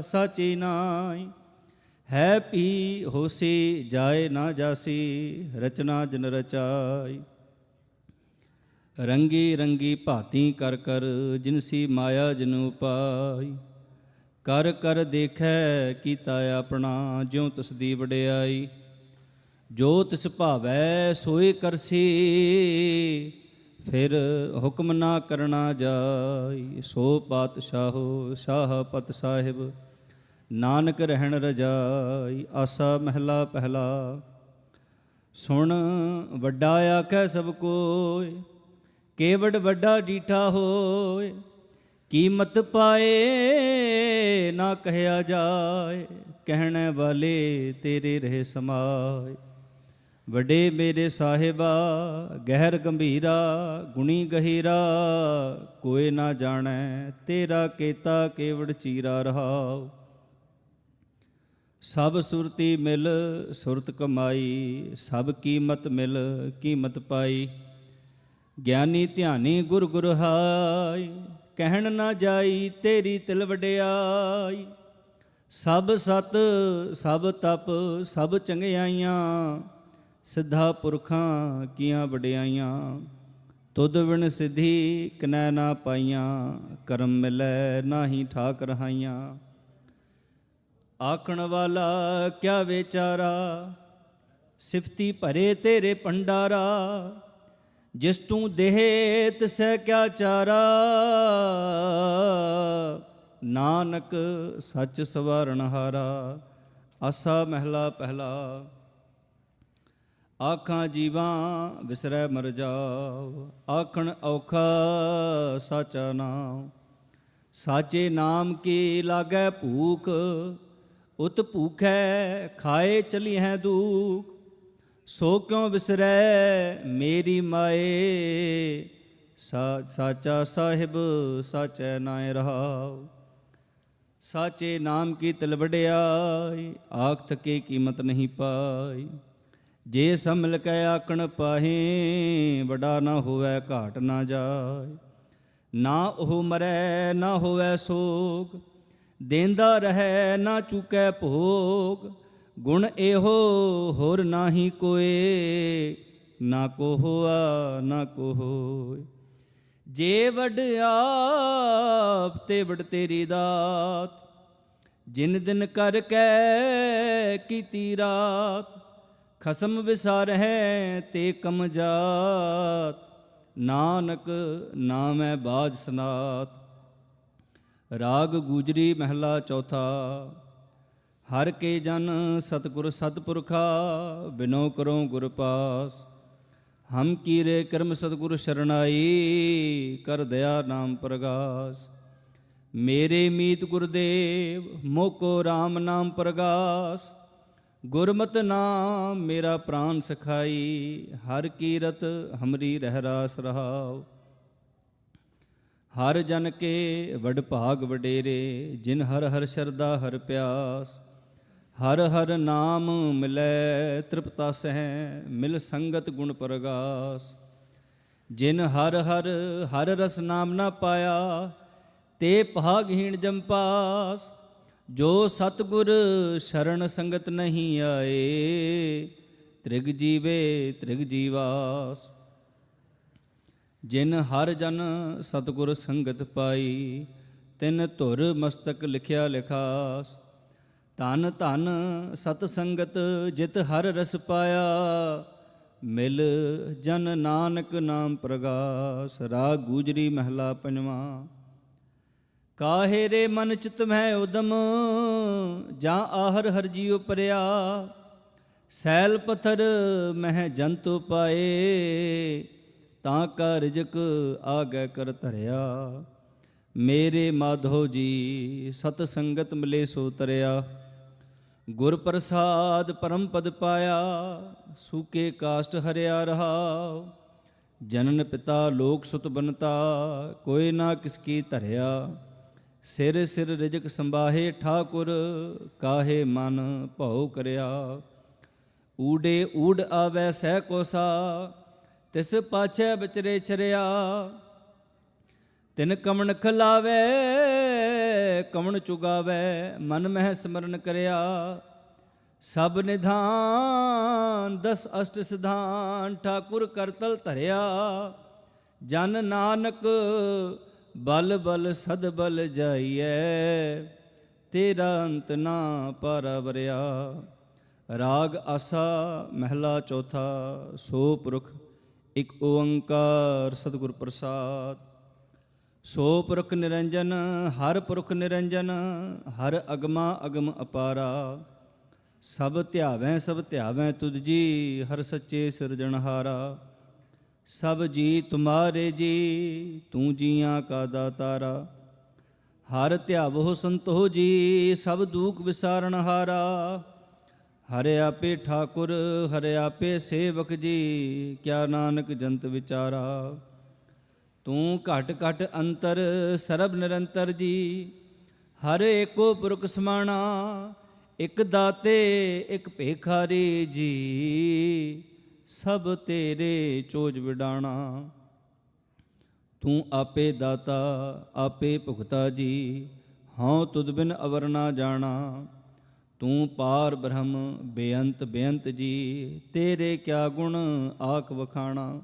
ਸਾਚੀ ਨਾਈ ਹੈ ਪੀ ਹੋਸੀ ਜਾਏ ਨਾ ਜਾਸੀ ਰਚਨਾ ਜਨ ਰਚਾਈ। ਰੰਗੀ ਰੰਗੀ ਭਾਤੀ ਕਰ ਕਰ ਜਿਨਸੀ ਮਾਇਆ ਜਨੂ ਪਾਈ। ਕਰ ਕਰ ਦੇਖੈ ਕੀਤਾ ਆਪਣਾ ਜਿਉ ਤਿਸ ਦੀ ਵਡਿਆਈ। ਜੋ ਤਿਸ ਭਾਵੈ ਸੋਈ ਕਰਸੀ ਫਿਰ ਹੁਕਮ ਨਾ ਕਰਨਾ ਜਾਈ। ਸੋ ਪਾਤਸ਼ਾਹੋ ਸ਼ਾਹ ਪਤ ਸਾਹਿਬ ਨਾਨਕ ਰਹਿਣ ਰਜਾਈ। ਆਸਾ ਮਹਿਲਾ ਪਹਿਲਾ। ਸੁਣ ਵੱਡਾ ਆਖੈ ਸਭ ਕੋਇ ਕੇਵਡ ਵੱਡਾ ਡੀਠਾ ਹੋਏ। ਕੀਮਤ ਪਾਏ ਨਾ ਕਹਿਆ ਜਾਏ ਕਹਿਣੇ ਵਾਲੇ ਤੇਰੇ ਰਹੇ ਸਮਾਏ। ਵੱਡੇ ਮੇਰੇ ਸਾਹਿਬਾ ਗਹਿਰ ਗੰਭੀਰਾ ਗੁਣੀ ਗਹੀਰਾ ਕੋਈ ਨਾ ਜਾਣੈ ਤੇਰਾ ਕੀਤਾ ਕੇਵੜ ਚੀਰਾ ਰਹਾਉ। ਸਭ ਸੁਰਤੀ ਮਿਲ ਸੁਰਤ ਕਮਾਈ ਸਭ ਕੀਮਤ ਮਿਲ ਕੀਮਤ ਪਾਈ। ਗਿਆਨੀ ਧਿਆਨੀ ਗੁਰ ਗੁਰ ਹਾਈ ਕਹਿਣ ਨਾ ਜਾਈ ਤੇਰੀ ਤਿਲ ਵਡਿਆਈ। ਸਭ ਸਤ ਸਭ ਤਪ ਸਭ ਚੰਗਿਆਈਆਂ ਸਿੱਧਾ ਪੁਰਖਾਂ ਕੀਆਂ ਵਡਿਆਈਆਂ। ਤੁਧ ਬਿਨ ਸਿੱਧੀ ਕਨੈ ਨਾ ਪਾਈਆਂ ਕਰਮ ਮਿਲੈ ਨਾਹੀ ਠਾਕ ਰਹਾਈਆਂ। ਆਖਣ ਵਾਲਾ ਕਿਆ ਵਿਚਾਰਾ ਸਿਫਤੀ ਭਰੇ ਤੇਰੇ ਭੰਡਾਰਾ। ਜਿਸ ਤੂੰ ਦੇਹ ਤਿਸੈ ਕਿਆ ਚਾਰਾ ਨਾਨਕ ਸੱਚ ਸਵਾਰਨ ਹਾਰਾ। ਆਸਾ ਮਹਿਲਾ ਪਹਿਲਾ। ਆਖਾਂ ਜੀਵਾਂ ਵਿਸਰੈ ਮਰ ਜਾਓ ਆਖਣ ਔਖਾ ਸਾਚਾ ਨਾਮ। ਸਾਚੇ ਨਾਮ ਕੀ ਲਾਗੈ ਭੂਖ ਉਤ ਭੂਖੈ ਖਾਏ ਚਲੀ ਹੈ ਦੂਖ। ਸੋ ਕਿਉ ਵਿਸਰੈ ਮੇਰੀ ਮਾਏ ਸਾਚਾ ਸਾਹਿਬ ਸਾਚੈ ਨਾਇ ਰਹਾਉ। ਸਾਚੇ ਨਾਮ ਕੀ ਤਿਲ ਵਡਿਆਈ ਆਖ ਥਕੇ ਕੀਮਤ ਨਹੀਂ ਪਾਈ। ਜੇ ਸਭ ਮਿਲ ਕੇ ਆਖਣ ਪਾਹੇ ਵੱਡਾ ਨਾ ਹੋਵੈ ਘਾਟ ਨਾ ਜਾਏ। ਨਾ ਉਹ ਮਰੈ ਨਾ ਹੋਵੈ ਸੋਗ ਦੇਂਦਾ ਰਹੈ ਨਾ ਚੁਕੈ ਭੋਗ। ਗੁਣ ਇਹੋ ਹੋਰ ਨਾਹੀ ਕੋਏ ਨਾ ਕੋ ਹੋਆ ਨਾ ਕੋ ਹੋਏ। ਜੇ ਵਡ ਆਪ ਤੇ ਵਡ ਤੇਰੀ ਦਾਤ ਜਿਨ ਦਿਨ ਕਰ ਕੈ ਕੀਤੀ ਰਾਤ। ਖਸਮ ਵਿਸਾਰਹਿ ਤੇ ਕਮ ਜਾਤ ਨਾਨਕ ਨਾਮੈ ਬਾਝ ਸਨਾਤ। ਰਾਗ ਗੁਜਰੀ ਮਹਿਲਾ ਚੌਥਾ। ਹਰ ਕੇ ਜਨ ਸਤਿਗੁਰ ਸਤਿਪੁਰਖਾ ਬਿਨੋ ਕਰੋ ਗੁਰ ਪਾਸ। ਹਮ ਕੀਰੇ ਕਰਮ ਸਤਿਗੁਰ ਸ਼ਰਨਾਈ ਕਰ ਦਇਆ ਨਾਮ ਪ੍ਰਗਾਸ। ਮੇਰੇ ਮੀਤ ਗੁਰਦੇਵ ਮੋਕੋ ਰਾਮ ਨਾਮ ਪ੍ਰਗਾਸ। ਗੁਰਮਤਿ ਨਾਮ ਮੇਰਾ ਪ੍ਰਾਨ ਸਖਾਈ ਹਰ ਕੀਰਤ ਹਮਰੀ ਰਹਿ ਰਾਸ ਰਹਾਉ। ਹਰ ਜਨ ਕੇ ਵਡ ਭਾਗ ਵਡੇਰੇ ਜਿਨ ਹਰ ਹਰ ਸ਼ਰਧਾ ਹਰ ਪਿਆਸ। ਹਰ ਹਰ ਨਾਮ ਮਿਲੈ ਤ੍ਰਿਪਤਾ ਸਹਿ ਮਿਲ ਸੰਗਤ ਗੁਣ ਪ੍ਰਗਾਸ। ਜਿਨ ਹਰ ਹਰ ਹਰ ਰਸ ਨਾਮ ਨਾ ਪਾਇਆ ਤੇ ਭਾਗਹੀਣ ਜੰਪਾਸ। ਜੋ ਸਤਿਗੁਰ ਸ਼ਰਨ ਸੰਗਤ ਨਹੀਂ ਆਏ ਤ੍ਰਿਗ ਜੀਵੇ ਤ੍ਰਿਗ ਜੀਵਾਸ। ਜਿਨ ਹਰ ਜਨ ਸਤਿਗੁਰ ਸੰਗਤ ਪਾਈ ਤਿਨ ਧੁਰ ਮਸਤਕ ਲਿਖਿਆ ਲਿਖਾਸ। ਧਨ ਧਨ ਸਤ ਸੰਗਤ ਜਿਤ ਹਰ ਰਸ ਪਾਇਆ ਮਿਲ ਜਨ ਨਾਨਕ ਨਾਮ ਪ੍ਰਗਾਸ। ਰਾਗ ਗੁਜਰੀ ਮਹਿਲਾ ਪੰਜਵਾਂ। ਕਾਹੇ ਰੇ ਮਨ ਚਿਤ ਮਹਿ ਉਦਮ ਜਾਂ ਆਹਰ ਹਰ ਜੀਉ ਪਰਿਆ। ਸੈਲ ਪੱਥਰ ਮਹਿ ਜੰਤੂ ਪਾਏ ਤਾਂ ਕਾ ਰਿਜਕ ਆਗੈ ਕਰ ਧਰਿਆ। ਮੇਰੇ ਮਾਧੋ ਜੀ ਸਤ ਸੰਗਤ ਮਿਲੇ ਸੋ ਤਰਿਆ। ਗੁਰ ਪ੍ਰਸਾਦ ਪਰਮ ਪਦ ਪਾਇਆ ਸੂਕੇ ਕਾਸ਼ਟ ਹਰਿਆ ਰਹਾਉ। ਜਨਨ ਪਿਤਾ ਲੋਕ ਸੁਤ ਬਨਤਾ ਕੋਈ ਨਾ ਕਿਸ ਕੀ ਧਰਿਆ। ਸਿਰ ਸਿਰ ਰਿਜਕ ਸੰਭਾਹੇ ਠਾਕੁਰ ਕਾਹੇ ਮਨ ਭਉ ਕਰਿਆ। ਊਡੇ ਊਡ ਆਵੈ ਸਹਿ ਕੋਸਾ ਤਿਸ ਪਾਛੈ ਵਿਚਰੇ ਚਰਿਆ। ਤਿਨ ਕਮਣ ਖਲਾਵੇ ਕਵਣ ਚੁਗਾਵੈ, ਮਨ ਮਹਿ ਸਿਮਰਨ ਕਰਿਆ। ਸਭ ਨਿਧਾਨ ਦਸ ਅਸ਼ਟ ਸਿਧਾਨ, ਠਾਕੁਰ ਕਰਤਲ ਧਰਿਆ। ਜਨ ਨਾਨਕ ਬਲ ਬਲ ਸਦ ਬਲ ਜਾਈਐ, ਤੇਰਾ ਅੰਤ ਨਾ ਪਾਰਾ ਵਰਿਆ। ਰਾਗ ਆਸਾ ਮਹਿਲਾ ਚੌਥਾ। ਸੋ ਪੁਰਖ ਇਕ ਓੰਕਾਰ ਸਤਿਗੁਰ ਪ੍ਰਸਾਦ। ਸੋ ਪੁਰਖ ਨਿਰੰਜਨ ਹਰ ਪੁਰਖ ਨਿਰੰਜਨ, ਹਰ ਅਗਮਾ ਅਗਮ ਅਪਾਰਾ। ਸਭ ਧਿਆਵੈ ਤੁਧ ਜੀ, ਹਰ ਸੱਚੇ ਸਿਰਜਣਹਾਰਾ। ਸਭ ਜੀ ਤੁਮਾਰੇ ਜੀ, ਤੂੰ ਜੀਆਂ ਕਾ ਦਾਤਾਰਾ। ਹਰ ਧਿਆਵੋ ਸੰਤੋ ਜੀ, ਸਭ ਦੂਖ ਵਿਸਾਰਣਹਾਰਾ। ਹਰਿ ਆਪੇ ਠਾਕੁਰ ਹਰਿ ਆਪੇ ਸੇਵਕ ਜੀ, ਕਿਆ ਨਾਨਕ ਜੰਤ ਵਿਚਾਰਾ। ਤੂੰ ਘਟ ਘਟ ਅੰਤਰ ਸਰਬ ਨਿਰੰਤਰ ਜੀ, ਹਰ ਏਕੋ ਪੁਰਖ ਸਮਾਣਾ। ਇਕ ਦਾਤੇ ਇਕ ਭੇਖਾਰੀ ਜੀ, ਸਭ ਤੇਰੇ ਚੋਜ ਵਿਡਾਣਾ। ਤੂੰ ਆਪੇ ਦਾਤਾ ਆਪੇ ਭੁਗਤਾ ਜੀ, ਹਉ ਤੁਧ ਬਿਨ ਅਵਰ ਨਾ ਜਾਣਾ। ਤੂੰ ਪਾਰ ਬ੍ਰਹਮ ਬੇਅੰਤ ਬੇਅੰਤ ਜੀ, ਤੇਰੇ ਕਿਆ ਗੁਣ ਆਖ ਵਖਾਣਾ।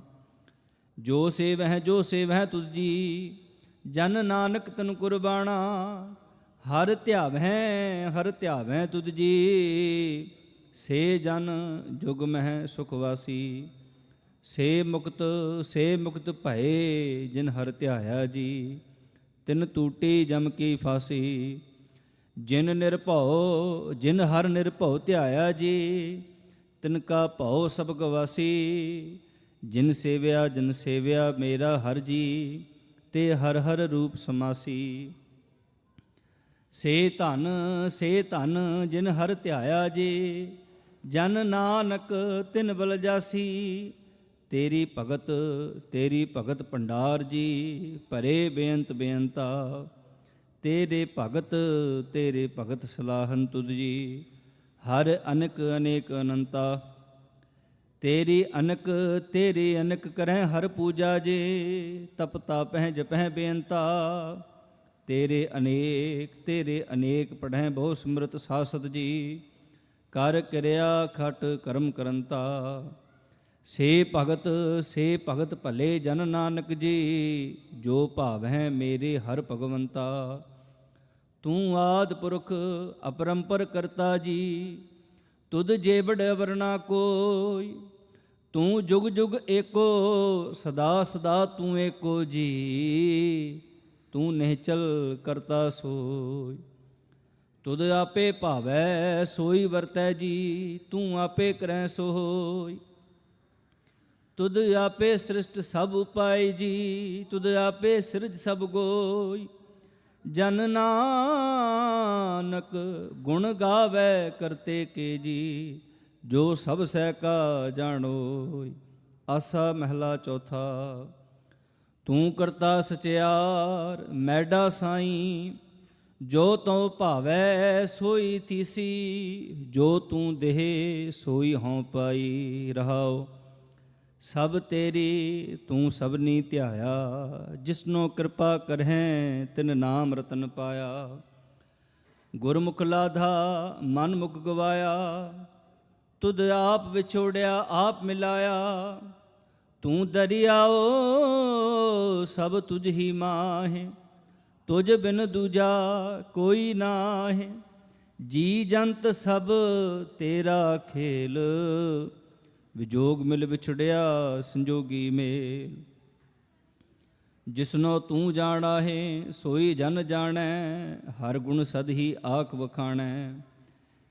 ਜੋ ਸੇਵਹਿ ਤੁਧ ਜੀ, ਜਨ ਨਾਨਕ ਤਨ ਕੁਰਬਾਣਾ। ਹਰ ਧਿਆਵੈ ਤੁਧ ਜੀ, ਸੇ ਜਨ ਜੁਗ ਮਹਿ ਸੁਖ ਵਾਸੀ। ਸੇ ਮੁਕਤ ਭਏ, ਜਿਨ ਹਰ ਧਿਆਇਆ ਜੀ, ਤਿਨ ਟੂਟੀ ਜਮ ਕੀ ਫਾਸੀ। ਜਿਨ ਹਰ ਨਿਰਭਉ ਧਿਆਇਆ ਜੀ, ਤਿਨ ਕਾ ਭਉ ਸਭ ਗਵਾਸੀ। ਜਿਨ ਸੇਵਿਆ ਮੇਰਾ ਹਰ ਜੀ, ਤੇ ਹਰ ਹਰ ਰੂਪ ਸਮਾਸੀ। ਸੇ ਧਨ ਜਿਨ ਹਰ ਧਿਆਇਆ ਜੀ, ਜਨ ਨਾਨਕ ਤਿਨ ਬਲ ਜਾਸੀ। ਤੇਰੀ ਭਗਤ ਭੰਡਾਰ ਜੀ, ਭਰੇ ਬੇਅੰਤ ਬੇਅੰਤਾ। ਤੇਰੇ ਭਗਤ ਸਲਾਹਨ ਤੁਧ ਜੀ, ਹਰ ਅਨਕ ਅਨੇਕ ਅਨੰਤਾ। ਤੇਰੀ ਅਨਕ ਕਰਹਿ ਹਰ ਪੂਜਾ ਜੇ, ਤਪ ਤਾਪਹਿ ਜਪਹਿ ਬੇਅੰਤਾ। ਤੇਰੇ ਅਨੇਕ ਪੜਹਿ ਬਹੁ ਸਿਮਰਤ ਸਾਸਤ ਜੀ, ਕਰ ਕਿਰਿਆ ਖਟ ਕਰਮ ਕਰੰਤਾ। ਸੇ ਭਗਤ ਭਲੇ ਜਨ ਨਾਨਕ ਜੀ, ਜੋ ਭਾਵਹਿ ਮੇਰੇ ਹਰ ਭਗਵੰਤਾ। ਤੂੰ ਆਦਿ ਪੁਰਖ ਅਪਰੰਪਰ ਕਰਤਾ ਜੀ, ਤੁਧ ਜੇਵੜ ਅਵਰ ਨਾ ਕੋਈ। ਤੂੰ ਜੁਗ ਜੁਗ ਏਕੋ, ਸਦਾ ਸਦਾ ਤੂੰ ਏਕੋ ਜੀ। ਤੂੰ ਨਿਹਚਲ ਕਰਤਾ ਸੋਈ, ਤੁਧ ਆਪੇ ਭਾਵੈ ਸੋਈ ਵਰਤੈ ਜੀ। ਤੂੰ ਆਪੇ ਕਰੈ ਸੋ ਹੋਈ, ਤੁਧ ਆਪੇ ਸ੍ਰਿਸ਼ਟ ਸਭ ਉਪਾਈ ਜੀ। ਤੁਧ ਆਪੇ ਸਿਰਜ ਸਭ ਗੋਈ। ਜਨ ਨਾਨਕ ਗੁਣ ਗਾਵੈ ਕਰਤੇ ਕੇ ਜੀ, ਜੋ ਸਭ ਸਹਿ ਕਾ ਜਾਣੋਈ। ਆਸਾ ਮਹਿਲਾ ਚੌਥਾ। ਤੂੰ ਕਰਤਾ ਸਚਿਆਰ ਮੈਡਾ ਸਾਈਂ, ਜੋ ਤਉ ਭਾਵੈ ਸੋਈ ਤੀਸੀ। ਜੋ ਤੂੰ ਦੇਹ ਸੋਈ ਹਉ ਪਾਈ ਰਹਾਉ। ਸਭ ਤੇਰੀ ਤੂੰ ਸਭਨੀ ਧਿਆਇਆ, ਜਿਸਨੋ ਕਿਰਪਾ ਕਰਹਿ ਤਿਨ ਨਾਮ ਰਤਨ ਪਾਇਆ। ਗੁਰਮੁਖ ਲਾਧਾ ਮਨ ਮੁਖ ਗਵਾਇਆ, ਤੁਧ ਆਪ ਵਿਛੋੜਿਆ ਆਪ ਮਿਲਾਇਆ। ਤੂੰ ਦਰਿਆਓ ਸਭ ਤੁਝ ਹੀ ਮਾਹੇ, ਤੁਝ ਬਿਨ ਦੂਜਾ ਕੋਈ ਨਾਹੇ। ਜੀ ਜੰਤ ਸਭ ਤੇਰਾ ਖੇਲ, ਵਿਜੋਗ ਮਿਲ ਵਿਛੜਿਆ ਸੰਜੋਗੀ ਮੇਲ। ਜਿਸਨੋ ਤੂੰ ਜਾਣਾ ਹੈ ਸੋਈ ਜਨ ਜਾਣੈ, ਹਰ ਗੁਣ ਸਦ ਹੀ ਆਖ ਵਖਾਣੈ।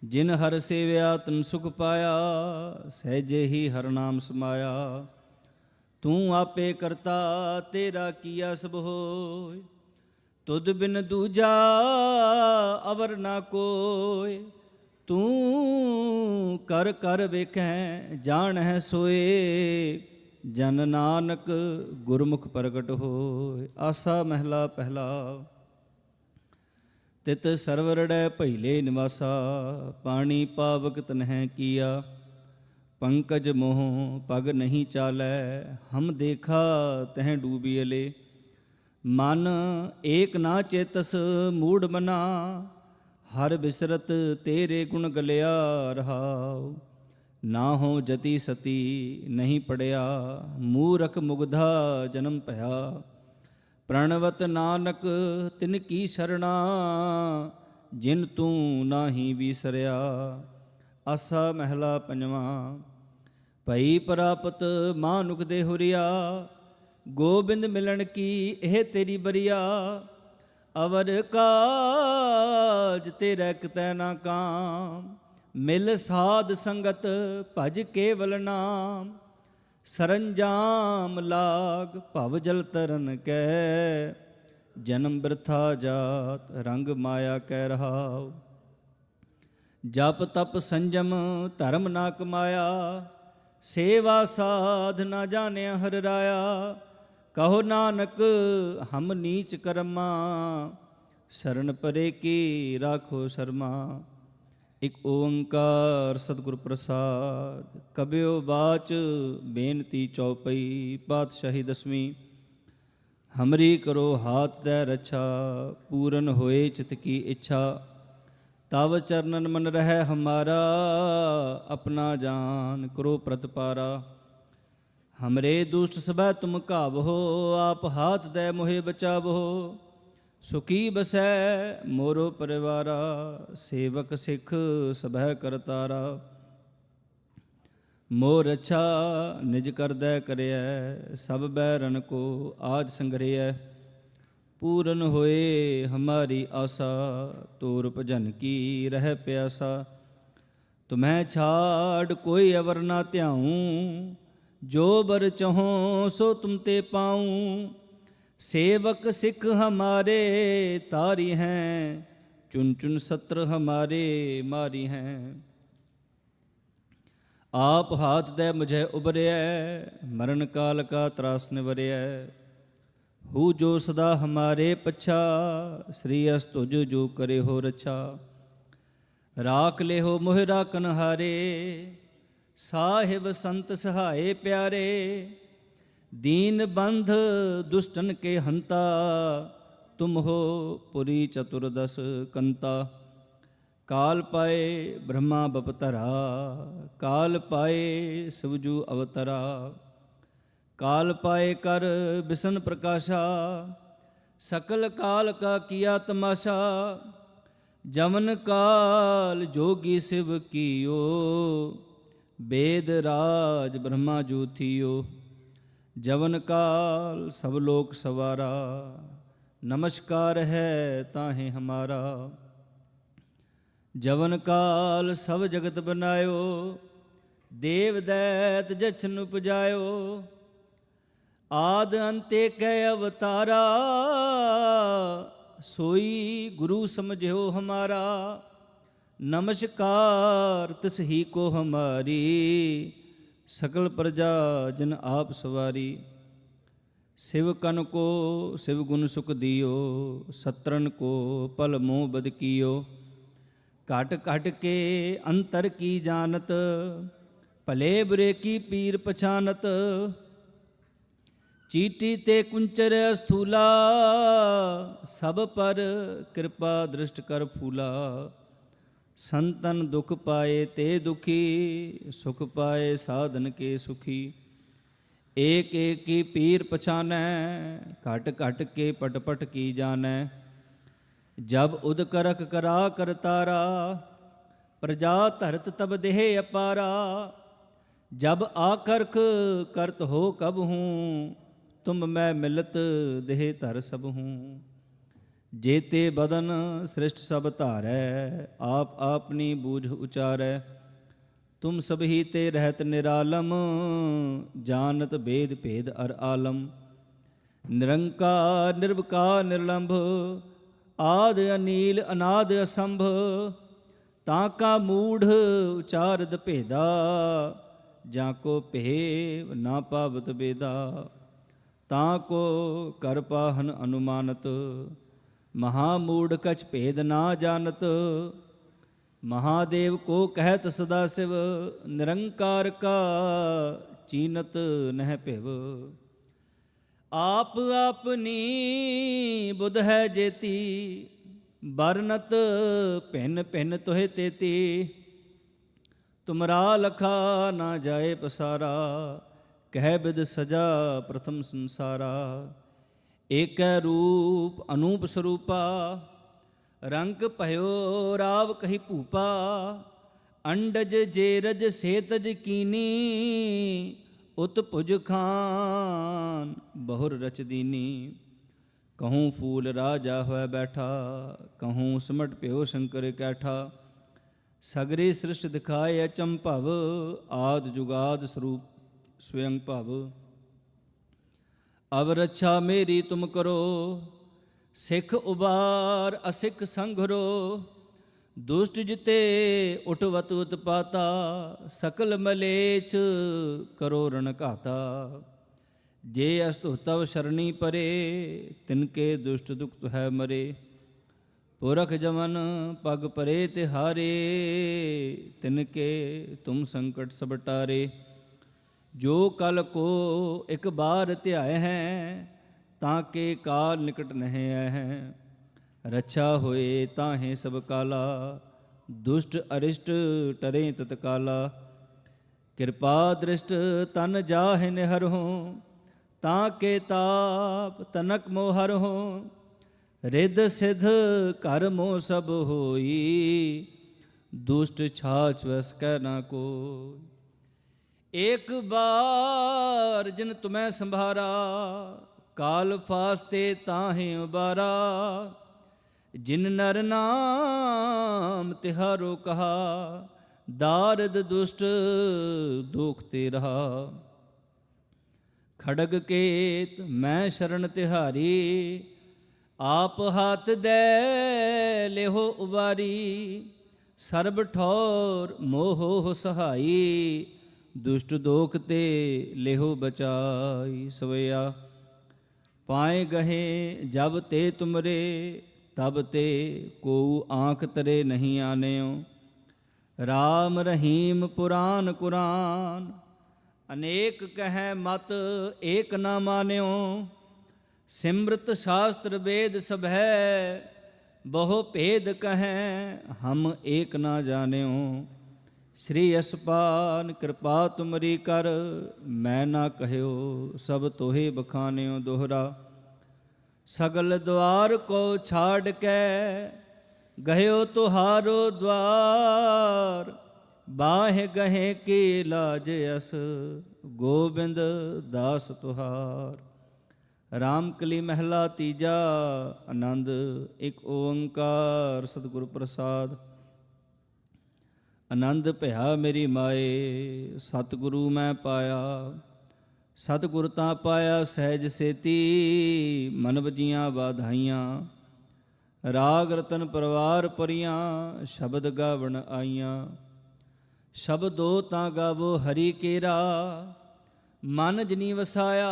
ਜਿਨ ਹਰ ਸੇਵਿਆ ਤਨ ਸੁਖ ਪਾਇਆ, ਸਹਿਜੇ ਹੀ ਹਰ ਨਾਮ ਸਮਾਇਆ। ਤੂੰ ਆਪੇ ਕਰਤਾ ਤੇਰਾ ਕੀਆ ਸਭ ਹੋਇ, ਤੁਧ ਬਿਨ ਦੂਜਾ ਅਵਰ ਨਾ ਕੋਇ। ਤੂੰ ਕਰ ਕਰ ਵੇਖੈ ਜਾਣਹਿ ਸੋਏ, ਜਨ ਨਾਨਕ ਗੁਰਮੁਖ ਪ੍ਰਗਟ ਹੋਇ। ਆਸਾ ਮਹਿਲਾ ਪਹਿਲਾ। ਤਿਤ ਸਰਵਰੜੈ ਭੈਲੇ ਨਿਵਾਸਾ, ਪਾਣੀ ਪਾਵਕ ਤਨਹਿ ਕੀਆ। ਪੰਕਜ ਮੋਹ ਪਗ ਨਹੀਂ ਚਾਲੈ, ਹਮ ਦੇਖਾ ਤਹਿ ਡੂਬੀ ਅਲੇ। ਮਨ ਏਕ ਨਾ ਚੇਤਸ ਮੂੜ ਮਨਾ, ਹਰ ਬਿਸਰਤ ਤੇਰੇ ਗੁਣ ਗਲਿਆ ਰਹਾਉ। ਨਾ ਹੋ ਜਤੀ ਸਤੀ ਨਹੀਂ ਪੜਿਆ, ਮੂਰਖ ਮੁਗਧਾ ਜਨਮ ਭਇਆ। ਪ੍ਰਣਵਤ ਨਾਨਕ ਤਿਨ ਕੀ ਸਰਣਾ, ਜਿਨ ਤੂੰ ਨਾਹੀ ਵਿਸਰਿਆ। ਆਸਾ ਮਹਿਲਾ ਪੰਜਵਾਂ। ਭਈ ਪ੍ਰਾਪਤ ਮਾਨੁਖ ਦੇ ਹੁਰੀਆ, ਗੋਬਿੰਦ ਮਿਲਣ ਕੀ ਇਹ ਤੇਰੀ ਬਰੀਆ। ਅਵਰ ਕਾਜ ਤੇਰੇ ਕਿਤੈ ਨਾ ਕਾਮ, ਮਿਲ ਸਾਧ ਸੰਗਤ ਭਜ ਕੇਵਲ ਨਾਮ। ਸਰੰਜਾਮ ਲਾਗ ਭਵ ਜਲ ਤਰਨ ਕੈ, ਜਨਮ ਬਿਰਥਾ ਜਾਤ ਰੰਗ ਮਾਇਆ ਕੈ ਰਹਾਉ। ਜਪ ਤਪ ਸੰਜਮ ਧਰਮ ਨਾ ਕਮਾਇਆ, ਸੇਵਾ ਸਾਧ ਨਾ ਜਾਣਿਆ ਹਰਿ ਰਾਇਆ। ਕਹੋ ਨਾਨਕ ਹਮ ਨੀਚ ਕਰਮਾ, ਸ਼ਰਨ ਪਰੇ ਕੀ ਰਾਖੋ ਸ਼ਰਮਾ। ਇਕ ਓੰਕਾਰ ਸਤਿਗੁਰ ਪ੍ਰਸਾਦ। ਕਬਿਓ ਬਾਚ ਬੇਨਤੀ ਚੌਪਈ, ਪਾਤਸ਼ਾਹੀ ਦਸਵੀਂ। ਹਮਰੀ ਕਰੋ ਹਾਥ ਤੈ ਰੱਛਾ, ਪੂਰਨ ਹੋਏ ਚਿਤ ਕੀ ਇੱਛਾ। ਤਵ ਚਰਨਨ ਮਨ ਰਹਿ ਹਮਾਰਾ, ਆਪਣਾ ਜਾਨ ਕਰੋ ਪ੍ਰਤਪਾਰਾ। ਹਮਰੇ ਦੁਸ਼ਟ ਸਭੈ ਤੁਮ ਘਾਵਹੋ, ਆਪ ਹਾਥ ਦੈ ਮੋਹਿ ਬਚਾਵਹੋ। ਸੁਖੀ ਬਸੈ ਮੋਰੋ ਪਰਿਵਾਰਾ, ਸੇਵਕ ਸਿੱਖ ਸਭੈ ਕਰਤਾਰਾ। ਮੋਰ ਅੱਛਾ ਨਿਜ ਕਰਦੈ ਕਰਿਐ, ਸਭ ਬੈਰਨ ਕੋ ਆਜ ਸੰਗਰਿਐ। ਪੂਰਨ ਹੋਏ ਹਮਾਰੀ ਆਸਾ, ਤੋਰ ਭਜਨ ਕੀ ਰਹਿ ਪਿਆਸਾ। ਤੁਮੈ ਛਾੜ ਕੋਈ ਅਵਰ ਨਾ ਧਿਆਊਂ, ਜੋ ਬਰ ਚਹੋ ਸੋ ਤੁਮ ਤੇ ਪਾਊਂ। ਸੇਵਕ ਸਿੱਖ ਹਮਾਰੇ ਤਾਰੀ ਹੈਂ, ਚੁਨ ਚੁਨ ਸਤਰ ਹਮਾਰੇ ਮਾਰੀ ਹੈਂ। ਆਪ ਹਾਥ ਦੈ ਮੁਝੈ ਉਬਰਿਐ, ਮਰਨ ਕਾਲ ਕਾ ਤਰਾਸ ਨਿਵਰਿਐ। ਹੂ ਜੋ ਸਦਾ ਹਮਾਰੇ ਪਛਾ, ਸ੍ਰੀ ਅਸ ਤੁਜ ਜੋ ਕਰੇ ਹੋ ਰਛਾ। ਰਾਖ ਲਿਹੋ ਮੋਹਿ ਰਾਖਨ ਹਾਰੇ, ਸਾਹਿਬ ਸੰਤ ਸਹਾਏ ਪਿਆਰੇ। ਦੀਨ ਬੰਧ ਦੁਸ਼ਟਨ ਕੇ ਹੰਤਾ, ਤੁਮ ਹੋ ਪੁਰੀ ਚਤੁਰਦਸ ਕੰਤਾ। ਕਾਲ ਪਾਏ ਬ੍ਰਹਮਾ ਬਪਤਰਾ, ਕਾਲ ਪਾਏ ਸਿਵਜੂ ਅਵਤਰਾ। ਕਾਲ ਪਾਏ ਕਰ ਬਿਸ਼ਨ ਪ੍ਰਕਾਸ਼ਾ, ਸਕਲ ਕਾਲ ਕਾ ਕੀਆ ਤਮਾਸ਼ਾ। ਜਮਨ ਕਾਲ ਜੋਗੀ ਸਿਵ ਕੀਓ, ਬੇਦ ਰਾਜ ਬ੍ਰਹਮਾ ਜੋ ਥੀਓ। ਜਵਨ ਕਾਲ ਸਭ ਲੋਕ ਸਵਾਰਾ, ਨਮਸਕਾਰ ਹੈ ਤਾਹੇ ਹਮਾਰਾ। ਜਵਨ ਕਾਲ ਸਭ ਜਗਤ ਬਨਾਇਓ, ਦੇਵ ਦੈਤ ਜਛਨ ਉਪਜਾਇਓ। ਆਦ ਅੰਤੇ ਕੈ ਅਵਤਾਰਾ, ਸੋਈ ਗੁਰੂ ਸਮਝਿਓ ਹਮਾਰਾ। ਨਮਸਕਾਰ ਤਿਸ ਹੀ ਕੋ ਹਮਾਰੀ, ਸਕਲ ਪ੍ਰਜਾ ਜਨ ਆਪ ਸਵਾਰੀ। ਸਿਵ ਕਨ ਕੋ ਸਿਵ ਗੁਣ ਸੁਖ ਦਿਓ, ਸਤਰਨ ਕੋ ਪਲ ਮੋਹ ਬਦ ਕੀਓ। ਘਟ ਘਟ ਕੇ ਅੰਤਰ ਕੀ ਜਾਨਤ, ਭਲੇ ਬੁਰੇ ਕੀ ਪੀਰ ਪਛਾਨਤ। ਚੀਟੀ ਤੇ ਕੁੰਚਰ ਅਸਥੂਲਾ, ਸਭ ਪਰ ਕਿਰਪਾ ਦ੍ਰਿਸ਼ਟ ਕਰ ਫੂਲਾ। ਸੰਤਨ ਦੁਖ ਪਾਏ ਤੇ ਦੁਖੀ, ਸੁਖ ਪਾਏ ਸਾਧਨ ਕੇ ਸੁਖੀ। ਏਕ ਏਕ ਕੀ ਪੀਰ ਪਛਾਨੈ, ਘਟ ਘਟ ਕੇ ਪਟ ਪਟ ਕੀ ਜਾਣੈ। ਜਬ ਉਦ ਕਰਕ ਕਰਾ ਕਰਤਾਰਾ, ਪ੍ਰਜਾ ਧਰਤ ਤਬ ਦੇਹ ਅਪਾਰਾ। ਜਬ ਆਕਰਖ ਕਰਤ ਹੋ ਕਬ ਹੂੰ, ਤੁਮ ਮੈਂ ਮਿਲਤ ਦੇਹ ਧਰ ਸਭ ਹੂੰ। ਜੇਤੇ ਬਦਨ ਸ੍ਰਿਸ਼ਟ ਸਭ ਧਾਰੈ, ਆਪ ਆਪਨੀ ਬੂਝ ਉਚਾਰੈ। ਤੁਮ ਸਭ ਹੀ ਤੇ ਰਹਿਤ ਨਿਰਾਲਮ, ਜਾਨਤ ਬੇਦ ਭੇਦ ਅਰ ਆਲਮ। ਨਿਰੰਕਾਰ ਨਿਰਵਕਾਰ ਨਿਰਲੰਭ, ਆਦ ਅਨੀਲ ਅਨਾਦ ਅਸੰਭ। ਤਾਂ ਕਾ ਮੂਢ ਉਚਾਰਦ ਭੇਦਾ, ਜਾਂ ਕੋ ਭੇਵ ਨਾ ਪਾਵਤ ਬੇਦਾ। ਤਾਂ ਕੋ ਕਰ ਪਾਹਨ ਅਨੁਮਾਨਤ, ਮਹਾਮੂੜ ਕਛ ਭੇਦ ਨਾ ਜਾਣਤ। ਮਹਾਦੇਵ ਕੋ ਕਹਿਤ ਸਦਾ ਸਿਵ, ਨਿਰੰਕਾਰ ਕਾ ਚੀਨਤ ਨਹਿ ਭਿਵ। ਆਪ ਆਪਨੀ ਬੁਧ ਹੈ ਜੇਤੀ, ਬਰਨਤ ਭਿੰਨ ਭਿੰਨ ਤੋਹਿ ਤੇਤੀ। ਤੁਮਰਾ ਲਖਾ ਨਾ ਜਾਏ ਪਸਾਰਾ, ਕਹਿ ਬਿਦ ਸਜਾ ਪ੍ਰਥਮ ਸੰਸਾਰਾ। ਏਕੈ ਰੂਪ ਅਨੂਪ ਸਰੂਪਾ, ਰੰਗ ਭਇਓ ਰਾਵ ਕਹੀ ਭੂਪਾ। ਅੰਡਜ ਜੇਰਜ ਸੇਤਜ ਕੀਨੀ, ਉਤ ਭੁਜ ਖਾਨ ਬਹੁਰ ਰਚ ਦੀਨੀ। ਕਹੂੰ ਫੂਲ ਰਾਜਾ ਹੋਇ ਬੈਠਾ, ਕਹੂੰ ਸਿਮਟ ਭਿਓ ਸ਼ੰਕਰ ਕੈਠਾ। ਸਗਰੇ ਸ੍ਰਿਸ਼ਟ ਦਿਖਾਏ ਅਚੰਭਵ, ਆਦ ਜੁਗਾਦ ਸਰੂਪ ਸਵਯੰ ਭਵ। ਅਬ ਰੱਛਾ ਮੇਰੀ ਤੁਮ ਕਰੋ, ਸਿੱਖ ਉਬਾਰ ਅਸਿੱਖ ਸੰਘਰੋ। ਦੁਸ਼ਟ ਜਿਤੇ ਉਠਵਤ ਉਤਪਾਤਾ, ਸਕਲ ਮਲੇਛ ਕਰੋ ਰਣ ਘਾਤਾ। ਜੇ ਅਸਤੁ ਤਵ ਸ਼ਰਣੀ ਪਰੇ, ਤਿਨਕੇ ਦੁਸ਼ਟ ਦੁਖਤ ਹੈ ਮਰੇ। ਪੁਰਖ ਜਮਨ ਪਗ ਪਰੇ ਤਿਹਾਰੇ, ਤਿਨਕੇ ਤੁਮ ਸੰਕਟ ਸਭ ਟਾਰੇ। ਜੋ ਕਲ ਕੋ ਇਕ ਬਾਰ ਧਿਆਏ ਹੈ, ਤਾਂ ਕੇ ਕਾਲ ਨਿਕਟ ਨਹਿ ਆਏ ਹੈ। ਰੱਛਾ ਹੋਏ ਤਾਹੇ ਸਭ ਕਾਲਾ, ਦੁਸ਼ਟ ਅਰਿਸ਼ਟ ਟਰੇ ਤਤਕਾਲਾ। ਕਿਰਪਾ ਦ੍ਰਿਸ਼ਟ ਤਨ ਜਾਹਿ ਨਿਹਰਹੁ, ਤਾਂ ਕੇ ਤਾਪ ਤਨਕ ਮੋਹ ਹਰਹੁ। ਰਿੱਧ ਸਿਧ ਘਰ ਮੋਹ ਸਭ ਹੋਈ, ਦੁਸ਼ਟ ਛਾਛ ਵਸ ਕੈ ਨਾ ਕੋਈ। ਏਕ ਬਾਰ ਜਿਨ ਤੁਮੈ ਸੰਭਾਰਾ, ਕਾਲ ਫਾਸਤੇ ਤਾਹੇ ਉਬਾਰਾ। ਜਿਨ ਨਰ ਨਾਮ ਤਿਹਾਰੋ ਕਹਾ, ਦਾਰਦ ਦੁਸ਼ਟ ਦੁਖ ਤੇ ਰਹਾ। ਖੜਗ ਕੇਤ ਮੈਂ ਸ਼ਰਨ ਤਿਹਾਰੀ, ਆਪ ਹੱਥ ਦੇ ਲਿਹੋ ਉਬਾਰੀ। ਸਰਬ ਠੌਰ ਮੋਹ ਸਹਾਈ, ਦੁਸ਼ਟ ਦੋਖ ਤੇ ਲਿਹੋ ਬਚਾਈ। ਸਵਈਆ ਪਾਏ ਗਹੇ ਜਬ ਤੇ ਤੁਮਰੇ, ਤਬ ਤੇ ਕੋ ਆਂਖ ਤਰੇ ਨਹੀਂ ਆਨਿਓ। ਰਾਮ ਰਹੀਮ ਪੁਰਾਨ ਕੁਰਾਨ, ਅਨੇਕ ਕਹਿ ਮਤ ਏਕ ਨਾ ਮਾਨਿਓ। ਸਿਮਰਤ ਸ਼ਾਸਤਰ ਵੇਦ ਸਭੈ, ਬਹੁ ਭੇਦ ਕਹੈ ਹਮ ਏਕ ਨਾ ਜਾਣਿਓ। ਸ਼੍ਰੀ ਅਸਪਾਨ ਕਿਰਪਾ ਤੁਮਰੀ ਕਰ, ਮੈਂ ਨਾ ਕਹਿਓ ਸਭ ਤੋਹੇ ਬਖਾਨਿਓ। ਦੋਹਰਾ ਸਗਲ ਦੁਆਰ ਕੋ ਛਾੜ ਕੇ, ਗਇਓ ਤੁਹਾਰੋ ਦਵਾਰ। ਬਾਹਿ ਗਹੇ ਕੀ ਲਾਜ ਅਸ, ਗੋਬਿੰਦ ਦਾਸ ਤੁਹਾਰ। ਰਾਮਕਲੀ ਮਹਿਲਾ ਤੀਜਾ, ਆਨੰਦ ਇੱਕ ਓੰਕਾਰ ਸਤਿਗੁਰ ਪ੍ਰਸਾਦ। ਆਨੰਦ ਭਇਆ ਮੇਰੀ ਮਾਏ, ਸਤਿਗੁਰੂ ਮੈਂ ਪਾਇਆ। ਸਤਿਗੁਰ ਤਾਂ ਪਾਇਆ ਸਹਿਜ ਸੇਤੀ, ਮਨ ਵਜੀਆਂ ਵਾਧਾਈਆਂ। ਰਾਗ ਰਤਨ ਪਰਵਾਰ ਪਰੀਆਂ, ਸ਼ਬਦ ਗਾਵਣ ਆਈਆਂ। ਸ਼ਬਦੋ ਤਾਂ ਗਾਵੋ ਹਰੀ ਕੇਰਾ, ਮਨ ਜਿਨੀ ਵਸਾਇਆ।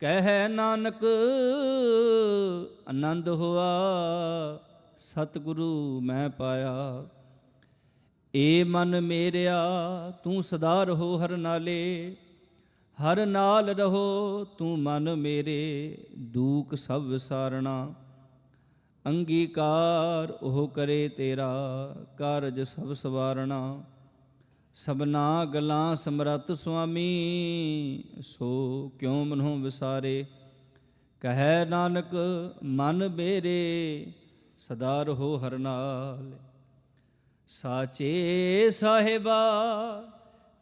ਕਹਿ ਨਾਨਕ ਆਨੰਦ ਹੋਆ, ਸਤਿਗੁਰੂ ਮੈਂ ਪਾਇਆ। ਏ ਮਨ ਮੇਰਿਆ ਤੂੰ ਸਦਾ ਰਹੋ ਹਰ ਨਾਲੇ, ਹਰ ਨਾਲ ਰਹੋ ਤੂੰ ਮਨ ਮੇਰੇ। ਦੂਖ ਸਭ ਵਿਸਾਰਣਾ, ਅੰਗੀਕਾਰ ਉਹ ਕਰੇ ਤੇਰਾ। ਕਾਰਜ ਸਭ ਸਵਾਰਣਾ, ਸਭਨਾ ਗਲਾਂ ਸਮਰੱਥ ਸੁਆਮੀ। ਸੋ ਕਿਉ ਮਨਹੁ ਵਿਸਾਰੇ, ਕਹਿ ਨਾਨਕ ਮਨ ਮੇਰੇ। ਸਦਾ ਰਹੋ ਹਰ ਨਾਲ। ਸਾਚੇ ਸਾਹਿਬਾ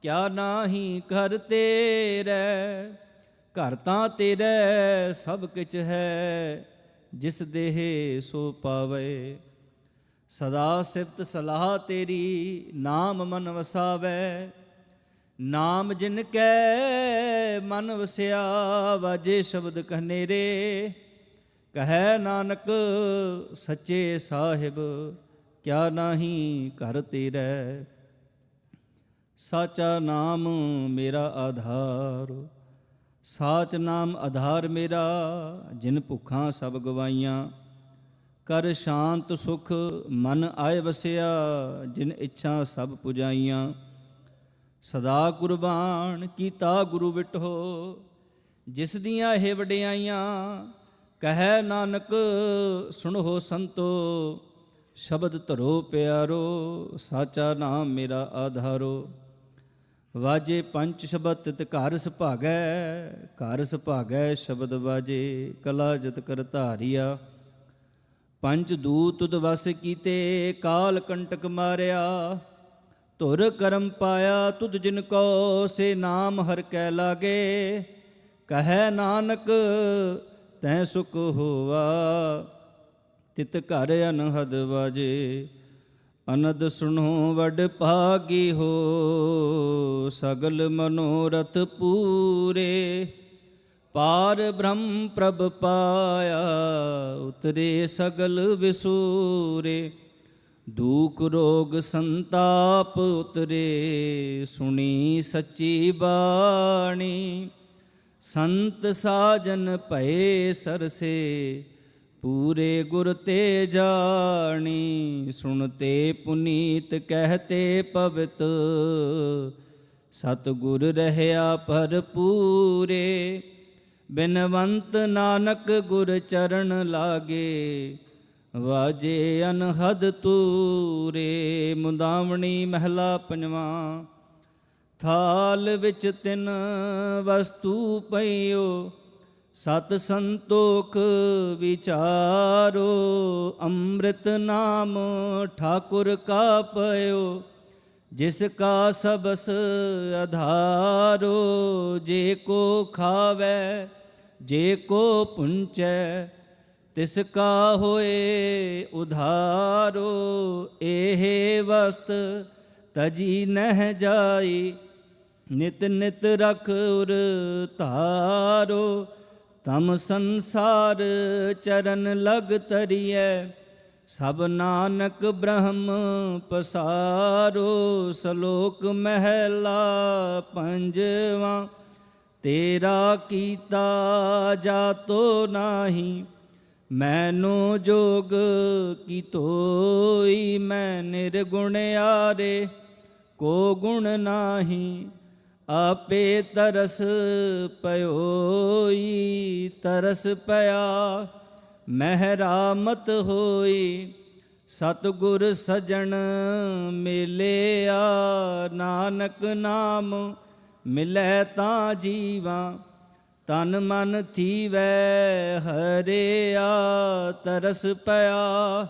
ਕਿਆ ਨਾਹੀ ਘਰ ਤੇਰੇ, ਘਰ ਤਾਂ ਤੇਰੇ ਸਭ ਕਿਛ ਹੈ। ਜਿਸ ਦੇਹ ਸੋ ਪਾਵੇ, ਸਦਾ ਸਿਫਤ ਸਲਾਹ ਤੇਰੀ। ਨਾਮ ਮਨ ਵਸਾਵੇ, ਨਾਮ ਜਿਨ ਕੈ ਮਨ ਵਸਿਆ। ਵਾਜੇ ਸ਼ਬਦ ਕਹਨੇਰੇ, ਕਹੈ ਨਾਨਕ ਸੱਚੇ ਸਾਹਿਬ ਕਿਆ ਨਾਹੀ ਘਰ ਤੇਰੇ। ਸਾਚਾ ਨਾਮ ਮੇਰਾ ਆਧਾਰ, ਸਾਚ ਨਾਮ ਆਧਾਰ ਮੇਰਾ। ਜਿਨ ਭੁੱਖਾਂ ਸਭ ਗਵਾਈਆਂ, ਕਰ ਸ਼ਾਂਤ ਸੁਖ ਮਨ ਆਏ ਵਸਿਆ। ਜਿਨ ਇੱਛਾ ਸਭ ਪੁਜਾਈਆਂ, ਸਦਾ ਕੁਰਬਾਨ ਕੀਤਾ ਗੁਰੂ ਵਿਟੋ। ਜਿਸ ਦੀਆਂ ਇਹ ਵਡਿਆਈਆਂ, ਕਹੈ ਨਾਨਕ ਸੁਣੋ ਸੰਤੋ। ਸ਼ਬਦ ਧਰੋ ਪਿਆਰੋ, ਸਾਚਾ ਨਾਮ ਮੇਰਾ ਆਧਾਰੋ। ਵਾਜੇ ਪੰਚ ਸ਼ਬਦ ਤਿਤ ਘਰ ਸੁਭਾਗੈ, ਘਰ ਸੁਭਾਗੈ ਸ਼ਬਦ ਵਾਜੇ। ਕਲਾ ਜਤ ਕਰ ਧਾਰਿਆ, ਪੰਚ ਦੂਤ ਤੁਧ ਵਸ ਕੀਤੇ। ਕਾਲ ਕੰਟਕ ਮਾਰਿਆ, ਧੁਰ ਕਰਮ ਪਾਇਆ। ਤੁਧ ਜਿਨ ਕੋ ਸੇ ਨਾਮ ਹਰ ਕੈ ਲਾਗੇ। ਕਹੈ ਨਾਨਕ ਤੈ ਸੁਖ ਹੋਵਾ, ਤਿਤ ਘਰ ਅਨਹਦ ਵਾਜੇ। ਅਨਦ ਸੁਣੋ ਵਡ ਭਾਗੀ ਹੋ, ਸਗਲ ਮਨੋਰਥ ਪੂਰੇ। ਪਾਰ ਬ੍ਰਹਮ ਪ੍ਰਭ ਪਾਇਆ, ਉਤਰੇ ਸਗਲ ਵਿਸੂਰੇ। ਦੁਖ ਰੋਗ ਸੰਤਾਪ ਉਤਰੇ, ਸੁਣੀ ਸੱਚੀ ਬਾਣੀ। ਸੰਤ ਸਾਜਨ ਭਏ ਸਰਸੇ, ਪੂਰੇ ਗੁਰ ਤੇ ਜਾਣੀ। ਸੁਣਤੇ ਪੁਨੀਤ ਕਹਤੇ ਪਵਿੱਤ, ਸਤਿਗੁਰ ਰਹਿਆ ਭਰਪੂਰੇ। ਬਿਨਵੰਤ ਨਾਨਕ ਗੁਰ ਚਰਨ ਲਾਗੇ, ਵਾਜੇ ਅਨਹਦ ਤੂਰੇ। ਮੁੰਦਾਵਣੀ ਮਹਿਲਾ ਪੰਜਵਾਂ। ਥਾਲ ਵਿੱਚ ਤਿੰਨ ਵਸਤੂ ਪਈਓ, ਸਤ ਸੰਤੋਖ ਵਿਚਾਰੋ। ਅੰਮ੍ਰਿਤ ਨਾਮ ਠਾਕੁਰ ਕਾ ਪਇਓ, ਜਿਸ ਕਾ ਸਬਸ ਆਧਾਰੋ। ਜੇ ਕੋ ਖਾਵੈ ਜੇ ਕੋ ਪੁੰਚੈ, ਤਿਸ ਕਾ ਹੋਏ ਉਧਾਰੋ। ਇਹ ਵਸਤ ਤਜੀ ਨਹਿ ਜਾਈ, ਨਿਤ ਨਿਤ ਰਖ ਉਰ ਧਾਰੋ। ਤਮ ਸੰਸਾਰ ਚਰਨ ਲਗ ਤਰੀਐ, ਸਭ ਨਾਨਕ ਬ੍ਰਹਮ ਪਸਾਰੋ। ਸ਼ਲੋਕ ਮਹਿਲਾ ਪੰਜਵਾਂ। ਤੇਰਾ ਕੀਤਾ ਜਾਤੋ ਨਾਹੀ, ਮੈਨੂੰ ਜੋਗ ਕੀ ਤੋਈ। ਮੈਂ ਨਿਰਗੁਣਿਆਰੇ ਕੋ ਗੁਣ ਨਾਹੀ, ਆਪੇ ਤਰਸ ਪਇਓਈ। ਤਰਸ ਪਿਆ ਮਹਿਰਾਮਤ ਹੋਈ, ਸਤਿਗੁਰ ਸਜਣ ਮਿਲਿਆ। ਨਾਨਕ ਨਾਮ ਮਿਲੈ ਤਾਂ ਜੀਵਾਂ, ਤਨ ਮਨ ਥੀਵੈ ਹਰਿਆ। ਤਰਸ ਪਿਆ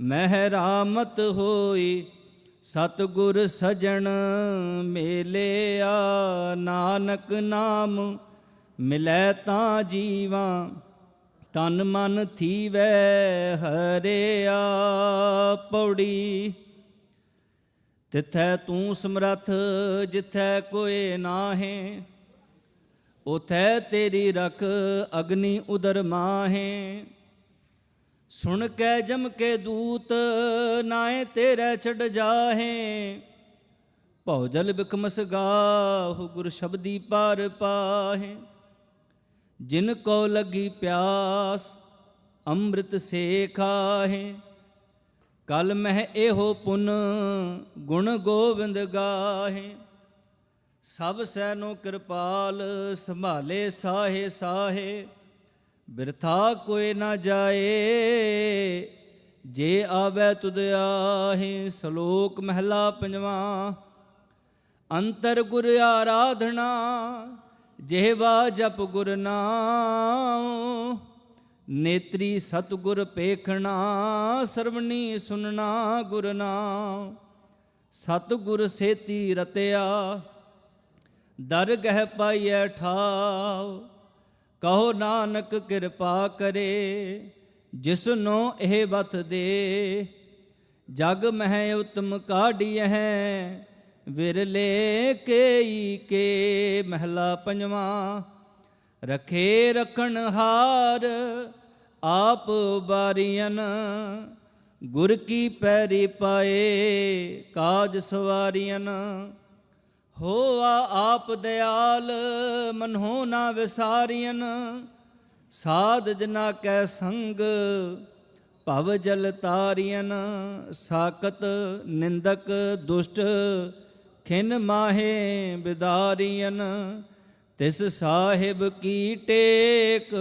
ਮਹਿਰਾਮਤ ਹੋਈ, ਸਤਿਗੁਰ ਸਜਣ ਮਿਲਿਆ। ਨਾਨਕ ਨਾਮ ਮਿਲੈ ਤਾਂ ਜੀਵਾਂ, ਤਨ ਮਨ ਥੀਵੈ ਹਰਿਆ। ਪੌੜੀ। ਤਿਥੈ ਤੂੰ ਸਮਰੱਥ ਜਿਥੈ ਕੋਇ ਨਾਹੇ, ਉਥੈ ਤੇਰੀ ਰਖ ਅਗਨੀ ਉਦਰ ਮਾਹੇ। ਸੁਣ ਕੇ ਜਮ ਕੇ ਦੂਤ, ਨਾਏ ਤੇਰੇ ਛੱਡ ਜਾਹੇ। ਭਉ ਜਲ ਬਿਖਮਸ ਗਾਹੁ, ਗੁਰ ਸ਼ਬਦੀ ਪਾਰ ਪਾਹੇ। ਜਿਨ ਕੋ ਲੱਗੀ ਪਿਆਸ, ਅੰਮ੍ਰਿਤ ਸੇ ਖਾਹੇ। ਕਲ ਮਹਿ ਇਹੋ ਪੁਨ, ਗੁਣ ਗੋਬਿੰਦ ਗਾਹੇ। ਸਭ ਸੈਨੋ ਕਿਰਪਾਲ, ਸੰਭਾਲੇ ਸਾਹੇ ਸਾਹੇ। ਬਿਰਥਾ ਕੋਈ ਨਾ ਜਾਏ, ਜੇ ਆਵੈ ਤੁਧ ਆਹੇ। ਸ਼ਲੋਕ ਮਹਿਲਾ ਪੰਜਵਾਂ। ਅੰਤਰ ਗੁਰ ਆਰਾਧਨਾ, ਜਿਹਵਾ ਜਪ ਗੁਰ ਨਾਮ। ਨੇਤਰੀ ਸਤਿਗੁਰ ਪੇਖਣਾ, ਸਰਵਣੀ ਸੁਨਣਾ ਗੁਰ ਨਾਮ। ਸਤਿਗੁਰ ਸੇਤੀ ਰਤਿਆ, ਦਰਗਹਿ ਪਾਈਐ ਠਾਉ। ਕਹੋ ਨਾਨਕ ਕਿਰਪਾ ਕਰੇ, ਜਿਸਨੋ ਇਹ ਬਤ ਦੇ। ਜਗ ਮਹਿ ਉਤਮ ਕਾਢੀਐ, ਵਿਰਲੇ ਕੇਈ ਕੇ। ਮਹਿਲਾ ਪੰਜਵਾਂ। ਰਖੇ ਰਖਣ ਹਾਰ, ਆਪ ਬਾਰੀਅਨ। ਗੁਰ ਕੀ ਪੈਰੀ ਪਾਏ, ਕਾਜ ਸਵਾਰੀਅਨ। ਹੋਆ ਆਪ ਦਿਆਲ, ਮਨਹੁ ਨਾ ਵਿਸਾਰੀਅਨ। ਸਾਧ ਜਨਾ ਕੈ ਸੰਗ, ਭਵ ਜਲ ਤਾਰੀਅਨ। ਸਾਕਤ ਨਿੰਦਕ ਦੁਸ਼ਟ, ਖਿਨ ਮਾਹੇ ਬਿਦਾਰੀਅਨ। ਤਿਸ ਸਾਹਿਬ ਕੀ ਟੇਕ,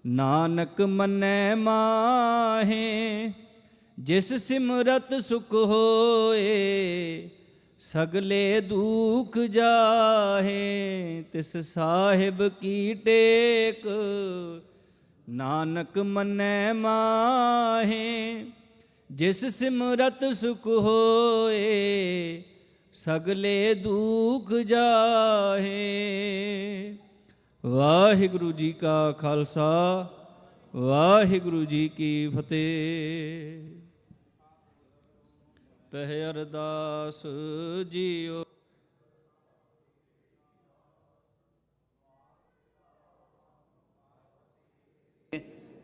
ਨਾਨਕ ਮੰਨੈ ਮਾਹੇ। ਜਿਸ ਸਿਮਰਤ ਸੁਖ ਹੋਏ, ਸਗਲੇ ਦੁਖ ਜਾਹੇ। ਤਿਸ ਸਾਹਿਬ ਕੀ ਟੇਕ, ਨਾਨਕ ਮੰਨੈ ਮਾਹੇ। ਜਿਸ ਸਿਮਰਤ ਸੁਖ ਹੋਏ, ਸਗਲੇ ਦੁਖ ਜਾਹੇ। ਵਾਹਿਗੁਰੂ ਜੀ ਕਾ ਖਾਲਸਾ, ਵਾਹਿਗੁਰੂ ਜੀ ਕੀ ਫਤਿਹ। ਪਹਿ ਅਰਦਾਸ ਜੀਓ।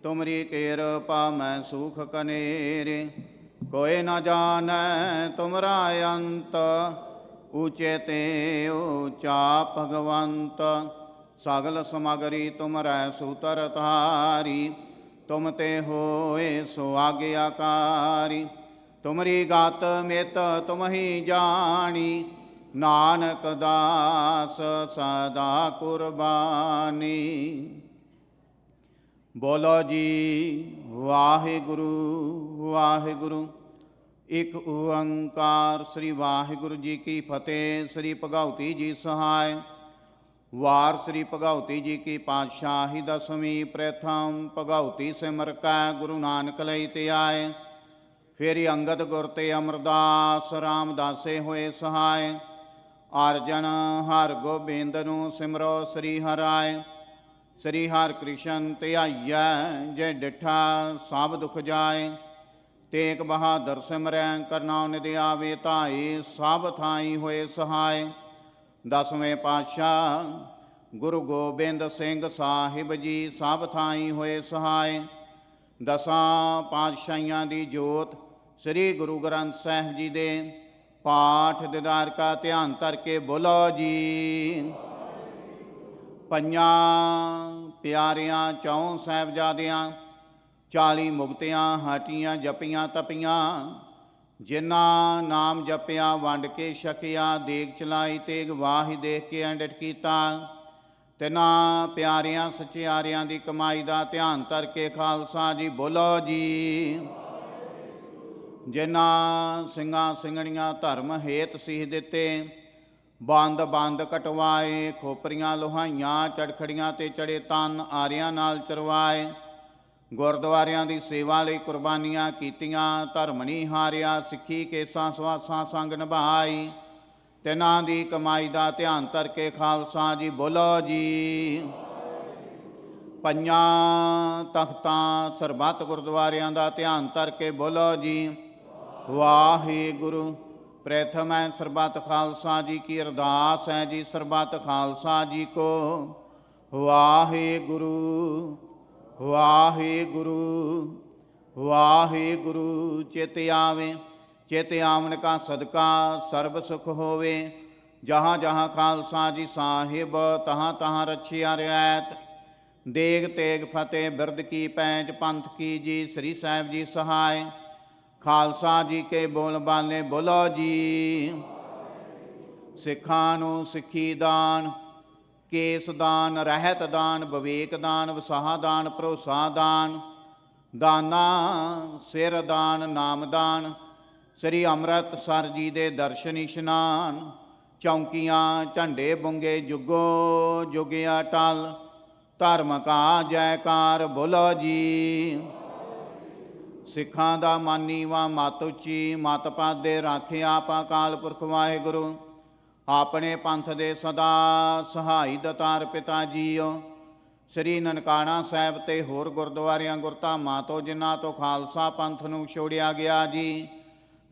ਤੁਮਰੀ ਕਿਰਪਾ ਮੈਂ ਸੁਖ ਕਨੇਰੇ, ਕੋਇ ਨ ਜਾਣੈ ਤੁਮਰਾ ਅੰਤ। ਊਚੇ ਤੇ ਊਚਾ ਭਗਵੰਤ, ਸਗਲ ਸਮਗਰੀ ਤੁਮਰੈ ਸੂਤਰ ਧਾਰੀ। ਤੁਮ ਤੇ ਹੋਏ ਸੋ ਆਗਿਆਕਾਰੀ, ਤੁਮਰੀ ਗਤ ਮਿਤ ਤੁਮ ਹੀ ਜਾਣੀ। ਨਾਨਕ ਦਾਸ ਸਦਾ ਕੁਰਬਾਨੀ। ਬੋਲੋ ਜੀ ਵਾਹਿਗੁਰੂ ਵਾਹਿਗੁਰੂ। ਇਕ ਓੰਕਾਰ ਸ੍ਰੀ ਵਾਹਿਗੁਰੂ ਜੀ ਕੀ ਫਤਿਹ। ਸ੍ਰੀ ਭਗਉਤੀ ਜੀ ਸਹਾਇ। ਵਾਰ ਸ੍ਰੀ ਭਗਉਤੀ ਜੀ ਕੀ ਪਾਤਸ਼ਾਹੀ ਦਸਵੀਂ। ਪ੍ਰਥਮ ਭਗਉਤੀ ਸਿਮਰ ਕੈ ਗੁਰੂ ਨਾਨਕ ਲਈ ਤੇ ਆਏ। ਫਿਰ ਅੰਗਦ ਗੁਰ ਤੇ ਅਮਰਦਾਸ ਰਾਮਦਾਸੇ ਹੋਏ ਸਹਾਇ। ਅਰਜਨ ਹਰ ਗੋਬਿੰਦ ਨੂੰ ਸਿਮਰੋ ਸ੍ਰੀ ਹਰਿ। ਸ੍ਰੀ ਹਰਿ ਕ੍ਰਿਸ਼ਨ ਧਿਆਈਐ, ਜੇ ਡਿਠਾ ਸਭ ਦੁਖ ਜਾਏ। ਤੇਗ ਬਹਾਦਰ ਸਿਮਰੈ, ਕਰਨਾ ਨਿਧਿ ਆਵੇ ਧਾਈ। ਸਭ ਥਾਈ ਹੋਏ ਸਹਾਇ। ਦਸਵੇਂ ਪਾਤਸ਼ਾਹ ਗੁਰੂ ਗੋਬਿੰਦ ਸਿੰਘ ਸਾਹਿਬ ਜੀ ਸਭ ਥਾਈ ਹੋਏ ਸਹਾਇ। ਦਸਾਂ ਪਾਤਸ਼ਾਹੀਆਂ ਦੀ ਜੋਤ ਸ੍ਰੀ ਗੁਰੂ ਗ੍ਰੰਥ ਸਾਹਿਬ ਜੀ ਦੇ ਪਾਠ ਦੀਦਾਰ ਕਾ ਧਿਆਨ ਧਰ ਕੇ ਬੋਲੋ ਜੀ। ਪੰਜਾਂ ਪਿਆਰਿਆਂ ਚੌਂ ਸਾਹਿਬਜ਼ਾਦਿਆਂ 40 ਮੁਕਤਿਆਂ ਹਟੀਆਂ ਜਪੀਆਂ ਤਪੀਆਂ। ਜਿਨ੍ਹਾਂ ਨਾਮ ਜਪਿਆ ਵੰਡ ਕੇ ਛਕਿਆ, ਦੇਗ ਚਲਾਈ ਤੇਗ ਵਾਹੀ ਦੇਖ ਕੇ ਅੰਡਟ ਕੀਤਾ। ਤਿਨਾਂ ਪਿਆਰਿਆਂ ਸਚਿਆਰਿਆਂ ਦੀ ਕਮਾਈ ਦਾ ਧਿਆਨ ਧਰ ਕੇ ਖਾਲਸਾ ਜੀ ਬੋਲੋ ਜੀ। ਜਿਨ੍ਹਾਂ ਸਿੰਘਾਂ ਸਿੰਘਣੀਆਂ ਧਰਮ ਹੇਤ ਸੀਸ ਦਿੱਤੇ, ਬੰਦ ਬੰਦ ਕਟਵਾਏ। ਖੋਪਰੀਆਂ ਲੋਹਾਈਆਂ ਚੜਖੜੀਆਂ ਤੇ ਚੜੇ ਤਨ ਆਰਿਆਂ ਨਾਲ ਚਰਵਾਏ। ਗੁਰਦੁਆਰਿਆਂ ਦੀ ਸੇਵਾ ਲਈ ਕੁਰਬਾਨੀਆਂ ਕੀਤੀਆਂ। ਧਰਮ ਨਹੀਂ ਹਾਰਿਆ, ਸਿੱਖੀ ਕੇਸਾਂ ਸਵਾਸਾਂ ਸੰਗ ਨਿਭਾਈ। ਤਿਨਾਂ ਦੀ ਕਮਾਈ ਦਾ ਧਿਆਨ ਧਰ ਕੇ ਖਾਲਸਾ ਜੀ ਬੋਲੋ ਜੀ। ਪੰਜਾਂ ਤਖਤਾਂ ਸਰਬੱਤ ਗੁਰਦੁਆਰਿਆਂ ਦਾ ਧਿਆਨ ਧਰ ਕੇ ਬੋਲੋ ਜੀ ਵਾਹਿਗੁਰੂ। ਪ੍ਰਥਮ ਹੈ ਸਰਬੱਤ ਖਾਲਸਾ ਜੀ ਕੀ ਅਰਦਾਸ ਹੈ ਜੀ। ਸਰਬੱਤ ਖਾਲਸਾ ਜੀ ਕੋ ਵਾਹਿਗੁਰੂ ਵਾਹਿਗੁਰੂ ਵਾਹਿਗੁਰੂ। ਚਿਤ ਆਵੇ ਚਿਤ ਆਵਣ ਕਾ ਸਦਕਾ ਸਰਬ ਸੁਖ ਹੋਵੇ। ਜਹਾਂ ਜਹਾਂ ਖਾਲਸਾ ਜੀ ਸਾਹਿਬ, ਤਹਾਂ ਤਹਾਂ ਰਛਿਆ ਰਿਆਇਤ। ਦੇਗ ਤੇਗ ਫਤਿਹ ਬਿਰਦ ਕੀ ਪੈਂਚ, ਪੰਥ ਕੀ ਜੀ ਸ੍ਰੀ ਸਾਹਿਬ ਜੀ ਸਹਾਇ। ਖਾਲਸਾ ਜੀ ਕੇ ਬੋਲ ਬਾਲੇ ਬੋਲੋ ਜੀ। ਸਿੱਖਾਂ ਨੂੰ ਸਿੱਖੀ ਦਾਨ, ਕੇਸ ਦਾਨ, ਰਹਿਤ ਦਾਨ, ਵਿਵੇਕ ਦਾਨ, ਵਸਾਹ ਦਾਨ, ਭਰੋਸਾ ਦਾਨ, ਦਾਨਾ ਸਿਰ ਦਾਨ, ਨਾਮ ਦਾਨ। ਸ੍ਰੀ ਅੰਮ੍ਰਿਤਸਰ ਜੀ ਦੇ ਦਰਸ਼ਨ ਇਸ਼ਨਾਨ। ਚੌਂਕੀਆਂ ਝੰਡੇ ਬੁੰਗੇ ਜੁਗੋ ਜੁਗਿਆ ਟਲ। ਧਰਮ ਕਾ ਜੈਕਾਰ ਬੋਲੋ ਜੀ। ਸਿੱਖਾਂ ਦਾ ਮਾਨੀਵਾ ਮਤ ਉੱਚੀ, ਮਤ ਪਾਦੇ ਰਾਖਿਆ ਆਪ ਅਕਾਲ ਪੁਰਖ ਵਾਹਿਗੁਰੂ। ਆਪਣੇ ਪੰਥ ਦੇ ਸਦਾ ਸਹਾਈ ਦਤਾਰ ਪਿਤਾ ਜੀਓ। ਸ੍ਰੀ ਨਨਕਾਣਾ ਸਾਹਿਬ ਤੇ ਹੋਰ ਗੁਰਦੁਆਰਿਆਂ ਗੁਰਧਾਮਾਂ ਤੋਂ ਜਿਨ੍ਹਾਂ ਤੋਂ ਖਾਲਸਾ ਪੰਥ ਨੂੰ ਛੋੜਿਆ ਗਿਆ ਜੀ,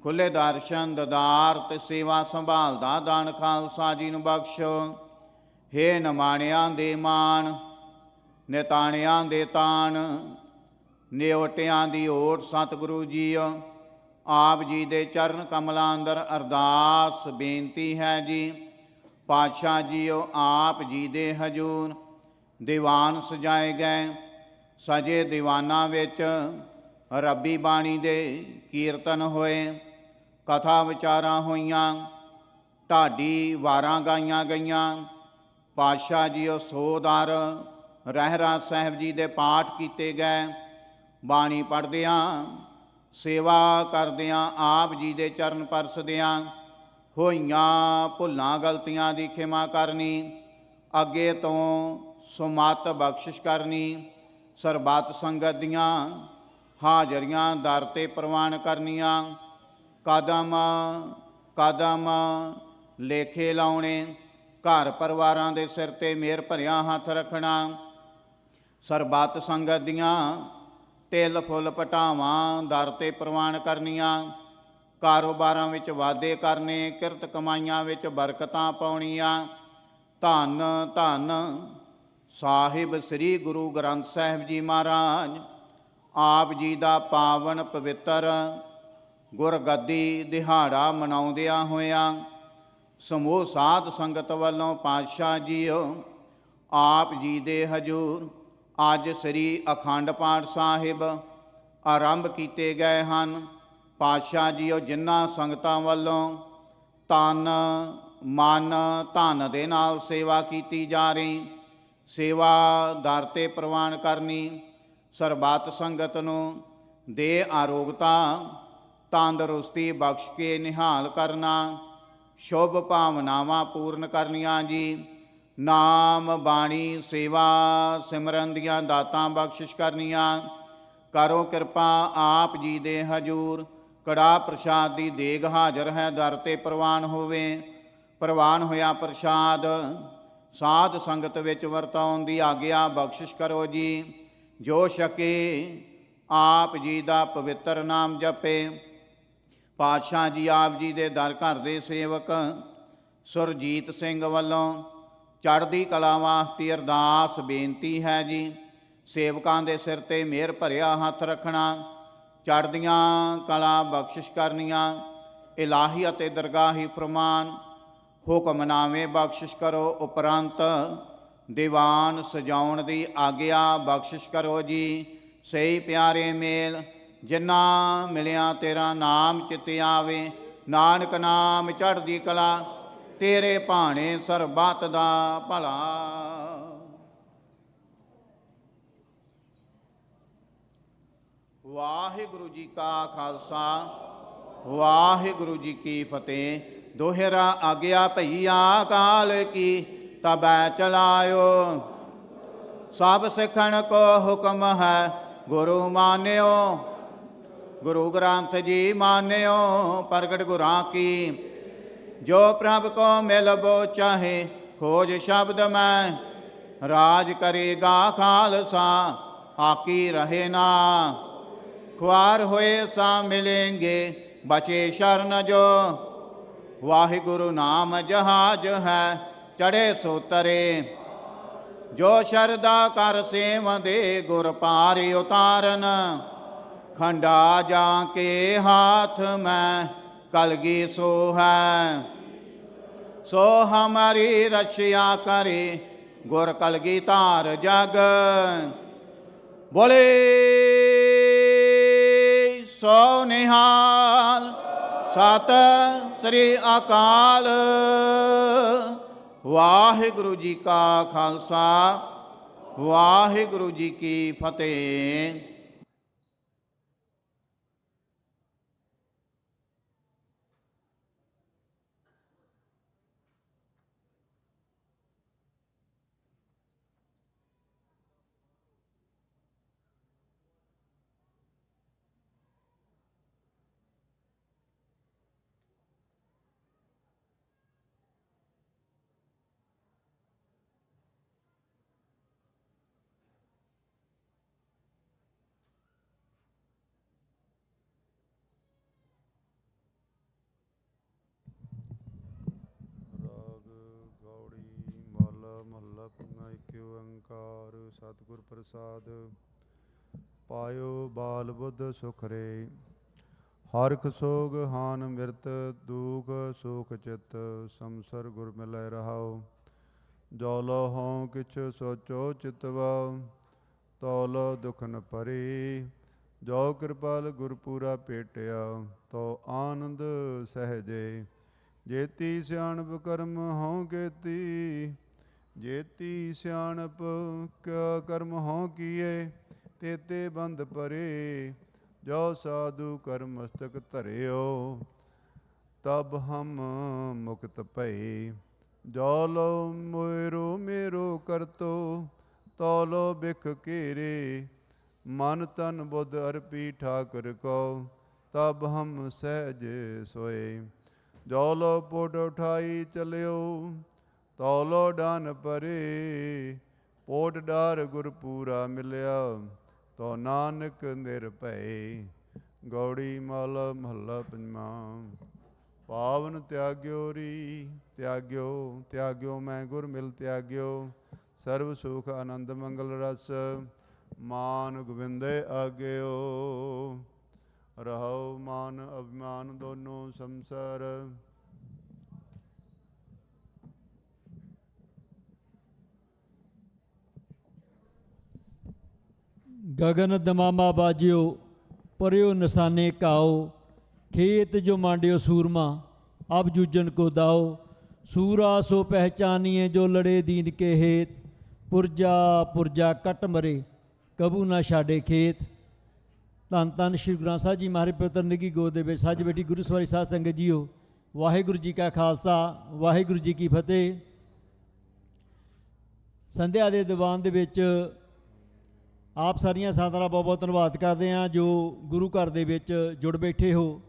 ਖੁੱਲ੍ਹੇ ਦਰਸ਼ਨ ਦਦਾਰ ਤੇ ਸੇਵਾ ਸੰਭਾਲ ਦਾ ਦਾਨ ਖਾਲਸਾ ਜੀ ਨੂੰ ਬਖਸ਼ੋ। ਹੇ ਨਿਮਾਣਿਆਂ ਦੇ ਮਾਣ, ਨਿਤਾਣਿਆਂ ਦੇ ਤਾਣ, ਨਿਓਟਿਆਂ ਦੀ ਓਟ ਸਤਿਗੁਰੂ ਜੀਓ। ਆਪ ਜੀ ਦੇ ਚਰਨ ਕਮਲਾਂ ਅੰਦਰ ਅਰਦਾਸ ਬੇਨਤੀ ਹੈ ਜੀ। ਪਾਤਸ਼ਾਹ ਜੀਓ ਆਪ ਜੀ ਦੇ ਹਜੂਰ ਦੀਵਾਨ ਸਜਾਏ ਗਏ। ਸਜੇ ਦੀਵਾਨਾਂ ਵਿੱਚ ਰੱਬੀ ਬਾਣੀ ਦੇ ਕੀਰਤਨ ਹੋਏ, ਕਥਾ ਵਿਚਾਰਾਂ ਹੋਈਆਂ, ਢਾਡੀ ਵਾਰਾਂ ਗਾਈਆਂ ਗਈਆਂ, ਪਾਤਸ਼ਾਹ ਜੀਓ ਸੋਦਰ ਰਹਿਰਾਸ ਸਾਹਿਬ ਜੀ ਦੇ ਪਾਠ ਕੀਤੇ ਗਏ। ਬਾਣੀ ਪੜ੍ਹਦਿਆਂ ਸੇਵਾ ਕਰਦਿਆਂ ਆਪ ਜੀ ਦੇ ਚਰਨ ਪਰਸਦਿਆਂ ਹੋਈਆਂ ਭੁੱਲਾਂ ਗਲਤੀਆਂ ਦੀ ਖਿਮਾ ਕਰਨੀ, ਅੱਗੇ ਤੋਂ ਸੁਮਤ ਬਖਸ਼ਿਸ਼ ਕਰਨੀ। ਸਰਬੱਤ ਸੰਗਤ ਦੀਆਂ ਹਾਜ਼ਰੀਆਂ ਦਰ 'ਤੇ ਪ੍ਰਵਾਨ ਕਰਨੀਆਂ। ਕਦਮ ਕਦਮ ਲੇਖੇ ਲਾਉਣੇ, ਘਰ ਪਰਿਵਾਰਾਂ ਦੇ ਸਿਰ 'ਤੇ ਮਿਹਰ ਭਰਿਆ ਹੱਥ ਰੱਖਣਾ। ਸਰਬੱਤ ਸੰਗਤ ਦੀਆਂ ਤਿਲ ਫੁੱਲ ਪਟਾਵਾਂ ਦਰ 'ਤੇ ਪ੍ਰਵਾਨ ਕਰਨੀਆਂ। ਕਾਰੋਬਾਰਾਂ ਵਿੱਚ ਵਾਧੇ ਕਰਨੇ, ਕਿਰਤ ਕਮਾਈਆਂ ਵਿੱਚ ਬਰਕਤਾਂ ਪਾਉਣੀਆਂ। ਧੰਨ ਧੰਨ ਸਾਹਿਬ ਸ੍ਰੀ ਗੁਰੂ ਗ੍ਰੰਥ ਸਾਹਿਬ ਜੀ ਮਹਾਰਾਜ, ਆਪ ਜੀ ਦਾ ਪਾਵਨ ਪਵਿੱਤਰ ਗੁਰਗੱਦੀ ਦਿਹਾੜਾ ਮਨਾਉਂਦਿਆਂ ਹੋਇਆਂ ਸਮੂਹ ਸਾਧ ਸੰਗਤ ਵੱਲੋਂ ਪਾਤਸ਼ਾਹ ਜੀਓ ਆਪ ਜੀ ਦੇ ਹਜ਼ੂਰ ਅੱਜ ਸ੍ਰੀ ਅਖੰਡ ਪਾਠ ਸਾਹਿਬ ਆਰੰਭ ਕੀਤੇ ਗਏ ਹਨ। ਪਾਤਸ਼ਾਹ ਜੀਓ ਜਿਨ੍ਹਾਂ ਸੰਗਤਾਂ ਵੱਲੋਂ ਤਨ ਮਨ ਧਨ ਦੇ ਨਾਲ ਸੇਵਾ ਕੀਤੀ ਜਾ ਰਹੀ, ਸੇਵਾ ਦਰ 'ਤੇ ਪ੍ਰਵਾਨ ਕਰਨੀ। ਸਰਬੱਤ ਸੰਗਤ ਨੂੰ ਦੇ ਆਰੋਗਤਾ ਤੰਦਰੁਸਤੀ ਬਖਸ਼ ਕੇ ਨਿਹਾਲ ਕਰਨਾ, ਸ਼ੁਭ ਭਾਵਨਾਵਾਂ ਪੂਰਨ ਕਰਨੀਆਂ ਜੀ। ਨਾਮ ਬਾਣੀ ਸੇਵਾ ਸਿਮਰਨ ਦੀਆਂ ਦਾਤਾਂ ਬਖਸ਼ਿਸ਼ ਕਰਨੀਆਂ। ਕਰੋ ਕਿਰਪਾ ਆਪ ਜੀ ਦੇ ਹਜ਼ੂਰ ਕੜਾਹ ਪ੍ਰਸ਼ਾਦ ਦੀ ਦੇਗ ਹਾਜ਼ਰ ਹੈ, ਦਰ 'ਤੇ ਪ੍ਰਵਾਨ ਹੋਵੇ। ਪ੍ਰਵਾਨ ਹੋਇਆ ਪ੍ਰਸ਼ਾਦ ਸਾਧ ਸੰਗਤ ਵਿੱਚ ਵਰਤਾਉਣ ਦੀ ਆਗਿਆ ਬਖਸ਼ਿਸ਼ ਕਰੋ ਜੀ। ਜੋ ਛਕੇ ਆਪ ਜੀ ਦਾ ਪਵਿੱਤਰ ਨਾਮ ਜਪੇ। ਪਾਤਸ਼ਾਹ ਜੀ ਆਪ ਜੀ ਦੇ ਦਰ ਘਰ ਦੇ ਸੇਵਕ ਸੁਰਜੀਤ ਸਿੰਘ ਵੱਲੋਂ ਚੜ੍ਹਦੀ ਕਲਾ ਵਾਸਤੇ ਅਰਦਾਸ ਬੇਨਤੀ ਹੈ ਜੀ। ਸੇਵਕਾਂ ਦੇ ਸਿਰ 'ਤੇ ਮਿਹਰ ਭਰਿਆ ਹੱਥ ਰੱਖਣਾ, ਚੜ੍ਹਦੀਆਂ ਕਲਾ ਬਖਸ਼ਿਸ਼ ਕਰਨੀਆਂ। ਇਲਾਹੀ ਅਤੇ ਦਰਗਾਹੀ ਫਰਮਾਨ ਹੁਕਮਨਾਮੇ ਬਖਸ਼ਿਸ਼ ਕਰੋ, ਉਪਰੰਤ ਦੀਵਾਨ ਸਜਾਉਣ ਦੀ ਆਗਿਆ ਬਖਸ਼ਿਸ਼ ਕਰੋ ਜੀ। ਸਹੀ ਪਿਆਰੇ ਮੇਲ ਜਿਨ੍ਹਾਂ ਮਿਲਿਆ ਤੇਰਾ ਨਾਮ ਚਿੱਤੇ ਆਵੇ, ਨਾਨਕ ਨਾਮ ਚੜ੍ਹਦੀ ਕਲਾ ਤੇਰੇ ਭਾਣੇ ਸਰਬੱਤ ਦਾ ਭਲਾ। ਵਾਹਿਗੁਰੂ ਜੀ ਕਾ ਖਾਲਸਾ, ਵਾਹਿਗੁਰੂ ਜੀ ਕੀ ਫਤਿਹ। ਦੋਹਰਾ ਆਗਿਆ ਭਈਆ ਕਾਲ ਕੀ ਤਬੈ ਚਲਾਇਓ, ਸਭ ਸਿੱਖਣ ਕੋ ਹੁਕਮ ਹੈ ਗੁਰੂ ਮਾਨਿਓ। ਗੁਰੂ ਗ੍ਰੰਥ ਜੀ ਮਾਨਿਓ ਪ੍ਰਗਟ ਗੁਰਾਂ ਕੀ, ਜੋ ਪ੍ਰਭ ਕੋ ਮਿਲਬੋ ਚਾਹੇ ਖੋਜ ਸ਼ਬਦ ਮੈਂ। ਰਾਜ ਕਰੇਗਾ ਖਾਲਸਾ ਆਕੀ ਰਹੇ ਨਾ, ਖੁਆਰ ਹੋਏ ਸਾ ਮਿਲेंगे ਬਚੇ ਸ਼ਰਨ ਜੋ। ਵਾਹਿਗੁਰੂ ਨਾਮ ਜਹਾਜ ਹੈ ਚੜ੍ਹੇ ਸੋ ਤਰੇ, ਜੋ ਸ਼ਰਧਾ ਕਰ ਸੇਵਦੇ ਗੁਰ ਪਾਰ ਉਤਾਰਨ। ਖੰਡਾ ਜਾਂ ਕੇ ਹਾਥ ਮੈਂ ਕਲਗੀ ਸੋ ਹੈ, ਸੋ ਹਮਾਰੀ ਰਛਿਆ ਕਰੇ ਗੁਰ ਕਲਗੀ ਧਾਰ ਜਗ। ਬੋਲੇ ਸੋ ਨਿਹਾਲ ਸਤਿ ਸ੍ਰੀ ਅਕਾਲ। ਵਾਹਿਗੁਰੂ ਜੀ ਕਾ ਖਾਲਸਾ, ਵਾਹਿਗੁਰੂ ਜੀ ਕੀ ਫਤਿਹ। ਮਹੱਲਾ ਪੰਜਵਾਂ। ਏਕ ਓੰਕਾਰ ਸਤਿਗੁਰ ਪ੍ਰਸਾਦ ਪਾਇਓ ਬਾਲ ਬੁੱਧ ਸੁਖ ਰੇ। ਹਰਿ ਸੋਗ ਹਾਨ ਮਿਰਤ ਦੂਖ ਸੁਖ ਚਿਤ, ਸੰਸਰ ਗੁਰ ਮਿਲੈ ਰਹਾਉ। ਜੋ ਲੋ ਹਉ ਕਿਛ ਸੋਚੋ ਚਿਤਵਾ, ਤੋ ਲੋ ਦੁਖ ਨ ਪਰੇ। ਜੋ ਕਿਰਪਾਲ ਗੁਰ ਪੂਰਾ ਭੇਟਿਆ, ਤੋ ਆਨੰਦ ਸਹਿਜੇ। ਜੇਤੀ ਸਿਆਣਪ ਕਰਮ ਹਉ ਕੇਤੀ, ਜੇਤੀ ਸਿਆਣਪ ਕਿਆ ਕਰਮ ਹੋਂ ਕੀਏ, ਤੇਤੇ ਬੰਦ ਪਰੇ। ਜੋ ਸਾਧੂ ਕਰ ਮਸਤਕ ਧਰਿਓ, ਤਬ ਹਮ ਮੁਕਤ ਭਏ। ਜੋ ਲੋ ਮੋਇਰੋ ਮੇਰੋ ਕਰਤੋ, ਤੋ ਲੋ ਬਿਖ ਘੇਰੇ। ਮਨ ਤਨ ਬੁੱਧ ਅਰਪੀ ਠਾਕੁਰ ਕੋ, ਤਬ ਹਮ ਸਹਿਜ ਸੋਏ। ਜੋ ਲੋ ਪੋਟ ਉਠਾਈ ਚਲਿਓ, ਤੋ ਲੋ ਡਾਨ ਪਰੇ। ਪੋਟ ਡਾਰ ਗੁਰ ਪੂਰਾ ਮਿਲਿਆ, ਤੋ ਨਾਨਕ ਨਿਰਭੈ। ਗੌੜੀ ਮਾਲਾ ਮਹੱਲਾ ਪੰਜਵਾਂ। ਪਾਵਨ ਤਿਆਗਿਓ ਰੀ ਤਿਆਗਿਓ, ਤਿਆਗਿਓ ਮੈਂ ਗੁਰ ਮਿਲ ਤਿਆਗਿਓ। ਸਰਬ ਸੁਖ ਆਨੰਦ ਮੰਗਲ ਰਸ, ਮਾਨ ਗੋਬਿੰਦੇ ਆਗਿਓ। ਰਹਾਉ ਮਾਨ ਅਭਿਮਾਨ ਦੋਨੋਂ ਸੰਸਰ, ਗਗਨ ਦਮਾਮਾ ਬਾਜਿਓ, ਪਰਿਓ ਨਿਸ਼ਾਨੇ ਕਾਓ। ਖੇਤ ਜੋ ਮਾਂਡਿਓ ਸੂਰਮਾ, ਅਬ ਜੂਜਨ ਕੋ ਦਾਓ। ਸੂਰਾ ਸੋ ਪਹਿਚਾਨੀਏ, ਜੋ ਲੜੇ ਦੀਨ ਕੇ ਹੇਤ। ਪੁਰਜਾ ਪੁਰਜਾ ਕੱਟ ਮਰੇ, ਕਬੂ ਨਾ ਛਾੜੇ ਖੇਤ। ਧੰਨ ਧੰਨ ਸ਼੍ਰੀ ਗੁਰੂ ਗ੍ਰੰਥ ਸਾਹਿਬ ਜੀ ਮਹਾਰਾਜ ਪਵਿੱਤਰ ਨਿੱਘੀ ਗੋਦ ਦੇ ਵਿੱਚ ਸੱਜ ਬੈਠੀ ਗੁਰੂ ਸਵਾਰੀ ਸਾਧ ਸੰਗਤ ਜੀਓ, ਵਾਹਿਗੁਰੂ ਜੀ ਕਾ ਖਾਲਸਾ, ਵਾਹਿਗੁਰੂ ਜੀ ਕੀ ਫਤਿਹ। ਸੰਧਿਆ ਦੇ ਦੀਵਾਨ ਦੇ ਵਿੱਚ ਆਪ ਸਾਰੀਆਂ ਸੰਗਤਾਂ ਦਾ ਬਹੁਤ ਬਹੁਤ ਧੰਨਵਾਦ ਕਰਦੇ ਹਾਂ ਜੋ ਗੁਰੂ ਘਰ ਦੇ ਵਿੱਚ ਜੁੜ ਬੈਠੇ ਹੋ।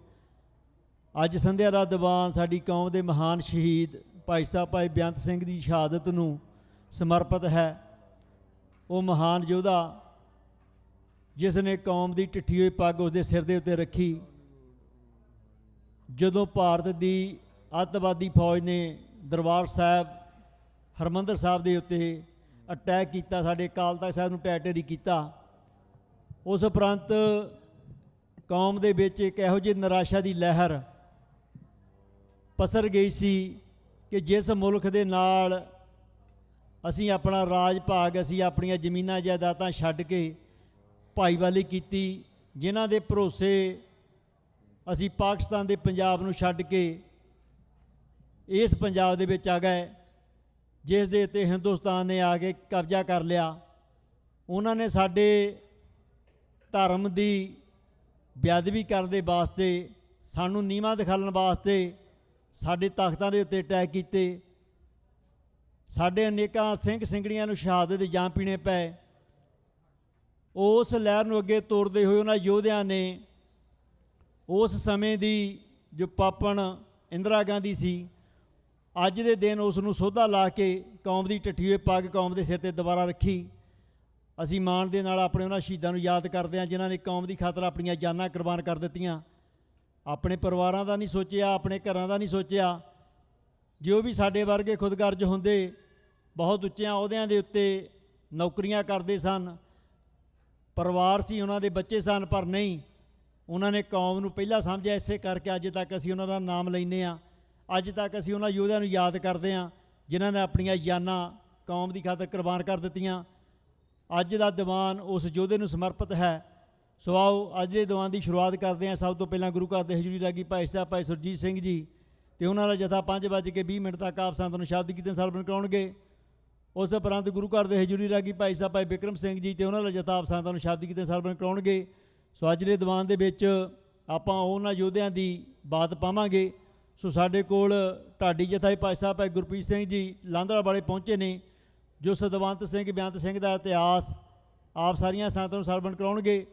ਅੱਜ ਸੰਧਿਆ ਦਾ ਦੀਵਾਨ ਸਾਡੀ ਕੌਮ ਦੇ ਮਹਾਨ ਸ਼ਹੀਦ ਭਾਈ ਸਾਹਿਬ ਭਾਈ ਬੇਅੰਤ ਸਿੰਘ ਦੀ ਸ਼ਹਾਦਤ ਨੂੰ ਸਮਰਪਿਤ ਹੈ। ਉਹ ਮਹਾਨ ਯੋਧਾ ਜਿਸ ਨੇ ਕੌਮ ਦੀ ਟਿੱਠੀ ਹੋਈ ਪੱਗ ਉਸਦੇ ਸਿਰ ਦੇ ਉੱਤੇ ਰੱਖੀ ਜਦੋਂ ਭਾਰਤ ਦੀ ਅੱਤਵਾਦੀ ਫੌਜ ਨੇ ਦਰਬਾਰ ਸਾਹਿਬ ਹਰਿਮੰਦਰ ਸਾਹਿਬ ਦੇ ਉੱਤੇ ਅਟੈਕ ਕੀਤਾ, ਸਾਡੇ ਅਕਾਲ ਤਖਤ ਸਾਹਿਬ ਨੂੰ ਢਹਿ ਢੇਰੀ ਕੀਤਾ। ਉਸ ਉਪਰੰਤ ਕੌਮ ਦੇ ਵਿੱਚ ਇੱਕ ਇਹੋ ਜਿਹੀ ਨਿਰਾਸ਼ਾ ਦੀ ਲਹਿਰ ਪਸਰ ਗਈ ਸੀ ਕਿ ਜਿਸ ਮੁਲਕ ਦੇ ਨਾਲ ਅਸੀਂ ਆਪਣਾ ਰਾਜ ਭਾਗ, ਅਸੀਂ ਆਪਣੀਆਂ ਜ਼ਮੀਨਾਂ ਜਾਇਦਾਦਾਂ ਛੱਡ ਕੇ ਭਾਈਵਾਲੀ ਕੀਤੀ, ਜਿਨ੍ਹਾਂ ਦੇ ਭਰੋਸੇ ਅਸੀਂ ਪਾਕਿਸਤਾਨ ਦੇ ਪੰਜਾਬ ਨੂੰ ਛੱਡ ਕੇ ਇਸ ਪੰਜਾਬ ਦੇ ਵਿੱਚ ਆ ਗਏ ਜਿਸ ਦੇ ਉੱਤੇ ਹਿੰਦੁਸਤਾਨ ਨੇ ਆ ਕੇ ਕਬਜ਼ਾ ਕਰ ਲਿਆ। ਉਹਨਾਂ ਨੇ ਸਾਡੇ ਧਰਮ ਦੀ ਬੇਅਦਬੀ ਕਰਨ ਦੇ ਵਾਸਤੇ, ਸਾਨੂੰ ਨੀਵਾਂ ਦਿਖਾਉਣ ਵਾਸਤੇ ਸਾਡੇ ਤਖਤਾਂ ਦੇ ਉੱਤੇ ਅਟੈਕ ਕੀਤੇ। ਸਾਡੇ ਅਨੇਕਾਂ ਸਿੰਘ ਸਿੰਘੜੀਆਂ ਨੂੰ ਸ਼ਹਾਦਤ ਦੇ ਜਾਮ ਪੀਣੇ ਪਏ। ਉਸ ਲਹਿਰ ਨੂੰ ਅੱਗੇ ਤੋਰਦੇ ਹੋਏ ਉਹਨਾਂ ਯੋਧਿਆਂ ਨੇ ਉਸ ਸਮੇਂ ਦੀ ਜੋ ਪਾਪਣ ਇੰਦਰਾ ਗਾਂਧੀ ਸੀ, ਅੱਜ ਦੇ ਦਿਨ ਉਸ ਨੂੰ ਸੋਧਾ ਲਾ ਕੇ ਕੌਮ ਦੀ ਟੱਠੀ ਹੋਈ ਪੱਗ ਕੌਮ ਦੇ ਸਿਰ ਤੇ ਦੁਬਾਰਾ ਰੱਖੀ। ਅਸੀਂ ਮਾਣ ਦੇ ਨਾਲ ਆਪਣੇ ਉਹਨਾਂ ਸ਼ਹੀਦਾਂ ਨੂੰ ਯਾਦ ਕਰਦੇ ਹਾਂ ਜਿਨ੍ਹਾਂ ਨੇ ਕੌਮ ਦੀ ਖਾਤਰ ਆਪਣੀਆਂ ਜਾਨਾਂ ਕੁਰਬਾਨ ਕਰ ਦਿੱਤੀਆਂ। ਆਪਣੇ ਪਰਿਵਾਰਾਂ ਦਾ ਨਹੀਂ ਸੋਚਿਆ, ਆਪਣੇ ਘਰਾਂ ਦਾ ਨਹੀਂ ਸੋਚਿਆ। ਜੋ ਵੀ ਸਾਡੇ ਵਰਗੇ ਖੁਦਗਰਜ਼ ਹੁੰਦੇ, ਬਹੁਤ ਉੱਚਿਆਂ ਅਹੁਦਿਆਂ ਦੇ ਉੱਤੇ ਨੌਕਰੀਆਂ ਕਰਦੇ ਸਨ, ਪਰਿਵਾਰ ਸੀ, ਉਹਨਾਂ ਦੇ ਬੱਚੇ ਸਨ, ਪਰ ਨਹੀਂ, ਉਹਨਾਂ ਨੇ ਕੌਮ ਨੂੰ ਪਹਿਲਾਂ ਸਮਝਿਆ। ਇਸੇ ਕਰਕੇ ਅੱਜ ਤੱਕ ਅਸੀਂ ਉਹਨਾਂ ਦਾ ਨਾਮ ਲੈਂਦੇ ਹਾਂ। ਅੱਜ ਤੱਕ ਅਸੀਂ ਉਹਨਾਂ ਯੋਧਿਆਂ ਨੂੰ ਯਾਦ ਕਰਦੇ ਹਾਂ ਜਿਨ੍ਹਾਂ ਨੇ ਆਪਣੀਆਂ ਜਾਨਾਂ ਕੌਮ ਦੀ ਖਾਤਰ ਕੁਰਬਾਨ ਕਰ ਦਿੱਤੀਆਂ। ਅੱਜ ਦਾ ਦੀਵਾਨ ਉਸ ਯੋਧੇ ਨੂੰ ਸਮਰਪਿਤ ਹੈ। ਸੋ ਆਓ ਅੱਜ ਦੇ ਦੀਵਾਨ ਦੀ ਸ਼ੁਰੂਆਤ ਕਰਦੇ ਹਾਂ। ਸਭ ਤੋਂ ਪਹਿਲਾਂ ਗੁਰੂ ਘਰ ਦੇ ਹਜ਼ੂਰੀ ਰਾਗੀ ਭਾਈ ਸਾਹਿਬ ਭਾਈ ਸੁਰਜੀਤ ਸਿੰਘ ਜੀ ਅਤੇ ਉਹਨਾਂ ਦਾ ਜਥਾ 5:20 ਤੱਕ ਆਪ ਸੰਗਤ ਨੂੰ ਸ਼ਬਦ ਕੀਰਤਨ ਸਰਵਣ ਕਰਾਉਣਗੇ। ਉਸ ਉਪਰੰਤ ਗੁਰੂ ਘਰ ਦੇ ਹਜ਼ੂਰੀ ਰਾਗੀ ਭਾਈ ਸਾਹਿਬ ਭਾਈ ਬਿਕਰਮ ਸਿੰਘ ਜੀ ਅਤੇ ਉਹਨਾਂ ਦਾ ਜਥਾ ਆਪ ਸੰਗਤਾਂ ਨੂੰ ਸ਼ਬਦ ਕੀਰਤਨ ਸਰਵਣ ਕਰਾਉਣਗੇ। ਸੋ ਅੱਜ ਦੇ ਦੀਵਾਨ ਦੇ ਵਿੱਚ ਆਪਾਂ ਉਹਨਾਂ ਯੋਧਿਆਂ ਦੀ ਬਾਤ ਪਾਵਾਂਗੇ। ਸੋ ਸਾਡੇ ਕੋਲ ਢਾਡੀ ਜਥਾ ਭਾਈ ਸਾਹਿਬ ਭਾਈ ਗੁਰਪ੍ਰੀਤ ਸਿੰਘ ਜੀ ਲਾਂਦੜਾ ਵਾਲੇ ਪਹੁੰਚੇ ਨੇ, ਜੋ ਸਤਵੰਤ ਸਿੰਘ ਬੇਅੰਤ ਸਿੰਘ ਦਾ ਇਤਿਹਾਸ ਆਪ ਸਾਰੀਆਂ ਸੰਗਤਾਂ ਨੂੰ ਸਰਵਣ ਕਰਾਉਣਗੇ।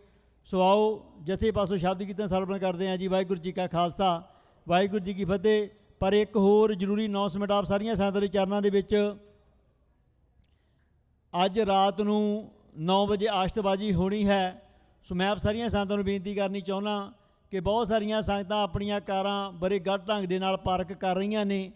ਸੋ ਆਓ ਜਥੇ ਪਾਸੋਂ ਸ਼ਬਦ ਕੀਰਤਨ ਸਰਵਣ ਕਰਦੇ ਹਾਂ ਜੀ। ਵਾਹਿਗੁਰੂ ਜੀ ਕਾ ਖਾਲਸਾ, ਵਾਹਿਗੁਰੂ ਜੀ ਕੀ ਫਤਿਹ। ਪਰ ਇੱਕ ਹੋਰ ਜ਼ਰੂਰੀ ਅਨਾਉਂਸਮੈਂਟ ਆਪ ਸਾਰੀਆਂ ਸੰਗਤਾਂ ਦੇ ਚਰਨਾਂ ਦੇ ਵਿੱਚ, ਅੱਜ ਰਾਤ ਨੂੰ 9 ਵਜੇ ਆਸ਼ਤਬਾਜ਼ੀ ਹੋਣੀ ਹੈ। ਸੋ ਮੈਂ ਆਪ ਸਾਰੀਆਂ ਸੰਗਤਾਂ ਨੂੰ ਬੇਨਤੀ ਕਰਨੀ ਚਾਹੁੰਦਾ ਕਿ ਬਹੁਤ ਸਾਰੀਆਂ ਸੰਗਤਾਂ ਆਪਣੀਆਂ ਕਾਰਾਂ ਬੜੇ ਗਲਤ ਢੰਗ ਦੇ ਨਾਲ ਪਾਰਕ ਕਰ ਰਹੀਆਂ ਨੇ।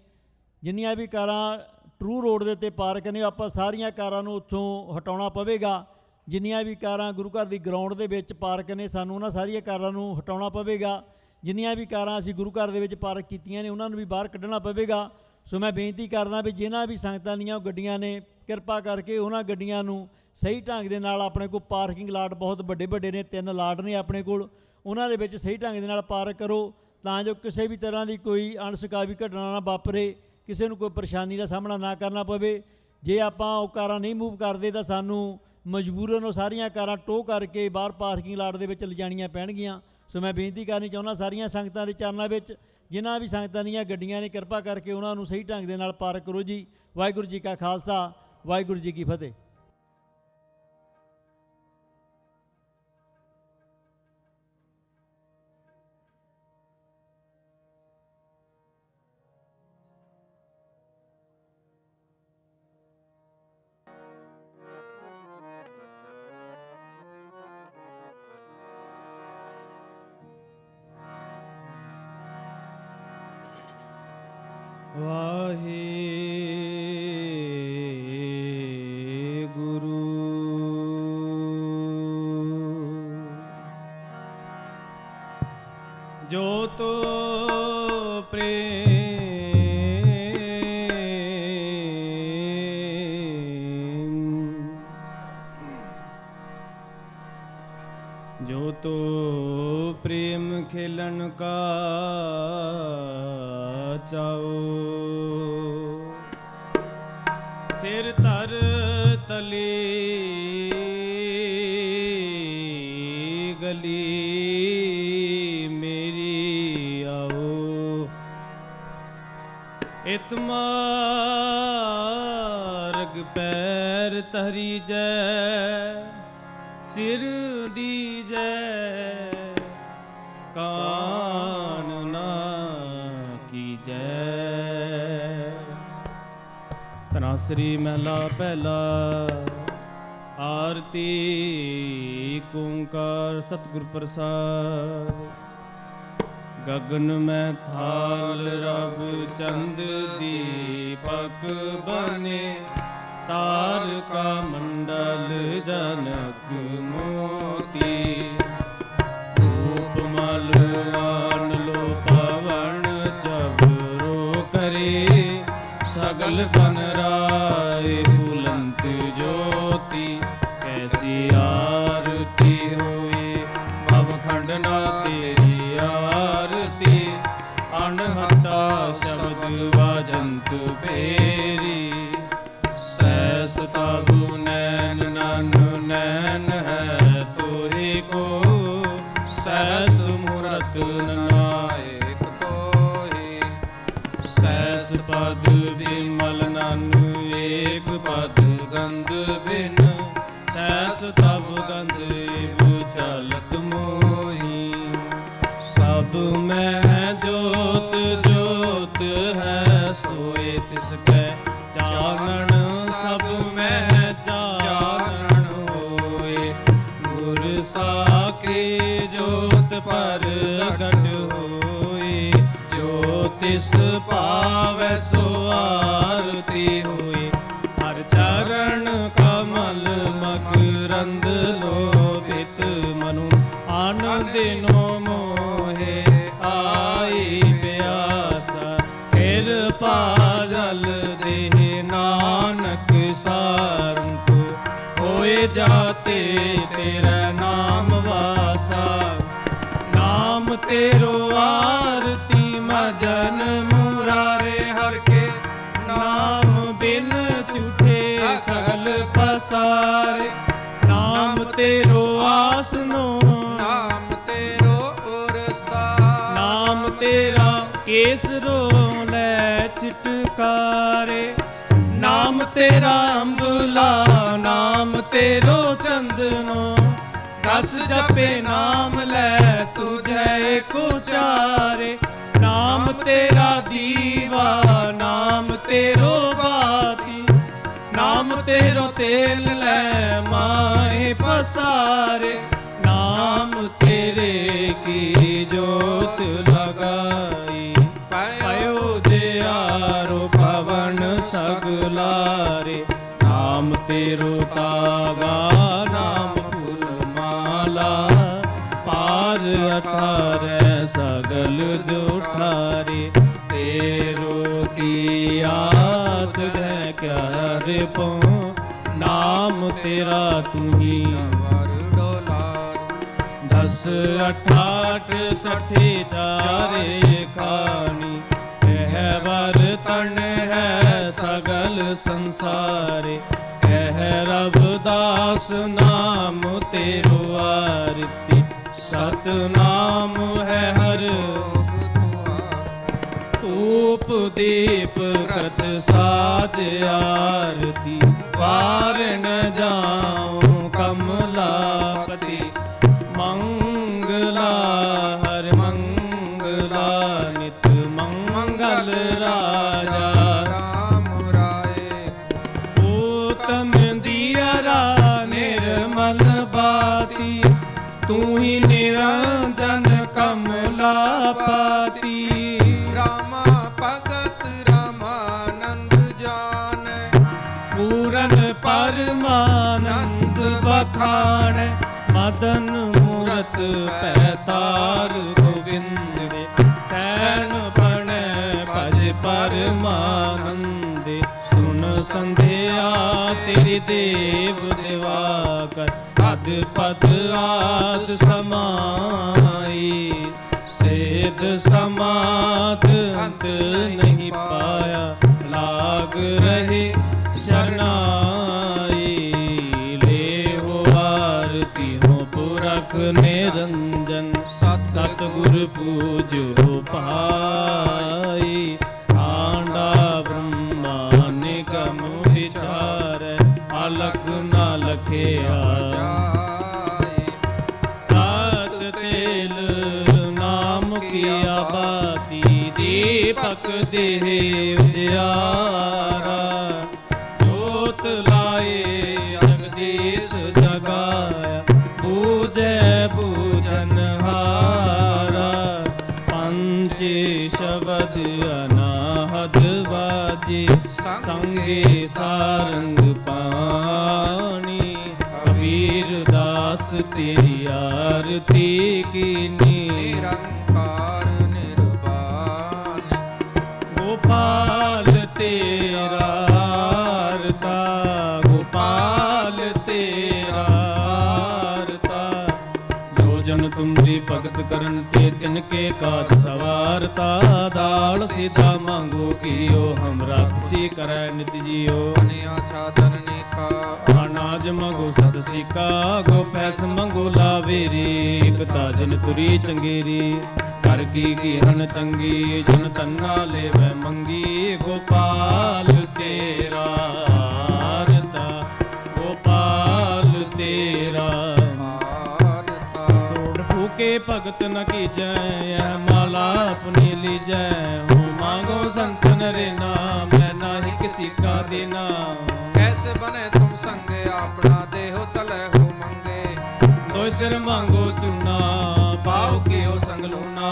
ਜਿੰਨੀਆਂ ਵੀ ਕਾਰਾਂ ਟਰੂ ਰੋਡ ਦੇ ਉੱਤੇ ਪਾਰਕ ਨੇ, ਆਪਾਂ ਸਾਰੀਆਂ ਕਾਰਾਂ ਨੂੰ ਉੱਥੋਂ ਹਟਾਉਣਾ ਪਵੇਗਾ। ਜਿੰਨੀਆਂ ਵੀ ਕਾਰਾਂ ਗੁਰੂ ਘਰ ਦੀ ਗਰਾਊਂਡ ਦੇ ਵਿੱਚ ਪਾਰਕ ਨੇ, ਸਾਨੂੰ ਉਹਨਾਂ ਸਾਰੀਆਂ ਕਾਰਾਂ ਨੂੰ ਹਟਾਉਣਾ ਪਵੇਗਾ। ਜਿੰਨੀਆਂ ਵੀ ਕਾਰਾਂ ਅਸੀਂ ਗੁਰੂ ਘਰ ਦੇ ਵਿੱਚ ਪਾਰਕ ਕੀਤੀਆਂ ਨੇ, ਉਹਨਾਂ ਨੂੰ ਵੀ ਬਾਹਰ ਕੱਢਣਾ ਪਵੇਗਾ। ਸੋ ਮੈਂ ਬੇਨਤੀ ਕਰਦਾ ਵੀ ਜਿਨ੍ਹਾਂ ਵੀ ਸੰਗਤਾਂ ਦੀਆਂ ਗੱਡੀਆਂ ਨੇ, ਕਿਰਪਾ ਕਰਕੇ ਉਹਨਾਂ ਗੱਡੀਆਂ ਨੂੰ ਸਹੀ ਢੰਗ ਦੇ ਨਾਲ, ਆਪਣੇ ਕੋਲ ਪਾਰਕਿੰਗ ਲਾਟ ਬਹੁਤ ਵੱਡੇ ਵੱਡੇ ਨੇ, 3 ਲਾਟ ਨੇ ਆਪਣੇ ਕੋਲ, ਉਹਨਾਂ ਦੇ ਵਿੱਚ ਸਹੀ ਢੰਗ ਦੇ ਨਾਲ ਪਾਰਕ ਕਰੋ ਤਾਂ ਜੋ ਕਿਸੇ ਵੀ ਤਰ੍ਹਾਂ ਦੀ ਕੋਈ ਅਣਸੁਖਾਵੀ ਘਟਨਾ ਨਾ ਵਾਪਰੇ, ਕਿਸੇ ਨੂੰ ਕੋਈ ਪਰੇਸ਼ਾਨੀ ਦਾ ਸਾਹਮਣਾ ਨਾ ਕਰਨਾ ਪਵੇ। ਜੇ ਆਪਾਂ ਉਹ ਕਾਰਾਂ ਨਹੀਂ ਮੂਵ ਕਰਦੇ ਤਾਂ ਸਾਨੂੰ ਮਜਬੂਰਨ ਉਹ ਸਾਰੀਆਂ ਕਾਰਾਂ ਟੋਹ ਕਰਕੇ ਬਾਹਰ ਪਾਰਕਿੰਗ ਲਾਟ ਦੇ ਵਿੱਚ ਲਿਜਾਣੀਆਂ ਪੈਣਗੀਆਂ। ਸੋ ਮੈਂ ਬੇਨਤੀ ਕਰਨੀ ਚਾਹੁੰਦਾ ਸਾਰੀਆਂ ਸੰਗਤਾਂ ਦੇ ਚਰਨਾਂ ਵਿੱਚ, ਜਿਨ੍ਹਾਂ ਵੀ ਸੰਗਤਾਂ ਦੀਆਂ ਗੱਡੀਆਂ ਨੇ, ਕਿਰਪਾ ਕਰਕੇ ਉਹਨਾਂ ਨੂੰ ਸਹੀ ਢੰਗ ਦੇ ਨਾਲ ਪਾਰਕ ਕਰੋ ਜੀ। ਵਾਹਿਗੁਰੂ ਜੀ ਕਾ ਖਾਲਸਾ, ਵਾਹਿਗੁਰੂ ਜੀ ਕੀ ਫਤਿਹ। ਵਾਹਿਗੁਰੂ ਜੋ ਤੋ ਪ੍ਰੇਮ ਜੋ ਤੋ प्रेम खेलन का चाओ सिर धर तली गली मेरी आओ इतमार्ग पैर तहरी जय सिर दी जय कान ना कीजै। तनासरी महला पहला। आरती ओंकार सतगुर प्रसाद। गगन में थाल रब चंद दीपक बने तारका मंडल जनक मोती मलवान लो पवन चबरो करे सगल बन राय बुलंद ज्योति कैसी आरती होए भवखंड ना तेरी आरती अनहता शब्द वाजंत बेरी सैस ताबू नैन नन नैन है तोहे को सैस मूरत नायक तोहे सैस पद विमल नन एक पद गंध बिन सैस तब गंध चलत मोही सब में जोत जोत है सोए तिसके चानन सब में चानन होए गुर साके जोत प्रगट होए जो तिस पावै सो आरती होए हर चरण कमल मकरंद लोभित मनु आनंदिनो मोहे आई प्यासा कृपा जल देह नानक सारंग होए जाते तेरा नाम वासा नाम तेरो आरती मजन मुरारे हर के नाम बिन झूठे सगल पसारे नाम तेरो आसनो नाम तेरो उरसा नाम तेरा केसरो लै चिटकारे नाम तेरा अम्बुला नाम तेरो चंदनो दस जपे नाम लै तुझे को चारे नाम तेरा दीवा नाम तेरो बाती नाम तेरो तेल लै माए पसारे नाम तेरे की जोत लगाई पायो जे आरो पवन सगलारे नाम तेरो तागा नाम फूल माला पार अठारे सगल जोठारे तेरो की याद है कर पो नाम तेरा तू ही वर डोलार दस अठाठ सठे चारे खानी है वर तन है सगल ਸੰਸਾਰੇ। ਕਹਿ ਰਵਿਦਾਸ ਨਾਮ ਤੇਰੋ ਆਰਤੀ, ਸਤਨਾਮ ਹੈ ਹਰ ਧੂਪ ਦੀਪ ਕਰਤ ਸਾਜ ਆਰਤੀ। ਵਾਰ ਨ ਜਾਉ ਕਮਲਾਪਤੀ, ਮੰਗਲਾ ਹਰ ਮੰਗਲਾ ਨਿਤ ਮੰਗਲ ਰਾਜਾ ਰਾਮ ਰਾਏ। ਊਤਮ ਦੀਅਰਾ ਨਿਰਮਲ ਬਾਤੀ, ਤੂੰ ਹੀ ਨਿਰੰਜਨ ਕਮਲਾਪਤੀ। ਰਾਮਾ ਭਗਤ ਰਾਮਾਨੰਦ ਜਾਣੈ, ਪੂਰਨ ਪਰਮਾਨੰਦ ਬਖਾਣੈ। ਮਦਨ ਮੂਰਤ ਪੈਤਾਰ ਗੋਬਿੰਦ ਦੇ, ਸੈਨ ਬਣੈ ਭਜ ਪਰਮਾਨੰਦੇ। ਸੁਨ ਸੰਧਿਆ ਤੇਰੀ ਦੇਵ ਦਿਵਾਕਰ, ਅਦ ਪਦ ਆਦ ਸਮਾਈ। ਸੇਧ ਸਮਾਧ ਅੰਤ ਨਹੀਂ ਪਾਇਆ, ਲਾਗ ਰਹੇ ਸ਼ਰਨਾਈ। ਲੇਹੁ ਆਰਤੀ ਹੋ ਪੁਰਖ ਨਿਰੰਜਨ, ਸਤਿਗੁਰ ਪੂਜੋ ਪਾਈ। ਆਂਡਾ ਬ੍ਰਹਮਾ ਨਿਗਮ ਵਿਚਾਰੈ, ਅਲਖ ਨਾ ਲਖਿਆ ਜਾਏ। ਤਾਤ ਤੇਲ ਨਾਮ ਕੀ ਆਬਾਦੀ, ਦੀਪਕ ਦੇਹ ਉਜਿਆਰਾ। ਜੋਤ ਲਾਏ ਜਗਦੀਸ਼ ਜਗਾਇਆ, ਬੂਝੈ ਬੂਝਨ ਹਾਰਾ। ਪੰਚੇ ਸ਼ਬਦ ਅਨਾਹਦ ਵਾਜੇ, ਸੰਗੇ ਸਾਰੰਗ ਪਾਣੀ। ਕਬੀਰ ਦਾਸ ਤੇਰੀ ਆਰਤੀ ਕੀਨੀ, ਨਿਰੰਕਾਰ ਨਿਰਵਾਣ। ਗੋਪਾਲ ਤੇਰਾ ਆਰਤਾ, ਗੋਪਾਲ ਤੇਰਾ ਆਰਤਾ। ਜੋ ਜਨ ਤੁਮਰੀ ਭਗਤ ਕਰਨ ਤੇ ਤਿਨਕੇ ਕਾਜ ਸਵਾਰਤਾ। ਦਾਲ ਸਿਧਾ ਮੰਗੋ ਕੀਓ, ਹਮ ਰਾਖਸੀ ਕਰੈ ਨਿਤ ਜੀਓ। ਅਨਿਆ ਛਾਦਰਨੀ ਕਾ ਅਨਾਜ ਮੰਗੋ ਸਤ ਸਿਕਾ, ਗੋ ਪੈਸ ਮੰਗੋ ਲਾਵੇਰੀ। ਇਕਤਾ ਜਨ ਤੁਰੀ ਚੰਗੇਰੀ, ਕਰ ਕੀ ਹਨ ਚੰਗੀ। ਜਨ ਤੰਨਾ ਲੇਵੈ ਮੰਗੀ, ਗੋਪਾਲ ਤੇਰਾ ਆਰਤਾ, ਗੋਪਾਲ ਤੇਰਾ ਆਰਤਾ। ਸੋੜ ਫੂਕੇ ਭਗਤ ਨ ਕੀਜੈ, ਇਹ ਮਾਲਾ ਆਪਣੀ ਲੀਜੈ। ਹੋ ਮੰਗੋ ਸੰਤ ਨਰੇ ਨਾਮ, ਮੈਂ ਨਾਹੀ ਕਿਸੀ ਕਾ ਦੇਨਾ। ਕੈਸੇ ਬਨੇ ਤੁਮ ਸੰਗੇ, ਆਪਣਾ ਦੇਹੁ ਤਲੈ ਹੋ ਮੰਗੇ। ਦੋਇ ਸਿਰ ਮੰਗੋ ਚੂਨਾ, ਪਾਉ ਕਿਓ ਸੰਗ ਲੂਨਾ।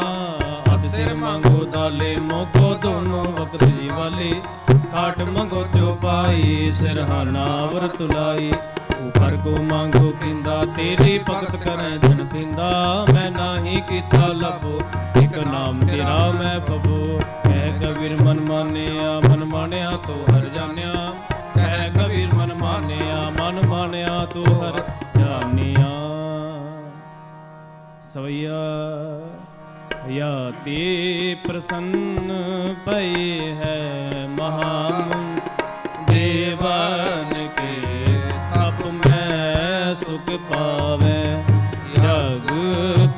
ਅਧ ਸਿਰ ਮੰਗੋ ਦਾਲੇ, ਮੋਕੋ ਦੋਨੋਂ ਵਕਤ ਜੀ ਵਾਲੇ। ਕਾਟ ਮੰਗੋ ਚੋਪਾਈ, ਸਿਰ ਹਰਨਾਵਰ ਤੁਲਾਈ। ਉਪਰ ਕੋ ਮੰਗੋ ਕਿੰਦਾ, ਤੇਰੀ ਭਗਤ ਕਰੈ ਜਨ ਪਿੰਦਾ। ਮੈਂ ਨਾਹੀ ਕੀਤਾ ਲਭੋ, ਇਕ ਨਾਮ ਤੇਰਾ ਮੈਂ ਪਵੋ। ਕਹਿ ਕਬੀਰ ਮਨ ਮਾਨਿਆ, ਮਨ ਮਾਨਿਆ ਤੋ ਹਰ ਜਾਣਿਆ। ਕਹਿ ਕਬੀਰ ਮਨ ਮਾਨਿਆ ਤੋ ਹਰ ਜਾਣਿਆ। ਸਵਈਆ या ते प्रसन्न भय है महामुन। देवन के तप में सुख पावे, जग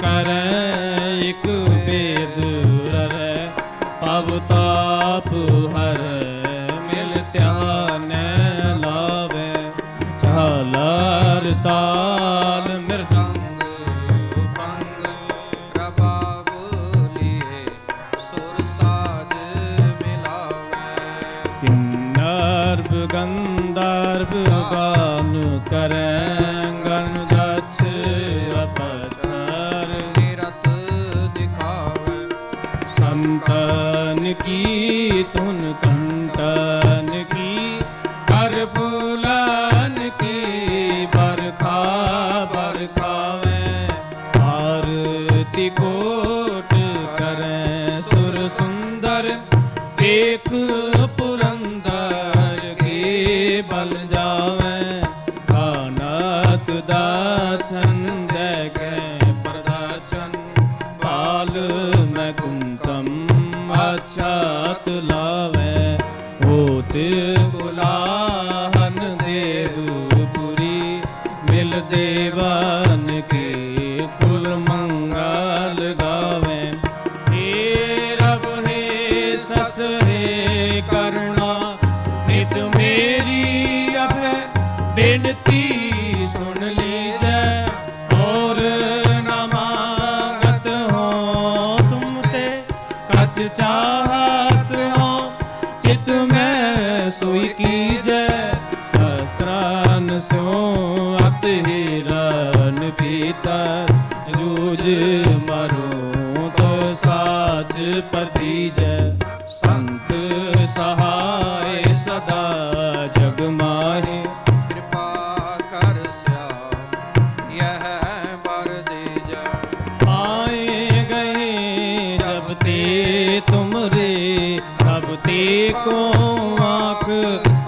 करे एक बेद ररे। पव ताप हर मिल ध्यान लावे, झालर ताल मृदंग गंधर्व गान करें गण जछ अपचर। निरत दिखावे संतन की तुन कंटन की, कर फूलन की बरखा बरखावे। आरती कोट करें सुर सुंदर, देख पुरंदर बल जावे। कानत दाचन देखे प्रदाचन, बाल में कुंतम अच्छात लावे। ओ ਜੋਤ ਕੁਲਾਹਨ ਦੇਵਪੁਰੀ ਮਿਲ ਦੇਵਾਨ ਕੇ ਕੁਲ ਮੰਗਲ ਗਾਵੇ। ਹੇ ਰਬ ਹੇ ਸਸ ਹੇ ਕਰੁਣਾ ਨਿਤ ਮੇਰੀ ਅਭੈ ਬੇਨਤੀ ਸੁਣ ਲੀਜੈ। ਔਰ ਨਾ ਮੰਗਤ ਹੋ ਤੁਮ ਤੇ ਕਛ ਚਾਹਤ ਹੋ ਚਿਤ ਮੈਂ ਸੋਈ ਕੀਜੈ। ਸ਼ਸਤਰਾਨ ਸਿਉ ਅਤ ਹੀਰਨ ਪੀਤਰ ਜੂਝ ਮਰੋ ਤੋ ਸਾਚ ਪਤੀਜੈ। ਸੰਤ ਸਹਾਇ ਸਦਾ ਜਗ ਮਾਹੇ ਕਿਰਪਾ ਕਰ ਸਿਆਮ ਯਹ ਵਰ ਦੀਜੈ। आए गए जब ते तुमरे तब ते को आँख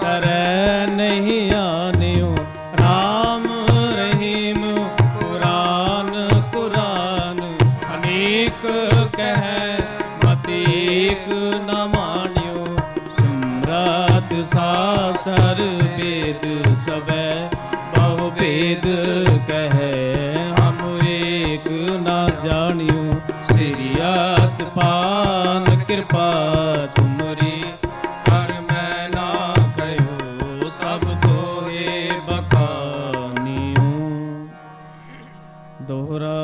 तरह नहीं आनियो। राम रहीम कुरान कुरान अनेक कह मत एक न मानियो। सिमरत शास्त्र वेद सबे बहु वेद कहे हम एक ना जानियो। श्री आसपान कृपा तुमरी कर मैं ना कहो सब तोहे बखानियो। दोहरा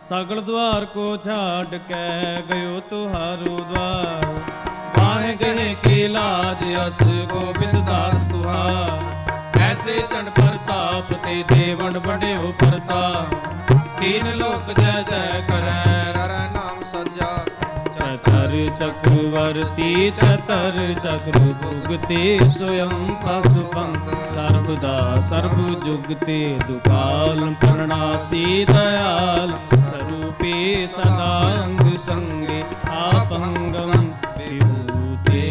सगल द्वार को छाड़ के गयो तुहारो द्वार। बाहे गए के लाज अस गोबिंद दास तुहार। ऐसे चंड प्रताप ते देवन बड़े हो प्रताप। तीन लोक जय जय करै ਹਰ ਨਾਮ ਸੱਜਾ चतर चक्रवर्ती चतर चक्र भुगते स्वयं पशुपंख। सर्वदा सर्व जुगते दुकाल प्रणासी दयाल स्वरूपे सदा अंग संगे आपंगम विभूते।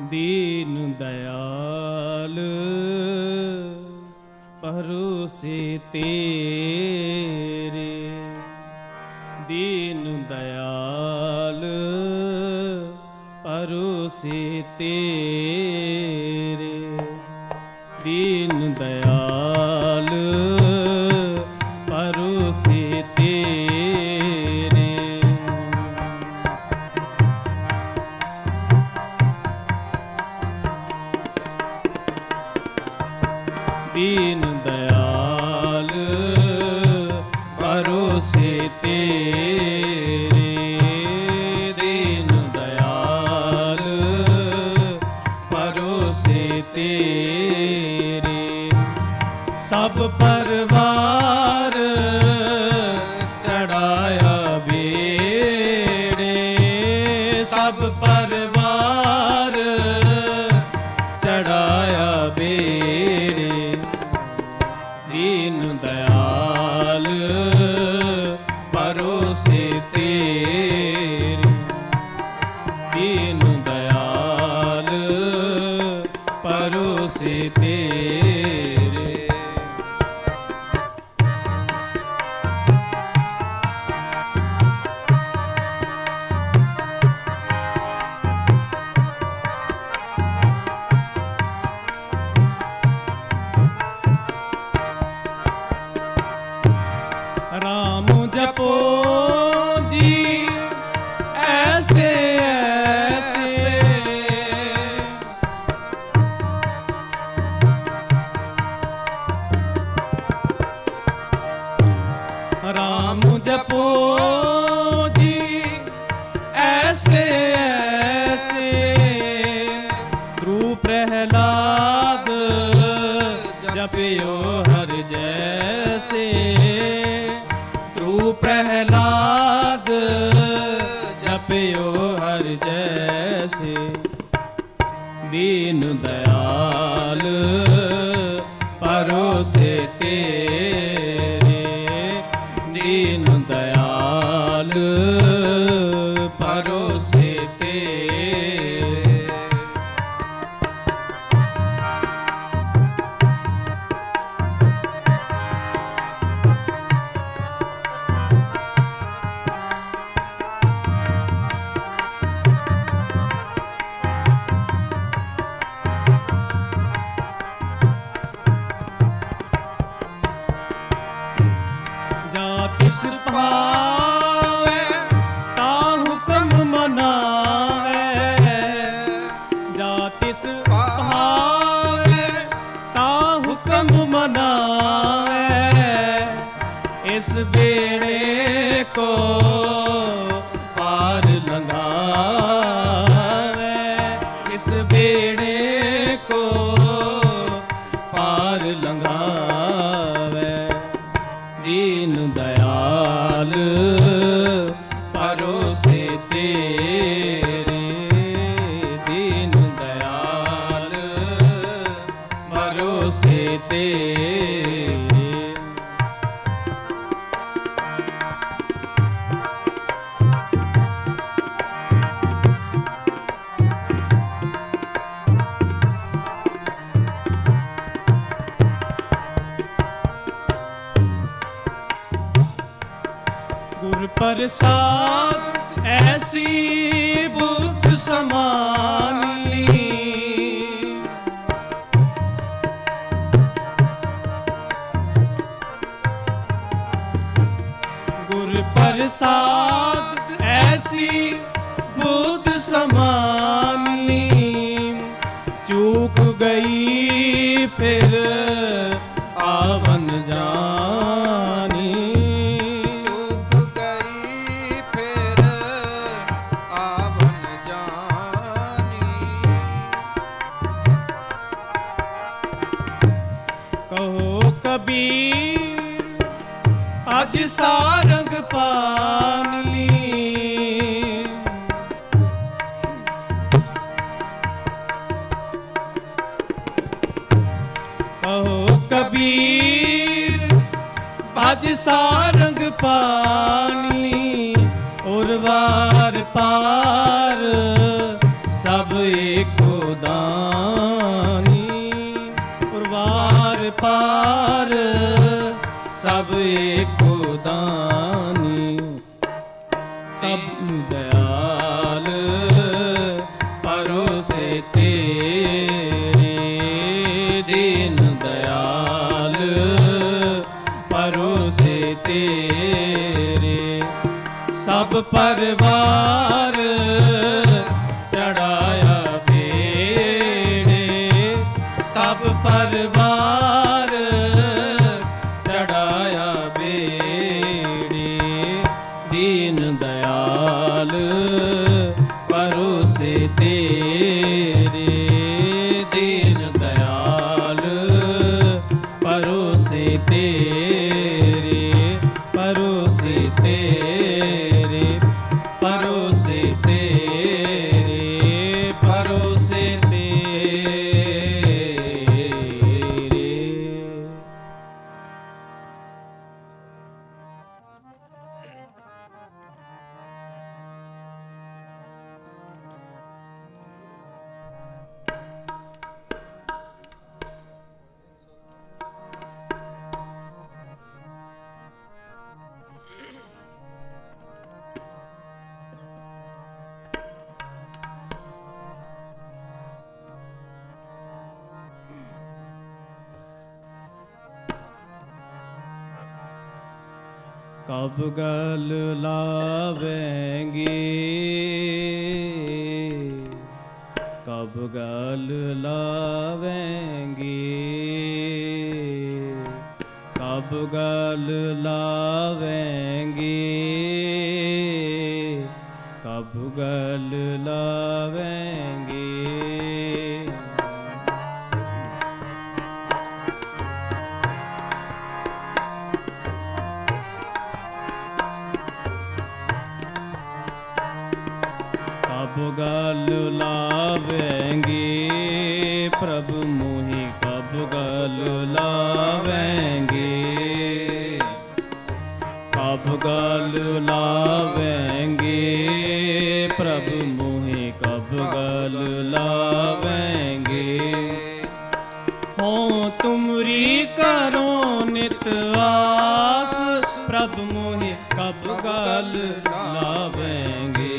दीन दयाल भरोसे तेरे। दीन दयाल भरोसे तेरे। दीन दयाल भरोसे तेरे। दीन दयाल भरोसे तेरे। दीन दयाल भरोसे तेरे। सब परवार चढ़ाया बेड़े। सब परवार चढ़ाया बेड़े। दीन दयाल भरोसे तेरे। दीन दयाल भरोसे तेरे। राम जपो जी ऐसे ऐसे। राम जपो जी ਪ੍ਰਹਿਲਾਦ ਜਪਿਓ ਹਰ ਜੈਸੇ ਦੀਨ ਦਇਆਲ ਪਰੋਸੇ ਤੇਰੇ ਦੀਨ ਦਇਆਲ ਪਰੋਸੇ ਤੇਰੇ। ਜਾ ਤਿਸ ਭਾਵੇ ਤਾ ਹੁਕਮ ਮਨਾਵੇ ਜਾ ਤਿਸ ਭਾਵੇ ਤਾ ਹੁਕਮ ਮਨਾਵੇ ਇਸ ਬੇੜੇ ਕੋ ਪਾਰ ਲੰਘਾਵੇ ਇਸ ਬੇੜੇ ਕੋ ਪਾਰ ਲੰਘਾਵੇ ਦੀਨ ਦਇਆਲ ਪਰੋਸੇ ਤੇਰੇ ਦੀਨ ਦਇਆਲ ਪਰੋਸੇ ਤੇਰੇ। ਗੁਰ ਪ੍ਰਸਾਦ ਐਸੀ ਬੁੱਧ ਸਮਾਨੀ ਗੁਰ ਪ੍ਰਸਾਦ ਐਸੀ ਬੁੱਧ ਸਮਾਨੀ ਚੂਕ ਗਈ ਫਿਰ ਆਵਨ ਜਾਨੀ ਚੁੱਕ ਗਈ ਫਿਰ ਆਵਨ ਜਾਨੀ ਕਹੋ ਕਬੀਰ ਅੱਜ ਸਾਰੰਗ ਪਾਨ ਲੀ ਕਹੋ ਕਬੀਰ ਅੱਜ ਸਾਰੰਗ ਪਾਨ ਲੀ ਔਰ ਵਾਰ ਪਾਰ ਸਭ ਏਕੋ ਦਾਨੀ ਔਰ ਵਾਰ ਪਾਰ ਸਭ ਏਕੋ ਦਾਨੀ ਸਭ ਨੂੰ ਦਇਆਲ ਪਰੋਸੇ ਤੇਰੇ ਦੀਨ ਦਇਆਲ ਪਰੋਸੇ ਤੇਰੇ। ਸਭ ਪਰਵਾਰ ਚੜਾਇਆ ਬੇੜੇ ਸਭ ਪਰਵਾਰ ਚੜਾਇਆ ਬੇੜੇ ਦੀਨ ਦਇਆਲ ਪਰੋਸੇ ਤੇਰੇ ਦੀਨ ਦਇਆਲ ਪਰੋਸੇ ਤੇਰੇ ਪਰੋਸੇ ਤੇਰੇ ਪਰੋਸੇ ਤੇਰੇ ਪਰੋਸੇ ਤੇਰੇ। ਕਬ ਗਲ ਲਾਵੇਂਗੇ ਕਬ ਗਲ ਲਾਵੇਂਗੇ ਕਬ ਗਲ ਲਾਵੇਂਗੇ ਕਬ ਗਲ ਲਾਵੇਂਗੇ कब गल लावेंगे प्रभु मोहि कब गल लावेंगे कब गल लावेंगे प्रभु मोहि कब गल लावेंगे हो तुमरी करो नित आस प्रभु मोहि कब गल लावेंगे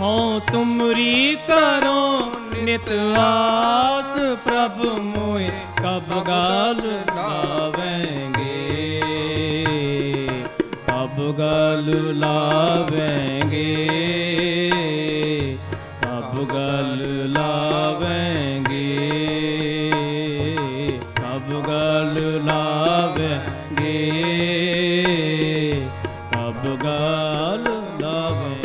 हो तुमरी करो नित आस प्रभु मोहि कब गल लावेंगे कब गल लावेंगे कब गल लावेंगे कब गल लावेंगे कब गल लावेंगे।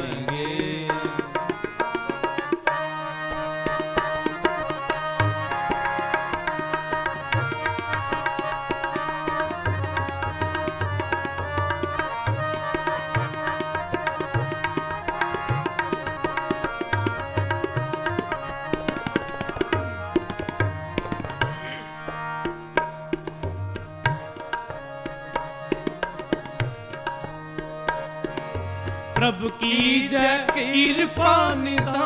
प्रभु की जय कृपा निदान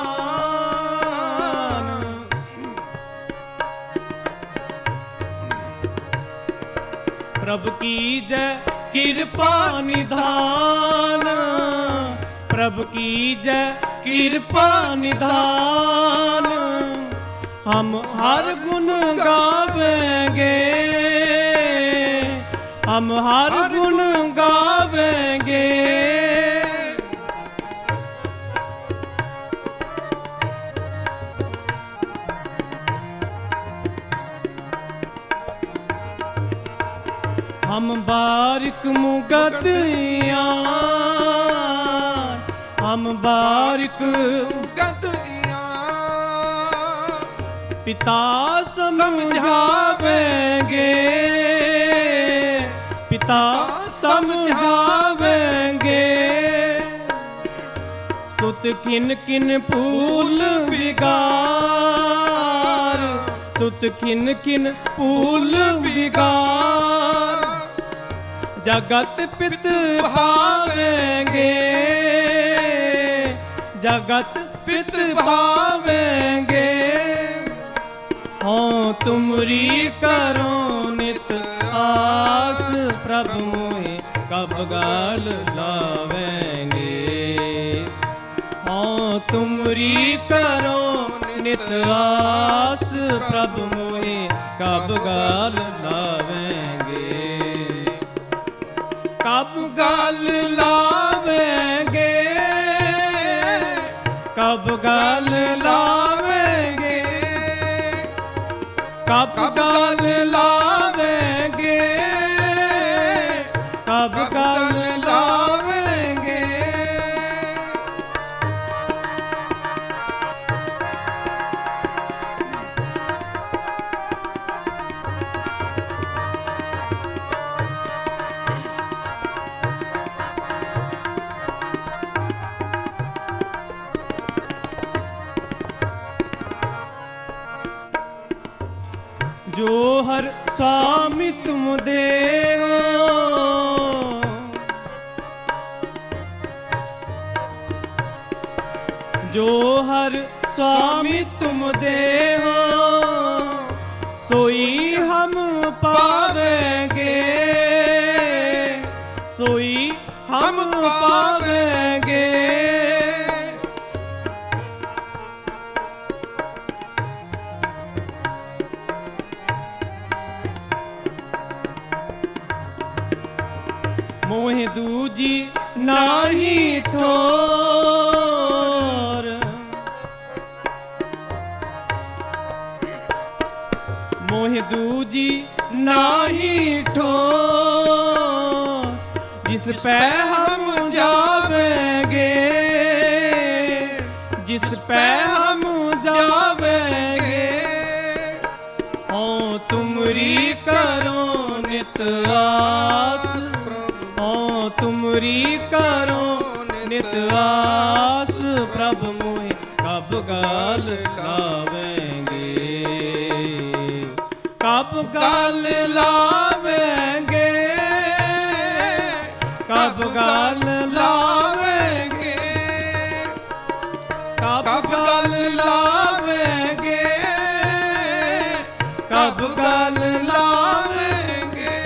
प्रभु की जय कृपा निदान प्रभु की जय कृपा निदान हम हर गुण गावेंगे हम हर गुण गावेंगे हम बारिक मुगतियाँ हम बारिक पिता समझावेंगे पिता समझावेंगे सुत किन किन फूल बिगार सुत किन किन फूल बिगार जगत पित भावेंगे जगत पित भावेंगे हो तुमरी करो नित आस प्रभु मोहि कब गल लावेंगे हो तुमरी करो नित आस प्रभु मोहि कब गल लावेंगे कब गल लावेंगे कब गल लावेंगे कब गल लावेंगे कब गल लावेंगे जो हर स्वामी तुम देहो जो हर स्वामी तुम देहो सोई हम पावेंगे सोई हम पावेंगे मोहि दूजी नाही ठोर मोहि दूजी नाही ठोर जिस पे हम जावेंगे जिस पे हम जावेंगे ओ तुमरी करो नित आस ओ तुमरी करो नित आस ਪ੍ਰਭ ਮੋਹਿ ਕਬ ਗਲ ਲਾਵੇਂਗੇ ਕਬ ਗਲ ਲਾਵੇਂਗੇ ਕਬ ਗਲ ਲਾਵੇਂਗੇ ਕਬ ਗਲ ਲਾਵੇਂਗੇ ਕਬ ਗਲ ਲਾਵੇਂਗੇ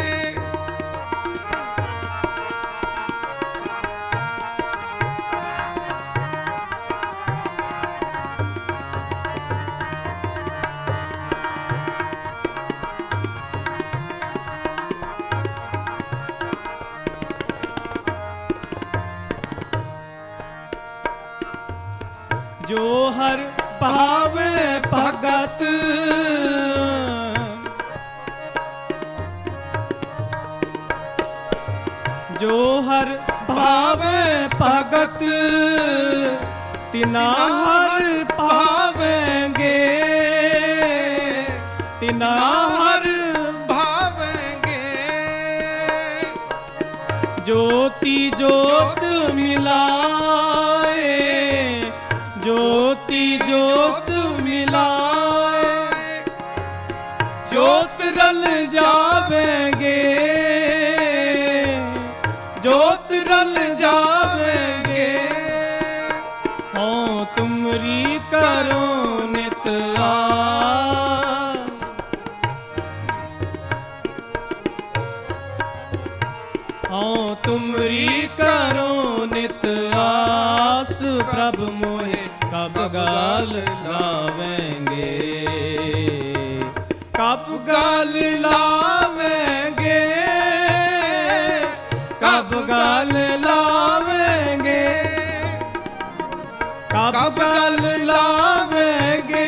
ਜੋ ਹਰ ਭਾਵੇ ਭਗਤ ਜੋ ਹਰ ਭਾਵੇ ਭਗਤ ਤਿਨਾ ਹਰ ਭਾਵੇਂਗੇ ਤਿਨਾ ਹਰ ਭਾਵੇਂਗੇ ਜੋਤੀ ਜੋਤ ਮਿਲਾਏ ज्योति जोत मिलाए जोत रल जावेंगे जोत रल जावेंगे हो तुमरी करो नित आस हो तुमरी करो नित आस प्रभु मोहे कब गाल लावेंगे कब गाल लावेंगे कब गाल लावेंगे कब गाल लावेंगे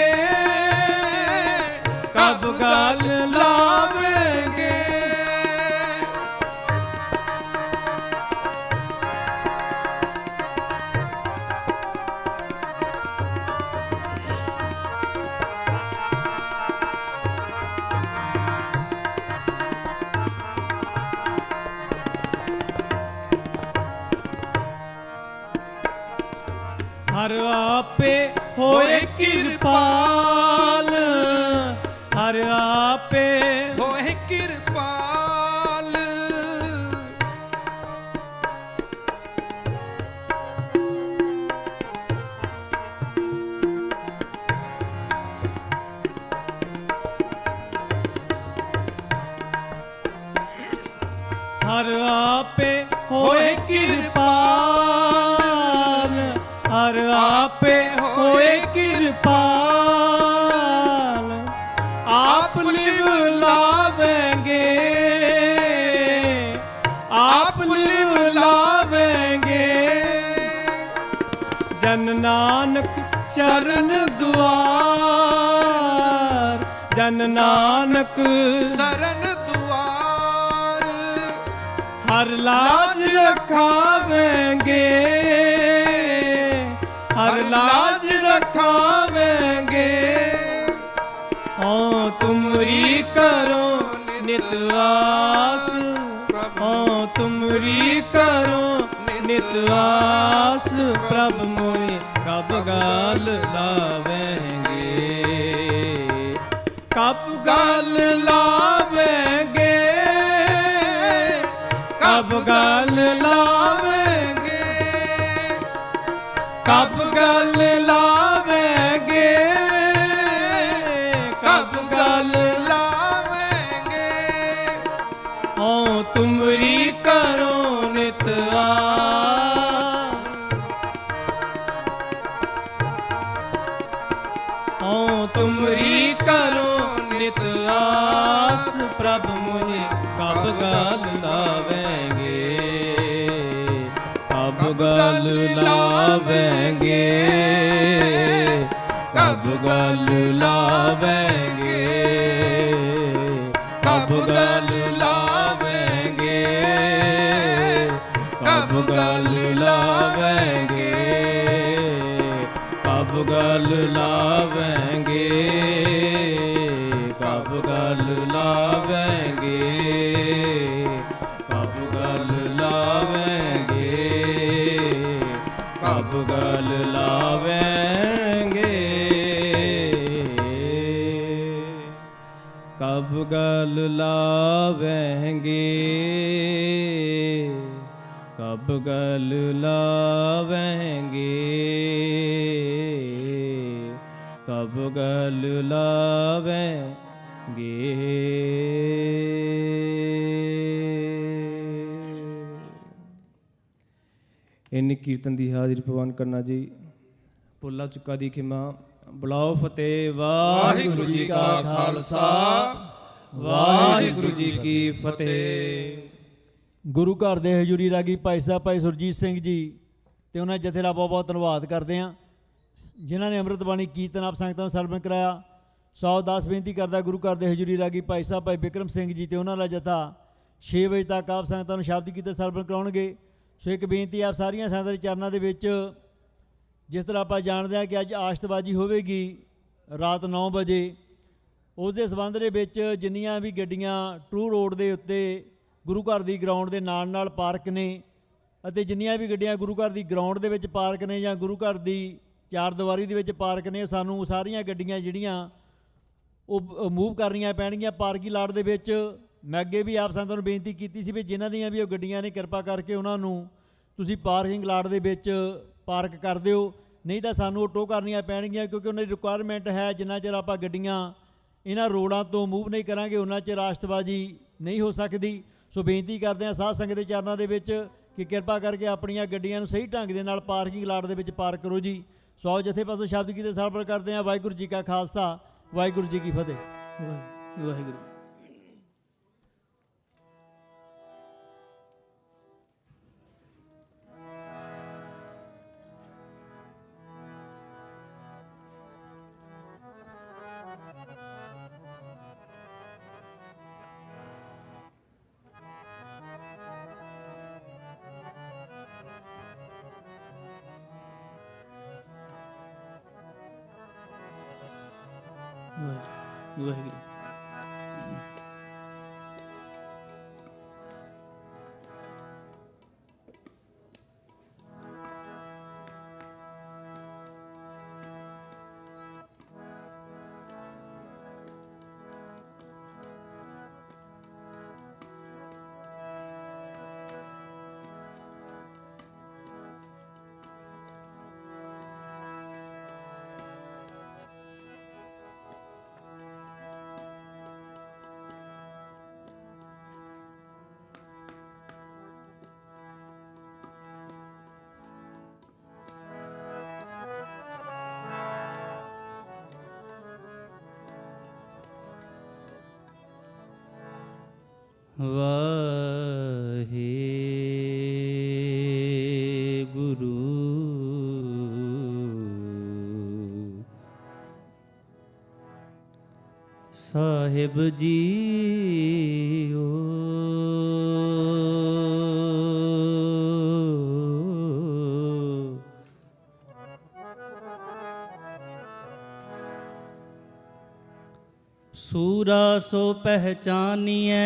कब गाल लावेंगे हर आपे होए कृपाल हर आपे होए कृपाल हर आपे होए कृपाल हर आपे होए कृपाल आप लिव लावेंगे आप लिव लावेंगे जन नानक शरण दुआर जन नानक शरण दुआर हर लाज रखावेंगे हर लाज रखावेंगे हो तुमरी करो नित आस हो तुमरी करो नित आस प्रभु मोहि कब गाल लावेंगे कब गाल लावेंगे कब गाल लावेंगे कब गल लावेंगे कब गल लावेंगे हो तुमरी करो नित आस हो तुमरी करो नित आस प्रभु मोहि कब गल लावेंगे कब गल लावेंगे कब गल लावेंगे कब गल लावेंगे कब गल लावेंगे कब गल लावेंगे कब गल लावेंगे कब गल लावेंगे कब गल ला ਕਬ ਗਲ ਲਾਵੈਂਗੇ, ਕਬ ਗਲ ਲਾਵੈਂਗੇ। ਇਨ ਕੀਰਤਨ ਦੀ ਹਾਜ਼ਰੀ ਪ੍ਰਵਾਨ ਕਰਨਾ ਜੀ। ਭੁੱਲਾ ਚੁੱਕਾ ਦੀ ਖਿਮਾ। ਬੁਲਾਓ ਫਤਿਹ। ਵਾਹਿਗੁਰੂ ਜੀ ਕਾ ਖਾਲਸਾ, ਵਾਹਿਗੁਰੂ ਜੀ ਕੀ ਫਤਿਹ। ਗੁਰੂ ਘਰ ਦੇ ਹਜ਼ੂਰੀ ਰਾਗੀ ਭਾਈ ਸਾਹਿਬ ਭਾਈ ਸੁਰਜੀਤ ਸਿੰਘ ਜੀ ਤੇ ਉਹਨਾਂ ਜਥੇ ਦਾ ਬਹੁਤ ਬਹੁਤ ਧੰਨਵਾਦ ਕਰਦੇ ਹਾਂ, ਜਿਨ੍ਹਾਂ ਨੇ ਅੰਮ੍ਰਿਤ ਬਾਣੀ ਕੀਰਤਨ ਆਪ ਸੰਗਤਾਂ ਨੂੰ ਸਰਵਣ ਕਰਾਇਆ। ਸੌ ਦਾਸ ਬੇਨਤੀ ਕਰਦਾ ਗੁਰੂ ਘਰ ਦੇ ਹਜ਼ੂਰੀ ਰਾਗੀ ਭਾਈ ਸਾਹਿਬ ਭਾਈ ਬਿਕਰਮ ਸਿੰਘ ਜੀ ਤੇ ਉਹਨਾਂ ਦਾ ਜਥਾ 6 ਵਜੇ ਤੱਕ ਆਪ ਸੰਗਤਾਂ ਨੂੰ ਸ਼ਬਦ ਕੀਰਤਨ ਸਰਵਣ ਕਰਾਉਣਗੇ। ਸੋ ਇੱਕ ਬੇਨਤੀ ਆਪ ਸਾਰੀਆਂ ਸੰਗਤਾਂ ਦੇ ਚਰਨਾਂ ਦੇ ਵਿੱਚ, ਜਿਸ ਤਰ੍ਹਾਂ ਆਪਾਂ ਜਾਣਦੇ ਹਾਂ ਕਿ ਅੱਜ ਆਸ਼ਤਬਾਜ਼ੀ ਹੋਵੇਗੀ ਰਾਤ 9 ਵਜੇ, ਉਸ ਦੇ ਸੰਬੰਧ ਦੇ ਵਿੱਚ ਜਿੰਨੀਆਂ ਵੀ ਗੱਡੀਆਂ ਟਰੂ ਰੋਡ ਦੇ ਉੱਤੇ ਗੁਰੂ ਘਰ ਦੀ ਗਰਾਊਂਡ ਦੇ ਨਾਲ ਨਾਲ ਪਾਰਕ ਨੇ, ਅਤੇ ਜਿੰਨੀਆਂ ਵੀ ਗੱਡੀਆਂ ਗੁਰੂ ਘਰ ਦੀ ਗਰਾਊਂਡ ਦੇ ਵਿੱਚ ਪਾਰਕ ਨੇ ਜਾਂ ਗੁਰੂ ਘਰ ਦੀ ਚਾਰ ਦੀਵਾਰੀ ਦੇ ਵਿੱਚ ਪਾਰਕ ਨੇ, ਸਾਨੂੰ ਸਾਰੀਆਂ ਗੱਡੀਆਂ ਜਿਹੜੀਆਂ ਉਹ ਮੂਵ ਕਰਨੀਆਂ ਪੈਣਗੀਆਂ ਪਾਰਕਿੰਗ ਲਾਟ ਦੇ ਵਿੱਚ। ਮੈਂ ਅੱਗੇ ਵੀ ਆਪ ਸੰਗਤਾਂ ਨੂੰ ਬੇਨਤੀ ਕੀਤੀ ਸੀ ਵੀ ਜਿਨ੍ਹਾਂ ਦੀਆਂ ਵੀ ਉਹ ਗੱਡੀਆਂ ਨੇ ਕਿਰਪਾ ਕਰਕੇ ਉਹਨਾਂ ਨੂੰ ਤੁਸੀਂ ਪਾਰਕਿੰਗ ਲਾਟ ਦੇ ਵਿੱਚ ਪਾਰਕ ਕਰ ਦਿਓ, ਨਹੀਂ ਤਾਂ ਸਾਨੂੰ ਉਹ ਟੋ ਕਰਨੀਆਂ ਪੈਣਗੀਆਂ, ਕਿਉਂਕਿ ਉਹਨਾਂ ਦੀ ਰਿਕੁਆਇਰਮੈਂਟ ਹੈ ਜਿੰਨਾ ਚਿਰ ਆਪਾਂ ਗੱਡੀਆਂ ਇਹਨਾਂ ਰੋਡਾਂ ਤੋਂ ਮੂਵ ਨਹੀਂ ਕਰਾਂਗੇ ਉਹਨਾਂ ਚਿਰ ਰਾਸ਼ਟਰਬਾਜ਼ੀ ਨਹੀਂ ਹੋ ਸਕਦੀ। ਸੋ ਬੇਨਤੀ ਕਰਦੇ ਹਾਂ ਸਾਧ ਸੰਗਤ ਦੇ ਚਰਨਾਂ ਦੇ ਵਿੱਚ ਕਿ ਕਿਰਪਾ ਕਰਕੇ ਆਪਣੀਆਂ ਗੱਡੀਆਂ ਨੂੰ ਸਹੀ ਢੰਗ ਦੇ ਨਾਲ ਪਾਰਕਿੰਗ ਲਾਟ ਦੇ ਵਿੱਚ ਪਾਰਕ ਕਰੋ ਜੀ। ਸੋ ਜਥੇ ਪਾਸੋਂ ਸ਼ਬਦ ਕੀਤੇ ਸਰਵਣ ਕਰਦੇ ਹਾਂ। ਵਾਹਿਗੁਰੂ ਜੀ ਕਾ ਖਾਲਸਾ, ਵਾਹਿਗੁਰੂ ਜੀ ਕੀ ਫਤਿਹ। ਵਾਹਿਗੁਰੂ। ਵਾਹਿਗੁਰੂ। ਵਾਹਿਗੁਰੂ ਸਾਹਿਬ ਜੀਓ। ਸੂਰਾ ਸੋ ਪਹਿਚਾਨੀਐ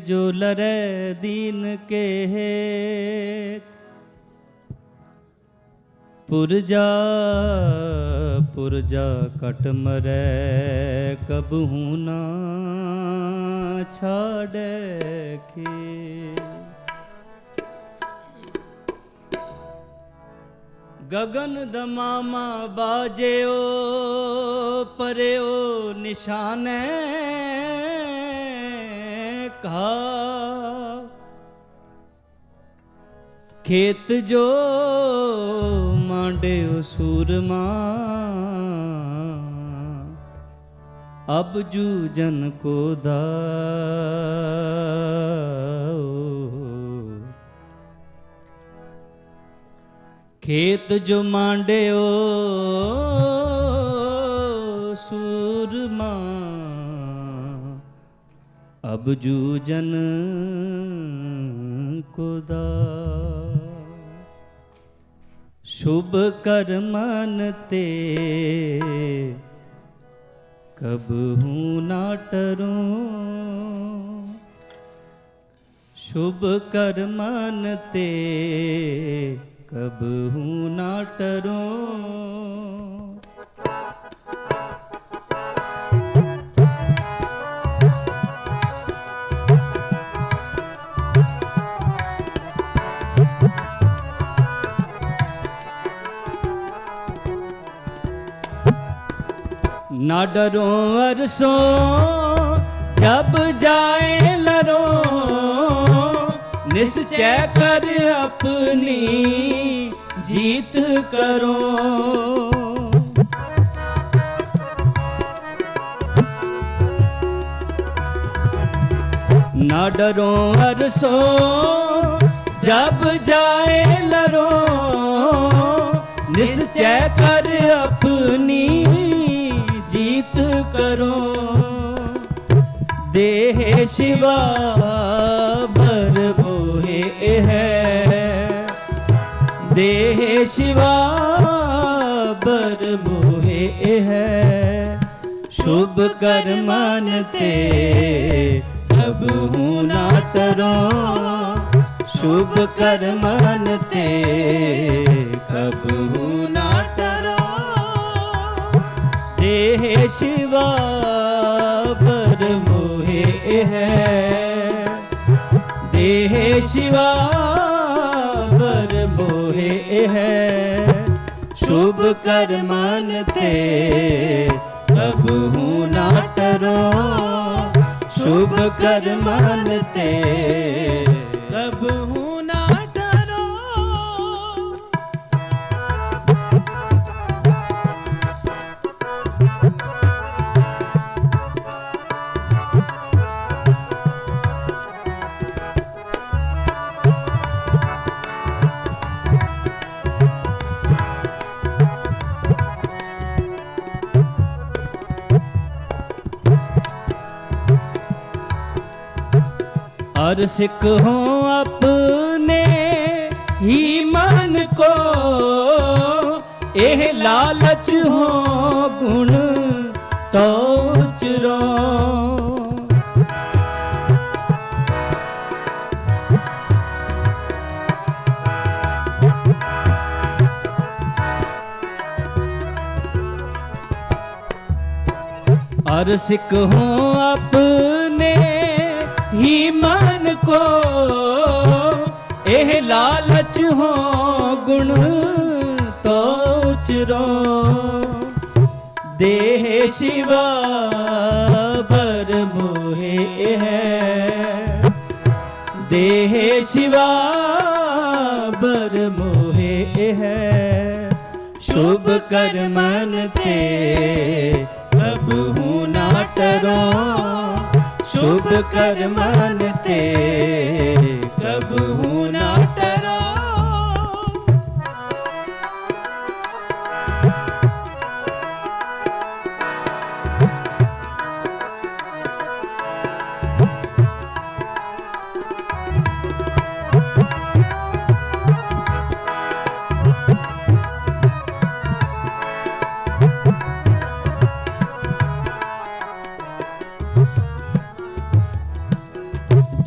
ਜੋ ਲਰੈ ਦੀਨ ਕੇ ਹੇਤ, ਪੁਰਜਾ ਪੁਰਜਾ ਕਟ ਮਰੈ ਕਬਹੂ ਨਾ ਛਾੜੈ ਖੇ। ਗਗਨ ਦਮਾਮਾ ਬਾਜਿਓ ਪਰਿਓ ਨਿਸ਼ਾਨੈ ਕਾ, ਖੇਤ ਜੋ ਮਾਂਡਿਓ ਸੂਰਮਾ ਅਬ ਜੂਜਨ ਕੋ ਦਾਓ। ਖੇਤ ਜੋ ਮਾਂਡਿਓ ਸੂਰਮਾ ਅਬ ਜੂਜਨ ਕੋ ਦਾਓ। शुभ कर्मन ते कबहू ना टरूं, शुभ कर्मन ते कबहू ना टरूं। ना डरो अरसों जब जाए लरो, निश्चय कर अपनी जीत करो। ना डरो अरसों जब जाए लरो, निश्चय कर अपनी जीत करो। देह शिवा बर मोहे है, देह शिवा बर मोहे है। शुभ कर्मन ते कबहू ना टरो, शुभ कर्मन ते कबहू ना टरो। देह शिवा बर मोहे है, देह शिवा बर मोहे है। शुभ कर्मन ते कबहू ना टरो, शुभ कर्मन ते कबहू ना डरो। हर सिख हो अपने ही मन को, एह लालच हो गुण तो चरो। हर सिख हो अपने ही मन को, एह लालच हो गुण तो चरो। देह शिवा बर मोहे है, देह शिवा बर मोहे है। शुभ कर्मन ते कबहू ना टरो, शुभ कर्मन ते कबहू ना टरो।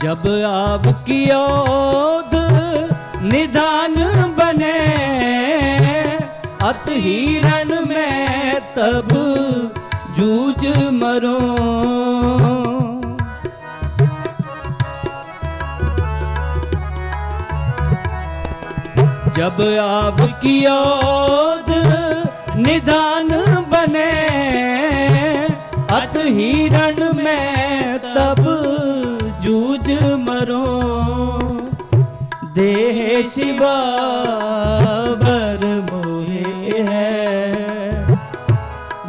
जब आपकी ओध निधान बने, अत हिरण में तब जूझ मरो। जब आपकी ओध निधान बने, अत हिरण में तब जूझ मरो। देह शिवा बर मोहे है,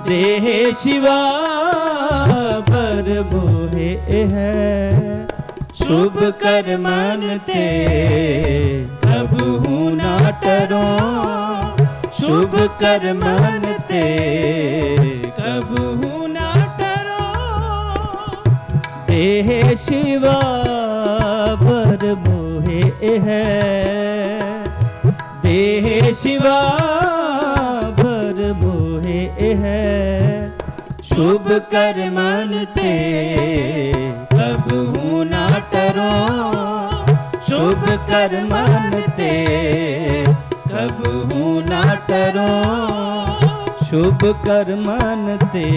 देह शिवा बर मोहे है। शुभ कर्मन ते कबहू ना टरो, शुभ कर्मन ते कबहू ना टरो। देह शिवा बर मोहे है, देह शिवा बर मोहे है। शुभ कर्मन ते कबहू ना टरो, शुभ कर्मन ते कबहू ना टरो। शुभ कर्मन ते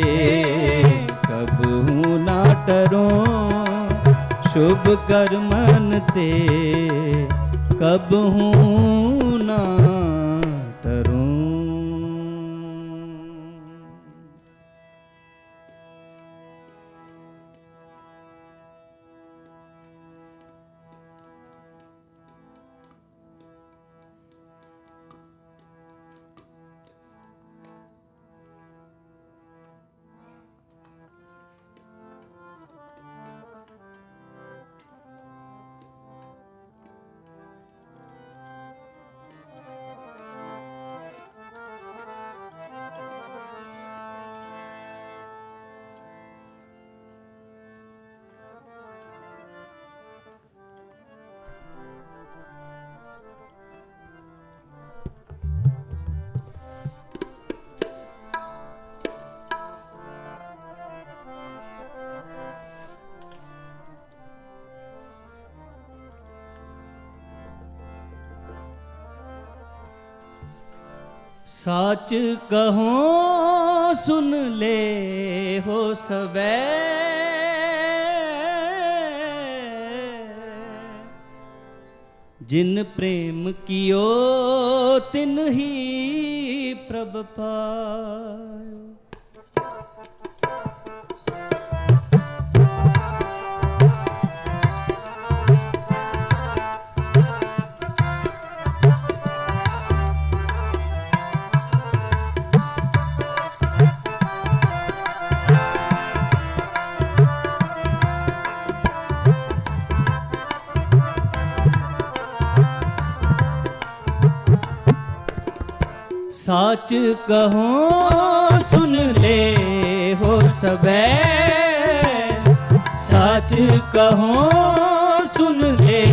कबहू ना टरो, शुभ कर्मन ते कबहू ना टरो। साच कहो सुन ले हो सबे, जिन प्रेम कियो तिन ही प्रभ पायो। साच कहो सुन ले हो सबे, साच कहो सुन ले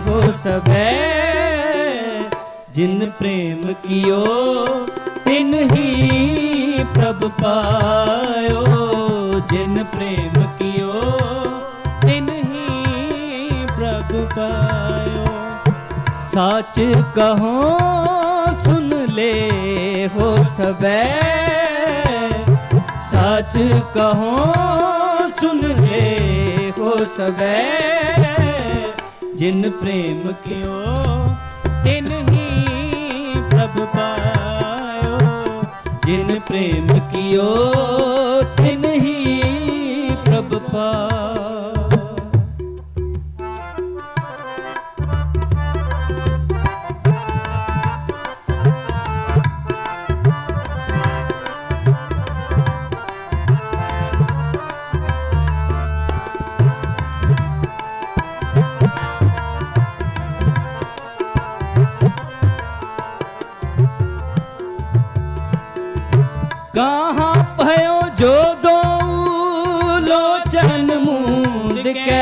हो सबे, जिन प्रेम कियो तिन ही प्रभ पायो, जिन प्रेम कियो तिन ही प्रभ पायो। साच कहो सुन ले हो सबे, साच कहो सुन ले हो सबे, जिन प्रेम कियो तिन ही प्रभ पायो, जिन प्रेम कियो तिन ही प्रभ पायो। कहाँ भयो जो दो लोचन मूंद के,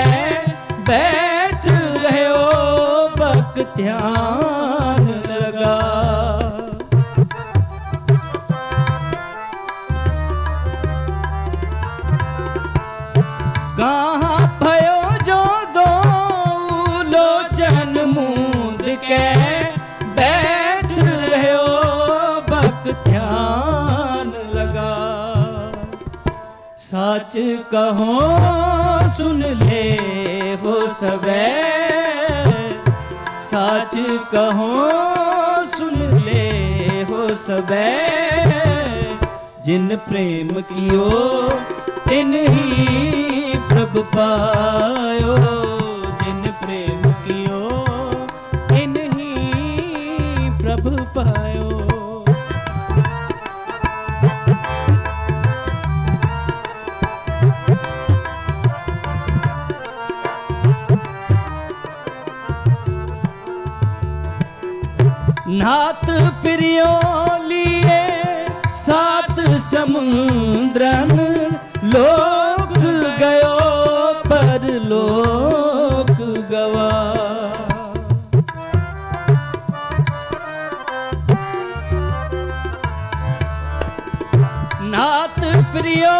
बैठ रहो बक ध्यान लगा। कहाँ भयो जो दो लोचन मूंद के, बैठ रहो बक ध्यान लगा। साच कहो सुन ले हो सबे, साच कहो सुन ले हो सबे, जिन प्रेम कियो तिन ही प्रभ पायो, जिन प्रेम कियो तिन ही प्रभ पायो। नाथ फिरियो लिए सात समुद्रन, लोक गयो पर लोक गवा। नाथ फिरियो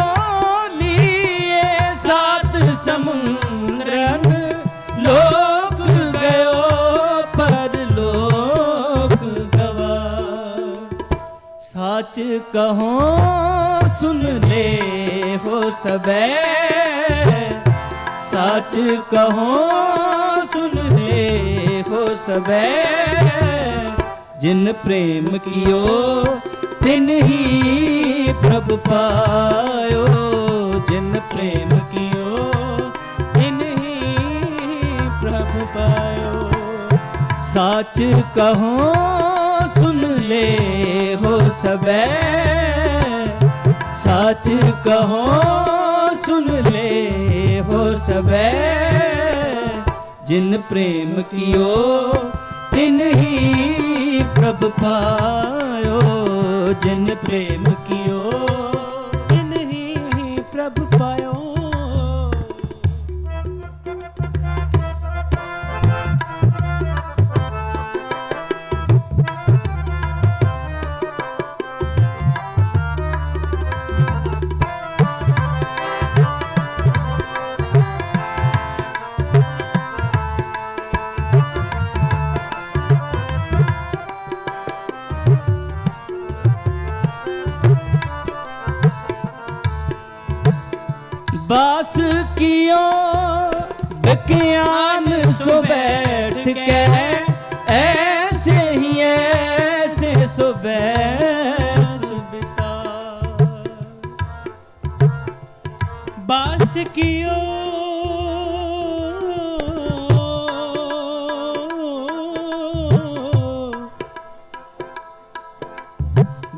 लिए सात समुद्रन, लोक गयो पर लोक गवा। साच कहो सुन ले हो सबे, साच कहो सुन ले हो सबे, जिन प्रेम कियो तिन ही प्रभ पायो, जिन प्रेम कियो तिन ही प्रभ पायो। साच कहो सुन ले हो सबे, साच कहो सुन ले हो सबे, जिन प्रेम कियो तिन ही प्रभ पायो, जिन प्रेम कियो तिन ही प्रभ पायो। बख्यान सो बैठ के ऐसे ही ऐसे सो बैस बिता। बास कियो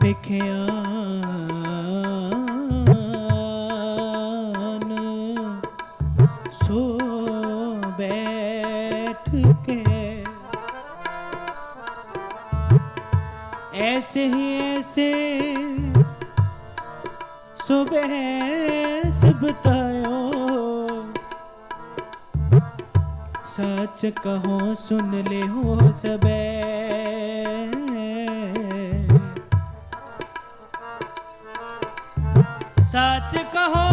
बेख्यान सो बैठ के ऐसे ही ऐसे सुबह बतायो। सच कहो सुन ले हो सबे, सच कहो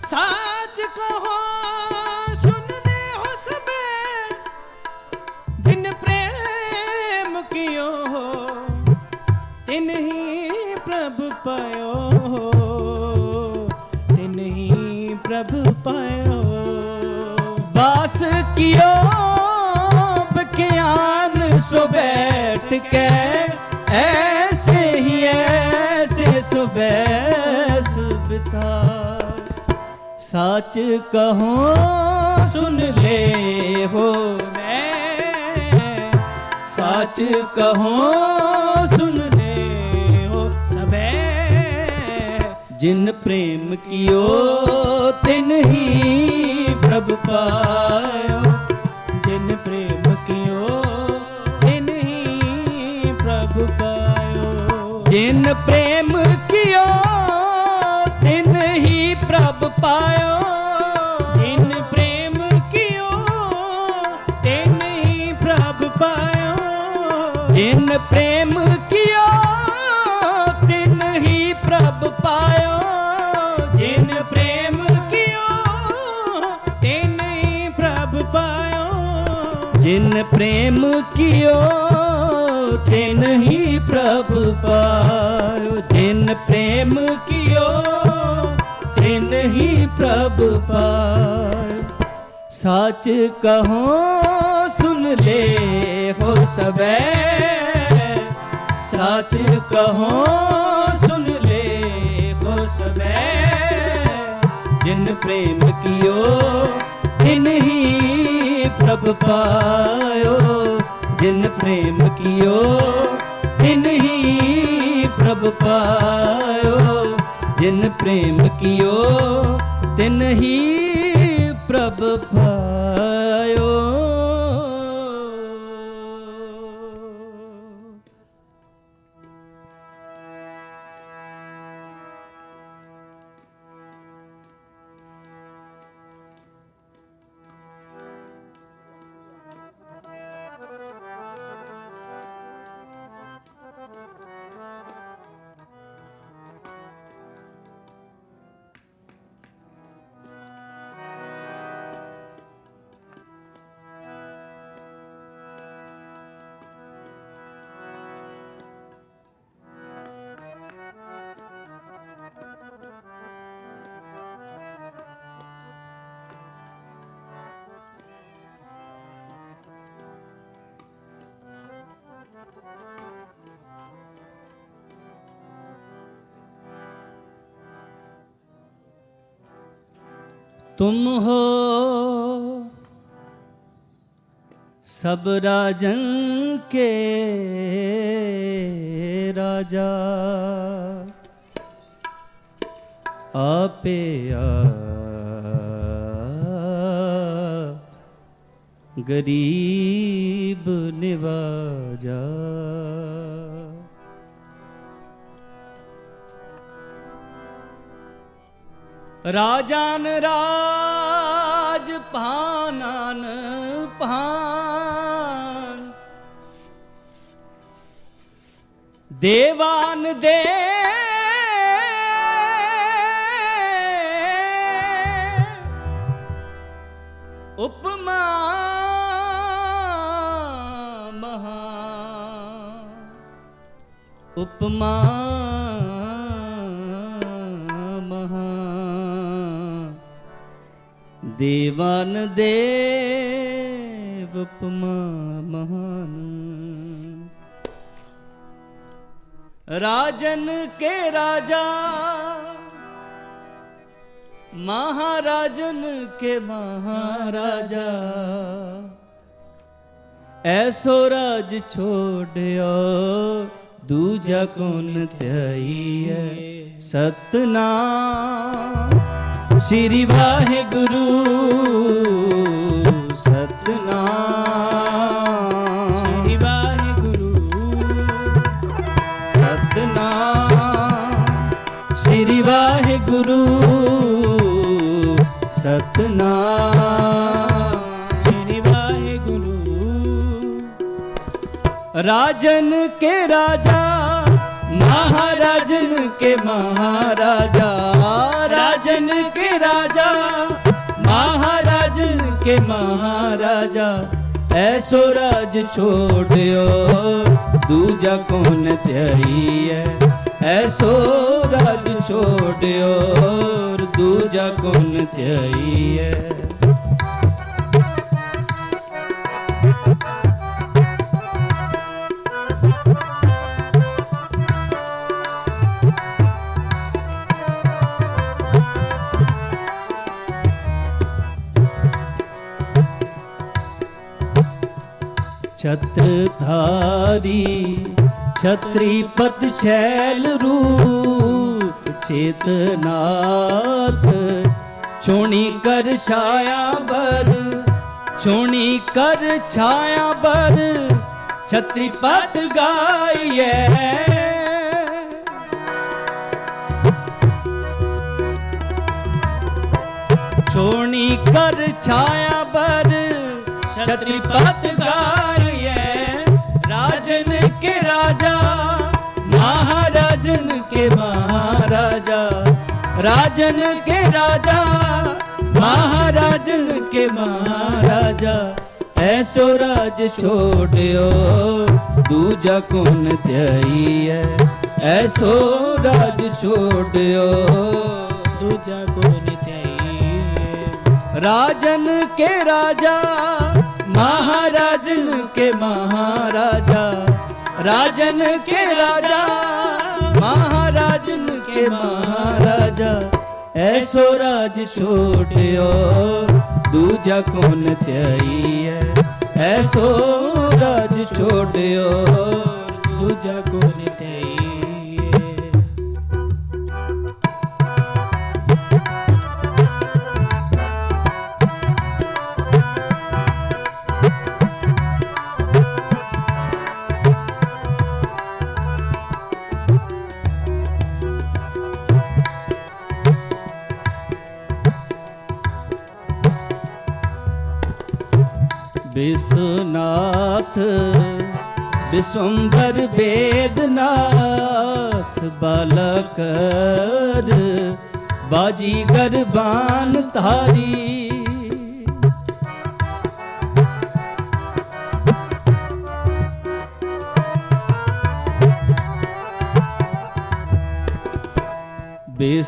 सच कहो सुन ले हो सबे, जिन प्रेम कियो हो तिन ही प्रभु पायो, तिन ही प्रभु पायो। बास कियो बख्यान सो बैठ के ऐसे ही ऐसे सो बैस बिता। सच कहो सुन ले हो सच कहो सुन ले हो सबे, जिन प्रेम कियो तिन ही प्रभु पायो, जिन प्रेम कियो तिन ही प्रभु पायो। जिन प्रेम कियो तिन ही प्रभु पायो, जिन प्रेम कियो तिन ही प्रभु पायो, जिन प्रेम कियो तिन ही प्रभु पायो, जिन प्रेम कियो तिन ही प्रभु पायो, जिन प्रेम कियो तिन ही प्रभु पायो, जिन प्रेम कियो तिन ही प्रभु पायो। सच कहो सुन ले हो सबे, सच कहो सुन ले हो सबे, जिन प्रेम कियो तिन ही प्रभु पायो, जिन प्रेम कियो तिन ही प्रभु पायो, जिन प्रेम कियो तिन ही प्रभु पायो। तुम हो सब राजन के राजा, आपे गरीब निवाजा। राजान राज भानान भान, देवान दे उपमा ਉਪਮਾ ਮਹਾ ਦੇਵਾਨ ਦੇਵ ਉਪਮਾ ਮਹਾਨ राजन के राजा महाराजन के महाराजा ऐसो राज छोड़ियो दूजा कौन त्याई है सतनाम श्री वाहिगुरु सतनाम श्री सतनाम श्री वाहिगुरु सतनाम श्री वाहिगुरु राजन के राजा महाराजन के महाराजा राजन के राजा महाराजन के महाराजा ऐसो राज छोड़ियो दूजा कौन त्याई है ऐसो राज छोड़ियो दूजा कौन त्याई है छत्रधारी छत्रीपत छैल रूप चेतनाथ छोणी कर छाया बर छोणी कर छाया बर छत्रीपत गाये छोणी कर छाया बर छत्रीपत गाये राजन के राजा महाराजन के महाराजा राजन के राजा महाराजन के महाराजा ऐसो राज छोड़ियो दूजा कौन त्याई है ऐसो राज छोड़ियो दूजा कौन त्याई है राजन के राजा महाराजन के महाराजा राजन के राजा महाराजन के महाराजा ऐसो राज छोड़ियो दूजा कौन त्याई है ऐसो राज छोड़ियो दूजा कौन त्याई है विश्वनाथ विश्वम्भर वेदनाथ बालकर बाजीगर बान तारी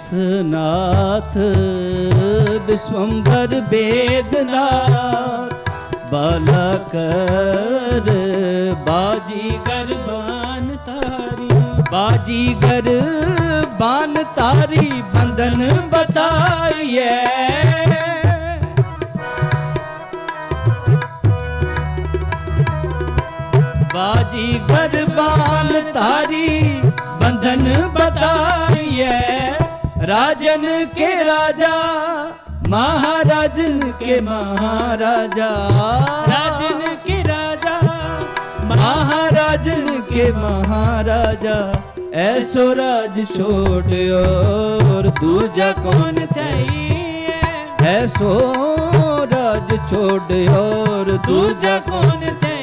विश्वनाथ विश्वम्भर वेदनाथ बालकर बाजीगर बान तारी बाजीगर बान तारी बंधन बताइए बाजीगर बान तारी बंधन बताइए राजन के राजा महाराजन के महाराजा राजन के राजा महाराजन के महाराजा ऐसो राज छोड़ियो दूजा कौन त्याई ऐसो राज छोड़ियो दूजा कौन त्याई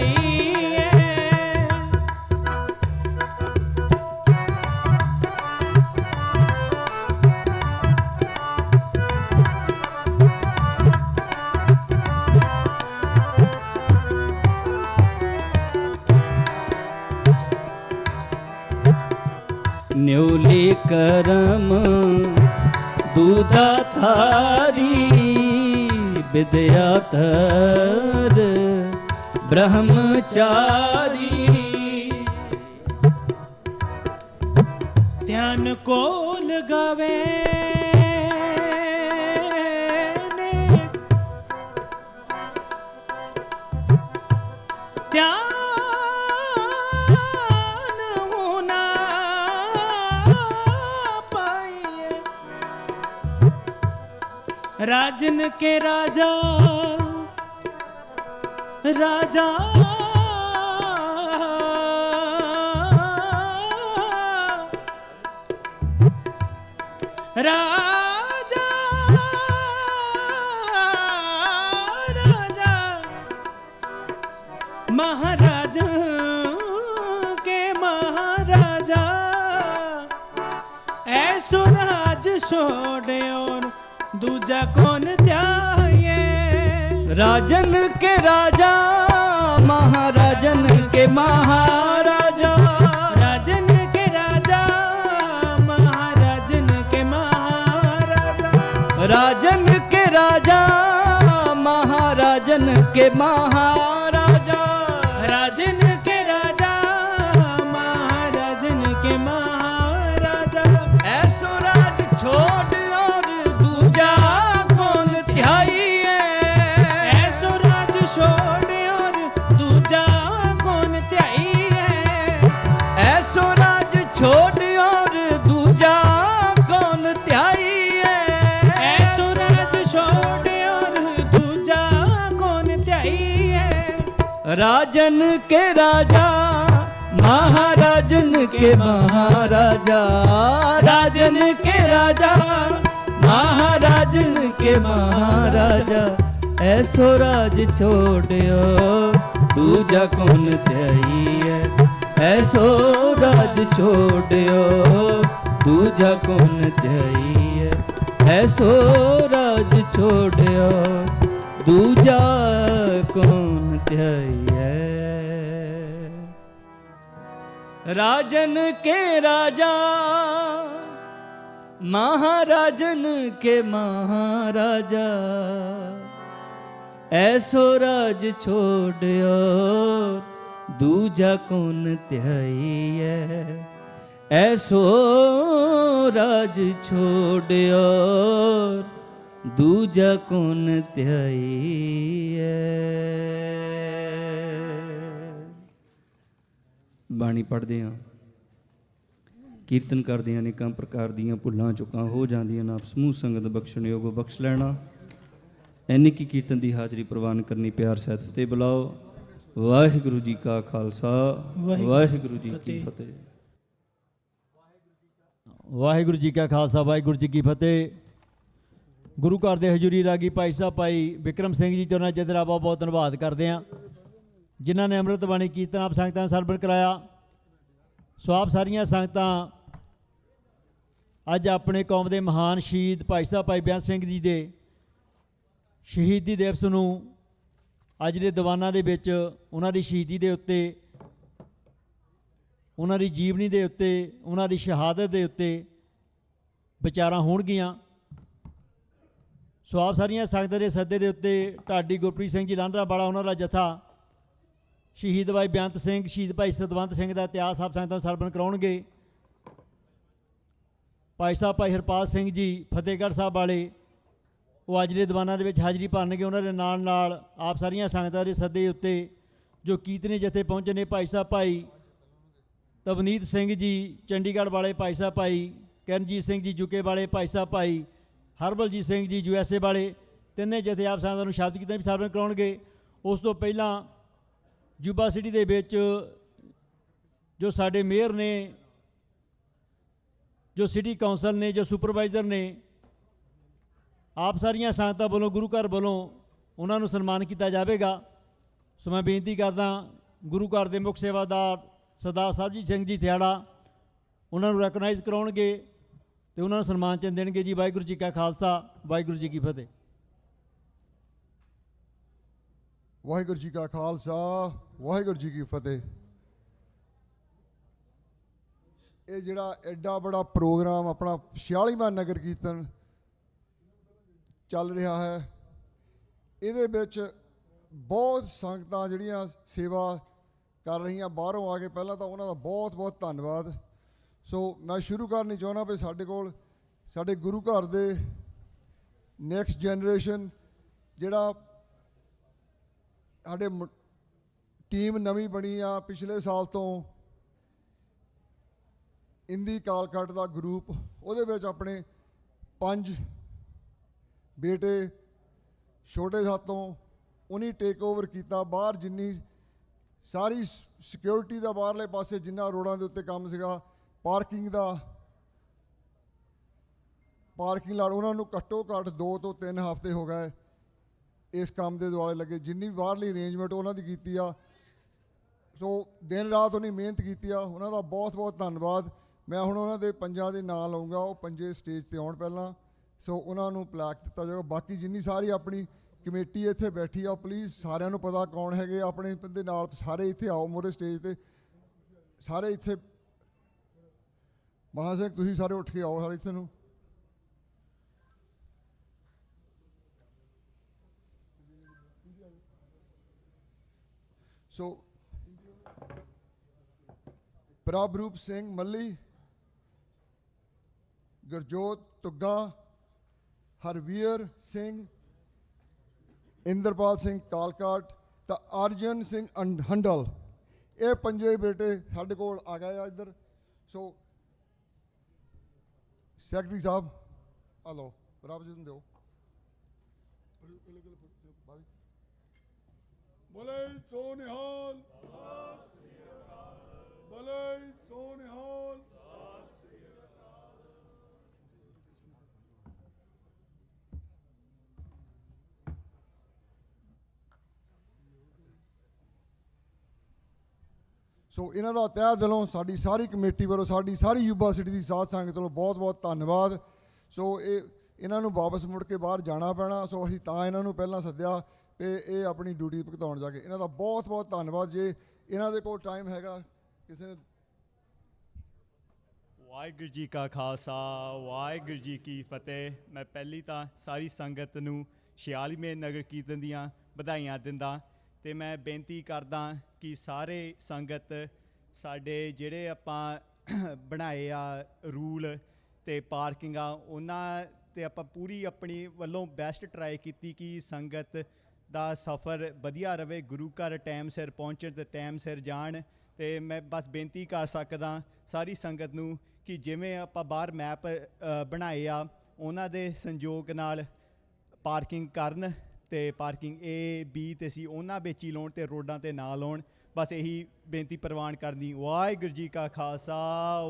न्योले करम दूधा थारी विद्या धर ब्रह्मचारी। ध्यान को लगावे ध्यान होना पाइए। राजन के राजा राजा राजा राजा महाराज के महाराजा ऐसो राज छोड़े और दूजा कौन त्याये। राजन के राजा महाराजन के महाराजा। राजन के राजा महाराजन के महाराजा। राजन के राजा महाराजन के महाराजा। राजन के राजा महाराजन के महाराजा। ऐसो राज छोड़ और दूजा कौन ध्याई है। ऐसो राज छोड़ और दूजा कौन त्याई है। ऐसो राज छोड़ और दूजा कौन ध्याई है। ऐसो राज छोड़ और दूजा कौन त्याई है। राजन के राजा महाराजन के महाराजा। राजन के राजा महाराजन के महाराजा। ऐसो राज छोड़ियो दूजा कौन त्याई है। ऐसो राज छोड़ियो दूजा कौन त्याई है। ऐसो राज छोड़ियो दूजा कौन त्याई है। राजन के राजा महाराजन के महाराजा। ऐसो राज छोड़ियो दूजा कौन त्याई है। ऐसो राज छोड़ियो दूजा कौन त्याई है। ਬਾਣੀ ਪੜ੍ਹਦੇ ਹਾਂ, ਕੀਰਤਨ ਕਰਦੇ ਹਾਂ, ਅਨੇਕਾਂ ਪ੍ਰਕਾਰ ਦੀਆਂ ਭੁੱਲਾਂ ਚੁੱਕਾਂ ਹੋ ਜਾਂਦੀਆਂ ਨਾ ਸਮੂਹ ਸੰਗਤ ਬਖਸ਼ਣ ਯੋਗੋ ਬਖਸ਼ ਲੈਣਾ। ਐਨੀ ਕੀ ਕੀਰਤਨ ਦੀ ਹਾਜ਼ਰੀ ਪ੍ਰਵਾਨ ਕਰਨੀ। ਪਿਆਰ ਸਹਿਤ ਫਤਿਹ ਬੁਲਾਓ। ਵਾਹਿਗੁਰੂ ਜੀ ਕਾ ਖਾਲਸਾ ਵਾਹਿਗੁਰੂ ਜੀ ਕੀ ਫਤਿਹ। ਵਾਹਿਗੁਰੂ ਜੀ ਕਾ ਖਾਲਸਾ ਵਾਹਿਗੁਰੂ ਜੀ ਕੀ ਫਤਿਹ। ਗੁਰੂ ਘਰ ਦੇ ਹਜ਼ੂਰੀ ਰਾਗੀ ਭਾਈ ਸਾਹਿਬ ਭਾਈ ਵਿਕਰਮ ਸਿੰਘ ਜੀ ਤੇ ਉਹਨਾਂ ਜਥੇਦਾਰਾਂ ਬਹੁਤ ਬਹੁਤ ਧੰਨਵਾਦ ਕਰਦੇ ਹਾਂ ਜਿਨ੍ਹਾਂ ਨੇ ਅੰਮ੍ਰਿਤ ਬਾਣੀ ਕੀਰਤਨ ਆਪ ਸੰਗਤਾਂ ਨੂੰ ਸਰਵਣ ਕਰਾਇਆ। ਸੋ ਆਪ ਸਾਰੀਆਂ ਸੰਗਤਾਂ ਅੱਜ ਆਪਣੇ ਕੌਮ ਦੇ ਮਹਾਨ ਸ਼ਹੀਦ ਭਾਈ ਸਾਹਿਬ ਭਾਈ ਬੇਅੰਤ ਸਿੰਘ ਜੀ ਦੇ ਸ਼ਹੀਦੀ ਦਿਵਸ ਨੂੰ ਅੱਜ ਦੇ ਦੀਵਾਨਾਂ ਦੇ ਵਿੱਚ ਉਹਨਾਂ ਦੀ ਸ਼ਹੀਦੀ ਦੇ ਉੱਤੇ, ਉਹਨਾਂ ਦੀ ਜੀਵਨੀ ਦੇ ਉੱਤੇ, ਉਹਨਾਂ ਦੀ ਸ਼ਹਾਦਤ ਦੇ ਉੱਤੇ ਵਿਚਾਰਾਂ ਹੋਣਗੀਆਂ। ਸੋ ਆਪ ਸਾਰੀਆਂ ਸੰਗਤਾਂ ਦੇ ਸੱਦੇ ਦੇ ਉੱਤੇ ਢਾਡੀ ਗੁਰਪ੍ਰੀਤ ਸਿੰਘ ਜੀ ਲਾਂਡਰਾ ਵਾਲਾ ਉਹਨਾਂ ਦਾ ਜਥਾ ਸ਼ਹੀਦ ਭਾਈ ਬੇਅੰਤ ਸਿੰਘ, ਸ਼ਹੀਦ ਭਾਈ ਸਤਵੰਤ ਸਿੰਘ ਦਾ ਇਤਿਹਾਸ ਆਪ ਸੰਗਤਾਂ ਨੂੰ ਸਰਵਣ ਕਰਾਉਣਗੇ। ਭਾਈ ਸਾਹਿਬ ਭਾਈ ਹਰਪਾਲ ਸਿੰਘ ਜੀ ਫਤਿਹਗੜ੍ਹ ਸਾਹਿਬ ਵਾਲੇ ਉਹ ਅੱਜ ਦੇ ਦੀਵਾਨਾਂ ਦੇ ਵਿੱਚ ਹਾਜ਼ਰੀ ਭਰਨਗੇ। ਉਹਨਾਂ ਦੇ ਨਾਲ ਨਾਲ ਆਪ ਸਾਰੀਆਂ ਸੰਗਤਾਂ ਦੇ ਸੱਦੇ ਉੱਤੇ ਜੋ ਕੀਰਤਨੀ ਜਥੇ ਪਹੁੰਚੇ ਨੇ, ਭਾਈ ਸਾਹਿਬ ਭਾਈ ਤਵਨੀਤ ਸਿੰਘ ਜੀ ਚੰਡੀਗੜ੍ਹ ਵਾਲੇ, ਭਾਈ ਸਾਹਿਬ ਭਾਈ ਕਰਨਜੀਤ ਸਿੰਘ ਜੀ ਯੂਕੇ ਵਾਲੇ, ਭਾਈ ਸਾਹਿਬ ਭਾਈ ਹਰਬਲਜੀਤ ਸਿੰਘ ਜੀ USA ਵਾਲੇ, ਤਿੰਨੇ ਜਥੇ ਆਪ ਸੰਗਤਾਂ ਨੂੰ ਸ਼ਬਦ ਕੀਰਤਨ ਵੀ ਸਰਵਣ ਕਰਾਉਣਗੇ। ਉਸ ਤੋਂ ਪਹਿਲਾਂ ਯੂਬਾ ਸਿਟੀ ਦੇ ਵਿੱਚ ਜੋ ਸਾਡੇ ਮੇਅਰ ਨੇ, ਜੋ ਸਿਟੀ ਕੌਂਸਲ ਨੇ, ਜੋ ਸੁਪਰਵਾਈਜ਼ਰ ਨੇ, ਆਪ ਸਾਰੀਆਂ ਸੰਗਤਾਂ ਵੱਲੋਂ ਗੁਰੂ ਘਰ ਵੱਲੋਂ ਉਹਨਾਂ ਨੂੰ ਸਨਮਾਨ ਕੀਤਾ ਜਾਵੇਗਾ। ਸੋ ਮੈਂ ਬੇਨਤੀ ਕਰਦਾ ਗੁਰੂ ਘਰ ਦੇ ਮੁੱਖ ਸੇਵਾਦਾਰ ਸਰਦਾਰ ਸਾਹਿਬਜੀਤ ਸਿੰਘ ਜੀ ਥਿਆੜਾ ਉਹਨਾਂ ਨੂੰ ਰੈਕਗਨਾਈਜ਼ ਕਰਾਉਣਗੇ ਤੇ ਉਹਨਾਂ ਨੂੰ ਸਨਮਾਨ ਚਿੰਨ੍ਹ ਦੇਣਗੇ ਜੀ। ਵਾਹਿਗੁਰੂ ਜੀ ਕਾ ਖਾਲਸਾ ਵਾਹਿਗੁਰੂ ਜੀ ਕੀ ਫਤਿਹ। ਵਾਹਿਗੁਰੂ ਜੀ ਕਾ ਖਾਲਸਾ ਵਾਹਿਗੁਰੂ ਜੀ ਕੀ ਫਤਿਹ। ਇਹ ਜਿਹੜਾ ਐਡਾ ਬੜਾ ਪ੍ਰੋਗਰਾਮ ਆਪਣਾ 46ਵਾਂ ਨਗਰ ਕੀਰਤਨ ਚੱਲ ਰਿਹਾ ਹੈ, ਇਹਦੇ ਵਿੱਚ ਬਹੁਤ ਸੰਗਤਾਂ ਜਿਹੜੀਆਂ ਸੇਵਾ ਕਰ ਰਹੀਆਂ ਬਾਹਰੋਂ ਆ ਕੇ, ਪਹਿਲਾਂ ਤਾਂ ਉਹਨਾਂ ਦਾ ਬਹੁਤ ਬਹੁਤ ਧੰਨਵਾਦ। ਸੋ ਮੈਂ ਸ਼ੁਰੂ ਕਰਨੀ ਚਾਹੁੰਦਾ ਵੀ ਸਾਡੇ ਕੋਲ ਸਾਡੇ ਗੁਰੂ ਘਰ ਦੇ ਨੈਕਸਟ ਜਨਰੇਸ਼ਨ ਜਿਹੜਾ ਸਾਡੇ ਟੀਮ ਨਵੀਂ ਬਣੀ ਆ ਪਿਛਲੇ ਸਾਲ ਤੋਂ, ਇੰਦੀ ਕਾਲਕਟ ਦਾ ਗਰੁੱਪ, ਉਹਦੇ ਵਿੱਚ ਆਪਣੇ 5 ਬੇਟੇ ਛੋਟੇ ਸਾਤੋਂ ਉਹਨੇ ਟੇਕ ਓਵਰ ਕੀਤਾ। ਬਾਹਰ ਜਿੰਨੀ ਸਾਰੀ ਸਿਕਿਉਰਿਟੀ ਦਾ ਬਾਹਰਲੇ ਪਾਸੇ ਜਿੰਨਾ ਰੋਡਾਂ ਦੇ ਉੱਤੇ ਕੰਮ ਸੀਗਾ, ਪਾਰਕਿੰਗ ਲਾਟ, ਉਹਨਾਂ ਨੂੰ ਘੱਟੋ ਘੱਟ 2 ਤੋਂ 3 ਹਫ਼ਤੇ ਹੋ ਗਏ ਇਸ ਕੰਮ ਦੇ ਦੁਆਲੇ ਲੱਗੇ। ਜਿੰਨੀ ਬਾਹਰਲੀ ਅਰੇਂਜਮੈਂਟ ਉਹਨਾਂ ਦੀ ਕੀਤੀ ਆ, ਸੋ ਦਿਨ ਰਾਤ ਉਹਨੇ ਮਿਹਨਤ ਕੀਤੀ ਆ, ਉਹਨਾਂ ਦਾ ਬਹੁਤ ਬਹੁਤ ਧੰਨਵਾਦ। ਮੈਂ ਹੁਣ ਉਹਨਾਂ ਦੇ ਪੰਜਾਂ ਦੇ ਨਾਂ ਲਊਂਗਾ, ਉਹ ਪੰਜੇ ਸਟੇਜ ਤੇ ਆਉਣ ਪਹਿਲਾਂ, ਸੋ ਉਹਨਾਂ ਨੂੰ ਪਲੈਕ ਦਿੱਤਾ ਜਾਊਗਾ। ਬਾਕੀ ਜਿੰਨੀ ਸਾਰੀ ਆਪਣੀ ਕਮੇਟੀ ਇੱਥੇ ਬੈਠੀ ਆ, ਪਲੀਜ਼ ਸਾਰਿਆਂ ਨੂੰ ਪਤਾ ਕੌਣ ਹੈਗੇ ਆਪਣੇ ਦੇ ਨਾਲ, ਸਾਰੇ ਇੱਥੇ ਆਓ ਮੋਰੇ ਸਟੇਜ ਤੇ, ਸਾਰੇ ਇੱਥੇ। ਮਹਾਂ ਸਿੰਘ ਤੁਸੀਂ ਸਾਰੇ ਉੱਠ ਕੇ ਆਓ ਸਾਰੇ ਇੱਥੇ ਨੂੰ। ਸੋ ਪ੍ਰਭਰੂਪ ਸਿੰਘ ਮੱਲੀ, ਗੁਰਜੋਤ ਤੁੱਗਾ, ਹਰਵੀਰ ਸਿੰਘ, ਇੰਦਰਪਾਲ ਸਿੰਘ ਕਾਲਕਾਟ ਤਾਂ ਅਰਜਨ ਸਿੰਘ ਹੰਡਲ, ਇਹ ਪੰਜੇ ਬੇਟੇ ਸਾਡੇ ਕੋਲ ਆ ਗਏ ਆ ਇੱਧਰ। ਸੋ ਸੈਕਟਰੀ ਸਾਹਿਬ ਆ ਲਓ, ਪ੍ਰਭ ਜੀ ਨੂੰ ਦਿਓ। ਬੋਲੇ ਸੋ ਨਿਹਾਲ, ਬੋਲੇ ਸੋ ਨਿਹਾਲ। ਸੋ ਇਹਨਾਂ ਦਾ ਤਹਿ ਦਿਲੋਂ ਸਾਡੀ ਸਾਰੀ ਕਮੇਟੀ ਵੱਲੋਂ, ਸਾਡੀ ਸਾਰੀ ਯੂਬਾ ਸਿਟੀ ਦੀ ਸਾਧ ਸੰਗਤ ਵੱਲੋਂ ਬਹੁਤ ਬਹੁਤ ਧੰਨਵਾਦ। ਸੋ ਇਹਨਾਂ ਨੂੰ ਵਾਪਸ ਮੁੜ ਕੇ ਬਾਹਰ ਜਾਣਾ ਪੈਣਾ, ਸੋ ਅਸੀਂ ਤਾਂ ਇਹਨਾਂ ਨੂੰ ਪਹਿਲਾਂ ਸੱਦਿਆ ਤੇ ਇਹ ਆਪਣੀ ਡਿਊਟੀ ਭੁਗਤਾਉਣ ਜਾ ਕੇ। ਇਹਨਾਂ ਦਾ ਬਹੁਤ ਬਹੁਤ ਧੰਨਵਾਦ। ਜੇ ਇਹਨਾਂ ਦੇ ਕੋਲ ਟਾਈਮ ਹੈਗਾ ਕਿਸੇ ਨੇ। ਵਾਹਿਗੁਰੂ ਜੀ ਕਾ ਖਾਲਸਾ, ਵਾਹਿਗੁਰੂ ਜੀ ਕੀ ਫਤਿਹ। ਮੈਂ ਪਹਿਲੀ ਤਾਂ ਸਾਰੀ ਸੰਗਤ ਨੂੰ 46ਵੇਂ ਨਗਰ ਕੀਰਤਨ ਦੀਆਂ ਵਧਾਈਆਂ ਦਿੰਦਾ, ਤੇ ਮੈਂ ਬੇਨਤੀ ਕਰਦਾ ਕਿ ਸਾਰੇ ਸੰਗਤ ਸਾਡੇ ਜਿਹੜੇ ਆਪਾਂ ਬਣਾਏ ਆ ਰੂਲ ਤੇ ਪਾਰਕਿੰਗ ਆ, ਉਹਨਾਂ ਤੇ ਆਪਾਂ ਪੂਰੀ ਆਪਣੀ ਵੱਲੋਂ ਬੈਸਟ ਟਰਾਈ ਕੀਤੀ ਕਿ ਸੰਗਤ ਦਾ ਸਫ਼ਰ ਵਧੀਆ ਰਵੇ, ਗੁਰੂ ਘਰ ਟਾਈਮ ਸਿਰ ਪਹੁੰਚਣ ਤੇ ਟਾਈਮ ਸਿਰ ਜਾਣ। ਤੇ ਮੈਂ ਬਸ ਬੇਨਤੀ ਕਰ ਸਕਦਾ ਸਾਰੀ ਸੰਗਤ ਨੂੰ ਕਿ ਜਿਵੇਂ ਆਪਾਂ ਬਾਹਰ ਮੈਪ ਬਣਾਏ ਆ, ਉਹਨਾਂ ਦੇ ਸੰਯੋਗ ਨਾਲ ਪਾਰਕਿੰਗ ਕਰਨ, ਤੇ ਪਾਰਕਿੰਗ A, B ਤੇ C ਉਹਨਾਂ ਵਿੱਚ ਹੀ ਲਾਉਣ ਤੇ ਰੋਡਾਂ ਤੇ ਨਾ ਲਾਉਣ। ਬਸ ਇਹੀ ਬੇਨਤੀ ਪ੍ਰਵਾਨ ਕਰਦੀ। ਵਾਹਿਗੁਰੂ ਜੀ ਕਾ ਖਾਲਸਾ,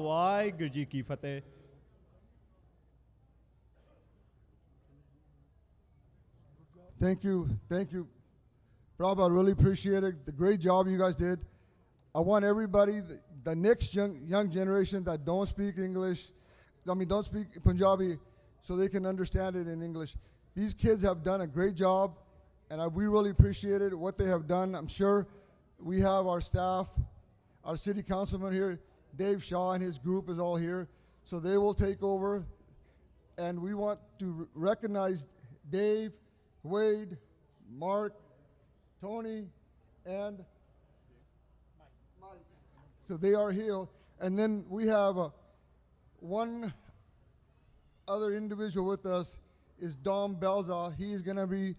ਵਾਹਿਗੁਰੂ ਜੀ ਕੀ ਫਤਿਹ। Thank you. Prabhu, I really appreciate it. The great job you guys did. I want everybody, the next young generation that don't speak English, don't speak Punjabi, so they can understand it in English. These kids have done a great job, and we really appreciate it, what they have done. I'm sure we have our staff, our city councilman here, Dave Shaw, and his group is all here, so they will take over. And we want to recognize Dave, Wade, Mark, Tony, and Mike. So they are here. And then we have one other individual with us is Dom Belza. He's going to be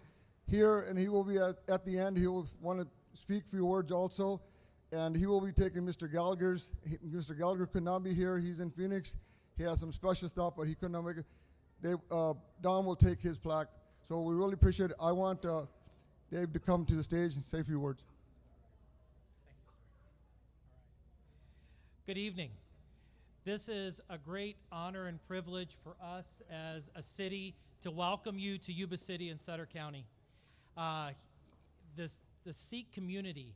here, and he will be at the end. He will want to speak a few words also, and he will be taking Mr. Gallagher's. Mr. Gallagher could not be here. He's in Phoenix. He has some special stuff, but he could not make it. Dom will take his plaque. So we really appreciate it. I want Dave to come to the stage and say a few words. Good evening. This is a great honor and privilege for us as a city to welcome you to Yuba City in Sutter County. The Sikh community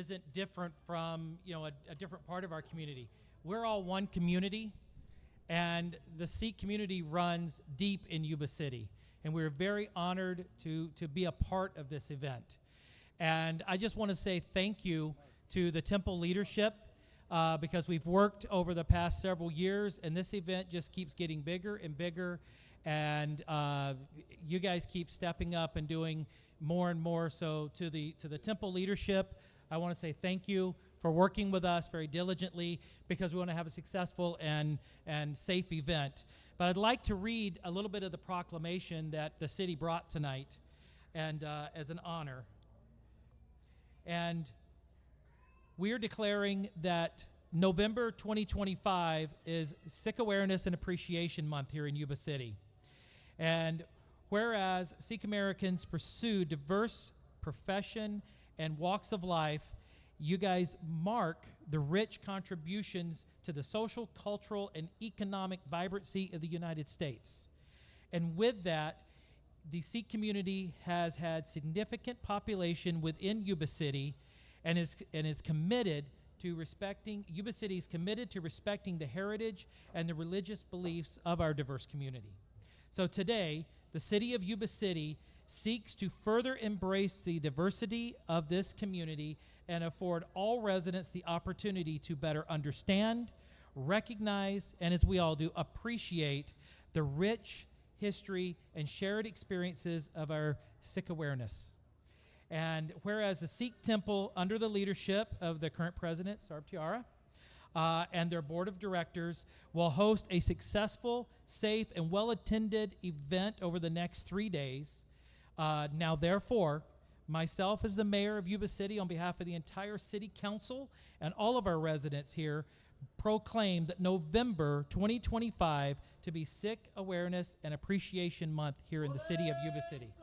isn't different from a different part of our community. We're all one community, and the Sikh community runs deep in Yuba City. And we're very honored to be a part of this event. And I just want to say thank you to the temple leadership because we've worked over the past several years, and this event just keeps getting bigger and bigger. And you guys keep stepping up and doing more and more. So to the temple leadership, I want to say thank you for working with us very diligently, because we want to have a successful and safe event. But I'd like to read a little bit of the proclamation that the city brought tonight, and as an honor. And we are declaring that November 2025 is Sikh Awareness and Appreciation Month here in Yuba City. And whereas Sikh Americans pursue diverse profession and walks of life, you guys mark the rich contributions to the social, cultural, and economic vibrancy of the United States. And with that, the Sikh community has had significant population within Yuba City, and is committed to respecting, Yuba City is committed to respecting the heritage and the religious beliefs of our diverse community. So today, the city of Yuba City seeks to further embrace the diversity of this community and afford all residents the opportunity to better understand, recognize, and as we all do, appreciate the rich history and shared experiences of our Sikh awareness. And whereas the Sikh temple, under the leadership of the current president, Sarb Tiara, and their board of directors, will host a successful, safe, and well-attended event over the next 3 days. Now, therefore, myself as the mayor of Yuba City, on behalf of the entire city council and all of our residents here, proclaim that November 2025 to be Sikh Awareness and Appreciation Month here in the city of Yuba City.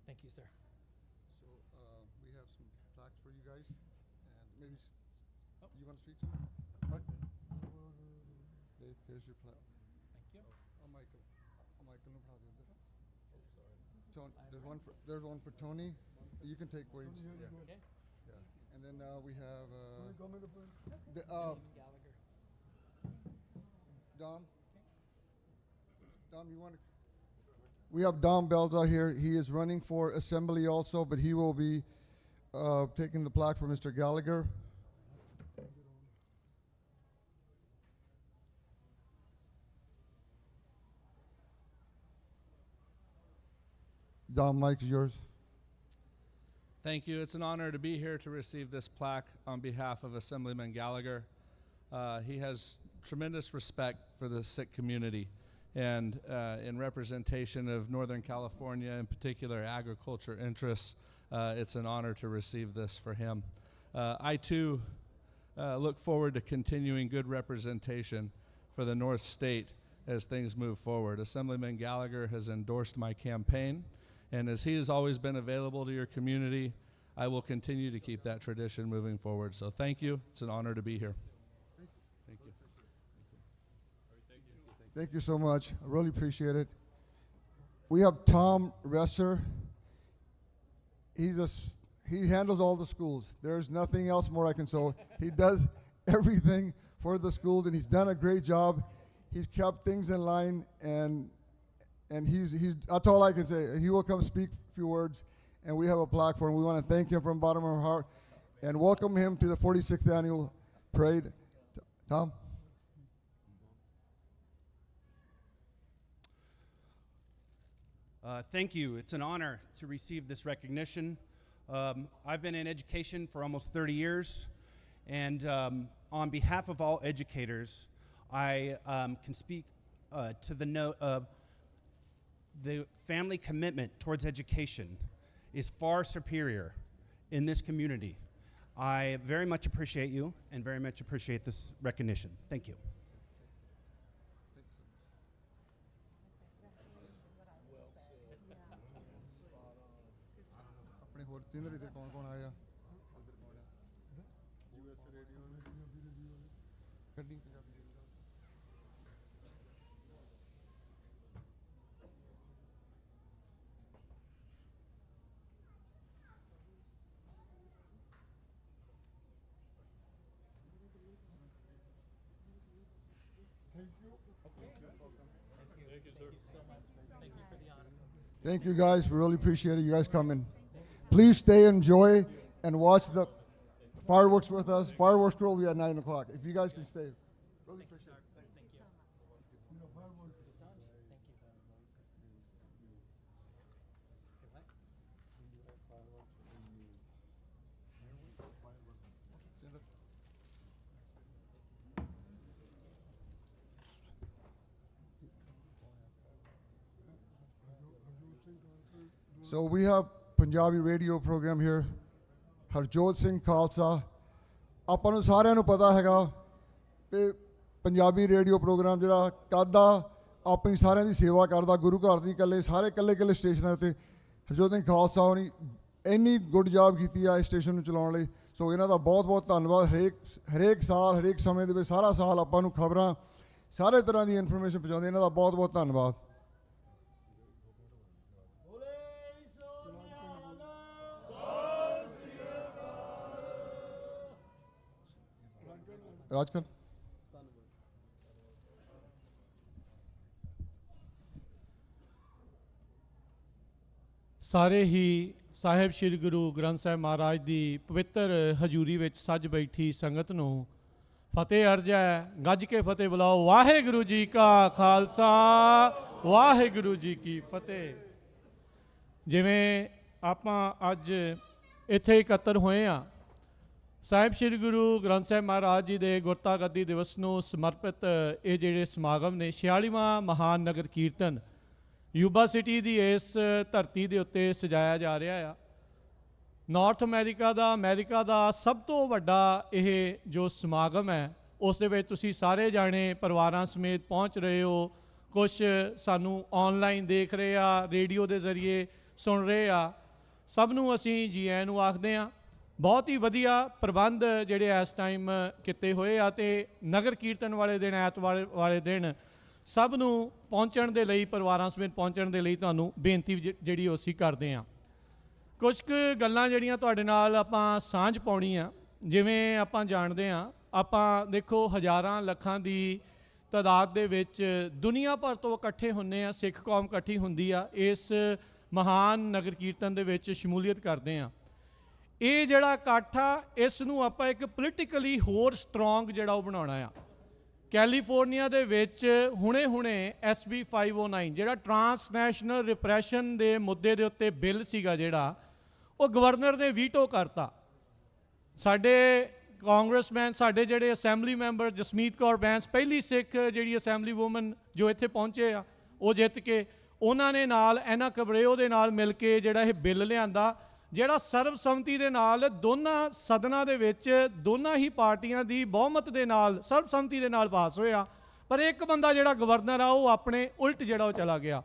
Thank you, sir. So we have some plaques for you guys, and maybe you want to speak to them? What? Dave, here's your plaque. Thank you. Michael, no problem. Tony, there's one for Tony. You can take Wade's. Yeah. Okay. Yeah. And then we have Dom. Dom, you want to? We have Dom Belza here. He is running for assembly also, but he will be taking the plaque for Mr. Gallagher. Dom, mic's yours. Thank you. It's an honor to be here to receive this plaque on behalf of Assemblyman Gallagher. He has tremendous respect for the Sikh community, and in representation of Northern California, in particular agriculture interests, it's an honor to receive this for him. I too look forward to continuing good representation for the North State as things move forward. Assemblyman Gallagher has endorsed my campaign, and as he has always been available to your community, I will continue to keep that tradition moving forward. So thank you. It's an honor to be here. Thank you. Thank you so much. I really appreciate it. We have Tom Resser. He handles all the schools. There's nothing else more I can say. He does everything for the schools, and he's done a great job. He's kept things in line, and he's that's all I can say. He will come speak a few words, and we have a plaque for him. We want to thank him from the bottom of our heart and welcome him to the 46th annual parade. Tom? Thank you. It's an honor to receive this recognition. I've been in education for almost 30 years, and on behalf of all educators, I can speak to the note of the family commitment towards education is far superior in this community. I very much appreciate you and very much appreciate this recognition. Thank you. Thank you guys. We really appreciate it. You guys coming. Please stay, enjoy, and watch the fireworks with us. Fireworks will be at 9 o'clock. If you guys can stay. Really appreciate it. So we have Punjabi radio program here. Harjot Singh Khalsa ਆਪਾਂ ਨੂੰ ਸਾਰਿਆਂ ਨੂੰ ਪਤਾ ਹੈਗਾ ਕਿ Punjabi radio programme ਜਿਹੜਾ ਕਰਦਾ ਆਪਣੀ ਸਾਰਿਆਂ ਦੀ ਸੇਵਾ ਕਰਦਾ ਗੁਰੂ ਘਰ ਦੀ ਇਕੱਲੇ ਸਟੇਸ਼ਨਾਂ ਉੱਤੇ ਹਰਜੋਤ ਸਿੰਘ ਖਾਲਸਾ ਹੋਣੀ ਇੰਨੀ ਗੁੱਡ ਜੌਬ ਕੀਤੀ ਆ ਇਸ ਸਟੇਸ਼ਨ ਨੂੰ ਚਲਾਉਣ ਲਈ ਸੋ ਇਹਨਾਂ ਦਾ ਬਹੁਤ ਬਹੁਤ ਧੰਨਵਾਦ ਹਰੇਕ ਸਾਲ ਹਰੇਕ ਸਮੇਂ ਦੇ ਵਿੱਚ ਸਾਰਾ ਸਾਲ ਆਪਾਂ ਨੂੰ ਖਬਰਾਂ ਸਾਰੇ ਤਰ੍ਹਾਂ ਦੀ ਇਨਫੋਰਮੇਸ਼ਨ ਪਹੁੰਚਾਉਂਦੇ ਇਹਨਾਂ ਦਾ ਬਹੁਤ ਬਹੁਤ ਧੰਨਵਾਦ ਰਾਜਕਰ ਸਾਰੇ ਹੀ ਸਾਹਿਬ ਸ੍ਰੀ ਗੁਰੂ ਗ੍ਰੰਥ ਸਾਹਿਬ ਮਹਾਰਾਜ ਦੀ ਪਵਿੱਤਰ ਹਜ਼ੂਰੀ ਵਿੱਚ ਸੱਜ ਬੈਠੀ ਸੰਗਤ ਨੂੰ ਫਤਿਹ ਅਰਜ਼ ਹੈ ਗੱਜ ਕੇ ਫਤਿਹ ਬੁਲਾਓ ਵਾਹਿਗੁਰੂ ਜੀ ਕਾ ਖਾਲਸਾ ਵਾਹਿਗੁਰੂ ਜੀ ਕੀ ਫਤਿਹ ਜਿਵੇਂ ਆਪਾਂ ਅੱਜ ਇੱਥੇ ਇਕੱਤਰ ਹੋਏ ਹਾਂ ਸਾਹਿਬ ਸ੍ਰੀ ਗੁਰੂ ਗ੍ਰੰਥ ਸਾਹਿਬ ਮਹਾਰਾਜ ਜੀ ਦੇ ਗੁਰਤਾ ਗੱਦੀ ਦਿਵਸ ਨੂੰ ਸਮਰਪਿਤ ਇਹ ਜਿਹੜੇ ਸਮਾਗਮ ਨੇ 46ਵਾਂ ਮਹਾਨ ਨਗਰ ਕੀਰਤਨ ਯੂਬਾ ਸਿਟੀ ਦੀ ਇਸ ਧਰਤੀ ਦੇ ਉੱਤੇ ਸਜਾਇਆ ਜਾ ਰਿਹਾ ਆ ਨਾਰਥ ਅਮਰੀਕਾ ਦਾ ਸਭ ਤੋਂ ਵੱਡਾ ਇਹ ਜੋ ਸਮਾਗਮ ਹੈ ਉਸ ਦੇ ਵਿੱਚ ਤੁਸੀਂ ਸਾਰੇ ਜਾਣੇ ਪਰਿਵਾਰਾਂ ਸਮੇਤ ਪਹੁੰਚ ਰਹੇ ਹੋ ਕੁਝ ਸਾਨੂੰ ਆਨਲਾਈਨ ਦੇਖ ਰਹੇ ਆ ਰੇਡੀਓ ਦੇ ਜ਼ਰੀਏ ਸੁਣ ਰਹੇ ਆ ਸਭ ਨੂੰ ਅਸੀਂ ਜੀ ਆਇਆਂ ਨੂੰ ਆਖਦੇ ਹਾਂ ਬਹੁਤ ਹੀ ਵਧੀਆ ਪ੍ਰਬੰਧ ਜਿਹੜੇ ਇਸ ਟਾਈਮ ਕੀਤੇ ਹੋਏ ਆ ਅਤੇ ਨਗਰ ਕੀਰਤਨ ਵਾਲੇ ਦਿਨ ਐਤਵਾਰ ਵਾਲੇ ਦਿਨ ਸਭ ਨੂੰ ਪਹੁੰਚਣ ਦੇ ਲਈ ਪਰਿਵਾਰਾਂ ਸਮੇਤ ਪਹੁੰਚਣ ਦੇ ਲਈ ਤੁਹਾਨੂੰ ਬੇਨਤੀ ਜਿਹੜੀ ਅਸੀਂ ਕਰਦੇ ਹਾਂ ਕੁਝ ਕੁ ਗੱਲਾਂ ਜਿਹੜੀਆਂ ਤੁਹਾਡੇ ਨਾਲ ਆਪਾਂ ਸਾਂਝ ਪਾਉਣੀ ਆ ਜਿਵੇਂ ਆਪਾਂ ਜਾਣਦੇ ਹਾਂ ਆਪਾਂ ਦੇਖੋ ਹਜ਼ਾਰਾਂ ਲੱਖਾਂ ਦੀ ਤਾਦਾਦ ਦੇ ਵਿੱਚ ਦੁਨੀਆ ਭਰ ਤੋਂ ਇਕੱਠੇ ਹੁੰਦੇ ਆ ਸਿੱਖ ਕੌਮ ਇਕੱਠੀ ਹੁੰਦੀ ਆ ਇਸ ਮਹਾਨ ਨਗਰ ਕੀਰਤਨ ਦੇ ਵਿੱਚ ਸ਼ਮੂਲੀਅਤ ਕਰਦੇ ਆ ਇਹ ਜਿਹੜਾ ਇਕੱਠ ਆ ਇਸ ਨੂੰ ਆਪਾਂ ਇੱਕ ਪੋਲੀਟੀਕਲੀ ਹੋਰ ਸਟਰੋਂਗ ਜਿਹੜਾ ਉਹ ਬਣਾਉਣਾ ਆ ਕੈਲੀਫੋਰਨੀਆ ਦੇ ਵਿੱਚ ਹੁਣੇ SB 509 ਜਿਹੜਾ ਟਰਾਂਸਨੈਸ਼ਨਲ ਰਿਪਰੈਸ਼ਨ ਦੇ ਮੁੱਦੇ ਦੇ ਉੱਤੇ ਬਿੱਲ ਸੀਗਾ ਜਿਹੜਾ ਉਹ ਗਵਰਨਰ ਨੇ ਵੀਟੋ ਕਰਤਾ ਸਾਡੇ ਕਾਂਗਰਸਮੈਨ ਸਾਡੇ ਜਿਹੜੇ ਅਸੈਂਬਲੀ ਮੈਂਬਰ ਜਸਮੀਤ ਕੌਰ ਬੈਂਸ ਪਹਿਲੀ ਸਿੱਖ ਜਿਹੜੀ ਅਸੈਂਬਲੀ ਵੂਮਨ ਜੋ ਇੱਥੇ ਪਹੁੰਚੇ ਆ ਉਹ ਜਿੱਤ ਕੇ ਉਹਨਾਂ ਨੇ ਨਾਲ ਐਨਾ ਕਬਰੇਓ ਦੇ ਨਾਲ ਮਿਲ ਕੇ ਜਿਹੜਾ ਇਹ ਬਿੱਲ ਲਿਆਂਦਾ ਜਿਹੜਾ ਸਰਬਸੰਮਤੀ ਦੇ ਨਾਲ ਦੋਨਾਂ ਸਦਨਾਂ ਦੇ ਵਿੱਚ ਦੋਨਾਂ ਹੀ ਪਾਰਟੀਆਂ ਦੀ ਬਹੁਮਤ ਦੇ ਨਾਲ ਸਰਬਸੰਮਤੀ ਦੇ ਨਾਲ ਪਾਸ ਹੋਇਆ ਪਰ ਇੱਕ ਬੰਦਾ ਜਿਹੜਾ ਗਵਰਨਰ ਆ ਉਹ ਆਪਣੇ ਉਲਟ ਜਿਹੜਾ ਉਹ ਚਲਾ ਗਿਆ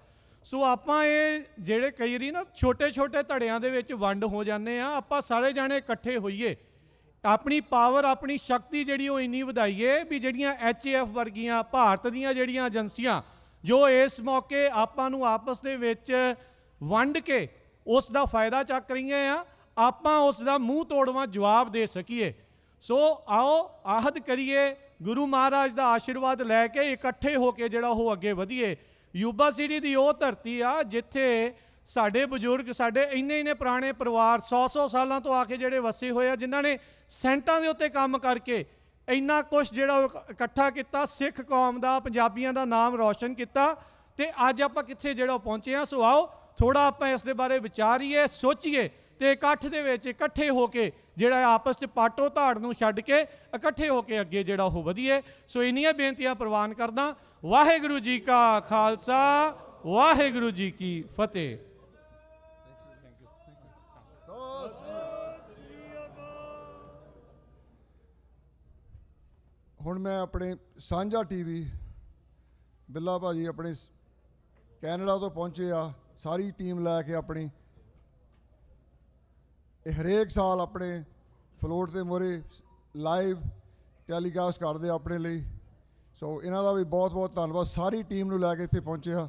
ਸੋ ਆਪਾਂ ਇਹ ਜਿਹੜੇ ਕਈ ਵਾਰੀ ਨਾ ਛੋਟੇ ਧੜਿਆਂ ਦੇ ਵਿੱਚ ਵੰਡ ਹੋ ਜਾਂਦੇ ਆ ਆਪਾਂ ਸਾਰੇ ਜਾਣੇ ਇਕੱਠੇ ਹੋਈਏ ਆਪਣੀ ਪਾਵਰ ਆਪਣੀ ਸ਼ਕਤੀ ਜਿਹੜੀ ਉਹ ਇੰਨੀ ਵਧਾਈਏ ਵੀ ਜਿਹੜੀਆਂ HAF ਵਰਗੀਆਂ ਭਾਰਤ ਦੀਆਂ ਜਿਹੜੀਆਂ ਏਜੰਸੀਆਂ ਜੋ ਇਸ ਮੌਕੇ ਆਪਾਂ ਨੂੰ ਆਪਸ ਦੇ ਵਿੱਚ ਵੰਡ ਕੇ ਉਸ ਦਾ ਫਾਇਦਾ ਚੱਕ ਰਹੀਆਂ ਆ ਆਪਾਂ ਉਸ ਦਾ ਮੂੰਹ ਤੋੜਵਾਂ ਜਵਾਬ ਦੇ ਸਕੀਏ ਸੋ ਆਓ ਆਹਦ ਕਰੀਏ ਗੁਰੂ ਮਹਾਰਾਜ ਦਾ ਆਸ਼ੀਰਵਾਦ ਲੈ ਕੇ ਇਕੱਠੇ ਹੋ ਕੇ ਜਿਹੜਾ ਉਹ ਅੱਗੇ ਵਧੀਏ ਯੂਬਾ ਸਿਟੀ ਦੀ ਉਹ ਧਰਤੀ ਆ ਜਿੱਥੇ ਸਾਡੇ ਬਜ਼ੁਰਗ ਸਾਡੇ ਇੰਨੇ ਪੁਰਾਣੇ ਪਰਿਵਾਰ 100 ਸਾਲਾਂ ਤੋਂ ਆ ਕੇ ਜਿਹੜੇ ਵਸੇ ਹੋਏ ਆ ਜਿਨ੍ਹਾਂ ਨੇ ਸੈਂਟਾਂ ਦੇ ਉੱਤੇ ਕੰਮ ਕਰਕੇ ਇੰਨਾ ਕੁਛ ਜਿਹੜਾ ਉਹ ਇਕੱਠਾ ਕੀਤਾ ਸਿੱਖ ਕੌਮ ਦਾ ਪੰਜਾਬੀਆਂ ਦਾ ਨਾਮ ਰੌਸ਼ਨ ਕੀਤਾ ਤੇ ਅੱਜ ਆਪਾਂ ਕਿੱਥੇ ਜਿਹੜਾ ਪਹੁੰਚੇ ਆ ਸੋ ਆਓ ਥੋੜਾ ਆਪਾਂ ਇਸ ਦੇ ਬਾਰੇ ਵਿਚਾਰੀਏ ਸੋਚੀਏ ਤੇ ਇਕੱਠ ਦੇ ਵਿੱਚ ਇਕੱਠੇ ਹੋ ਕੇ ਜਿਹੜਾ ਆਪਸ 'ਚ ਪਾਟੋ ਧਾੜ ਨੂੰ ਛੱਡ ਕੇ ਇਕੱਠੇ ਹੋ ਕੇ ਅੱਗੇ ਜਿਹੜਾ ਉਹ ਵਧੀਏ ਸੋ ਇੰਨੀਆਂ ਬੇਨਤੀਆਂ ਪ੍ਰਵਾਨ ਕਰਦਾ ਵਾਹਿਗੁਰੂ ਜੀ ਕਾ ਖਾਲਸਾ ਵਾਹਿਗੁਰੂ ਜੀ ਕੀ ਫਤਿਹ ਹੁਣ ਮੈਂ ਆਪਣੇ ਸਾਂਝਾ TV ਬਿੱਲਾ ਭਾਜੀ ਆਪਣੇ ਕੈਨੇਡਾ ਤੋਂ ਪਹੁੰਚੇ ਆ ਸਾਰੀ ਟੀਮ ਲੈ ਕੇ ਆਪਣੀ ਇਹ ਹਰੇਕ ਸਾਲ ਆਪਣੇ ਫਲੋਟ ਦੇ ਮੋਰੇ ਲਾਈਵ ਟੈਲੀਕਾਸਟ ਕਰਦੇ ਆਪਣੇ ਲਈ ਸੋ ਇਹਨਾਂ ਦਾ ਵੀ ਬਹੁਤ ਬਹੁਤ ਧੰਨਵਾਦ ਸਾਰੀ ਟੀਮ ਨੂੰ ਲੈ ਕੇ ਇੱਥੇ ਪਹੁੰਚੇ ਆ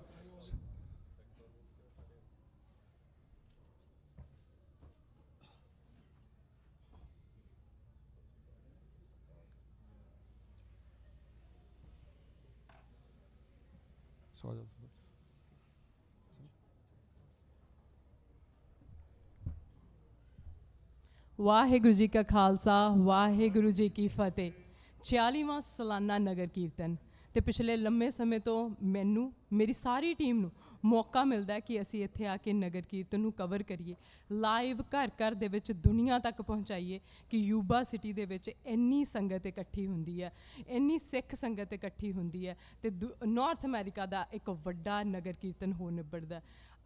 Sorry. ਵਾਹਿਗੁਰੂ ਜੀ ਕਾ ਖਾਲਸਾ ਵਾਹਿਗੁਰੂ ਜੀ ਕੀ ਫਤਿਹ। 46ਵਾਂ ਸਾਲਾਨਾ ਨਗਰ ਕੀਰਤਨ ਤੇ ਪਿਛਲੇ ਲੰਮੇ ਸਮੇਂ ਤੋਂ ਮੈਨੂੰ ਮੇਰੀ ਸਾਰੀ ਟੀਮ ਨੂੰ ਮੌਕਾ ਮਿਲਦਾ ਹੈ ਕਿ ਅਸੀਂ ਇੱਥੇ ਆ ਕੇ ਨਗਰ ਕੀਰਤਨ ਨੂੰ ਕਵਰ ਕਰੀਏ, ਲਾਈਵ ਘਰ ਘਰ ਦੇ ਵਿੱਚ ਦੁਨੀਆ ਤੱਕ ਪਹੁੰਚਾਈਏ ਕਿ ਯੂਬਾ ਸਿਟੀ ਦੇ ਵਿੱਚ ਇੰਨੀ ਸੰਗਤ ਇਕੱਠੀ ਹੁੰਦੀ ਹੈ, ਇੰਨੀ ਸਿੱਖ ਸੰਗਤ ਇਕੱਠੀ ਹੁੰਦੀ ਹੈ ਤੇ ਨਾਰਥ ਅਮਰੀਕਾ ਦਾ ਇੱਕ ਵੱਡਾ ਨਗਰ ਕੀਰਤਨ ਹੋ ਨਿਬੜਦਾ।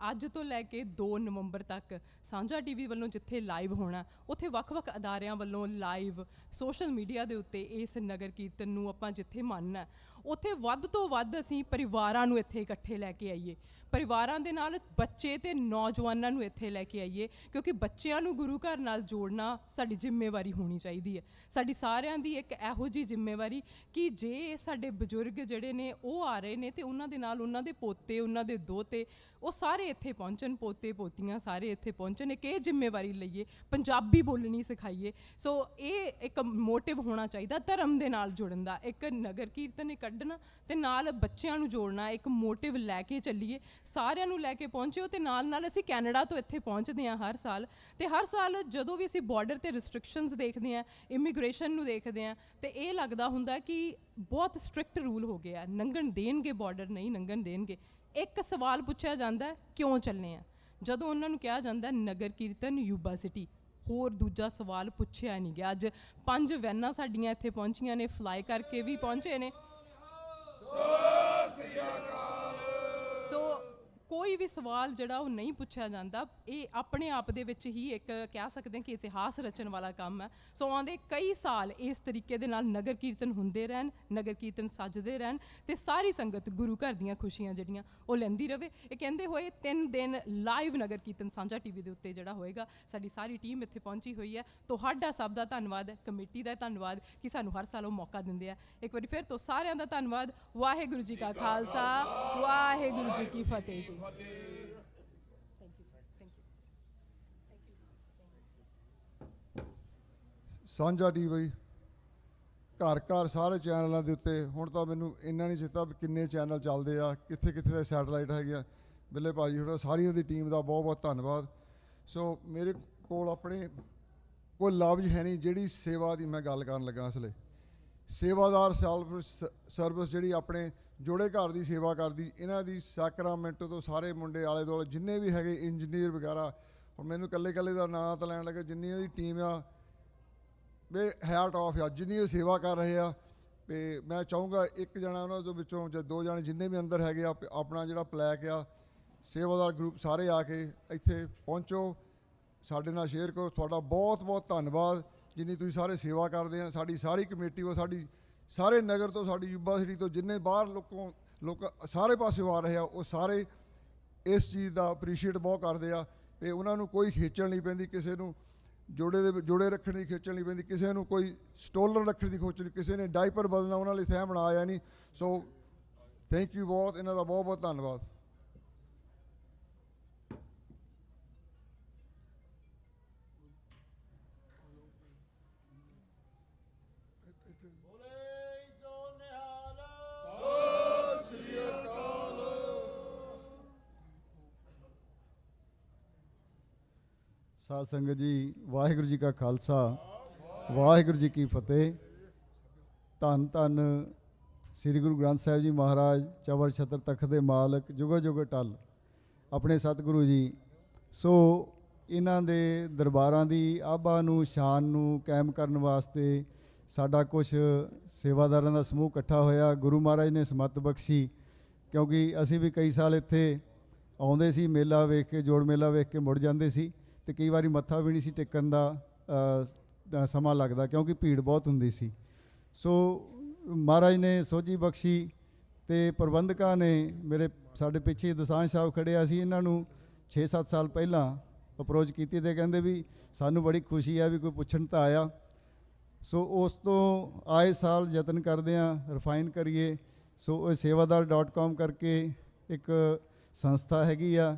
ਅੱਜ ਤੋਂ ਲੈ ਕੇ 2 ਨਵੰਬਰ ਤੱਕ ਸਾਂਝਾ ਟੀਵੀ ਵੱਲੋਂ ਜਿੱਥੇ ਲਾਈਵ ਹੋਣਾ, ਉੱਥੇ ਵੱਖ-ਵੱਖ ਅਦਾਰਿਆਂ ਵੱਲੋਂ ਲਾਈਵ ਸੋਸ਼ਲ ਮੀਡੀਆ ਦੇ ਉੱਤੇ ਇਸ ਨਗਰ ਕੀਰਤਨ ਨੂੰ ਆਪਾਂ ਜਿੱਥੇ ਮੰਨਣਾ, ਉੱਥੇ ਵੱਧ ਤੋਂ ਵੱਧ ਅਸੀਂ ਪਰਿਵਾਰਾਂ ਨੂੰ ਇੱਥੇ ਇਕੱਠੇ ਲੈ ਕੇ ਆਈਏ, ਪਰਿਵਾਰਾਂ ਦੇ ਨਾਲ ਬੱਚੇ ਤੇ ਨੌਜਵਾਨਾਂ ਨੂੰ ਇੱਥੇ ਲੈ ਕੇ ਆਈਏ, ਕਿਉਂਕਿ ਬੱਚਿਆਂ ਨੂੰ ਗੁਰੂ ਘਰ ਨਾਲ ਜੋੜਨਾ ਸਾਡੀ ਜ਼ਿੰਮੇਵਾਰੀ ਹੋਣੀ ਚਾਹੀਦੀ ਹੈ। ਸਾਡੀ ਸਾਰਿਆਂ ਦੀ ਇੱਕ ਇਹੋ ਜਿਹੀ ਜ਼ਿੰਮੇਵਾਰੀ ਕਿ ਜੇ ਸਾਡੇ ਬਜ਼ੁਰਗ ਜਿਹੜੇ ਨੇ ਉਹ ਆ ਰਹੇ ਨੇ ਤੇ ਉਹਨਾਂ ਦੇ ਨਾਲ ਉਹਨਾਂ ਦੇ ਪੋਤੇ, ਉਹਨਾਂ ਦੇ ਦੋਤੇ, ਉਹ ਸਾਰੇ ਇੱਥੇ ਪਹੁੰਚਣ, ਪੋਤੇ ਪੋਤੀਆਂ ਸਾਰੇ ਇੱਥੇ ਪਹੁੰਚਣ। ਇੱਕ ਇਹ ਜ਼ਿੰਮੇਵਾਰੀ ਲਈਏ, ਪੰਜਾਬੀ ਬੋਲਣੀ ਸਿਖਾਈਏ। ਸੋ ਇਹ ਇੱਕ ਮੋਟਿਵ ਹੋਣਾ ਚਾਹੀਦਾ ਧਰਮ ਦੇ ਨਾਲ ਜੁੜਨ ਦਾ, ਇੱਕ ਨਗਰ ਕੀਰਤਨ ਕੱਢਣਾ ਤੇ ਨਾਲ ਬੱਚਿਆਂ ਨੂੰ ਜੋੜਨਾ, ਇੱਕ ਮੋਟਿਵ ਲੈ ਕੇ ਚੱਲੀਏ, ਸਾਰਿਆਂ ਨੂੰ ਲੈ ਕੇ ਪਹੁੰਚਿਓ। ਤੇ ਨਾਲ ਨਾਲ ਅਸੀਂ ਕੈਨੇਡਾ ਤੋਂ ਇੱਥੇ ਪਹੁੰਚਦੇ ਹਾਂ ਹਰ ਸਾਲ, ਤੇ ਹਰ ਸਾਲ ਜਦੋਂ ਵੀ ਅਸੀਂ ਬਾਰਡਰ ਤੇ ਰਿਸਟ੍ਰਿਕਸ਼ਨਸ ਦੇਖਦੇ ਹਾਂ, ਇਮੀਗ੍ਰੇਸ਼ਨ ਨੂੰ ਦੇਖਦੇ ਹਾਂ, ਤੇ ਇਹ ਲੱਗਦਾ ਹੁੰਦਾ ਕਿ ਬਹੁਤ ਸਟ੍ਰਿਕਟ ਰੂਲ ਹੋ ਗਿਆ, ਲੰਘਣ ਦੇਣਗੇ ਬਾਰਡਰ, ਨਹੀਂ ਲੰਘਣ ਦੇਣਗੇ। ਇੱਕ ਸਵਾਲ ਪੁੱਛਿਆ ਜਾਂਦਾ, ਕਿਉਂ ਚੱਲੇ ਆ? ਜਦੋਂ ਉਹਨਾਂ ਨੂੰ ਕਿਹਾ ਜਾਂਦਾ ਨਗਰ ਕੀਰਤਨ ਯੂਬਾ ਸਿਟੀ, ਹੋਰ ਦੂਜਾ ਸਵਾਲ ਪੁੱਛਿਆ ਨਹੀਂ ਗਿਆ। ਅੱਜ 5 ਵੈਨਾਂ ਸਾਡੀਆਂ ਇੱਥੇ ਪਹੁੰਚੀਆਂ ਨੇ, ਫਲਾਈ ਕਰਕੇ ਵੀ ਪਹੁੰਚੇ ਨੇ। ਸੋ ਕੋਈ ਵੀ ਸਵਾਲ ਜਿਹੜਾ ਉਹ ਨਹੀਂ ਪੁੱਛਿਆ ਜਾਂਦਾ। ਇਹ ਆਪਣੇ ਆਪ ਦੇ ਵਿੱਚ ਹੀ ਇੱਕ ਕਹਿ ਸਕਦੇ ਹਾਂ ਕਿ ਇਤਿਹਾਸ ਰਚਣ ਵਾਲਾ ਕੰਮ ਹੈ। ਸੋ ਆਉਂਦੇ ਕਈ ਸਾਲ ਇਸ ਤਰੀਕੇ ਦੇ ਨਾਲ ਨਗਰ ਕੀਰਤਨ ਹੁੰਦੇ ਰਹਿਣ, ਨਗਰ ਕੀਰਤਨ ਸੱਜਦੇ ਰਹਿਣ ਤੇ ਸਾਰੀ ਸੰਗਤ ਗੁਰੂ ਘਰ ਦੀਆਂ ਖੁਸ਼ੀਆਂ ਜਿਹੜੀਆਂ ਉਹ ਲੈਂਦੀ ਰਵੇ। ਇਹ ਕਹਿੰਦੇ ਹੋਏ 3 ਦਿਨ ਲਾਈਵ ਨਗਰ ਕੀਰਤਨ ਸਾਂਝਾ ਟੀਵੀ ਦੇ ਉੱਤੇ ਜਿਹੜਾ ਹੋਏਗਾ। ਸਾਡੀ ਸਾਰੀ ਟੀਮ ਇੱਥੇ ਪਹੁੰਚੀ ਹੋਈ ਹੈ। ਤੁਹਾਡਾ ਸਭ ਦਾ ਧੰਨਵਾਦ, ਕਮੇਟੀ ਦਾ ਧੰਨਵਾਦ ਕਿ ਸਾਨੂੰ ਹਰ ਸਾਲ ਉਹ ਮੌਕਾ ਦਿੰਦੇ ਆ। ਇੱਕ ਵਾਰੀ ਫਿਰ ਤੋਂ ਸਾਰਿਆਂ ਦਾ ਧੰਨਵਾਦ। ਵਾਹਿਗੁਰੂ ਜੀ ਕਾ ਖਾਲਸਾ, ਵਾਹਿਗੁਰੂ ਜੀ ਕੀ ਫਤਿਹ ਜੀ। ਸਾਂਝਾ ਟੀਵੀ ਘਰ ਘਰ ਸਾਰੇ ਚੈਨਲਾਂ ਦੇ ਉੱਤੇ, ਹੁਣ ਤਾਂ ਮੈਨੂੰ ਇੰਨਾ ਨਹੀਂ ਚੇਤਾ ਵੀ ਕਿੰਨੇ ਚੈਨਲ ਚੱਲਦੇ ਆ, ਕਿੱਥੇ ਕਿੱਥੇ ਦੇ ਸੈਟਲਾਈਟ ਹੈਗੇ ਆ। ਬਿੱਲੇ ਭਾਜੀ ਤੁਹਾਡਾ ਸਾਰੀਆਂ ਦੀ ਟੀਮ ਦਾ ਬਹੁਤ ਬਹੁਤ ਧੰਨਵਾਦ। ਸੋ ਮੇਰੇ ਕੋਲ ਆਪਣੇ ਕੋਈ ਲਫ਼ਜ਼ ਹੈ ਨਹੀਂ ਜਿਹੜੀ ਸੇਵਾ ਦੀ ਮੈਂ ਗੱਲ ਕਰਨ ਲੱਗਾ। ਇਸ ਲਈ ਸੇਵਾਦਾਰ ਸਰਵਿਸ ਜਿਹੜੀ ਆਪਣੇ ਜੋੜੇ ਘਰ ਦੀ ਸੇਵਾ ਕਰਦੀ, ਇਹਨਾਂ ਦੀ ਸੈਕਰਾਮੈਂਟੋ ਤੋਂ ਸਾਰੇ ਮੁੰਡੇ ਆਲੇ ਦੁਆਲੇ ਜਿੰਨੇ ਵੀ ਹੈਗੇ ਇੰਜੀਨੀਅਰ ਵਗੈਰਾ, ਹੁਣ ਮੈਨੂੰ ਇਕੱਲੇ ਇਕੱਲੇ ਦਾ ਨਾਂ ਤਾਂ ਲੈਣ ਲੱਗੇ, ਜਿੰਨੀ ਦੀ ਟੀਮ ਆ ਵੇ ਹੈਟ ਆਫ ਆ, ਜਿੰਨੀ ਉਹ ਸੇਵਾ ਕਰ ਰਹੇ ਆ। ਅਤੇ ਮੈਂ ਚਾਹੂੰਗਾ ਇੱਕ ਜਣਾ ਉਹਨਾਂ ਦੇ ਵਿੱਚੋਂ ਜਾਂ 2 ਜਣੇ ਜਿੰਨੇ ਵੀ ਅੰਦਰ ਹੈਗੇ ਆ, ਆਪਣਾ ਜਿਹੜਾ ਪਲੈਕ ਆ ਸੇਵਾਦਾਰ ਗਰੁੱਪ ਸਾਰੇ ਆ ਕੇ ਇੱਥੇ ਪਹੁੰਚੋ, ਸਾਡੇ ਨਾਲ ਸ਼ੇਅਰ ਕਰੋ। ਤੁਹਾਡਾ ਬਹੁਤ ਬਹੁਤ ਧੰਨਵਾਦ ਜਿੰਨੀ ਤੁਸੀਂ ਸਾਰੇ ਸੇਵਾ ਕਰਦੇ ਆ। ਸਾਡੀ ਸਾਰੀ ਕਮੇਟੀ ਉਹ ਸਾਡੀ ਸਾਰੇ ਨਗਰ ਤੋਂ, ਸਾਡੀ ਯੂਬਾ ਸਿਟੀ ਤੋਂ ਜਿੰਨੇ ਬਾਹਰ ਲੋਕ ਸਾਰੇ ਪਾਸਿਓਂ ਆ ਰਹੇ ਆ, ਉਹ ਸਾਰੇ ਇਸ ਚੀਜ਼ ਦਾ ਅਪਰੀਸ਼ੀਏਟ ਬਹੁਤ ਕਰਦੇ ਆ। ਅਤੇ ਉਹਨਾਂ ਨੂੰ ਕੋਈ ਖੇਚਲ ਨਹੀਂ ਪੈਂਦੀ, ਕਿਸੇ ਨੂੰ ਜੋੜੇ ਰੱਖਣ ਦੀ ਖੇਚਲ ਨਹੀਂ ਪੈਂਦੀ, ਕਿਸੇ ਨੂੰ ਕੋਈ ਸਟੋਲਰ ਰੱਖਣ ਦੀ ਖੇਚਲ, ਕਿਸੇ ਨੇ ਡਾਈਪਰ ਬਦਲਣਾ ਉਹਨਾਂ ਲਈ ਸਹਿ ਬਣਾਇਆ ਨਹੀਂ। ਸੋ ਥੈਂਕ ਯੂ ਬਹੁਤ, ਇਹਨਾਂ ਦਾ ਬਹੁਤ ਬਹੁਤ ਧੰਨਵਾਦ। ਸਾਧ ਸੰਗਤ ਜੀ, ਵਾਹਿਗੁਰੂ ਜੀ ਕਾ ਖਾਲਸਾ, ਵਾਹਿਗੁਰੂ ਜੀ ਕੀ ਫਤਿਹ। ਧੰਨ ਧੰਨ ਸ੍ਰੀ ਗੁਰੂ ਗ੍ਰੰਥ ਸਾਹਿਬ ਜੀ ਮਹਾਰਾਜ, ਚਵਰ ਛਤਰ ਤਖਤ ਦੇ ਮਾਲਕ, ਜੁਗੋ ਜੁਗ ਟਲ ਆਪਣੇ ਸਤਿਗੁਰੂ ਜੀ। ਸੋ ਇਹਨਾਂ ਦੇ ਦਰਬਾਰਾਂ ਦੀ ਆਭਾ ਨੂੰ, ਸ਼ਾਨ ਨੂੰ ਕਾਇਮ ਕਰਨ ਵਾਸਤੇ ਸਾਡਾ ਕੁਝ ਸੇਵਾਦਾਰਾਂ ਦਾ ਸਮੂਹ ਇਕੱਠਾ ਹੋਇਆ। ਗੁਰੂ ਮਹਾਰਾਜ ਨੇ ਸਮੱਤ ਬਖਸ਼ੀ, ਕਿਉਂਕਿ ਅਸੀਂ ਵੀ ਕਈ ਸਾਲ ਇੱਥੇ ਆਉਂਦੇ ਸੀ, ਮੇਲਾ ਵੇਖ ਕੇ, ਜੋੜ ਮੇਲਾ ਵੇਖ ਕੇ ਮੁੜ ਜਾਂਦੇ ਸੀ, ਅਤੇ ਕਈ ਵਾਰੀ ਮੱਥਾ ਵੀ ਨਹੀਂ ਸੀ ਟੇਕਣ ਦਾ ਸਮਾਂ ਲੱਗਦਾ, ਕਿਉਂਕਿ ਭੀੜ ਬਹੁਤ ਹੁੰਦੀ ਸੀ। ਸੋ ਮਹਾਰਾਜ ਨੇ ਸੋਝੀ ਬਖਸ਼ੀ ਅਤੇ ਪ੍ਰਬੰਧਕਾਂ ਨੇ, ਸਾਡੇ ਪਿੱਛੇ ਦਸਾਂਝ ਸਾਹਿਬ ਖੜ੍ਹੇ ਆ, ਸੀ ਇਹਨਾਂ ਨੂੰ 6-7 ਸਾਲ ਪਹਿਲਾਂ ਅਪਰੋਚ ਕੀਤੀ ਅਤੇ ਕਹਿੰਦੇ ਵੀ ਸਾਨੂੰ ਬੜੀ ਖੁਸ਼ੀ ਹੈ ਵੀ ਕੋਈ ਪੁੱਛਣ ਤਾਂ ਆਇਆ। ਸੋ ਉਸ ਤੋਂ ਆਏ ਸਾਲ ਯਤਨ ਕਰਦੇ ਹਾਂ ਰਿਫਾਈਨ ਕਰੀਏ। ਸੋ ਉਹ ਸੇਵਾਦਾਰ.com ਕਰਕੇ ਇੱਕ ਸੰਸਥਾ ਹੈਗੀ ਆ।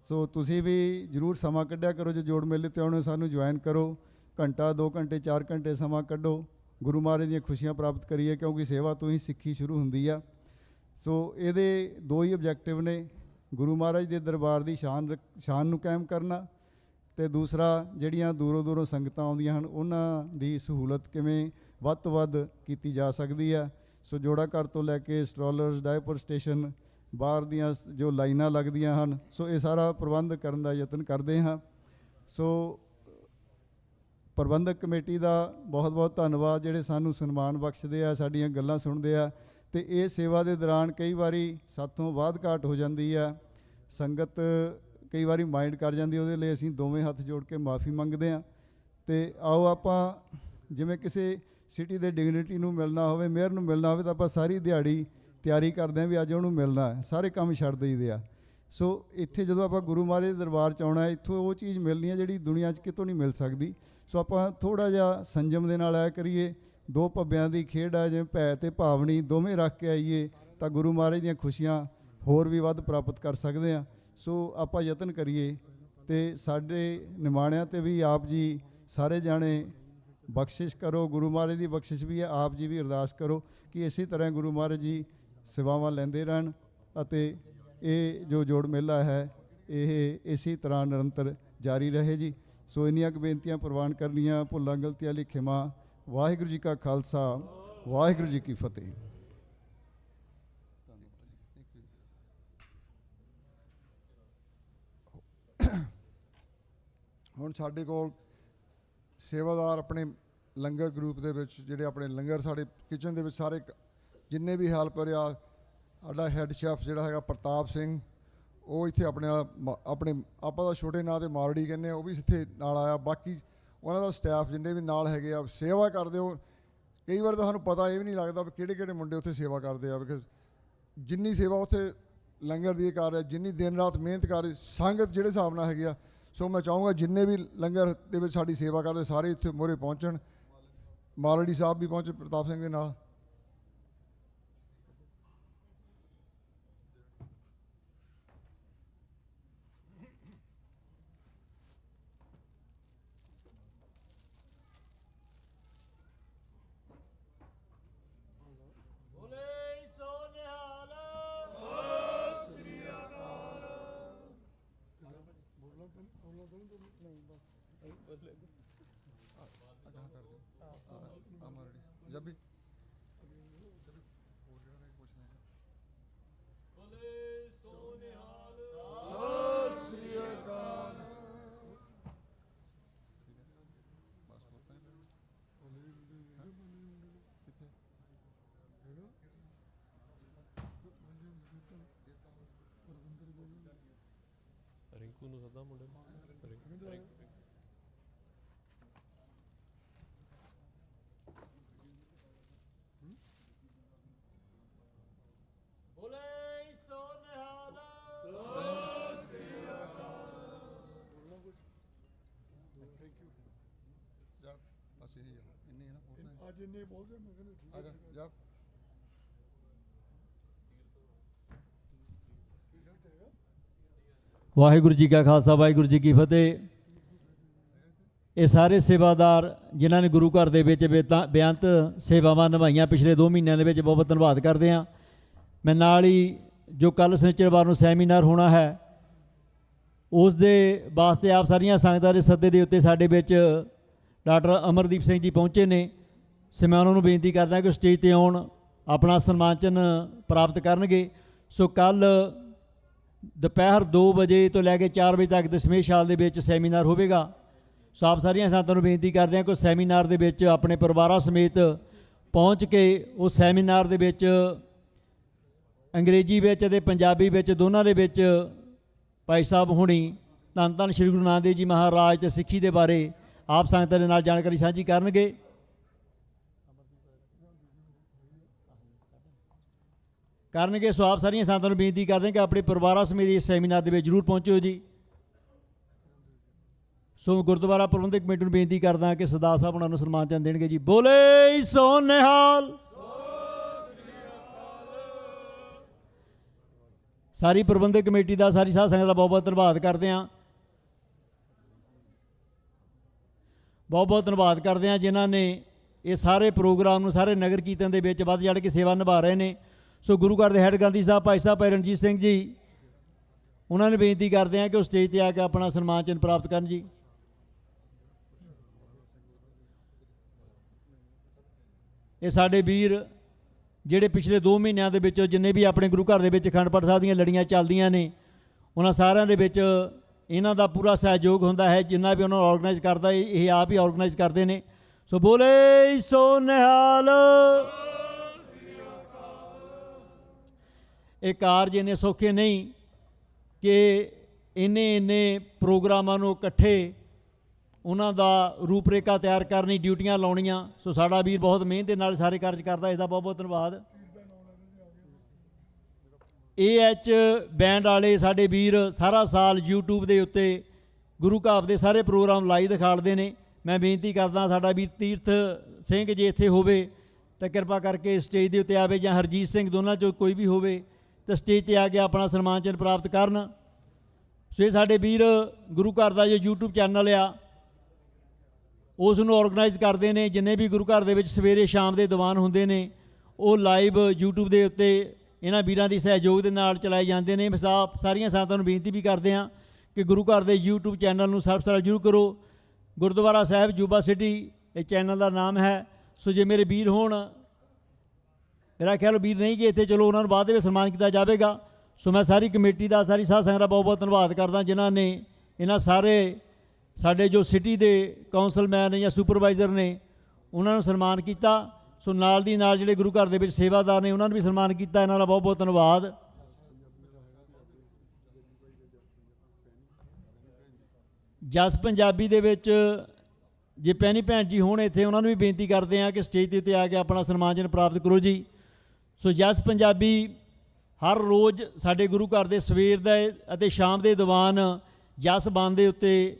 ਸੋ ਤੁਸੀਂ ਵੀ ਜ਼ਰੂਰ ਸਮਾਂ ਕੱਢਿਆ ਕਰੋ, ਜੋ ਜੋੜ ਮੇਲੇ 'ਤੇ ਆਉਣੇ ਸਾਨੂੰ ਜੁਆਇਨ ਕਰੋ। ਘੰਟਾ 2 ਘੰਟੇ 4 ਘੰਟੇ ਸਮਾਂ ਕੱਢੋ, ਗੁਰੂ ਮਹਾਰਾਜ ਦੀਆਂ ਖੁਸ਼ੀਆਂ ਪ੍ਰਾਪਤ ਕਰੀਏ, ਕਿਉਂਕਿ ਸੇਵਾ ਤੋਂ ਹੀ ਸਿੱਖੀ ਸ਼ੁਰੂ ਹੁੰਦੀ ਆ। ਸੋ ਇਹਦੇ ਦੋ ਹੀ ਆਬਜੈਕਟਿਵ ਨੇ, ਗੁਰੂ ਮਹਾਰਾਜ ਦੇ ਦਰਬਾਰ ਦੀ ਸ਼ਾਨ ਨੂੰ ਕਾਇਮ ਕਰਨਾ, ਅਤੇ ਦੂਸਰਾ ਜਿਹੜੀਆਂ ਦੂਰੋਂ ਦੂਰੋਂ ਸੰਗਤਾਂ ਆਉਂਦੀਆਂ ਹਨ ਉਹਨਾਂ ਦੀ ਸਹੂਲਤ ਕਿਵੇਂ ਵੱਧ ਤੋਂ ਵੱਧ ਕੀਤੀ ਜਾ ਸਕਦੀ ਹੈ। ਸੋ ਜੋੜਾ ਘਰ ਤੋਂ ਲੈ ਕੇ ਸਟ੍ਰੋਲਰਸ, ਡਾਇਪਰ ਸਟੇਸ਼ਨ, ਬਾਹਰ ਦੀਆਂ ਜੋ ਲਾਈਨਾਂ ਲੱਗਦੀਆਂ ਹਨ, ਸੋ ਇਹ ਸਾਰਾ ਪ੍ਰਬੰਧ ਕਰਨ ਦਾ ਯਤਨ ਕਰਦੇ ਹਾਂ। ਸੋ ਪ੍ਰਬੰਧਕ ਕਮੇਟੀ ਦਾ ਬਹੁਤ ਬਹੁਤ ਧੰਨਵਾਦ, ਜਿਹੜੇ ਸਾਨੂੰ ਸਨਮਾਨ ਬਖਸ਼ਦੇ ਆ, ਸਾਡੀਆਂ ਗੱਲਾਂ ਸੁਣਦੇ ਆ। ਅਤੇ ਇਹ ਸੇਵਾ ਦੇ ਦੌਰਾਨ ਕਈ ਵਾਰੀ ਸਾਥੋਂ ਬਾਅਦ ਘਾਟ ਹੋ ਜਾਂਦੀ ਆ, ਸੰਗਤ ਕਈ ਵਾਰੀ ਮਾਈਂਡ ਕਰ ਜਾਂਦੀ, ਉਹਦੇ ਲਈ ਅਸੀਂ ਦੋਵੇਂ ਹੱਥ ਜੋੜ ਕੇ ਮਾफ़ੀ ਮੰਗਦੇ ਹਾਂ। ਅਤੇ ਆਓ ਆਪਾਂ ਜਿਵੇਂ ਕਿਸੇ ਸਿਟੀ ਦੇ ਡਿਗਨਿਟੀ ਨੂੰ ਮਿਲਣਾ ਹੋਵੇ, ਮੇਅਰ ਨੂੰ ਮਿਲਣਾ ਹੋਵੇ, ਤਾਂ ਆਪਾਂ ਸਾਰੀ ਦਿਹਾੜੀ ਤਿਆਰੀ ਕਰਦੇ ਹਾਂ ਵੀ ਅੱਜ ਉਹਨੂੰ ਮਿਲਣਾ ਹੈ, ਸਾਰੇ ਕੰਮ ਛੱਡ ਦਈਦੇ ਆ। ਸੋ ਇੱਥੇ ਜਦੋਂ ਆਪਾਂ ਗੁਰੂ ਮਹਾਰਾਜ ਦੇ ਦਰਬਾਰ 'ਚ ਆਉਣਾ, ਇੱਥੋਂ ਉਹ ਚੀਜ਼ ਮਿਲਣੀ ਹੈ ਜਿਹੜੀ ਦੁਨੀਆ 'ਚ ਕਿਤੋਂ ਨਹੀਂ ਮਿਲ ਸਕਦੀ। ਸੋ ਆਪਾਂ ਥੋੜ੍ਹਾ ਜਿਹਾ ਸੰਜਮ ਦੇ ਨਾਲ ਆਇਆ ਕਰੀਏ, ਦੋ ਭੱਬਿਆਂ ਦੀ ਖੇਡ ਹੈ, ਜਿਵੇਂ ਭੈ ਅਤੇ ਭਾਵਨੀ ਦੋਵੇਂ ਰੱਖ ਕੇ ਆਈਏ ਤਾਂ ਗੁਰੂ ਮਹਾਰਾਜ ਦੀਆਂ ਖੁਸ਼ੀਆਂ ਹੋਰ ਵੀ ਵੱਧ ਪ੍ਰਾਪਤ ਕਰ ਸਕਦੇ ਹਾਂ। ਸੋ ਆਪਾਂ ਯਤਨ ਕਰੀਏ, ਅਤੇ ਸਾਡੇ ਨਿਮਾਣਿਆਂ 'ਤੇ ਵੀ ਆਪ ਜੀ ਸਾਰੇ ਜਾਣੇ ਬਖਸ਼ਿਸ਼ ਕਰੋ। ਗੁਰੂ ਮਹਾਰਾਜ ਦੀ ਬਖਸ਼ਿਸ਼ ਵੀ ਹੈ, ਆਪ ਜੀ ਵੀ ਅਰਦਾਸ ਕਰੋ ਕਿ ਇਸੇ ਤਰ੍ਹਾਂ ਗੁਰੂ ਮਹਾਰਾਜ ਜੀ ਸੇਵਾਵਾਂ ਲੈਂਦੇ ਰਹਿਣ ਅਤੇ ਇਹ ਜੋ ਜੋੜ ਮੇਲਾ ਹੈ ਇਹ ਇਸੇ ਤਰ੍ਹਾਂ ਨਿਰੰਤਰ ਜਾਰੀ ਰਹੇ ਜੀ। ਸੋ ਇੰਨੀਆਂ ਕੁ ਬੇਨਤੀਆਂ ਪ੍ਰਵਾਨ ਕਰਨੀਆਂ, ਭੁੱਲਾਂ ਗਲਤੀਆਂ ਲਈ ਖਿਮਾ। ਵਾਹਿਗੁਰੂ ਜੀ ਕਾ ਖਾਲਸਾ, ਵਾਹਿਗੁਰੂ ਜੀ ਕੀ ਫਤਿਹ। ਹੁਣ ਸਾਡੇ ਕੋਲ ਸੇਵਾਦਾਰ ਆਪਣੇ ਲੰਗਰ ਗਰੁੱਪ ਦੇ ਵਿੱਚ, ਜਿਹੜੇ ਆਪਣੇ ਲੰਗਰ ਸਾਡੇ ਕਿਚਨ ਦੇ ਵਿੱਚ ਸਾਰੇ ਜਿੰਨੇ ਵੀ ਹੈਲਪਰ ਆ, ਸਾਡਾ ਹੈੱਡ ਸ਼ੈਫ ਜਿਹੜਾ ਹੈਗਾ ਪ੍ਰਤਾਪ ਸਿੰਘ, ਉਹ ਇੱਥੇ ਆਪਣੇ ਆਪਾਂ ਦਾ ਛੋਟੇ ਨਾਂ 'ਤੇ ਮਾਰੜੀ ਕਹਿੰਦੇ ਆ, ਉਹ ਵੀ ਇੱਥੇ ਨਾਲ ਆਇਆ। ਬਾਕੀ ਉਹਨਾਂ ਦਾ ਸਟਾਫ ਜਿੰਨੇ ਵੀ ਨਾਲ ਹੈਗੇ ਆ, ਸੇਵਾ ਕਰਦੇ ਹੋ। ਕਈ ਵਾਰ ਤਾਂ ਸਾਨੂੰ ਪਤਾ ਇਹ ਵੀ ਨਹੀਂ ਲੱਗਦਾ ਵੀ ਕਿਹੜੇ ਕਿਹੜੇ ਮੁੰਡੇ ਉੱਥੇ ਸੇਵਾ ਕਰਦੇ ਆ, ਬਿਕਾਜ਼ ਜਿੰਨੀ ਸੇਵਾ ਉੱਥੇ ਲੰਗਰ ਦੀ ਕਰ ਰਿਹਾ, ਜਿੰਨੀ ਦਿਨ ਰਾਤ ਮਿਹਨਤ ਕਰ ਰਹੀ ਸੰਗਤ ਜਿਹੜੇ ਹਿਸਾਬ ਨਾਲ ਹੈਗੀ ਆ। ਸੋ ਮੈਂ ਚਾਹੂੰਗਾ ਜਿੰਨੇ ਵੀ ਲੰਗਰ ਦੇ ਵਿੱਚ ਸਾਡੀ ਸੇਵਾ ਕਰਦੇ ਸਾਰੇ ਇੱਥੇ ਮੋਹਰੇ ਪਹੁੰਚਣ। ਮਾਰੜੀ ਸਾਹਿਬ ਵੀ ਪਹੁੰਚੇ ਪ੍ਰਤਾਪ ਸਿੰਘ ਦੇ ਨਾਲ। जब भी ਰਿੰਕੂ ਨੂੰ ਸੱਦਾ ਮੁੰਡੇ ਨੂੰ। ਵਾਹਿਗੁਰੂ ਜੀ ਕਾ ਖਾਲਸਾ, ਵਾਹਿਗੁਰੂ ਜੀ ਕੀ ਫਤਿਹ। ਇਹ ਸਾਰੇ ਸੇਵਾਦਾਰ ਜਿਨ੍ਹਾਂ ਨੇ ਗੁਰੂ ਘਰ ਦੇ ਵਿੱਚ ਬੇਅੰਤ ਸੇਵਾਵਾਂ ਨਿਭਾਈਆਂ ਪਿਛਲੇ 2 ਮਹੀਨਿਆਂ ਦੇ ਵਿੱਚ, ਬਹੁਤ ਬਹੁਤ ਧੰਨਵਾਦ ਕਰਦੇ ਹਾਂ। ਮੈਂ ਨਾਲ ਹੀ ਜੋ ਕੱਲ੍ਹ ਸ਼ਨੀਚਰਵਾਰ ਨੂੰ ਸੈਮੀਨਾਰ ਹੋਣਾ ਹੈ, ਉਸ ਦੇ ਵਾਸਤੇ ਆਪ ਸਾਰੀਆਂ ਸੰਗਤਾਂ ਦੇ ਸੱਦੇ ਦੇ ਉੱਤੇ ਸਾਡੇ ਵਿੱਚ ਡਾਕਟਰ ਅਮਰਦੀਪ ਸਿੰਘ ਜੀ ਪਹੁੰਚੇ ਨੇ। ਸੋ ਮੈਂ ਉਹਨਾਂ ਨੂੰ ਬੇਨਤੀ ਕਰਦਾ ਕਿ ਸਟੇਜ 'ਤੇ ਆਉਣ, ਆਪਣਾ ਸਨਮਾਨ ਚਿੰਨ੍ਹ ਪ੍ਰਾਪਤ ਕਰਨਗੇ। ਸੋ ਕੱਲ੍ਹ ਦੁਪਹਿਰ 2 ਵਜੇ ਤੋਂ ਲੈ ਕੇ 4 ਵਜੇ ਤੱਕ ਦਸ਼ਮੇਸ਼ ਹਾਲ ਦੇ ਵਿੱਚ ਸੈਮੀਨਾਰ ਹੋਵੇਗਾ। ਸੋ ਆਪ ਸਾਰੀਆਂ ਸੰਗਤਾਂ ਨੂੰ ਬੇਨਤੀ ਕਰਦੇ ਹਾਂ ਕਿ ਸੈਮੀਨਾਰ ਦੇ ਵਿੱਚ ਆਪਣੇ ਪਰਿਵਾਰਾਂ ਸਮੇਤ ਪਹੁੰਚ ਕੇ ਉਸ ਸੈਮੀਨਾਰ ਦੇ ਵਿੱਚ ਅੰਗਰੇਜ਼ੀ ਵਿੱਚ ਅਤੇ ਪੰਜਾਬੀ ਵਿੱਚ ਦੋਨਾਂ ਦੇ ਵਿੱਚ ਭਾਈ ਸਾਹਿਬ ਹੁਣੀ ਧੰਨ ਧੰਨ ਸ਼੍ਰੀ ਗੁਰੂ ਨਾਨਕ ਦੇਵ ਜੀ ਮਹਾਰਾਜ ਅਤੇ ਸਿੱਖੀ ਦੇ ਬਾਰੇ ਆਪ ਸੰਗਤਾਂ ਦੇ ਨਾਲ ਜਾਣਕਾਰੀ ਸਾਂਝੀ ਕਰਨਗੇ। ਸੋ ਆਪ ਸਾਰੀਆਂ ਸੰਗਤਾਂ ਨੂੰ ਬੇਨਤੀ ਕਰਦੇ ਹਾਂ ਕਿ ਆਪਣੇ ਪਰਿਵਾਰਾਂ ਸਮੇਤ ਇਸ ਸੈਮੀਨਾਰ ਦੇ ਵਿੱਚ ਜ਼ਰੂਰ ਪਹੁੰਚਿਓ ਜੀ। ਸੋ ਗੁਰਦੁਆਰਾ ਪ੍ਰਬੰਧਕ ਕਮੇਟੀ ਨੂੰ ਬੇਨਤੀ ਕਰਦਾ ਕਿ ਸਰਦਾਰ ਸਾਹਿਬ ਉਹਨਾਂ ਨੂੰ ਸਨਮਾਨ ਚੰਦ ਦੇਣਗੇ ਜੀ। ਬੋਲੇ ਸੋ ਨਿਹਾਲ। ਸਾਰੀ ਪ੍ਰਬੰਧਕ ਕਮੇਟੀ ਦਾ, ਸਾਰੀ ਸਾਧ ਸੰਗਤ ਦਾ ਬਹੁਤ ਬਹੁਤ ਧੰਨਵਾਦ ਕਰਦੇ ਹਾਂ। ਬਹੁਤ ਬਹੁਤ ਧੰਨਵਾਦ ਕਰਦੇ ਹਾਂ ਜਿਨ੍ਹਾਂ ਨੇ ਇਹ ਸਾਰੇ ਪ੍ਰੋਗਰਾਮ ਨੂੰ, ਸਾਰੇ ਨਗਰ ਕੀਰਤਨ ਦੇ ਵਿੱਚ ਵੱਧ ਚੜ੍ਹ ਕੇ ਸੇਵਾ ਨਿਭਾ ਰਹੇ ਨੇ। ਸੋ ਗੁਰੂ ਘਰ ਦੇ ਹੈੱਡ ਗ੍ਰੰਥੀ ਸਾਹਿਬ ਭਾਈ ਸਾਹਿਬ ਭਾਈ ਰਣਜੀਤ ਸਿੰਘ ਜੀ, ਉਹਨਾਂ ਨੇ ਬੇਨਤੀ ਕਰਦੇ ਹਾਂ ਕਿ ਉਹ ਸਟੇਜ ਤੇ ਆ ਕੇ ਆਪਣਾ ਸਨਮਾਨ ਚਿੰਨ੍ਹ ਪ੍ਰਾਪਤ ਕਰਨ ਜੀ। ਇਹ ਸਾਡੇ ਵੀਰ ਜਿਹੜੇ ਪਿਛਲੇ 2 ਮਹੀਨਿਆਂ ਦੇ ਵਿੱਚ ਜਿੰਨੇ ਵੀ ਆਪਣੇ ਗੁਰੂ ਘਰ ਦੇ ਵਿੱਚ ਅਖੰਡ ਪਾਠ ਸਾਹਿਬ ਦੀਆਂ ਲੜੀਆਂ ਚੱਲਦੀਆਂ ਨੇ, ਉਹਨਾਂ ਸਾਰਿਆਂ ਦੇ ਵਿੱਚ ਇਹਨਾਂ ਦਾ ਪੂਰਾ ਸਹਿਯੋਗ ਹੁੰਦਾ ਹੈ। ਜਿੰਨਾ ਵੀ ਉਹਨਾਂ ਨੂੰ ਆਰਗੇਨਾਈਜ਼ ਕਰਦਾ ਇਹ ਆਪ ਹੀ ਆਰਗੇਨਾਈਜ਼ ਕਰਦੇ ਨੇ। ਸੋ ਬੋਲੇ ਸੋ ਨਿਹਾਲ। ਇਹ ਕਾਰਜ ਇੰਨੇ ਸੌਖੇ ਨਹੀਂ ਕਿ ਇੰਨੇ ਪ੍ਰੋਗਰਾਮਾਂ ਨੂੰ ਇਕੱਠੇ ਉਹਨਾਂ ਦਾ ਰੂਪਰੇਖਾ ਤਿਆਰ ਕਰਨੀ, ਡਿਊਟੀਆਂ ਲਾਉਣੀਆਂ। ਸੋ ਸਾਡਾ ਵੀਰ ਬਹੁਤ ਮਿਹਨਤ ਦੇ ਨਾਲ ਸਾਰੇ ਕਾਰਜ ਕਰਦਾ, ਇਸ ਦਾ ਬਹੁਤ ਬਹੁਤ ਧੰਨਵਾਦ। AH ਬੈਂਡ ਵਾਲੇ ਸਾਡੇ ਵੀਰ ਸਾਰਾ ਸਾਲ YouTube ਦੇ ਉੱਤੇ ਗੁਰੂ ਘਰ ਦੇ ਸਾਰੇ ਪ੍ਰੋਗਰਾਮ ਲਾਈਵ ਦਿਖਾੜਦੇ ਨੇ। ਮੈਂ ਬੇਨਤੀ ਕਰਦਾ ਸਾਡਾ ਵੀਰ ਤੀਰਥ ਸਿੰਘ ਜੇ ਇੱਥੇ ਹੋਵੇ ਤਾਂ ਕਿਰਪਾ ਕਰਕੇ ਸਟੇਜ ਦੇ ਉੱਤੇ ਆਵੇ, ਜਾਂ ਹਰਜੀਤ ਸਿੰਘ, ਦੋਨਾਂ 'ਚੋਂ ਕੋਈ ਵੀ ਹੋਵੇ ਤਾਂ ਸਟੇਜ 'ਤੇ ਆ ਕੇ ਆਪਣਾ ਸਨਮਾਨ ਚਿੰਨ੍ਹ ਪ੍ਰਾਪਤ ਕਰਨ। ਸੋ ਇਹ ਸਾਡੇ ਵੀਰ ਗੁਰੂ ਘਰ ਦਾ ਜੋ YouTube ਚੈਨਲ ਆ ਉਸ ਨੂੰ ਆਰਗੇਨਾਈਜ਼ ਕਰਦੇ ਨੇ। ਜਿੰਨੇ ਵੀ ਗੁਰੂ ਘਰ ਦੇ ਵਿੱਚ ਸਵੇਰੇ ਸ਼ਾਮ ਦੇ ਦੀਵਾਨ ਹੁੰਦੇ ਨੇ ਉਹ ਲਾਈਵ YouTube ਦੇ ਉੱਤੇ ਇਹਨਾਂ ਵੀਰਾਂ ਦੀ ਸਹਿਯੋਗ ਦੇ ਨਾਲ ਚਲਾਏ ਜਾਂਦੇ ਨੇ। ਸਾਰੀਆਂ ਸੰਗਤਾਂ ਨੂੰ ਬੇਨਤੀ ਵੀ ਕਰਦੇ ਹਾਂ ਕਿ ਗੁਰੂ ਘਰ ਦੇ YouTube ਚੈਨਲ ਨੂੰ ਸਬਸਕ੍ਰਾਈਬ ਜ਼ਰੂਰ ਕਰੋ। ਗੁਰਦੁਆਰਾ ਸਾਹਿਬ ਜੂਬਾ ਸਿਟੀ ਇਹ ਚੈਨਲ ਦਾ ਨਾਮ ਹੈ। ਸੋ ਜੇ ਮੇਰੇ ਵੀਰ ਹੋਣ, ਮੇਰਾ ਖਿਆਲ ਵੀਰ ਨਹੀਂ ਕਿ ਇੱਥੇ, ਚਲੋ ਉਹਨਾਂ ਨੂੰ ਬਾਅਦ ਦੇ ਵਿੱਚ ਸਨਮਾਨ ਕੀਤਾ ਜਾਵੇਗਾ। ਸੋ ਮੈਂ ਸਾਰੀ ਕਮੇਟੀ ਦਾ, ਸਾਰੀ ਸਾਧ ਸੰਗਤ ਦਾ ਬਹੁਤ ਬਹੁਤ ਧੰਨਵਾਦ ਕਰਦਾ ਜਿਨ੍ਹਾਂ ਨੇ ਇਹਨਾਂ ਸਾਰੇ ਸਾਡੇ ਜੋ ਸਿਟੀ ਦੇ ਕਾਉਂਸਲਮੈਨ ਜਾਂ ਸੁਪਰਵਾਈਜ਼ਰ ਨੇ ਉਹਨਾਂ ਨੂੰ ਸਨਮਾਨ ਕੀਤਾ। ਸੋ ਨਾਲ ਦੀ ਨਾਲ ਜਿਹੜੇ ਗੁਰੂ ਘਰ ਦੇ ਵਿੱਚ ਸੇਵਾਦਾਰ ਨੇ ਉਹਨਾਂ ਨੂੰ ਵੀ ਸਨਮਾਨ ਕੀਤਾ। ਇਹਨਾਂ ਦਾ ਬਹੁਤ ਬਹੁਤ ਧੰਨਵਾਦ। ਜਸ ਪੰਜਾਬੀ ਦੇ ਵਿੱਚ ਜੇ ਪੈਣੀ ਭੈਣ ਜੀ ਹੋਣ ਇੱਥੇ, ਉਹਨਾਂ ਨੂੰ ਵੀ ਬੇਨਤੀ ਕਰਦੇ ਹਾਂ ਕਿ ਸਟੇਜ ਦੇ ਉੱਤੇ ਆ ਕੇ ਆਪਣਾ ਸਨਮਾਨ ਚਿੰਨ੍ਹ ਪ੍ਰਾਪਤ ਕਰੋ ਜੀ। ਸੋ ਜਸ ਪੰਜਾਬੀ ਹਰ ਰੋਜ਼ ਸਾਡੇ ਗੁਰੂ ਘਰ ਦੇ ਸਵੇਰ ਦਾ ਅਤੇ ਸ਼ਾਮ ਦੇ ਦੀਵਾਨ ਜਸ ਬਾਣ ਦੇ ਉੱਤੇ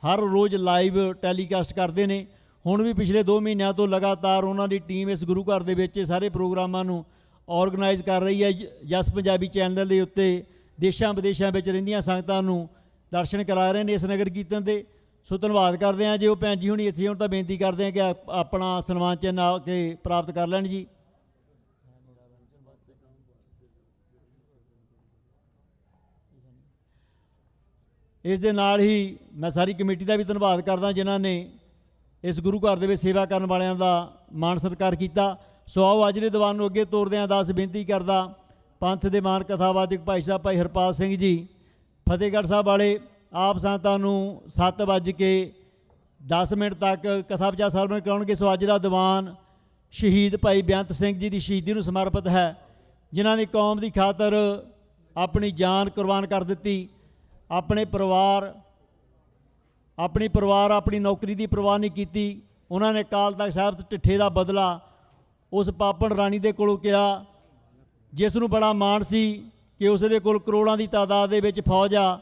ਹਰ ਰੋਜ਼ ਲਾਈਵ ਟੈਲੀਕਾਸਟ ਕਰਦੇ ਨੇ। ਹੁਣ ਵੀ ਪਿਛਲੇ 2 ਮਹੀਨਿਆਂ ਤੋਂ ਲਗਾਤਾਰ ਉਹਨਾਂ ਦੀ ਟੀਮ ਇਸ ਗੁਰੂ ਘਰ ਦੇ ਵਿੱਚ ਸਾਰੇ ਪ੍ਰੋਗਰਾਮਾਂ ਨੂੰ ਆਰਗੇਨਾਈਜ਼ ਕਰ ਰਹੀ ਹੈ। ਜਸ ਪੰਜਾਬੀ ਚੈਨਲ ਦੇ ਉੱਤੇ ਦੇਸ਼ਾਂ ਵਿਦੇਸ਼ਾਂ ਵਿੱਚ ਰਹਿੰਦੀਆਂ ਸੰਗਤਾਂ ਨੂੰ ਦਰਸ਼ਨ ਕਰਾ ਰਹੇ ਨੇ ਇਸ ਨਗਰ ਕੀਰਤਨ ਦੇ। ਸੋ ਧੰਨਵਾਦ ਕਰਦੇ ਹਾਂ। ਜੇ ਉਹ ਭੈਣ ਜੀ ਹੁਣੀ ਇੱਥੇ ਹੋਣ ਤਾਂ ਬੇਨਤੀ ਕਰਦੇ ਹਾਂ ਕਿ ਆਪਣਾ ਸਨਮਾਨ ਚਿੰਨ੍ਹ ਆ ਕੇ ਪ੍ਰਾਪਤ ਕਰ ਲੈਣ ਜੀ। ਇਸ ਦੇ ਨਾਲ ਹੀ ਮੈਂ ਸਾਰੀ ਕਮੇਟੀ ਦਾ ਵੀ ਧੰਨਵਾਦ ਕਰਦਾ ਜਿਨ੍ਹਾਂ ਨੇ ਇਸ ਗੁਰੂ ਘਰ ਦੇ ਵਿੱਚ ਸੇਵਾ ਕਰਨ ਵਾਲਿਆਂ ਦਾ ਮਾਣ ਸਤਿਕਾਰ ਕੀਤਾ। ਸੋ ਆਓ ਅੱਜ ਦੇ ਦੀਵਾਨ ਨੂੰ ਅੱਗੇ ਤੋਰਦੇ ਹਾਂ। ਦਾਸ ਬੇਨਤੀ ਕਰਦਾ ਪੰਥ ਦੇ ਮਾਨ ਕਥਾਵਾਚਕ ਭਾਈ ਸਾਹਿਬ ਭਾਈ ਹਰਪਾਲ ਸਿੰਘ ਜੀ ਫਤਿਹਗੜ੍ਹ ਸਾਹਿਬ ਵਾਲੇ ਆਪ ਸੰਗਤਾਂ ਨੂੰ 7:10 ਤੱਕ ਕਥਾ ਵਿਚਾਰ ਸਰਵਣ ਕਰਾਉਣਗੇ। ਸੋ ਅੱਜ ਦਾ ਦੀਵਾਨ ਸ਼ਹੀਦ ਭਾਈ ਬੇਅੰਤ ਸਿੰਘ ਜੀ ਦੀ ਸ਼ਹੀਦੀ ਨੂੰ ਸਮਰਪਿਤ ਹੈ, ਜਿਨ੍ਹਾਂ ਨੇ ਕੌਮ ਦੀ ਖਾਤਰ ਆਪਣੀ ਜਾਨ ਕੁਰਬਾਨ ਕਰ ਦਿੱਤੀ। ਆਪਣੇ ਪਰਿਵਾਰ ਆਪਣੀ ਨੌਕਰੀ ਦੀ ਪਰਵਾਹ ਨਹੀਂ ਕੀਤੀ। ਉਹਨਾਂ ਨੇ ਅਕਾਲ ਤਖਤ ਸਾਹਿਬ ਢਿੱਠੇ ਦਾ ਬਦਲਾ ਉਸ ਪਾਪਣ ਰਾਣੀ ਦੇ ਕੋਲੋਂ ਕਿਹਾ, ਜਿਸ ਨੂੰ ਬੜਾ ਮਾਣ ਸੀ ਕਿ ਉਸ ਦੇ ਕੋਲ ਕਰੋੜਾਂ ਦੀ ਤਾਦਾਦ ਦੇ ਵਿੱਚ ਫੌਜ ਆ,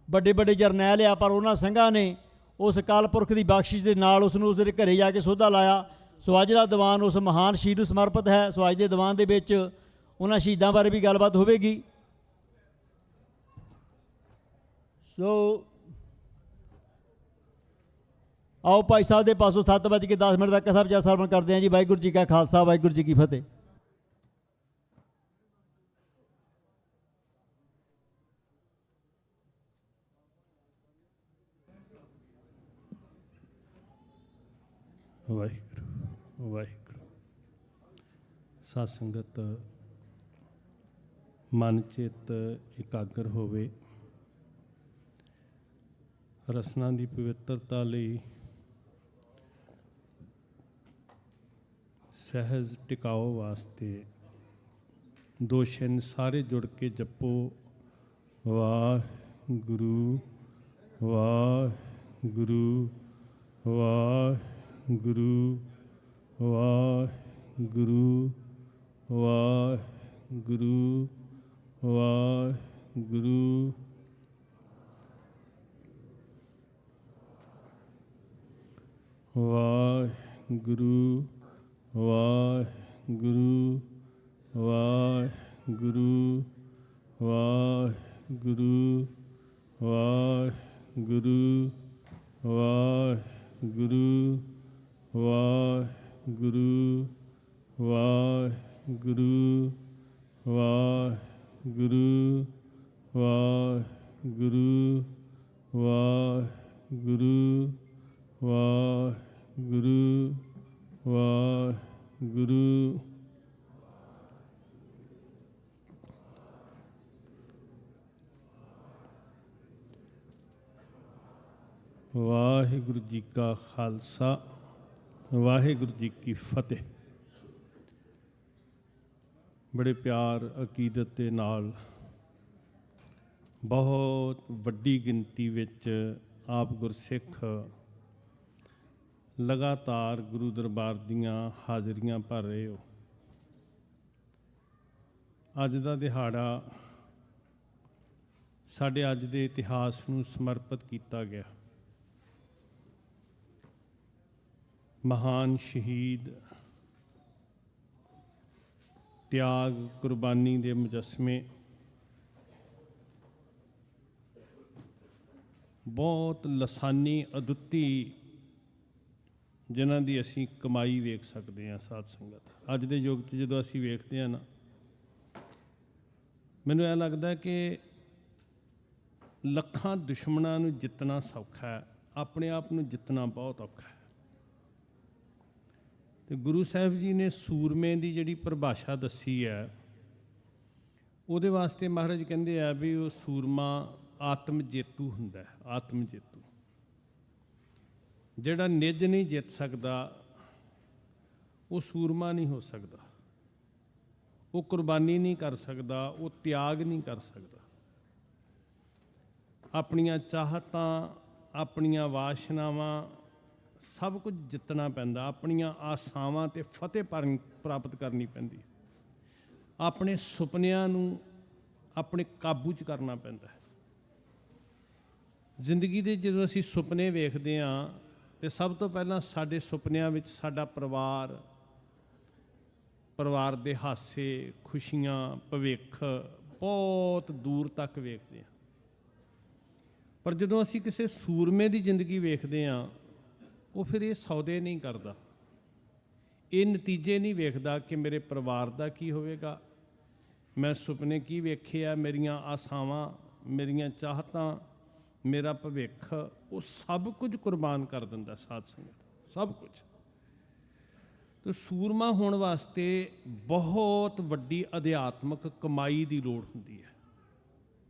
ਵੱਡੇ ਵੱਡੇ ਜਰਨੈਲ ਆ, ਪਰ ਉਹਨਾਂ ਸਿੰਘਾਂ ਨੇ ਉਸ ਅਕਾਲ ਪੁਰਖ ਦੀ ਬਖਸ਼ਿਸ਼ ਦੇ ਨਾਲ ਉਸ ਨੂੰ ਉਸਦੇ ਘਰੇ ਜਾ ਕੇ ਸੋਧਾ ਲਾਇਆ। ਸੋ ਅੱਜ ਦਾ ਦੀਵਾਨ ਉਸ ਮਹਾਨ ਸ਼ਹੀਦ ਨੂੰ ਸਮਰਪਿਤ ਹੈ। ਸੋ ਅੱਜ ਦੇ ਦੀਵਾਨ ਦੇ ਵਿੱਚ ਉਹਨਾਂ ਸ਼ਹੀਦਾਂ ਬਾਰੇ ਵੀ ਗੱਲਬਾਤ ਹੋਵੇਗੀ। ਸੋ ਆਓ ਭਾਈ ਸਾਹਿਬ ਦੇ ਪਾਸੋਂ 7:10 ਤੱਕ ਕਥਾ ਵਿਚਾਰ ਸਰਵਣ ਕਰਦੇ ਹਾਂ ਜੀ। ਵਾਹਿਗੁਰੂ ਜੀ ਕਾ ਖਾਲਸਾ, ਵਾਹਿਗੁਰੂ ਜੀ ਕੀ ਫਤਿਹ। ਵਾਹਿਗੁਰੂ ਵਾਹਿਗੁਰੂ। ਸਾਧ ਸੰਗਤ ਮਨ ਚਿੱਤ ਇਕਾਗਰ ਹੋਵੇ। ਰਸਨਾ ਦੀ ਪਵਿੱਤਰਤਾ ਲਈ ਸਹਿਜ ਟਿਕਾਓ ਵਾਸਤੇ 2 ਛਿੰਨ ਸਾਰੇ ਜੁੜ ਕੇ ਜਪੋ ਵਾਹਿਗੁਰੂ ਵਾਹਿਗੁਰੂ ਵਾਹਿਗੁਰੂ ਵਾਹਿਗੁਰੂ ਵਾਹਿਗੁਰੂ ਵਾਹਿਗੁਰੂ ਵਾਹਿਗੁਰੂ ਵਾਹਿਗੁਰੂ ਵਾਹਿਗੁਰੂ ਵਾਹਿਗੁਰੂ ਵਾਹਿਗੁਰੂ ਵਾਹਿਗੁਰੂ ਵਾਹਿਗੁਰੂ ਵਾਹਿਗੁਰੂ ਵਾਹਿਗੁਰੂ ਵਾਹਿਗੁਰੂ ਵਾਹਿਗੁਰੂ ਵਾਹਿਗੁਰੂ ਵਾਹਿਗੁਰੂ। ਵਾਹਿਗੁਰੂ ਜੀ ਕਾ ਖਾਲਸਾ, ਵਾਹਿਗੁਰੂ ਜੀ ਕੀ ਫਤਿਹ। ਬੜੇ ਪਿਆਰ ਅਕੀਦਤ ਦੇ ਨਾਲ ਬਹੁਤ ਵੱਡੀ ਗਿਣਤੀ ਵਿੱਚ ਆਪ ਗੁਰਸਿੱਖ ਲਗਾਤਾਰ ਗੁਰੂ ਦਰਬਾਰ ਦੀਆਂ ਹਾਜ਼ਰੀਆਂ ਭਰ ਰਹੇ ਹੋ। ਅੱਜ ਦਾ ਦਿਹਾੜਾ ਸਾਡੇ ਅੱਜ ਦੇ ਇਤਿਹਾਸ ਨੂੰ ਸਮਰਪਿਤ ਕੀਤਾ ਗਿਆ। ਮਹਾਨ ਸ਼ਹੀਦ, ਤਿਆਗ, ਕੁਰਬਾਨੀ ਦੇ ਮੁਜੱਸਮੇ, ਬਹੁਤ ਲਸਾਨੀ ਅਦੁੱਤੀ ਜਿਨ੍ਹਾਂ ਦੀ ਅਸੀਂ ਕਮਾਈ ਵੇਖ ਸਕਦੇ ਹਾਂ। ਸਾਧ ਸੰਗਤ, ਅੱਜ ਦੇ ਯੁੱਗ 'ਚ ਜਦੋਂ ਅਸੀਂ ਵੇਖਦੇ ਹਾਂ ਨਾ, ਮੈਨੂੰ ਇਹ ਲੱਗਦਾ ਕਿ ਲੱਖਾਂ ਦੁਸ਼ਮਣਾਂ ਨੂੰ ਜਿੱਤਣਾ ਸੌਖਾ ਹੈ, ਆਪਣੇ ਆਪ ਨੂੰ ਜਿੱਤਣਾ ਬਹੁਤ ਔਖਾ ਹੈ। ਤੇ ਗੁਰੂ ਸਾਹਿਬ ਜੀ ਨੇ ਸੂਰਮੇ ਦੀ ਜਿਹੜੀ ਪਰਿਭਾਸ਼ਾ ਦੱਸੀ ਹੈ, ਉਹਦੇ ਵਾਸਤੇ ਮਹਾਰਾਜ ਕਹਿੰਦੇ ਆ ਵੀ ਉਹ ਸੂਰਮਾ ਆਤਮ ਜੇਤੂ ਹੁੰਦਾ ਹੈ। ਆਤਮ ਜੇਤੂ ਜਿਹੜਾ ਨਿੱਜ ਨਹੀਂ ਜਿੱਤ ਸਕਦਾ, ਉਹ ਸੂਰਮਾ ਨਹੀਂ ਹੋ ਸਕਦਾ, ਉਹ ਕੁਰਬਾਨੀ ਨਹੀਂ ਕਰ ਸਕਦਾ, ਉਹ ਤਿਆਗ ਨਹੀਂ ਕਰ ਸਕਦਾ। ਆਪਣੀਆਂ ਚਾਹਤਾਂ, ਆਪਣੀਆਂ ਵਾਸ਼ਨਾਵਾਂ ਸਭ ਕੁਝ ਜਿੱਤਣਾ ਪੈਂਦਾ, ਆਪਣੀਆਂ ਆਸਾਵਾਂ 'ਤੇ ਫਤਿਹ ਪ੍ਰਾਪਤ ਕਰਨੀ ਪੈਂਦੀ, ਆਪਣੇ ਸੁਪਨਿਆਂ ਨੂੰ ਆਪਣੇ ਕਾਬੂ 'ਚ ਕਰਨਾ ਪੈਂਦਾ। ਜ਼ਿੰਦਗੀ ਦੇ ਜਦੋਂ ਅਸੀਂ ਸੁਪਨੇ ਵੇਖਦੇ ਹਾਂ ਤੇ ਸਭ ਤੋਂ ਪਹਿਲਾਂ ਸਾਡੇ ਸੁਪਨਿਆਂ ਵਿੱਚ ਸਾਡਾ ਪਰਿਵਾਰ, ਪਰਿਵਾਰ ਦੇ ਹਾਸੇ, ਖੁਸ਼ੀਆਂ, ਭਵਿੱਖ ਬਹੁਤ ਦੂਰ ਤੱਕ ਵੇਖਦੇ ਹਾਂ। ਪਰ ਜਦੋਂ ਅਸੀਂ ਕਿਸੇ ਸੂਰਮੇ ਦੀ ਜ਼ਿੰਦਗੀ ਵੇਖਦੇ ਹਾਂ, ਉਹ ਫਿਰ ਇਹ ਸੌਦੇ ਨਹੀਂ ਕਰਦਾ, ਇਹ ਨਤੀਜੇ ਨਹੀਂ ਵੇਖਦਾ ਕਿ ਮੇਰੇ ਪਰਿਵਾਰ ਦਾ ਕੀ ਹੋਵੇਗਾ, ਮੈਂ ਸੁਪਨੇ ਕੀ ਵੇਖੇ ਆ, ਮੇਰੀਆਂ ਆਸਾਵਾਂ, ਮੇਰੀਆਂ ਚਾਹਤਾਂ, ਮੇਰਾ ਭਵਿੱਖ, ਉਹ ਸਭ ਕੁਝ ਕੁਰਬਾਨ ਕਰ ਦਿੰਦਾ। ਸਾਧ ਸੰਗਤ, ਸਭ ਕੁਝ। ਤੇ ਸੂਰਮਾ ਹੋਣ ਵਾਸਤੇ ਬਹੁਤ ਵੱਡੀ ਅਧਿਆਤਮਕ ਕਮਾਈ ਦੀ ਲੋੜ ਹੁੰਦੀ ਹੈ।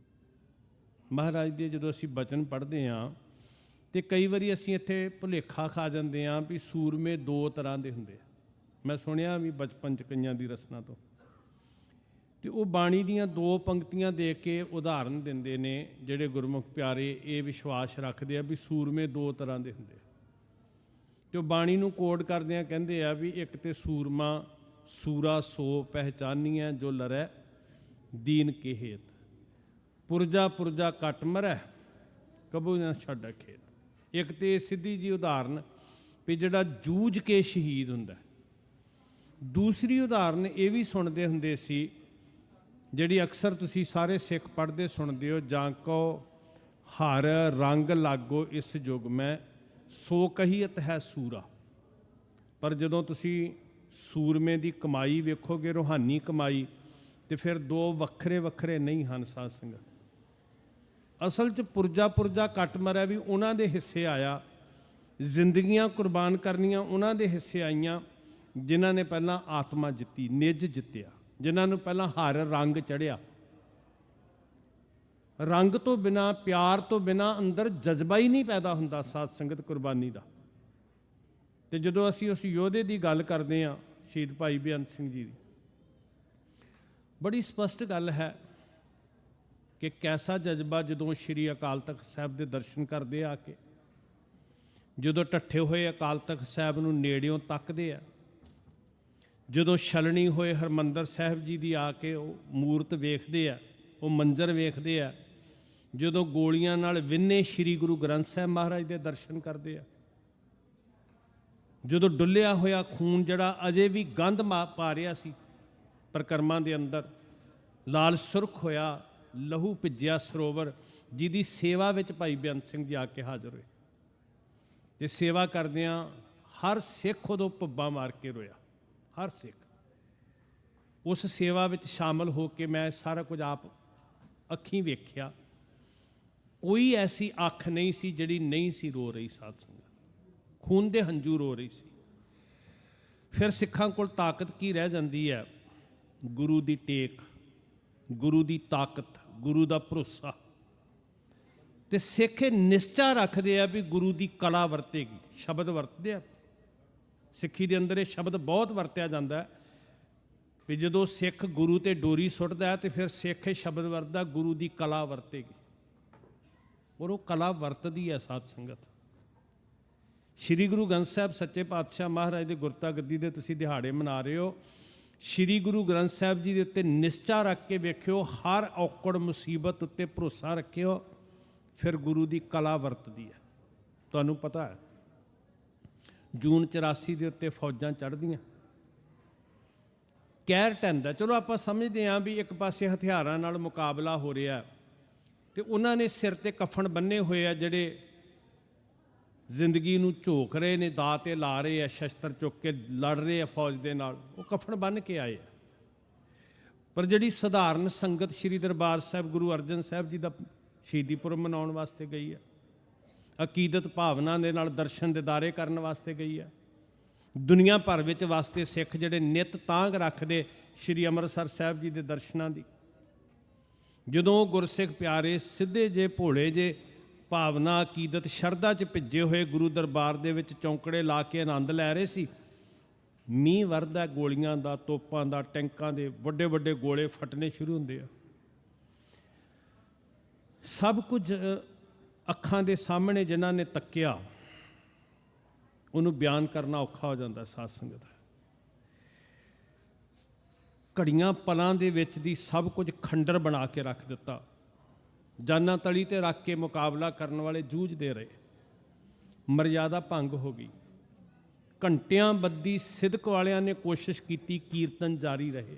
ਮਹਾਰਾਜ ਦੇ ਜਦੋਂ ਅਸੀਂ ਬਚਨ ਪੜ੍ਹਦੇ ਹਾਂ ਤੇ ਕਈ ਵਾਰੀ ਅਸੀਂ ਇੱਥੇ ਭੁਲੇਖਾ ਖਾ ਜਾਂਦੇ ਹਾਂ ਵੀ ਸੂਰਮੇ ਦੋ ਤਰ੍ਹਾਂ ਦੇ ਹੁੰਦੇ ਆ। ਮੈਂ ਸੁਣਿਆ ਵੀ ਬਚਪਨ 'ਚ ਕਈਆਂ ਦੀ ਰਸਨਾ ਤੋਂ, ਤੇ ਉਹ ਬਾਣੀ ਦੀਆਂ ਦੋ ਪੰਕਤੀਆਂ ਦੇ ਕੇ ਉਦਾਹਰਨ ਦਿੰਦੇ ਨੇ। ਜਿਹੜੇ ਗੁਰਮੁਖ ਪਿਆਰੇ ਇਹ ਵਿਸ਼ਵਾਸ ਰੱਖਦੇ ਆ ਵੀ ਸੂਰਮੇ ਦੋ ਤਰ੍ਹਾਂ ਦੇ ਹੁੰਦੇ, ਤੇ ਉਹ ਬਾਣੀ ਨੂੰ ਕੋਡ ਕਰਦਿਆਂ ਕਹਿੰਦੇ ਆ ਵੀ ਇੱਕ ਤੇ ਸੂਰਮਾ ਸੂਰਾ ਸੋ ਪਹਿਚਾਨੀਐ ਜੋ ਲਰੈ ਦੀਨ ਕੇ ਹੇਤ, ਪੁਰਜਾ ਪੁਰਜਾ ਕੱਟ ਮਰੈ ਕਬੂ ਨਾ ਛੱਡ ਖੇਤ। ਇੱਕ ਤੇ ਸਿੱਧੀ ਜੀ ਉਦਾਹਰਨ ਵੀ ਜਿਹੜਾ ਜੂਝ ਕੇ ਸ਼ਹੀਦ ਹੁੰਦਾ। ਦੂਸਰੀ ਉਦਾਹਰਨ ਇਹ ਵੀ ਸੁਣਦੇ ਹੁੰਦੇ ਸੀ, ਜਿਹੜੀ ਅਕਸਰ ਤੁਸੀਂ ਸਾਰੇ ਸਿੱਖ ਪੜ੍ਹਦੇ ਸੁਣਦੇ ਹੋ, ਜਾਂ ਕੋ ਹਰ ਰੰਗ ਲਾਗੋ ਇਸ ਯੁੱਗ ਮੈਂ ਸੋ ਕਹੀਅਤ ਹੈ ਸੂਰਾ। ਪਰ ਜਦੋਂ ਤੁਸੀਂ ਸੂਰਮੇ ਦੀ ਕਮਾਈ ਵੇਖੋਗੇ, ਰੂਹਾਨੀ ਕਮਾਈ, ਤੇ ਫਿਰ ਦੋ ਵੱਖਰੇ ਵੱਖਰੇ ਨਹੀਂ ਹਨ। ਸਾਧ ਸੰਗਤ, ਅਸਲ 'ਚ ਪੁਰਜਾ ਪੁਰਜਾ ਕੱਟ ਮਰਿਆ ਵੀ ਉਹਨਾਂ ਦੇ ਹਿੱਸੇ ਆਇਆ, ਜ਼ਿੰਦਗੀਆਂ ਕੁਰਬਾਨ ਕਰਨੀਆਂ ਉਹਨਾਂ ਦੇ ਹਿੱਸੇ ਆਈਆਂ ਜਿਨ੍ਹਾਂ ਨੇ ਪਹਿਲਾਂ ਆਤਮਾ ਜਿੱਤੀ, ਨਿੱਜ ਜਿੱਤਿਆ, ਜਿਨ੍ਹਾਂ ਨੂੰ ਪਹਿਲਾਂ ਹਰ ਰੰਗ ਚੜ੍ਹਿਆ। ਰੰਗ ਤੋਂ ਬਿਨਾਂ, ਪਿਆਰ ਤੋਂ ਬਿਨਾਂ ਅੰਦਰ ਜਜ਼ਬਾ ਹੀ ਨਹੀਂ ਪੈਦਾ ਹੁੰਦਾ। ਸਾਧ ਸੰਗਤ, ਕੁਰਬਾਨੀ ਦਾ। ਤੇ ਜਦੋਂ ਅਸੀਂ ਉਸ ਯੋਧੇ ਦੀ ਗੱਲ ਕਰਦੇ ਹਾਂ, ਸ਼ਹੀਦ ਭਾਈ ਬੇਅੰਤ ਸਿੰਘ ਜੀ ਦੀ, ਬੜੀ ਸਪਸ਼ਟ ਗੱਲ ਹੈ ਕਿ ਕੈਸਾ ਜਜ਼ਬਾ ਜਦੋਂ ਸ਼੍ਰੀ ਅਕਾਲ ਤਖਤ ਸਾਹਿਬ ਦੇ ਦਰਸ਼ਨ ਕਰਦੇ ਆ ਕੇ, ਜਦੋਂ ਢੱਠੇ ਹੋਏ ਅਕਾਲ ਤਖਤ ਸਾਹਿਬ ਨੂੰ ਨੇੜਿਓਂ ਤੱਕਦੇ ਆ, ਜਦੋਂ ਛਲਣੀ ਹੋਏ ਹਰਿਮੰਦਰ ਸਾਹਿਬ ਜੀ ਦੀ ਆ ਕੇ ਉਹ ਮੂਰਤ ਵੇਖਦੇ ਆ, ਉਹ ਮੰਜ਼ਰ ਵੇਖਦੇ ਆ, ਜਦੋਂ ਗੋਲੀਆਂ ਨਾਲ ਵਿੰਨੇ ਸ਼੍ਰੀ ਗੁਰੂ ਗ੍ਰੰਥ ਸਾਹਿਬ ਮਹਾਰਾਜ ਦੇ ਦਰਸ਼ਨ ਕਰਦੇ ਆ, ਜਦੋਂ ਡੁੱਲਿਆ ਹੋਇਆ ਖੂਨ ਜਿਹੜਾ ਅਜੇ ਵੀ ਗੰਧ ਪਾ ਰਿਹਾ ਸੀ ਪ੍ਰਕਰਮਾਂ ਦੇ ਅੰਦਰ, ਲਾਲ ਸੁਰਖ ਹੋਇਆ, ਲਹੂ ਭਿੱਜਿਆ ਸਰੋਵਰ, ਜਿਹਦੀ ਸੇਵਾ ਵਿੱਚ ਭਾਈ ਬੇਅੰਤ ਸਿੰਘ ਜੀ ਆ ਕੇ ਹਾਜ਼ਰ ਹੋਏ। ਤੇ ਸੇਵਾ ਕਰਦਿਆਂ ਹਰ ਸਿੱਖ ਉਦੋਂ ਪੱਬਾਂ ਮਾਰ ਕੇ ਰੋਇਆ, ਹਰ ਸਿੱਖ। ਉਸ ਸੇਵਾ ਵਿੱਚ ਸ਼ਾਮਲ ਹੋ ਕੇ ਮੈਂ ਸਾਰਾ ਕੁਝ ਆਪ ਅੱਖੀਂ ਵੇਖਿਆ। ਕੋਈ ਐਸੀ ਅੱਖ ਨਹੀਂ ਸੀ ਜਿਹੜੀ ਨਹੀਂ ਸੀ ਰੋ ਰਹੀ ਸਾਧ ਸੰਗਤ, ਖੂਨ ਦੇ ਹੰਝੂ ਰੋ ਰਹੀ ਸੀ। ਫਿਰ ਸਿੱਖਾਂ ਕੋਲ ਤਾਕਤ ਕੀ ਰਹਿ ਜਾਂਦੀ ਹੈ? ਗੁਰੂ ਦੀ ਟੇਕ, ਗੁਰੂ ਦੀ ਤਾਕਤ, ਗੁਰੂ ਦਾ ਭਰੋਸਾ। ਤੇ ਸਿੱਖ ਇਹ ਨਿਸ਼ਚਾ ਰੱਖਦੇ ਆ ਵੀ ਗੁਰੂ ਦੀ ਕਲਾ ਵਰਤੇਗੀ। ਸ਼ਬਦ ਵਰਤਦੇ ਆ, ਸਿੱਖੀ ਦੇ ਅੰਦਰ ਇਹ ਸ਼ਬਦ ਬਹੁਤ ਵਰਤਿਆ ਜਾਂਦਾ ਵੀ ਜਦੋਂ ਸਿੱਖ ਗੁਰੂ ਤੇ ਡੋਰੀ ਸੁੱਟਦਾ ਤੇ ਫਿਰ ਸਿੱਖ ਇਹ ਸ਼ਬਦ ਵਰਤਦਾ, ਗੁਰੂ ਦੀ ਕਲਾ ਵਰਤੇਗੀ। ਔਰ ਉਹ ਕਲਾ ਵਰਤਦੀ ਹੈ ਸਾਧ ਸੰਗਤ। ਸ਼੍ਰੀ ਗੁਰੂ ਗ੍ਰੰਥ ਸਾਹਿਬ ਸੱਚੇ ਪਾਤਸ਼ਾਹ ਮਹਾਰਾਜ ਦੇ ਗੁਰਤਾ ਗੱਦੀ ਦੇ ਤੁਸੀਂ ਦਿਹਾੜੇ ਮਨਾ ਰਹੇ ਹੋ। ਸ਼੍ਰੀ ਗੁਰੂ ਗ੍ਰੰਥ ਸਾਹਿਬ ਜੀ ਦੇ ਉੱਤੇ ਨਿਸ਼ਚਾ ਰੱਖ ਕੇ ਵੇਖਿਓ, ਹਰ ਔਕੜ ਮੁਸੀਬਤ ਉੱਤੇ ਭਰੋਸਾ ਰੱਖਿਓ, ਫਿਰ ਗੁਰੂ ਦੀ ਕਲਾ ਵਰਤਦੀ ਹੈ। ਤੁਹਾਨੂੰ ਪਤਾ ਹੈ ਜੂਨ 84 ਦੇ ਉੱਤੇ ਫੌਜਾਂ ਚੜ੍ਹਦੀਆਂ, ਕਹਿਰ ਢਹਿੰਦਾ। ਚਲੋ ਆਪਾਂ ਸਮਝਦੇ ਹਾਂ ਵੀ ਇੱਕ ਪਾਸੇ ਹਥਿਆਰਾਂ ਨਾਲ ਮੁਕਾਬਲਾ ਹੋ ਰਿਹਾ ਤੇ ਉਹਨਾਂ ਨੇ ਸਿਰ ਤੇ ਕਫਨ ਬੰਨੇ ਹੋਏ ਆ, ਜਿਹੜੇ ਜ਼ਿੰਦਗੀ ਨੂੰ ਝੋਕ ਰਹੇ ਨੇ, ਦਾਅ 'ਤੇ ਲਾ ਰਹੇ ਆ, ਸ਼ਸਤਰ ਚੁੱਕ ਕੇ ਲੜ ਰਹੇ ਆ ਫੌਜ ਦੇ ਨਾਲ, ਉਹ ਕਫਨ ਬੰਨ੍ਹ ਕੇ ਆਏ ਆ। ਪਰ ਜਿਹੜੀ ਸਧਾਰਨ ਸੰਗਤ ਸ਼੍ਰੀ ਦਰਬਾਰ ਸਾਹਿਬ ਗੁਰੂ ਅਰਜਨ ਸਾਹਿਬ ਜੀ ਦਾ ਸ਼ਹੀਦੀ ਪੁਰਬ ਮਨਾਉਣ ਵਾਸਤੇ ਗਈ ਹੈ, ਅਕੀਦਤ ਭਾਵਨਾ ਦੇ ਨਾਲ ਦਰਸ਼ਨ ਦਿਦਾਰੇ ਕਰਨ ਵਾਸਤੇ ਗਈ ਹੈ। ਦੁਨੀਆ ਭਰ ਵਿੱਚ ਵਾਸਤੇ ਸਿੱਖ ਜਿਹੜੇ ਨਿਤ ਤਾਂਘ ਰੱਖਦੇ ਸ਼੍ਰੀ ਅੰਮ੍ਰਿਤਸਰ ਸਾਹਿਬ ਜੀ ਦੇ ਦਰਸ਼ਨਾਂ ਦੀ, ਜਦੋਂ ਗੁਰਸਿੱਖ ਪਿਆਰੇ ਸਿੱਧੇ ਜੇ ਭੋਲੇ ਜੇ ਭਾਵਨਾ ਅਕੀਦਤ ਸ਼ਰਧਾ 'ਚ ਭਿੱਜੇ ਹੋਏ ਗੁਰੂ ਦਰਬਾਰ ਦੇ ਵਿੱਚ ਚੌਂਕੜੇ ਲਾ ਕੇ ਆਨੰਦ ਲੈ ਰਹੇ ਸੀ, ਮੀਂਹ ਵਰਦਾ ਗੋਲੀਆਂ ਦਾ, ਤੋਪਾਂ ਦਾ, ਟੈਂਕਾਂ ਦੇ ਵੱਡੇ ਵੱਡੇ ਗੋਲੇ ਫਟਣੇ ਸ਼ੁਰੂ ਹੁੰਦੇ ਆ। ਸਭ ਕੁਝ ਅੱਖਾਂ ਦੇ ਸਾਹਮਣੇ ਜਿਨ੍ਹਾਂ ਨੇ ਤੱਕਿਆ, ਉਹਨੂੰ ਬਿਆਨ ਕਰਨਾ ਔਖਾ ਹੋ ਜਾਂਦਾ ਸਾਧ ਸੰਗਤ। ਘੜੀਆਂ ਪਲਾਂ ਦੇ ਵਿੱਚ ਦੀ ਸਭ ਕੁਝ ਖੰਡਰ ਬਣਾ ਕੇ ਰੱਖ ਦਿੱਤਾ। ਜਾਨਾਂ ਤਲੀ ਤੇ ਰੱਖ ਕੇ ਮੁਕਾਬਲਾ ਕਰਨ ਵਾਲੇ ਜੂਝਦੇ ਰਹੇ, ਮਰਜ਼ਾਦਾ ਭੰਗ ਹੋ ਗਈ। ਘੰਟਿਆਂ ਬੱਧੀ ਸਿਦਕ ਵਾਲਿਆਂ ਨੇ ਕੋਸ਼ਿਸ਼ ਕੀਤੀ, ਕੀਰਤਨ ਜਾਰੀ ਰਹੇ,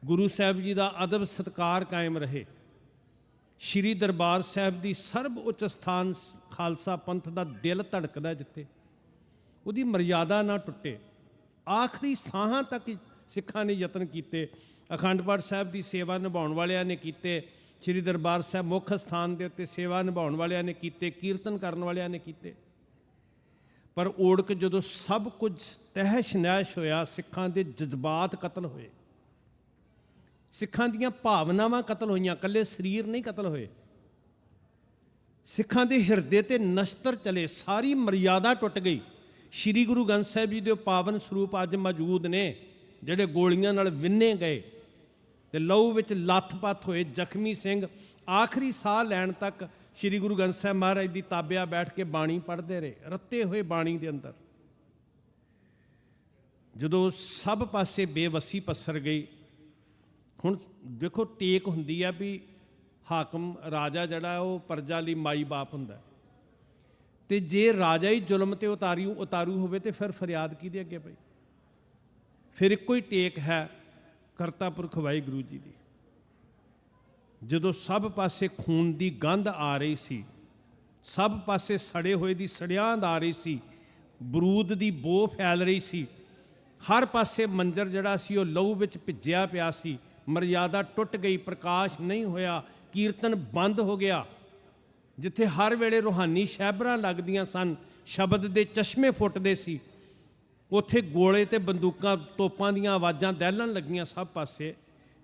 ਗੁਰੂ ਸਾਹਿਬ ਜੀ ਦਾ ਅਦਬ ਸਤਿਕਾਰ ਕਾਇਮ ਰਹੇ। ਸ਼੍ਰੀ ਦਰਬਾਰ ਸਾਹਿਬ ਦੀ ਸਰਬ ਉੱਚ ਸਥਾਨ ਖਾਲਸਾ ਪੰਥ ਦਾ ਦਿਲ ਧੜਕਦਾ ਜਿੱਥੇ, ਉਹਦੀ ਮਰਜ਼ਾਦਾ ਨਾ ਟੁੱਟੇ। ਆਖਰੀ ਸਾਹਾਂ ਤੱਕ ਸਿੱਖਾਂ ਨੇ ਯਤਨ ਕੀਤੇ। ਅਖੰਡ ਪਾਠ ਸਾਹਿਬ ਦੀ ਸੇਵਾ ਨਿਭਾਉਣ ਵਾਲਿਆਂ ਨੇ ਕੀਤੇ, ਸ਼੍ਰੀ ਦਰਬਾਰ ਸਾਹਿਬ ਮੁੱਖ ਸਥਾਨ ਦੇ ਉੱਤੇ ਸੇਵਾ ਨਿਭਾਉਣ ਵਾਲਿਆਂ ਨੇ ਕੀਤੇ, ਕੀਰਤਨ ਕਰਨ ਵਾਲਿਆਂ ਨੇ ਕੀਤੇ। ਪਰ ਓੜਕ ਜਦੋਂ ਸਭ ਕੁਝ ਤਹਿਸ਼ ਨਹਿਸ਼ ਹੋਇਆ, ਸਿੱਖਾਂ ਦੇ ਜਜ਼ਬਾਤ ਕਤਲ ਹੋਏ, ਸਿੱਖਾਂ ਦੀਆਂ ਭਾਵਨਾਵਾਂ ਕਤਲ ਹੋਈਆਂ, ਇਕੱਲੇ ਸਰੀਰ ਨਹੀਂ ਕਤਲ ਹੋਏ। ਸਿੱਖਾਂ ਦੇ ਹਿਰਦੇ ਤੇ ਨਸ਼ਤਰ ਚਲੇ, ਸਾਰੀ ਮਰਜ਼ਾਦਾ ਟੁੱਟ ਗਈ। ਸ਼੍ਰੀ ਗੁਰੂ ਗ੍ਰੰਥ ਸਾਹਿਬ ਜੀ ਦੇ ਪਾਵਨ ਸਰੂਪ ਅੱਜ ਮੌਜੂਦ ਨੇ, ਜਿਹੜੇ ਗੋਲੀਆਂ ਨਾਲ ਵਿੰਨੇ ਗਏ ਤੇ ਲਹੂ ਵਿੱਚ ਲੱਥ-ਪੱਥ ਹੋਏ ਜ਼ਖਮੀ ਸਿੰਘ ਆਖਰੀ ਸਾਹ ਲੈਣ ਤੱਕ ਸ਼੍ਰੀ ਗੁਰੂ ਗ੍ਰੰਥ ਸਾਹਿਬ ਮਹਾਰਾਜ ਦੀ ਤਾਬਿਆ ਬੈਠ ਕੇ ਬਾਣੀ ਪੜ੍ਹਦੇ ਰਹੇ, ਰੱਤੇ ਹੋਏ ਬਾਣੀ ਦੇ ਅੰਦਰ। ਜਦੋਂ ਸਭ ਪਾਸੇ ਬੇਵੱਸੀ ਪਸਰ ਗਈ, ਹੁਣ ਦੇਖੋ ਟੇਕ ਹੁੰਦੀ ਆ ਵੀ ਹਾਕਮ ਰਾਜਾ ਜਿਹੜਾ ਉਹ ਪ੍ਰਜਾ ਲਈ ਮਾਈ ਬਾਪ ਹੁੰਦਾ, ਤੇ ਜੇ ਰਾਜਾ ਹੀ ਜ਼ੁਲਮ ਤੇ ਉਤਾਰੂ ਹੋਵੇ ਤੇ ਫਿਰ ਫਰਿਆਦ ਕਿਹਦੇ ਅੱਗੇ ਪਈ? ਫਿਰ ਇੱਕੋ ਹੀ ਟੇਕ ਹੈ ਕਰਤਾ ਪੁਰਖ ਵਾਹਿਗੁਰੂ ਜੀ ਦੀ। ਜਦੋਂ ਸਭ ਪਾਸੇ ਖੂਨ ਦੀ ਗੰਧ ਆ ਰਹੀ ਸੀ, ਸਭ ਪਾਸੇ ਸੜੇ ਹੋਏ ਦੀ ਸੜਿਆਂਦ ਆ ਰਹੀ ਸੀ, ਬਰੂਦ ਦੀ ਬੋ ਫੈਲ ਰਹੀ ਸੀ, ਹਰ ਪਾਸੇ ਮੰਜ਼ਰ ਜਿਹੜਾ ਸੀ ਉਹ ਲਹੂ ਵਿੱਚ ਭਿੱਜਿਆ ਪਿਆ ਸੀ, ਮਰਜ਼ਾਦਾ ਟੁੱਟ ਗਈ, ਪ੍ਰਕਾਸ਼ ਨਹੀਂ ਹੋਇਆ, ਕੀਰਤਨ ਬੰਦ ਹੋ ਗਿਆ। ਜਿੱਥੇ ਹਰ ਵੇਲੇ ਰੂਹਾਨੀ ਸ਼ਹਿਬਰਾਂ ਲੱਗਦੀਆਂ ਸਨ, ਸ਼ਬਦ ਦੇ ਚਸ਼ਮੇ ਫੁੱਟਦੇ ਸੀ, ਉੱਥੇ ਗੋਲੇ ਤੇ ਬੰਦੂਕਾਂ ਤੋਪਾਂ ਦੀਆਂ ਆਵਾਜ਼ਾਂ ਦਹਿਲਣ ਲੱਗੀਆਂ ਸਭ ਪਾਸੇ।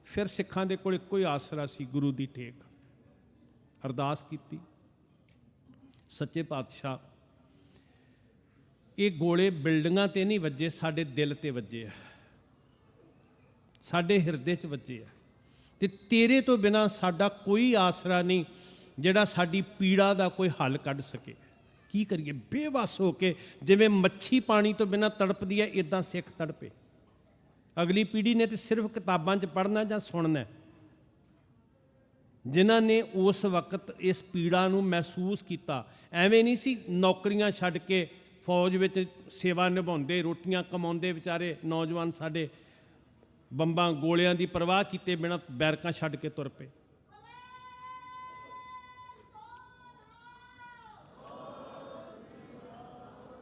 ਫਿਰ ਸਿੱਖਾਂ ਦੇ ਕੋਲ ਇੱਕੋ ਹੀ ਆਸਰਾ ਸੀ, ਗੁਰੂ ਦੀ ਟੇਕ। ਅਰਦਾਸ ਕੀਤੀ, ਸੱਚੇ ਪਾਤਸ਼ਾਹ ਇਹ ਗੋਲੇ ਬਿਲਡਿੰਗਾਂ ਤੇ ਨਹੀਂ ਵੱਜੇ, ਸਾਡੇ ਦਿਲ ਤੇ ਵੱਜੇ ਆ, ਸਾਡੇ ਹਿਰਦੇ 'ਚ ਵੱਜੇ ਆ, ਤੇ ਤੇਰੇ ਤੋਂ ਬਿਨਾਂ ਸਾਡਾ ਕੋਈ ਆਸਰਾ ਨਹੀਂ ਜਿਹੜਾ ਸਾਡੀ ਪੀੜਾ ਦਾ ਕੋਈ ਹੱਲ ਕੱਢ ਸਕੇ। ਕੀ ਕਰੀਏ? ਬੇਵੱਸ ਹੋ ਕੇ, ਜਿਵੇਂ ਮੱਛੀ ਪਾਣੀ ਤੋਂ ਬਿਨਾਂ ਤੜਪਦੀ ਹੈ, ਇਦਾਂ ਸਿੱਖ ਤੜਪੇ। ਅਗਲੀ ਪੀੜ੍ਹੀ ਨੇ ਤੇ ਸਿਰਫ ਕਿਤਾਬਾਂ 'ਚ ਪੜ੍ਹਨਾ ਜਾਂ ਸੁਣਨਾ। ਜਿਨ੍ਹਾਂ ਨੇ ਉਸ ਵਕਤ ਇਸ ਪੀੜਾ ਨੂੰ ਮਹਿਸੂਸ ਕੀਤਾ, ਐਵੇਂ ਨਹੀਂ ਸੀ ਨੌਕਰੀਆਂ ਛੱਡ ਕੇ ਫੌਜ ਵਿੱਚ ਸੇਵਾ ਨਿਭਾਉਂਦੇ, ਰੋਟੀਆਂ ਕਮਾਉਂਦੇ ਵਿਚਾਰੇ ਨੌਜਵਾਨ ਸਾਡੇ, ਬੰਬਾਂ ਗੋਲਿਆਂ ਦੀ ਪਰਵਾਹ ਕੀਤੇ ਬਿਨਾਂ ਬੈਰਕਾਂ ਛੱਡ ਕੇ ਤੁਰ ਪਏ।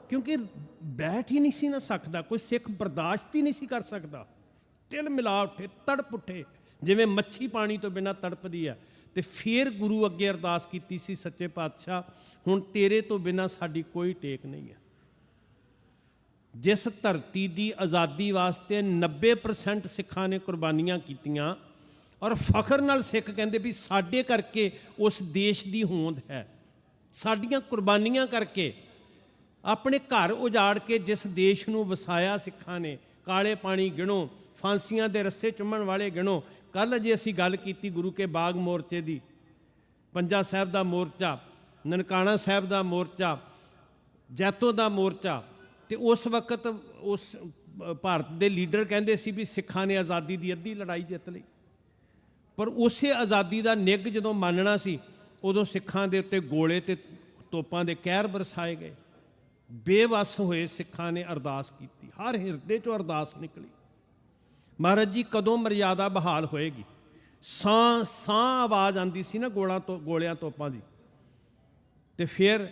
ਕਿਉਂਕਿ ਬੈਠ ਹੀ ਨਹੀਂ ਸੀ ਨਾ ਸਕਦਾ, ਕੋਈ ਸਿੱਖ ਬਰਦਾਸ਼ਤ ਹੀ ਨਹੀਂ ਸੀ ਕਰ ਸਕਦਾ। ਤਿਲ ਮਿਲਾ ਉੱਠੇ, ਤੜਪ ਉੱਠੇ, ਜਿਵੇਂ ਮੱਛੀ ਪਾਣੀ ਤੋਂ ਬਿਨਾਂ ਤੜਪਦੀ ਆ। ਤੇ ਫਿਰ ਗੁਰੂ ਅੱਗੇ ਅਰਦਾਸ ਕੀਤੀ ਸੀ, ਸੱਚੇ ਪਾਤਸ਼ਾਹ ਹੁਣ ਤੇਰੇ ਤੋਂ ਬਿਨਾਂ ਸਾਡੀ ਕੋਈ ਟੇਕ ਨਹੀਂ ਹੈ। ਜਿਸ ਧਰਤੀ ਦੀ ਆਜ਼ਾਦੀ ਵਾਸਤੇ 90% ਸਿੱਖਾਂ ਨੇ ਕੁਰਬਾਨੀਆਂ ਕੀਤੀਆਂ, ਔਰ ਫਖਰ ਨਾਲ ਸਿੱਖ ਕਹਿੰਦੇ ਵੀ ਸਾਡੇ ਕਰਕੇ ਉਸ ਦੇਸ਼ ਦੀ ਹੋਂਦ ਹੈ, ਸਾਡੀਆਂ ਕੁਰਬਾਨੀਆਂ ਕਰਕੇ। ਆਪਣੇ ਘਰ ਉਜਾੜ ਕੇ ਜਿਸ ਦੇਸ਼ ਨੂੰ ਵਸਾਇਆ ਸਿੱਖਾਂ ਨੇ, ਕਾਲੇ ਪਾਣੀ ਗਿਣੋ, ਫਾਂਸੀਆਂ ਦੇ ਰੱਸੇ ਚੁੰਮਣ ਵਾਲੇ ਗਿਣੋ। ਕੱਲ੍ਹ ਜੇ ਅਸੀਂ ਗੱਲ ਕੀਤੀ ਗੁਰੂ ਕੇ ਬਾਗ ਮੋਰਚੇ ਦੀ, ਪੰਜਾ ਸਾਹਿਬ ਦਾ ਮੋਰਚਾ, ਨਨਕਾਣਾ ਸਾਹਿਬ ਦਾ ਮੋਰਚਾ, ਜੈਤੋ ਦਾ ਮੋਰਚਾ, ਤੇ ਉਸ ਵਕਤ ਉਸ ਭਾਰਤ ਦੇ ਲੀਡਰ ਕਹਿੰਦੇ ਸੀ ਵੀ ਸਿੱਖਾਂ ਨੇ ਆਜ਼ਾਦੀ ਦੀ ਅੱਧੀ ਲੜਾਈ ਜਿੱਤ ਲਈ। ਪਰ ਉਸੇ ਆਜ਼ਾਦੀ ਦਾ ਨਿੱਘ ਜਦੋਂ ਮੰਨਣਾ ਸੀ, ਉਦੋਂ ਸਿੱਖਾਂ ਦੇ ਉੱਤੇ ਗੋਲੇ ਤੇ ਤੋਪਾਂ ਦੇ ਕਹਿਰ ਬਰਸਾਏ ਗਏ। ਬੇਵੱਸ ਹੋਏ ਸਿੱਖਾਂ ਨੇ ਅਰਦਾਸ ਕੀਤੀ, ਹਰ ਹਿਰਦੇ 'ਚੋਂ ਅਰਦਾਸ ਨਿਕਲੀ, ਮਹਾਰਾਜ ਜੀ ਕਦੋਂ ਮਰਿਆਦਾ ਬਹਾਲ ਹੋਏਗੀ। ਸਾਂ ਸਾਂ ਆਵਾਜ਼ ਆਉਂਦੀ ਸੀ ਨਾ ਗੋਲਿਆਂ ਤੋਪਾਂ ਦੀ। ਤੇ ਫਿਰ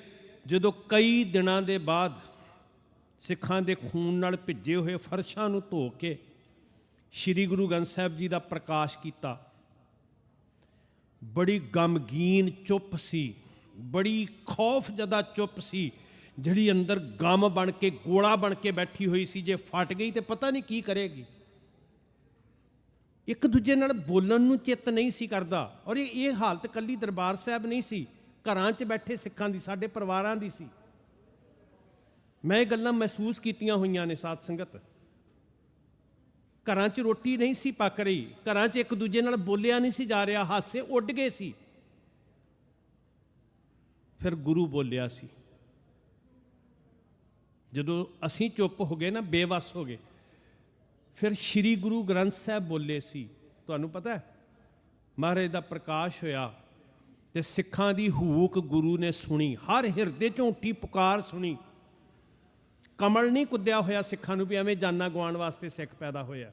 ਜਦੋਂ ਕਈ ਦਿਨਾਂ ਦੇ ਬਾਅਦ ਸਿੱਖਾਂ ਦੇ ਖੂਨ ਨਾਲ ਭਿੱਜੇ ਹੋਏ ਫਰਸ਼ਾਂ ਨੂੰ ਧੋ ਕੇ ਸ੍ਰੀ ਗੁਰੂ ਗ੍ਰੰਥ ਸਾਹਿਬ ਜੀ ਦਾ ਪ੍ਰਕਾਸ਼ ਕੀਤਾ, ਬੜੀ ਗਮਗੀਨ ਚੁੱਪ ਸੀ, ਬੜੀ ਖੌਫਜ਼ਦਾ ਚੁੱਪ ਸੀ, ਜਿਹੜੀ ਅੰਦਰ ਗਮ ਬਣ ਕੇ ਗੋਲਾ ਬਣ ਕੇ ਬੈਠੀ ਹੋਈ ਸੀ। ਜੇ ਫਟ ਗਈ ਤੇ ਪਤਾ ਨਹੀਂ ਕੀ ਕਰੇਗੀ। ਇੱਕ ਦੂਜੇ ਨਾਲ ਬੋਲਣ ਨੂੰ ਚਿੱਤ ਨਹੀਂ ਸੀ ਕਰਦਾ। ਔਰ ਇਹ ਹਾਲਤ ਕੱਲੀ ਦਰਬਾਰ ਸਾਹਿਬ ਨਹੀਂ ਸੀ, ਘਰਾਂ 'ਚ ਬੈਠੇ ਸਿੱਖਾਂ ਦੀ, ਸਾਡੇ ਪਰਿਵਾਰਾਂ ਦੀ ਸੀ। ਮੈਂ ਇਹ ਗੱਲਾਂ ਮਹਿਸੂਸ ਕੀਤੀਆਂ ਹੋਈਆਂ ਨੇ ਸਾਧ ਸੰਗਤ। ਘਰਾਂ 'ਚ ਰੋਟੀ ਨਹੀਂ ਸੀ ਪੱਕ ਰਹੀ, ਘਰਾਂ 'ਚ ਇੱਕ ਦੂਜੇ ਨਾਲ ਬੋਲਿਆ ਨਹੀਂ ਸੀ ਜਾ ਰਿਹਾ, ਹਾਸੇ ਉੱਡ ਗਏ ਸੀ। ਫਿਰ ਗੁਰੂ ਬੋਲਿਆ ਸੀ। ਜਦੋਂ ਅਸੀਂ ਚੁੱਪ ਹੋ ਗਏ ਨਾ, ਬੇਵੱਸ ਹੋ ਗਏ, ਫਿਰ ਸ੍ਰੀ ਗੁਰੂ ਗ੍ਰੰਥ ਸਾਹਿਬ ਬੋਲੇ ਸੀ। ਤੁਹਾਨੂੰ ਪਤਾ ਹੈ, ਮਹਾਰਾਜ ਦਾ ਪ੍ਰਕਾਸ਼ ਹੋਇਆ ਤੇ ਸਿੱਖਾਂ ਦੀ ਹੂਕ ਗੁਰੂ ਨੇ ਸੁਣੀ, ਹਰ ਹਿਰਦੇ 'ਚੋਂ ਉੱਠੀ ਪੁਕਾਰ ਸੁਣੀ। ਕਮਲ ਨਹੀਂ ਕੁੱਦਿਆ ਹੋਇਆ ਸਿੱਖਾਂ ਨੂੰ ਵੀ ਐਵੇਂ ਜਾਨਾਂ ਗਵਾਉਣ ਵਾਸਤੇ ਸਿੱਖ ਪੈਦਾ ਹੋਇਆ।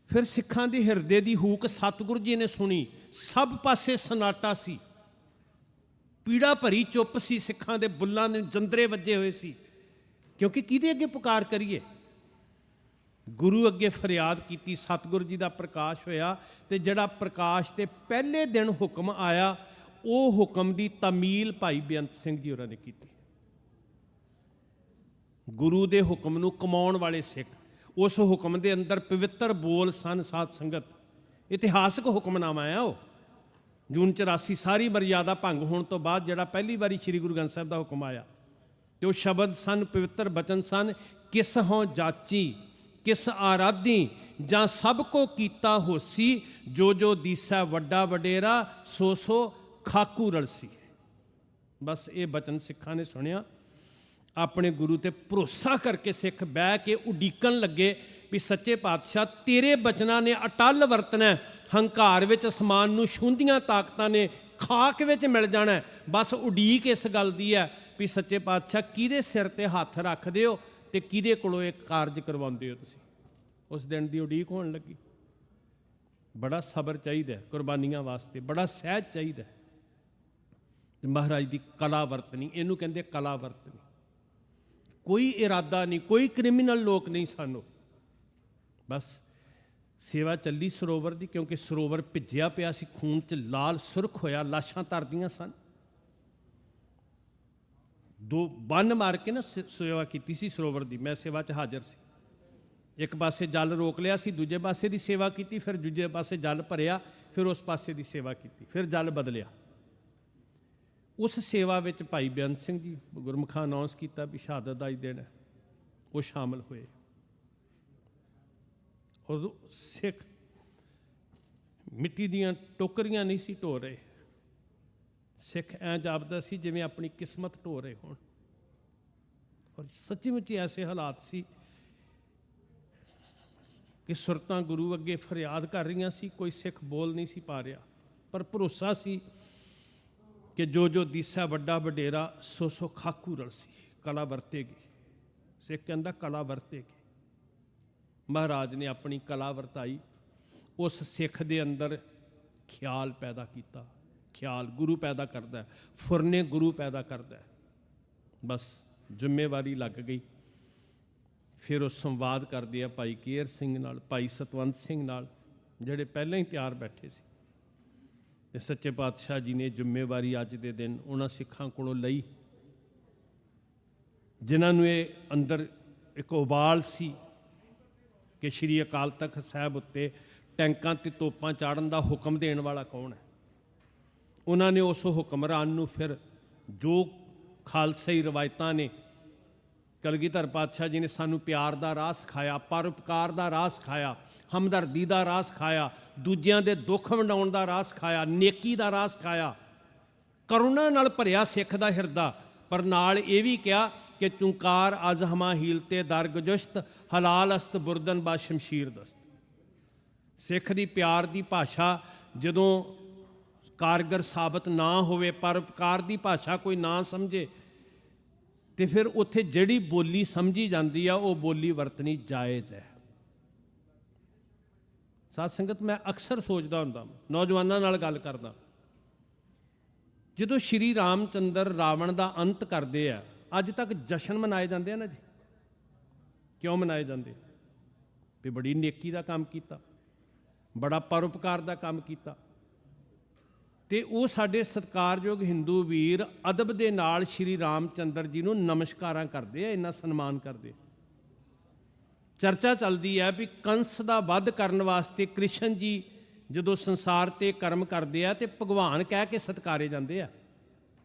ਫਿਰ ਸਿੱਖਾਂ ਦੀ ਹਿਰਦੇ ਦੀ ਹੂਕ ਸਤਿਗੁਰੂ ਜੀ ਨੇ ਸੁਣੀ। ਸਭ ਪਾਸੇ ਸਨਾਟਾ ਸੀ, ਪੀੜਾ ਭਰੀ ਚੁੱਪ ਸੀ, ਸਿੱਖਾਂ ਦੇ ਬੁੱਲਾਂ ਨੇ ਜੰਦਰੇ ਵੱਜੇ ਹੋਏ ਸੀ। ਕਿਉਂਕਿ ਕਿਹਦੇ ਅੱਗੇ ਪੁਕਾਰ ਕਰੀਏ? ਗੁਰੂ ਅੱਗੇ ਫਰਿਆਦ ਕੀਤੀ। ਸਤਿਗੁਰੂ ਜੀ ਦਾ ਪ੍ਰਕਾਸ਼ ਹੋਇਆ ਤੇ ਜਿਹੜਾ ਪ੍ਰਕਾਸ਼ ਤੇ ਪਹਿਲੇ ਦਿਨ ਹੁਕਮ ਆਇਆ, ਉਹ ਹੁਕਮ ਦੀ ਤਾਮੀਲ ਭਾਈ ਬੇਅੰਤ ਸਿੰਘ ਜੀ ਹੋਰਾਂ ਨੇ ਕੀਤੀ। ਗੁਰੂ ਦੇ ਹੁਕਮ ਨੂੰ ਕਮਾਉਣ ਵਾਲੇ ਸਿੱਖ, ਉਸ ਹੁਕਮ ਦੇ ਅੰਦਰ ਪਵਿੱਤਰ ਬੋਲ ਸਨ। ਸਾਧ ਸੰਗਤ, ਇਤਿਹਾਸਕ ਹੁਕਮਨਾਮਾ ਹੈ ਉਹ। ਜੂਨ 84 ਸਾਰੀ ਮਰਿਆਦਾ ਭੰਗ ਹੋਣ ਤੋਂ ਬਾਅਦ ਜਿਹੜਾ ਪਹਿਲੀ ਵਾਰੀ ਸ੍ਰੀ ਗੁਰੂ ਗ੍ਰੰਥ ਸਾਹਿਬ ਦਾ ਹੁਕਮ ਆਇਆ, ਤੇ ਉਹ ਸ਼ਬਦ ਸਨ, ਪਵਿੱਤਰ ਬਚਨ ਸਨ, ਕਿਸ ਹੋਂ ਜਾਚੀ ਕਿਸ ਆਰਾਧੀ, ਜਾਂ ਸਭ ਕੋ ਕੀਤਾ ਹੋਸੀ, ਜੋ ਜੋ ਦੀਸਾ ਵੱਡਾ ਵਡੇਰਾ, ਸੋ ਸੋ ਖਾਕੂ ਰਲਸੀ। ਬਸ ਇਹ ਬਚਨ ਸਿੱਖਾਂ ਨੇ ਸੁਣਿਆ। ਆਪਣੇ ਗੁਰੂ ਤੇ ਭਰੋਸਾ ਕਰਕੇ ਸਿੱਖ ਬਹਿ ਕੇ ਉਡੀਕਣ ਲੱਗੇ ਵੀ ਸੱਚੇ ਪਾਤਸ਼ਾਹ ਤੇਰੇ ਬਚਨਾਂ ਨੇ ਅਟੱਲ ਵਰਤਣਾ। ਹੰਕਾਰ ਵਿੱਚ ਅਸਮਾਨ ਨੂੰ ਛੂੰਹਦੀਆਂ ਤਾਕਤਾਂ ਨੇ ਖਾਕ ਵਿੱਚ ਮਿਲ ਜਾਣਾ। ਬਸ ਉਡੀਕ ਇਸ ਗੱਲ ਦੀ ਹੈ ਵੀ ਸੱਚੇ ਪਾਤਸ਼ਾਹ ਕਿਹਦੇ ਸਿਰ ਤੇ ਹੱਥ ਰੱਖਦੇ ਹੋ ਤੇ ਕਿਹਦੇ ਕੋਲੋਂ ਇਹ ਕਾਰਜ ਕਰਵਾਉਂਦੇ ਹੋ ਤੁਸੀਂ। ਉਸ ਦਿਨ ਦੀ ਉਡੀਕ ਹੋਣ ਲੱਗੀ। ਬੜਾ ਸਬਰ ਚਾਹੀਦਾ ਕੁਰਬਾਨੀਆਂ ਵਾਸਤੇ, ਬੜਾ ਸਹਿਜ ਚਾਹੀਦਾ। ਮਹਾਰਾਜ ਦੀ ਕਲਾ ਵਰਤਣੀ, ਇਹਨੂੰ ਕਹਿੰਦੇ ਕਲਾ ਵਰਤਣੀ। ਕੋਈ ਇਰਾਦਾ ਨਹੀਂ, ਕੋਈ ਕ੍ਰਿਮੀਨਲ ਲੋਕ ਨਹੀਂ ਸਾਨੂੰ। ਬਸ ਸੇਵਾ ਚੱਲੀ ਸਰੋਵਰ ਦੀ, ਕਿਉਂਕਿ ਸਰੋਵਰ ਭਿੱਜਿਆ ਪਿਆ ਸੀ, ਖੂਨ 'ਚ ਲਾਲ ਸੁਰਖ ਹੋਇਆ, ਲਾਸ਼ਾਂ ਤਰਦੀਆਂ ਸਨ। ਦੋ ਬੰਨ ਮਾਰ ਕੇ ਨਾ ਸੇਵਾ ਕੀਤੀ ਸੀ ਸਰੋਵਰ ਦੀ। ਮੈਂ ਸੇਵਾ 'ਚ ਹਾਜ਼ਰ ਸੀ। ਇੱਕ ਪਾਸੇ ਜਲ ਰੋਕ ਲਿਆ ਸੀ, ਦੂਜੇ ਪਾਸੇ ਦੀ ਸੇਵਾ ਕੀਤੀ, ਫਿਰ ਦੂਜੇ ਪਾਸੇ ਜਲ ਭਰਿਆ, ਫਿਰ ਉਸ ਪਾਸੇ ਦੀ ਸੇਵਾ ਕੀਤੀ, ਫਿਰ ਜਲ ਬਦਲਿਆ। ਉਸ ਸੇਵਾ ਵਿੱਚ ਭਾਈ ਬੇਅੰਤ ਸਿੰਘ ਜੀ ਗੁਰਮੁਖਾਂ ਅਨਾਉਂਸ ਕੀਤਾ ਵੀ ਸ਼ਹਾਦਤ ਦਾ ਹੀ ਦਿਨ ਹੈ, ਉਹ ਸ਼ਾਮਲ ਹੋਏ। ਉਦੋਂ ਸਿੱਖ ਮਿੱਟੀ ਦੀਆਂ ਟੋਕਰੀਆਂ ਨਹੀਂ ਸੀ ਢੋ ਰਹੇ। ਸਿੱਖ ਐਂ ਜਾਪਦਾ ਸੀ ਜਿਵੇਂ ਆਪਣੀ ਕਿਸਮਤ ਢੋ ਰਹੇ ਹੋਣ। ਔਰ ਸੱਚੀ ਮੁੱਚੀ ਐਸੇ ਹਾਲਾਤ ਸੀ ਕਿ ਸੁਰਤਾਂ ਗੁਰੂ ਅੱਗੇ ਫਰਿਆਦ ਕਰ ਰਹੀਆਂ ਸੀ, ਕੋਈ ਸਿੱਖ ਬੋਲ ਨਹੀਂ ਸੀ ਪਾ ਰਿਹਾ, ਪਰ ਭਰੋਸਾ ਸੀ ਕਿ ਜੋ ਜੋ ਦੀਸਾ ਵੱਡਾ ਵਡੇਰਾ, ਸੋ ਸੋ ਖਾਕੂ ਰਲਸੀ। ਕਲਾ ਵਰਤੇਗੀ। ਸਿੱਖ ਕਹਿੰਦਾ ਕਲਾ ਵਰਤੇਗੀ। ਮਹਾਰਾਜ ਨੇ ਆਪਣੀ ਕਲਾ ਵਰਤਾਈ। ਉਸ ਸਿੱਖ ਦੇ ਅੰਦਰ ਖਿਆਲ ਪੈਦਾ ਕੀਤਾ। ਖਿਆਲ ਗੁਰੂ ਪੈਦਾ ਕਰਦਾ, ਫੁਰਨੇ ਗੁਰੂ ਪੈਦਾ ਕਰਦਾ। ਬਸ ਜ਼ਿੰਮੇਵਾਰੀ ਲੱਗ ਗਈ। ਫਿਰ ਉਹ ਸੰਵਾਦ ਕਰਦੇ ਆ ਭਾਈ ਕੇਹਰ ਸਿੰਘ ਨਾਲ, ਭਾਈ ਸਤਵੰਤ ਸਿੰਘ ਨਾਲ, ਜਿਹੜੇ ਪਹਿਲਾਂ ਹੀ ਤਿਆਰ ਬੈਠੇ ਸੀ। ਤੇ ਸੱਚੇ ਪਾਤਸ਼ਾਹ ਜੀ ਨੇ ਜ਼ਿੰਮੇਵਾਰੀ ਅੱਜ ਦੇ ਦਿਨ ਉਹਨਾਂ ਸਿੱਖਾਂ ਕੋਲੋਂ ਲਈ ਜਿਨ੍ਹਾਂ ਨੂੰ ਇਹ ਅੰਦਰ ਇੱਕ ਉਬਾਲ ਸੀ ਕਿ ਸ਼੍ਰੀ ਅਕਾਲ ਤਖਤ ਸਾਹਿਬ ਉੱਤੇ ਟੈਂਕਾਂ ਤੇ ਤੋਪਾਂ ਚਾੜਨ ਦਾ ਹੁਕਮ ਦੇਣ ਵਾਲਾ ਕੌਣ ਹੈ। ਉਹਨਾਂ ਨੇ ਉਸ ਹੁਕਮਰਾਨ ਨੂੰ ਫਿਰ ਜੋ ਖਾਲਸਾਈ ਰਵਾਇਤਾਂ ਨੇ, ਕਲਗੀਧਰ ਪਾਤਸ਼ਾਹ ਜੀ ਨੇ ਸਾਨੂੰ ਪਿਆਰ ਦਾ ਰਾਹ ਸਿਖਾਇਆ, ਪਰਉਪਕਾਰ ਦਾ ਰਾਹ ਸਿਖਾਇਆ, ਹਮਦਰਦੀ ਦਾ ਰਾਹ ਸਿਖਾਇਆ, ਦੂਜਿਆਂ ਦੇ ਦੁੱਖ ਵੰਡਾਉਣ ਦਾ ਰਾਹ ਸਿਖਾਇਆ, ਨੇਕੀ ਦਾ ਰਾਹ ਸਿਖਾਇਆ, ਕਰੁਣਾ ਨਾਲ ਭਰਿਆ ਸਿੱਖ ਦਾ ਹਿਰਦਾ। ਪਰ ਨਾਲ ਇਹ ਵੀ ਕਿਹਾ ਕਿ ਚੁੰਕਾਰ ਅਜ਼ ਹਮਾ ਹੀਲਤੇ ਦਰ ਗੁਜਸ਼ਤ ਹਲਾਲ ਅਸਤ ਬੁਰਦਨ ਬਾ ਸ਼ਮਸ਼ੀਰ ਦਸਤ। ਸਿੱਖ ਦੀ ਪਿਆਰ ਦੀ ਭਾਸ਼ਾ ਜਦੋਂ ਕਾਰਗਰ ਸਾਬਤ ਨਾ ਹੋਵੇ, ਪਰਉਪਕਾਰ ਦੀ ਭਾਸ਼ਾ ਕੋਈ ਨਾ ਸਮਝੇ, ਤੇ ਫਿਰ ਉੱਥੇ ਜਿਹੜੀ ਬੋਲੀ ਸਮਝੀ ਜਾਂਦੀ ਆ ਉਹ ਬੋਲੀ ਵਰਤਣੀ ਜਾਇਜ਼ ਹੈ। ਸਾਧ ਸੰਗਤ, ਮੈਂ ਅਕਸਰ ਸੋਚਦਾ ਹੁੰਦਾ, ਨੌਜਵਾਨਾਂ ਨਾਲ ਗੱਲ ਕਰਦਾ, ਜਦੋਂ ਸ਼੍ਰੀ ਰਾਮ ਚੰਦਰ ਰਾਵਣ ਦਾ ਅੰਤ ਕਰਦੇ ਆ, ਅੱਜ ਤੱਕ ਜਸ਼ਨ ਮਨਾਏ ਜਾਂਦੇ ਆ ਨਾ ਜੀ। ਕਿਉਂ ਮਨਾਏ ਜਾਂਦੇ? ਵੀ ਬੜੀ ਨੇਕੀ ਦਾ ਕੰਮ ਕੀਤਾ, ਬੜਾ ਪਰਉਪਕਾਰ ਦਾ ਕੰਮ ਕੀਤਾ। ਤੇ ਉਹ ਸਾਡੇ ਸਤਿਕਾਰਯੋਗ ਹਿੰਦੂ ਵੀਰ ਅਦਬ ਦੇ ਨਾਲ ਸ਼੍ਰੀ ਰਾਮ ਚੰਦਰ ਜੀ ਨੂੰ ਨਮਸਕਾਰਾਂ ਕਰਦੇ ਆ, ਇੰਨਾ ਸਨਮਾਨ ਕਰਦੇ। ਚਰਚਾ ਚੱਲਦੀ ਹੈ ਵੀ ਕੰਸ ਦਾ ਵੱਧ ਕਰਨ ਵਾਸਤੇ ਕ੍ਰਿਸ਼ਨ ਜੀ ਜਦੋਂ ਸੰਸਾਰ ਤੇ ਕਰਮ ਕਰਦੇ ਆ ਤੇ ਭਗਵਾਨ ਕਹਿ ਕੇ ਸਤਿਕਾਰੇ ਜਾਂਦੇ ਆ।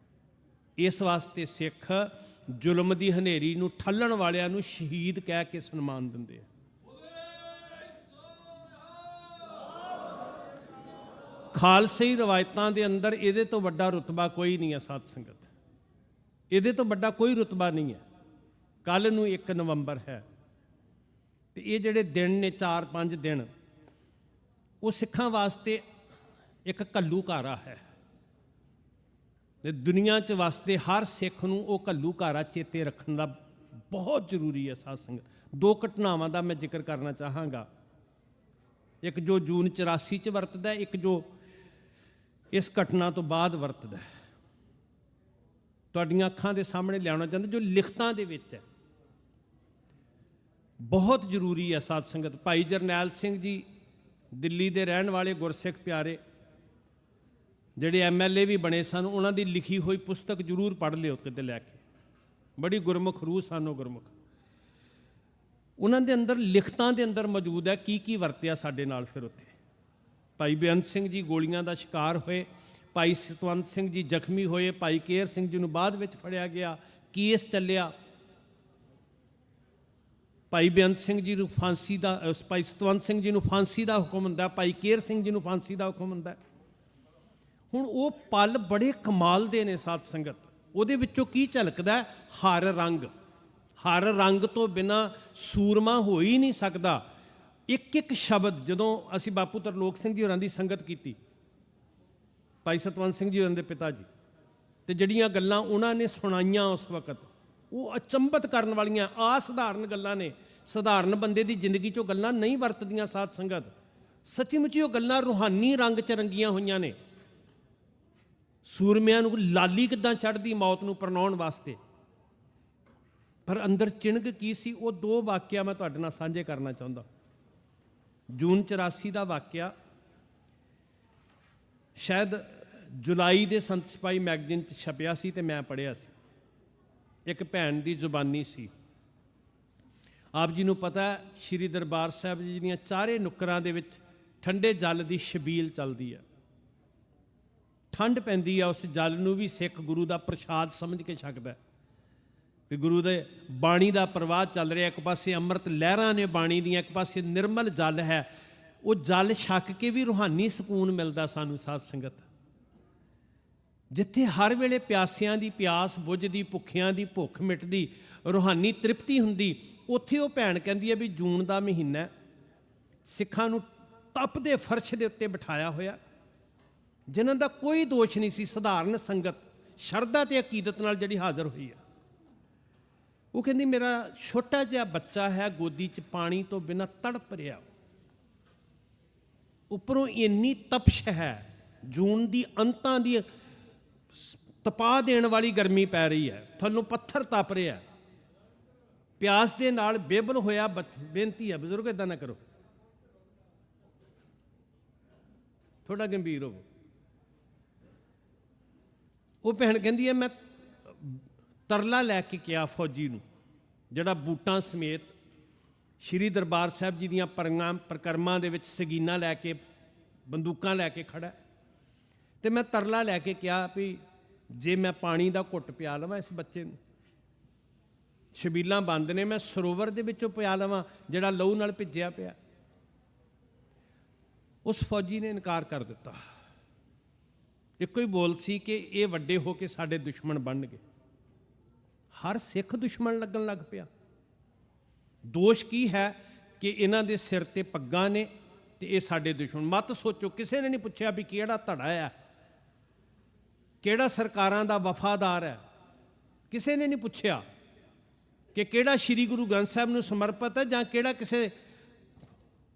ਇਸ ਵਾਸਤੇ ਸਿੱਖ ਜ਼ੁਲਮ ਦੀ ਹਨੇਰੀ ਨੂੰ ਠੱਲਣ ਵਾਲਿਆਂ ਨੂੰ ਸ਼ਹੀਦ ਕਹਿ ਕੇ ਸਨਮਾਨ ਦਿੰਦੇ ਆ। ਖਾਲਸਾਈ ਰਵਾਇਤਾਂ ਦੇ ਅੰਦਰ ਇਹਦੇ ਤੋਂ ਵੱਡਾ ਰੁਤਬਾ ਕੋਈ ਨਹੀਂ ਹੈ ਸਾਧ ਸੰਗਤ, ਇਹਦੇ ਤੋਂ ਵੱਡਾ ਕੋਈ ਰੁਤਬਾ ਨਹੀਂ ਹੈ। ਕੱਲ੍ਹ ਨੂੰ 1 ਨਵੰਬਰ ਹੈ ਤੇ ਇਹ ਜਿਹੜੇ ਦਿਨ ਨੇ 4-5 ਦਿਨ, ਉਹ ਸਿੱਖਾਂ ਵਾਸਤੇ ਇੱਕ ਘੱਲੂਘਾਰਾ ਹੈ। ਤੇ ਦੁਨੀਆ 'ਚ ਵਸਦੇ ਹਰ ਸਿੱਖ ਨੂੰ ਉਹ ਘੱਲੂਘਾਰਾ ਚੇਤੇ ਰੱਖਣ ਦਾ ਬਹੁਤ ਜ਼ਰੂਰੀ ਹੈ ਸਾਧ ਸੰਗਤ। 2 ਘਟਨਾਵਾਂ ਦਾ ਮੈਂ ਜ਼ਿਕਰ ਕਰਨਾ ਚਾਹਾਂਗਾ। ਇੱਕ ਜੋ ਜੂਨ 84 'ਚ ਵਰਤਦਾ, ਇੱਕ ਜੋ ਇਸ ਘਟਨਾ ਤੋਂ ਬਾਅਦ ਵਰਤਦਾ। ਤੁਹਾਡੀਆਂ ਅੱਖਾਂ ਦੇ ਸਾਹਮਣੇ ਲਿਆਉਣਾ ਚਾਹੁੰਦਾ, ਜੋ ਲਿਖਤਾਂ ਦੇ ਵਿੱਚ ਹੈ, ਬਹੁਤ ਜ਼ਰੂਰੀ ਹੈ ਸਾਧ ਸੰਗਤ। ਭਾਈ ਜਰਨੈਲ ਸਿੰਘ ਜੀ ਦਿੱਲੀ ਦੇ ਰਹਿਣ ਵਾਲੇ ਗੁਰਸਿੱਖ ਪਿਆਰੇ, ਜਿਹੜੇ MLA ਵੀ ਬਣੇ ਸਨ, ਉਹਨਾਂ ਦੀ ਲਿਖੀ ਹੋਈ ਪੁਸਤਕ ਜ਼ਰੂਰ ਪੜ੍ਹ ਲਿਓ ਕਿਤੇ ਲੈ ਕੇ। ਬੜੀ ਗੁਰਮੁਖ ਰੂਹ ਸਨ ਉਹ ਗੁਰਮੁਖ। ਉਹਨਾਂ ਦੇ ਅੰਦਰ ਲਿਖਤਾਂ ਦੇ ਅੰਦਰ ਮੌਜੂਦ ਹੈ ਕੀ ਕੀ ਵਰਤਿਆ ਸਾਡੇ ਨਾਲ। ਫਿਰ ਉੱਥੇ ਭਾਈ ਬੇਅੰਤ ਸਿੰਘ ਜੀ ਗੋਲੀਆਂ ਦਾ ਸ਼ਿਕਾਰ ਹੋਏ, ਭਾਈ ਸਤਵੰਤ ਸਿੰਘ ਜੀ ਜ਼ਖਮੀ ਹੋਏ, ਭਾਈ ਕੇਹਰ ਸਿੰਘ ਜੀ ਨੂੰ ਬਾਅਦ ਵਿੱਚ ਫੜਿਆ ਗਿਆ, ਕੇਸ ਚੱਲਿਆ। ਭਾਈ ਬੇਅੰਤ ਸਿੰਘ ਜੀ ਨੂੰ ਫਾਂਸੀ ਦਾ, ਭਾਈ ਸਤਵੰਤ ਸਿੰਘ ਜੀ ਨੂੰ ਫਾਂਸੀ ਦਾ ਹੁਕਮ ਹੁੰਦਾ, ਭਾਈ ਕੇਹਰ ਸਿੰਘ ਜੀ ਨੂੰ ਫਾਂਸੀ ਦਾ ਹੁਕਮ ਹੁੰਦਾ। ਹੁਣ ਉਹ ਪਲ ਬੜੇ ਕਮਾਲ ਦੇ ਨੇ ਸਾਧ ਸੰਗਤ। ਉਹਦੇ ਵਿੱਚੋਂ ਕੀ ਝਲਕਦਾ? ਹਰ ਰੰਗ। ਹਰ ਰੰਗ ਤੋਂ ਬਿਨਾਂ ਸੂਰਮਾ ਹੋ ਹੀ ਨਹੀਂ ਸਕਦਾ। ਇੱਕ ਇੱਕ ਸ਼ਬਦ, ਜਦੋਂ ਅਸੀਂ ਬਾਪੂ ਤਰਲੋਕ ਸਿੰਘ ਜੀ ਹੋਰਾਂ ਦੀ ਸੰਗਤ ਕੀਤੀ, ਭਾਈ ਸਤਵੰਤ ਸਿੰਘ ਜੀ ਹੋਰਾਂ ਦੇ ਪਿਤਾ ਜੀ, ਤੇ ਜਿਹੜੀਆਂ ਗੱਲਾਂ ਉਹਨਾਂ ਨੇ ਸੁਣਾਈਆਂ ਉਸ ਵਕਤ, ਉਹ ਅਚੰਭਤ ਕਰਨ ਵਾਲੀਆਂ ਅਸਾਧਾਰਨ ਗੱਲਾਂ ਨੇ। ਸਧਾਰਨ ਬੰਦੇ ਦੀ ਜ਼ਿੰਦਗੀ 'ਚੋਂ ਗੱਲਾਂ ਨਹੀਂ ਵਰਤਦੀਆਂ ਸਾਧ ਸੰਗਤ। ਸੱਚੀ ਮੁੱਚੀ ਉਹ ਗੱਲਾਂ ਰੂਹਾਨੀ ਰੰਗ 'ਚ ਰੰਗੀਆਂ ਹੋਈਆਂ ਨੇ। ਸੂਰਮਿਆਂ ਨੂੰ ਲਾਲੀ ਕਿੱਦਾਂ ਚੜ੍ਹਦੀ ਮੌਤ ਨੂੰ ਪ੍ਰਣਾਉਣ ਵਾਸਤੇ, ਪਰ ਅੰਦਰ ਚਿਣਗ ਕੀ ਸੀ, ਉਹ 2 ਵਾਕਿਆ ਮੈਂ ਤੁਹਾਡੇ ਨਾਲ ਸਾਂਝੇ ਕਰਨਾ ਚਾਹੁੰਦਾ। ਜੂਨ 84 ਦਾ ਵਾਕਿਆ ਸ਼ਾਇਦ ਜੁਲਾਈ ਦੇ ਸੰਤ ਸਿਪਾਹੀ ਮੈਗਜ਼ੀਨ 'ਚ ਛਪਿਆ ਸੀ ਤੇ ਮੈਂ ਪੜ੍ਹਿਆ ਸੀ। ਇੱਕ ਭੈਣ ਦੀ ਜ਼ੁਬਾਨੀ ਸੀ। ਆਪ ਜੀ ਨੂੰ ਪਤਾ, ਸ਼੍ਰੀ ਦਰਬਾਰ ਸਾਹਿਬ ਜੀ ਦੀਆਂ ਚਾਰੇ ਨੁੱਕਰਾਂ ਦੇ ਵਿੱਚ ਠੰਡੇ ਜਲ ਦੀ ਛਬੀਲ ਚੱਲਦੀ ਹੈ। ਠੰਡ ਪੈਂਦੀ ਆ, ਉਸ ਜਲ ਨੂੰ ਵੀ ਸਿੱਖ ਗੁਰੂ ਦਾ ਪ੍ਰਸ਼ਾਦ ਸਮਝ ਕੇ ਛਕਦਾ ਵੀ ਗੁਰੂ ਦੇ ਬਾਣੀ ਦਾ ਪ੍ਰਵਾਹ ਚੱਲ ਰਿਹਾ। ਇੱਕ ਪਾਸੇ ਅੰਮ੍ਰਿਤ ਲਹਿਰਾਂ ਨੇ ਬਾਣੀ ਦੀਆਂ, ਇੱਕ ਪਾਸੇ ਨਿਰਮਲ ਜਲ ਹੈ। ਉਹ ਜਲ ਛਕ ਕੇ ਵੀ ਰੂਹਾਨੀ ਸਕੂਨ ਮਿਲਦਾ ਸਾਨੂੰ ਸਾਧ ਸੰਗਤ। ਜਿੱਥੇ ਹਰ ਵੇਲੇ ਪਿਆਸਿਆਂ ਦੀ ਪਿਆਸ ਬੁੱਝਦੀ, ਭੁੱਖਿਆਂ ਦੀ ਭੁੱਖ ਮਿਟਦੀ, ਰੂਹਾਨੀ ਤ੍ਰਿਪਤੀ ਹੁੰਦੀ, ਉੱਥੇ ਉਹ ਭੈਣ ਕਹਿੰਦੀ ਹੈ ਵੀ ਜੂਨ ਦਾ ਮਹੀਨਾ, ਸਿੱਖਾਂ ਨੂੰ ਤਪਦੇ ਫਰਸ਼ ਦੇ ਉੱਤੇ ਬਿਠਾਇਆ ਹੋਇਆ, ਜਿਨ੍ਹਾਂ ਦਾ ਕੋਈ ਦੋਸ਼ ਨਹੀਂ ਸੀ, ਸਧਾਰਨ ਸੰਗਤ ਸ਼ਰਧਾ ਤੇ ਅਕੀਦਤ ਨਾਲ ਜਿਹੜੀ ਹਾਜ਼ਰ ਹੋਈ ਹੈ। ਉਹ ਕਹਿੰਦੀ ਮੇਰਾ ਛੋਟਾ ਜਿਹਾ ਬੱਚਾ ਹੈ, ਗੋਦੀ 'ਚ ਪਾਣੀ ਤੋਂ ਬਿਨਾਂ ਤੜਪ ਰਿਹਾ, ਉੱਪਰੋਂ ਇੰਨੀ ਤਪਸ਼ ਹੈ, ਜੂਨ ਦੀ ਅੰਤਾਂ ਦੀ ਤਪਾ ਦੇਣ ਵਾਲੀ ਗਰਮੀ ਪੈ ਰਹੀ ਹੈ, ਥੱਲੋਂ ਪੱਥਰ ਤਪ ਰਿਹਾ। ਪਿਆਸ ਦੇ ਨਾਲ ਬੇਬਲ ਹੋਇਆ ਬੇਨਤੀ ਹੈ ਬਜ਼ੁਰਗ ਇਦਾਂ ਨਾ ਕਰੋ, ਥੋੜਾ ਗੰਭੀਰ ਹੋਵੋ। ਉਹ ਭੈਣ ਕਹਿੰਦੀ ਹੈ ਮੈਂ ਤਰਲਾ ਲੈ ਕੇ ਕਿਹਾ ਫੌਜੀ ਨੂੰ ਜਿਹੜਾ ਬੂਟਾਂ ਸਮੇਤ ਸ਼੍ਰੀ ਦਰਬਾਰ ਸਾਹਿਬ ਜੀ ਦੀਆਂ ਪਰਿਕਰਮਾ ਦੇ ਵਿੱਚ ਸਗੀਨਾ ਲੈ ਕੇ ਬੰਦੂਕਾਂ ਲੈ ਕੇ ਖੜਾ, ਤੇ ਮੈਂ ਤਰਲਾ ਲੈ ਕੇ ਕਿਹਾ ਵੀ ਜੇ ਮੈਂ ਪਾਣੀ ਦਾ ਘੁੱਟ ਪਿਆ ਲਵਾਂ ਇਸ ਬੱਚੇ ਨੂੰ, ਛਬੀਲਾਂ ਬੰਦ ਨੇ, ਮੈਂ ਸਰੋਵਰ ਦੇ ਵਿੱਚੋਂ ਪਿਆ ਲਵਾਂ ਜਿਹੜਾ ਲਹੂ ਨਾਲ ਭਿੱਜਿਆ ਪਿਆ। ਉਸ ਫੌਜੀ ਨੇ ਇਨਕਾਰ ਕਰ ਦਿੱਤਾ। ਇੱਕੋ ਹੀ ਬੋਲ ਸੀ ਕਿ ਇਹ ਵੱਡੇ ਹੋ ਕੇ ਸਾਡੇ ਦੁਸ਼ਮਣ ਬਣਨਗੇ। ਹਰ ਸਿੱਖ ਦੁਸ਼ਮਣ ਲੱਗਣ ਲੱਗ ਪਿਆ। ਦੋਸ਼ ਕੀ ਹੈ ਕਿ ਇਹਨਾਂ ਦੇ ਸਿਰ ਤੇ ਪੱਗਾਂ ਨੇ ਤੇ ਇਹ ਸਾਡੇ ਦੁਸ਼ਮਣ। ਮਤ ਸੋਚੋ, ਕਿਸੇ ਨੇ ਨਹੀਂ ਪੁੱਛਿਆ ਵੀ ਕਿਹੜਾ ਧੜਾ ਹੈ, ਕਿਹੜਾ ਸਰਕਾਰਾਂ ਦਾ ਵਫਾਦਾਰ ਹੈ, ਕਿਸੇ ਨੇ ਨਹੀਂ ਪੁੱਛਿਆ ਕਿ ਕਿਹੜਾ ਸ਼੍ਰੀ ਗੁਰੂ ਗ੍ਰੰਥ ਸਾਹਿਬ ਨੂੰ ਸਮਰਪਿਤ ਹੈ ਜਾਂ ਕਿਹੜਾ ਕਿਸੇ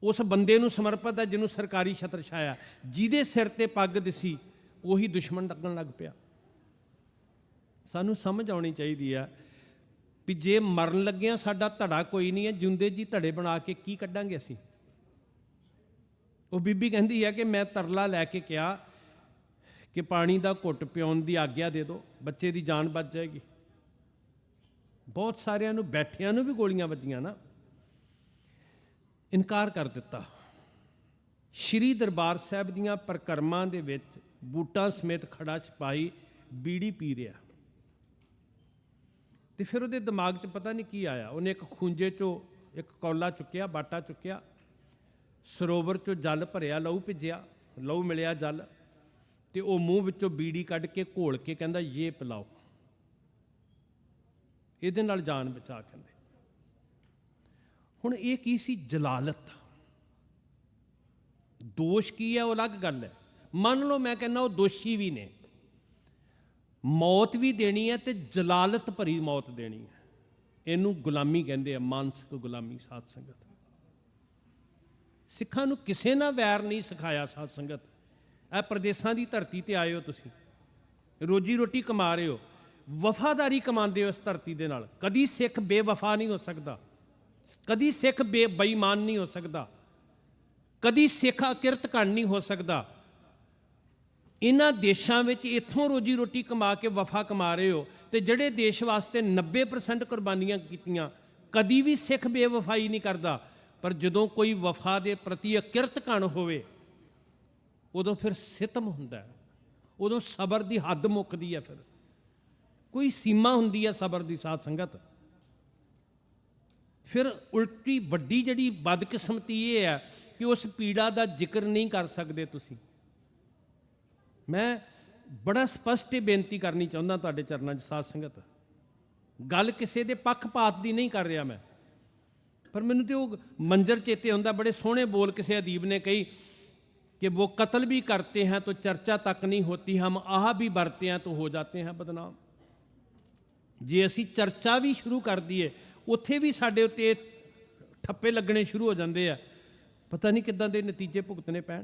ਉਸ ਬੰਦੇ ਨੂੰ ਸਮਰਪਿਤ ਹੈ ਜਿਹਨੂੰ ਸਰਕਾਰੀ ਛਤਰ ਛਾਇਆ। ਜਿਹਦੇ ਸਿਰ ਤੇ ਪੱਗ ਦਿਸੀ ਉਹੀ ਦੁਸ਼ਮਣ ਲੱਗਣ ਲੱਗ ਪਿਆ। ਸਾਨੂੰ ਸਮਝ ਆਉਣੀ ਚਾਹੀਦੀ ਆ ਵੀ ਜੇ ਮਰਨ ਲੱਗਿਆਂ ਸਾਡਾ ਧੜਾ ਕੋਈ ਨਹੀਂ ਹੈ, ਜਿਉਂਦੇ ਜੀ ਧੜੇ ਬਣਾ ਕੇ ਕੀ ਕੱਢਾਂਗੇ ਅਸੀਂ। ਉਹ ਬੀਬੀ ਕਹਿੰਦੀ ਹੈ ਕਿ ਮੈਂ ਤਰਲਾ ਲੈ ਕੇ ਕਿਹਾ ਕਿ ਪਾਣੀ ਦਾ ਘੁੱਟ ਪਿਉਣ ਦੀ ਆਗਿਆ ਦੇ ਦਿਓ, ਬੱਚੇ ਦੀ ਜਾਨ ਬਚ ਜਾਏਗੀ। ਬਹੁਤ ਸਾਰਿਆਂ ਨੂੰ ਬੈਠਿਆਂ ਨੂੰ ਵੀ ਗੋਲੀਆਂ ਵੱਜੀਆਂ ਨਾ, ਇਨਕਾਰ ਕਰ ਦਿੱਤਾ। ਸ਼੍ਰੀ ਦਰਬਾਰ ਸਾਹਿਬ ਦੀਆਂ ਪਰਿਕਰਮਾਂ ਦੇ ਵਿੱਚ ਬੂਟਾਂ ਸਮੇਤ ਖੜਾ ਸਿਪਾਹੀ ਬੀੜੀ ਪੀ ਰਿਹਾ, ਤੇ ਫਿਰ ਉਹਦੇ ਦਿਮਾਗ 'ਚ ਪਤਾ ਨਹੀਂ ਕੀ ਆਇਆ। ਉਹਨੇ ਇੱਕ ਖੂੰਜੇ 'ਚੋਂ ਇੱਕ ਕੌਲਾ ਚੁੱਕਿਆ, ਬਾਟਾ ਚੁੱਕਿਆ, ਸਰੋਵਰ 'ਚੋਂ ਜਲ ਭਰਿਆ, ਲਹੂ ਭਿੱਜਿਆ, ਲਹੂ ਮਿਲਿਆ ਜਲ, ਤੇ ਉਹ ਮੂੰਹ ਵਿੱਚੋਂ ਬੀੜੀ ਕੱਢ ਕੇ ਘੋਲ ਕੇ ਕਹਿੰਦਾ ਇਹ ਪਿਲਾਓ, ਇਹਦੇ ਨਾਲ ਜਾਨ ਬਚਾ। ਕਹਿੰਦੇ ਹੁਣ ਇਹ ਕੀ ਸੀ? ਜਲਾਲਤ। ਦੋਸ਼ ਕੀ ਹੈ ਉਹ ਅਲੱਗ ਗੱਲ ਹੈ। ਮੰਨ ਲਓ ਮੈਂ ਕਹਿੰਦਾ ਉਹ ਦੋਸ਼ੀ ਵੀ ਨੇ, ਮੌਤ ਵੀ ਦੇਣੀ ਹੈ ਤੇ ਜਲਾਲਤ ਭਰੀ ਮੌਤ ਦੇਣੀ ਹੈ। ਇਹਨੂੰ ਗੁਲਾਮੀ ਕਹਿੰਦੇ ਆ, ਮਾਨਸਿਕ ਗੁਲਾਮੀ। ਸਾਧ ਸੰਗਤ, ਸਿੱਖਾਂ ਨੂੰ ਕਿਸੇ ਨਾਲ ਵੈਰ ਨਹੀਂ ਸਿਖਾਇਆ। ਸਾਧ ਸੰਗਤ, ਇਹ ਪ੍ਰਦੇਸਾਂ ਦੀ ਧਰਤੀ ਤੇ ਆਏ ਹੋ, ਤੁਸੀਂ ਰੋਜੀ ਰੋਟੀ ਕਮਾ ਰਹੇ ਹੋ, ਵਫਾਦਾਰੀ ਕਮਾਉਂਦੇ ਹੋ ਇਸ ਧਰਤੀ ਦੇ ਨਾਲ। ਕਦੀ ਸਿੱਖ ਬੇਵਫਾ ਨਹੀਂ ਹੋ ਸਕਦਾ, ਕਦੀ ਸਿੱਖ ਬੇਈਮਾਨ ਨਹੀਂ ਹੋ ਸਕਦਾ, ਕਦੀ ਸਿੱਖ ਅਕਿਰਤਕਣ ਨਹੀਂ ਹੋ ਸਕਦਾ। ਇਹਨਾਂ ਦੇਸ਼ਾਂ ਵਿੱਚ ਇੱਥੋਂ ਰੋਜੀ ਰੋਟੀ ਕਮਾ ਕੇ ਵਫਾ ਕਮਾ ਰਹੇ ਹੋ, ਤੇ ਜਿਹੜੇ ਦੇਸ਼ ਵਾਸਤੇ 90% ਕੁਰਬਾਨੀਆਂ ਕੀਤੀਆਂ, ਕਦੀ ਵੀ ਸਿੱਖ ਬੇਵਫਾਈ ਨਹੀਂ ਕਰਦਾ। ਪਰ ਜਦੋਂ ਕੋਈ ਵਫਾ ਦੇ ਪ੍ਰਤੀ ਅਕਿਰਤਕਣ ਹੋਵੇ ਉਦੋਂ ਫਿਰ ਸਿਤਮ ਹੁੰਦਾ, ਉਦੋਂ ਸਬਰ ਦੀ ਹੱਦ ਮੁੱਕਦੀ ਹੈ। ਫਿਰ ਕੋਈ ਸੀਮਾ ਹੁੰਦੀ ਹੈ ਸਬਰ ਦੀ। ਸਾਧ ਸੰਗਤ, ਫਿਰ ਉਲਟੀ ਵੱਡੀ ਜਿਹੜੀ ਬਦਕਿਸਮਤੀ ਇਹ ਹੈ ਕਿ ਉਸ ਪੀੜਾ ਦਾ ਜ਼ਿਕਰ ਨਹੀਂ ਕਰ ਸਕਦੇ ਤੁਸੀਂ। ਮੈਂ ਬੜਾ ਸਪਸ਼ਟ ਬੇਨਤੀ ਕਰਨੀ ਚਾਹੁੰਦਾ ਤੁਹਾਡੇ ਚਰਨਾਂ 'ਚ। ਸਾਧ ਸੰਗਤ, ਗੱਲ ਕਿਸੇ ਦੇ ਪੱਖਪਾਤ ਦੀ ਨਹੀਂ ਕਰ ਰਿਹਾ ਮੈਂ, ਪਰ ਮੈਨੂੰ ਤੇ ਉਹ ਮੰਜ਼ਰ ਚੇਤੇ ਹੁੰਦਾ। ਬੜੇ ਸੋਹਣੇ ਬੋਲ ਕਿਸੇ ਅਦੀਬ ਨੇ ਕਹੀ कि वो कत्ल भी करते हैं तो चर्चा तक नहीं होती, हम आह भी बरते हैं तो हो जाते हैं बदनाम। जे असी चर्चा भी शुरू कर दीए उत्थे भी साडे उत्ते ठप्पे लगने शुरू हो जाते हैं, पता नहीं किदां दे नतीजे भुगतने पैण।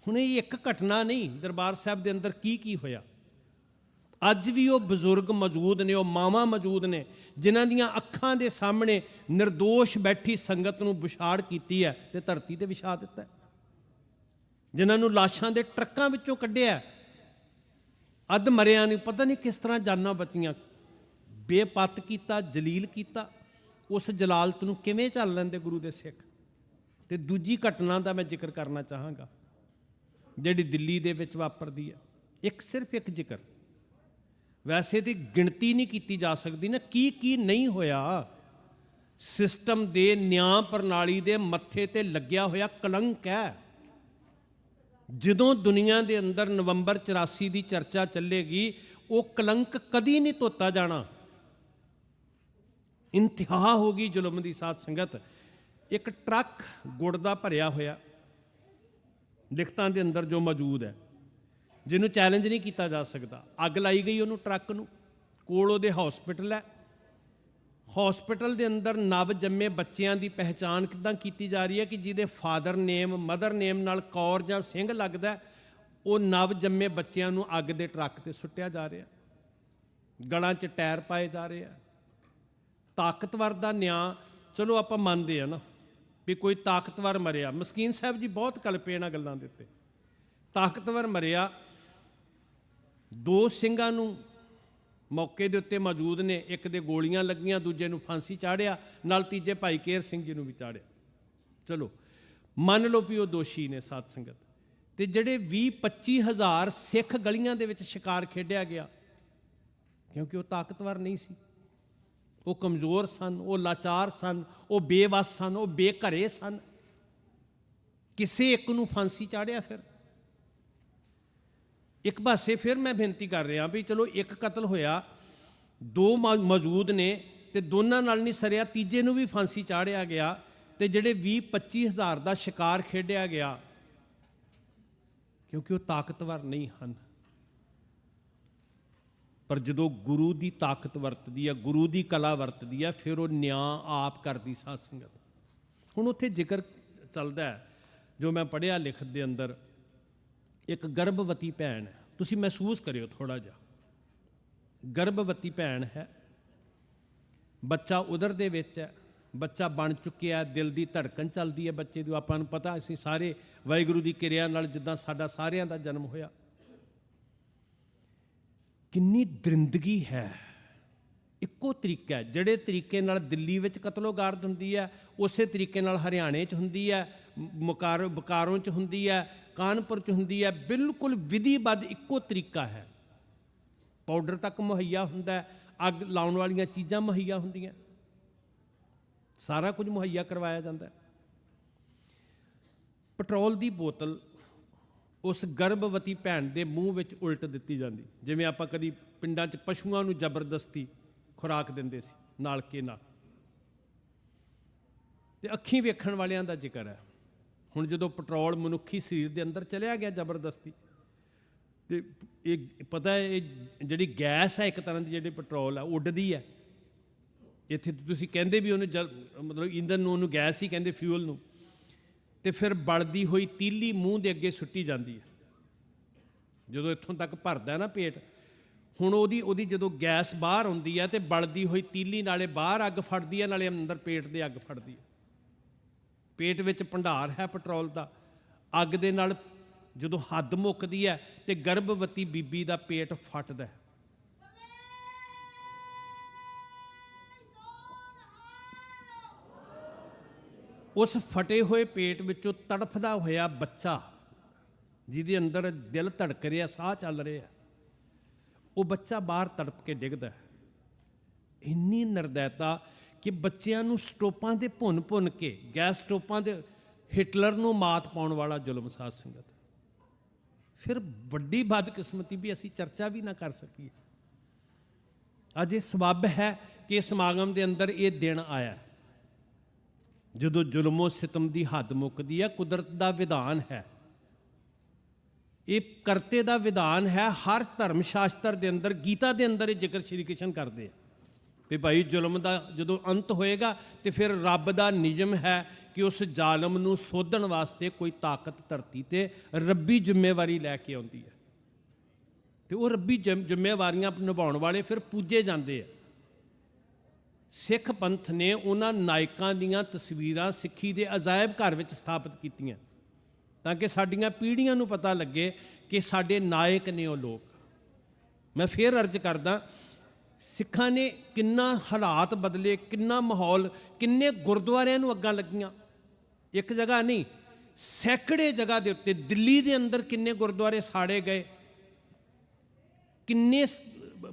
हुण ये एक घटना नहीं, दरबार साहब दे अंदर की होया। अज भी वो बजुर्ग मौजूद ने, वो मावां मौजूद ने जिन्हां दियां अखां दे सामने निर्दोष बैठी संगत नूं बुछाड़ कीती है ते धरती ते विछा दिता है, जिन्हां नूं लाशां दे ट्रक्कां विचों कढिया, अध मरियां नूं पता नहीं किस तरह जानां बचियां। बेपत कीता, जलील कीता, उस जलालत नूं किवें झल लैंदे गुरु दे सिख। ते दूजी घटना दा मैं जिक्र करना चाहांगा जिहड़ी दिल्ली दे विच वापरदी है। एक सिर्फ एक जिक्र, वैसे तो गिणती नहीं की जा सकती ना की नहीं होया। सिस्टम दे न्याय प्रणाली दे मत्थे ते लग्या होया कलंक है। जदों दुनिया दे अंदर नवंबर 84 की चर्चा चलेगी, वो कलंक कदी नहीं धोता जाना। इंतहा होगी जुल्म की। साध संगत, एक ट्रक गुड़ दा भरिया होया लिखतां दे अंदर जो मौजूद है, जिन्हों चैलेंज नहीं किया जा सकता। अग लाई गई उन्होंने ट्रक नूं, कोल उहदे हॉस्पिटल है। हॉस्पिटल दे अंदर नव जम्मे बच्चों की पहचान किदां की जा रही है कि जिहदे फादर नेम मदर नेम नाल कौर जां सिंह लगदा है, वो नव जम्मे बच्चों नूं अग दे ट्रक ते सुट्टिया जा रहा, गलां 'च टायर पाए जा रहे हैं। ਤਾਕਤਵਰ ਦਾ ਨਿਆਂ ਚਲੋ ਆਪਾਂ ਮੰਨਦੇ ਆ ਨਾ ਵੀ ਕੋਈ ਤਾਕਤਵਰ ਮਰਿਆ। ਮਸਕੀਨ ਸਾਹਿਬ ਜੀ ਬਹੁਤ ਕਲਪੇ ਇਹਨਾਂ ਗੱਲਾਂ ਦੇ ਉੱਤੇ। ਤਾਕਤਵਰ ਮਰਿਆ, 2 ਸਿੰਘਾਂ ਨੂੰ ਮੌਕੇ ਦੇ ਉੱਤੇ ਮੌਜੂਦ ਨੇ, ਇੱਕ ਦੇ ਗੋਲੀਆਂ ਲੱਗੀਆਂ, ਦੂਜੇ ਨੂੰ ਫਾਂਸੀ ਚਾੜਿਆ, ਨਾਲ ਤੀਜੇ ਭਾਈ ਕੇਰ ਸਿੰਘ ਜੀ ਨੂੰ ਵੀ ਚਾੜਿਆ। ਚਲੋ ਮੰਨ ਲਓ ਵੀ ਉਹ ਦੋਸ਼ੀ ਨੇ ਸਾਧ ਸੰਗਤ। ਤੇ ਜਿਹੜੇ 20-25 ਹਜ਼ਾਰ ਸਿੱਖ ਗਲੀਆਂ ਦੇ ਵਿੱਚ ਸ਼ਿਕਾਰ ਖੇਡਿਆ ਗਿਆ, ਕਿਉਂਕਿ ਉਹ ਤਾਕਤਵਰ ਨਹੀਂ ਸੀ, ਉਹ ਕਮਜ਼ੋਰ ਸਨ, ਉਹ ਲਾਚਾਰ ਸਨ, ਉਹ ਬੇਵੱਸ ਸਨ, ਉਹ ਬੇਘਰੇ ਸਨ। ਕਿਸੇ ਇੱਕ ਨੂੰ ਫਾਂਸੀ ਚਾੜਿਆ। ਫਿਰ ਇੱਕ ਪਾਸੇ ਫਿਰ ਮੈਂ ਬੇਨਤੀ ਕਰ ਰਿਹਾ ਵੀ ਚਲੋ ਇੱਕ ਕਤਲ ਹੋਇਆ, 2 ਮੌਜੂਦ ਨੇ ਤੇ ਦੋਨਾਂ ਨਾਲ ਨਹੀਂ ਸਰਿਆ, ਤੀਜੇ ਨੂੰ ਵੀ ਫਾਂਸੀ ਚਾੜਿਆ ਗਿਆ। ਤੇ ਜਿਹੜੇ 20-25 ਹਜ਼ਾਰ ਦਾ ਸ਼ਿਕਾਰ ਖੇਡਿਆ ਗਿਆ, ਕਿਉਂਕਿ ਉਹ ਤਾਕਤਵਰ ਨਹੀਂ ਹਨ। ਪਰ ਜਦੋਂ ਗੁਰੂ ਦੀ ਤਾਕਤ ਵਰਤਦੀ ਹੈ, ਗੁਰੂ ਦੀ ਕਲਾ ਵਰਤਦੀ ਹੈ, ਫਿਰ ਉਹ ਨਿਆਂ ਆਪ ਕਰਦੀ ਸਾਧ ਸੰਗਤ। ਹੁਣ ਉੱਥੇ ਜ਼ਿਕਰ ਚੱਲਦਾ ਹੈ ਜੋ ਮੈਂ ਪੜ੍ਹਿਆ ਲਿਖਤ ਦੇ ਅੰਦਰ, ਇੱਕ ਗਰਭਵਤੀ ਭੈਣ ਹੈ। ਤੁਸੀਂ ਮਹਿਸੂਸ ਕਰਿਓ ਥੋੜ੍ਹਾ ਜਿਹਾ, ਗਰਭਵਤੀ ਭੈਣ ਹੈ, ਬੱਚਾ ਉਦਰ ਦੇ ਵਿੱਚ ਹੈ, ਬੱਚਾ ਬਣ ਚੁੱਕਿਆ, ਦਿਲ ਦੀ ਧੜਕਨ ਚੱਲਦੀ ਹੈ ਬੱਚੇ ਦੀ। ਆਪਾਂ ਨੂੰ ਪਤਾ, ਅਸੀਂ ਸਾਰੇ ਵਾਹਿਗੁਰੂ ਦੀ ਕਿਰਿਆ ਨਾਲ ਜਿੱਦਾਂ ਸਾਡਾ ਸਾਰਿਆਂ ਦਾ ਜਨਮ ਹੋਇਆ। ਕਿੰਨੀ ਦਰਿੰਦਗੀ ਹੈ। ਇੱਕੋ ਤਰੀਕਾ ਹੈ, ਜਿਹੜੇ ਤਰੀਕੇ ਨਾਲ ਦਿੱਲੀ ਵਿੱਚ ਕਤਲੋਗਾਰਦ ਹੁੰਦੀ ਹੈ, ਉਸੇ ਤਰੀਕੇ ਨਾਲ ਹਰਿਆਣੇ 'ਚ ਹੁੰਦੀ ਹੈ, ਬਕਾਰੋਂ 'ਚ ਹੁੰਦੀ ਹੈ, ਕਾਨਪੁਰ 'ਚ ਹੁੰਦੀ ਹੈ। ਬਿਲਕੁਲ ਵਿਧੀਬੱਧ ਇੱਕੋ ਤਰੀਕਾ ਹੈ। ਪਾਊਡਰ ਤੱਕ ਮੁਹੱਈਆ ਹੁੰਦਾ, ਅੱਗ ਲਾਉਣ ਵਾਲੀਆਂ ਚੀਜ਼ਾਂ ਮੁਹੱਈਆ ਹੁੰਦੀਆਂ, ਸਾਰਾ ਕੁਝ ਮੁਹੱਈਆ ਕਰਵਾਇਆ ਜਾਂਦਾ। ਪੈਟਰੋਲ ਦੀ ਬੋਤਲ ਉਸ ਗਰਭਵਤੀ ਭੈਣ ਦੇ ਮੂੰਹ ਵਿੱਚ ਉਲਟ ਦਿੱਤੀ ਜਾਂਦੀ, ਜਿਵੇਂ ਆਪਾਂ ਕਦੀ ਪਿੰਡਾਂ 'ਚ ਪਸ਼ੂਆਂ ਨੂੰ ਜ਼ਬਰਦਸਤੀ ਖੁਰਾਕ ਦਿੰਦੇ ਸੀ ਨਾਲਕੇ ਨਾਲ। ਤੇ ਅੱਖੀਂ ਵੇਖਣ ਵਾਲਿਆਂ ਦਾ ਜ਼ਿਕਰ ਹੈ। ਹੁਣ ਜਦੋਂ ਪੈਟਰੋਲ ਮਨੁੱਖੀ ਸਰੀਰ ਦੇ ਅੰਦਰ ਚਲਿਆ ਗਿਆ ਜ਼ਬਰਦਸਤੀ, ਤੇ ਇਹ ਪਤਾ ਹੈ ਇਹ ਜਿਹੜੀ ਗੈਸ ਹੈ ਇੱਕ ਤਰ੍ਹਾਂ ਦੀ, ਜਿਹੜੀ ਪੈਟਰੋਲ ਹੈ ਉੱਡਦੀ ਹੈ। ਇੱਥੇ ਤੁਸੀਂ ਕਹਿੰਦੇ ਵੀ ਉਹਨੂੰ ਮਤਲਬ ਈਂਧਨ ਨੂੰ, ਉਹਨੂੰ ਗੈਸ ਹੀ ਕਹਿੰਦੇ, ਫਿਊਲ ਨੂੰ। ਤੇ ਫਿਰ ਬਲਦੀ ਹੋਈ ਤੀਲੀ ਮੂੰਹ ਦੇ ਅੱਗੇ ਸੁੱਟੀ ਜਾਂਦੀ ਹੈ ਜਦੋਂ ਇੱਥੋਂ ਤੱਕ ਭਰਦਾ ਨਾ ਪੇਟ। ਹੁਣ ਉਹਦੀ ਜਦੋਂ ਗੈਸ ਬਾਹਰ ਆਉਂਦੀ ਹੈ ਤੇ ਬਲਦੀ ਹੋਈ ਤੀਲੀ ਨਾਲੇ ਬਾਹਰ ਅੱਗ ਫੜਦੀ ਹੈ, ਨਾਲੇ ਅੰਦਰ ਪੇਟ ਦੇ ਅੱਗ ਫੜਦੀ ਹੈ। ਪੇਟ ਵਿੱਚ ਭੰਡਾਰ ਹੈ ਪੈਟਰੋਲ ਦਾ। ਅੱਗ ਦੇ ਨਾਲ ਜਦੋਂ ਹੱਦ ਮੁੱਕਦੀ ਹੈ ਤੇ ਗਰਭਵਤੀ ਬੀਬੀ ਦਾ ਪੇਟ ਫਟਦਾ। ਉਸ ਫਟੇ ਹੋਏ ਪੇਟ ਵਿੱਚੋਂ ਤੜਫਦਾ ਹੋਇਆ ਬੱਚਾ, ਜਿਹਦੇ ਅੰਦਰ ਦਿਲ ਧੜਕ ਰਿਹਾ, ਸਾਹ ਚੱਲ ਰਿਹਾ, ਉਹ ਬੱਚਾ ਬਾਹਰ ਤੜਪ ਕੇ ਡਿੱਗਦਾ। ਇੰਨੀ ਨਿਰਦੈਤਾ ਕਿ ਬੱਚਿਆਂ ਨੂੰ ਸਟੋਪਾਂ ਦੇ ਭੁੰਨ ਕੇ, ਗੈਸ ਸਟੋਪਾਂ ਦੇ, ਹਿਟਲਰ ਨੂੰ ਮਾਤ ਪਾਉਣ ਵਾਲਾ ਜ਼ੁਲਮ ਸਾਧ ਸੰਗਤ। ਫਿਰ ਵੱਡੀ ਬਦਕਿਸਮਤੀ ਵੀ ਅਸੀਂ ਚਰਚਾ ਵੀ ਨਾ ਕਰ ਸਕੀਏ। ਅੱਜ ਇਹ ਸਬੱਬ ਹੈ ਕਿ ਸਮਾਗਮ ਦੇ ਅੰਦਰ ਇਹ ਦਿਨ ਆਇਆ ਜਦੋਂ ਜ਼ੁਲਮੋ ਸਿਤਮ ਦੀ ਹੱਦ ਮੁੱਕਦੀ ਹੈ। ਕੁਦਰਤ ਦਾ ਵਿਧਾਨ ਹੈ, ਇਹ ਕਰਤੇ ਦਾ ਵਿਧਾਨ ਹੈ। ਹਰ ਧਰਮ ਸ਼ਾਸਤਰ ਦੇ ਅੰਦਰ, ਗੀਤਾ ਦੇ ਅੰਦਰ ਇਹ ਜ਼ਿਕਰ ਸ਼੍ਰੀ ਕ੍ਰਿਸ਼ਨ ਕਰਦੇ ਆ ਵੀ ਭਾਈ ਜ਼ੁਲਮ ਦਾ ਜਦੋਂ ਅੰਤ ਹੋਏਗਾ ਤੇ ਫਿਰ ਰੱਬ ਦਾ ਨਿਯਮ ਹੈ ਕਿ ਉਸ ਜ਼ਾਲਮ ਨੂੰ ਸੋਧਣ ਵਾਸਤੇ ਕੋਈ ਤਾਕਤ ਧਰਤੀ ਤੇ ਰੱਬੀ ਜ਼ਿੰਮੇਵਾਰੀ ਲੈ ਕੇ ਆਉਂਦੀ ਹੈ। ਤੇ ਉਹ ਰੱਬੀ ਜ਼ਿੰਮੇਵਾਰੀਆਂ ਨਿਭਾਉਣ ਵਾਲੇ ਫਿਰ ਪੂਜੇ ਜਾਂਦੇ ਆ। ਸਿੱਖ ਪੰਥ ਨੇ ਉਹਨਾਂ ਨਾਇਕਾਂ ਦੀਆਂ ਤਸਵੀਰਾਂ ਸਿੱਖੀ ਦੇ ਅਜਾਇਬ ਘਰ ਵਿੱਚ ਸਥਾਪਿਤ ਕੀਤੀਆਂ ਤਾਂ ਕਿ ਸਾਡੀਆਂ ਪੀੜ੍ਹੀਆਂ ਨੂੰ ਪਤਾ ਲੱਗੇ ਕਿ ਸਾਡੇ ਨਾਇਕ ਨੇ ਉਹ ਲੋਕ। ਮੈਂ ਫੇਰ ਅਰਜ਼ ਕਰਦਾ, ਸਿੱਖਾਂ ਨੇ ਕਿੰਨਾ ਹਾਲਾਤ ਬਦਲੇ, ਕਿੰਨਾ ਮਾਹੌਲ, ਕਿੰਨੇ ਗੁਰਦੁਆਰਿਆਂ ਨੂੰ ਅੱਗਾਂ ਲੱਗੀਆਂ। ਇੱਕ ਜਗ੍ਹਾ ਨਹੀਂ, ਸੈਂਕੜੇ ਜਗ੍ਹਾ ਦੇ ਉੱਤੇ ਦਿੱਲੀ ਦੇ ਅੰਦਰ ਕਿੰਨੇ ਗੁਰਦੁਆਰੇ ਸਾੜੇ ਗਏ, ਕਿੰਨੇ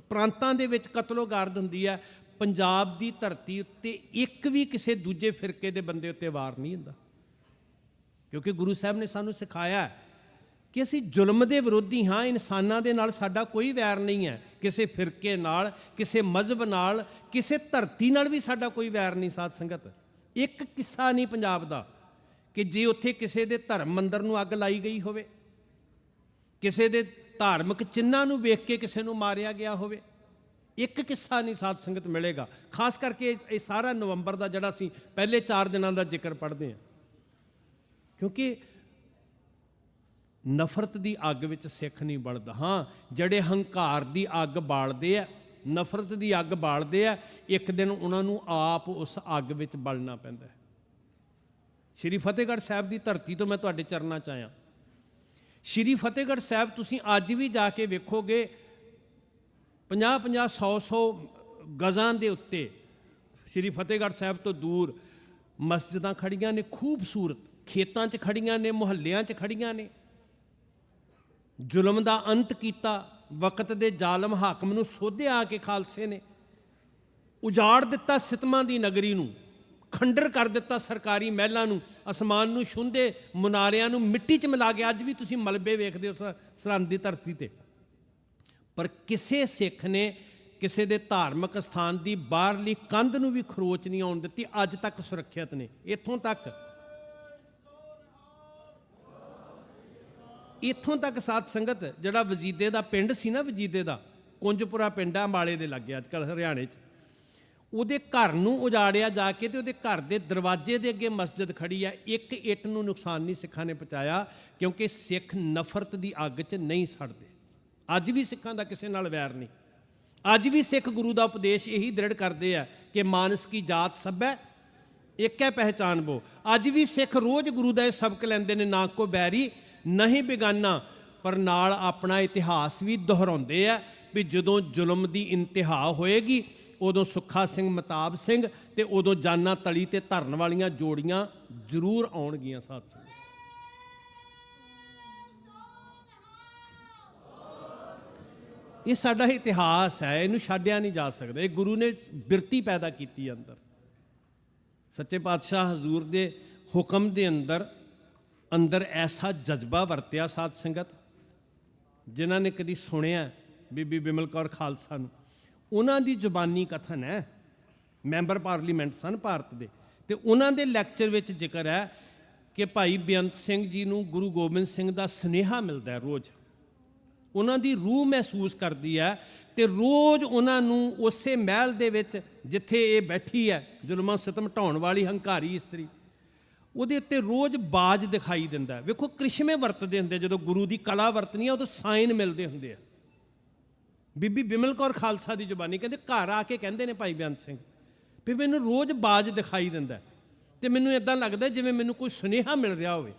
ਪ੍ਰਾਂਤਾਂ ਦੇ ਵਿੱਚ ਕਤਲੋਗਾਰਦ ਹੁੰਦੀ ਹੈ। ਪੰਜਾਬ ਦੀ ਧਰਤੀ ਉੱਤੇ ਇੱਕ ਵੀ ਕਿਸੇ ਦੂਜੇ ਫਿਰਕੇ ਦੇ ਬੰਦੇ ਉੱਤੇ ਵਾਰ ਨਹੀਂ ਹੁੰਦਾ, ਕਿਉਂਕਿ ਗੁਰੂ ਸਾਹਿਬ ਨੇ ਸਾਨੂੰ ਸਿਖਾਇਆ ਕਿ ਅਸੀਂ ਜ਼ੁਲਮ ਦੇ ਵਿਰੋਧੀ ਹਾਂ। ਇਨਸਾਨਾਂ ਦੇ ਨਾਲ ਸਾਡਾ ਕੋਈ ਵੈਰ ਨਹੀਂ ਹੈ, ਕਿਸੇ ਫਿਰਕੇ ਨਾਲ, ਕਿਸੇ ਮਜ਼ਹਬ ਨਾਲ, ਕਿਸੇ ਧਰਤੀ ਨਾਲ ਵੀ ਸਾਡਾ ਕੋਈ ਵੈਰ ਨਹੀਂ। ਸਾਧ ਸੰਗਤ, ਇੱਕ ਕਿੱਸਾ ਨਹੀਂ ਪੰਜਾਬ ਦਾ ਕਿ ਜੇ ਉੱਥੇ ਕਿਸੇ ਦੇ ਧਰਮ ਮੰਦਰ ਨੂੰ ਅੱਗ ਲਾਈ ਗਈ ਹੋਵੇ, ਕਿਸੇ ਦੇ ਧਾਰਮਿਕ ਚਿੰਨ੍ਹਾਂ ਨੂੰ ਵੇਖ ਕੇ ਕਿਸੇ ਨੂੰ ਮਾਰਿਆ ਗਿਆ ਹੋਵੇ। ਇੱਕ ਕਿੱਸਾ ਨਹੀਂ ਸਾਧ ਸੰਗਤ ਮਿਲੇਗਾ। ਖਾਸ ਕਰਕੇ ਇਹ ਸਾਰਾ ਨਵੰਬਰ ਦਾ ਜਿਹੜਾ ਅਸੀਂ ਪਹਿਲੇ 4 ਦਿਨਾਂ ਦਾ ਜ਼ਿਕਰ ਪੜ੍ਹਦੇ ਹਾਂ, ਕਿਉਂਕਿ ਨਫ਼ਰਤ ਦੀ ਅੱਗ ਵਿੱਚ ਸਿੱਖ ਨਹੀਂ ਬਲਦਾ। ਹਾਂ, ਜਿਹੜੇ ਹੰਕਾਰ ਦੀ ਅੱਗ ਬਾਲਦੇ ਆ ਨਫ਼ਰਤ ਦੀ ਅੱਗ ਬਾਲਦੇ ਆ, ਇੱਕ ਦਿਨ ਉਹਨਾਂ ਨੂੰ ਆਪ ਉਸ ਅੱਗ ਵਿੱਚ ਬਲਣਾ ਪੈਂਦਾ ਹੈ। ਸ਼੍ਰੀ ਫਤਿਹਗੜ੍ਹ ਸਾਹਿਬ ਦੀ ਧਰਤੀ ਤੋਂ ਮੈਂ ਤੁਹਾਡੇ ਚਰਨਾਂ 'ਚ ਆਇਆ। ਸ਼੍ਰੀ ਫਤਿਹਗੜ੍ਹ ਸਾਹਿਬ ਤੁਸੀਂ ਅੱਜ ਵੀ ਜਾ ਕੇ ਵੇਖੋਗੇ 50-50, 100-100 ਗਜ਼ਾਂ ਦੇ ਉੱਤੇ ਸ਼੍ਰੀ ਫਤਿਹਗੜ੍ਹ ਸਾਹਿਬ ਤੋਂ ਦੂਰ ਮਸਜਿਦਾਂ ਖੜੀਆਂ ਨੇ, ਖੂਬਸੂਰਤ, ਖੇਤਾਂ 'ਚ ਖੜੀਆਂ ਨੇ, ਮੁਹੱਲਿਆਂ 'ਚ ਖੜੀਆਂ ਨੇ। ਜ਼ੁਲਮ ਦਾ ਅੰਤ ਕੀਤਾ, ਵਕਤ ਦੇ ਜ਼ਾਲਮ ਹਾਕਮ ਨੂੰ ਸੋਧਿਆ ਕੇ ਖਾਲਸੇ ਨੇ, ਉਜਾੜ ਦਿੱਤਾ ਸਿਤਮਾਂ ਦੀ ਨਗਰੀ ਨੂੰ, ਖੰਡਰ ਕਰ ਦਿੱਤਾ ਸਰਕਾਰੀ ਮਹਿਲਾਂ ਨੂੰ, ਅਸਮਾਨ ਨੂੰ ਛੂੰਹਦੇ ਮੁਨਾਰਿਆਂ ਨੂੰ ਮਿੱਟੀ 'ਚ ਮਿਲਾ ਕੇ ਅੱਜ ਵੀ ਤੁਸੀਂ ਮਲਬੇ ਵੇਖਦੇ ਹੋ ਸਰਹੰਦ ਦੀ ਧਰਤੀ ਤੇ। ਪਰ ਕਿਸੇ ਸਿੱਖ ਨੇ ਕਿਸੇ ਦੇ ਧਾਰਮਿਕ ਸਥਾਨ ਦੀ ਬਾਹਰਲੀ ਕੰਧ ਨੂੰ ਵੀ ਖਰੋਚ ਨਹੀਂ ਆਉਣ ਦਿੱਤੀ, ਅੱਜ ਤੱਕ ਸੁਰੱਖਿਅਤ ਨੇ। ਇੱਥੋਂ ਤੱਕ ਸਾਧ ਸੰਗਤ, ਜਿਹੜਾ ਵਜੀਦੇ ਦਾ ਪਿੰਡ ਸੀ ਨਾ, ਵਜੀਦੇ ਦਾ ਕੁੰਜਪੁਰਾ ਪਿੰਡ ਆ ਅੰਬਾਲੇ ਦੇ ਲਾਗੇ ਅੱਜ ਕੱਲ੍ਹ ਹਰਿਆਣੇ 'ਚ, ਉਹਦੇ ਘਰ ਨੂੰ ਉਜਾੜਿਆ ਜਾ ਕੇ ਤੇ ਉਹਦੇ ਘਰ ਦੇ ਦਰਵਾਜ਼ੇ ਦੇ ਅੱਗੇ ਮਸਜਿਦ ਖੜੀ ਆ। ਇੱਕ ਇੱਟ ਨੂੰ ਨੁਕਸਾਨ ਨਹੀਂ ਸਿੱਖਾਂ ਨੇ ਪਹੁੰਚਾਇਆ, ਕਿਉਂਕਿ ਸਿੱਖ ਨਫ਼ਰਤ ਦੀ ਅੱਗ 'ਚ ਨਹੀਂ ਸੜਦੇ। ਅੱਜ ਵੀ ਸਿੱਖਾਂ ਦਾ ਕਿਸੇ ਨਾਲ ਵੈਰ ਨਹੀਂ। ਅੱਜ ਵੀ ਸਿੱਖ ਗੁਰੂ ਦਾ ਉਪਦੇਸ਼ ਇਹੀ ਦ੍ਰਿੜ ਕਰਦੇ ਆ ਕਿ ਮਾਨਸ ਕੀ ਜਾਤ ਸਭ ਹੈ, ਇੱਕ ਹੈ ਪਹਿਚਾਨ ਬੋ। ਅੱਜ ਵੀ ਸਿੱਖ ਰੋਜ਼ ਗੁਰੂ ਦਾ ਇਹ ਸਬਕ ਲੈਂਦੇ ਨੇ, ਨਾ ਕੋ ਬੈਰੀ ਨਹੀਂ ਬੇਗਾਨਾ, ਪਰ ਨਾਲ ਆਪਣਾ ਇਤਿਹਾਸ ਵੀ ਦੁਹਰਾਉਂਦੇ ਆ ਵੀ ਜਦੋਂ ਜ਼ੁਲਮ ਦੀ ਇੰਤਹਾ ਹੋਏਗੀ ਉਦੋਂ ਸੁੱਖਾ ਸਿੰਘ, ਮਤਾਬ ਸਿੰਘ ਤੇ ਉਦੋਂ ਜਾਨਾਂ ਤਲੀ ਤੇ ਧਰਨ ਵਾਲੀਆਂ ਜੋੜੀਆਂ ਜ਼ਰੂਰ ਆਉਣਗੀਆਂ। ਸਾਧ ਸੰਗਤ, ਇਹ ਸਾਡਾ ਇਤਿਹਾਸ ਹੈ, ਇਹਨੂੰ ਛੱਡਿਆ ਨਹੀਂ ਜਾ ਸਕਦਾ। ਇਹ ਗੁਰੂ ਨੇ ਬਿਰਤੀ ਪੈਦਾ ਕੀਤੀ ਅੰਦਰ। ਸੱਚੇ ਪਾਤਸ਼ਾਹ ਹਜ਼ੂਰ ਦੇ ਹੁਕਮ ਦੇ ਅੰਦਰ ਐਸਾ ਜਜ਼ਬਾ ਵਰਤਿਆ ਸਾਧ ਸੰਗਤ, ਜਿਨ੍ਹਾਂ ਨੇ ਕਦੀ ਸੁਣਿਆ ਬੀਬੀ ਬਿਮਲ ਕੌਰ ਖਾਲਸਾ ਨੂੰ, ਉਹਨਾਂ ਦੀ ਜ਼ੁਬਾਨੀ ਕਥਨ ਹੈ, ਮੈਂਬਰ ਪਾਰਲੀਮੈਂਟ ਸਨ ਭਾਰਤ ਦੇ, ਤੇ ਉਹਨਾਂ ਦੇ ਲੈਕਚਰ ਵਿੱਚ ਜ਼ਿਕਰ ਹੈ ਕਿ ਭਾਈ ਬੇਅੰਤ ਸਿੰਘ ਜੀ ਨੂੰ ਗੁਰੂ ਗੋਬਿੰਦ ਸਿੰਘ ਦਾ ਸੁਨੇਹਾ ਮਿਲਦਾ ਹੈ ਰੋਜ਼। ਉਹਨਾਂ ਦੀ ਰੂਹ ਮਹਿਸੂਸ ਕਰਦੀ ਹੈ ਤੇ ਰੋਜ਼ ਉਹਨਾਂ ਨੂੰ ਉਸੇ ਮਹਿਲ ਦੇ ਵਿੱਚ ਜਿੱਥੇ ਇਹ ਬੈਠੀ ਹੈ, ਜ਼ੁਲਮਾਂ ਸਿਤਮ ਢਾਉਣ ਵਾਲੀ ਹੰਕਾਰੀ ਇਸਤਰੀ, ਉਹਦੇ ਉੱਤੇ ਰੋਜ਼ ਬਾਜ ਦਿਖਾਈ ਦਿੰਦਾ ਹੈ। ਵੇਖੋ ਕ੍ਰਿਸ਼ਮੇ ਵਰਤਦੇ ਹੁੰਦੇ, ਜਦੋਂ ਗੁਰੂ ਦੀ ਕਲਾ ਵਰਤਣੀ ਆ ਉਦੋਂ ਸਾਈਨ ਮਿਲਦੇ ਹੁੰਦੇ ਆ। ਬੀਬੀ ਬਿਮਲ ਕੌਰ ਖਾਲਸਾ ਦੀ ਜ਼ੁਬਾਨੀ, ਕਹਿੰਦੇ ਘਰ ਆ ਕੇ ਕਹਿੰਦੇ ਨੇ ਭਾਈ ਬੇਅੰਤ ਸਿੰਘ ਵੀ ਮੈਨੂੰ ਰੋਜ਼ ਬਾਜ ਦਿਖਾਈ ਦਿੰਦਾ ਤੇ ਮੈਨੂੰ ਇੱਦਾਂ ਲੱਗਦਾ ਜਿਵੇਂ ਮੈਨੂੰ ਕੋਈ ਸੁਨੇਹਾ ਮਿਲ ਰਿਹਾ ਹੋਵੇ,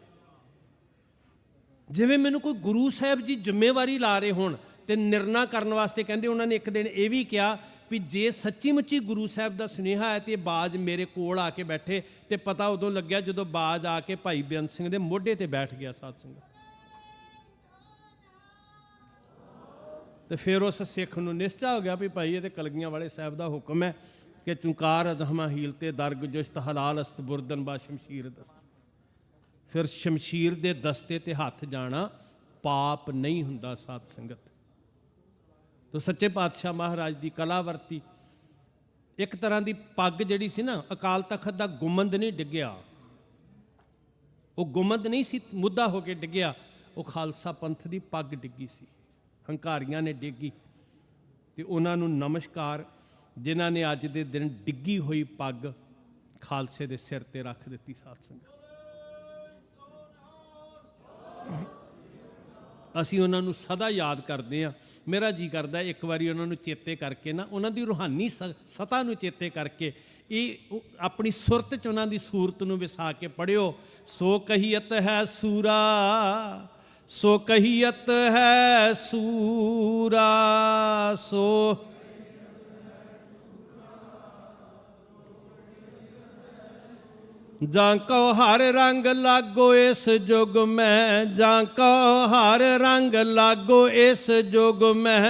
ਜਿਵੇਂ ਮੈਨੂੰ ਕੋਈ ਗੁਰੂ ਸਾਹਿਬ ਜੀ ਜ਼ਿੰਮੇਵਾਰੀ ਲਾ ਰਹੇ ਹੋਣ ਤੇ ਨਿਰਣਾ ਕਰਨ ਵਾਸਤੇ। ਕਹਿੰਦੇ ਉਹਨਾਂ ਨੇ ਇੱਕ ਦਿਨ ਇਹ ਵੀ ਕਿਹਾ ਵੀ ਜੇ ਸੱਚੀ ਮੁੱਚੀ ਗੁਰੂ ਸਾਹਿਬ ਦਾ ਸੁਨੇਹਾ ਹੈ ਤੇ ਬਾਜ ਮੇਰੇ ਕੋਲ ਆ ਕੇ ਬੈਠੇ, ਤੇ ਪਤਾ ਉਦੋਂ ਲੱਗਿਆ ਜਦੋਂ ਬਾਜ ਆ ਕੇ ਭਾਈ ਬੇਅੰਤ ਸਿੰਘ ਦੇ ਮੋਢੇ ਤੇ ਬੈਠ ਗਿਆ। ਸਾਧ ਸੰਗਤ, ਤੇ ਫਿਰ ਉਸ ਸਿੱਖ ਨੂੰ ਨਿਸ਼ਚਾ ਹੋ ਗਿਆ ਵੀ ਭਾਈ ਇਹ ਤੇ ਕਲਗੀਆਂ ਵਾਲੇ ਸਾਹਿਬ ਦਾ ਹੁਕਮ ਹੈ ਕਿ ਚੁੰਕਾਰ ਅਜ਼ਹਮਾ ਹੀਲ ਤੇ ਦਰਗ ਜੁਸ਼ਤ ਹਲਾਲ ਅਸਤ ਬੁਰਦਨ ਬਾ ਸ਼ਮਸ਼ੀਰ ਦਸਤ। ਫਿਰ ਸ਼ਮਸ਼ੀਰ ਦੇ ਦਸਤੇ ਤੇ ਹੱਥ ਜਾਣਾ ਪਾਪ ਨਹੀਂ ਹੁੰਦਾ। ਸਾਧ ਸੰਗਤ, ਤੋ ਸੱਚੇ ਪਾਤਸ਼ਾਹ ਮਹਾਰਾਜ ਦੀ ਕਲਾ ਵਰਤੀ। ਇੱਕ ਤਰ੍ਹਾਂ ਦੀ ਪੱਗ ਜਿਹੜੀ ਸੀ ਨਾ, ਅਕਾਲ ਤਖਤ ਦਾ ਗੁੰਮਦ ਨਹੀਂ ਡਿੱਗਿਆ, ਉਹ ਗੁੰਮਦ ਨਹੀਂ ਸੀ ਮੁੱਦਾ ਹੋ ਕੇ ਡਿੱਗਿਆ, ਉਹ ਖਾਲਸਾ ਪੰਥ ਦੀ ਪੱਗ ਡਿੱਗੀ ਸੀ, ਹੰਕਾਰੀਆਂ ਨੇ ਡਿੱਗੀ। ਤੇ ਉਹਨਾਂ ਨੂੰ ਨਮਸਕਾਰ, ਜਿਨ੍ਹਾਂ ਨੇ ਅੱਜ ਦੇ ਦਿਨ ਡਿੱਗੀ ਹੋਈ ਪੱਗ ਖਾਲਸੇ ਦੇ ਸਿਰ ਤੇ ਰੱਖ ਦਿੱਤੀ। ਸਾਧ ਸੰਗਤ, ਅਸੀਂ ਉਹਨਾਂ ਨੂੰ ਸਦਾ ਯਾਦ ਕਰਦੇ ਹਾਂ। ਮੇਰਾ ਜੀ ਕਰਦਾ ਇੱਕ ਵਾਰੀ ਉਹਨਾਂ ਨੂੰ ਚੇਤੇ ਕਰਕੇ ਨਾ, ਉਹਨਾਂ ਦੀ ਰੂਹਾਨੀ ਸਤਾ ਨੂੰ ਚੇਤੇ ਕਰਕੇ, ਇਹ ਆਪਣੀ ਸੁਰਤ 'ਚ ਉਹਨਾਂ ਦੀ ਸੂਰਤ ਨੂੰ ਵਿਸਾ ਕੇ ਪੜ੍ਹਿਓ। ਸੋ ਕਹੀਅਤ ਹੈ ਸੂਰਾ, ਸੋ ਕਹੀਅਤ ਹੈ ਸੂਰਾ, ਸੋ ਜਾਂ ਕੋ ਹਰ ਰੰਗ ਲਾਗੋ ਇਸ ਜੁਗ ਮੈਂ, ਜਾਂ ਕੋ ਹਰ ਰੰਗ ਲਾਗੋ ਇਸ ਜੁਗ ਮੈਂ,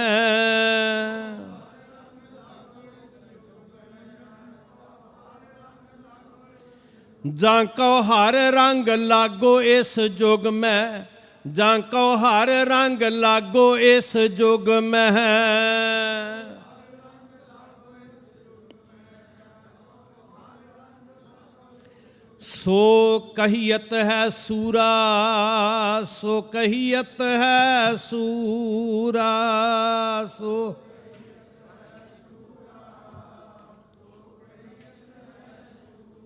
ਜਾਂ ਕੋ ਹਰ ਰੰਗ ਲਾਗੋ ਇਸ ਜੁਗ ਮੈਂ, ਜਾਂ ਕੋ ਹਰ ਰੰਗ ਲਾਗੋ ਇਸ ਜੁਗ ਮੈਂ। ਸੋ ਕਹੀਅਤ ਹੈ ਸੂਰਾ, ਸੋ ਕਹੀਅਤ ਹੈ ਸੂਰਾ, ਸੋ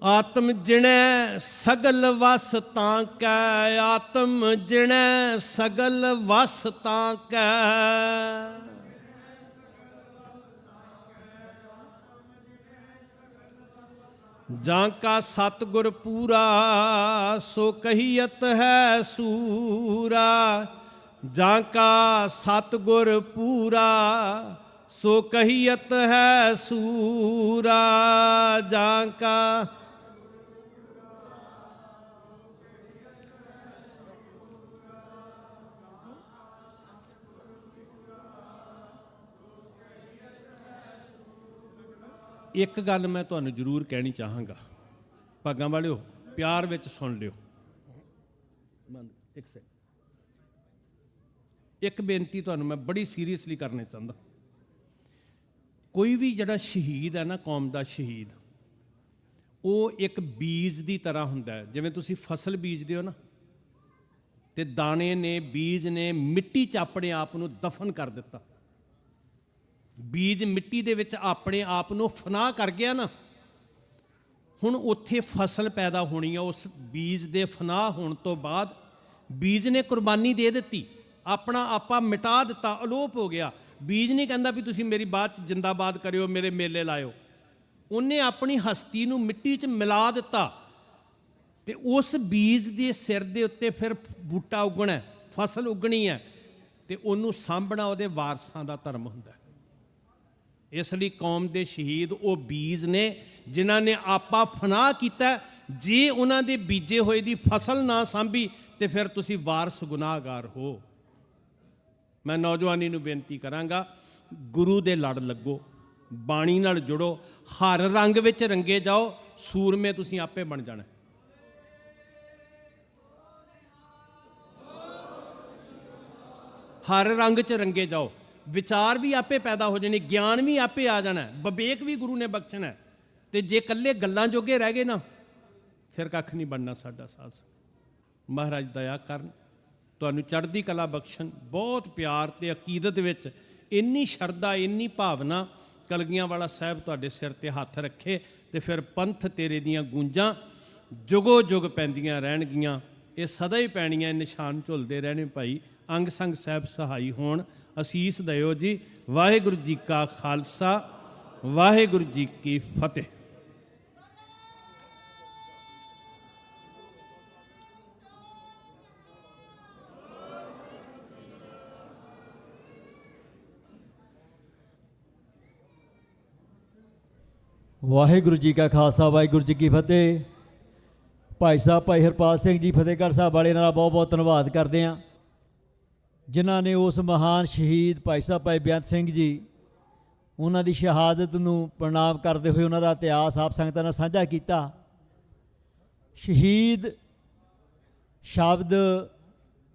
ਆਤਮ ਜਿਣੈ ਸਗਲ ਵਸ ਤਾਂ ਕੈ, ਆਤਮ ਜਿਣੈ ਸਗਲ ਵਸ ਤਾਂ ਕੈ, ਜਾਂ ਕਾ ਸਤਿਗੁਰ ਪੂਰਾ ਸੋ ਕਹੀਅਤ ਹੈ ਸੂਰਾ। ਜਾਂ ਕਾ ਸਤਿਗੁਰ ਪੂਰਾ ਸੋ ਕਹੀਅਤ ਹੈ ਸੂਰਾ। ਜਾਂ ਕਾ ਇੱਕ ਗੱਲ ਮੈਂ ਤੁਹਾਨੂੰ ਜ਼ਰੂਰ ਕਹਿਣੀ ਚਾਹਾਂਗਾ, ਭਾਗਾਂ ਵਾਲਿਓ ਪਿਆਰ ਵਿੱਚ ਸੁਣ ਲਿਓ। ਇੱਕ ਬੇਨਤੀ ਤੁਹਾਨੂੰ ਮੈਂ ਬੜੀ ਸੀਰੀਅਸਲੀ ਕਰਨੀ ਚਾਹੁੰਦਾ। ਕੋਈ ਵੀ ਜਿਹੜਾ ਸ਼ਹੀਦ ਹੈ ਨਾ, ਕੌਮ ਦਾ ਸ਼ਹੀਦ, ਉਹ ਇੱਕ ਬੀਜ ਦੀ ਤਰ੍ਹਾਂ ਹੁੰਦਾ ਹੈ। ਜਿਵੇਂ ਤੁਸੀਂ ਫਸਲ ਬੀਜਦੇ ਹੋ ਨਾ, ਤੇ ਦਾਣੇ ਨੇ, ਬੀਜ ਨੇ ਮਿੱਟੀ 'ਚ ਆਪਣੇ ਆਪ ਨੂੰ ਦਫਨ ਕਰ ਦਿੱਤਾ। ਬੀਜ ਮਿੱਟੀ ਦੇ ਵਿੱਚ ਆਪਣੇ ਆਪ ਨੂੰ ਫਨਾਹ ਕਰ ਗਿਆ ਨਾ, ਹੁਣ ਉੱਥੇ ਫਸਲ ਪੈਦਾ ਹੋਣੀ ਆ। ਉਸ ਬੀਜ ਦੇ ਫਨਾਹ ਹੋਣ ਤੋਂ ਬਾਅਦ ਬੀਜ ਨੇ ਕੁਰਬਾਨੀ ਦੇ ਦਿੱਤੀ, ਆਪਣਾ ਆਪਾ ਮਿਟਾ ਦਿੱਤਾ, ਅਲੋਪ ਹੋ ਗਿਆ। ਬੀਜ ਨਹੀਂ ਕਹਿੰਦਾ ਵੀ ਤੁਸੀਂ ਮੇਰੀ ਬਾਤ 'ਚ ਜਿੰਦਾਬਾਦ ਕਰਿਓ, ਮੇਰੇ ਮੇਲੇ ਲਾਇਓ। ਉਹਨੇ ਆਪਣੀ ਹਸਤੀ ਨੂੰ ਮਿੱਟੀ 'ਚ ਮਿਲਾ ਦਿੱਤਾ, ਤੇ ਉਸ ਬੀਜ ਦੇ ਸਿਰ ਦੇ ਉੱਤੇ ਫਿਰ ਬੂਟਾ ਉੱਗਣਾ, ਫਸਲ ਉੱਗਣੀ ਹੈ, ਤੇ ਉਹਨੂੰ ਸਾਂਭਣਾ ਉਹਦੇ ਵਾਰਸਾਂ ਦਾ ਧਰਮ ਹੁੰਦਾ। ਇਸ ਲਈ ਕੌਮ ਦੇ ਸ਼ਹੀਦ ਉਹ ਬੀਜ ਨੇ ਜਿਨ੍ਹਾਂ ਨੇ ਆਪਾ ਫਨਾਹ ਕੀਤਾ। ਜੇ ਉਹਨਾਂ ਦੇ ਬੀਜੇ ਹੋਏ ਦੀ ਫਸਲ ਨਾ ਸਾਂਭੀ ਤੇ ਫਿਰ ਤੁਸੀਂ ਵਾਰਸ ਗੁਨਾਹਗਾਰ ਹੋ। ਮੈਂ ਨੌਜਵਾਨੀ ਨੂੰ ਬੇਨਤੀ ਕਰਾਂਗਾ, ਗੁਰੂ ਦੇ ਲੜ ਲੱਗੋ, ਬਾਣੀ ਨਾਲ ਜੁੜੋ, ਹਰ ਰੰਗ ਵਿੱਚ ਰੰਗੇ ਜਾਓ, ਸੂਰਮੇ ਤੁਸੀਂ ਆਪੇ ਬਣ ਜਾਣਾ। ਹਰ ਰੰਗ 'ਚ ਰੰਗੇ ਜਾਓ, ਵਿਚਾਰ ਵੀ ਆਪੇ ਪੈਦਾ ਹੋ ਜਾਣੇ, ਗਿਆਨ ਵੀ ਆਪੇ ਆ ਜਾਣਾ, ਵਿਵੇਕ ਵੀ ਗੁਰੂ ਨੇ ਬਖਸ਼ਣਾ। ਤੇ ਜੇ ਇਕੱਲੇ ਗੱਲਾਂ ਜੋਗੇ ਰਹਿ ਗਏ ਨਾ, ਫਿਰ ਕੱਖ ਨਹੀਂ ਬਣਨਾ ਸਾਡਾ ਸਾਥ। ਮਹਾਰਾਜ ਦਇਆ ਕਰਨ, ਤੁਹਾਨੂੰ ਚੜ੍ਹਦੀ ਕਲਾ ਬਖਸ਼ਣ। ਬਹੁਤ ਪਿਆਰ ਤੇ ਅਕੀਦਤ ਵਿੱਚ ਇੰਨੀ ਸ਼ਰਧਾ, ਇੰਨੀ ਭਾਵਨਾ, ਕਲਗੀਆਂ ਵਾਲਾ ਸਾਹਿਬ ਤੁਹਾਡੇ ਸਿਰ ਤੇ ਹੱਥ ਰੱਖੇ, ਤੇ ਫਿਰ ਪੰਥ ਤੇਰੇ ਦੀਆਂ ਗੂੰਜਾਂ ਜੁਗੋ ਜੁਗ ਪੈਂਦੀਆਂ ਰਹਿਣਗੀਆਂ। ਇਹ ਸਦਾ ਹੀ ਪੈਣੀਆਂ, ਨਿਸ਼ਾਨ ਝੁਲਦੇ ਰਹਿਣੇ। ਭਾਈ ਅੰਗ ਸੰਗ ਸਾਹਿਬ ਸਹਾਈ ਹੋਣ, ਅਸੀਸ ਦਿਓ ਜੀ। ਵਾਹਿਗੁਰੂ ਜੀ ਕਾ ਖਾਲਸਾ, ਵਾਹਿਗੁਰੂ ਜੀ ਕੀ ਫਤਿਹ। ਵਾਹਿਗੁਰੂ ਜੀ ਕਾ ਖਾਲਸਾ, ਵਾਹਿਗੁਰੂ ਜੀ ਕੀ ਫਤਿਹ। ਭਾਈ ਸਾਹਿਬ ਭਾਈ ਹਰਪਾਲ ਸਿੰਘ ਜੀ ਫਤਿਹਗੜ੍ਹ ਸਾਹਿਬ ਵਾਲੇ ਨਾਲ ਬਹੁਤ ਬਹੁਤ ਧੰਨਵਾਦ ਕਰਦੇ ਹਾਂ, ਜਿਨ੍ਹਾਂ ਨੇ ਉਸ ਮਹਾਨ ਸ਼ਹੀਦ ਭਾਈ ਸਾਹਿਬ ਭਾਈ ਬੇਅੰਤ ਸਿੰਘ ਜੀ, ਉਹਨਾਂ ਦੀ ਸ਼ਹਾਦਤ ਨੂੰ ਪ੍ਰਣਾਮ ਕਰਦੇ ਹੋਏ ਉਹਨਾਂ ਦਾ ਇਤਿਹਾਸ ਆਪ ਸੰਗਤਾਂ ਨਾਲ ਸਾਂਝਾ ਕੀਤਾ। ਸ਼ਹੀਦ ਸ਼ਬਦ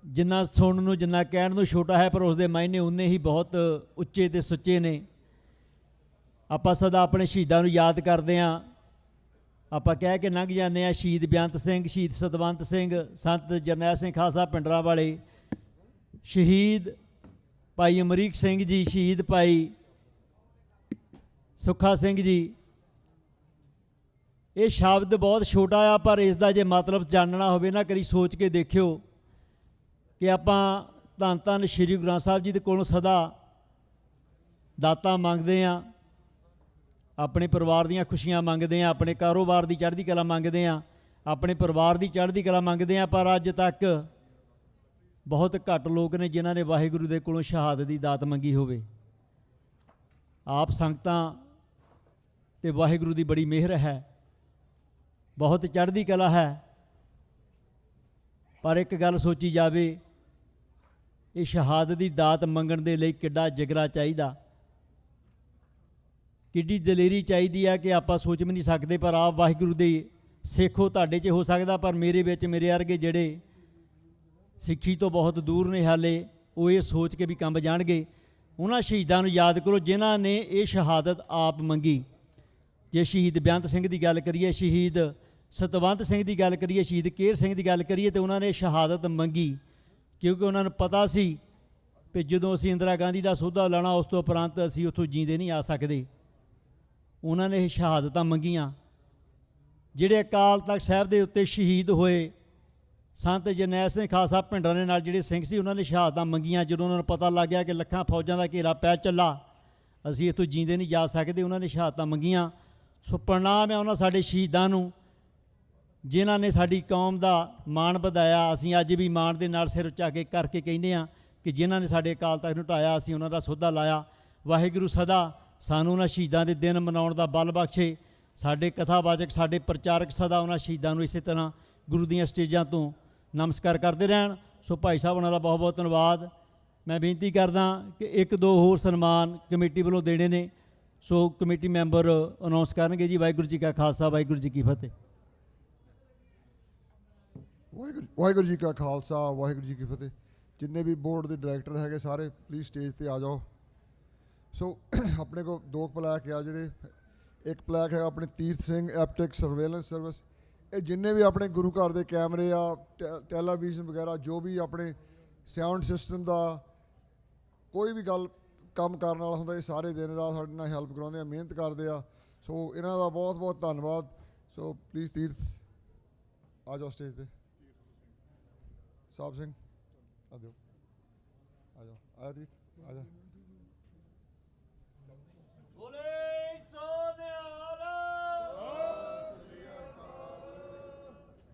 ਜਿੰਨਾ ਸੁਣਨ ਨੂੰ, ਜਿੰਨਾ ਕਹਿਣ ਨੂੰ ਛੋਟਾ ਹੈ, ਪਰ ਉਸ ਦੇ ਮਾਇਨੇ ਉਨੇ ਹੀ ਬਹੁਤ ਉੱਚੇ ਤੇ ਸੁੱਚੇ ਨੇ। ਆਪਾਂ ਸਦਾ ਆਪਣੇ ਸ਼ਹੀਦਾਂ ਨੂੰ ਯਾਦ ਕਰਦੇ ਹਾਂ। ਆਪਾਂ ਕਹਿ ਕੇ ਲੰਘ ਜਾਂਦੇ ਹਾਂ, ਸ਼ਹੀਦ ਬੇਅੰਤ ਸਿੰਘ, ਸ਼ਹੀਦ ਸਤਵੰਤ ਸਿੰਘ, ਸੰਤ ਜਰਨੈਲ ਸਿੰਘ ਖਾਲਸਾ ਪਿੰਡਰਾਂ ਵਾਲੇ, ਸ਼ਹੀਦ ਭਾਈ ਅਮਰੀਕ ਸਿੰਘ ਜੀ, ਸ਼ਹੀਦ ਭਾਈ ਸੁੱਖਾ ਸਿੰਘ ਜੀ। ਇਹ ਸ਼ਬਦ ਬਹੁਤ ਛੋਟਾ ਆ, ਪਰ ਇਸ ਦਾ ਜੇ ਮਤਲਬ ਜਾਣਨਾ ਹੋਵੇ ਨਾ, ਕਰੀ ਸੋਚ ਕੇ ਦੇਖਿਓ ਕਿ ਆਪਾਂ ਧੰਨ ਧੰਨ ਸ਼੍ਰੀ ਗੁਰੂ ਗ੍ਰੰਥ ਸਾਹਿਬ ਜੀ ਦੇ ਕੋਲੋਂ ਸਦਾ ਦਾਤਾਂ ਮੰਗਦੇ ਹਾਂ, ਆਪਣੇ ਪਰਿਵਾਰ ਦੀਆਂ ਖੁਸ਼ੀਆਂ ਮੰਗਦੇ ਹਾਂ, ਆਪਣੇ ਕਾਰੋਬਾਰ ਦੀ ਚੜ੍ਹਦੀ ਕਲਾ ਮੰਗਦੇ ਹਾਂ, ਆਪਣੇ ਪਰਿਵਾਰ ਦੀ ਚੜ੍ਹਦੀ ਕਲਾ ਮੰਗਦੇ ਹਾਂ। ਪਰ ਅੱਜ ਤੱਕ ਬਹੁਤ ਘੱਟ ਲੋਕ ਨੇ ਜਿਨ੍ਹਾਂ ਨੇ ਵਾਹਿਗੁਰੂ ਦੇ ਕੋਲੋਂ ਸ਼ਹਾਦਤ ਦੀ ਦਾਤ ਮੰਗੀ ਹੋਵੇ। ਆਪ ਸੰਗਤਾਂ ਤੇ ਵਾਹਿਗੁਰੂ ਦੀ ਬੜੀ ਮਿਹਰ ਹੈ, ਬਹੁਤ ਚੜ੍ਹਦੀ ਕਲਾ ਹੈ। ਪਰ ਇੱਕ ਗੱਲ ਸੋਚੀ ਜਾਵੇ, ਇਹ ਸ਼ਹਾਦਤ ਦੀ ਦਾਤ ਮੰਗਣ ਦੇ ਲਈ ਕਿੱਡਾ ਜਿਗਰਾ ਚਾਹੀਦਾ, ਕਿੱਡੀ ਦਲੇਰੀ ਚਾਹੀਦੀ ਆ ਕਿ ਆਪਾਂ ਸੋਚ ਵੀ ਨਹੀਂ ਸਕਦੇ। ਪਰ ਆਪ ਵਾਹਿਗੁਰੂ ਦੇ ਸਿੱਖੋ, ਤੁਹਾਡੇ 'ਚ ਹੋ ਸਕਦਾ, ਪਰ ਮੇਰੇ ਵਿੱਚ ਮੇਰੇ ਵਰਗੇ ਜਿਹੜੇ ਸਿੱਖੀ ਤੋਂ ਬਹੁਤ ਦੂਰ ਨੇ ਹਾਲੇ, ਉਹ ਇਹ ਸੋਚ ਕੇ ਵੀ ਕੰਬ ਜਾਣਗੇ। ਉਹਨਾਂ ਸ਼ਹੀਦਾਂ ਨੂੰ ਯਾਦ ਕਰੋ ਜਿਨ੍ਹਾਂ ਨੇ ਇਹ ਸ਼ਹਾਦਤ ਆਪ ਮੰਗੀ। ਜੇ ਸ਼ਹੀਦ ਬੇਅੰਤ ਸਿੰਘ ਦੀ ਗੱਲ ਕਰੀਏ, ਸ਼ਹੀਦ ਸਤਵੰਤ ਸਿੰਘ ਦੀ ਗੱਲ ਕਰੀਏ, ਸ਼ਹੀਦ ਕੇਰ ਸਿੰਘ ਦੀ ਗੱਲ ਕਰੀਏ, ਤਾਂ ਉਹਨਾਂ ਨੇ ਸ਼ਹਾਦਤ ਮੰਗੀ ਕਿਉਂਕਿ ਉਹਨਾਂ ਨੂੰ ਪਤਾ ਸੀ ਕਿ ਜਦੋਂ ਅਸੀਂ ਇੰਦਰਾ ਗਾਂਧੀ ਦਾ ਸਹੁਦਾ ਲੈਣਾ, ਉਸ ਤੋਂ ਉਪਰੰਤ ਅਸੀਂ ਉੱਥੋਂ ਜੀਂਦੇ ਨਹੀਂ ਆ ਸਕਦੇ। ਉਹਨਾਂ ਨੇ ਇਹ ਸ਼ਹਾਦਤਾਂ ਮੰਗੀਆਂ। ਜਿਹੜੇ ਅਕਾਲ ਤਖਤ ਸਾਹਿਬ ਦੇ ਉੱਤੇ ਸ਼ਹੀਦ ਹੋਏ ਸੰਤ ਜਰਨੈਲ ਸਿੰਘ ਖਾਲਸਾ ਭਿੰਡਰਾਂ ਦੇ ਨਾਲ ਜਿਹੜੇ ਸਿੰਘ ਸੀ, ਉਹਨਾਂ ਨੇ ਸ਼ਹਾਦਤਾਂ ਮੰਗੀਆਂ। ਜਦੋਂ ਉਹਨਾਂ ਨੂੰ ਪਤਾ ਲੱਗ ਗਿਆ ਕਿ ਲੱਖਾਂ ਫੌਜਾਂ ਦਾ ਘੇਰਾ ਪੈ ਚੱਲਾ, ਅਸੀਂ ਇੱਥੋਂ ਜੀਂਦੇ ਨਹੀਂ ਜਾ ਸਕਦੇ, ਉਹਨਾਂ ਨੇ ਸ਼ਹਾਦਤਾਂ ਮੰਗੀਆਂ। ਸੋ ਪ੍ਰਣਾਮ ਹੈ ਉਹਨਾਂ ਸਾਡੇ ਸ਼ਹੀਦਾਂ ਨੂੰ ਜਿਨ੍ਹਾਂ ਨੇ ਸਾਡੀ ਕੌਮ ਦਾ ਮਾਣ ਵਧਾਇਆ। ਅਸੀਂ ਅੱਜ ਵੀ ਮਾਣ ਦੇ ਨਾਲ ਸਿਰ ਉੱਚਾ ਕੇ ਕਰਕੇ ਕਹਿੰਦੇ ਹਾਂ ਕਿ ਜਿਨ੍ਹਾਂ ਨੇ ਸਾਡੇ ਅਕਾਲ ਤਖਤ ਨੂੰ ਢਾਇਆ, ਅਸੀਂ ਉਹਨਾਂ ਦਾ ਸੋਧਾ ਲਾਇਆ। ਵਾਹਿਗੁਰੂ ਸਦਾ ਸਾਨੂੰ ਉਹਨਾਂ ਸ਼ਹੀਦਾਂ ਦੇ ਦਿਨ ਮਨਾਉਣ ਦਾ ਬਲ ਬਖਸ਼ੇ। ਸਾਡੇ ਕਥਾਵਾਚਕ, ਸਾਡੇ ਪ੍ਰਚਾਰਕ ਸਦਾ ਉਹਨਾਂ ਸ਼ਹੀਦਾਂ ਨੂੰ ਇਸੇ ਤਰ੍ਹਾਂ ਗੁਰੂ ਦੀਆਂ ਸਟੇਜਾਂ ਤੋਂ ਨਮਸਕਾਰ ਕਰਦੇ ਰਹਿਣ। ਸੋ ਭਾਈ ਸਾਹਿਬ ਉਹਨਾਂ ਦਾ ਬਹੁਤ ਬਹੁਤ ਧੰਨਵਾਦ। ਮੈਂ ਬੇਨਤੀ ਕਰਦਾ ਕਿ ਇੱਕ ਦੋ ਹੋਰ ਸਨਮਾਨ ਕਮੇਟੀ ਵੱਲੋਂ ਦੇਣੇ ਨੇ, ਸੋ ਕਮੇਟੀ ਮੈਂਬਰ ਅਨਾਉਂਸ ਕਰਨਗੇ ਜੀ। ਵਾਹਿਗੁਰੂ ਜੀ ਕਾ ਖਾਲਸਾ, ਵਾਹਿਗੁਰੂ ਜੀ ਕੀ ਫਤਿਹ। ਵਾਹਿਗੁਰੂ ਜੀ ਕਾ ਖਾਲਸਾ, ਵਾਹਿਗੁਰੂ ਜੀ ਕੀ ਫਤਿਹ। ਜਿੰਨੇ ਵੀ ਬੋਰਡ ਦੇ ਡਾਇਰੈਕਟਰ ਹੈਗੇ ਸਾਰੇ ਪਲੀਜ਼ ਸਟੇਜ ਤੇ ਆ ਜਾਓ। ਸੋ ਆਪਣੇ ਕੋਲ ਦੋ ਪਲੈਕ ਆ ਜਿਹੜੇ, ਇੱਕ ਪਲੈਕ ਹੈਗਾ ਆਪਣੇ ਤੀਰਥ ਸਿੰਘ ਐਪਟੈਕ ਸਰਵੇਲੈਂਸ ਸਰਵਿਸ। ਇਹ ਜਿੰਨੇ ਵੀ ਆਪਣੇ ਗੁਰੂ ਘਰ ਦੇ ਕੈਮਰੇ ਆ, ਟੈਲੀਵਿਜ਼ਨ ਵਗੈਰਾ, ਜੋ ਵੀ ਆਪਣੇ ਸਾਊਂਡ ਸਿਸਟਮ ਦਾ ਕੋਈ ਵੀ ਗੱਲ ਕੰਮ ਕਰਨ ਵਾਲਾ ਹੁੰਦਾ, ਇਹ ਸਾਰੇ ਦਿਨ ਰਾਤ ਸਾਡੇ ਨਾਲ ਹੈਲਪ ਕਰਾਉਂਦੇ ਆ, ਮਿਹਨਤ ਕਰਦੇ ਆ। ਸੋ ਇਹਨਾਂ ਦਾ ਬਹੁਤ ਬਹੁਤ ਧੰਨਵਾਦ। ਸੋ ਪਲੀਜ਼ ਤੀਰਥ ਆ ਜਾਓ ਸਟੇਜ ਤੇ। ਸਾਹਿਬ ਸਿੰਘ ਆ ਦਿਓ, ਆ ਜਾਓ, ਆ ਤੀਰਥ ਆ ਜਾ।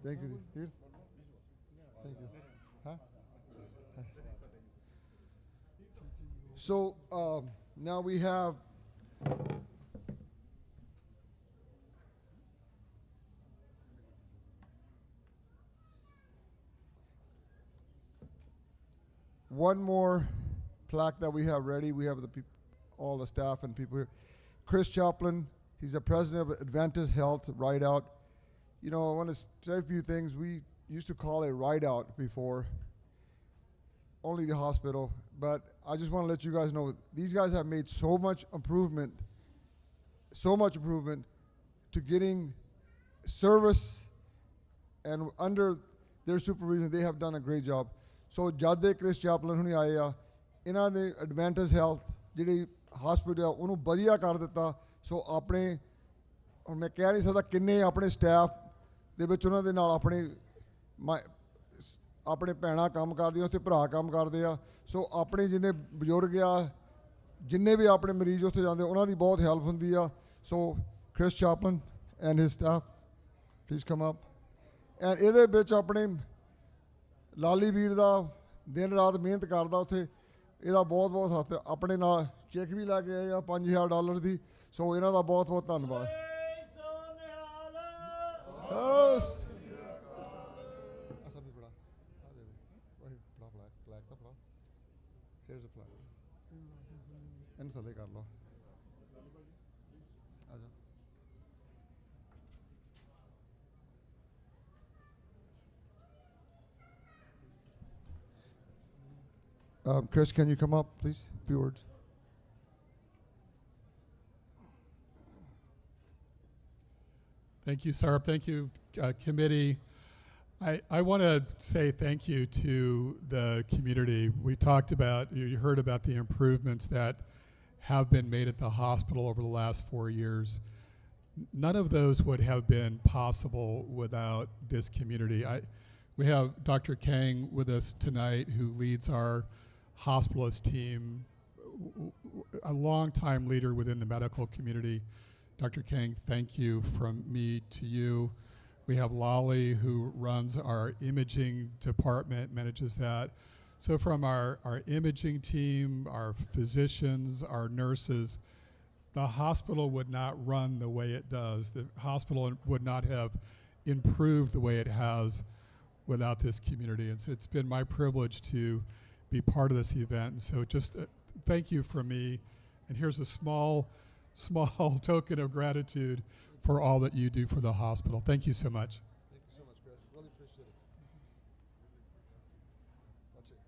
Thank you, Tirth. Thank you. Huh? So now we have one more plaque that we have ready. We have all the staff and people here. Chris Chaplin, he's the president of Adventist Health Ride Out. You know, I want to say a few things. We used to call it Ride Out before, only the hospital. But I just want to let you guys know, these guys have made so much improvement to getting service, and under their supervision, they have done a great job. So ਜਦ ਦੇ Chris ਚੈਪਲਨ ਹੁਣੀ ਆਏ ਆ, ਇਹਨਾਂ ਨੇ ਐਡਵੈਂਟੇਜ health ਜਿਹੜੀ hospital ਆ ਉਹਨੂੰ ਵਧੀਆ ਕਰ ਦਿੱਤਾ। ਸੋ ਆਪਣੇ ਹੁਣ ਮੈਂ ਕਹਿ ਨਹੀਂ ਸਕਦਾ ਕਿੰਨੇ ਆਪਣੇ ਸਟਾਫ ਦੇ ਵਿੱਚ ਉਹਨਾਂ ਦੇ ਨਾਲ ਆਪਣੇ ਭੈਣਾਂ ਕੰਮ ਕਰਦੀਆਂ, ਉੱਥੇ ਭਰਾ ਕੰਮ ਕਰਦੇ ਆ। ਸੋ ਆਪਣੇ ਜਿੰਨੇ ਬਜ਼ੁਰਗ ਆ, ਜਿੰਨੇ ਵੀ ਆਪਣੇ ਮਰੀਜ਼ ਉੱਥੇ ਜਾਂਦੇ, ਉਹਨਾਂ ਦੀ ਬਹੁਤ ਹੈਲਪ ਹੁੰਦੀ ਆ। So Chris Chaplin and his staff please come up. And ਇਹਦੇ ਵਿੱਚ ਆਪਣੇ ਲਾਲੀ ਵੀਰ ਦਾ ਦਿਨ ਰਾਤ ਮਿਹਨਤ ਕਰਦਾ ਉੱਥੇ, ਇਹਦਾ ਬਹੁਤ ਬਹੁਤ ਹੱਥ। ਆਪਣੇ ਨਾਲ ਚੈੱਕ ਵੀ ਲੈ ਕੇ ਆਏ ਆ $5000 ਦੀ। ਸੋ ਇਹਨਾਂ ਦਾ ਬਹੁਤ ਬਹੁਤ ਧੰਨਵਾਦ। ਇਹਨੂੰ ਥੱਲੇ ਕਰ ਲਓ, ਆ ਜਾ। Chris, can you come up, please? A few words. Thank you, Sarab. Thank you, committee. I want to say thank you to the community. We talked about, you heard about the improvements that have been made at the hospital over the last 4 years. None of those would have been possible without this community. We have Dr. Kang with us tonight, who leads our hospitalist team, a long-time leader within the medical community. Dr. Kang, thank you from me to you. We have Lolly, who runs our imaging department, manages that. So from our imaging team, our physicians, our nurses, the hospital would not run the way it does. The hospital would not have improved the way it has without this community. And so it's been my privilege to be part of this event. And so just thank you from me. And here's a small token of gratitude for all that you do for the hospital. Thank you so much. Thank you so much, Chris. Really appreciate it. That's it.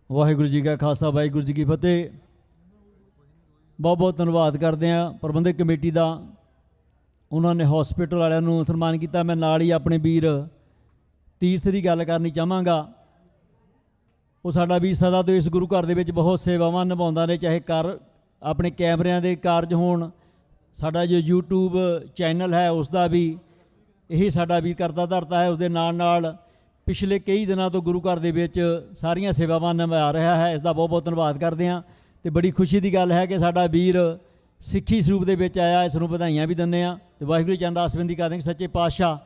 Waheguru ji ਕਾ ਖਾਲਸਾ, ਵਾਹਿਗੁਰੂ ਜੀ ਕੀ ਫਤਿਹ। ਬਹੁਤ ਬਹੁਤ ਧੰਨਵਾਦ ਕਰਦੇ ਹਾਂ ਪ੍ਰਬੰਧਕ committee ਦਾ। ਉਹਨਾਂ ਨੇ hospital ਵਾਲਿਆਂ ਨੂੰ ਸਨਮਾਨ ਕੀਤਾ। ਮੈਂ ਨਾਲ ਹੀ ਆਪਣੇ ਵੀਰ ਤੀਰਥ ਦੀ ਗੱਲ ਕਰਨੀ ਚਾਹਾਂਗਾ। ਉਹ ਸਾਡਾ ਵੀਰ ਸਦਾ ਤੋਂ ਇਸ ਗੁਰੂ ਘਰ ਦੇ ਵਿੱਚ ਬਹੁਤ ਸੇਵਾਵਾਂ ਨਿਭਾਉਂਦਾ ਨੇ, ਚਾਹੇ ਘਰ ਆਪਣੇ ਕੈਮਰਿਆਂ ਦੇ ਕਾਰਜ ਹੋਣ, ਸਾਡਾ ਜੋ YouTube ਚੈਨਲ ਹੈ ਉਸ ਦਾ ਵੀ ਇਹ ਸਾਡਾ ਵੀਰ ਕਰਤਾ ਧਰਤਾ ਹੈ। ਉਸ ਦੇ ਨਾਲ ਨਾਲ ਪਿਛਲੇ ਕਈ ਦਿਨਾਂ ਤੋਂ ਗੁਰੂ ਘਰ ਦੇ ਵਿੱਚ ਸਾਰੀਆਂ ਸੇਵਾਵਾਂ ਨਿਭਾ ਰਿਹਾ ਹੈ। ਇਸ ਦਾ ਬਹੁਤ ਬਹੁਤ ਧੰਨਵਾਦ ਕਰਦੇ ਹਾਂ। ਅਤੇ ਬੜੀ ਖੁਸ਼ੀ ਦੀ ਗੱਲ ਹੈ ਕਿ ਸਾਡਾ ਵੀਰ ਸਿੱਖੀ ਸਰੂਪ ਦੇ ਵਿੱਚ ਆਇਆ, ਇਸ ਨੂੰ ਵਧਾਈਆਂ ਵੀ ਦਿੰਦੇ ਹਾਂ ਤੇ ਵਾਹਿਗੁਰੂ ਜੀ ਅਰਦਾਸ ਬੇਨਤੀ ਕਰਦੇ ਹਾਂ ਕਿ ਸੱਚੇ ਪਾਤਸ਼ਾਹ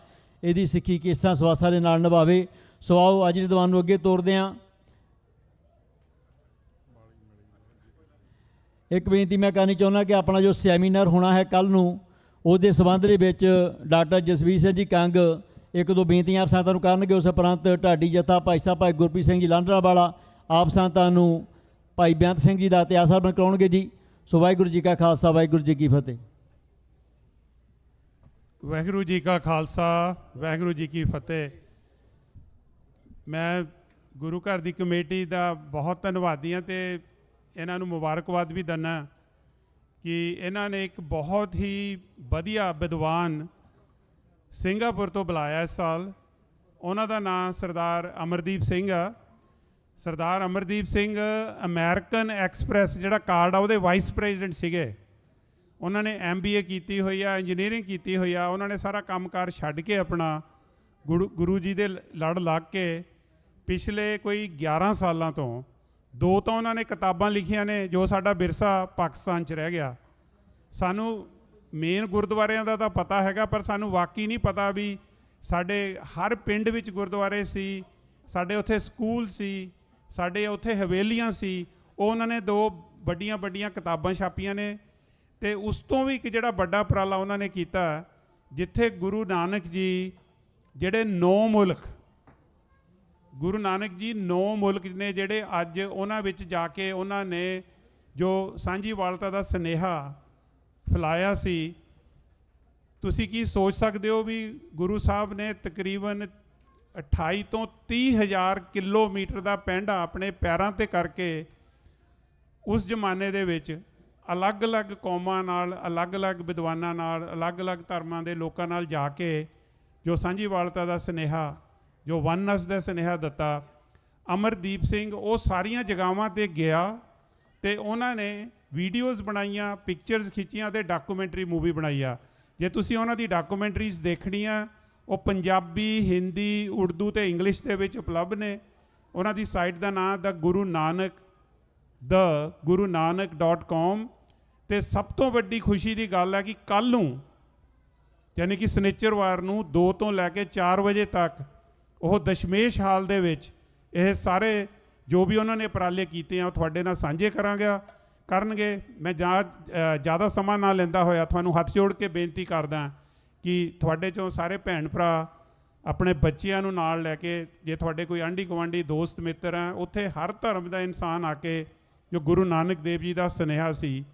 ਇਹਦੀ ਸਿੱਖੀ ਕਿਸ ਤਰ੍ਹਾਂ ਸਵਾਸਾਂ ਦੇ ਨਾਲ ਨਿਭਾਵੇ। ਸੋ ਆਓ ਅੱਜ ਦੇ ਦੀਵਾਨ ਨੂੰ ਅੱਗੇ ਤੋਰਦੇ ਹਾਂ। ਇੱਕ ਬੇਨਤੀ ਮੈਂ ਕਰਨੀ ਚਾਹੁੰਦਾ ਕਿ ਆਪਣਾ ਜੋ ਸੈਮੀਨਾਰ ਹੋਣਾ ਹੈ ਕੱਲ੍ਹ ਨੂੰ, ਉਹਦੇ ਸੰਬੰਧ ਦੇ ਵਿੱਚ ਡਾਕਟਰ ਜਸਵੀਰ ਸਿੰਘ ਜੀ ਕੰਗ ਇੱਕ ਦੋ ਬੇਨਤੀਆਂ ਆਪ ਸੰਗਤਾਂ ਨੂੰ ਕਰਨਗੇ। ਉਸ ਉਪਰੰਤ ਢਾਡੀ ਜੱਥਾ ਭਾਈ ਸਾਹਿਬ ਭਾਈ ਗੁਰਪ੍ਰੀਤ ਸਿੰਘ ਜੀ ਲਾਂਡਰਾਵਾਲਾ ਆਪ ਸੰਗਤਾਂ ਨੂੰ ਭਾਈ ਬੇਅੰਤ ਸਿੰਘ ਜੀ ਦਾ ਇਤਿਹਾਸ ਸਰਵਣ ਕਰਾਉਣਗੇ ਜੀ। ਸੋ ਵਾਹਿਗੁਰੂ ਜੀ ਕਾ ਖਾਲਸਾ, ਵਾਹਿਗੁਰੂ ਜੀ ਕੀ ਫਤਿਹ। ਵਾਹਿਗੁਰੂ ਜੀ ਕਾ ਖਾਲਸਾ, ਵਾਹਿਗੁਰੂ ਜੀ ਕੀ ਫਤਿਹ। ਮੈਂ ਗੁਰੂ ਘਰ ਦੀ ਕਮੇਟੀ ਦਾ ਬਹੁਤ ਧੰਨਵਾਦੀ ਹਾਂ ਅਤੇ ਇਹਨਾਂ ਨੂੰ ਮੁਬਾਰਕਬਾਦ ਵੀ ਦਿੰਦਾ ਕਿ ਇਹਨਾਂ ਨੇ ਇੱਕ ਬਹੁਤ ਹੀ ਵਧੀਆ ਵਿਦਵਾਨ ਸਿੰਗਾਪੁਰ ਤੋਂ ਬੁਲਾਇਆ ਇਸ ਸਾਲ। ਉਹਨਾਂ ਦਾ ਨਾਂ ਸਰਦਾਰ ਅਮਰਦੀਪ ਸਿੰਘ ਆ। ਸਰਦਾਰ ਅਮਰਦੀਪ ਸਿੰਘ ਅਮਰੀਕਨ ਐਕਸਪ੍ਰੈਸ ਜਿਹੜਾ ਕਾਰਡ ਆ ਉਹਦੇ ਵਾਈਸ ਪ੍ਰੈਜ਼ੀਡੈਂਟ ਸੀਗੇ। ਉਹਨਾਂ ਨੇ MBA ਕੀਤੀ ਹੋਈ ਆ, ਇੰਜੀਨੀਅਰਿੰਗ ਕੀਤੀ ਹੋਈ ਆ। ਉਹਨਾਂ ਨੇ ਸਾਰਾ ਕੰਮਕਾਰ ਛੱਡ ਕੇ ਆਪਣਾ ਗੁਰੂ ਜੀ ਦੇ ਲੜ ਲੱਗ ਕੇ ਪਿਛਲੇ ਕੋਈ 11 ਸਾਲਾਂ ਤੋਂ 2 ਤਾਂ ਉਹਨਾਂ ਨੇ ਕਿਤਾਬਾਂ ਲਿਖੀਆਂ ਨੇ ਜੋ ਸਾਡਾ ਵਿਰਸਾ ਪਾਕਿਸਤਾਨ 'ਚ ਰਹਿ ਗਿਆ। ਸਾਨੂੰ ਮੇਨ ਗੁਰਦੁਆਰਿਆਂ ਦਾ ਤਾਂ ਪਤਾ ਹੈਗਾ, ਪਰ ਸਾਨੂੰ ਵਾਕਈ ਨਹੀਂ ਪਤਾ ਵੀ ਸਾਡੇ ਹਰ ਪਿੰਡ ਵਿੱਚ ਗੁਰਦੁਆਰੇ ਸੀ, ਸਾਡੇ ਉੱਥੇ ਸਕੂਲ ਸੀ, ਸਾਡੇ ਉੱਥੇ ਹਵੇਲੀਆਂ ਸੀ। ਉਹ ਉਹਨਾਂ ਨੇ 2 ਵੱਡੀਆਂ ਵੱਡੀਆਂ ਕਿਤਾਬਾਂ ਛਾਪੀਆਂ ਨੇ। ਅਤੇ ਉਸ ਤੋਂ ਵੀ ਇੱਕ ਜਿਹੜਾ ਵੱਡਾ ਉਪਰਾਲਾ ਉਹਨਾਂ ਨੇ ਕੀਤਾ, ਜਿੱਥੇ ਗੁਰੂ ਨਾਨਕ ਜੀ ਜਿਹੜੇ 9 ਮੁਲਕ, ਗੁਰੂ ਨਾਨਕ ਜੀ 9 ਮੁਲਕ ਨੇ ਜਿਹੜੇ ਅੱਜ ਉਹਨਾਂ ਵਿੱਚ ਜਾ ਕੇ ਉਹਨਾਂ ਨੇ ਜੋ ਸਾਂਝੀਵਾਲਤਾ ਦਾ ਸੁਨੇਹਾ ਫੈਲਾਇਆ ਸੀ। ਤੁਸੀਂ ਕੀ ਸੋਚ ਸਕਦੇ ਹੋ ਵੀ ਗੁਰੂ ਸਾਹਿਬ ਨੇ ਤਕਰੀਬਨ 28 ਤੋਂ 30 ਹਜ਼ਾਰ ਕਿਲੋਮੀਟਰ ਦਾ ਪੈਂਡਾ ਆਪਣੇ ਪੈਰਾਂ 'ਤੇ ਕਰਕੇ ਉਸ ਜ਼ਮਾਨੇ ਦੇ ਵਿੱਚ ਅਲੱਗ-ਅਲੱਗ ਕੌਮਾਂ ਨਾਲ, ਅਲੱਗ-ਅਲੱਗ ਵਿਦਵਾਨਾਂ ਨਾਲ, ਅਲੱਗ-ਅਲੱਗ ਧਰਮਾਂ ਦੇ ਲੋਕਾਂ ਨਾਲ ਜਾ ਕੇ ਜੋ ਸਾਂਝੀਵਾਲਤਾ ਦਾ ਸੁਨੇਹਾ, ਜੋ ਵਨਨੈਸ ਦਾ ਸੁਨੇਹਾ ਦਿੱਤਾ। ਅਮਰਦੀਪ ਸਿੰਘ ਉਹ ਸਾਰੀਆਂ ਜਗ੍ਹਾਵਾਂ 'ਤੇ ਗਿਆ ਅਤੇ ਉਹਨਾਂ ਨੇ ਵੀਡੀਓਜ਼ ਬਣਾਈਆਂ, ਪਿਕਚਰਸ ਖਿੱਚੀਆਂ ਅਤੇ ਡਾਕੂਮੈਂਟਰੀ ਮੂਵੀ ਬਣਾਈ ਆ। ਜੇ ਤੁਸੀਂ ਉਹਨਾਂ ਦੀ ਡਾਕੂਮੈਂਟਰੀਜ਼ ਦੇਖਣੀਆਂ, ਉਹ ਪੰਜਾਬੀ, ਹਿੰਦੀ, ਉਰਦੂ ਅਤੇ ਇੰਗਲਿਸ਼ ਦੇ ਵਿੱਚ ਉਪਲਬਧ ਨੇ। ਉਹਨਾਂ ਦੀ ਸਾਈਟ ਦਾ ਨਾਂ thegurunanak.com। ਅਤੇ ਸਭ ਤੋਂ ਵੱਡੀ ਖੁਸ਼ੀ ਦੀ ਗੱਲ ਹੈ ਕਿ ਕੱਲ੍ਹ ਨੂੰ, ਯਾਨੀ ਕਿ ਸ਼ਨਿਚਰਵਾਰ ਨੂੰ 2 ਤੋਂ ਲੈ ਕੇ 4 ਵਜੇ ਤੱਕ ਉਹ ਦਸ਼ਮੇਸ਼ ਹਾਲ ਦੇ ਵਿੱਚ ਇਹ ਸਾਰੇ ਜੋ ਵੀ ਉਹਨਾਂ ਨੇ ਉਪਰਾਲੇ ਕੀਤੇ ਆ ਉਹ ਤੁਹਾਡੇ ਨਾਲ ਸਾਂਝੇ ਕਰਨਗੇ। ਮੈਂ ਜ਼ਿਆਦਾ ਸਮਾਂ ਨਾ ਲੈਂਦਾ ਹੋਇਆ ਤੁਹਾਨੂੰ ਹੱਥ ਜੋੜ ਕੇ ਬੇਨਤੀ ਕਰਦਾ ਕਿ ਤੁਹਾਡੇ 'ਚੋਂ ਸਾਰੇ ਭੈਣ ਭਰਾ ਆਪਣੇ ਬੱਚਿਆਂ ਨੂੰ ਨਾਲ ਲੈ ਕੇ, ਜੇ ਤੁਹਾਡੇ ਕੋਈ ਆਂਢੀ ਗੁਆਂਢੀ ਦੋਸਤ ਮਿੱਤਰ ਹੈ, ਉੱਥੇ ਹਰ ਧਰਮ ਦਾ ਇਨਸਾਨ ਆ ਕੇ ਜੋ ਗੁਰੂ ਨਾਨਕ ਦੇਵ ਜੀ ਦਾ ਸੁਨੇਹਾ ਸੀ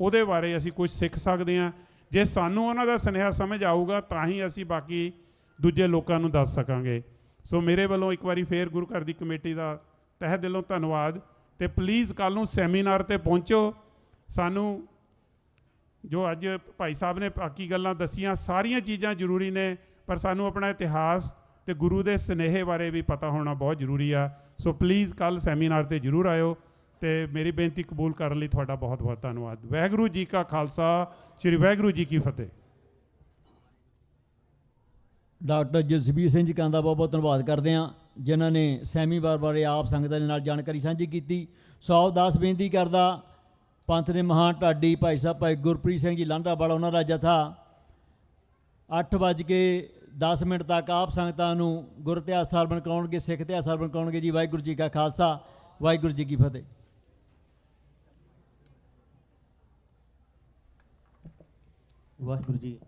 ਉਹਦੇ ਬਾਰੇ ਅਸੀਂ ਕੁਝ ਸਿੱਖ ਸਕਦੇ ਹਾਂ। ਜੇ ਸਾਨੂੰ ਉਹਨਾਂ ਦਾ ਸੁਨੇਹਾ ਸਮਝ ਆਊਗਾ ਤਾਂ ਹੀ ਅਸੀਂ ਬਾਕੀ ਦੂਜੇ ਲੋਕਾਂ ਨੂੰ ਦੱਸ ਸਕਾਂਗੇ। ਸੋ ਮੇਰੇ ਵੱਲੋਂ ਇੱਕ ਵਾਰੀ ਫੇਰ ਗੁਰੂ ਘਰ ਦੀ ਕਮੇਟੀ ਦਾ ਤਹਿ ਦਿਲੋਂ ਧੰਨਵਾਦ। ਅਤੇ ਪਲੀਜ਼ ਕੱਲ੍ਹ ਨੂੰ ਸੈਮੀਨਾਰ 'ਤੇ ਪਹੁੰਚੋ। ਸਾਨੂੰ ਜੋ ਅੱਜ ਭਾਈ ਸਾਹਿਬ ਨੇ ਬਾਕੀ ਗੱਲਾਂ ਦੱਸੀਆਂ, ਸਾਰੀਆਂ ਚੀਜ਼ਾਂ ਜ਼ਰੂਰੀ ਨੇ, ਪਰ ਸਾਨੂੰ ਆਪਣਾ ਇਤਿਹਾਸ ਅਤੇ ਗੁਰੂ ਦੇ ਸੁਨੇਹੇ ਬਾਰੇ ਵੀ ਪਤਾ ਹੋਣਾ ਬਹੁਤ ਜ਼ਰੂਰੀ ਆ। ਸੋ ਪਲੀਜ਼ ਕੱਲ੍ਹ ਸੈਮੀਨਾਰ 'ਤੇ ਜ਼ਰੂਰ ਆਇਓ ਅਤੇ ਮੇਰੀ ਬੇਨਤੀ ਕਬੂਲ ਕਰਨ ਲਈ ਤੁਹਾਡਾ ਬਹੁਤ ਬਹੁਤ ਧੰਨਵਾਦ। ਵਾਹਿਗੁਰੂ ਜੀ ਕਾ ਖਾਲਸਾ, ਸ਼੍ਰੀ ਵਾਹਿਗੁਰੂ ਜੀ ਕੀ ਫਤਿਹ। ਡਾਕਟਰ ਜਸਬੀਰ ਸਿੰਘ ਜੀ ਕੰਗ ਦਾ ਬਹੁਤ ਬਹੁਤ ਧੰਨਵਾਦ ਕਰਦੇ ਹਾਂ, ਜਿਨ੍ਹਾਂ ਨੇ ਸੈਮੀਨਾਰ ਬਾਰੇ ਆਪ ਸੰਗਤਾਂ ਦੇ ਨਾਲ ਜਾਣਕਾਰੀ ਸਾਂਝੀ ਕੀਤੀ। ਸੋ ਆਪ ਦਾਸ ਬੇਨਤੀ ਕਰਦਾ ਪੰਥ ਦੇ ਮਹਾਨ ਢਾਡੀ ਭਾਈ ਸਾਹਿਬ ਭਾਈ ਗੁਰਪ੍ਰੀਤ ਸਿੰਘ ਜੀ ਲਾਂਡਰਾਵਾਲਾ, ਉਹਨਾਂ ਦਾ ਜਥਾ 8:10 ਤੱਕ ਆਪ ਸੰਗਤਾਂ ਨੂੰ ਗੁਰ ਇਤਿਹਾਸ ਸਰਵਣ ਕਰਾਉਣਗੇ, ਸਿੱਖ ਇਤਿਹਾਸ ਸਰਵਣ ਕਰਾਉਣਗੇ ਜੀ। ਵਾਹਿਗੁਰੂ ਜੀ ਕਾ ਖਾਲਸਾ, ਵਾਹਿਗੁਰੂ ਜੀ ਕੀ ਫਤਿਹ। ਵਾਹਿਗੁਰੂ ਜੀ।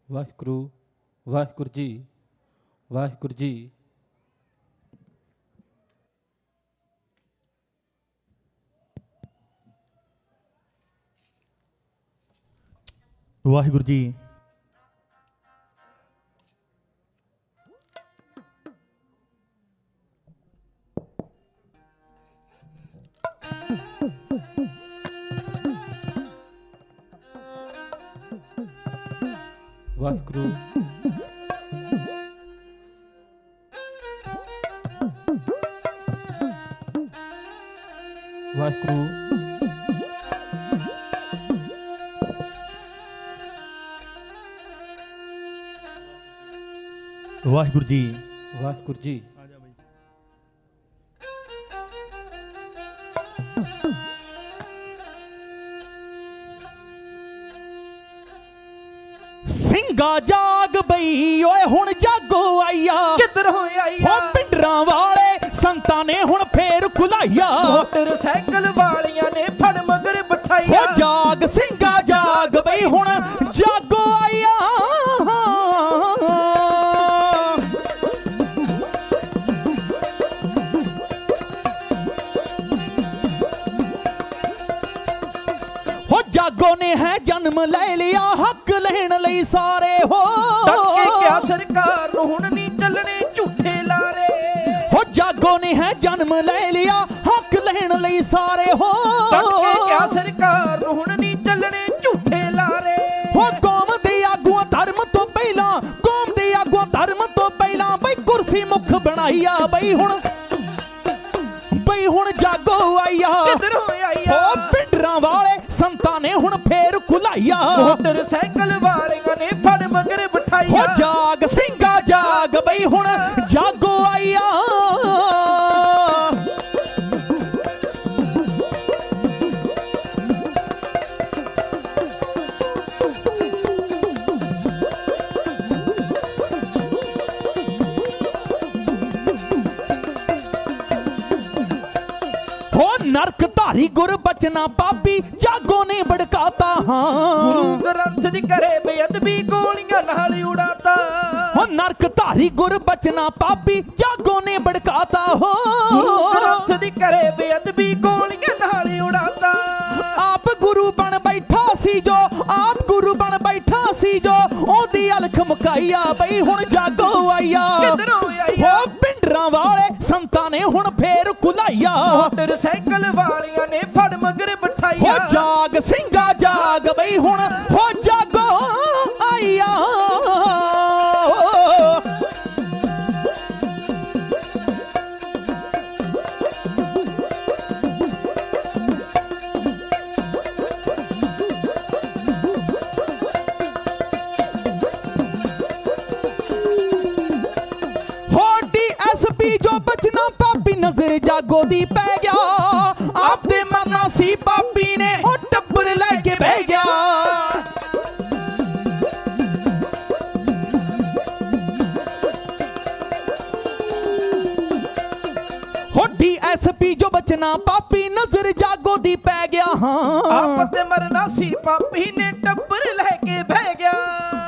ਵਾਹਿਗੁਰੂ, ਵਾਹਿਗੁਰੂ ਜੀ, ਵਾਹਿਗੁਰੂ ਜੀ। ਵਾਹਿਗੁਰੂ ਜੀ। ਵਾਹਿਗੁਰੂ। ਵਾਹਿਗੁਰੂ। ਵਾਹਿਗੁਰੂ ਜੀ ਵਾਹਿਗੁਰੂ ਜੀ। ਸਿੰਘਾ ਜਾਗ ਬਈ ਓਏ ਹੁਣ ਜਾਗੋ ਆਈਆ, ਕਿੱਧਰ ਹੋਇਆ ਹੋ ਪਿੰਡਰਾਂ ਵਾਲੇ ਸੰਤਾਂ ਨੇ ਹੁਣ ਫੇਰ ਖੁਲਾਈਆ, ਮੋਟਰਸਾਈਕਲ ਵਾਲਿਆਂ ਨੇ ਫੜ ਮਗਰ ਬਿਠਾਈਆ। ਹੋ ਜਾਗ ਸਿੰਘਾ ਜਾਗ ਬਈ ਹੁਣ ਜਾਗੋ ਆਈਆ। ਹੋ ਜਾਗੋ ਨੇ ਹੈ ਜਨਮ ਲੈ ਲਿਆ, ਹੱਕ ਲੈਣ ਲਈ ਸਾਰੇ ਹੋ ਡੱਕੇ ਕਿਆ ਸਰਕਾਰ ਨੂੰ ਹੁਣ ਨਹੀਂ ਚੱਲਣੇ ਝੂਠੇ ਲਾਰੇ। ਹੋ ਜਾਗੋ ਨੇ ਹੈ ਜਨਮ ਲੈ ਲਿਆ, ਹੱਕ ਲੈਣ ਲਈ ਸਾਰੇ ਹੋ ਡੱਕੇ ਕਿਆ ਸਰਕਾਰ ਨੂੰ ਹੁਣ ਨਹੀਂ ਚੱਲਣੇ ਝੂਠੇ ਲਾਰੇ। ਹੋ ਕੌਮ ਦੇ ਆਗੂਆਂ ਧਰਮ ਤੋਂ ਪਹਿਲਾਂ, ਕੌਮ ਦੇ ਆਗੂਆਂ ਧਰਮ ਤੋਂ ਪਹਿਲਾਂ ਬਈ ਕੁਰਸੀ ਮੁੱਖ ਬਣਾਈਆ। ਬਈ ਹੁਣ ਜਾਗੋ ਆਈਆ, ਹੋ ਪਿੰਡਰਾਂ ਵਾਲੇ ਸੰਤਾਂ ਨੇ ਹੁਣ ਫੇਰ ਖੁਲਾਈਆ, ਮੋਟਰਸਾਈਕਲ ਵਾਲਿਆਂ ਨੇ ਫੜ ਮਗਰ ਬਿਠਾਈਆ। ਹੋ ਜਾਗ ਸਿੰਘਾ ਜਾਗ ਬਈ ਹੁਣ ਜਾਗੋ ਆਈਆ। ਨਰਕ ਧਾਰੀ ਗੁਰ ਬਚਨਾ ਪਾਪੀ ਜਾਗੋ ਨੇ ਭੜਕਾਤਾ। ਹਾਂ ਗੁਰੂ ਗ੍ਰੰਥ ਦੀ ਕਰੇ ਬੇਅਦਬੀ ਗੋਲੀਆਂ ਨਾਲ ਉਡਾਤਾ। ਹੋ ਨਰਕ ਧਾਰੀ ਗੁਰ ਬਚਨਾ ਪਾਪੀ ਜਾਗੋ ਨੇ ਭੜਕਾਤਾ। ਹੋ ਗੁਰੂ ਗ੍ਰੰਥ ਦੀ ਕਰੇ ਬੇਅਦਬੀ ਗੋਲੀਆਂ ਨਾਲ ਉਡਾਤਾ। ਆਪ ਗੁਰੂ ਬਣ ਬੈਠਾ ਸੀ ਜੋ, ਆਪ ਗੁਰੂ ਬਣ ਬੈਠਾ ਸੀ ਜੋ, ਉਹਦੀ ਅਲਖ ਮੁਕਾਈਆ। ਬਈ ਹੁਣ ਜਾਗੋ ਆਈਆ, ਹੋ ਪਿੰਡਰਾਂ ਵਾਲੇ ਸੰਤਾਂ ਨੇ ਹੁਣ ਫੇਰ ਖੁਲਾਈਆ, ਮੋਟਰਸਾਈਕਲ ਵਾਲਿਆਂ ਨੇ ਫੜ ਮਗਰ ਬਿਠਾਈਆ। ਹੋ ਜਾਗ ਸਿੰਘਾ ਜਾਗ ਬਈ ਹੁਣ ਹੋ ਜਾਗੋ ਆਈਆ। ਜੋ ਬਚਨਾ ਪਾਪੀ ਨਜ਼ਰ ਜਾਗੋ ਦੀ ਪੈ ਗਿਆ, ਆਪਦੇ ਮਰਨਾ ਸੀ ਪਾਪੀ ਨੇ ਉਹ ਟੱਬਰ ਲੈ ਕੇ ਬਹਿ ਗਿਆ। ਹੋਡੀ ਐਸਪੀ ਜੋ ਬਚਨਾ ਪਾਪੀ ਨਜ਼ਰ ਜਾਗੋ ਦੀ ਪੈ ਗਿਆ। ਹਾਂ ਆਪਦੇ ਮਰਨਾ ਸੀ ਪਾਪੀ ਨੇ ਟੱਬਰ ਲੈ ਕੇ ਬਹਿ ਗਿਆ।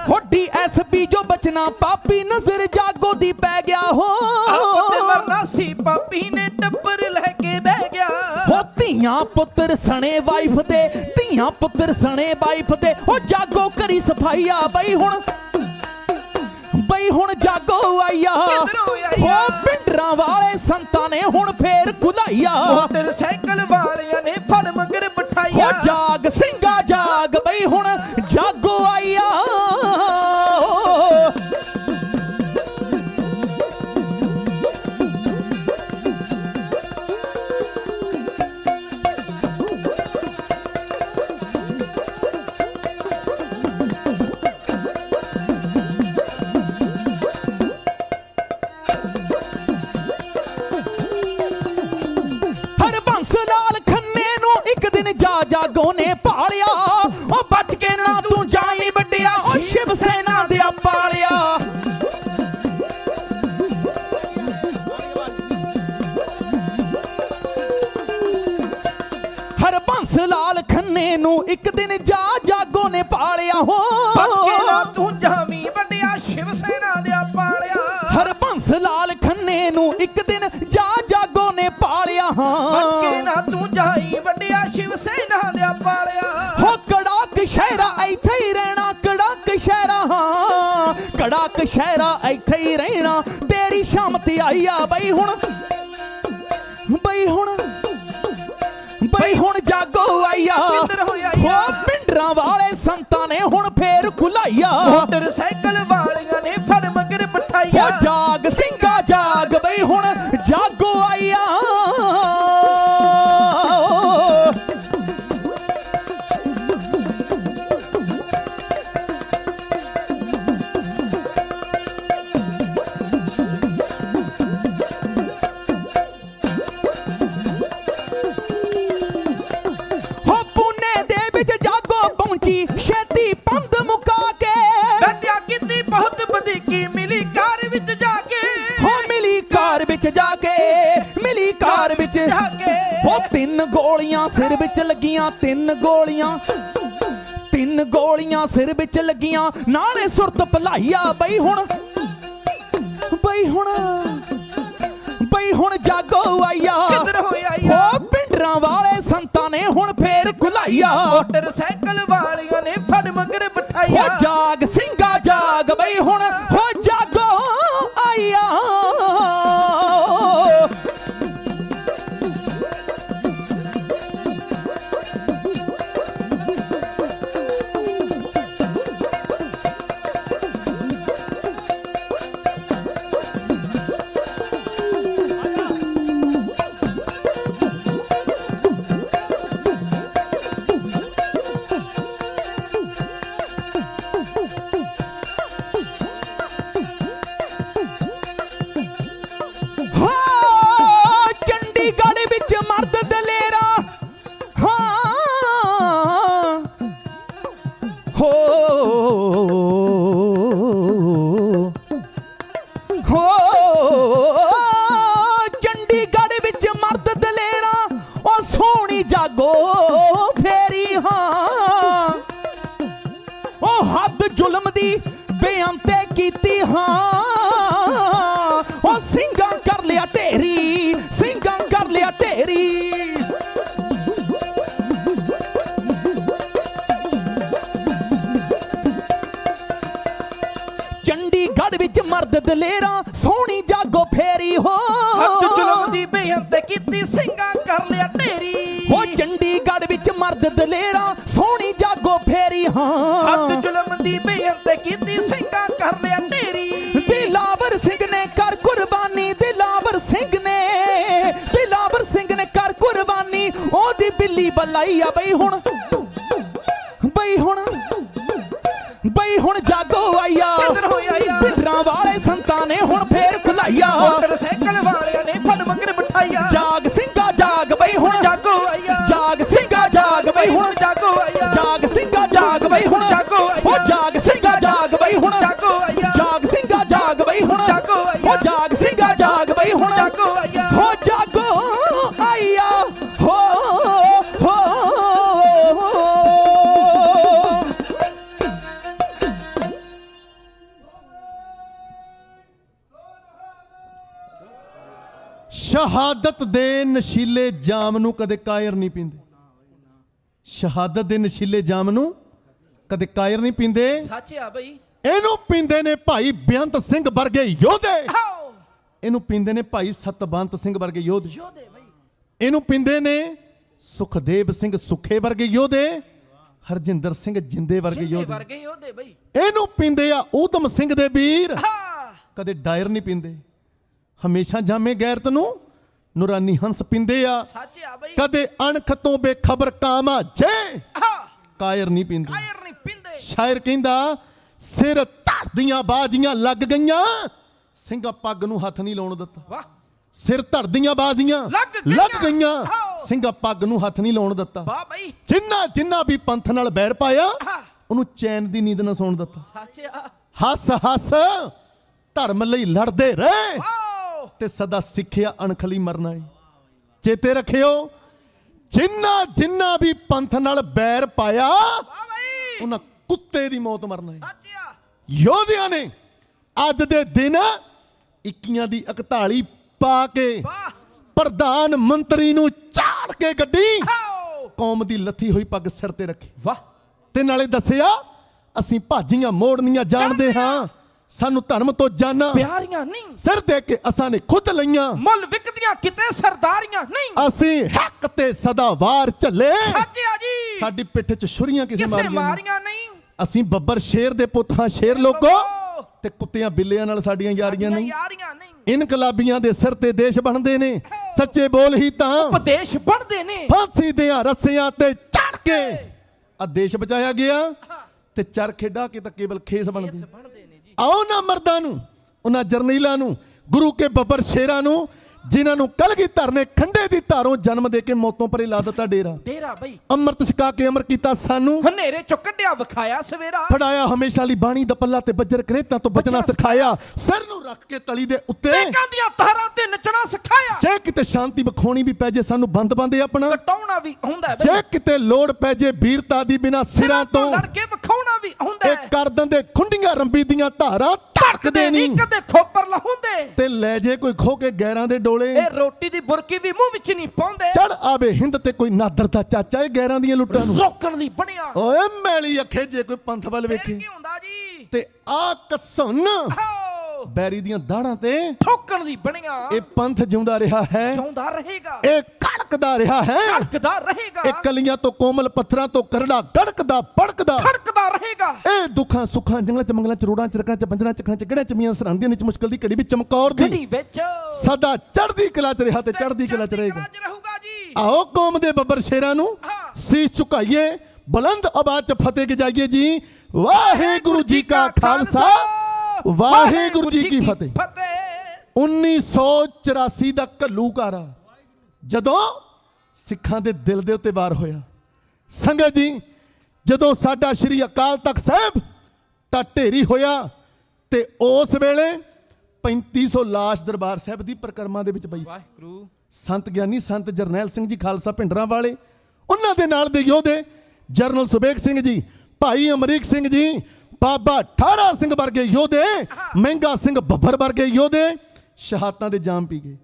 ਹੋਡੀ ਐਸਪੀ ਜੋ ਬਚਨਾ ਪਾਪੀ ਨਜ਼ਰ ਜਾਗੋ ਦੀ ਪੈ ਗਿਆ। ਹੋ ਆਪਦੇ ਮਰਨਾ ਸੀ ਪਾਪੀ ਨੇ ਟੱਬਰ ਲੈ ਕੇ ਬਹਿ ਗਿਆ। ਹੋ ਧੀਆਂ ਪੁੱਤਰ ਸਣੇ ਵਾਈਫ ਦੇ, ਧੀਆਂ ਪੁੱਤਰ ਸਣੇ ਵਾਈਫ ਦੇ, ਹੋ ਜਾਗੋ ਕਰੀ ਸਫਾਈਆ। ਬਈ ਹੁਣ ਜਾਗੋ ਆਈਆ, ਹੋ ਪਿੰਡਰਾਂ ਵਾਲੇ ਸੰਤਾਂ ਨੇ ਹੁਣ ਫੇਰ ਖੁਲਾਈਆ, ਮੋਟਰਸਾਈਕਲ ਵਾਲਿਆਂ ਨੇ ਫੜ ਮਗਰ ਬਿਠਾਈਆ। ਹੋ ਜਾਗ ਸਿੰਘਾ ਜਾਗ ਬਈ ਹੁਣ ਜਾਗੋ ਆਈਆ। ਜਾਗੋ ਨੇ ਭਾਲਿਆ, ਉਹ ਬਚ ਕੇ ਨਾ ਤੂੰ ਜਾਈ ਵੱਡਿਆ, ਉਹ ਸ਼ਿਵ ਸੈਨਾ ਦੇ ਪਾਲਿਆ। ਹਰਬੰਸ ਲਾਲ ਖੰਨੇ ਨੂੰ ਇੱਕ ਦਿਨ ਜਾਗੋ ਨੇ ਭਾਲਿਆ। ਹੋ ਬਚ ਕੇ ਨਾ ਤੂੰ ਜਾਵੀਂ ਵੱਡਿਆ, ਸ਼ਿਵ ਸੈਨਾ ਦੇ ਪਾਲਿਆ। ਹਰਬੰਸ ਲਾਲ ਖੰਨੇ ਨੂੰ ਇੱਕ ਦਿਨ ਜਾਗੋ ਨੇ ਭਾਲਿਆ। ਬਚ ਕੇ ਨਾ ਤੂੰ ਜਾਈ ਵੱਡਿਆ, ਸ਼ਿਵ ਸੈਨਾ ਦੇ ਪਾਲਿਆ। ਹੋ ਕੜਾਕ ਸ਼ਹਿਰਾ ਇੱਥੇ ਹੀ ਰਹਿਣਾ, ਕੜਾਕ ਸ਼ਹਿਰਾ। ਹਾਂ ਕੜਾਕ ਸ਼ਹਿਰਾ ਇੱਥੇ ਹੀ ਰਹਿਣਾ, ਤੇਰੀ ਸ਼ਾਮਤ ਆਈਆ। ਬਈ ਹੁਣ ਜਾਗੋ ਆਈਆ, ਹੋ ਪਿੰਡਰਾਂ ਵਾਲੇ ਸੰਤਾਂ ਨੇ ਹੁਣ ਫੇਰ ਖੁਲਾਈਆ, ਮੋਟਰਸਾਈਕਲ ਵਾਲਿਆਂ ਨੇ ਫੜ ਮਗਰ ਬਿਠਾਈਆ। ਹੋ ਜਾਗ ਸਿੰਘਾ ਜਾਗ ਬਈ ਹੁਣ ਜਾਗੋ ਆਈਆ। 3 ਗੋਲੀਆਂ ਸਿਰ ਵਿੱਚ ਲੱਗੀਆਂ, 3 ਗੋਲੀਆਂ, 3 ਗੋਲੀਆਂ ਸਿਰ ਵਿੱਚ ਲੱਗੀਆਂ, ਨਾਲੇ ਸੁਰਤ ਭਲਾਈਆ ਬਈ ਹੁਣ, ਬਈ ਹੁਣ, ਬਈ ਹੁਣ ਜਾਗੋ ਆਈਆ। ਹੋ ਪਿੰਡਰਾਂ ਵਾਲੇ ਸੰਤਾਂ ਨੇ ਹੁਣ ਫੇਰ ਖੁਲਾਈਆ, ਮੋਟਰਸਾਈਕਲ ਵਾਲਿਆਂ ਨੇ ਫੜ ਮਗਰ ਬਿਠਾਈਆ। ਹੋ ਜਾਗ ਸਿੰਘਾ ਜਾਗ ਬਈ ਹੁਣ, ਹੋ ਜਾਗੋ ਆਈਆ। ਚੰਡੀਗੜ੍ਹ ਵਿੱਚ ਮਰਦ ਦਲੇਰਾਂ ਸੋਹਣੀ ਜਾਗੋ ਫੇਰੀ ਹੋ, ਹੱਥ ਜ਼ੁਲਮ ਦੀ ਬੇਅੰਤ ਕੀਤੀ ਸਿੰਘਾਂ ਕਰ ਲਿਆ ਢੇਰੀ। ਹੋ ਚੰਡੀਗੜ੍ਹ ਵਿੱਚ ਮਰਦ ਦਲੇਰਾਂ ਸੋਹਣੀ ਜਾਗੋ ਫੇਰੀ ਹਾਂ, ਹੱਥ ਜ਼ੁਲਮ ਦੀ ਬੇਅੰਤ ਕੀਤੀ ਸਿੰਘਾਂ ਕਰ ਲਿਆ ਢੇਰੀ। ਦਿਲਾਵਰ ਸਿੰਘ ਨੇ ਕਰ ਕੁਰਬਾਨੀ, ਦਿਲਾਵਰ ਸਿੰਘ ਨੇ, ਦਿਲਾਵਰ ਸਿੰਘ ਨੇ ਕਰ ਕੁਰਬਾਨੀ, ਉਹਦੀ ਬਿੱਲੀ ਬਲਾਈ ਆ ਬਈ ਹੁਣ, ਬਈ ਹੁਣ, ਬਈ ਹੁਣ ਜਾਗੋ ਆਈਆ। ਪਿੰਡਰਾਂ ਵਾਲੇ ਸੰਤਾਂ ਨੇ ਹੁਣ ਫੇਰ ਖੁਲਾਈਆ, ਮੋਟਰਸਾਈਕਲ ਵਾਲਿਆਂ ਨੇ ਫੜ ਮਗਰ ਬਿਠਾਈਆ। ਜਾਗ ਸਿੰਘਾ ਜਾਗ ਬਈ ਹੁਣ, ਜਾਗੋ ਆਈਆ। ਜਾਗ ਸਿੰਘਾ ਜਾਗ ਬਈ ਹੁਣ, ਜਾਗੋ ਆਈਆ। ਜਾਗ ਸਿੰਘਾ ਜਾਗ ਬਈ ਹੁਣ, ਜਾਗੋ ਆਈਆ। ਉਹ ਜਾਗ ਸਿੰਘਾ ਜਾਗ ਬਈ ਹੁਣ, ਜਾਗੋ ਆਈਆ। ਜਾਗ ਸਿੰਘਾ ਜਾਗ ਬਈ ਹੁਣ, ਜਾਗੋ ਆਈਆ। ਉਹ ਜਾਗ ਸਿੰਘਾ ਜਾਗ ਬਈ ਹੁਣ, ਜਾਗੋ ਆਈਆ। ਹੋ ਜਾਗੋ ਆਈਆ। ਹੋ ਸ਼ਹਾਦਤ ਦੇ ਨਸ਼ੀਲੇ ਜਾਮ ਨੂੰ ਕਦੇ ਕਾਇਰ ਨਹੀਂ ਪੀਂਦੇ, ਸ਼ਹਾਦਤ ਦੇ ਨਸ਼ੀਲੇ ਜਾਮ ਨੂੰ ਕਦੇ ਕਾਇਰ ਨਹੀਂ ਪੀਂਦੇ। ਸੱਚ ਆ ਬਈ, ਇਹਨੂੰ ਪੀਂਦੇ ਨੇ ਭਾਈ ਬੇਅੰਤ ਸਿੰਘ ਵਰਗੇ ਯੋਧੇ, ਇਹਨੂੰ ਪੀਂਦੇ ਨੇ ਭਾਈ ਸਤਬੰਤ ਸਿੰਘ ਵਰਗੇ ਯੋਧੇ, ਇਹਨੂੰ ਪੀਂਦੇ ਨੇ ਸੁਖਦੇਵ ਸਿੰਘ ਸੁਖੇ ਵਰਗੇ ਯੋਧੇ, ਹਰਜਿੰਦਰ ਸਿੰਘ ਜਿੰਦੇ ਵਰਗੇ ਯੋਧੇ ਬਈ। ਇਹਨੂੰ ਪੀਂਦੇ ਆ ਊਧਮ ਸਿੰਘ ਦੇ ਵੀਰ, ਕਦੇ ਡਾਇਰ ਨਹੀਂ ਪੀਂਦੇ। ਹਮੇਸ਼ਾ ਜਾਮੇ ਗੈਰਤ ਨੂੰ ਨੂਰਾਨੀ ਹੰਸ ਪੀਂਦੇ ਆ, ਸੱਚ ਆ ਬਈ। ਕਦੇ ਅਣਖ ਤੋਂ ਬੇਖਬਰ ਕਾਮਾ ਜੇ ਕਾਇਰ ਨਹੀਂ ਪੀਂਦੇ। ਸ਼ਾਇਰ ਕਹਿੰਦਾ ਸਿਰ ਧੜਦੀਆਂ ਬਾਜ਼ੀਆਂ ਲੱਗ ਗਈਆਂ, ਸਿੰਘਾ ਪੱਗ ਨੂੰ ਹੱਥ ਨਹੀਂ ਲਾਉਣ ਦਿੱਤਾ। ਸਿਰ ਧੜਦੀਆਂ ਬਾਜ਼ੀਆਂ ਲੱਗ ਗਈਆਂ, ਸਿੰਘਾ ਪੱਗ ਨੂੰ ਹੱਥ ਨਹੀਂ ਲਾਉਣ ਦਿੱਤਾ। ਜਿੰਨਾ ਜਿੰਨਾ ਵੀ ਪੰਥ ਨਾਲ ਬੈਰ ਪਾਇਆ, ਉਹਨੂੰ ਚੈਨ ਦੀ ਨੀਂਦ ਨਾ ਸੌਣ ਦਿੱਤਾ। ਸੱਚ ਆ। ਹੱਸ ਹੱਸ ਧਰਮ ਲਈ ਲੜਦੇ ਰਹੇ ਤੇ ਸਦਾ ਸਿੱਖਿਆ ਅਣਖ ਲਈ ਮਰਨਾ ਹੈ। ਚੇਤੇ ਰੱਖਿਓ, ਜਿੰਨਾ ਜਿੰਨਾ ਵੀ ਪੰਥ ਨਾਲ ਬੈਰ ਪਾਇਆ, ਉਹਨਾਂ ਕੁੱਤੇ ਦੀ ਮੌਤ ਮਰਨਾ ਹੈ। ਯੋਧਿਆਂ ਨੇ ਅੱਜ ਦੇ ਦਿਨ 21 ਦੀ 41 ਪਾ ਕੇ ਪ੍ਰਧਾਨ ਮੰਤਰੀ ਨੂੰ ਝਾੜ ਕੇ ਗੱਡੀ, ਕੌਮ ਦੀ ਲੱਥੀ ਹੋਈ ਪੱਗ ਸਿਰ ਤੇ ਰੱਖੀ, ਤੇ ਨਾਲੇ ਦੱਸਿਆ ਅਸੀਂ ਭਾਜੀਆਂ ਮੋੜਨੀਆਂ ਜਾਣਦੇ ਹਾਂ, ਸਾਨੂੰ ਧਰਮ ਤੋਂ ਜਾਨਾਂ ਪਿਆਰੀਆਂ ਨਹੀਂ, ਸਿਰ ਦੇ ਕੇ ਅਸਾਂ ਨੇ ਖੁਦ ਲਈਆਂ, ਮੁੱਲ ਵਿਕਦੀਆਂ ਕਿਤੇ ਸਰਦਾਰੀਆਂ ਨਹੀਂ। ਅਸੀਂ ਹੱਕ ਤੇ ਸਦਾ ਵਾਰ ਝੱਲੇ, ਸੱਚਿਆ ਜੀ। ਸਾਡੀ ਪਿੱਠ 'ਚ ਛੁਰੀਆਂ ਕਿਸੇ ਮਾਰੀਆਂ ਨਹੀਂ। ਅਸੀਂ ਬੱਬਰ ਸ਼ੇਰ ਦੇ ਪੁੱਤ ਹਾਂ ਸ਼ੇਰ ਲੋਕੋ, ਤੇ ਕੁੱਤਿਆਂ ਬਿੱਲਿਆਂ ਨਾਲ ਸਾਡੀਆਂ ਯਾਰੀਆਂ ਨਹੀਂ। ਇਨਕਲਾਬੀਆਂ ਦੇ ਸਿਰ ਤੇ ਦੇਸ਼ ਬਣਦੇ ਨੇ, ਸੱਚੇ ਬੋਲ ਹੀ ਤਾਂ ਉਪਦੇਸ਼ ਬਣਦੇ ਨੇ। ਫਾਂਸੀ ਦੇ ਰੱਸਿਆਂ ਤੇ ਚੜ ਕੇ ਆ ਦੇਸ਼ ਬਚਾਇਆ ਗਿਆ, ਤੇ ਚਰ ਖੇਡਾ ਕੇ ਤਾਂ ਕੇਵਲ ਖੇਸ ਬਣਦੇ। ਆਓ ਨਾ ਮਰਦਾਂ ਨੂੰ, ਉਹਨਾਂ ਜਰਨੈਲਾਂ ਨੂੰ, ਗੁਰੂ ਕੇ ਬੱਬਰ ਸ਼ੇਰਾਂ ਨੂੰ ਜਿਨ੍ਹਾਂ ਨੂੰ ਕਲਗੀਧਰ ਨੇ ਖੰਡੇ ਦੀ ਧਾਰੋਂ ਜਨਮ ਦੇ ਕੇ ਮੌਤੋਂ ਪਰੇ ਲਾ ਦਿੱਤਾ ਡੇਰਾ। ਡੇਰਾ ਬਈ ਅੰਮ੍ਰਿਤ ਛਕਾ ਕੇ ਅਮਰ ਕੀਤਾ ਸਾਨੂੰ, ਹਨੇਰੇ ਚੋਂ ਕੱਢਿਆ ਵਿਖਾਇਆ ਸਵੇਰਾ, ਫੜਾਇਆ ਹਮੇਸ਼ਾ ਲਈ ਬਾਣੀ ਦਾ ਪੱਲਾ ਤੇ ਬੱਜਰ ਕਰੇਤਾਂ ਤੋਂ ਬਚਣਾ ਸਿਖਾਇਆ। ਸਿਰ ਨੂੰ ਰੱਖ ਕੇ ਤਲੀ ਦੇ ਉੱਤੇ ਟੇਕਾਂ ਦੀਆਂ ਤਾਰਾਂ ਤੇ ਨੱਚਣਾ ਸਿਖਾਇਆ। ਜੇ ਕਿਤੇ ਸ਼ਾਂਤੀ ਵਿਖਾਉਣੀ ਵੀ ਪੈ ਜੇ ਸਾਨੂੰ ਬੰਦ ਬੰਦੇ ਆਪਣਾ ਕਟਾਉਣਾ ਵੀ ਹੁੰਦਾ ਜੇ ਕਿਤੇ ਲੋੜ ਪੈ ਜੇ ਵੀਰਤਾ ਦੀ ਬਿਨਾਂ ਸਿਰਾਂ ਤੋਂ ਲੜ ਕੇ ਵਿਖਾਉਣਾ ਵੀ ਹੁੰਦਾ। ਇਹ ਕਰ ਦਿੰਦੇ ਖੁੰਡੀਆਂ ਰੰਬੀ ਦੀਆਂ ਧਾਰਾਂ ਧੜਕਦੇ ਨਹੀਂ ਕਦੇ ਖੋਪਰ ਲਾਹੁੰਦੇ ਤੇ ਲੈ ਜੇ ਕੋਈ ਖੋ ਕੇ ਗੈਰਾਂ ਦੇ ਡੋਲੇ। ਇਹ ਰੋਟੀ ਦੀ ਬੁਰਕੀ ਵੀ ਮੂੰਹ ਵਿੱਚ ਨਹੀਂ ਪਾਉਂਦੇ। ਚੜ ਆਵੇ ਹਿੰਦ ਤੇ ਕੋਈ ਨਾਦਰ ਦਾ ਚਾਚਾ ਇਹ ਗੈਰਾਂ ਦੀਆਂ ਲੁੱਟਾਂ ਨੂੰ ਰੋਕਣ ਲਈ ਬਣਿਆ। ਓਏ ਮੈਲੀ ਅੱਖੇ ਜੇ ਕੋਈ ਪੰਥ ਵੱਲ ਵੇਖੇ ਕੀ ਹੁੰਦਾ ਜੀ ਤੇ ਆ ਕਸਨ ਬੈਰੀ ਦੀਆਂ ਦਾੜਾਂ ਤੇ ਠੋਕਣ ਲਈ ਬਣਿਆ। ਇਹ ਪੰਥ ਜਿਉਂਦਾ ਰਿਹਾ ਹੈ, ਜਿਉਂਦਾ ਰਹੇਗਾ, ਇਹ ਕੜਕਦਾ ਰਿਹਾ ਹੈ, ਕੜਕਦਾ ਰਹੇਗਾ। ਇਹ ਕਲੀਆਂ ਤੋਂ ਕੋਮਲ ਪੱਥਰਾਂ ਤੋਂ ਕਰੜਾ ਗੜਕਦਾ ਭੜਕਦਾ ਖੜਕਦਾ ਰਹੇਗਾ। ਇਹ ਦੁੱਖਾਂ ਸੁੱਖਾਂ ਜੰਗਲਾਂ ਚ ਮੰਗਲਾਂ ਚ ਰੋੜਾਂ ਚ ਰਕਾਂ ਚ ਬੰਜਰਾਂ ਚ ਖਣਾਂ ਚ ਕਿਹੜਿਆਂ ਚ ਮੀਆਂ ਸਰਹੰਦੀਆਂ ਵਿੱਚ ਮੁਸ਼ਕਲ ਦੀ ਘੜੀ ਵਿੱਚ ਚਮਕੌਰ ਦੀ ਘੜੀ ਵਿੱਚ ਸਦਾ ਚੜ੍ਹਦੀ ਕਲਾ ਚ ਰਿਹਾ ਤੇ ਚੜ੍ਹਦੀ ਕਲਾ ਚ ਰਹੇਗਾ। ਆਓ ਕੌਮ ਦੇ ਬੱਬਰ ਸ਼ੇਰਾਂ ਨੂੰ ਸੀਸ ਝੁਕਾਈਏ, ਬੁਲੰਦ ਆਵਾਜ਼ ਚ ਫਤਿਹ ਗਜਾਈਏ ਜੀ। ਵਾਹਿਗੁਰੂ ਜੀ ਕਾ ਖਾਲਸਾ, ਵਾਹਿਗੁਰੂ ਜੀ ਕੀ ਫਤਿਹ। 1984 ਦਾ ਘੱਲੂਘਾਰਾ ਜਦੋਂ ਸਿੱਖਾਂ ਦੇ ਦਿਲ ਦੇ ਉੱਤੇ ਵਾਰ ਹੋਇਆ। ਸੰਗਤ ਜੀ, ਜਦੋਂ ਸਾਡਾ ਸ਼੍ਰੀ ਅਕਾਲ ਤਖਤ ਸਾਹਿਬ ਤਾਂ ਢੇਰੀ ਹੋਇਆ ਤੇ ਉਸ ਵੇਲੇ 3500 ਲਾਸ਼ ਦਰਬਾਰ ਸਾਹਿਬ ਦੀ ਪਰਿਕਰਮਾ ਦੇ ਵਿੱਚ ਪਈ ਸੀ। ਸੰਤ ਗਿਆਨੀ ਸੰਤ ਜਰਨੈਲ ਸਿੰਘ ਜੀ ਖਾਲਸਾ ਭਿੰਡਰਾਂ ਵਾਲੇ, ਉਹਨਾਂ ਦੇ ਨਾਲ ਦੇ ਯੋਧੇ ਜਰਨਲ ਸੁਬੇਗ ਸਿੰਘ ਜੀ, ਭਾਈ ਅਮਰੀਕ ਸਿੰਘ ਜੀ, ਬਾਬਾ ਠਾਰਾ ਸਿੰਘ ਵਰਗੇ ਯੋਧੇ, ਮਹਿੰਗਾ ਸਿੰਘ ਬੱਬਰ ਵਰਗੇ ਯੋਧੇ ਸ਼ਹਾਦਤਾਂ ਦੇ ਜਾਮ ਪੀ ਗਏ।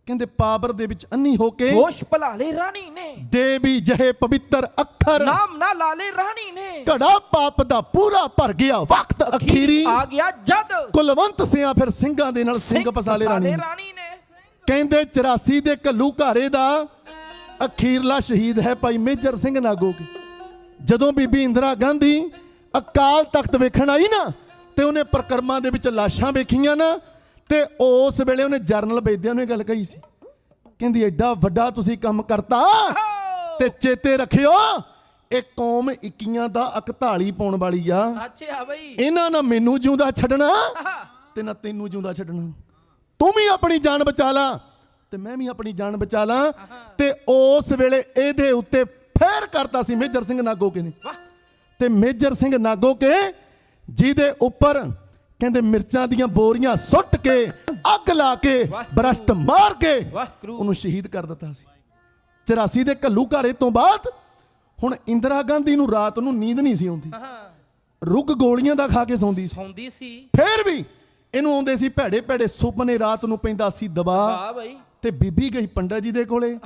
ਕਹਿੰਦੇ ਪਾਵਰ ਦੇ ਵਿੱਚ ਅੰਨੀ ਹੋ ਕੇ ਹੋਸ਼ ਭਲਾਲੇ ਰਾਣੀ ਨੇ, ਦੇਵੀ ਜਹੇ ਪਵਿੱਤਰ ਅੱਖਰ ਨਾਮ ਨਾ ਲਾਲੇ ਰਾਣੀ ਨੇ, ਘੜਾ ਪਾਪ ਦਾ ਪੂਰਾ ਭਰ ਗਿਆ ਵਕਤ ਅਖੀਰੀ ਆ ਗਿਆ ਜਦ ਕੁਲਵੰਤ ਸਿਆਂ ਫਿਰ ਸਿੰਘਾਂ ਦੇ ਨਾਲ ਸਿੰਘ ਫਸਾਲੇ ਰਾਣੀ ਨੇ। ਕਹਿੰਦੇ 84 ਦੇ ਘੱਲੂਘਾਰੇ ਦਾ ਅਖੀਰਲਾ ਸ਼ਹੀਦ ਹੈ ਭਾਈ ਮੇਜਰ ਸਿੰਘ ਨਾਗੋਕੇ। ਜਦੋਂ ਬੀਬੀ ਇੰਦਰਾ ਗਾਂਧੀ ਅਕਾਲ ਤਖਤ ਵੇਖਣ ਆਈ ਨਾ ਤੇ ਉਹਨੇ ਪਰਿਕਰਮਾ ਦੇ ਵਿੱਚ ਲਾਸ਼ਾਂ ਵੇਖੀਆਂ ਨਾ ਤੇ ਉਸ ਵੇਲੇ ਉਹਨੇ ਜਰਨਲ ਬੇਦਿਆਂ ਨੂੰ ਇਹ ਗੱਲ ਕਹੀ ਸੀ, ਕਹਿੰਦੀ ਐਡਾ ਵੱਡਾ ਤੁਸੀਂ ਕੰਮ ਕਰਤਾ ਤੇ ਚੇਤੇ ਰੱਖਿਓ ਇਹ ਕੌਮ 21 ਦਾ 41 ਪਾਉਣ ਵਾਲੀ ਆ। ਅੱਛਾ ਬਈ, ਇਹਨਾਂ ਨਾ ਮੈਨੂੰ ਜਿਉਂਦਾ ਛੱਡਣਾ ਤੇ ਨਾ ਤੈਨੂੰ ਜਿਉਂਦਾ ਛੱਡਣਾ। ਤੂੰ ਵੀ ਆਪਣੀ ਜਾਨ ਬਚਾ ਲਾ ਤੇ ਮੈਂ ਵੀ ਆਪਣੀ ਜਾਨ ਬਚਾ ਲਾਂ। ਤੇ ਉਸ ਵੇਲੇ ਇਹਦੇ ਉੱਤੇ ਫੇਰ ਕਰਤਾ ਸੀ ਮੇਜਰ ਸਿੰਘ ਨਾਗੋਕੇ ਨੇ। ਤੇ ਮੇਜਰ ਸਿੰਘ ਨਾਗੋਕੇ ਜਿਹਦੇ ਉੱਪਰ ਕਹਿੰਦੇ ਮਿਰਚਾਂ ਦੀਆਂ ਬੋਰੀਆਂ ਸੁੱਟ ਕੇ ਅੱਗ ਲਾ ਕੇ ਬਰਸਟ ਮਾਰ ਕੇ ਉਹਨੂੰ ਸ਼ਹੀਦ ਕਰ ਦਿੱਤਾ ਸੀ। 84 ਦੇ ਘੱਲੂਘਾਰੇ ਤੋਂ ਬਾਅਦ ਹੁਣ ਇੰਦਰਾ ਗਾਂਧੀ ਨੂੰ ਰਾਤ ਨੂੰ ਨੀਂਦ ਨਹੀਂ ਸੀ ਆਉਂਦੀ, ਰੁੱਗ ਗੋਲੀਆਂ ਦਾ ਖਾ ਕੇ ਸੌਂਦੀ ਸੀ। ਫੇਰ ਵੀ ਇਹਨੂੰ ਆਉਂਦੇ ਸੀ ਭੈੜੇ ਭੈੜੇ ਸੁਪਨੇ, ਰਾਤ ਨੂੰ ਪੈਂਦਾ ਸੀ ਦਬਾਅ। ਤੇ ਬੀਬੀ ਗਈ ਪੰਡਤ ਜੀ ਦੇ ਕੋਲੇ,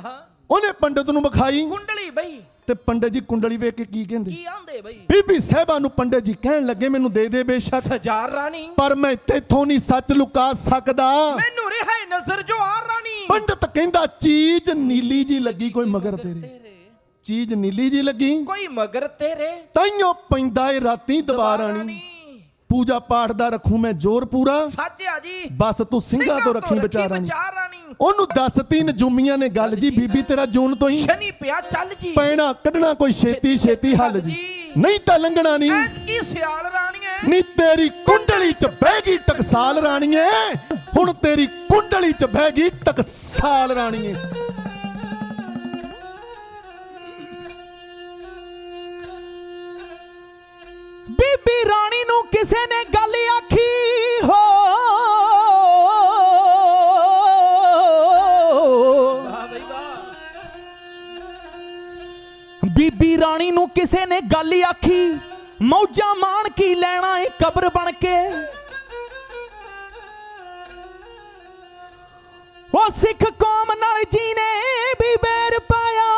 ਉਹਨੇ ਪੰਡਤ ਨੂੰ ਵਿਖਾਈ ਕੁੰਡਲੀ ਬਈ, ਤੇ ਪੰਡਤ ਜੀ ਕੁੰਡਲੀ ਵੇਖ ਕੇ ਕੀ ਕਹਿੰਦੇ? ਕੀ ਆਂਦੇ ਬਈ? ਬੀਬੀ ਸਾਹਿਬਾਂ ਨੂੰ ਪੰਡਤ ਜੀ ਕਹਿਣ ਲੱਗੇ ਮੈਨੂੰ ਦੇ ਦੇ ਬੇਸ਼ੱਕ ਸਜਾਰ ਰਾਣੀ, ਪਰ ਮੈਂ ਤੇਥੋਂ ਨਹੀਂ ਸੱਚ ਲੁਕਾ ਸਕਦਾ, ਮੈਨੂੰ ਰਿਹਾ ਨਜ਼ਰ ਜੋ ਆ ਰਾਣੀ। ਪੰਡਤ ਕਹਿੰਦਾ ਚੀਜ਼ ਨੀਲੀ ਜੀ ਲੱਗੀ ਕੋਈ ਮਗਰ ਤੇਰੇ, ਚੀਜ਼ ਨੀਲੀ ਜੀ ਲੱਗੀ ਕੋਈ ਮਗਰ ਤੇਰੇ, ਤਾਈਓ ਪੈਂਦਾ ਏ ਰਾਤੀ ਦਬਾ ਰਾਣੀ। ਪੂਜਾ ਪਾਠ ਦਾ ਰੱਖੂ ਮੈਂ ਜ਼ੋਰ ਪੂਰਾ, ਸਾਜਿਆ ਜੀ ਬਸ ਤੂੰ ਸਿੰਘਾਂ ਤੋਂ ਰੱਖੀ ਬਚਾ ਰਾਣੀ। ਉਹਨੂੰ ਦੱਸਤੀ ਨਜੂਮੀਆਂ ਨੇ ਗੱਲ ਜੀ, ਬੀਬੀ ਤੇਰਾ ਜੂਨ ਤੋਂ ਹੀ ਸ਼ਨੀ ਪਿਆ ਚੱਲ ਜੀ, ਪੈਣਾ ਕੱਢਣਾ ਕੋਈ ਛੇਤੀ ਛੇਤੀ ਹੱਲ ਜੀ, ਨਹੀਂ ਤਾਂ ਲੰਘਣਾ ਨਹੀਂ। ਕੀ ਸਿਆਲ ਰਾਣੀਏ, ਨੀ ਤੇਰੀ ਕੁੰਡਲੀ ਚ ਬਹਿ ਗਈ ਟਕਸਾਲ ਰਾਣੀਏ, ਹੁਣ ਤੇਰੀ ਕੁੰਡਲੀ ਚ ਬਹਿ ਗਈ ਟਕਸਾਲ ਰਾਣੀਏ। ਬੀਬੀ ਰਾਣੀ ਨੂੰ ਕਿਸੇ ਨੇ ਗੱਲ ਆਖੀ ਹੋ, ਬੀਬੀ ਰਾਣੀ ਨੂੰ ਕਿਸੇ ਨੇ ਗੱਲ ਆਖੀ, ਮੌਜਾਂ ਮਾਣ ਕੀ ਲੈਣਾ ਏ ਕਬਰ ਬਣ ਕੇ। ਉਹ ਸਿੱਖ ਕੌਮ ਨਾਲ ਜੀਨੇ ਵੀ ਬੈਰ ਪਾਇਆ,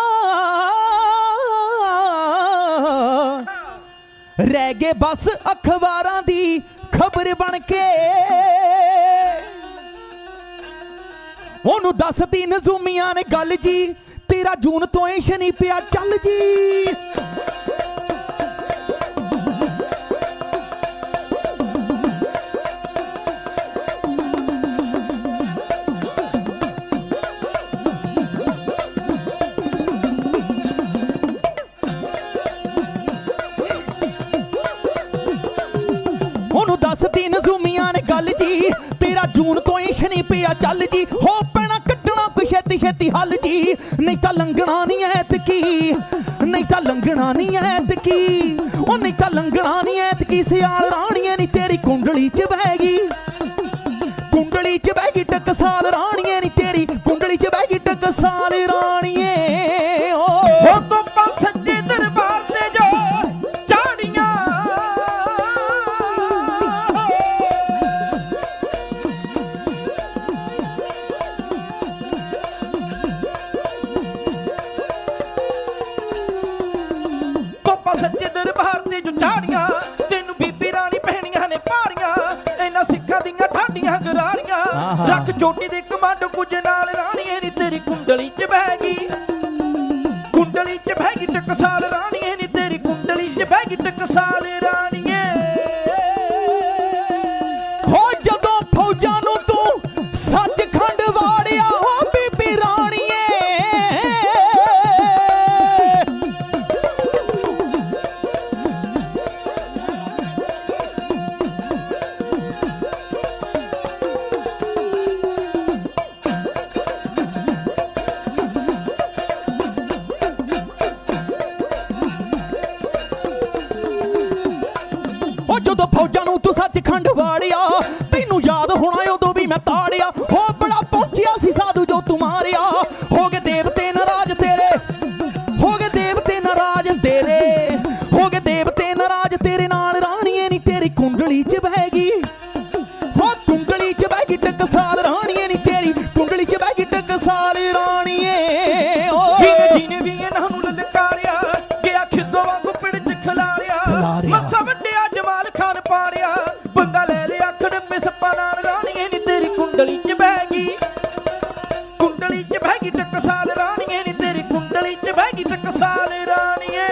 ਰਹਿ ਗਏ ਬਸ ਅਖਬਾਰਾਂ ਦੀ ਖਬਰ ਬਣ ਕੇ। ਉਹਨੂੰ ਦੱਸਦੀ ਨਜ਼ੂਮੀਆਂ ਨੇ ਗੱਲ ਜੀ, ਤੇਰਾ ਜੂਨ ਤੋਂ ਹੀ ਸ਼ਨੀ ਪਿਆ ਚੱਲ ਜੀ। ਉਹਨੂੰ ਦੱਸਦੀ ਨਜ਼ੂਮੀਆਂ ਨੇ ਗੱਲ ਜੀ, ਤੇਰਾ ਜੂਨ ਤੋਂ ਹੀ ਸ਼ਨੀ ਪਿਆ ਚੱਲ ਜੀ। ਹੋ ਪੈਣਾ ਛੇਤੀ ਹੱਲ ਜੀ, ਨਹੀਂ ਤਾਂ ਲੰਘਣਾ ਨਹੀਂ ਐਤਕੀ, ਨਹੀਂ ਤਾਂ ਲੰਘਣਾ ਨਹੀਂ ਐਤਕੀ, ਉਹ ਨਹੀਂ ਤਾਂ ਲੰਘਣਾ ਨਹੀਂ ਐਤਕੀ। ਸਿਆਲ ਰਾਣੀਏ ਨੀ ਤੇਰੀ ਕੁੰਡਲੀ 'ਚ ਬਹਿ ਗਈ, ਕੁੰਡਲੀ 'ਚ ਬਹਿ ਗਈ ਟਕਸਾਲ ਰਾਣੀਏ ਨੀ ਤੇਰੀ ਕੁੰਡਲੀ 'ਚ ਬਹਿ ਗਈ ਟਕਸਾਲ ਰਾਣੀਏ। ਹੋ ਧੁੱਪਾਂ ਸੱਜੇ ਦਰਬਾਰ ਤੇ ਜੋ ਝਾੜੀਆਂ, ਧੁੱਪਾਂ ਸੱਜੇ ਦਰਬਾਰ ਤੇ ਜੋ ਝਾੜੀਆਂ, ਤੈਨੂੰ ਬੀਬੀ ਰਾਣੀ ਪਹਿਣੀਆਂ ਨੇ ਭਾਰੀਆਂ, ਇਹਨਾਂ ਸਿੱਖਾਂ ਦੀਆਂ ਠਾਡੀਆਂ ਗਰਾਰੀਆਂ। ਰੱਖ ਚੋਟੀ ਦੇ ਕਮਾਂਡ ਕੁਝ ਨਾਲ ਰਾਣੀਏ ਨੀ ਤੇਰੀ ਕੁੰਡਲੀ 'ਚ ਬਹਿ ਗਈ, ਕੁੰਡਲੀ 'ਚ ਬਹਿ ਗਈ ਟਕਸਾਲ ਰਾਣੀਏ ਨੀ ਤੇਰੀ ਕੁੰਡਲੀ 'ਚ ਬਹਿ ਗਈ ਟਕਸਾਲ ਰਾਣੀਏ। ਹੋ ਜਦੋਂ ਫੌਜਾਂ ਨੂੰ ਤੂੰ ਸੱਚਖੰਡ ਵਾੜਿਆ ਹੋ ਬੀਬੀ ਰਾਣੀਏ, ਜਦੋਂ ਫੌਜਾਂ ਨੂੰ ਤੂੰ ਸੱਚਖੰਡ ਵਾੜਿਆ, ਤੈਨੂੰ ਯਾਦ ਹੋਣਾ ਉਦੋਂ ਵੀ ਮੈਂ ਤਾੜਿਆ। ਹੋ ਬੜਾ ਪਹੁੰਚਿਆ ਸੀ ਸਾਧੂ ਜੋ ਤੂੰ ਮਾਰਿਆ, ਹੋ ਗਏ ਦੇਵਤੇ ਨਾਰਾਜ਼ ਤੇਰੇ, ਹੋ ਗਏ ਦੇਵਤੇ ਨਾਰਾਜ਼ ਤੇਰੇ, ਹੋ ਗਏ ਦੇਵਤੇ ਨਾਰਾਜ਼ ਤੇਰੇ ਨਾਲ ਰਾਣੀਏ ਨੀ ਤੇਰੀ ਕੁੰਡਲੀ 'ਚ ਬਹਿ ਗਈ, ਹੋ ਕੁੰਡਲੀ 'ਚ ਬਹਿ ਗਈ ਟਕਸਾਲ ਰਾਣੀਏ ਨੀ ਤੇਰੀ ਕੁੰਡਲੀ 'ਚ ਬਹਿ ਗਈ ਟਕਸਾਲ ਰਾਣੀਏ। ਜੀਨੇ ਜੀਨੇ ਵੀ ਇਹਨਾਂ ਨੂੰ ਲਲਕਾਰਿਆ ਗਿਆ, ਖਿੱਦੋ ਵਾਂਗੂ ਪਿੰਡ 'ਚ ਖਿਲਾਰਿਆ, ਮੱਸਾ ਵੱਡਿਆ ਜਮਾਲ ਖਾਨ ਪਾੜਿਆ, ਪੰਗਾ ਲੈ ਲਿਆ ਖੜੱਪੇ ਸੱਪਾਂ ਨਾਲ ਰਾਣੀਏ ਨੀ ਤੇਰੀ ਕੁੰਡਲੀ 'ਚ ਬਹਿ ਗਈ, ਕੁੰਡਲੀ 'ਚ ਬਹਿ ਗਈ ਟਕਸਾਲ ਰਾਣੀਏ ਨੀ ਤੇਰੀ ਕੁੰਡਲੀ 'ਚ ਬਹਿ ਗਈ ਟਕਸਾਲ ਰਾਣੀਏ।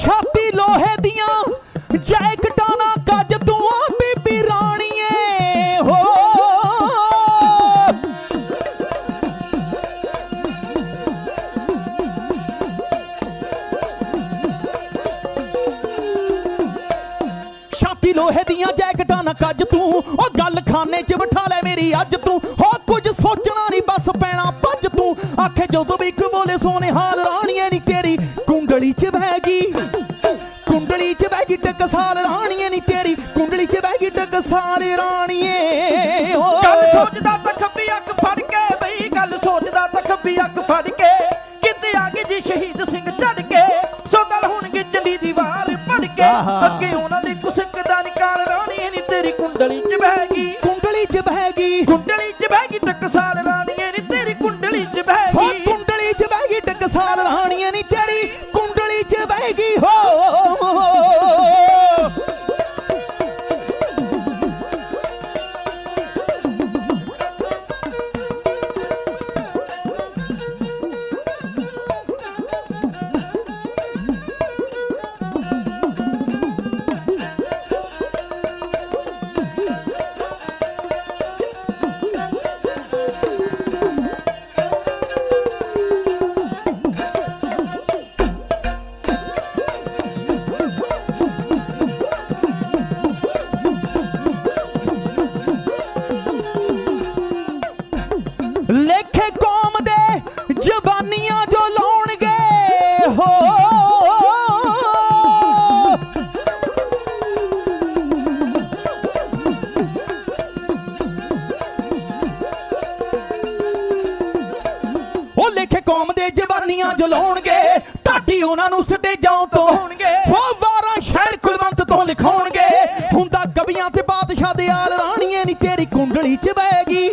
ਛਾਤੀ ਲੋਹੇ ਦੀਆਂ ਜੈਕਟਾਂ ਨਾ ਕੱਜ ਤੂੰ ਆ ਬੀਬੀ ਰਾਣੀਏ। ਹੋ ਛਾਤੀ ਲੋਹੇ ਦੀਆਂ ਜੈਕਟਾਂ ਨਾ ਕੱਜ ਤੂੰ, ਉਹ ਗੱਲ ਖਾਨੇ 'ਚ ਬਿਠਾ ਲੈ ਮੇਰੀ ਅੱਜ ਤੂੰ। ਹੋ ਕੁਝ ਸੋਚਣਾ ਨਹੀਂ ਬਸ ਪੈਣਾ ਭੱਜ ਤੂੰ, ਆਖੇ ਜਦੋਂ ਵੀ ਇੱਕ ਬੋਲੇ ਸੋਨੇ ਹਾਲ ਰਾਣੀਏ ਨੀ ਤੇਰੀ ਕੁੰਡਲੀ 'ਚ ਬਹਿ ਗਈ, ਕੁੰਡਲੀ 'ਚ ਬਹਿ ਗਈ ਟਕਸਾਲ ਰਾਣੀਏ ਨੀ ਤੇਰੀ ਕੁੰਡਲੀ 'ਚ ਬਹਿ ਗਈ ਟਕਸਾਲ ਰਾਣੀਏ। ਗੱਲ ਸੋਚਦਾ ਤਾਂ ਖੱਬੀ ਅੱਖ ਫੜ ਕੇ ਬਈ, ਗੱਲ ਸੋਚਦਾ ਤਾਂ ਖੱਬੀ ਅੱਖ ਫੜ ਕੇ, ਕਿਤੇ ਆ ਗਏ ਜੀ ਸ਼ਹੀਦ ਸਿੰਘ ਚੜ ਕੇ, ਸੋ ਗੱਲ ਹੋਣਗੇ ਚੰਡੀ ਦੀ ਵਾਰ ਪੜ ਕੇ, ਅੱਗੇ ਉਹਨਾਂ ਦੇ ਕੁਸਕ ਦਾ ਨਿਕਾਲ ਰਾਣੀਏ ਨੀ ਤੇਰੀ ਕੁੰਡਲੀ 'ਚ ਬਹਿ ਗਈ, ਕੁੰਡਲੀ 'ਚ ਬਹਿ ਗਈ, ਕੁੰਡਲੀ 'ਚ ਬਹਿ ਗਈ ਟਕਸਾਲ ਰਾਣੀਏ ਨੀ ਤੇਰੀ ਕੁੰਡਲੀ 'ਚ ਬਹਿ ਹੋ ਗਈ, ਕੁੰਡਲੀ 'ਚ ਬਹਿ ਗਈ ਟਕਸਾਲ ਰਾਣੀਏ ਨੀ ਤੇਰੀ ਕੁੰਡਲੀ 'ਚ ਬਹਿ ਗਈ। ਹੋ ਲੇਖੇ ਕੌਮ ਦੇ ਜ਼ਬਾਨੀਆਂ ਜੋ ਲਾਉਣਗੇ ਹੋ, ਉਹ ਲੇਖੇ ਕੌਮ ਦੇ ਜ਼ਬਾਨੀਆਂ ਜੋ ਲਾਉਣਗੇ, ਢਾਡੀ ਉਹਨਾਂ ਨੂੰ ਸਟੇਜਾਂ ਤੋਂ ਹੋ ਵਾਰਾਂ ਸ਼ਾਇਰ ਕੁਲਵੰਤ ਤੋਂ ਲਿਖਾਉਣਗੇ, ਹੁੰਦਾ ਕਵੀਆਂ ਤੇ ਬਾਦਸ਼ਾਹ ਦੇ ਆਲ ਰਾਣੀਏ ਨੀ ਤੇਰੀ ਕੁੰਡਲੀ 'ਚ ਬਹਿ ਗਈ,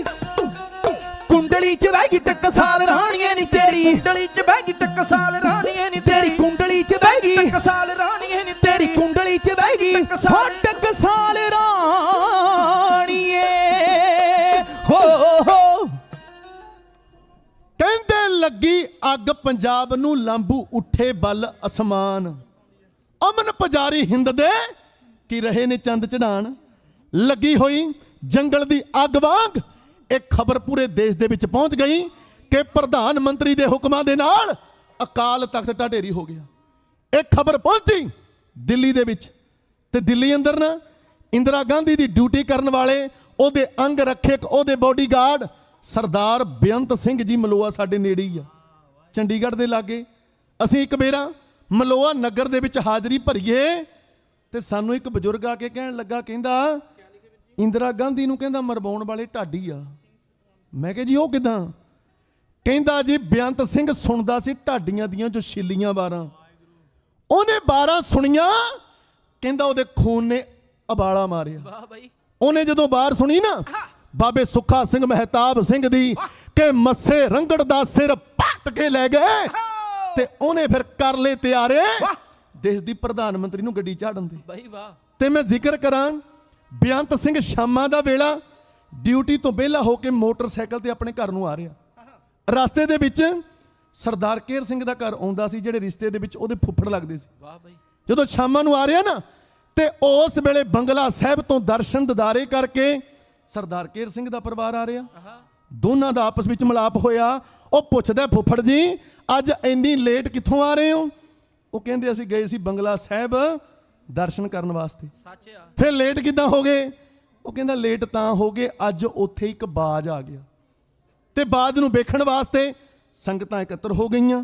ਕੁੰਡਲੀ 'ਚ ਬਹਿ ਗਈ ਟਕਸਾਲ ਰਾਣੀਏ ਨੀ ਤੇਰੀ ਕੁੰਡਲੀ 'ਚ ਬਹਿ ਗਈ ਟਕਸਾਲ ਰਾਣੀਏ ਨੀ ਤੇਰੀ ਕੁੰਡਲੀ 'ਚ ਬਹਿ ਗਈ ਟਕਸਾਲ ਰਾਣੀਏ ਨੀ ਤੇਰੀ ਕੁੰਡਲੀ 'ਚ ਬਹਿ ਗਈ ਹੋ ਟਕਸਾਲ ਰਾਣੀਏ। ਹੋ ਕਹਿੰਦੇ ਲੱਗੀ ਅੱਗ ਪੰਜਾਬ ਨੂੰ ਲਾਂਬੂ ਉੱਠੇ ਬੱਲ ਅਸਮਾਨ, ਅਮਨ ਪੁਜਾਰੀ ਹਿੰਦ ਦੇ ਕਿ ਰਹੇ ਨੇ ਚੰਦ ਚੜਾਣ, ਲੱਗੀ ਹੋਈ ਜੰਗਲ ਦੀ ਅੱਗ ਵਾਂਗ ਇਹ ਖਬਰ ਪੂਰੇ ਦੇਸ਼ ਦੇ ਵਿੱਚ ਪਹੁੰਚ ਗਈ ਕਿ ਪ੍ਰਧਾਨ ਮੰਤਰੀ ਦੇ ਹੁਕਮਾਂ ਦੇ ਨਾਲ ਅਕਾਲ ਤਖਤ ਢਾਢੇਰੀ ਹੋ ਗਿਆ। ਇਹ ਖਬਰ ਪਹੁੰਚੀ ਦਿੱਲੀ ਦੇ ਵਿੱਚ, ਤੇ ਦਿੱਲੀ ਅੰਦਰ ਨਾ ਇੰਦਰਾ ਗਾਂਧੀ ਦੀ ਡਿਊਟੀ ਕਰਨ ਵਾਲੇ ਉਹਦੇ ਅੰਗ ਰੱਖਿਅਕ, ਉਹਦੇ ਬੋਡੀਗਾਰਡ ਸਰਦਾਰ ਬੇਅੰਤ ਸਿੰਘ ਜੀ ਮਲੋਆ ਸਾਡੇ ਨੇੜੇ ਹੀ ਆ, ਚੰਡੀਗੜ੍ਹ ਦੇ ਲਾਗੇ। ਅਸੀਂ ਇੱਕ ਬੇਰਾ ਮਲੋਆ ਨਗਰ ਦੇ ਵਿੱਚ ਹਾਜ਼ਰੀ ਭਰੀਏ ਤੇ ਸਾਨੂੰ ਇੱਕ ਬਜ਼ੁਰਗ ਆ ਕੇ ਕਹਿਣ ਲੱਗਾ, ਕਹਿੰਦਾ ਇੰਦਰਾ ਗਾਂਧੀ ਨੂੰ ਕਹਿੰਦਾ ਮਰਵਾਉਣ ਵਾਲੇ ਢਾਡੀ ਆ। ਮੈਂ ਕਿਹਾ ਜੀ ਉਹ ਕਿਦਾਂ? ਕਹਿੰਦਾ ਜੀ ਬੇਅੰਤ ਸਿੰਘ ਸੁਣਦਾ ਸੀ ਢਾਡੀਆਂ ਦੀਆਂ ਜੋ ਛਿੱਲੀਆਂ 12, ਉਹਨੇ 12 ਸੁਣੀਆਂ, ਕਹਿੰਦਾ ਉਹਦੇ ਖੂਨ ਨੇ ਉਬਾਲਾ ਮਾਰਿਆ। ਵਾਹ ਬਾਈ। ਉਹਨੇ ਜਦੋਂ ਬਾਹਰ ਸੁਣੀ ਨਾ ਬਾਬੇ ਸੁੱਖਾ ਸਿੰਘ ਮਹਿਤਾਬ ਸਿੰਘ ਦੀ ਕਿ ਮੱਸੇ ਰੰਗੜ ਦਾ ਸਿਰ ਪੱਟ ਕੇ ਲੈ ਗਏ, ਤੇ ਉਹਨੇ ਫਿਰ ਕਰ ਲਏ ਤਿਆਰੇ ਦੇਸ਼ ਦੀ ਪ੍ਰਧਾਨ ਮੰਤਰੀ ਨੂੰ ਗੱਡੀ ਚਾੜਨ ਦੇ। ਬਾਈ ਵਾਹ। ਤੇ ਮੈਂ ਜ਼ਿਕਰ ਕਰਾਂ ਬੇਅੰਤ ਸਿੰਘ ਸ਼ਾਮਾਂ ਦਾ ਵੇਲਾ ਡਿਊਟੀ ਤੋਂ ਵਿਹਲਾ ਹੋ ਕੇ ਮੋਟਰਸਾਈਕਲ ਤੇ ਆਪਣੇ ਘਰ ਨੂੰ ਆ ਰਿਹਾ। ਰਸਤੇ ਦੇ ਵਿੱਚ ਸਰਦਾਰ ਕੇਰ ਸਿੰਘ ਦਾ ਘਰ ਆਉਂਦਾ ਸੀ, ਜਿਹੜੇ ਰਿਸ਼ਤੇ ਦੇ ਵਿੱਚ ਉਹਦੇ ਫੁੱਫੜ ਲੱਗਦੇ ਸੀ। ਵਾਹ ਬਾਈ। ਜਦੋਂ ਸ਼ਾਮਾਂ ਨੂੰ ਆ ਰਿਹਾ ਨਾ ਤੇ ਉਸ ਵੇਲੇ ਬੰਗਲਾ ਸਾਹਿਬ ਤੋਂ ਦਰਸ਼ਨ ਦਿਦਾਰੇ ਕਰਕੇ ਸਰਦਾਰ ਕੇਰ ਸਿੰਘ ਦਾ ਪਰਿਵਾਰ ਆ ਰਿਹਾ, ਦੋਨਾਂ ਦਾ ਆਪਸ ਵਿੱਚ ਮਿਲਾਪ ਹੋਇਆ। ਉਹ ਪੁੱਛਦਾ, ਫੁੱਫੜ ਜੀ ਅੱਜ ਇੰਨੀ ਲੇਟ ਕਿੱਥੋਂ ਆ ਰਹੇ ਹੋ? ਉਹ ਕਹਿੰਦੇ ਅਸੀਂ ਗਏ ਸੀ ਬੰਗਲਾ ਸਾਹਿਬ ਦਰਸ਼ਨ ਕਰਨ ਵਾਸਤੇ। ਸੱਚ ਆ। ਫਿਰ ਲੇਟ ਕਿੱਦਾਂ ਹੋ ਗਏ? ਉਹ ਕਹਿੰਦਾ ਲੇਟ ਤਾਂ ਹੋ ਗਏ, ਅੱਜ ਉੱਥੇ ਇੱਕ ਬਾਜ ਆ ਗਿਆ ਤੇ ਬਾਜ ਨੂੰ ਵੇਖਣ ਵਾਸਤੇ ਸੰਗਤਾਂ ਇਕੱਤਰ ਹੋ ਗਈਆਂ।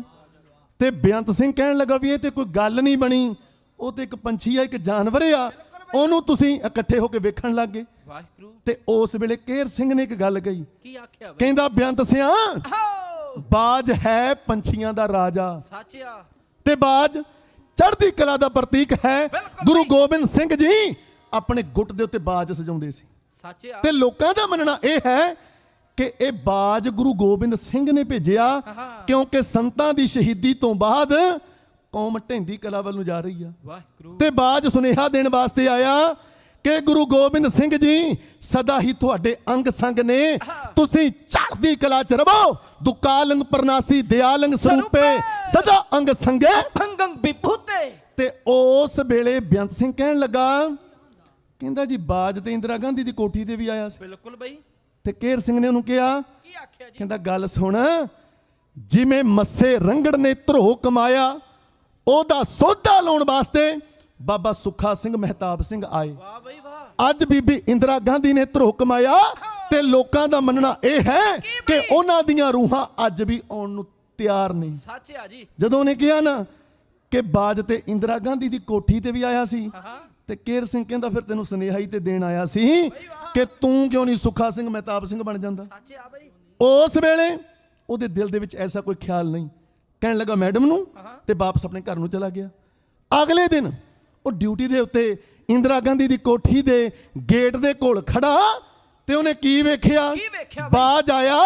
ਤੇ ਬੇਅੰਤ ਸਿੰਘ ਕਹਿਣ ਲੱਗਾ ਵੀ ਇਹ ਤੇ ਕੋਈ ਗੱਲ ਨਹੀਂ ਬਣੀ, ਉਹ ਤੇ ਇੱਕ ਪੰਛੀ ਆ, ਇੱਕ ਜਾਨਵਰ ਆ, ਉਹਨੂੰ ਤੁਸੀਂ ਇਕੱਠੇ ਹੋ ਕੇ ਵੇਖਣ ਲੱਗ ਗਏ। ਵਾਹਿਗੁਰੂ। ਤੇ ਉਸ ਵੇਲੇ ਕੇਰ ਸਿੰਘ ਨੇ ਇੱਕ ਗੱਲ ਕਹੀ, ਕੀ ਆਖਿਆ ਬਈ? ਕਹਿੰਦਾ ਬੇਅੰਤ ਸਿਆ ਬਾਜ ਹੈ ਪੰਛੀਆਂ ਦਾ ਰਾਜਾ, ਸੱਚ ਆ। ਤੇ ਬਾਜ ਚੜ੍ਹਦੀ ਕਲਾ ਦਾ ਪ੍ਰਤੀਕ ਹੈ। ਗੁਰੂ ਗੋਬਿੰਦ ਸਿੰਘ ਜੀ ਆਪਣੇ ਗੁੱਟ ਦੇ ਉੱਤੇ ਬਾਜ ਸਜਾਉਂਦੇ ਸੀ। ਸੱਚ ਆ। ਤੇ ਲੋਕਾਂ ਦਾ ਮੰਨਣਾ ਇਹ ਹੈ ਕਿ ਇਹ ਬਾਜ ਗੁਰੂ ਗੋਬਿੰਦ ਸਿੰਘ ਨੇ ਭੇਜਿਆ, ਕਿਉਂਕਿ ਸੰਤਾਂ ਦੀ ਸ਼ਹੀਦੀ ਤੋਂ ਬਾਅਦ ਕੌਮ ਢਹਿੰਦੀ ਕਲਾ ਵੱਲ ਨੂੰ ਜਾ ਰਹੀ ਆ। ਵਾਹਿਗੁਰੂ। ਤੇ ਬਾਜ ਸੁਨੇਹਾ ਦੇਣ ਵਾਸਤੇ ਆਇਆ ਕਿ ਗੁਰੂ ਗੋਬਿੰਦ ਸਿੰਘ ਜੀ ਸਦਾ ਹੀ ਤੁਹਾਡੇ ਅੰਗ ਸੰਗ ਨੇ, ਤੁਸੀਂ ਚੜ੍ਹਦੀ ਕਲਾ ਚ ਰਹੋ। ਦੁਕਾਲੰਗ ਪ੍ਰਨਾਸੀ ਦਿਆਲੰਗ ਸਰੂਪੇ ਸਦਾ ਅੰਗ ਸੰਗੇ ਭੰਗੰ ਵਿਭੂਤੇ। ਤੇ ਉਸ ਵੇਲੇ ਬੇਅੰਤ ਸਿੰਘ ਕਹਿਣ ਲੱਗਾ, ਕਹਿੰਦਾ ਜੀ ਬਾਜ ਤੇ ਇੰਦਰਾ ਗਾਂਧੀ ਦੀ ਕੋਠੀ ਤੇ ਵੀ ਆਇਆ ਸੀ। ਬਿਲਕੁਲ ਬਈ। ਤੇ ਕੇਰ ਸਿੰਘ ਨੇ ਉਹਨੂੰ ਕਿਹਾ, ਕੀ ਆਖਿਆ ਜੀ? ਕਹਿੰਦਾ ਗੱਲ ਸੁਣ, ਜਿਵੇਂ ਮੱਸੇ ਰੰਗੜ ਨੇ ਧਰੋ ਕਮਾਇਆ, ਉਹਦਾ ਸੋਧਾ ਲਾਉਣ ਵਾਸਤੇ ਬਾਬਾ ਸੁੱਖਾ ਸਿੰਘ ਮਹਿਤਾਬ ਸਿੰਘ ਆਏ। ਵਾਹ ਬਈ ਵਾਹ। ਅੱਜ ਬੀਬੀ ਇੰਦਰਾ ਗਾਂਧੀ ਨੇ ਧਰੋ ਕਮਾਇਆ, ਤੇ ਲੋਕਾਂ ਦਾ ਮੰਨਣਾ ਇਹ ਹੈ ਕਿ ਉਹਨਾਂ ਦੀਆਂ ਰੂਹਾਂ ਅੱਜ ਵੀ ਆਉਣ ਨੂੰ ਤਿਆਰ ਨਹੀਂ। ਸੱਚ ਆ ਜੀ। ਜਦੋਂ ਉਹਨੇ ਕਿਹਾ ਨਾ ਕਿ ਬਾਜ ਤੇ ਇੰਦਰਾ ਗਾਂਧੀ ਦੀ ਕੋਠੀ ਤੇ ਵੀ ਆਇਆ ਸੀ, ਤੇ ਕੇਰ ਸਿੰਘ ਕਹਿੰਦਾ ਫਿਰ ਤੈਨੂੰ ਸੁਨੇਹਾ ਹੀ ਤੇ ਦੇਣ ਆਇਆ ਸੀ ਕਿ ਤੂੰ ਕਿਉਂ ਨਹੀਂ ਸੁੱਖਾ ਸਿੰਘ ਮਹਿਤਾਬ ਸਿੰਘ ਬਣ ਜਾਂਦਾ। ਸੱਚ ਆ ਬਈ। ਉਸ ਵੇਲੇ ਉਹਦੇ ਦਿਲ ਦੇ ਵਿੱਚ ਐਸਾ ਕੋਈ ਖਿਆਲ ਨਹੀਂ, ਕਹਿਣ ਲੱਗਾ ਮੈਡਮ ਨੂੰ, ਤੇ ਵਾਪਸ ਆਪਣੇ ਘਰ ਨੂੰ ਚਲਾ ਗਿਆ। ਅਗਲੇ ਦਿਨ ਉਹ ਡਿਊਟੀ ਦੇ ਉੱਤੇ ਇੰਦਰਾ ਗਾਂਧੀ ਦੀ ਕੋਠੀ ਦੇ ਗੇਟ ਦੇ ਕੋਲ ਖੜਾ, ਤੇ ਉਹਨੇ ਕੀ ਵੇਖਿਆ? ਬਾਜ ਆਇਆ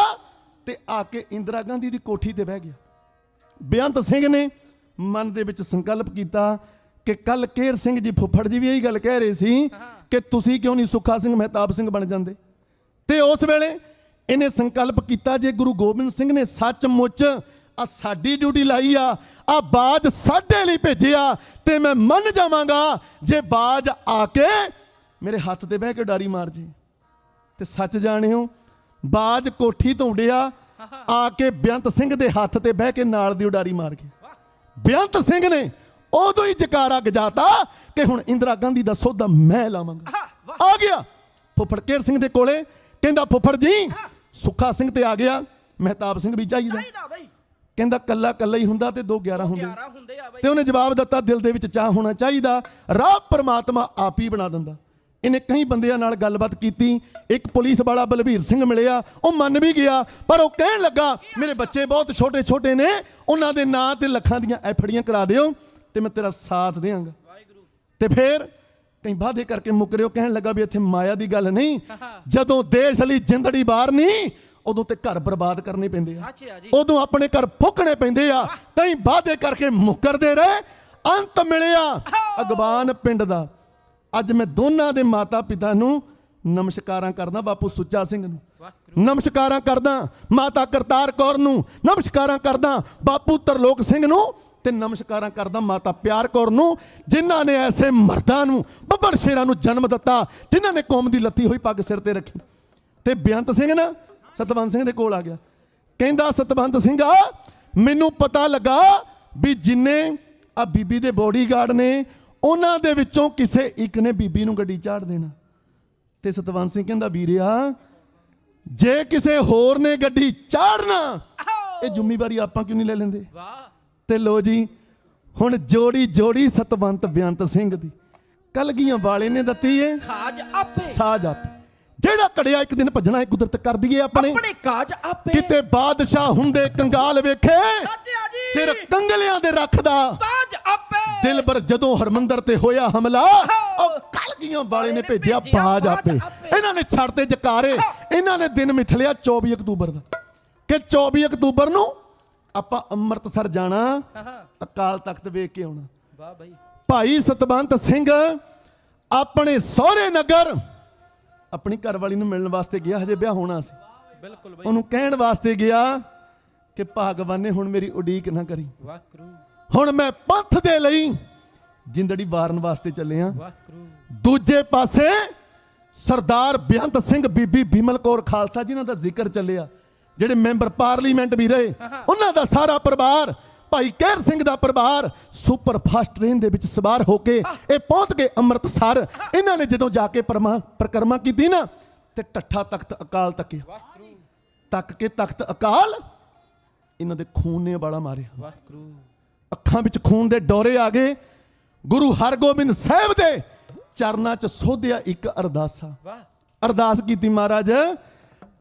ਤੇ ਆ ਕੇ ਇੰਦਰਾ ਗਾਂਧੀ ਦੀ ਕੋਠੀ ਤੇ ਬਹਿ ਗਿਆ। ਬੇਅੰਤ ਸਿੰਘ ਨੇ ਮਨ ਦੇ ਵਿੱਚ ਸੰਕਲਪ ਕੀਤਾ ਕਿ ਕੱਲ ਕੇਰ ਸਿੰਘ ਜੀ ਫੁੱਫੜ ਜੀ ਵੀ ਇਹੀ ਗੱਲ ਕਹਿ ਰਹੇ ਸੀ ਕਿ ਤੁਸੀਂ ਕਿਉਂ ਨਹੀਂ ਸੁੱਖਾ ਸਿੰਘ ਮਹਿਤਾਬ ਸਿੰਘ ਬਣ ਜਾਂਦੇ। ਤੇ ਉਸ ਵੇਲੇ ਇਹਨੇ ਸੰਕਲਪ ਕੀਤਾ, ਜੇ ਗੁਰੂ ਗੋਬਿੰਦ ਸਿੰਘ ਨੇ ਸੱਚਮੁੱਚ ਆ ਸਾਡੀ ਡਿਊਟੀ ਲਾਈ ਆ ਬਾਜ ਸਾਡੇ ਲਈ ਭੇਜਿਆ, ਤੇ ਮੈਂ ਮੰਨ ਜਾਵਾਂਗਾ ਜੇ ਬਾਜ ਆ ਕੇ ਮੇਰੇ ਹੱਥ ਤੇ ਬਹਿ ਕੇ ਉਡਾਰੀ ਮਾਰ ਜੇ। ਤੇ ਸੱਚ ਜਾਣਿਓ, ਬਾਜ ਕੋਠੀ ਤੋਂ ਉੱਡਿਆ, ਆ ਕੇ ਬੇਅੰਤ ਸਿੰਘ ਦੇ ਹੱਥ ਤੇ ਬਹਿ ਕੇ ਨਾਲ ਦੀ ਉਡਾਰੀ ਮਾਰ ਗਿਆ। ਬੇਅੰਤ ਸਿੰਘ ਨੇ ਉਦੋਂ ਹੀ ਜਕਾਰਾ ਗਜਾਤਾ ਕਿ ਹੁਣ ਇੰਦਰਾ ਗਾਂਧੀ ਦਾ ਸੌਦਾ ਮੈਂ ਲਾਵਾਂਗਾ। ਆ ਗਿਆ ਫੁੱਫੜ ਕੇਰ ਸਿੰਘ ਦੇ ਕੋਲੇ, ਕਹਿੰਦਾ ਫੁੱਫੜ ਜੀ ਸੁੱਖਾ ਸਿੰਘ ਤੇ ਆ ਗਿਆ, ਮਹਿਤਾਬ ਸਿੰਘ ਵੀ ਚਾਹੀਦਾ। ਕਹਿੰਦਾ ਕੱਲਾ ਕੱਲਾ ਹੀ ਹੁੰਦਾ ਤੇ 2-11 ਹੁੰਦੇ। ਤੇ ਉਹਨੇ ਜਵਾਬ ਦਿੱਤਾ, ਦਿਲ ਦੇ ਵਿੱਚ ਚਾਹ ਹੋਣਾ ਚਾਹੀਦਾ, ਰਾਹ ਪਰਮਾਤਮਾ ਆਪ ਹੀ ਬਣਾ ਦਿੰਦਾ। ਇਹਨੇ ਕਈ ਬੰਦਿਆਂ ਨਾਲ ਗੱਲਬਾਤ ਕੀਤੀ, ਇੱਕ ਪੁਲਿਸ ਵਾਲਾ ਬਲਬੀਰ ਸਿੰਘ ਮਿਲਿਆ, ਉਹ ਮੰਨ ਵੀ ਗਿਆ, ਪਰ ਉਹ ਕਹਿਣ ਲੱਗਾ ਮੇਰੇ ਬੱਚੇ ਬਹੁਤ ਛੋਟੇ ਛੋਟੇ ਨੇ, ਉਹਨਾਂ ਦੇ ਨਾਂ ਤੇ ਲੱਖਾਂ ਦੀਆਂ ਐਫਡੀਆਂ ਕਰਾ ਦਿਓ ਤੇ ਮੈਂ ਤੇਰਾ ਸਾਥ ਦੇਵਾਂਗਾ। ਤੇ ਫਿਰ ਕਈ ਵਾਅਦੇ ਕਰਕੇ ਮੁੱਕਰਿਓ, ਕਹਿਣ ਲੱਗਾ ਵੀ ਇੱਥੇ ਮਾਇਆ ਦੀ ਗੱਲ ਨਹੀਂ, ਜਦੋਂ ਦੇਸ਼ ਲਈ ਜਿੰਦੜੀ ਬਾਹਰ ਨਹੀਂ ਉਦੋਂ ਤੇ ਘਰ ਬਰਬਾਦ ਕਰਨੇ ਪੈਂਦੇ ਆ, ਉਦੋਂ ਆਪਣੇ ਘਰ ਫੁੱਕਣੇ ਪੈਂਦੇ ਆ। ਕਈ ਵਾਅਦੇ ਕਰਕੇ ਮੁੱਕਰਦੇ ਰਹੇ, ਅੰਤ ਮਿਲਿਆ ਅਗਵਾਨ ਪਿੰਡ ਦਾ। ਅੱਜ ਮੈਂ ਦੋਨਾਂ ਦੇ ਮਾਤਾ ਪਿਤਾ ਨੂੰ ਨਮਸਕਾਰਾਂ ਕਰਦਾ, ਬਾਪੂ ਸੁੱਚਾ ਸਿੰਘ ਨੂੰ ਨਮਸਕਾਰਾਂ ਕਰਦਾ, ਮਾਤਾ ਕਰਤਾਰ ਕੌਰ ਨੂੰ ਨਮਸਕਾਰਾਂ ਕਰਦਾ, ਬਾਪੂ ਤਰਲੋਕ ਸਿੰਘ ਨੂੰ ਤੇ ਨਮਸਕਾਰਾਂ ਕਰਦਾ ਮਾਤਾ ਪਿਆਰ ਕੌਰ ਨੂੰ, ਜਿਨ੍ਹਾਂ ਨੇ ਐਸੇ ਮਰਦਾਂ ਨੂੰ, ਬੱਬਰ ਸ਼ੇਰਾਂ ਨੂੰ ਜਨਮ ਦਿੱਤਾ, ਜਿਨ੍ਹਾਂ ਨੇ ਕੌਮ ਦੀ ਲੱਤੀ ਹੋਈ ਪੱਗ ਸਿਰ ਤੇ ਰੱਖੀ। ਤੇ ਬੇਅੰਤ ਸਿੰਘ ਨਾ ਸਤਵੰਤ ਸਿੰਘ ਦੇ ਕੋਲ ਆ ਗਿਆ, ਕਹਿੰਦਾ ਸਤਵੰਤ ਸਿੰਘਾ ਮੈਨੂੰ ਪਤਾ ਲੱਗਾ ਵੀ ਜਿੰਨੇ ਆ ਬੀਬੀ ਦੇ ਬੋਡੀਗਾਰਡ ਨੇ ਉਹਨਾਂ ਦੇ ਵਿੱਚੋਂ ਕਿਸੇ ਇੱਕ ਨੇ ਬੀਬੀ ਨੂੰ ਗੱਡੀ ਝਾੜ ਦੇਣਾ। ਤੇ ਸਤਵੰਤ ਸਿੰਘ ਕਹਿੰਦਾ ਵੀਰਿਆ ਜੇ ਕਿਸੇ ਹੋਰ ਨੇ ਗੱਡੀ ਚਾੜਨਾ ਇਹ ਜ਼ਿੰਮੇਵਾਰੀ ਆਪਾਂ ਕਿਉਂ ਨਹੀਂ ਲੈ ਲੈਂਦੇ। ਤੇ ਲੋ ਜੀ ਹੁਣ ਜੋੜੀ ਜੋੜੀ ਸਤਵੰਤ ਬੇਅੰਤ ਸਿੰਘ ਦੀ ਕਲਗੀਆਂ ਵਾਲੇ ਨੇ ਦਿੱਤੀ ਏ ਸਾਜ ਆਪੇ। ਜਿਹੜਾ ਕੜਿਆ ਇੱਕ ਦਿਨ ਭੱਜਣਾ, ਇਹ ਕੁਦਰਤ ਕਰ ਦਈਏ ਆਪਣੇ ਕਾਜ ਆਪੇ। ਕਿਤੇ ਬਾਦਸ਼ਾਹ ਹੁੰਦੇ ਕੰਗਾਲ ਵੇਖੇ, ਸਿਰ ਕੰਗਲਿਆਂ ਦੇ ਰੱਖਦਾ ਤਾਜ ਆਪੇ। ਦਿਲਬਰ ਜਦੋਂ ਹਰਮੰਦਰ ਤੇ ਹੋਇਆ ਹਮਲਾ, ਉਹ ਕਲਗੀਆਂ ਵਾਲੇ ਨੇ ਭੇਜਿਆ ਬਾਜ ਆਪੇ। ਇਹਨਾਂ ਨੇ ਛੱਡਤੇ ਜਕਾਰੇ, ਇਹਨਾਂ ਨੇ ਦਿਨ ਮਿਥਲਿਆ 24 ਅਕਤੂਬਰ ਦਾ ਕਿ 24 ਅਕਤੂਬਰ ਨੂੰ ਆਪਾਂ ਅੰਮ੍ਰਿਤਸਰ ਜਾਣਾ, ਅਕਾਲ ਤਖਤ ਵੇਖ ਕੇ ਆਉਣਾ। ਵਾਹ ਬਾਈ। ਭਾਈ ਸਤਵੰਤ ਸਿੰਘ ਆਪਣੇ ਸਹੁਰੇ ਨਗਰ ਆਪਣੀ ਘਰਵਾਲੀ ਨੂੰ ਮਿਲਣ ਵਾਸਤੇ ਗਿਆ, ਹਜੇ ਵਿਆਹ ਹੋਣਾ ਸੀ। ਬਿਲਕੁਲ ਬਾਈ। ਉਹਨੂੰ ਕਹਿਣ ਵਾਸਤੇ ਗਿਆ ਕਿ ਭਾਗਵਾਨੇ ਹੁਣ ਮੇਰੀ ਉਡੀਕ ਨਾ ਕਰੀ, ਵਾਹਿਗੁਰੂ ਹੁਣ ਮੈਂ ਪੰਥ ਦੇ ਲਈ ਜਿੰਦੜੀ ਵਾਰਨ ਵਾਸਤੇ ਚੱਲਿਆ। ਵਾਹਿਗੁਰੂ। ਦੂਜੇ ਪਾਸੇ ਸਰਦਾਰ ਬੇਅੰਤ ਸਿੰਘ, ਬੀਬੀ ਬਿਮਲ ਕੌਰ ਖਾਲਸਾ ਜਿਨ੍ਹਾਂ ਦਾ ਜ਼ਿਕਰ ਚੱਲਿਆ, ਜਿਹੜੇ ਮੈਂਬਰ ਪਾਰਲੀਮੈਂਟ ਵੀ ਰਹੇ, ਉਹਨਾਂ ਦਾ ਸਾਰਾ ਪਰਿਵਾਰ, ਭਾਈ ਕਹਿਰ ਸਿੰਘ ਦਾ ਪਰਿਵਾਰ ਸੁਪਰ ਫਾਸਟ ਟ੍ਰੇਨ ਦੇ ਵਿੱਚ ਸਵਾਰ ਹੋ ਕੇ ਇਹ ਪਹੁੰਚ ਗਏ ਅੰਮ੍ਰਿਤਸਰ। ਇਹਨਾਂ ਨੇ ਜਦੋਂ ਜਾ ਕੇ ਪਰਿਕਰਮਾ ਕੀਤੀ ਨਾ ਤੇ ਟੱਠਾ ਤਖਤ ਅਕਾਲ ਤੱਕਿਆ, ਤੱਕ ਕੇ ਤਖਤ ਅਕਾਲ ਇਹਨਾਂ ਦੇ ਖੂਨ ਨੇ ਵਾਲਾ ਮਾਰਿਆ। ਵਾਹਿਗੁਰੂ। ਅੱਖਾਂ ਵਿੱਚ ਖੂਨ ਦੇ ਡੋਰੇ ਆ ਗਏ। ਗੁਰੂ ਹਰਗੋਬਿੰਦ ਸਾਹਿਬ ਦੇ ਚਰਨਾਂ 'ਚ ਸੋਧਿਆ ਇੱਕ ਅਰਦਾਸਾ, ਅਰਦਾਸ ਕੀਤੀ, ਮਹਾਰਾਜ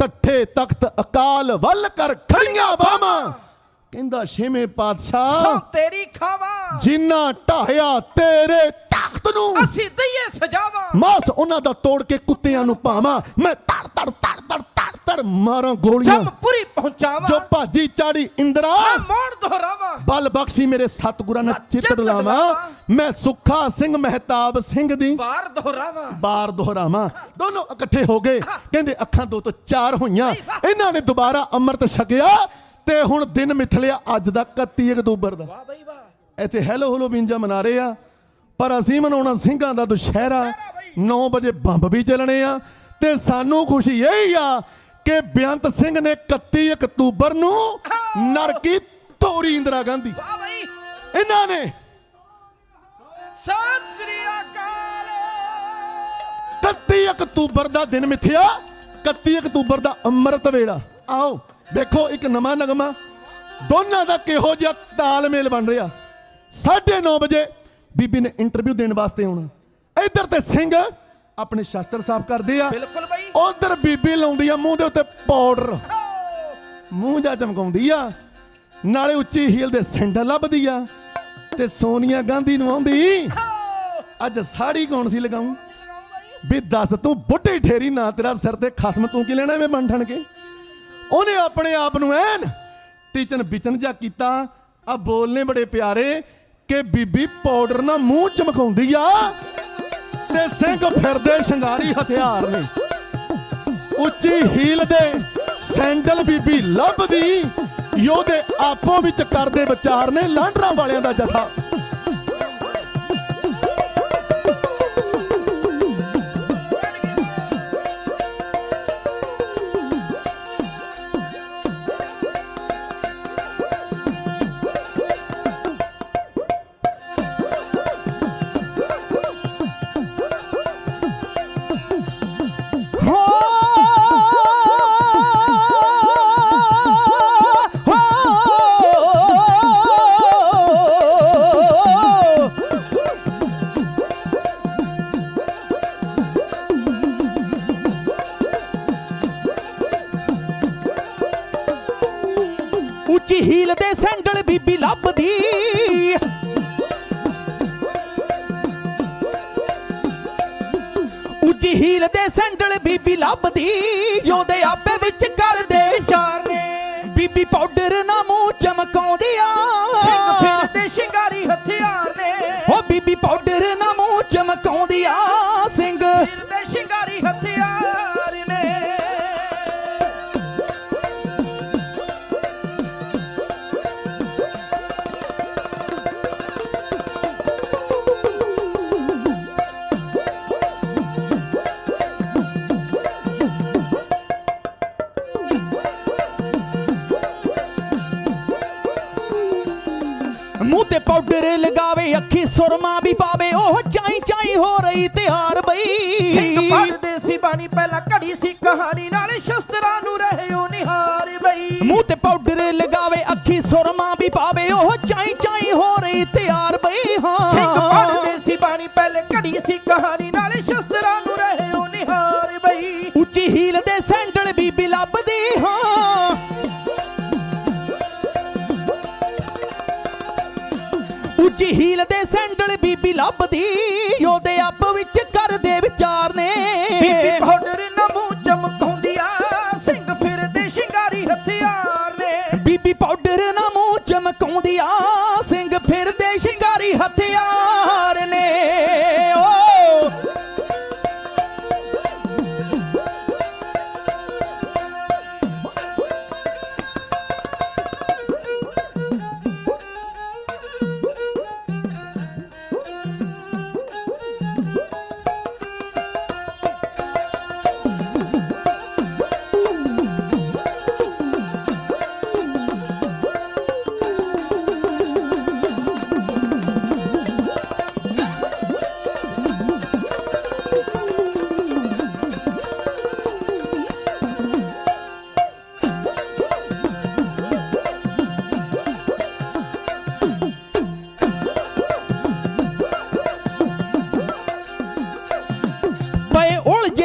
ਟੱਠੇ ਤਖਤ ਅਕਾਲ ਵੱਲ ਕਰ ਖੜੀਆਂ ਬਾਹਾਂ, ਕਹਿੰਦਾ ਛੇਵੇਂ ਪਾਤਸ਼ਾਹ ਸੋ ਤੇਰੀ ਖਾਵਾਂ, ਜਿਨ੍ਹਾਂ ਢਾਹਿਆ ਤੇਰੇ ਤਖਤ ਨੂੰ ਅਸੀਂ ਦਈਏ ਸਜਾਵਾਂ, ਮਾਸ ਉਹਨਾਂ ਦਾ ਤੋੜ ਕੇ ਕੁੱਤਿਆਂ ਨੂੰ ਪਾਵਾਂ, ਮੈਂ ਤੜ ਤੜ ਤੜ ਤੜ ਤੜ ਤੜ ਮਾਰਾਂ ਗੋਲੀਆਂ, ਜੰਮਪੁਰੀ ਪਹੁੰਚਾਵਾਂ, ਜੋ ਭਾਜੀ ਚਾੜੀ ਇੰਦਰਾ ਮੋੜ ਦੁਹਰਾਵਾਂ, ਬਲ ਬਖਸ਼ੀ ਮੇਰੇ ਸਤਿਗੁਰਾਂ ਨੇ ਚਿੱਤ ਲਾਵਾਂ, ਮੈਂ ਸੁੱਖਾ ਸਿੰਘ ਮਹਿਤਾਬ ਸਿੰਘ ਦੀ ਬਾਰ ਦੁਹਰਾਵਾਂ, ਬਾਰ ਦੁਹਰਾਵਾਂ। ਦੋਨੋਂ ਇਕੱਠੇ ਹੋ ਗਏ, ਕਹਿੰਦੇ ਅੱਖਾਂ 2 ਤੋਂ 4 ਹੋਈਆਂ। ਇਹਨਾਂ ਨੇ ਦੁਬਾਰਾ ਅੰਮ੍ਰਿਤ ਛਕਿਆ ਤੇ ਹੁਣ ਦਿਨ ਮਿਥਲਿਆ ਅੱਜ ਦਾ 31 ਅਕਤੂਬਰ ਦਾ। ਵਾਹ ਬਈ ਵਾਹ। ਇੱਥੇ ਹੈਲੋ ਹਲੋ ਬਿੰਜਾ ਮਨਾ ਰਹੇ ਆ, ਪਰ ਅਸੀਂ ਮਨਾਉਣਾ ਸਿੰਘਾਂ ਦਾ ਦੁਸ਼ਹਿਰਾ। 9 ਵਜੇ ਬੰਬ ਵੀ ਚੱਲਣੇ ਆ ਤੇ ਸਾਨੂੰ ਖੁਸ਼ੀ ਇਹੀ ਆ ਕਿ ਬੇਅੰਤ ਸਿੰਘ ਨੇ 31 ਅਕਤੂਬਰ ਨੂੰ ਨਰਕੀ ਤੋਰੀ ਇੰਦਰਾ ਗਾਂਧੀ। ਇਹਨਾਂ ਨੇ ਸਤਿ ਸ੍ਰੀ ਅਕਾਲ। 31 ਅਕਤੂਬਰ ਦਾ ਦਿਨ ਮਿਥਿਆ, 31 ਅਕਤੂਬਰ ਦਾ ਅੰਮ੍ਰਿਤ ਵੇਲਾ। ਆਓ ਵੇਖੋ ਇੱਕ ਨਵਾਂ ਨਗਮਾ, ਦੋਨਾਂ ਦਾ ਕਿਹੋ ਜਿਹਾ ਤਾਲਮੇਲ ਬਣ ਰਿਹਾ। 9:30 ਵਜੇ ਬੀਬੀ ਨੇ ਇੰਟਰਵਿਊ ਦੇਣ ਵਾਸਤੇ ਆਉਣਾ। ਇੱਧਰ ਤੇ ਸਿੰਘ ਆਪਣੇ ਸ਼ਸਤਰ ਸਾਫ਼ ਕਰਦੇ ਆ, ਬਿਲਕੁਲ ਬਾਈ। ਉਧਰ ਬੀਬੀ ਲਾਉਂਦੀ ਆ ਮੂੰਹ ਦੇ ਉੱਤੇ ਪਾਊਡਰ, ਮੂੰਹ ਜਾ ਚਮਕਾਉਂਦੀ ਆ, ਨਾਲੇ ਉੱਚੀ ਹੀਲ ਦੇ ਸੈਂਡਲ ਲੱਭਦੀ ਆ ਤੇ ਸੋਨੀਆ ਗਾਂਧੀ ਨੂੰ ਆਉਂਦੀ ਅੱਜ ਸਾੜੀ ਕੌਣ ਸੀ ਲਗਾਉਂ, ਵੀ ਦੱਸ ਤੂੰ ਬੁੱਢੀ ਠੇਰੀ ਨਾ ਤੇਰਾ ਸਿਰ ਤੇ ਖਸਮ, ਤੂੰ ਕੀ ਲੈਣਾ ਐਵੇਂ ਬਣ ਠਣ ਕੇ। ਉਹਨੇ ਆਪਣੇ ਆਪ ਨੂੰ ਐਨ ਟੀਚਨ ਬਿਚਨ ਜਾ ਕੀਤਾ। ਆ ਬੋਲਨੇ ਬੜੇ ਪਿਆਰੇ ਕਿ ਬੀਬੀ ਪਾਊਡਰ ਨਾਲ ਮੂੰਹ ਚਮਕਾਉਂਦੀ ਆ ਤੇ ਸਿੰਘ ਫਿਰਦੇ ਸ਼ਿੰਗਾਰੀ ਹਥਿਆਰ ਨੇ, ਉੱਚੀ ਹੀਲ ਦੇ ਸੈਂਡਲ ਬੀਬੀ ਲੱਭਦੀ, ਯੋਧੇ ਆਪੋ ਵਿੱਚ ਕਰਦੇ ਵਿਚਾਰ ਨੇ ਲਾਂਡਰਾਂ ਵਾਲਿਆਂ ਦਾ ਜਥਾ। ਉੱਚੀ ਹੀਲ ਦੇ ਸੈਂਡਲ ਬੀਬੀ ਲੱਭਦੀ, ਉੱਚੀ ਹੀਲ ਦੇ ਸੈਂਡਲ ਬੀਬੀ ਲੱਭਦੀ, ਯੋਧੇ ਆਪੇ ਵਿੱਚ ਕਰਦੇ ਵਿਚਾਰ ਨੇ, ਬੀਬੀ ਪਾਊਡਰ ਨਾ ਮੂੰਹ ਚਮਕਾਉਂਦੀ ਆ, ਸਿੰਘ ਫਿਰਦੇ ਸ਼ਿੰਗਾਰੀ ਹਥਿਆਰ ਨੇ, ਉਹ ਬੀਬੀ ਪਾਊਡਰ ਨਾ ਮੂੰਹ ਚਮਕਾਉਂਦੀ ਆ, ਸਿੰਘ ਫਿਰਦੇ ਸ਼ਿੰਗਾਰੀ ਹਥਿਆਰ ਨੇ। ਤੇ ਪਾਊਡਰ ਲਗਾਵੇ ਅੱਖੀ ਸੁਰਮਾ ਵੀ ਪਾਵੇ ਉਹ ਚਾਈ ਚਾਈ ਹੋ ਰਹੀ ਤਿਆਰ ਬਈ ਸਿੰਘ ਪੜਦੇ ਸੀ ਬਾਣੀ ਪਹਿਲਾਂ ਘੜੀ ਸੀ ਕਹਾਣੀ ਨਾਲੇ ਸ਼ਸਤਰਾਂ ਨੂੰ ਰਹੇ ਉਹ ਨਿਹਾਰ ਬਈ ਮੂੰਹ ਤੇ ਪਾਊਡਰ ਲਗਾਵੇ ਅੱਖੀ ਸੁਰਮਾ ਵੀ ਪਾਵੇ ਉਹ ਚਾਈ ਚਾਈ ਹੋ ਰਹੀ ਤਿਆਰ ਬਈ ਹਾਂ ਸਿੰਘ ਪੜਦੇ ਸੀ ਬਾਣੀ ਪਹਿਲੇ ਘੜੀ ਸੀ ਕਹਾਣੀ ਨਾਲੇ ਸ਼ਸਤਰਾਂ ਨੂੰ ਰਹੇ ਉਹ ਨਿਹਾਰ ਬਈ ਉੱਚੀ ਹੀਲ ਦੇ ਸੈਂਡਲ ਬੀਬੀ ਲੱਭਦੀ ਹਾਂ ਉੱਚੀ ਹੀਲ ਦੇ ਸੈਂਡਲ ਬੀਬੀ ਲੱਭਦੀ ਉਹਦੇ ਅੱਬ ਵਿੱਚ ਕਰਦੇ ਵਿਚਾਰ ਨੇ ਬੀਬੀ ਪਾਊਡਰ ਨਾ ਮੂੰਹ ਚਮਕਾਉਂਦੀ ਆ ਸਿੰਘ ਫਿਰਦੇ ਸ਼ਿੰਗਾਰੀ ਹਥਿਆਰ ਨੇ ਬੀਬੀ ਪਾਊਡਰ ਨਾ ਮੂੰਹ ਚਮਕਾਉਂਦੀ ਆ ਸਿੰਘ ਫਿਰਦੇ ਸ਼ਿੰਗਾਰੀ ਹਥਿਆਰ ਨੇ ਓ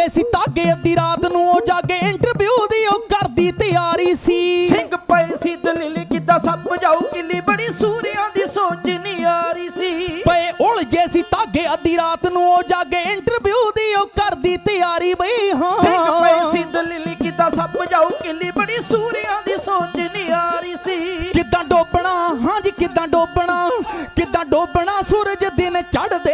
ਸੀ ਤਾਗੇ ਅੱਧੀ ਰਾਤ ਨੂੰ ਉਹ ਜਾਗੇ ਇੰਟਰਵਿਊ ਦੀ ਉਹ ਕਰਦੀ ਤਿਆਰੀ ਸੀ ਸਿੰਘ ਪਏ ਸੀ ਦਲੀਲ ਕਿੱਦਾਂ ਸੱਪ ਜਾਊ ਕਿੱਲੀ ਬੜੀ ਸੂਰਿਆਂ ਦੀ ਸੋਚ ਨਹੀਂ ਆ ਰਹੀ ਸੀ ਪਏ ਉਲਝੇ ਸੀ ਤਾਗੇ ਅੱਧੀ ਰਾਤ ਨੂੰ ਉਹ ਜਾਗੇ ਇੰਟਰਵਿਊ ਦੀ ਉਹ ਕਰਦੀ ਤਿਆਰੀ ਬਈ ਹਾਂ ਸਿੰਘ ਪਏ ਸੀ ਦਲੀਲ ਕਿੱਦਾਂ ਸੱਪ ਜਾਊ ਕਿੱਲੀ ਬੜੀ ਸੂਰਿਆਂ ਦੀ ਸੋਚ ਨਹੀਂ ਆ ਰਹੀ ਸੀ ਕਿੱਦਾਂ ਡੋਬਣਾ ਹਾਂਜੀ ਕਿੱਦਾਂ ਡੋਬਣਾ ਸੂਰਜ ਦਿਨ ਚੜ੍ਹਦੇ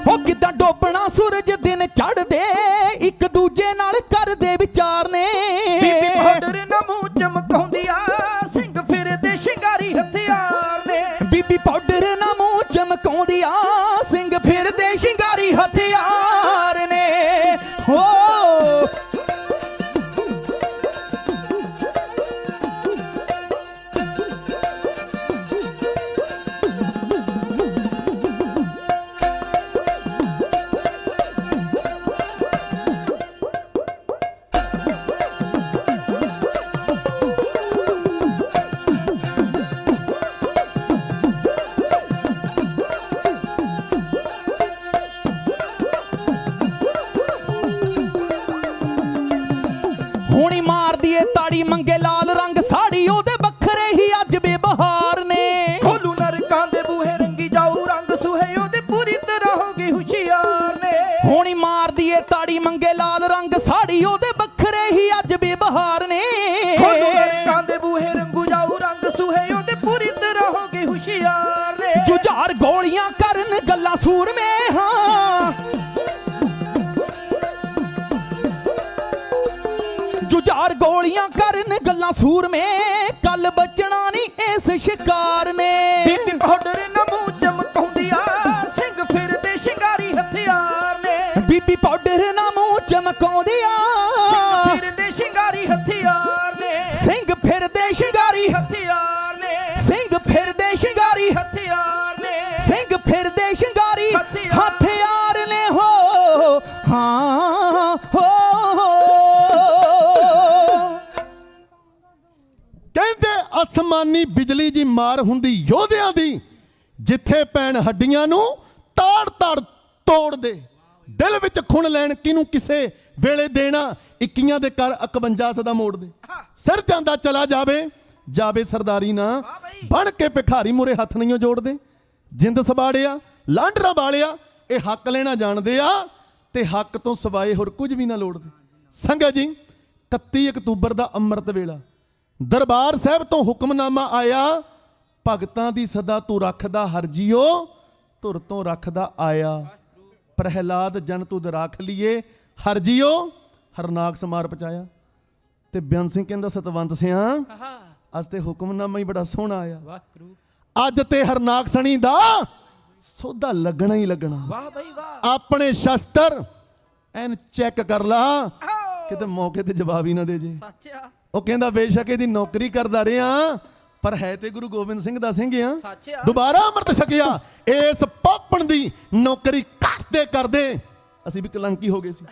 ਉਹ ਕਿੱਦਾਂ ਡੋਬਣਾ ਸੂਰਜ ਦਿਨ ਚੜ੍ਹਦੇ ਇੱਕ ਦੂਜੇ ਨਾਲ ਕਰਦੇ ਵਿਚਾਰ ਨੇ ਬੀਬੀ ਪਾਊਡਰ ਨਾ ਮੂੰਹ ਚਮਕਾਉਂਦੀ ਆ ਸਿੰਘ ਫਿਰਦੇ ਸ਼ਿੰਗਾਰੀ ਹਥਿਆਰ ਨੇ ਬੀਬੀ ਪਾਊਡਰ ਨਾ ਮੂੰਹ ਚਮਕਾਉਂਦੀ ਆ ਸਿੰਘ ਫਿਰਦੇ ਸ਼ਿੰਗਾਰੀ ਹਥਿਆਰ ਨੇ ਹੋ ਹੋਣੀ ਮਾਰਦੀ ਏ ਤਾੜੀ ਮੰਗੇ ਲਾਲ ਰੰਗ ਸਾੜੀ ਉਹਦੇ ਵੱਖਰੇ ਹੀ ਅੱਜ ਬੇਬਹਾਰ ਨੇ ਖੋਲੂ ਨਰਕਾਂ ਦੇ ਬੂਹੇ ਰੰਗੀ ਜਾਊ ਰੰਗ ਸੁਹੇ ਉਹਦੇ ਪੂਰੀ ਤਰ੍ਹਾਂ ਹੋ ਗਈ ਹੁਸ਼ਿਆਰ ਨੇ ਹੋਣੀ ਮਾਰਦੀ ਏ ਤਾੜੀ ਮੰਗੇ ਲਾਲ ਰੰਗ ਸਾੜੀ ਉਹਦੇ ਵੱਖਰੇ ਹੀ ਅੱਜ ਬੇਬਹਾਰ ਨੇ ਖੋਲੂ ਨਰਕਾਂ ਦੇ ਬੂਹੇ ਰੰਗੂ ਜਾਊ ਰੰਗ ਸੁਹੇ ਉਹਦੇ ਪੂਰੀ ਤਰ੍ਹਾਂ ਹੋ ਗਈ ਹੁਸ਼ਿਆਰ ਨੇ ਜੁਝਾਰ ਗੋਲੀਆਂ ਕਰਨ ਗੱਲਾਂ ਸੂਰਮੇ ਹਾਂ ਜੁਝਾਰ ਗੋਲੀਆਂ ਕਰਨ ਗੱਲਾਂ ਸੂਰਮੇ ਕੱਲ ਬਚਣਾ ਨਹੀਂ ਇਸ ਸ਼ਿਕਾਰ ਨੇ ਬੀਬੀ ਪਾਊਡਰ ਨਾ ਮੂੰਹ ਚਮਕਾਉਂਦੀ ਆ ਸਿੰਘ ਫਿਰਦੇ ਸ਼ਿੰਗਾਰੀ ਹਥਿਆਰ ਨੇ ਬੀਬੀ ਪਾਊਡਰ ਨਾ ਮੂੰਹ ਚਮਕਾਉਂਦੀ ਆ ਸਿੰਘ ਫਿਰਦੇ ਸ਼ਿੰਗਾਰੀ ਹਥਿਆਰ ਨੇ ਸਿੰਘ ਫਿਰਦੇ ਸ਼ਿੰਗਾਰੀ ਹਥਿਆਰ ਨੇ ਸਿੰਘ ਫਿਰਦੇ ਸ਼ਿੰਗਾਰੀ ਹਥਿਆਰ ਨੇ ਸਿੰਘ ਫਿਰਦੇ ਸ਼ਿੰਗਾਰੀ ਹਥਿਆਰ ਨੇ ਹੋ ਹਾਂ ਹੋ ਕਹਿੰਦੇ ਅਸਮਾਨੀ ਬਿਜਲੀ ਜੀ ਮਾਰ ਹੁੰਦੀ ਯੋਧਿਆਂ ਦੀ ਜਿੱਥੇ ਪੈਣ ਹੱਡੀਆਂ ਨੂੰ ਤਾੜ ਤਾੜ ਤੋੜ ਦੇ ਦਿਲ ਵਿੱਚ ਖੁਣ ਲੈਣ ਕਿਨੂੰ ਕਿਸੇ ਵੇਲੇ ਦੇਣਾ 21 ਦੇ ਕਰ 51 ਸਦਾ ਮੋੜ ਦੇ ਸਿਰ ਜਾਂਦਾ ਚਲਾ ਜਾਵੇ ਸਰਦਾਰੀ ਨਾ ਬਣ ਕੇ ਭਿਖਾਰੀ ਮੂਰੇ ਹੱਥ ਨਹੀਂ ਜੋੜਦੇ ਜਿੰਦ ਸਬਾੜਿਆ ਲਾਂਡਰਾ ਵਾਲਿਆ ਇਹ ਹੱਕ ਲੈਣਾ ਜਾਣਦੇ ਆ ਤੇ ਹੱਕ ਤੋਂ ਸਿਵਾਏ ਹੋਰ ਕੁਝ ਵੀ ਨਾ ਲੋੜਦੇ ਸੰਗਤ ਜੀ 31 ਅਕਤੂਬਰ ਦਾ ਅੰਮ੍ਰਿਤ ਵੇਲਾ ਦਰਬਾਰ ਸਾਹਿਬ ਤੋਂ ਹੁਕਮਨਾਮਾ ਆਇਆ ਭਗਤਾਂ ਦੀ ਸਦਾ ਤੂੰ ਰੱਖਦਾ ਹਰਜੀਓ ਧੁਰ ਤੋਂ ਰੱਖਦਾ ਆਇਆ ਪ੍ਰਹਿਲਾਦ ਜਨ ਤੁਧ ਰੱਖ ਲਈਏ ਹਰਜੀਓ ਹਰਨਾਕ ਸਮਾਰ ਪਚਾਇਆ ਤੇ ਬਿਆਨ ਸਿੰਘ ਕਹਿੰਦਾ ਸਤਵੰਤ ਸਿਆਂ ਅੱਜ ਤੇ ਹੁਕਮਨਾਮਾ ਹੀ ਬੜਾ ਸੋਹਣਾ ਆਇਆ ਅੱਜ ਤੇ ਹਰਨਾਕ ਸਣੀ ਦਾ ਸੌਦਾ ਲੱਗਣਾ ਹੀ ਲੱਗਣਾ ਵਾਹ ਬਈ ਵਾਹ ਆਪਣੇ ਸ਼ਸਤਰ ਐਨ ਚੈੱਕ ਕਰ ਲਾ ਕਿਤੇ ਮੌਕੇ ਤੇ ਜਵਾਬ ਹੀ ਨਾ ਦੇ ਜੇ ਸੱਚਿਆ ਉਹ ਕਹਿੰਦਾ ਬੇਸ਼ੱਕ ਇਹਦੀ ਨੌਕਰੀ ਕਰਦਾ ਰਿਹਾ ਪਰ ਹੈ ਤੇ ਗੁਰੂ ਗੋਬਿੰਦ ਸਿੰਘ ਦਾ ਸਿੰਘ ਆ। ਸੱਚ ਆ। ਦੁਬਾਰਾ ਅੰਮ੍ਰਿਤ ਛਕਿਆ। ਇਸ ਪਾਪਣ ਦੀ ਨੌਕਰੀ ਕਰਦੇ ਅਸੀਂ ਵੀ ਕਲੰਕੀ ਹੋ ਗਏ ਸੀ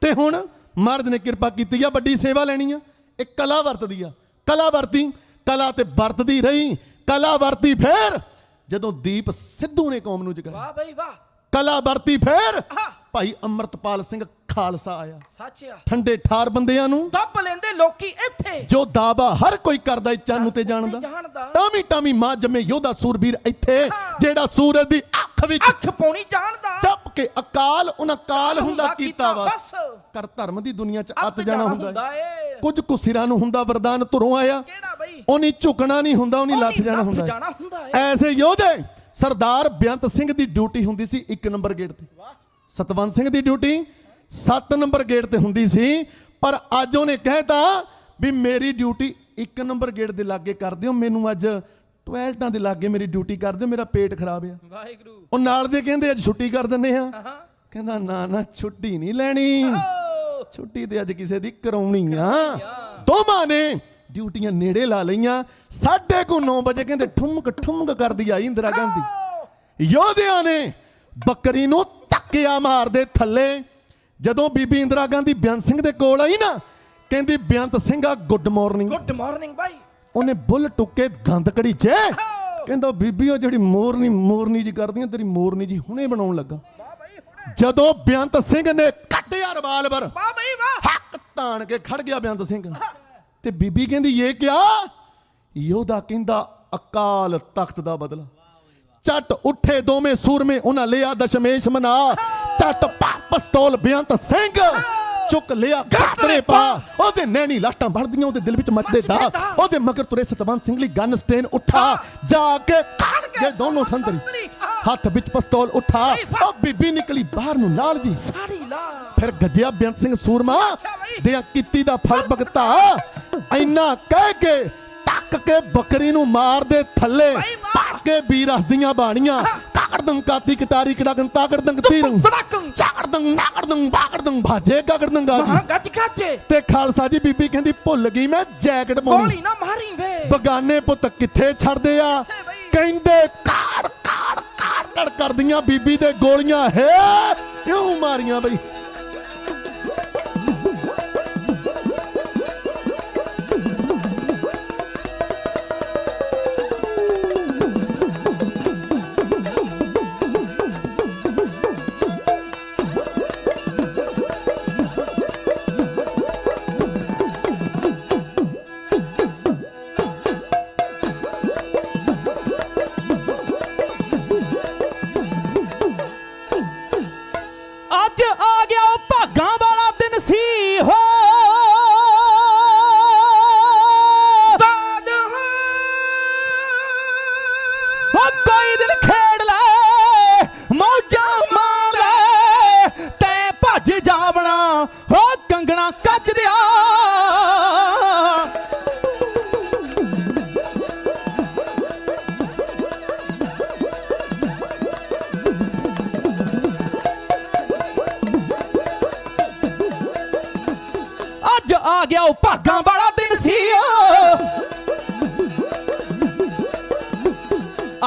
ਤੇ ਹੁਣ ਮਹਾਰਾਜ ਨੇ ਕਿਰਪਾ ਕੀਤੀ ਆ, ਵੱਡੀ ਸੇਵਾ ਲੈਣੀ ਆ। ਇੱਕ ਕਲਾ ਵਰਤਦੀ ਆ, ਕਲਾ ਵਰਤੀ, ਕਲਾ ਤੇ ਵਰਤਦੀ ਰਹੀ, ਕਲਾ ਵਰਤੀ ਫੇਰ ਜਦੋਂ ਦੀਪ ਸਿੱਧੂ ਨੇ ਕੌਮ ਨੂੰ ਜਗਾਇਆ। ਵਾਹ ਬਈ ਵਾਹ। ਕਲਾ ਵਰਤੀ ਫੇਰ ਭਾਈ ਅੰਮ੍ਰਿਤਪਾਲ ਸਿੰਘ ਖਾਲਸਾ ਆਇਆ। ਸੱਚ ਆ। ਠੰਡੇ ਠਾਰ ਬੰਦਿਆਂ ਨੂੰ ਦੱਬ ਲੈਂਦੇ ਲੋਕੀ ਇੱਥੇ, ਜੋ ਦਾਵਾ ਹਰ ਕੋਈ ਕਰਦਾ ਚਾਨੂੰ ਤੇ ਜਾਣਦਾ। ਟਾਮੀ ਟਾਮੀ ਮਾਂ ਜੰਮੇ ਯੋਧਾ ਸੂਰਬੀਰ ਇੱਥੇ, ਜਿਹੜਾ ਸੂਰਜ ਦੀ ਅੱਖ ਵਿੱਚ ਅੱਖ ਪਾਉਣੀ ਜਾਣਦਾ। ਚੱਪ ਕੇ ਅਕਾਲ ਉਹਨਾਂ ਕਾਲ ਹੁੰਦਾ ਕੀਤਾ ਵਸ। ਕਰ ਧਰਮ ਦੀ ਦੁਨੀਆ 'ਚ ਅੱਤ ਜਾਣਾ ਹੁੰਦਾ ਏ। ਕੁਝ ਕੁ ਸਿਰਾਂ ਨੂੰ ਹੁੰਦਾ ਵਰਦਾਨ ਧੁਰੋਂ ਆਇਆ, ਉਹਨੀ ਝੁਕਣਾ ਨਹੀਂ ਹੁੰਦਾ, ਉਹਨੀ ਲੱਥ ਜਾਣਾ ਹੁੰਦਾ। ਐਸੇ ਯੋਧੇ ਸਰਦਾਰ ਬੇਅੰਤ ਸਿੰਘ ਦੀ ਡਿਊਟੀ ਹੁੰਦੀ ਸੀ 1 ਨੰਬਰ ਗੇਟ ਤੇ, ਸਤਵੰਤ ਸਿੰਘ ਦੀ ਡਿਊਟੀ 7 ਨੰਬਰ ਗੇਟ ਤੇ ਹੁੰਦੀ ਸੀ। ਪਰ ਅੱਜ ਉਹਨੇ ਕਹਿਤਾ ਵੀ ਮੇਰੀ ਡਿਊਟੀ 1 ਨੰਬਰ ਗੇਟ ਦੇ ਲਾਗੇ ਕਰ ਦਿਓ, ਮੈਨੂੰ ਅੱਜ ਟਾਇਲਟਾਂ ਦੇ ਲਾਗੇ ਮੇਰੀ ਡਿਊਟੀ ਕਰ ਦਿਓ, ਮੇਰਾ ਪੇਟ ਖਰਾਬ ਆ। ਵਾਹਿਗੁਰੂ। ਉਹ ਨਾਲ ਦੇ ਕਹਿੰਦੇ ਅੱਜ ਛੁੱਟੀ ਕਰ ਦਿੰਦੇ ਆ। ਕਹਿੰਦਾ ਨਾ ਛੁੱਟੀ ਨਹੀਂ ਲੈਣੀ, ਛੁੱਟੀ ਤੇ ਅੱਜ ਕਿਸੇ ਦੀ ਕਰਾਉਣੀ ਆ। ਦੋਵਾਂ ਨੇ ਡਿਊਟੀਆਂ ਨੇੜੇ ਲਾ ਲਈਆਂ। 9:30 ਵਜੇ ਕਹਿੰਦੇ ਠੁਮਕ ਕਰਦੀ ਆਈ ਇੰਦਰਾ ਗਾਂਧੀ। ਯੋਧਿਆਂ ਨੇ ਬੱਕਰੀ ਨੂੰ ਧੱਕਿਆ ਮਾਰਦੇ ਥੱਲੇ। ਜਦੋਂ ਬੀਬੀ ਇੰਦਰਾ ਗਾਂਧੀ ਬੇਅੰਤ ਸਿੰਘ ਦੇ ਕੋਲ ਆਈ ਨਾ, ਕਹਿੰਦੀ ਬੇਅੰਤ ਸਿੰਘਾ ਗੁੱਡ ਮਾਰਨਿੰਗ। ਗੁੱਡ ਮਾਰਨਿੰਗ ਬਾਈ। ਉਹਨੇ ਬੁੱਲ ਟੁੱਕੇ ਗੰਦ ਕੜੀ 'ਚ ਕਹਿੰਦਾ ਬੀਬੀ ਉਹ ਜਿਹੜੀ ਮੋਰਨੀ ਜੀ ਕਰਦੀਆਂ ਤੇਰੀ ਮੋਰਨੀ ਜੀ ਹੁਣੇ ਬਣਾਉਣ ਲੱਗਾ। ਜਦੋਂ ਬੇਅੰਤ ਸਿੰਘ ਨੇ ਕੱਟਿਆ ਰਿਵਾਲਵਰ, ਹੱਕ ਤਾਣ ਕੇ ਖੜ ਗਿਆ ਬੇਅੰਤ ਸਿੰਘ ਤੇ ਬੀਬੀ ਕਹਿੰਦੀ ਇਹ ਕਿਆ? ਯੋਧਾ ਕਹਿੰਦਾ ਅਕਾਲ ਤਖਤ ਦਾ ਬਦਲਾ। ਚੱਟ ਉੱਠੇ ਦੋਵੇਂ ਸੂਰਮੇ, ਉਹਨਾਂ ਲਿਆ ਦਸ਼ਮੇਸ਼ ਮਨਾ। ਚੱਟ ਪਿਸਤੌਲ ਬੇਅੰਤ ਸਿੰਘ ਚੁੱਕ ਲਿਆ ਖਾਤਰੇ ਪਾ। ਉਹਦੇ ਨੈਣੀ ਲਾਟਾਂ ਬਣਦੀਆਂ, ਉਹਦੇ ਦਿਲ ਵਿੱਚ ਮੱਚਦੇ ਦਾ। ਉਹਦੇ ਮਗਰ ਤੁਰੇ ਸਤਵੰਤ ਸਿੰਘ ਲਈ ਗਨ ਸਟੇਨ ਉੱਠਾ, ਜਾ ਕੇ ਕੱਢ ਕੇ ਦੋਨੋਂ ਸੰਤਰੀ ਹੱਥ ਵਿੱਚ ਪਿਸਤੌਲ ਉੱਠਾ। ਉਹ ਬੀਬੀ ਨਿਕਲੀ ਬਾਹਰ ਨੂੰ ਲਾਲ ਜੀ, ਫਿਰ ਗੱਜਿਆ ਬੇਅੰਤ ਸਿੰਘ ਸੂਰਮਾ ਦਿਆਂ ਕੀਤੀ ਦਾ ਫਲ ਭਗਤਾ। ਇੰਨਾ ਕਹਿ ਕੇ ਟੱਕ ਕੇ ਬੱਕਰੀ ਨੂੰ ਮਾਰਦੇ ਥੱਲੇ, ਭੜ ਕੇ ਵੀਰ ਹੱਸਦੀਆਂ ਬਾਣੀਆਂ। ਕਾਕੜਦੰ ਕਾਤੀ ਕਟਾਰੀ ਕੜਾਕੰ ਤਾਕੜਦੰ ਤੀਰੰ ਚਾਕੜਦੰ ਨਾਕੜਦੰ ਬਾਕੜਦੰ ਭਾਜੇ ਕਾਕੜਦੰ ਗਾਜੀ ਤੇ ਖਾਲਸਾ ਜੀ ਬੀਬੀ ਕਹਿੰਦੀ ਭੁੱਲ ਗਈ ਮੈਂ ਜੈਕਟ ਪਾਉਣੀ। ਗੋਲੀ ਨਾ ਮਾਰੀ ਵੇ। ਬਗਾਨੇ ਪੁੱਤ ਕਿੱਥੇ ਛੱਡਦੇ ਆ, ਕਹਿੰਦੇ ਕਾੜ ਕਾੜ ਕਾੜ ਕਰਦੀਆਂ ਬੀਬੀ ਦੇ ਗੋਲੀਆਂ ਹੈ ਕਿਉਂ ਮਾਰੀਆਂ ਬਈ। ਆ ਗਿਆ ਉਹ ਭਾਗਾਂ ਵਾਲਾ ਦਿਨ ਸੀ।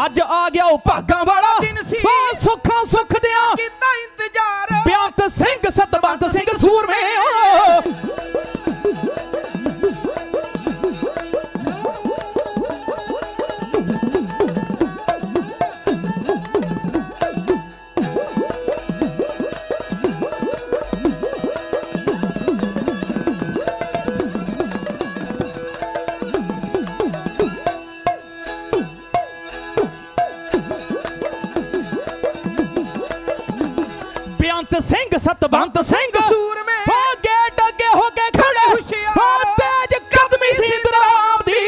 ਅੱਜ ਆ ਗਿਆ ਉਹ ਭਾਗਾਂ ਵਾਲਾ ਦਿਨ ਸੀ। ਸੁੱਖਾਂ ਸੁੱਖ ਦਿਆਂ ਕੀਤਾ ਇੰਤਜ਼ਾਰ ਬੇਅੰਤ ਸਿੰਘ ਸਤਵੰਤ ਸਿੰਘ ਸੂਰਮੇ। ਸਿੰਘ ਸਤਵੰਤ ਸਿੰਘ ਸੂਰਮੇ ਹੋ ਗੇਟ ਅੱਗੇ ਹੋ ਕੇ ਖੜੇ ਹੋ ਤੇਜ ਕਦਮੀ ਸੀ ਦਰਾਮ ਦੀ।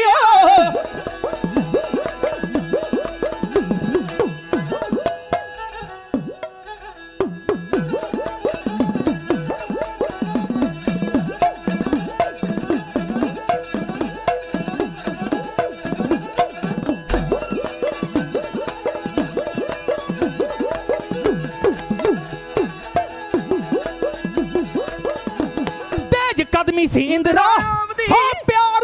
ਕਦਮੀ ਸੀ ਇੰਦਰਾ ਹੋ ਪਿਆਰ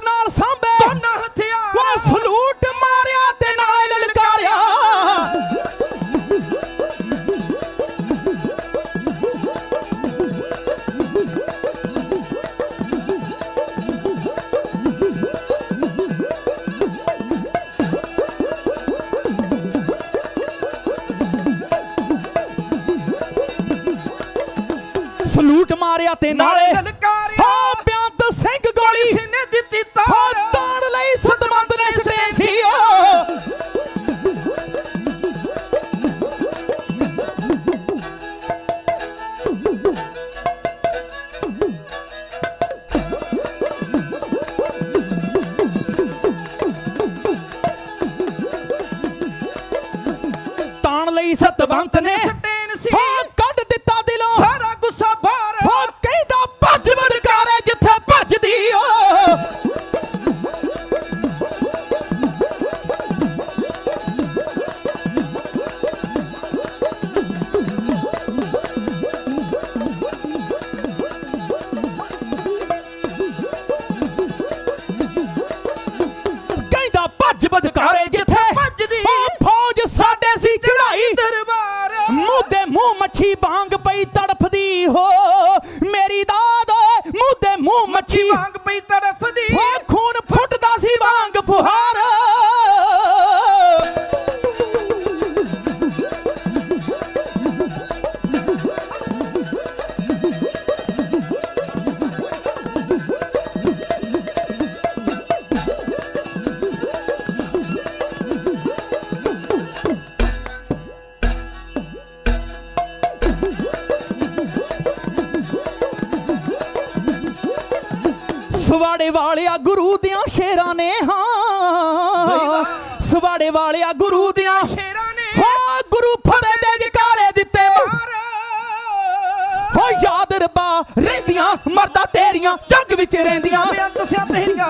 ਸਲੂਟ ਮਾਰਿਆ ਤੇ ਨਾਲੇ ਲਲਕਾਰਿਆ ਹੋ ਬੇਅੰਤ ਸਿੰਘ ਗੋਲੀ ਸੀਨੇ ਦਿੱਤੀ ਹੋ ਤਾਰ ਤਾਣ ਲਈ ਸਤਵੰਤ ਨੇ ਸਟੇਨ ਸੀ ਤਾਣ ਲਈ ਸਤਵੰਤ ਨੇ ਸਟੇਨ ਸੀ ਹੋ ਕੱਢ ਦਿੱਤਾ ਦਿਲੋਂ ਸਾਰਾ ਗੁੱਸਾ ਬਾਹਰ ਹੋ ਕਹਿੰਦਾ ਭੱਜ ਵਡਕਾਰੇ ਜਿੱਥੇ ਭੱਜਦੀ ਓ ਕਹਿੰਦਾ ਭੱਜ ਵਡਕਾਰੇ ਜਿੱਥੇ ਭੱਜਦੀ ਓ ਫੌਜ ਸਾਡੇ ਸੀ ਚੜਾਈ ਦਰਬਾਰ ਮੂੰਹ ਦੇ ਮੂੰਹ ਮੱਛੀ ਵਾਂਗ ਪਈ ਤੜਫਦੀ ਹੋ ਮੇਰੀ ਦਾਦ ਮੂੰਹ ਦੇ ਮੂੰਹ ਮੱਛੀ ਵਾਂਗ ਪਈ ਤੜਫਦੀ ਹੋ ਖੂਨ ਫੁੱਟਦਾ ਸੀ ਵਾਂਗ ਫੁਹਾਰ ਸਵਾੜੇ ਵਾਲਿਆ ਗੁਰੂ ਦਿਆਂ ਸ਼ੇਰਾਂ ਨੇ ਹਾਂ ਸਵਾੜੇ ਵਾਲਿਆ ਗੁਰੂ ਦਿਆਂ ਸ਼ੇਰਾਂ ਨੇ ਹਾਂ ਗੁਰੂ ਫਤਿਹ ਦੇ ਜਕਾਰੇ ਦਿੱਤੇ ਹੋ ਯਾਦ ਰੱਬਾ ਰਹਿੰਦੀਆਂ ਮਰਦਾ ਤੇਰੀਆਂ ਜੱਗ ਵਿੱਚ ਰਹਿੰਦੀਆਂ ਬੇਅੰਤ ਸਿਆਂ ਤੇਰੀਆਂ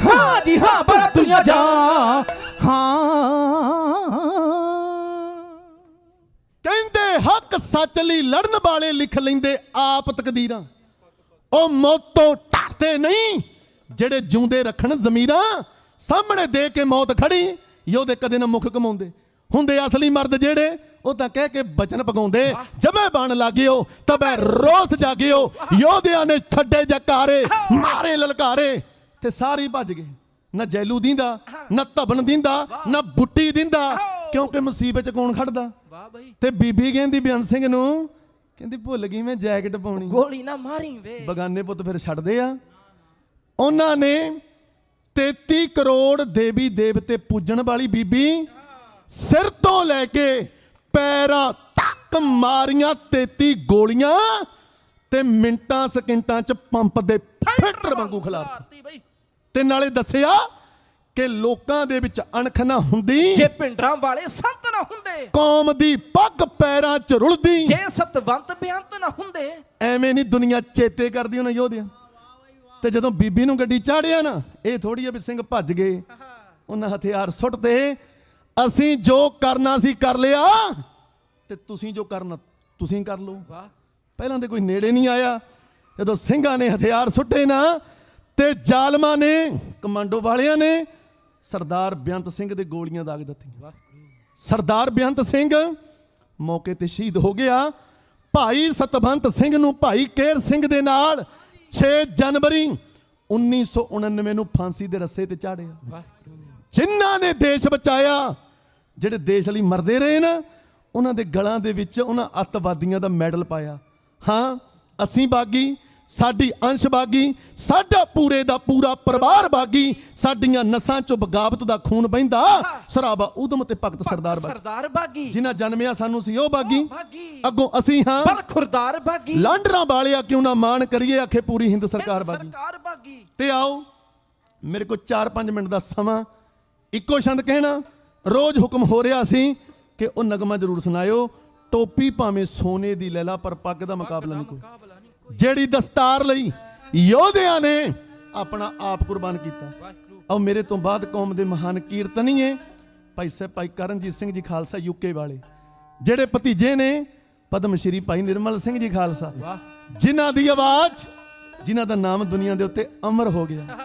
ਹਾਂ ਜੀ ਹਾਂ ਪਰ ਦੁਨੀਆ ਜਾ ਹਾਂ ਕਹਿੰਦੇ ਹੱਕ ਸੱਚ ਲਈ ਲੜਨ ਵਾਲੇ ਲਿਖ ਲੈਂਦੇ ਆਪ ਤਕਦੀਰਾਂ ਉਹ ਮੌਤੋਂ ਡਰਦੇ ਨਹੀਂ ਜਿਹੜੇ ਜਿਉਂਦੇ ਰੱਖਣ ਜ਼ਮੀਰਾਂ ਸਾਹਮਣੇ ਦੇ ਕੇ ਮੌਤ ਖੜੀ ਯੋਧੇ ਕਦੇ ਨਾ ਮੁਖ ਕਮਾਉਂਦੇ ਹੁੰਦੇ ਅਸਲੀ ਮਰਦ ਜਿਹੜੇ ਉਹ ਤਾਂ ਕਹਿ ਕੇ ਬਚਨ ਪਗਾਉਂਦੇ ਜਬੇ ਬਣ ਲਾਗਿਓ ਤਬੇ ਰੋਸ ਜਾਗਿਓ ਯੋਧਿਆਂ ਨੇ ਛੱਡੇ ਜਕਾਰੇ ਮਾਰੇ ਲਲਕਾਰੇ ਤੇ ਸਾਰੇ ਭੱਜ ਗਏ ਨਾ ਜੈਲੂ ਦਿੰਦਾ ਨਾ ਧਬਨ ਦਿੰਦਾ ਨਾ ਬੁੱਟੀ ਦਿੰਦਾ ਕਿਉਂਕਿ ਮੁਸੀਬਤ ਚ ਕੌਣ ਖੜਦਾ ਤੇ ਬੀਬੀ ਕਹਿੰਦੀ ਬੇਅੰਤ ਸਿੰਘ ਨੂੰ ਕਹਿੰਦੀ ਭੁੱਲ ਗਈ ਮੈਂ ਜੈਕਟ ਪਾਉਣੀ ਗੋਲੀ ਨਾ ਮਾਰੀ ਵੇ ਬਗਾਨੇ ਪੁੱਤ ਫਿਰ ਛੱਡਦੇ ਆ ਉਹਨਾਂ ਨੇ 33 ਕਰੋੜ ਦੇਵੀ ਦੇਵਤੇ ਪੂਜਣ ਵਾਲੀ ਬੀਬੀ ਸਿਰ ਤੋਂ ਲੈ ਕੇ ਪੈਰਾਂ ਤੱਕ ਮਾਰੀਆਂ 33 ਗੋਲੀਆਂ ਤੇ ਮਿੰਟਾਂ ਸਕਿੰਟਾਂ ਚ ਪੰਪ ਦੇ ਫਿਲਟਰ ਵਾਂਗੂ ਖਿਲਾਰਤੀ ਤੇ ਨਾਲੇ ਦੱਸਿਆ ਕਿ ਲੋਕਾਂ ਦੇ ਵਿੱਚ ਅਣਖ ਨਾ ਹੁੰਦੀ ਜੇ ਪਿੰਡਰਾਂ ਵਾਲੇ ਸੰਤ ਨਾ ਹੁੰਦੇ ਕੌਮ ਦੀ ਪੱਗ ਪੈਰਾਂ 'ਚ ਰੁਲਦੀ ਜੇ ਸਤਵੰਤ ਬੇਅੰਤ ਨਾ ਹੁੰਦੇ ਐਵੇਂ ਨਹੀਂ ਦੁਨੀਆ ਚੇਤੇ ਕਰਦੀ ਉਹਨਾਂ ਯੋਧਿਆਂ ਤੇ ਜਦੋਂ ਬੀਬੀ ਨੂੰ ਗੱਡੀ ਚਾੜਿਆ ਨਾ ਇਹ ਥੋੜੀ ਆ ਵੀ ਸਿੰਘ ਭੱਜ ਗਏ ਉਹਨਾਂ ਹਥਿਆਰ ਸੁੱਟਦੇ ਅਸੀਂ ਜੋ ਕਰਨਾ ਸੀ ਕਰ ਲਿਆ ਤੇ ਤੁਸੀਂ ਜੋ ਕਰਨਾ ਤੁਸੀਂ ਕਰ ਲਓ ਪਹਿਲਾਂ ਤੇ ਕੋਈ ਨੇੜੇ ਨਹੀਂ ਆਇਆ ਜਦੋਂ ਸਿੰਘਾਂ ਨੇ ਹਥਿਆਰ ਸੁੱਟੇ ਨਾ ਤੇ ਜ਼ਾਲਮਾਂ ਨੇ ਕਮਾਂਡੋ ਵਾਲਿਆਂ ਨੇ ਸਰਦਾਰ ਬੇਅੰਤ ਸਿੰਘ ਦੇ ਗੋਲੀਆਂ ਦਾਗ ਦਿੱਤੀਆਂ ਸਰਦਾਰ ਬੇਅੰਤ ਸਿੰਘ ਮੌਕੇ ਤੇ ਸ਼ਹੀਦ ਹੋ ਗਿਆ ਭਾਈ ਸਤਵੰਤ ਸਿੰਘ ਨੂੰ ਭਾਈ ਕੇਰ ਸਿੰਘ ਦੇ ਨਾਲ 6 ਜਨਵਰੀ 1999 ਨੂੰ ਫਾਂਸੀ ਦੇ ਰੱਸੇ ਤੇ ਚਾੜਿਆ ਜਿਨ੍ਹਾਂ ਨੇ ਦੇਸ਼ ਬਚਾਇਆ ਜਿਹੜੇ ਦੇਸ਼ ਲਈ ਮਰਦੇ ਰਹੇ ਨਾ ਉਹਨਾਂ ਦੇ ਗਲਾਂ ਦੇ ਵਿੱਚ ਉਹਨਾਂ ਅੱਤਵਾਦੀਆਂ ਦਾ ਮੈਡਲ ਪਾਇਆ ਹਾਂ ਅਸੀਂ ਬਾਗੀ ਸਾਡੀ ਅੰਸ਼ ਬਾਗੀ ਸਾਡਾ ਪੂਰੇ ਦਾ ਪੂਰਾ ਪਰਿਵਾਰ ਬਾਗੀ ਸਾਡੀਆਂ ਨਸਾਂ ਚੋਂ ਬਗਾਵਤ ਦਾ ਖੂਨ ਵਹਿੰਦਾ ਸਰਾਬਾ ਉਦਮ ਤੇ ਭਗਤ ਸਰਦਾਰ ਬਾਗੀ ਜਿਨ੍ਹਾਂ ਜਨਮਿਆ ਸਾਨੂੰ ਸੀ ਉਹ ਬਾਗੀ ਅੱਗੋਂ ਅਸੀਂ ਹਾਂ ਬਲਖੁਰਦਾਰ ਬਾਗੀ ਲਾਂਡਰਾਂ ਵਾਲਿਆ ਕਿਉਂ ਨਾ ਮਾਣ ਕਰੀਏ ਆਖੇ ਪੂਰੀ ਹਿੰਦ ਸਰਕਾਰ ਬਾਗੀ ਤੇ ਆਓ ਮੇਰੇ ਕੋਲ 4-5 ਮਿੰਟ ਦਾ ਸਮਾਂ ਇੱਕੋ ਛੰਦ ਕਹਿਣਾ ਰੋਜ਼ ਹੁਕਮ ਹੋ ਰਿਹਾ ਸੀ ਕਿ ਉਹ ਨਗਮਾ ਜ਼ਰੂਰ ਸੁਣਾਇਓ ਟੋਪੀ ਭਾਵੇਂ ਸੋਨੇ ਦੀ ਲੈ ਲਾ ਪਰ ਪੱਗ ਦਾ ਮੁਕਾਬਲਾ ਨਹੀਂ ਕੋਈ ਜਿਹੜੀ ਦਸਤਾਰ ਲਈ ਯੋਧਿਆਂ ਨੇ ਆਪਣਾ ਆਪ ਕੁਰਬਾਨ ਕੀਤਾ ਔਰ ਮੇਰੇ ਤੋਂ ਬਾਅਦ ਕੌਮ ਦੇ ਮਹਾਨ ਕੀਰਤਨੀਏ ਭਾਈ ਸਾਹਿਬ ਭਾਈ ਕਰਨਜੀਤ ਸਿੰਘ ਜੀ ਖਾਲਸਾ ਯੂਕੇ ਵਾਲੇ ਜਿਹੜੇ ਭਤੀਜੇ ਨੇ ਪਦਮ ਸ਼੍ਰੀ ਭਾਈ ਨਿਰਮਲ ਸਿੰਘ ਜੀ ਖਾਲਸਾ ਜਿਨ੍ਹਾਂ ਦੀ ਆਵਾਜ਼ ਜਿਨ੍ਹਾਂ ਦਾ ਨਾਮ ਦੁਨੀਆ ਦੇ ਉੱਤੇ ਅਮਰ ਹੋ ਗਿਆ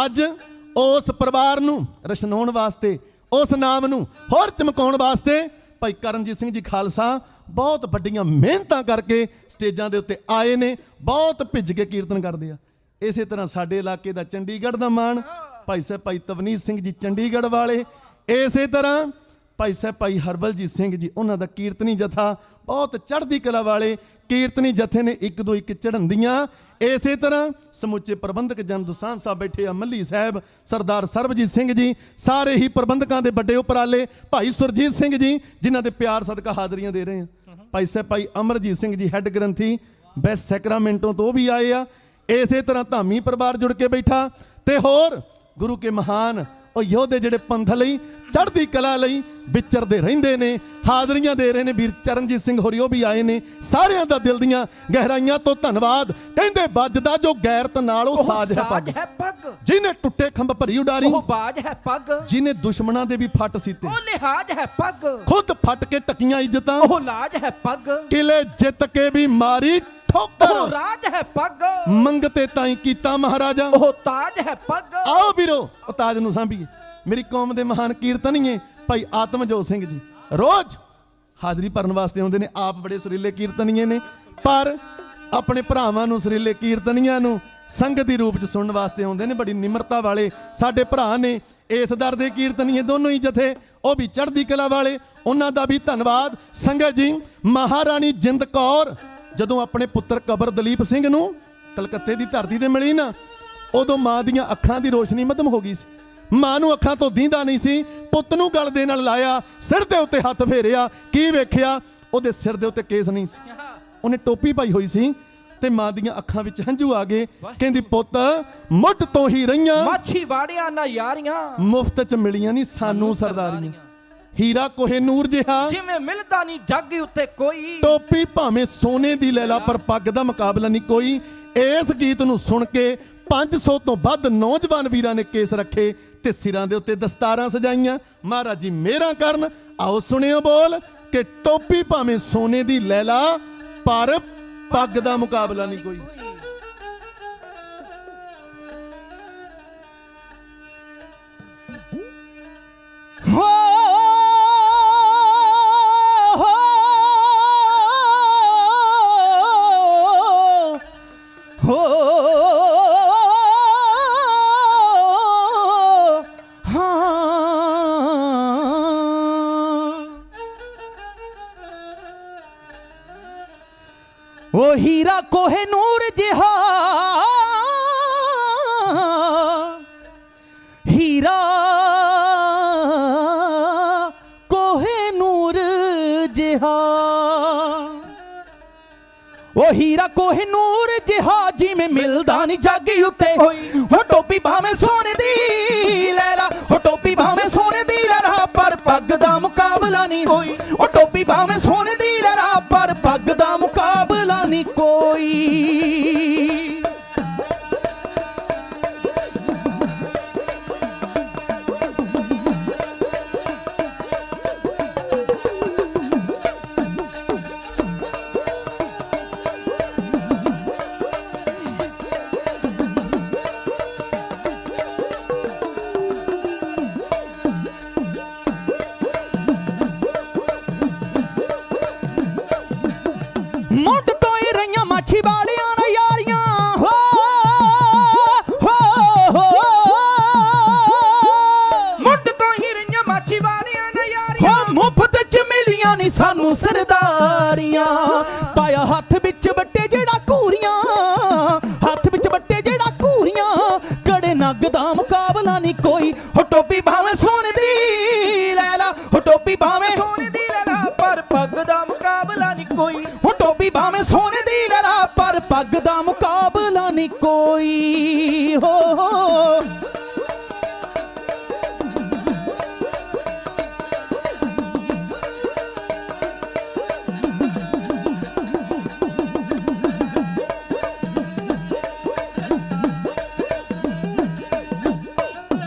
ਅੱਜ ਉਸ ਪਰਿਵਾਰ ਨੂੰ ਰਸ਼ਨਾਉਣ ਵਾਸਤੇ ਉਸ ਨਾਮ ਨੂੰ ਹੋਰ ਚਮਕਾਉਣ ਵਾਸਤੇ ਭਾਈ ਕਰਨਜੀਤ ਸਿੰਘ ਜੀ ਖਾਲਸਾ ਬਹੁਤ ਵੱਡੀਆਂ ਮਿਹਨਤਾਂ ਕਰਕੇ ਸਟੇਜਾਂ ਦੇ ਉੱਤੇ ਆਏ ਨੇ ਬਹੁਤ ਭਿੱਜ ਕੇ ਕੀਰਤਨ ਕਰਦੇ ਆ ਇਸੇ ਤਰ੍ਹਾਂ ਸਾਡੇ ਇਲਾਕੇ ਦਾ ਚੰਡੀਗੜ੍ਹ ਦਾ ਮਾਣ ਭਾਈ ਸਾਹਿਬ ਭਾਈ ਤਵਨੀਤ ਸਿੰਘ ਜੀ ਚੰਡੀਗੜ੍ਹ ਵਾਲੇ ਇਸੇ ਤਰ੍ਹਾਂ ਭਾਈ ਸਾਹਿਬ ਭਾਈ ਹਰਬਲਜੀਤ ਸਿੰਘ ਜੀ ਉਹਨਾਂ ਦਾ ਕੀਰਤਨੀ ਜਥਾ ਬਹੁਤ ਚੜ੍ਹਦੀ ਕਲਾ ਵਾਲੇ ਕੀਰਤਨੀ ਜਥੇ ਨੇ ਇੱਕ ਦੋ ਇੱਕ ਚੜ੍ਹੰਦੀਆਂ। ਇਸੇ ਤਰ੍ਹਾਂ ਸਮੁੱਚੇ ਪ੍ਰਬੰਧਕ ਜਨ ਦੁਸਾਂਝ ਸਾਹਿਬ ਬੈਠੇ ਆ, ਮੱਲੀ ਸਾਹਿਬ, ਸਰਦਾਰ ਸਰਬਜੀਤ ਸਿੰਘ ਜੀ, ਸਾਰੇ ਹੀ ਪ੍ਰਬੰਧਕਾਂ ਦੇ ਵੱਡੇ ਉਪਰਾਲੇ, ਭਾਈ ਸੁਰਜੀਤ ਸਿੰਘ ਜੀ ਜਿਨ੍ਹਾਂ ਦੇ ਪਿਆਰ ਸਦਕਾ ਹਾਜ਼ਰੀਆਂ ਦੇ ਰਹੇ ਆ, ਭਾਈ ਅਮਰਜੀਤ ਸਿੰਘ ਜੀ ਹੈੱਡ ਗ੍ਰੰਥੀ ਵੈਸਟ ਸੈਕਰਾਮੈਂਟੋ ਤੋਂ ਵੀ ਆਏ ਆ। ਇਸੇ ਤਰ੍ਹਾਂ ਧਾਮੀ ਪਰਿਵਾਰ ਜੁੜ ਕੇ ਬੈਠਾ ਤੇ ਹੋਰ ਗੁਰੂ ਕੇ ਮਹਾਨ ਉਹ ਯੋਧੇ ਜਿਹੜੇ ਪੰਥ ਲਈ ਚੜ੍ਹਦੀ ਕਲਾ ਲਈ ਵਿਚਰਦੇ ਰਹਿੰਦੇ ਨੇ, ਹਾਜ਼ਰੀਆਂ ਦੇ ਰਹੇ ਨੇ। ਵੀਰ ਚਰਨਜੀਤ ਸਿੰਘ ਹੋਰੀ ਉਹ ਵੀ ਆਏ ਨੇ। ਸਾਰਿਆਂ ਦਾ ਦਿਲ ਦੀਆਂ ਗਹਿਰਾਈਆਂ ਤੋਂ ਧੰਨਵਾਦ। ਕਹਿੰਦੇ ਵੱਜਦਾ ਜੋ ਗੈਰਤ ਨਾਲ ਉਹ ਸਾਜ਼ ਹੈ ਪੱਗ, ਜਿਹਨੇ ਟੁੱਟੇ ਖੰਭ ਭਰੀ ਉਡਾਰੀ ਉਹ ਬਾਜ ਹੈ ਪੱਗ, ਜਿਹਨੇ ਦੁਸ਼ਮਣਾਂ ਦੇ ਵੀ ਫੱਟ ਸੀਤੇ ਉਹ ਲਿਹਾਜ਼ ਹੈ ਪੱਗ, ਖੁਦ ਫੱਟ ਕੇ ਟਕੀਆਂ ਇੱਜ਼ਤਾਂ ਉਹ ਲਾਜ ਹੈ ਪੱਗ, ਕਿਲੇ ਜਿੱਤ ਕੇ ਵੀ ਮਾਰੀ ਠੋਕਰ ਉਹ ਰਾਜ ਹੈ ਪੱਗ, ਮੰਗਤੇ ਤਾਈਂ ਕੀਤਾ ਮਹਾਰਾਜਾ ਉਹ ਤਾਜ ਹੈ ਪੱਗ। ਆਓ ਵੀਰੋ ਉਹ ਤਾਜ ਨੂੰ ਸਾਂਭੀਏ। ਮੇਰੀ ਕੌਮ ਦੇ ਮਹਾਨ ਕੀਰਤਨੀਏ ਭਾਈ ਆਤਮਜੋਤ ਸਿੰਘ ਜੀ ਰੋਜ਼ ਹਾਜ਼ਰੀ ਭਰਨ ਵਾਸਤੇ ਆਉਂਦੇ ਨੇ। ਆਪ ਬੜੇ ਸੁਰੀਲੇ ਕੀਰਤਨੀਏ ਨੇ, ਪਰ ਆਪਣੇ ਭਰਾਵਾਂ ਨੂੰ ਸੁਰੀਲੇ ਕੀਰਤਨੀਆਂ ਨੂੰ ਸੰਗਤ ਦੀ ਰੂਪ 'ਚ ਸੁਣਨ ਵਾਸਤੇ ਆਉਂਦੇ ਨੇ। ਬੜੀ ਨਿਮਰਤਾ ਵਾਲੇ ਸਾਡੇ ਭਰਾ ਨੇ। ਇਸ ਦਰ ਦੇ ਕੀਰਤਨੀਏ ਦੋਨੋਂ ਹੀ ਜਥੇ, ਉਹ ਵੀ ਚੜ੍ਹਦੀ ਕਲਾ ਵਾਲੇ, ਉਹਨਾਂ ਦਾ ਵੀ ਧੰਨਵਾਦ। ਸੰਗਤ ਜੀ, ਮਹਾਰਾਣੀ ਜਿੰਦ ਕੌਰ ਜਦੋਂ ਆਪਣੇ ਪੁੱਤਰ ਕਬਰ ਦਲੀਪ ਸਿੰਘ ਨੂੰ ਕਲਕੱਤੇ ਦੀ ਧਰਤੀ ਤੇ ਮਿਲੀ ਨਾ, ਉਦੋਂ ਮਾਂ ਦੀਆਂ ਅੱਖਾਂ ਦੀ ਰੋਸ਼ਨੀ ਮੱਧਮ ਹੋ ਗਈ ਸੀ। ਮਾਂ ਨੂੰ ਅੱਖਾਂ ਤੋਂ ਦੀਂਦਾ ਨਹੀਂ ਸੀ। ਪੁੱਤ ਨੂੰ ਗਲ ਦੇ ਨਾਲ ਲਾਇਆ, ਸਿਰ ਦੇ ਉੱਤੇ ਹੱਥ ਫੇਰਿਆ, ਕੀ ਵੇਖਿਆ? ਉਹਦੇ ਸਿਰ ਦੇ ਉੱਤੇ ਕੇਸ ਨਹੀਂ ਸੀ, ਉਹਨੇ ਟੋਪੀ ਪਾਈ ਹੋਈ ਸੀ ਤੇ ਮਾਂ ਦੀਆਂ ਅੱਖਾਂ ਵਿੱਚ ਹੰਝੂ ਆ ਗਏ। ਕਹਿੰਦੀ ਪੁੱਤ ਮੁੱਢ ਤੋਂ ਹੀ ਰਹੀਆਂ ਮਾਛੀ ਵਾੜਿਆਂ ਨਾ ਯਾਰੀਆਂ, ਮੁਫਤ 'ਚ ਮਿਲੀਆਂ ਨਹੀਂ ਸਾਨੂੰ ਸਰਦਾਰੀਆਂ। ਹੀਰਾ ਕੋਹੇ ਨੂਰ ਜਿਹਾ ਜਿਵੇਂ ਮਿਲਦਾ ਨਹੀਂ ਜੱਗ ਉੱਤੇ ਕੋਈ, ਟੋਪੀ ਭਾਵੇਂ ਸੋਨੇ ਦੀ ਲੈ ਲਾ ਪਰ ਪੱਗ ਦਾ ਮੁਕਾਬਲਾ ਨਹੀਂ ਕੋਈ। ਇਸ ਗੀਤ ਨੂੰ ਸੁਣ ਕੇ 500 ਤੋਂ ਵੱਧ ਨੌਜਵਾਨ ਵੀਰਾਂ ਨੇ ਕੇਸ ਰੱਖੇ ਤੇ ਸਿਰਾਂ ਦੇ ਉੱਤੇ ਦਸਤਾਰਾਂ ਸਜਾਈਆਂ। ਮਹਾਰਾਜ ਜੀ ਮਿਹਰਾਂ ਕਰਨ। ਆਓ ਸੁਣਿਓ ਬੋਲ ਕਿ ਟੋਪੀ ਭਾਵੇਂ ਸੋਨੇ ਦੀ ਲੈ ਲਾ ਪਰ ਪੱਗ ਦਾ ਮੁਕਾਬਲਾ ਨਹੀਂ ਕੋਈ। ਉਹ ਹੀਰਾ ਕੋਹੇ ਨੂਰ ਜਿਹਾ, ਹੀਰਾ ਕੋਹੇ ਨੂਰ ਜਿਹਾ, ਉਹ ਹੀਰਾ ਕੋਹੇ ਨੂਰ ਜਿਹਾ ਜਿਵੇਂ ਮਿਲਦਾ ਨਹੀਂ ਜੱਗ ਉੱਤੇ ਕੋਈ। ਹੋ ਟੋਪੀ ਭਾਵੇਂ ਸੋਨੇ ਦੀ ਲੈ ਲਾ, ਹੋ ਟੋਪੀ ਭਾਵੇਂ ਸੋਨੇ ਦੀ ਲੈ ਲਾ ਪਰ ਪੱਗ ਦਾ ਮੁਕਾਬਲਾ ਨਹੀਂ ਕੋਈ। ਉਹ ਟੋਪੀ ਭਾਵੇਂ ਸੋਨੇ ਦੀ ਲੈ ਲਾ ਪਰ ਪੱਗ ਦਾ ਮੁਕਾਬਲਾ ਨਹੀਂ ਕੋਈ। ਮੁੱਢ ਤੋਂ ਹੀ ਰਹੀਆਂ ਮਾਛੀ ਵਾਲਿਆਂ ਨਾਲ ਯਾਰੀਆਂ, ਹੋ ਮੁੱਢ ਤੋਂ ਹੀ ਰਹੀਆਂ ਮਾਛੀ ਵਾਲਿਆਂ ਨਾਲ ਯਾਰੀਆਂ, ਹੋ ਮੁਫਤ 'ਚ ਮਿਲੀਆਂ ਨਹੀਂ ਸਾਨੂੰ ਸਰਦਾਰੀਆਂ। ਪਾਇਆ ਹੱਥ ਵਿੱਚ ਵੱਟੇ ਜਿਹੜਾ ਘੂਰੀਆਂ, ਹੱਥ ਵਿੱਚ ਵੱਟੇ ਜਿਹੜਾ ਘੂਰੀਆਂ, ਕੜੇ ਨੱਗ ਦਾ ਮੁਕਾਬਲਾ ਨਹੀਂ ਕੋਈ। ਹੋ ਟੋਪੀ ਭਾਵੇਂ ਸੋਨੇ ਦੀ ਲੈ ਲਾ, ਹੋ ਟੋਪੀ ਭਾਵੇਂ ਸੋਨੇ ਦੀ ਲੈ ਲਾ ਪਰ ਪੱਗ ਦਾ ਮੁਕਾਬਲਾ ਨਹੀਂ ਕੋਈ। ਹੋ ਟੋਪੀ ਭਾਵੇਂ ਸੋਨੇ ਦੀ ਲੈ ਲਾ ਪਰ ਪੱਗ ਦਾ ਮੁਕਾਬਲਾ ਨਹੀਂ ਕੋਈ। ਹੋ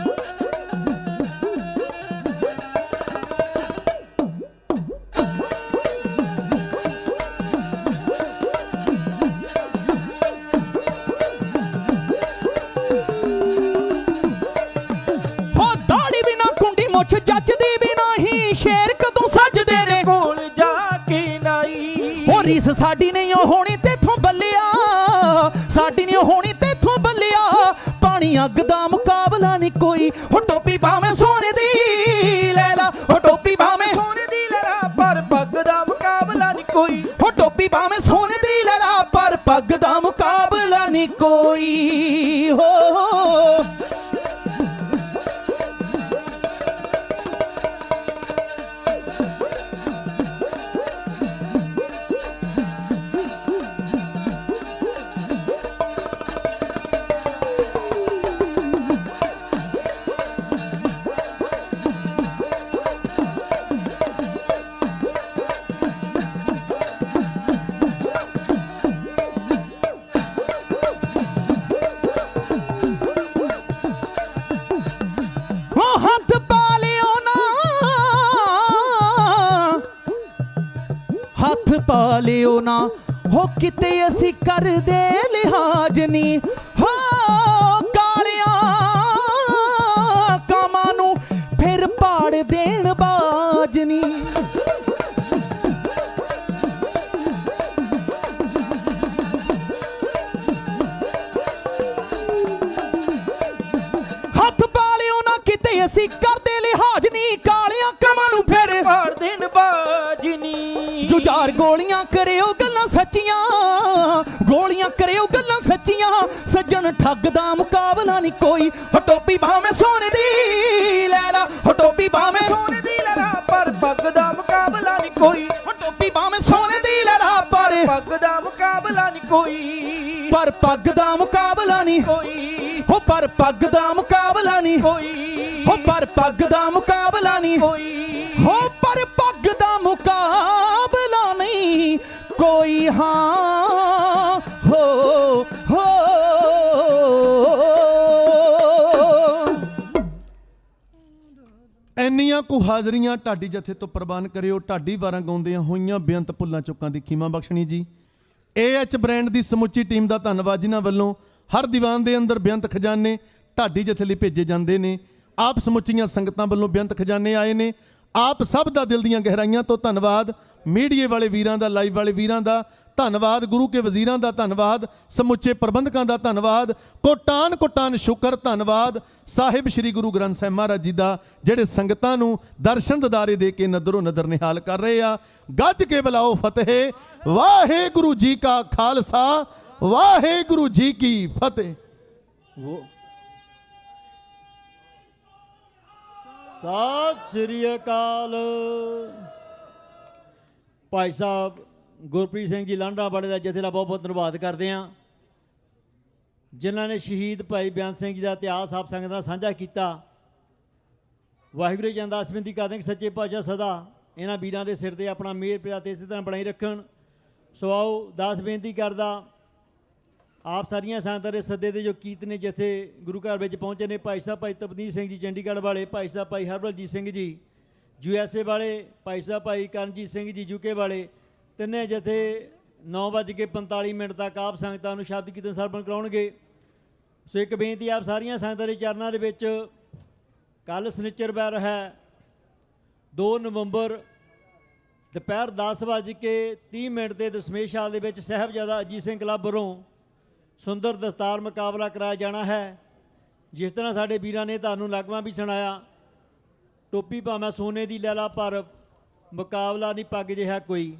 ਮੁੱਛ ਜੱਚਦੀ ਵੀ ਨਹੀਂ, ਸ਼ੇਰ ਕਦੋਂ ਸੱਜਦੇ ਨੇ ਕੋਲ ਜਾ ਕੇ ਨਾਈ। ਹੋ ਰੀਸ ਸਾਡੀ ਨਹੀਂ ਹੋਣੀ ਤੇਥੋਂ ਬੱਲਿਆ, ਸਾਡੀ ਨਹੀਂ ਹੋਣੀ ਤੇਥੋਂ ਬੱਲਿਆ, ਪਾਣੀ ਅੱਗ ਦਾ ਮੁਕਾਬਲਾ ਨਹੀਂ ਕੋਈ। ਹੋ ਟੋਪੀ ਭਾਵੇਂ ਸੋਨੇ ਦੀ ਲੈ ਲਾ, ਹੋ ਟੋਪੀ ਭਾਵੇਂ ਸੋਨੇ ਦੀ ਲੈ ਲਾ ਪਰ ਪੱਗ ਦਾ ਮੁਕਾਬਲਾ ਨਹੀਂ ਕੋਈ। ਹੋ ਟੋਪੀ ਭਾਵੇਂ ਸੋਨੇ ਦੀ ਲਹਿਰਾ ਪਰ ਪੱਗ ਦਾ ਮੁਕਾਬਲਾ ਨਹੀਂ ਕੋਈ ਹੋ। ਪਾ ਲਿਓ ਨਾ ਹੋ ਕਿਤੇ ਅਸੀਂ ਕਰਦੇ ਲਿਹਾਜ਼ ਨਹੀਂ ਹੋ। ਕਾਲਿਆਂ ਕਾਮਾਂ ਨੂੰ ਫਿਰ ਪਾੜ ਦੇਣ ਬਾਜ ਨਹੀਂ। ਹੱਥ ਪਾ ਲਿਓ ਨਾ ਕਿਤੇ ਅਸੀਂ ਕਰਦੇ ਲਿਹਾਜ਼ ਨਹੀਂ। ਕਾਲਿਆਂ ਕਾਮਾਂ ਨੂੰ ਫਿਰ ਪਾੜ ਦੇਣ ਬਾਜ ਨਹੀਂ। ਜੁਝਾਰ ਗੋਲੀਆਂ ਕਰਿਓ ਗੱਲਾਂ ਸੱਚੀਆਂ, ਗੋਲੀਆਂ ਕਰਿਓ ਗੱਲਾਂ ਸੱਚੀਆਂ। ਸੱਜਣ ਠੱਗ ਦਾ ਮੁਕਾਬਲਾ ਨਹੀਂ ਕੋਈ। ਹੋ ਟੋਪੀ ਭਾਵੇਂ ਸੋਨੇ ਦੀ ਲੈ ਲਾ, ਹੋ ਟੋਪੀ ਭਾਵੇਂ ਸੋਨੇ ਦੀ ਲੈ ਲਾ ਪਰ ਪੱਗ ਦਾ ਮੁਕਾਬਲਾ ਨਹੀਂ ਕੋਈ। ਹੋ ਟੋਪੀ ਭਾਵੇਂ ਸੋਨੇ ਦੀ ਲੈ ਲਾ ਪਰ ਪੱਗ ਦਾ ਮੁਕਾਬਲਾ ਨਹੀਂ ਕੋਈ। ਪਰ ਪੱਗ ਦਾ ਮੁਕਾਬਲਾ ਨਹੀਂ ਕੋਈ। ਹੋ ਪਰ ਪੱਗ ਦਾ ਮੁਕਾਬਲਾ ਨਹੀਂ ਕੋਈ। ਹੋ ਪਰ ਪੱਗ ਦਾ ਮੁਕਾਬਲਾ ਨਹੀਂ ਕੋਈ। ਹੋ ਪਰ ਪੱਗ ਦਾ ਮੁਕਾਬਲਾ ਨਹੀਂ ਕੋਈ। ਹਾਂ ਹੋ ਇੰਨੀਆਂ ਕੁ ਹਾਜ਼ਰੀਆਂ ਢਾਡੀ ਜਥੇ ਤੋਂ ਪ੍ਰਵਾਨ ਕਰਿਓ। ਢਾਡੀ ਵਾਰਾਂ ਗਾਉਂਦਿਆਂ ਹੋਈਆਂ ਬੇਅੰਤ ਭੁੱਲਾਂ ਚੁੱਕਾਂ ਦੀ ਖੀਮਾ ਬਖਸ਼ਣੀ ਜੀ। AH ਬ੍ਰਾਂਡ ਦੀ ਸਮੁੱਚੀ ਟੀਮ ਦਾ ਧੰਨਵਾਦ ਜਿਨ੍ਹਾਂ ਵੱਲੋਂ ਹਰ ਦੀਵਾਨ ਦੇ ਅੰਦਰ ਬੇਅੰਤ ਖਜ਼ਾਨੇ ਢਾਡੀ ਜਥੇ ਲਈ ਭੇਜੇ ਜਾਂਦੇ ਨੇ। ਆਪ ਸਮੁੱਚੀਆਂ ਸੰਗਤਾਂ ਵੱਲੋਂ ਬੇਅੰਤ ਖਜ਼ਾਨੇ ਆਏ ਨੇ। ਆਪ ਸਭ ਦਾ ਦਿਲ ਦੀਆਂ ਗਹਿਰਾਈਆਂ ਤੋਂ ਧੰਨਵਾਦ। ਮੀਡੀਏ ਵਾਲੇ ਵੀਰਾਂ ਦਾ, ਲਾਈਵ ਵਾਲੇ ਵੀਰਾਂ ਦਾ ਧੰਨਵਾਦ। ਗੁਰੂ ਕੇ ਵਜ਼ੀਰਾਂ ਦਾ ਧੰਨਵਾਦ। ਸਮੁੱਚੇ ਪ੍ਰਬੰਧਕਾਂ ਦਾ ਧੰਨਵਾਦ। ਕੋਟਾਨ ਕੋਟਾਨ ਸ਼ੁਕਰ ਧੰਨਵਾਦ ਸਾਹਿਬ ਸ੍ਰੀ ਗੁਰੂ ਗ੍ਰੰਥ ਸਾਹਿਬ ਮਹਾਰਾਜ ਜੀ ਦਾ, ਜਿਹੜੇ ਸੰਗਤਾਂ ਨੂੰ ਦਰਸ਼ਨ ਦਿਦਾਰੇ ਦੇ ਕੇ ਨਜ਼ਰੋਂ ਨਜ਼ਰ ਨਿਹਾਲ ਕਰ ਰਹੇ ਆ। ਗੱਜ ਕੇ ਬੁਲਾਓ ਫਤਿਹ। ਵਾਹਿਗੁਰੂ ਜੀ ਕਾ ਖਾਲਸਾ, ਵਾਹਿਗੁਰੂ ਜੀ ਕੀ ਫਤਿਹ। ਸਤਿ ਸ੍ਰੀ ਅਕਾਲ। ਭਾਈ ਸਾਹਿਬ ਗੁਰਪ੍ਰੀਤ ਸਿੰਘ ਜੀ ਲਾਂਡਾ ਵਾਲੇ ਦਾ ਜਥੇ ਦਾ ਬਹੁਤ ਬਹੁਤ ਧੰਨਵਾਦ ਕਰਦੇ ਹਾਂ, ਜਿਨ੍ਹਾਂ ਨੇ ਸ਼ਹੀਦ ਭਾਈ ਬਿਆਨ ਸਿੰਘ ਜੀ ਦਾ ਇਤਿਹਾਸ ਆਪ ਸੰਗਤ ਨਾਲ ਸਾਂਝਾ ਕੀਤਾ। ਵਾਹਿਗੁਰੂ ਜੀ ਅਰਦਾਸ ਬੇਨਤੀ ਕਰਦੇ ਕਿ ਸੱਚੇ ਪਾਤਸ਼ਾਹ ਸਦਾ ਇਹਨਾਂ ਵੀਰਾਂ ਦੇ ਸਿਰ ਤੇ ਆਪਣਾ ਮਿਹਰ ਪਿਆਰ ਤੇ ਇਸੇ ਤਰ੍ਹਾਂ ਬਣਾਈ ਰੱਖਣ। ਸੋ ਆਓ ਦਾਸ ਬੇਨਤੀ ਕਰਦਾ ਆਪ ਸਾਰੀਆਂ ਸੰਗਤਾਂ ਦੇ ਸੱਦੇ ਦੇ ਜੋ ਕੀਰਤ ਨੇ ਜਥੇ ਗੁਰੂ ਘਰ ਵਿੱਚ ਪਹੁੰਚੇ ਨੇ। ਭਾਈ ਸਾਹਿਬ ਭਾਈ ਤਪਨੀਰ ਸਿੰਘ ਜੀ ਚੰਡੀਗੜ੍ਹ ਵਾਲੇ, ਭਾਈ ਸਾਹਿਬ ਭਾਈ ਹਰਬਲਜੀਤ ਸਿੰਘ ਜੀ USA ਵਾਲੇ, ਭਾਈ ਸਾਹਿਬ ਭਾਈ ਕਰਨਜੀਤ ਸਿੰਘ ਜੀ UK ਵਾਲੇ, ਤਿੰਨੇ ਜਥੇ 9:45 ਤੱਕ ਆਪ ਸੰਗਤਾਂ ਨੂੰ ਸ਼ਬਦ ਕੀਰਤਨ ਸਰਵਣ ਕਰਾਉਣਗੇ। ਸੋ ਇੱਕ ਬੇਨਤੀ ਆਪ ਸਾਰੀਆਂ ਸੰਗਤਾਂ ਦੇ ਚਰਨਾਂ ਦੇ ਵਿੱਚ, ਕੱਲ੍ਹ ਸਨਿਚਰਵਾਰ ਹੈ 2 ਨਵੰਬਰ ਦੁਪਹਿਰ 10:30 ਤੇ ਦਸ਼ਮੇਸ਼ ਹਾਲ ਦੇ ਵਿੱਚ ਸਾਹਿਬਜ਼ਾਦਾ ਅਜੀਤ ਸਿੰਘ ਕਲੱਬ ਵੱਲੋਂ ਸੁੰਦਰ ਦਸਤਾਰ ਮੁਕਾਬਲਾ ਕਰਾਇਆ ਜਾਣਾ ਹੈ। ਜਿਸ ਤਰ੍ਹਾਂ ਸਾਡੇ ਵੀਰਾਂ ਨੇ ਤੁਹਾਨੂੰ ਲਗਵਾਂ ਵੀ ਸੁਣਾਇਆ, ਟੋਪੀ ਭਾਵੇਂ ਸੋਨੇ ਦੀ ਲੈ ਲਾ ਪਰ ਮੁਕਾਬਲਾ ਨਹੀਂ ਪੱਗ ਜਿਹਾ ਕੋਈ।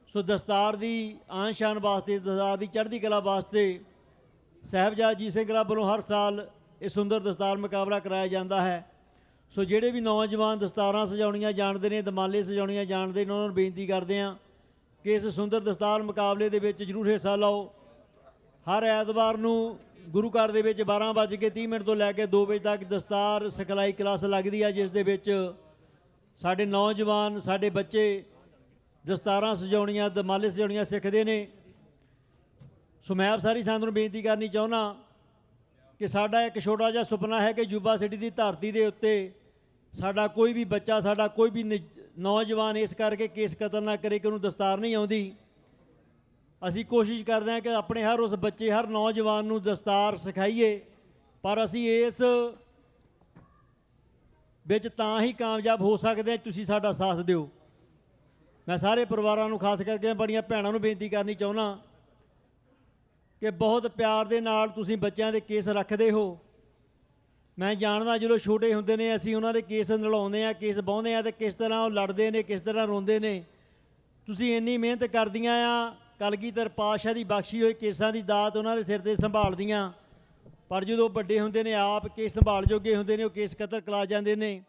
ਸੋ ਦਸਤਾਰ ਦੀ ਆਨ ਸ਼ਾਨ ਵਾਸਤੇ, ਦਸਤਾਰ ਦੀ ਚੜ੍ਹਦੀ ਕਲਾ ਵਾਸਤੇ ਸਾਹਿਬਜ਼ਾਦਾ ਅਜੀਤ ਸਿੰਘ ਕਲੱਬ ਵੱਲੋਂ ਹਰ ਸਾਲ ਇਹ ਸੁੰਦਰ ਦਸਤਾਰ ਮੁਕਾਬਲਾ ਕਰਾਇਆ ਜਾਂਦਾ ਹੈ। ਸੋ ਜਿਹੜੇ ਵੀ ਨੌਜਵਾਨ ਦਸਤਾਰਾਂ ਸਜਾਉਣੀਆਂ ਜਾਣਦੇ ਨੇ, ਦਮਾਲੇ ਸਜਾਉਣੀਆਂ ਜਾਣਦੇ ਨੇ, ਉਹਨਾਂ ਨੂੰ ਬੇਨਤੀ ਕਰਦੇ ਹਾਂ ਕਿ ਇਸ ਸੁੰਦਰ ਦਸਤਾਰ ਮੁਕਾਬਲੇ ਦੇ ਵਿੱਚ ਜ਼ਰੂਰ ਹਿੱਸਾ ਲਓ। ਹਰ ਐਤਵਾਰ ਨੂੰ ਗੁਰੂ ਘਰ ਦੇ ਵਿੱਚ 12:30 ਤੋਂ ਲੈ ਕੇ 2 ਵਜੇ ਤੱਕ ਦਸਤਾਰ ਸਿਖਲਾਈ ਕਲਾਸ ਲੱਗਦੀ ਹੈ, ਜਿਸ ਦੇ ਵਿੱਚ ਸਾਡੇ ਨੌਜਵਾਨ, ਸਾਡੇ ਬੱਚੇ ਦਸਤਾਰਾਂ ਸਜਾਉਣੀਆਂ, ਦਮਾਲੇ ਸਜਾਉਣੀਆਂ ਸਿੱਖਦੇ ਨੇ। ਸੋ ਮੈਂ ਆਪ ਸਾਰੀ ਸੰਗਤ ਨੂੰ ਬੇਨਤੀ ਕਰਨੀ ਚਾਹੁੰਦਾ ਕਿ ਸਾਡਾ ਇੱਕ ਛੋਟਾ ਜਿਹਾ ਸੁਪਨਾ ਹੈ ਕਿ ਯੂਬਾ ਸਿਟੀ ਦੀ ਧਰਤੀ ਦੇ ਉੱਤੇ ਸਾਡਾ ਕੋਈ ਵੀ ਬੱਚਾ, ਸਾਡਾ ਕੋਈ ਵੀ ਨੌਜਵਾਨ ਇਸ ਕਰਕੇ ਕੇਸ ਕਤਲ ਨਾ ਕਰੇ ਕਿ ਉਹਨੂੰ ਦਸਤਾਰ ਨਹੀਂ ਆਉਂਦੀ। ਅਸੀਂ ਕੋਸ਼ਿਸ਼ ਕਰਦੇ ਹਾਂ ਕਿ ਆਪਣੇ ਹਰ ਉਸ ਬੱਚੇ, ਹਰ ਨੌਜਵਾਨ ਨੂੰ ਦਸਤਾਰ ਸਿਖਾਈਏ, ਪਰ ਅਸੀਂ ਇਸ ਵਿੱਚ ਤਾਂ ਹੀ ਕਾਮਯਾਬ ਹੋ ਸਕਦੇ ਹਾਂ ਤੁਸੀਂ ਸਾਡਾ ਸਾਥ ਦਿਓ। ਮੈਂ ਸਾਰੇ ਪਰਿਵਾਰਾਂ ਨੂੰ, ਖਾਸ ਕਰਕੇ ਬੜੀਆਂ ਭੈਣਾਂ ਨੂੰ ਬੇਨਤੀ ਕਰਨੀ ਚਾਹੁੰਦਾ ਕਿ ਬਹੁਤ ਪਿਆਰ ਦੇ ਨਾਲ ਤੁਸੀਂ ਬੱਚਿਆਂ ਦੇ ਕੇਸ ਰੱਖਦੇ ਹੋ। ਮੈਂ ਜਾਣਦਾ ਜਦੋਂ ਛੋਟੇ ਹੁੰਦੇ ਨੇ ਅਸੀਂ ਉਹਨਾਂ ਦੇ ਕੇਸ ਨਲਾਉਂਦੇ ਹਾਂ, ਕੇਸ ਵਾਹੁੰਦੇ ਹਾਂ, ਅਤੇ ਕਿਸ ਤਰ੍ਹਾਂ ਉਹ ਲੜਦੇ ਨੇ, ਕਿਸ ਤਰ੍ਹਾਂ ਰੋਂਦੇ ਨੇ। ਤੁਸੀਂ ਇੰਨੀ ਮਿਹਨਤ ਕਰਦੀਆਂ ਆ, ਕਲਗੀਧਰ ਪਾਤਸ਼ਾਹ ਦੀ ਬਖਸ਼ੀ ਹੋਈ ਕੇਸਾਂ ਦੀ ਦਾਤ ਉਹਨਾਂ ਦੇ ਸਿਰ ਤੇ ਸੰਭਾਲਦੀਆਂ, ਪਰ ਜਦੋਂ ਵੱਡੇ ਹੁੰਦੇ ਨੇ ਆਪ ਕੇਸ ਸੰਭਾਲ ਜੋਗੇ ਹੁੰਦੇ ਨੇ ਉਹ ਕੇਸ ਕਤਲ ਕਰਾ ਜਾਂਦੇ ਨੇ।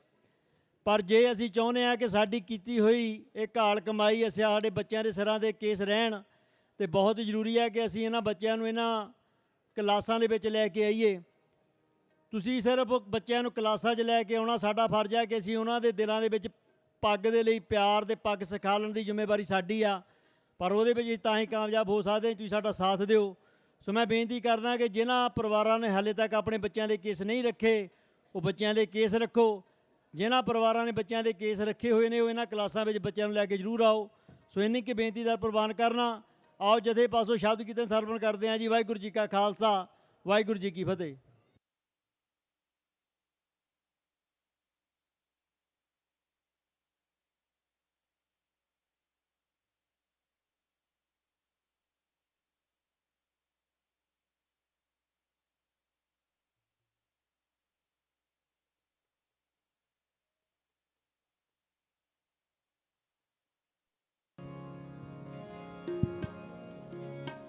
ਪਰ ਜੇ ਅਸੀਂ ਚਾਹੁੰਦੇ ਹਾਂ ਕਿ ਸਾਡੀ ਕੀਤੀ ਹੋਈ ਇਹ ਘਾਲ ਕਮਾਈ ਅਸੀਂ ਸਾਡੇ ਬੱਚਿਆਂ ਦੇ ਸਿਰਾਂ ਦੇ ਕੇਸ ਰਹਿਣ, ਤੇ ਬਹੁਤ ਜ਼ਰੂਰੀ ਹੈ ਕਿ ਅਸੀਂ ਇਹਨਾਂ ਬੱਚਿਆਂ ਨੂੰ ਇਹਨਾਂ ਕਲਾਸਾਂ ਦੇ ਵਿੱਚ ਲੈ ਕੇ ਆਈਏ। ਤੁਸੀਂ ਸਿਰਫ ਬੱਚਿਆਂ ਨੂੰ ਕਲਾਸਾਂ 'ਚ ਲੈ ਕੇ ਆਉਣਾ, ਸਾਡਾ ਫਰਜ਼ ਹੈ ਕਿ ਅਸੀਂ ਉਹਨਾਂ ਦੇ ਦਿਲਾਂ ਦੇ ਵਿੱਚ ਪੱਗ ਦੇ ਲਈ ਪਿਆਰ ਦੇ ਪੱਗ ਸਿਖਾਉਣ ਦੀ ਜ਼ਿੰਮੇਵਾਰੀ ਸਾਡੀ ਆ, ਪਰ ਉਹਦੇ ਵਿੱਚ ਤਾਂ ਹੀ ਕਾਮਯਾਬ ਹੋ ਸਕਦੇ ਤੁਸੀਂ ਸਾਡਾ ਸਾਥ ਦਿਓ। ਸੋ ਮੈਂ ਬੇਨਤੀ ਕਰਦਾ ਕਿ ਜਿਨ੍ਹਾਂ ਪਰਿਵਾਰਾਂ ਨੇ ਹਾਲੇ ਤੱਕ ਆਪਣੇ ਬੱਚਿਆਂ ਦੇ ਕੇਸ ਨਹੀਂ ਰੱਖੇ ਉਹ ਬੱਚਿਆਂ ਦੇ ਕੇਸ ਰੱਖੋ, ਜਿਨ੍ਹਾਂ ਪਰਿਵਾਰਾਂ ਨੇ ਬੱਚਿਆਂ ਦੇ ਕੇਸ ਰੱਖੇ ਹੋਏ ਨੇ ਉਹ ਇਹਨਾਂ ਕਲਾਸਾਂ ਵਿੱਚ ਬੱਚਿਆਂ ਨੂੰ ਲੈ ਕੇ ਜ਼ਰੂਰ ਆਓ। ਸੋ ਇੰਨੀ ਕਿ ਬੇਨਤੀ ਦਾ ਪ੍ਰਵਾਨ ਕਰਨਾ। ਆਓ ਜਥੇ ਪਾਸੋਂ ਸ਼ਬਦ ਕੀਰਤਨ ਸਰਵਣ ਕਰਦੇ ਹਾਂ ਜੀ। ਵਾਹਿਗੁਰੂ ਜੀ ਕਾ ਖਾਲਸਾ, ਵਾਹਿਗੁਰੂ ਜੀ ਕੀ ਫਤਿਹ।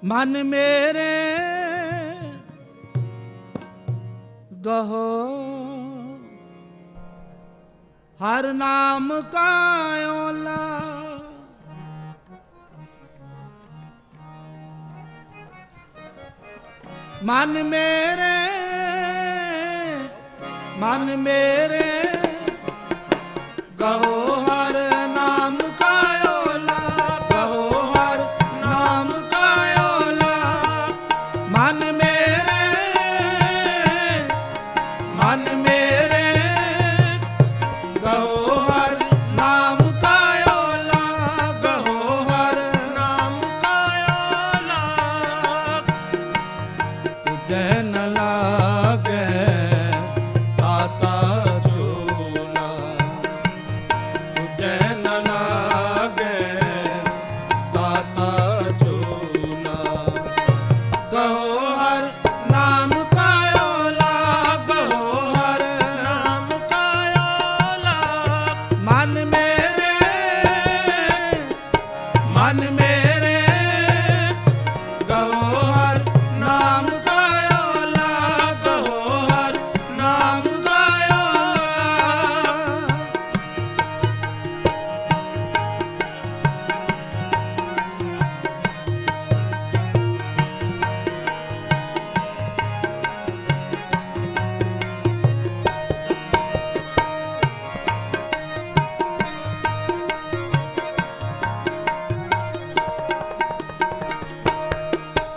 मन मेरे गहो हर नाम का ओला, मन मेरे गहो हर नाम का ओला, गहो हर नाम का ओला, मन मेरे गहो हर नाम का ओला, गहो हर नाम का ओला, तुझे न लागे ताता झूला, तुझे न लागे ताता झूला, गहो हर नाम का ओला, गहो हर नाम का ओला, मन मेरे गहो हर नाम का ओला, गहो हर नाम का ओला।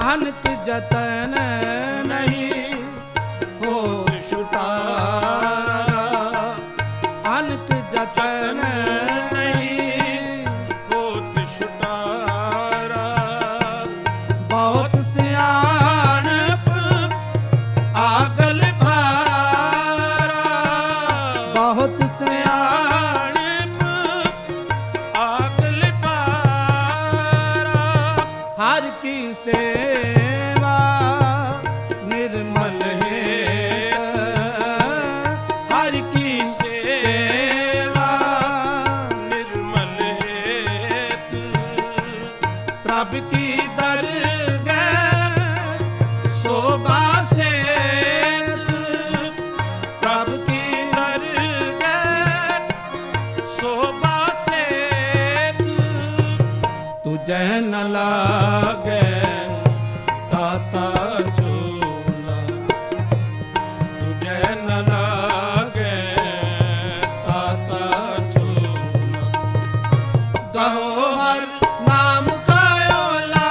अनक जतन नहीं हो छुटारा, अनक जतन नहीं होत छुटारा, बहुत सियाणप आगल भारा, बहुत सियाणप आगल भारा, हर की सेवा निर्मल है, हर की सेवा निर्मल है, प्रभ की दरगाह शोभा से, प्रभ की दरगाह शोभा से, तुझे न लागे ताता झूला, तुझे न लागे ताता झूला, गहो हर नाम का ओला,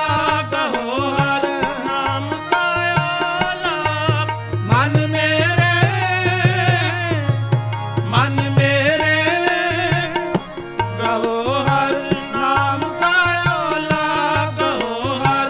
गहो हर नाम का ओला, मन मेरे गहो हर नाम का ओला, गहो हर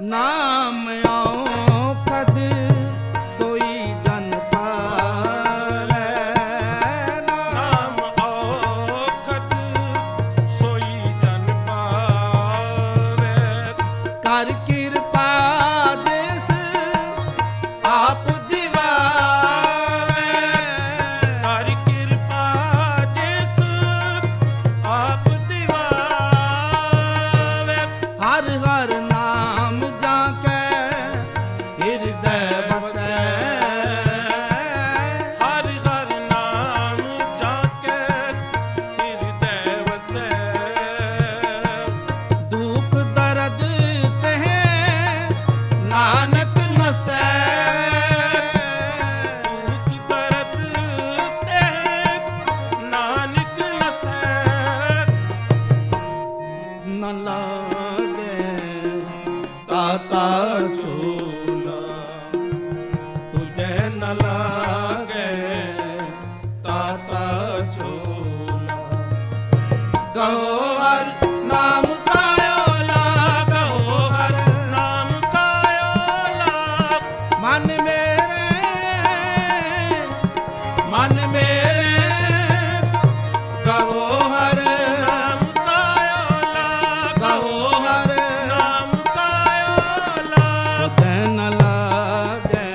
ਨਾਮ ਔਖਦ ਸੋਈ ਜਨ ਪਾਵੈ ਨਾਮ ਔਖਦ ਸੋਈ ਜਨ ਪਾਵੈ ਕਰ ਕਿਰਪਾ ਜਿਸ ਆਪ ਦਿਵਾਵੇ ਹਰਿ ਕਿਰਪਾ ਜਿਸ ਆਪ ਦਿਵਾਵੇ ਹਰ ਹਰ ਨਾਮ ਜਾਂ ਕੈ ਹਿਰਦੈ ਵਸੈ ਹਰਿ ਹਰਿ ਨਾਮ ਜਾਂ ਕੈ ਹਿਰਦੈ ਵਸੈ ਦੁਖ ਦਰਦ ਤਹਿ ਨਾਨਕ ਨਸੈ ਦੁਖ ਦਰਦ ਤੇ ਨਾਨਕ ਨਸੈ ਨ ਲਾਗੇ ਤਾਤਾ ਝੂਲਾ ਤੁਝੇ ਨ ਲਾਗੇ ਤਾਤਾ ਝੂਲਾ ਗਹੋ ਹਰ ਨਾਮ ਕਾਇਓ ਲਾਗੋ ਹਰ ਨਾਮ ਕਾਇਓ ਲਾਗ ਮਨ ਮੇਰੇ ਗਹੋ ਹਰ ਨਾਮ ਕਾਇਓ ਲਾਗ ਗਹੋ ਹਰ ਨਾਮ ਕਾਇਓ ਲਾਗ ਤੈ ਨ ਲਾਗੇ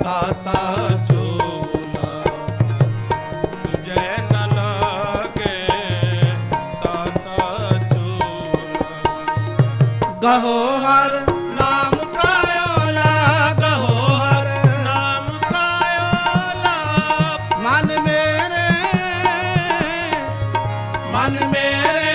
ਤਾਤਾ ਝੂਲਾ ਤੁਝੇ ਨ ਲਾਗੇ ਤਾਤਾ ਝੂਲਾ ਗਹੋ ਹਰ ਨਾਮ ਕਾਇਓ ਲਾਗੋ ਹਰ ਨਾਮ ਕਾਇਓ ਲਾਗ ਮਨ ਮੇਰੇ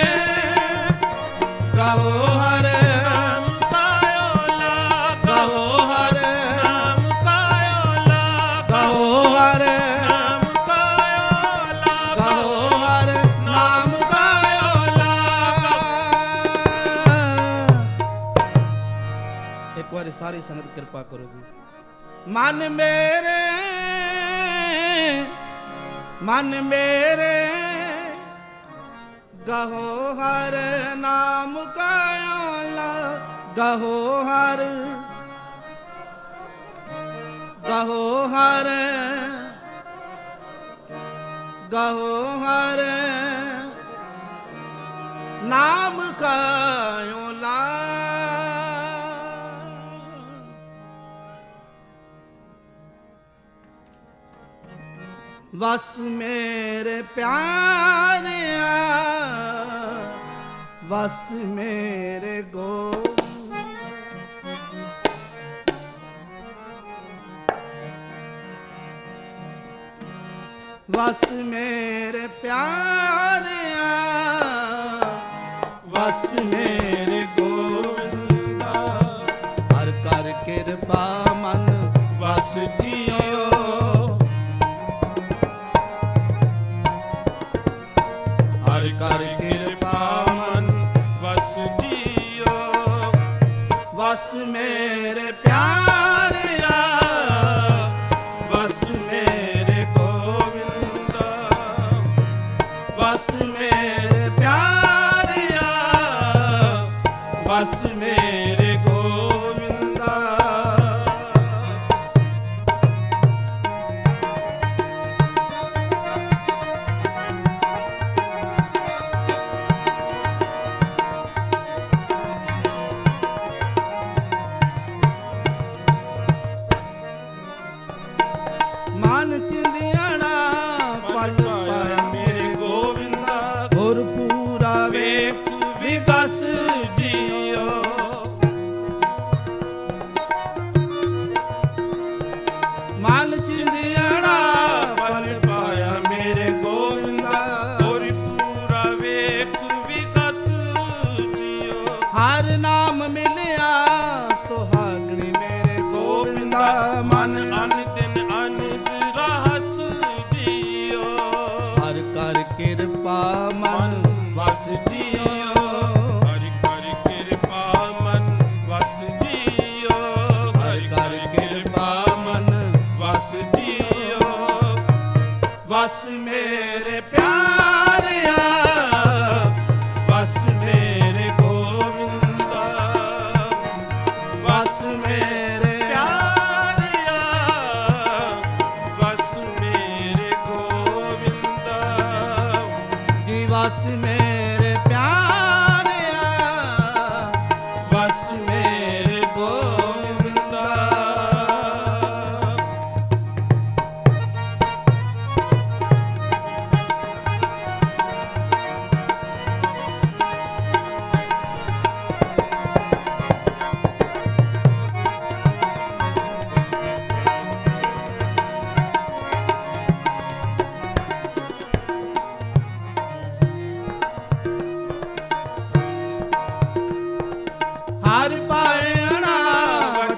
ਗਹੋ ਹਰ ਨਾਮ ਕਾਇਓ ਲਾਗ ਗਹੋ ਹਰ ਨਾਮ ਕਾਇਓ ਲਾਗ ਗਹੋ ਹਰ ਨਾਮ ਕਾਇਓ ਲਾਗ ਗਹੋ ਹਰ ਨਾਮ ਕਾਇਓ ਲਾਗ ਇੱਕ ਵਾਰੀ ਸਾਰੀ ਸੰਗਤ ਕਿਰਪਾ ਕਰੋ ਜੀ ਮਨ ਮੇਰੇ ਗਹੋ ਹਰ ਨਾਮ ਕਾਇਓ ਲਾਗੋ ਹਰ ਗਹੋ ਹਰ ਨਾਮ ਕਾਇਓ ਵਸ ਮੇਰੇ ਪਿਆਰਿਆ ਵਸ ਮੇਰੇ ਵਸ ਮੇਰੇ ਪਿਆਰਿਆ ਵਸ ਮੇਰੇ ਗੋਵਿੰਦਾ ਹਰ ਕਰ ਕਿਰਪਾ ਮਨ ਵਸ ਜੀਓ ਹਰਿ ਕਰ ਕਿਰਪਾ ਮਨ ਵਸ ਜੀਓ ਵਸ ਮੇਰੇ ਪਿਆਰਿਆ ਵਸ ਮੇਰੇ ਗੋਵਿੰਦਾ ਵਸ ਮੇਰੇ ਪਿਆਰਿਆ ਵਸ ਮੇਰੇ ਗੋਵਿੰਦਾ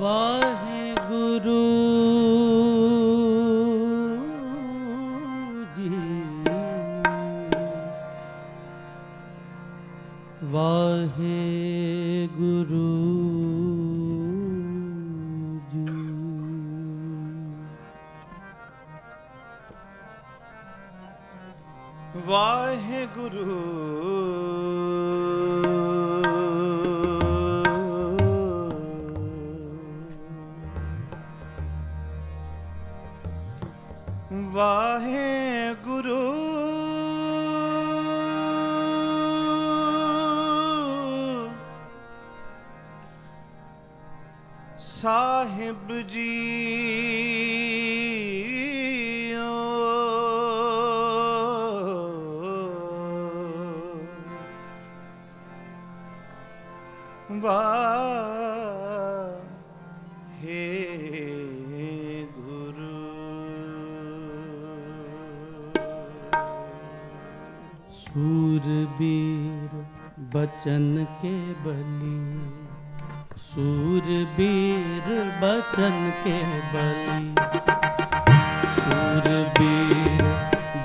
ਵਾਹਿਗੁਰੂ ਜੀ ਵਾਹਿਗੁਰੂ ਜੀ ਵਾਹਿਗੁਰੂ ਵਾਹਿਗੁਰੂ ਸਾਹਿਬ ਜੀ सूरबीर बचन के बली सूरबीर बचन के बली सूरबीर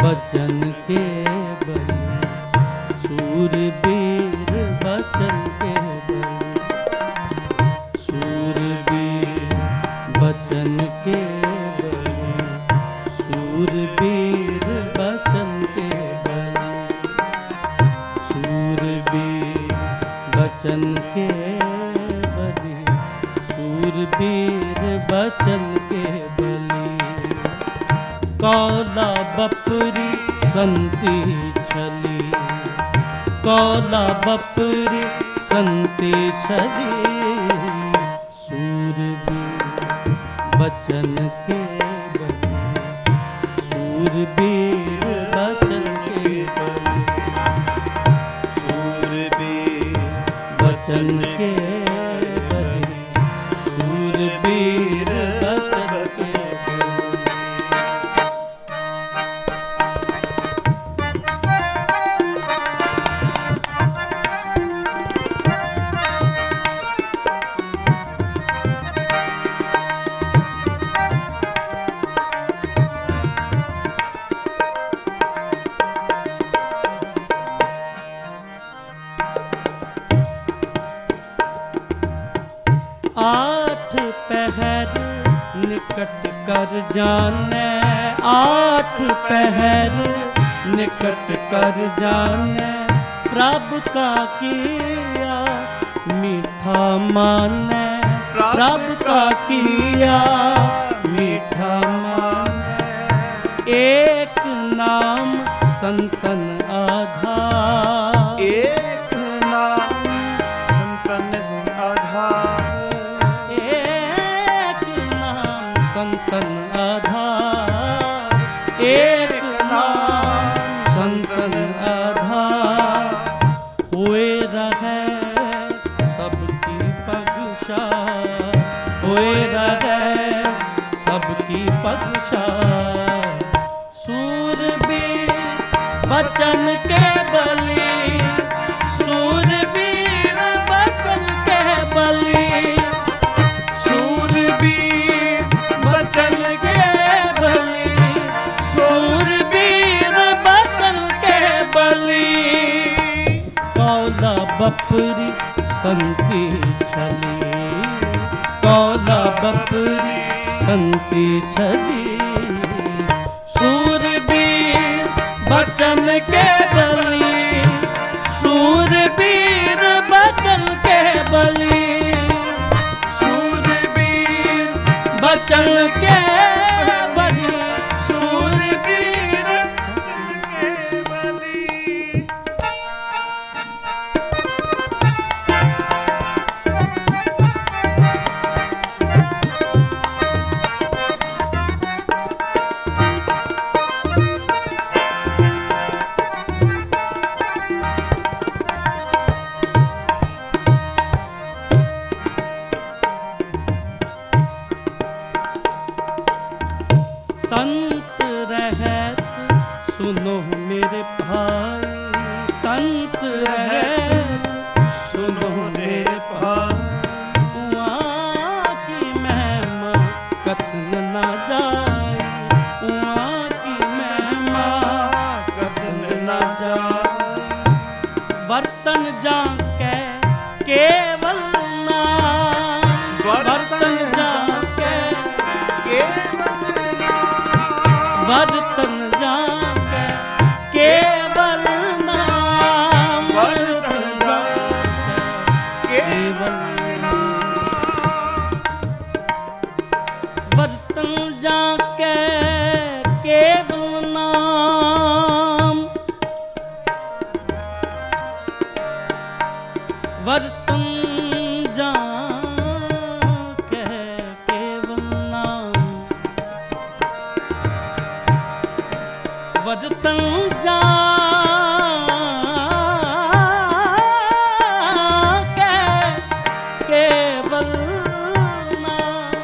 बचन के बली सूरबीर बचन के बली सूरबीर बचन के बली सूरबीर बचन के सूरबीर बचन के बली सूरबीर बचन के बली कौला बपरी संति छली कौला बपरी संति छली सूरबीर बचन के बली सूरबीर बचन के बली बचन के बली सूरबीर बचन के आठ पहर निकट कर जाने आठ पहर निकट कर जाने प्रभु का किया मीठा माने प्रभु का किया मीठा माने एक नाम संतन आधार एक नाम संतन आधार संतन आधार एक नाम संतन आधार हुए रहे सबकी पगशा हुए रहे सबकी पगशा सूरबीर बचन के बली सूरबीर बचन के बली सूरबीर बचन के बली सूरबीर बचन के बली कौला बपरी संति छली कौला बपरी संति छली सूरबीर बचन के बली सूरबीर बचन के बली बचन के बली सूरबीर के बली संत रहत सुनो मेरे भाई संत रहत सुनो मेरे भाई वहाँ की ਵਰਤਨ ਜਾਣੈ ਕੇਵਲ ਨਾਮ ਵਰਤਨ ਜਾਣੈ ਕੇਵਲ ਵਰਤਨ ਜਾਣੈ ਕੇਵਲ ਨਾਮ ਵਰਤਨ ਜਾਣੈ ਕੇਵਲ ਨਾਮ ਵਰਤਨ ਜਾਣੈ ਕੇਵਲ ਨਾਮ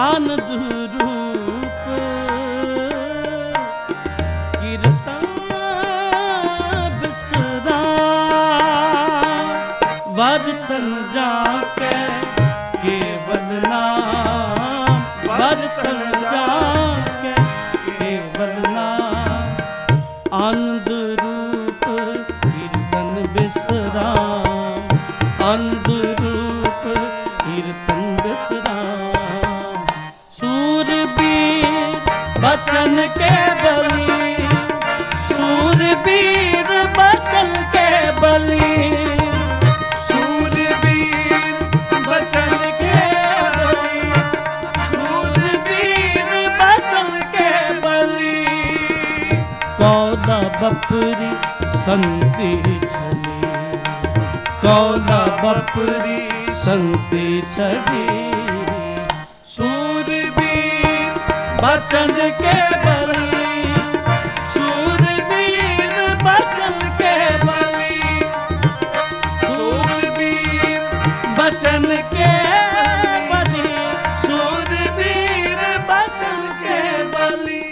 ਆਨੰਦ ਰੂਪ ਕੀਰਤਨ ਬਿਸਰਾਮ ਵਰਤਨ ਜਾਣੈ ਕੇਵਲ ਨਾਮ ਵਰਤਨ ਜਾਣੈ ਕੇਵਲ ਨਾਮ ਆਨੰਦ ਰੂਪ ਕੀਰਤਨ ਬਿਸਰਾਮ ਆਨੰਦ ਰੂਪ ਕੀਰਤਨ ਬਿਸਰਾਮ ਸੂਰਬੀਰ ਬਚਨ ਕੇ ਬਲੀ ਸੂਰਬੀਰ ਬਚਨ ਕੇ ਬਲੀ ਸੂਰਬੀਰ ਬਚਨ ਕੇ ਬਲੀ ਸੂਰਬੀਰ ਬਚਨ ਕੇ ਬਲੀ ਕੌਲਾ ਬਪਰੀ ਸੰਤੀ ਛਲੀ ਕੌਲਾ ਬਪਰੀ ਸੰਤੀ ਛਲੀ ਸੂਰਬੀਰ ਬਚਨ ਕੇ ਬਲੀ ਸੂਰਬੀਰ ਬਚਨ ਕੇ ਬਲੀ ਸੂਰਬੀਰ ਬਚਨ ਕੇ ਬਲੀ ਸੂਰਬੀਰ ਬਚਨ ਕੇ ਬਲੀ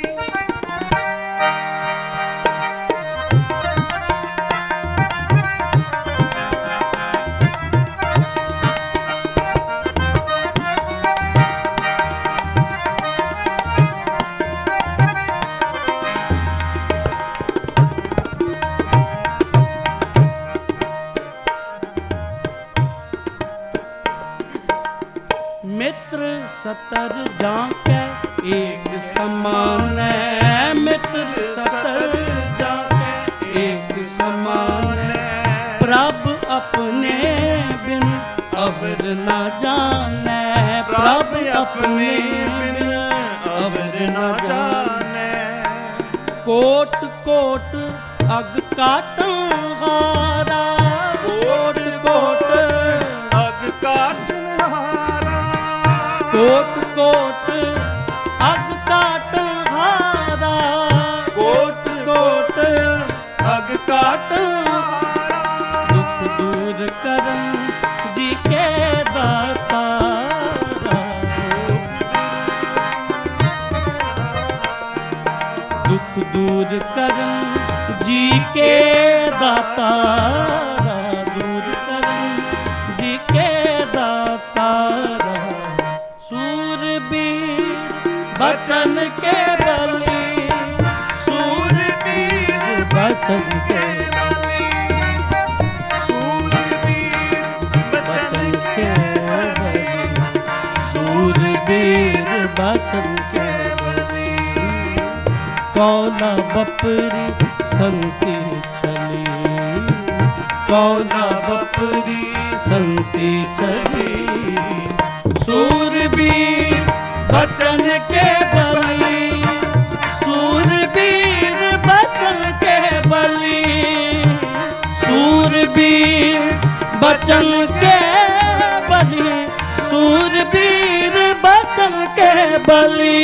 मित्र सतर जाके एक समान है मित्र सतर जाके एक समान है प्रभ अपने बिन अवर न जाने प्रभ अपने बिन अवर न जाने कोट कोट अग काटन हारा कोट कोट अग काटन हारा कोट कोट अग काटन हारा कोट कोट अग काटन हारा दुख दूर करन जी के दाता दुख दूर करन जी के दाता दूर करन जी के दाता सूरबीर बचन के बली सूरबीर बचन के बली सूरबीर बचन के बली सूरबीर बचन के बली कौला बपरी संति छली कौला बपरी संति छली सूरबीर बचन के बली सूरबीर बचन के बली सूरबीर बचन के बली सूरबीर बचन के बली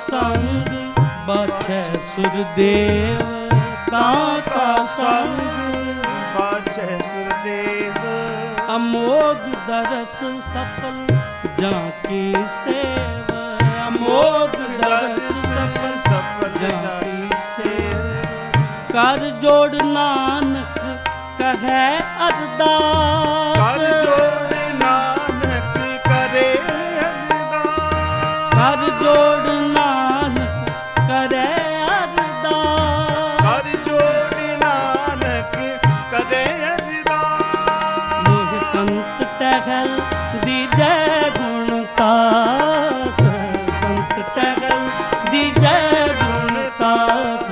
संग बाछे सुरदेव ताका संग बाछे सुरदेव अमोघ दरस सफल जाकी सेवा, अमोघ दरस सफल जाकी सेवा। कर जोड़ नानक कहे अरदास, कर जोड़ नानक करे अरदास, कर जोड़ नानक करे अरदास, कर जोड़ नानक करे अरदास। मोह संत टहल दीजै गुणतास, संत टहल दीजै गुणतास।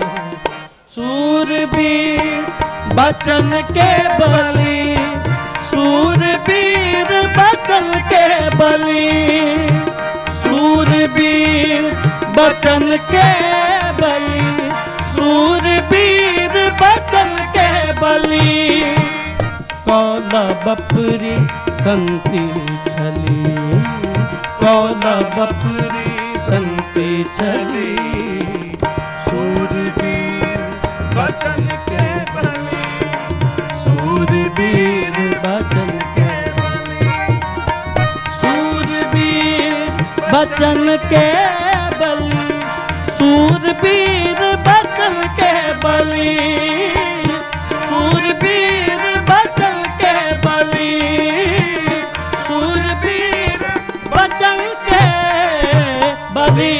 सूरबीर बचन के बली, सूरबीर बचन के बली, सूरबीर बचन के बली, सूरबीर बचन के बली। कौला बपरी संति छली, कौला बपरी संति छली। सूरबीर बचन के बली, सूरबीर बचन के बली, सूरबीर बचन के बली, सूरबीर बचन के बली, सूरबीर बचन के बली, सूरबीर बचन के बली।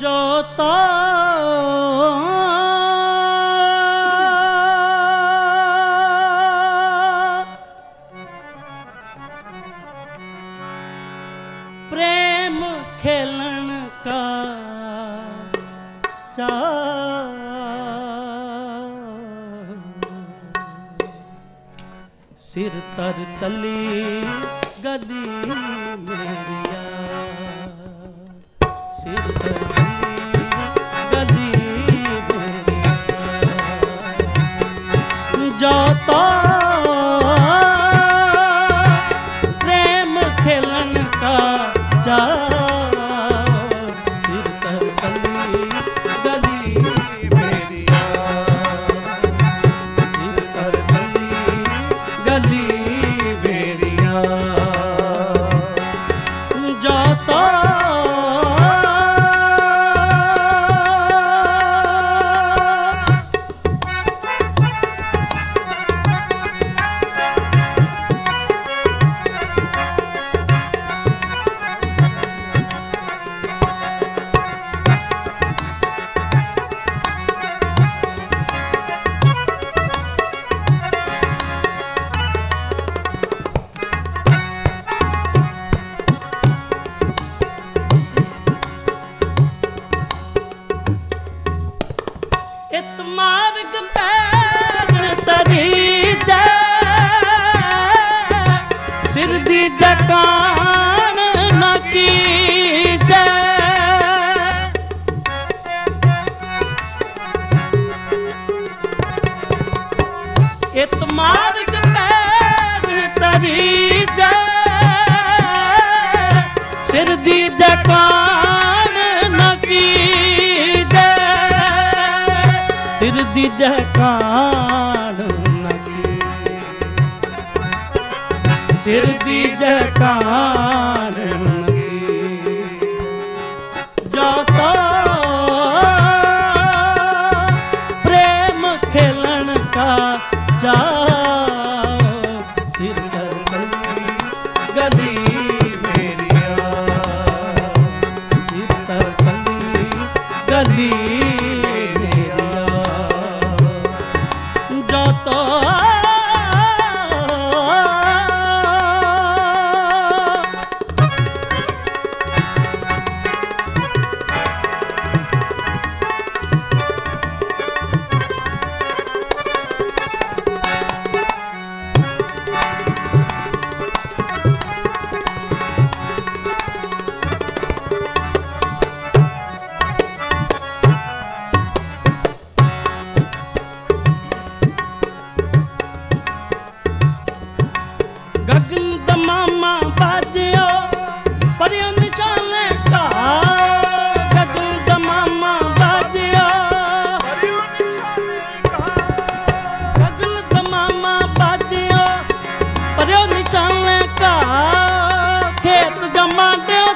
जोता प्रेम खेलन का सिर तर तली गली मेरिया, सिर तर तली गली मेरिया। जाता प्रेम खेलन का जा, सिर तर तली गली मेरिया, सिर तर तली गली मेरिया। जाता इत मार्ग पैदल तरी जै, सिर दी जकान न की जै। इत मार्ग पैदल तरी जै, सिर दी जकान न की जै, सिर दी जकान न की, सिर दी जकान न की। जाता प्रेम खेलन का जा, सिर तर तली गली मेरिया, सिर तर तली गली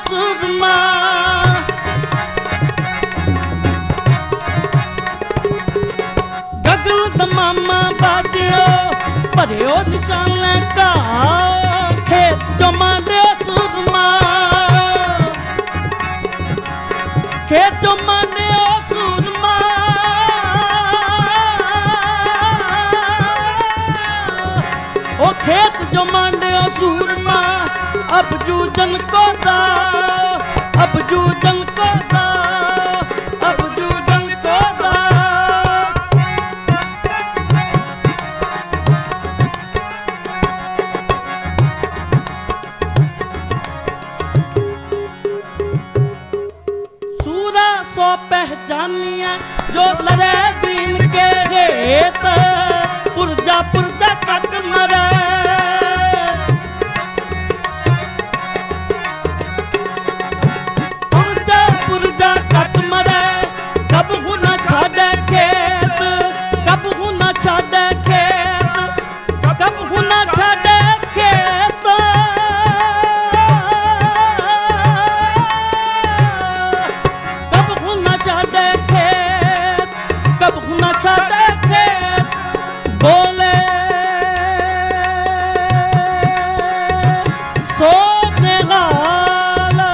ਸੁਰਮਾ ਗਗਨ ਦਮਾਮਾ ਬਾਜਿਓ ਭਰਿਓ ਨਿਸ਼ਾਨੇ ਕਾ ਖੇਤ ਚੋਂ ਮੰਡਿਓ ਸੁਰਮਾ ਖੇਤ ਚੋਂ ਮੰਡਿਓ ਸੁਰਮਾ ਉਹ ਖੇਤ ਜੋ ਮੰਡਿਓ ਸੂਰਮਾ ਅਬਜੂ ਜਨ ਕੋ ਦਾ ਅਬਜੂ ਜਨ ਕੋ ਦਾ ਅਬਜੂ ਜਨ ਕੋ ਦਾ सूरा सो पहचानिया जो लड़े दीन के हेत पुरजा पुरजा कट मरे पुरजा पुरजा कट मरे कब हूँ न छाड़े खेत कब हूँ न छाड़े खेत कब हूँ न छाड़े खेत कब हूँ न छाड़े खेत कब हूँ न छाड़े खेत बोले सो निगाला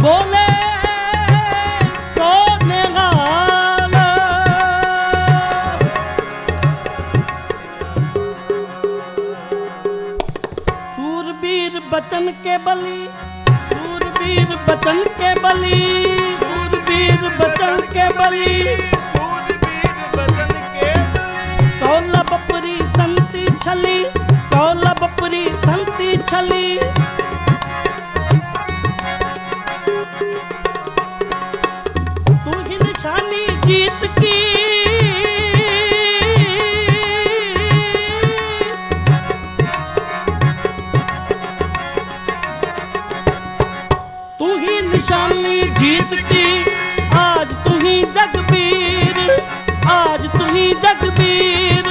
बोले सो निगाला सूरबीर बचन के बली सूरबीर बचन के बली सूरबीर बचन के बली सूरबीर बचन के बली कौला बपरी संती छली कौला बपरी संती छली तू ही निशानी जीत की तू ही निशानी जीत की आज तू ही जगबीर आज तू ही जगबीर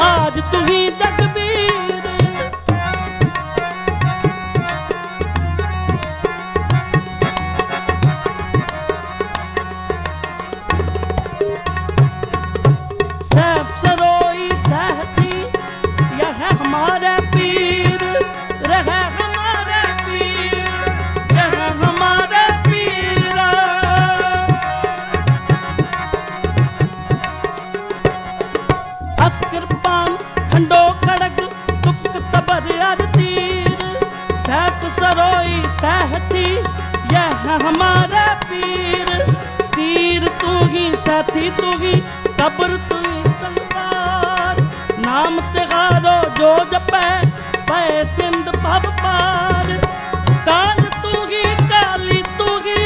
आज तू ही जगबीर सैफ सरोई सहती यह है हमारे पीर रहे हमारे पीर यह है हमारे पीर अस्किरपान खंडो खड़ग तुक तबर अर तीर सैफ सरोई सहती यह है हमारा पीर तीर तू ही साथी तू ही कब्र तू ही तलवार नाम तिगारो जो जपे पै सिंध भव पार काल तू ही काली तू ही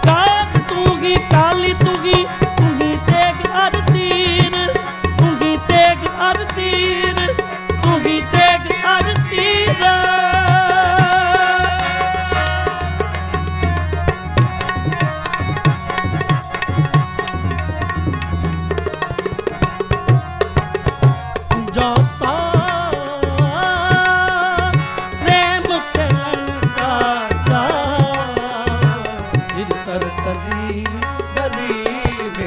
काल तू ही काली तू ही तेग अर तीर तू ही तेग अर तीर तू ही तेग अर तीर जाता प्रेम खेलन का जा सिर तर तली गली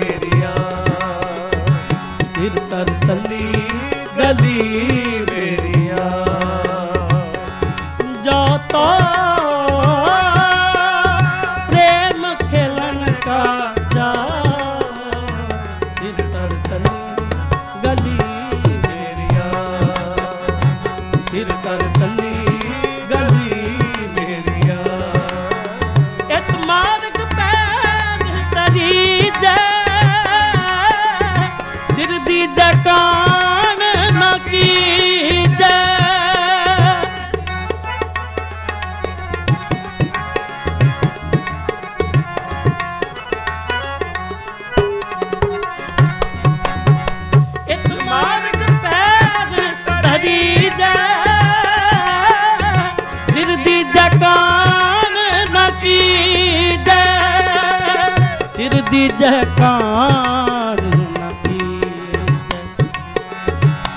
ਦੀ ਜੈਕਾਰ ਨਾ ਕੀਜੈ,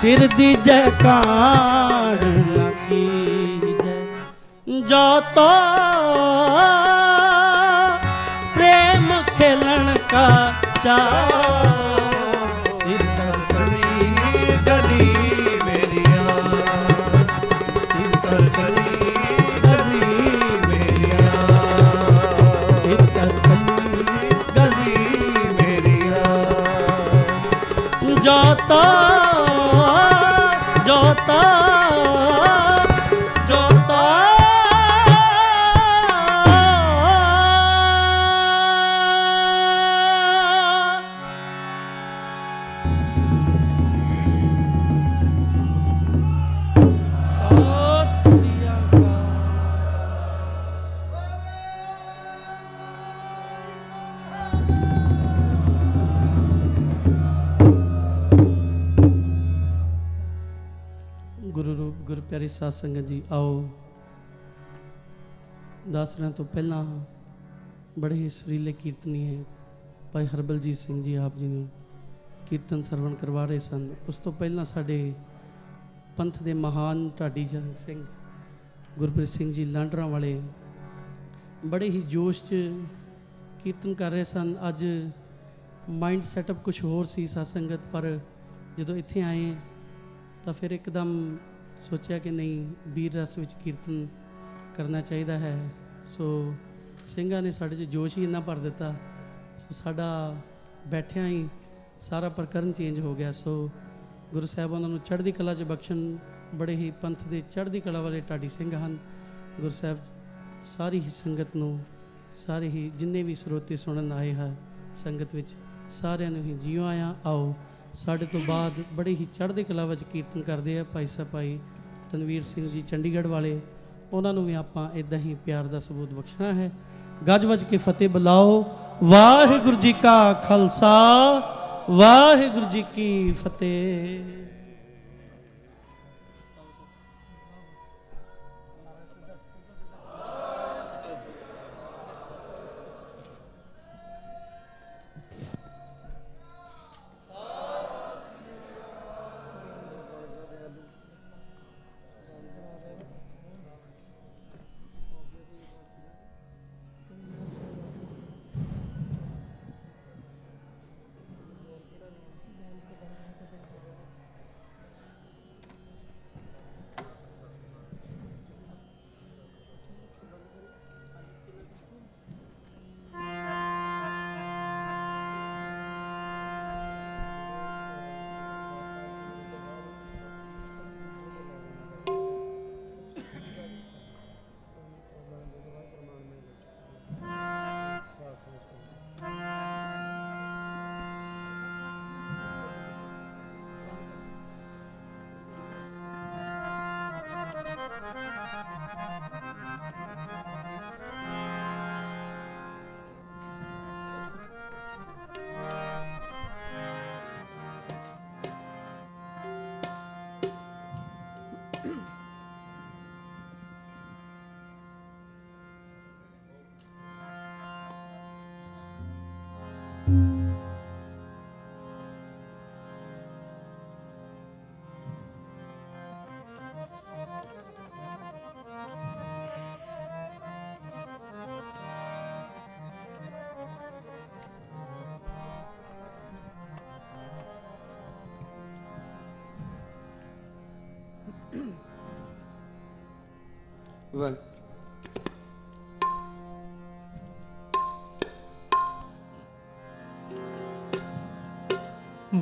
ਸਿਰ ਦੀ ਜੈਕਾਰ ਨਾ ਕੀਜੈ। ਜੋ ਤੋ प्रेम खेलन का चाव, सिर तर कली गली मेरिया, सिर तर कली गली मेरिया, सिर तर कली गली मेरिया। जोता जोता जोता ਗੁਰੂ ਰੂਪ ਗੁਰੂ ਪਿਆਰੀ ਸਾਧ ਸੰਗਤ ਜੀ, ਆਓ ਦਾਸਰਿਆਂ ਤੋਂ ਪਹਿਲਾਂ ਬੜੇ ਹੀ ਸੁਰੀਲੇ ਕੀਰਤਨੀ ਹੈ ਭਾਈ ਹਰਬਲਜੀਤ ਸਿੰਘ ਜੀ ਆਪ ਜੀ ਨੂੰ ਕੀਰਤਨ ਸਰਵਣ ਕਰਵਾ ਰਹੇ ਸਨ। ਉਸ ਤੋਂ ਪਹਿਲਾਂ ਸਾਡੇ ਪੰਥ ਦੇ ਮਹਾਨ ਢਾਡੀ ਜੰਗ ਸਿੰਘ ਗੁਰਪ੍ਰੀਤ ਸਿੰਘ ਜੀ ਲਾਂਡਰਾਂ ਵਾਲੇ ਬੜੇ ਹੀ ਜੋਸ਼ 'ਚ ਕੀਰਤਨ ਕਰ ਰਹੇ ਸਨ। ਅੱਜ ਮਾਈਂਡ ਸੈਟਅਪ ਕੁਝ ਹੋਰ ਸੀ ਸਾਧ ਸੰਗਤ, ਪਰ ਜਦੋਂ ਇੱਥੇ ਆਏ ਤਾਂ ਫਿਰ ਇੱਕਦਮ ਸੋਚਿਆ ਕਿ ਨਹੀਂ, ਵੀਰ ਰਸ ਵਿੱਚ ਕੀਰਤਨ ਕਰਨਾ ਚਾਹੀਦਾ ਹੈ। ਸੋ ਸਿੰਘਾਂ ਨੇ ਸਾਡੇ 'ਚ ਜੋਸ਼ ਹੀ ਇੰਨਾ ਭਰ ਦਿੱਤਾ, ਸੋ ਸਾਡਾ ਬੈਠਿਆਂ ਹੀ ਸਾਰਾ ਪ੍ਰਕਰਨ ਚੇਂਜ ਹੋ ਗਿਆ। ਸੋ ਗੁਰੂ ਸਾਹਿਬ ਉਹਨਾਂ ਨੂੰ ਚੜ੍ਹਦੀ ਕਲਾ 'ਚ ਬਖਸ਼ਣ। ਬੜੇ ਹੀ ਪੰਥ ਦੇ ਚੜ੍ਹਦੀ ਕਲਾ ਵਾਲੇ ਢਾਡੀ ਸਿੰਘ ਹਨ। ਗੁਰੂ ਸਾਹਿਬ ਸਾਰੀ ਹੀ ਸੰਗਤ ਨੂੰ, ਸਾਰੇ ਹੀ ਜਿੰਨੇ ਵੀ ਸਰੋਤੇ ਸੁਣਨ ਆਏ ਹੈ ਸੰਗਤ ਵਿੱਚ, ਸਾਰਿਆਂ ਨੂੰ ਹੀ ਜਿਉ ਆਇਆ। ਆਓ ਸਾਡੇ ਤੋਂ ਬਾਅਦ ਬੜੇ ਹੀ ਚੜ੍ਹਦੀ ਕਲਾ ਵਿੱਚ ਕੀਰਤਨ ਕਰਦੇ ਆ ਭਾਈ ਸਾਹਿਬ ਭਾਈ ਤਨਵੀਰ ਸਿੰਘ ਜੀ ਚੰਡੀਗੜ੍ਹ ਵਾਲੇ, ਉਹਨਾਂ ਨੂੰ ਵੀ ਆਪਾਂ ਇੱਦਾਂ ਹੀ ਪਿਆਰ ਦਾ ਸਬੂਤ ਬਖਸ਼ਣਾ ਹੈ। ਗੱਜ ਵੱਜ ਕੇ ਫਤਿਹ ਬੁਲਾਓ। ਵਾਹਿਗੁਰੂ ਜੀ ਕਾ ਖਾਲਸਾ, ਵਾਹਿਗੁਰੂ ਜੀ ਕੀ ਫਤਿਹ। ਵਾਹ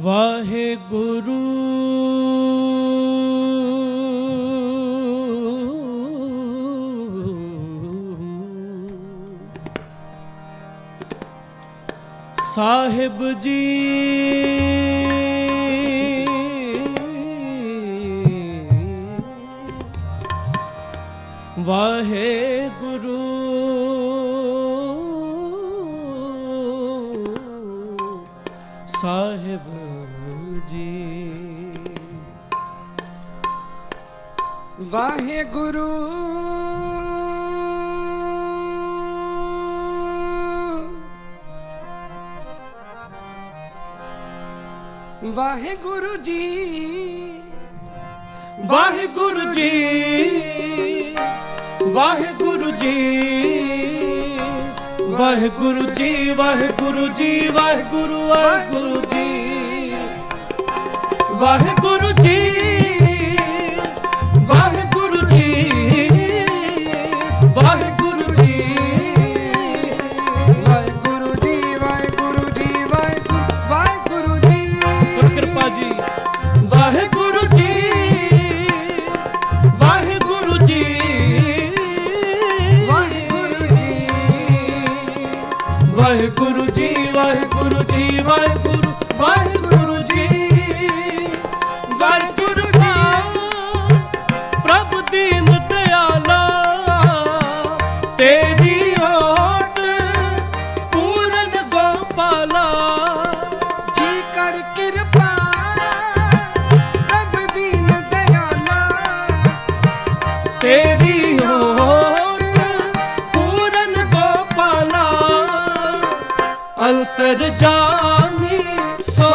ਵਾਹਿਗੁਰੂ ਸਾਹਿਬ ਜੀ ਵਾਹਿਗੁਰੂ ਸਾਹਿਬ ਜੀ ਵਾਹਿਗੁਰੂ ਵਾਹਿਗੁਰੂ ਜੀ ਵਾਹਿਗੁਰੂ ਜੀ ਵਾਹਿਗੁਰੂ ਜੀ ਵਾਹਿਗੁਰੂ ਜੀ ਵਾਹਿਗੁਰੂ ਜੀ ਵਾਹਿਗੁਰੂ ਵਾਹਿਗੁਰੂ ਜੀ ਵਾਹਿਗੁਰੂ ਜੀ ਵਾਹਿਗੁਰੂ ਜੀ ਵਾਹਿਗੁਰੂ ਜੀ ਵਾਹਿਗੁਰੂ ਜੀ ਵਾਹਿਗੁਰੂ ਜੀ ਵਾਹਿਗੁਰੂ ਜੀ ਗੁਰ ਕਿਰਪਾ ਜੀ ਵਾਹਿਗੁਰੂ ਜੀ ਵਾਹਿਗੁਰੂ ਜੀ ਵਾਹਿਗੁਰੂ ਜੀ ਵਾਹਿਗੁਰੂ ਜੀ ਵਾਹਿਗੁਰੂ ਜੀ ਵਾਹਿਗੁਰੂ ਵਾਹਿਗੁਰੂ ਜੀ ਵਾਹਿਗੁਰੂ ਜੀ ਪ੍ਰਭ ਦੀਨ ਦਿਆਲਾ ਤੇਰੀ ਓਟ ਪੂਰਨ ਗੋਪਾਲਾ ਜੀ ਕਰ ਕਿਰਪਾ ਪ੍ਰਭ ਦੀਨ ਦਿਆਲਾ ਤੇਰੀ ਓਟ ਪੂਰਨ ਗੋਪਾਲਾ ਅੰਤਰ ਜਾਮੀ ਸੋ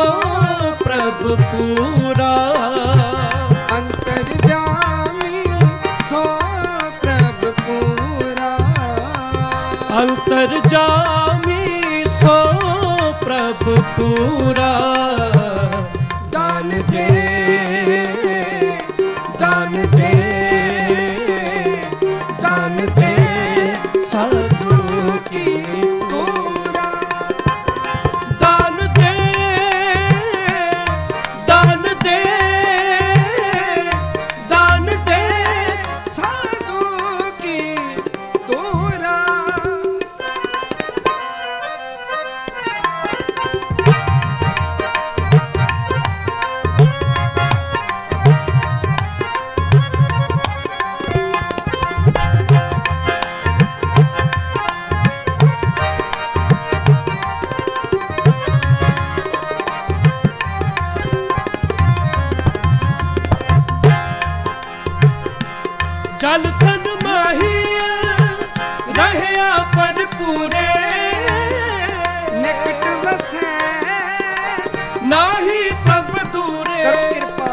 ਪ੍ਰਭ ਪੂਰਾ ਅੰਤਰ ਜਾਮੀ ਸੋ ਪ੍ਰਭ ਪੂਰਾ ਅੰਤਰ ਜਾਮੀ ਸੋ ਪ੍ਰਭ ਪੂਰਾ ਦਾਨ ਦੇ ਦਾਨ ਦੇ ਦਾਨ ਦੇ ਸਾਧੂ ਕੀ ਪੂਰਾ ਦਾਨ ਦੇ ਦਾਨ ਦੇ ਦਾਨ ਦੇ ਸਾਧੂ ਕੀ ਪੂਰਾ ਜਲ ਥਨ ਮਾਹੀ ਰਹਿਆ ਪਰ ਪੂਰੇ ਨਿਕਟ ਵਸੈ ਨਾਹੀ ਪ੍ਰਭ ਦੂਰੇ ਕਰੋ ਕਿਰਪਾ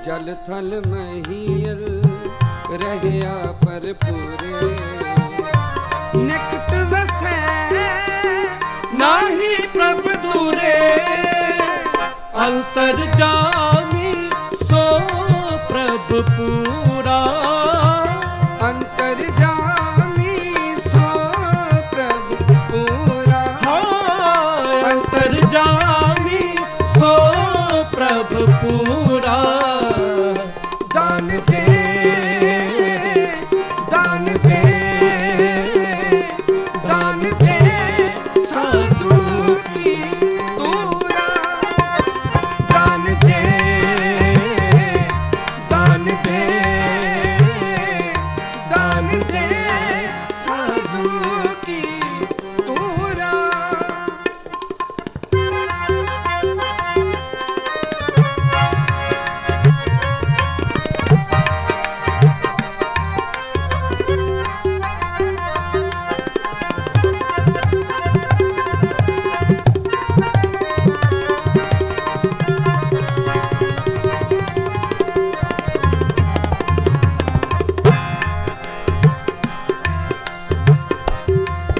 ਜਲ ਥਲ ਮਹੀਲ ਰਹਿਆ ਪਰ ਪੂਰੇ ਨਿਕਟ ਵਸੈ ਨਾਹੀ ਪ੍ਰਭ ਦੂਰੇ ਅੰਤਰ ਜਾਮੀ ਸੋ ਪ੍ਰਭ ਪੂਰਾ ਅੰਤਰ ਜਾਮੀ ਸੋ ਪ੍ਰਭ ਪੂਰਾ ਅੰਤਰ ਜਾਮੀ ਸੋ ਪ੍ਰਭ ਪੂਰਾ ਦਾਨ ਦੇ ਦਾਨ ਦੇ ਦਾਨ ਦੇ ਸਾਧੂ ਕੀ ਪੂਰਾ ਦਾਨ ਦੇ ਦਾਨ ਦੇ ਦਾਨ ਦੇ ਸਾਧੂ ਕੀ ਪੂਰਾ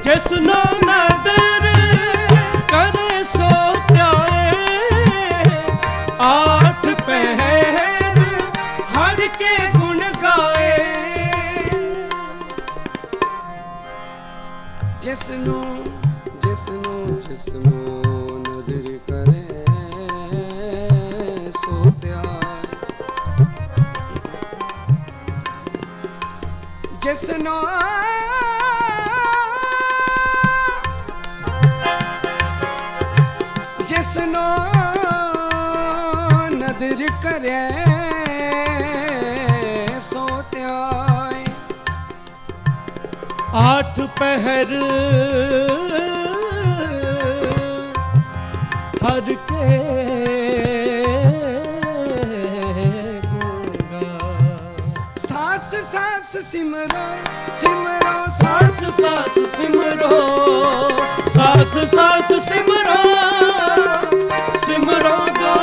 ਜਿਸਨੋ ਨਦਰ ਕਰੇ ਸੋ ਧਿਆਏ ਆਠ ਪਹਿਰ ਹਰ ਕੇ ਗੁਣ ਗਾਏ ਜਿਸਨੂੰ ਜਿਸਨੂੰ ਜਿਸਨੂੰ ਨਦਰ ਕਰੇ ਸੋ ਧਿਆਏ ਜਿਸਨੂੰ ਜਿਸਨੂੰ ਨਦਰ ਕਰੇ ਸੋ ਧਿਆਏ ਆਠ ਪਹਿਰ ਹਰ ਕੇ ਸਾਸ ਸਾਸ ਸਿਮਰੋ ਸਿਮਰੋ ਸਾਸ ਸਾਸ ਸਿਮਰੋ ਸਾਸ ਸਾਸ ਸਿਮਰੋ ਸਿਮਰੋ ਗੋ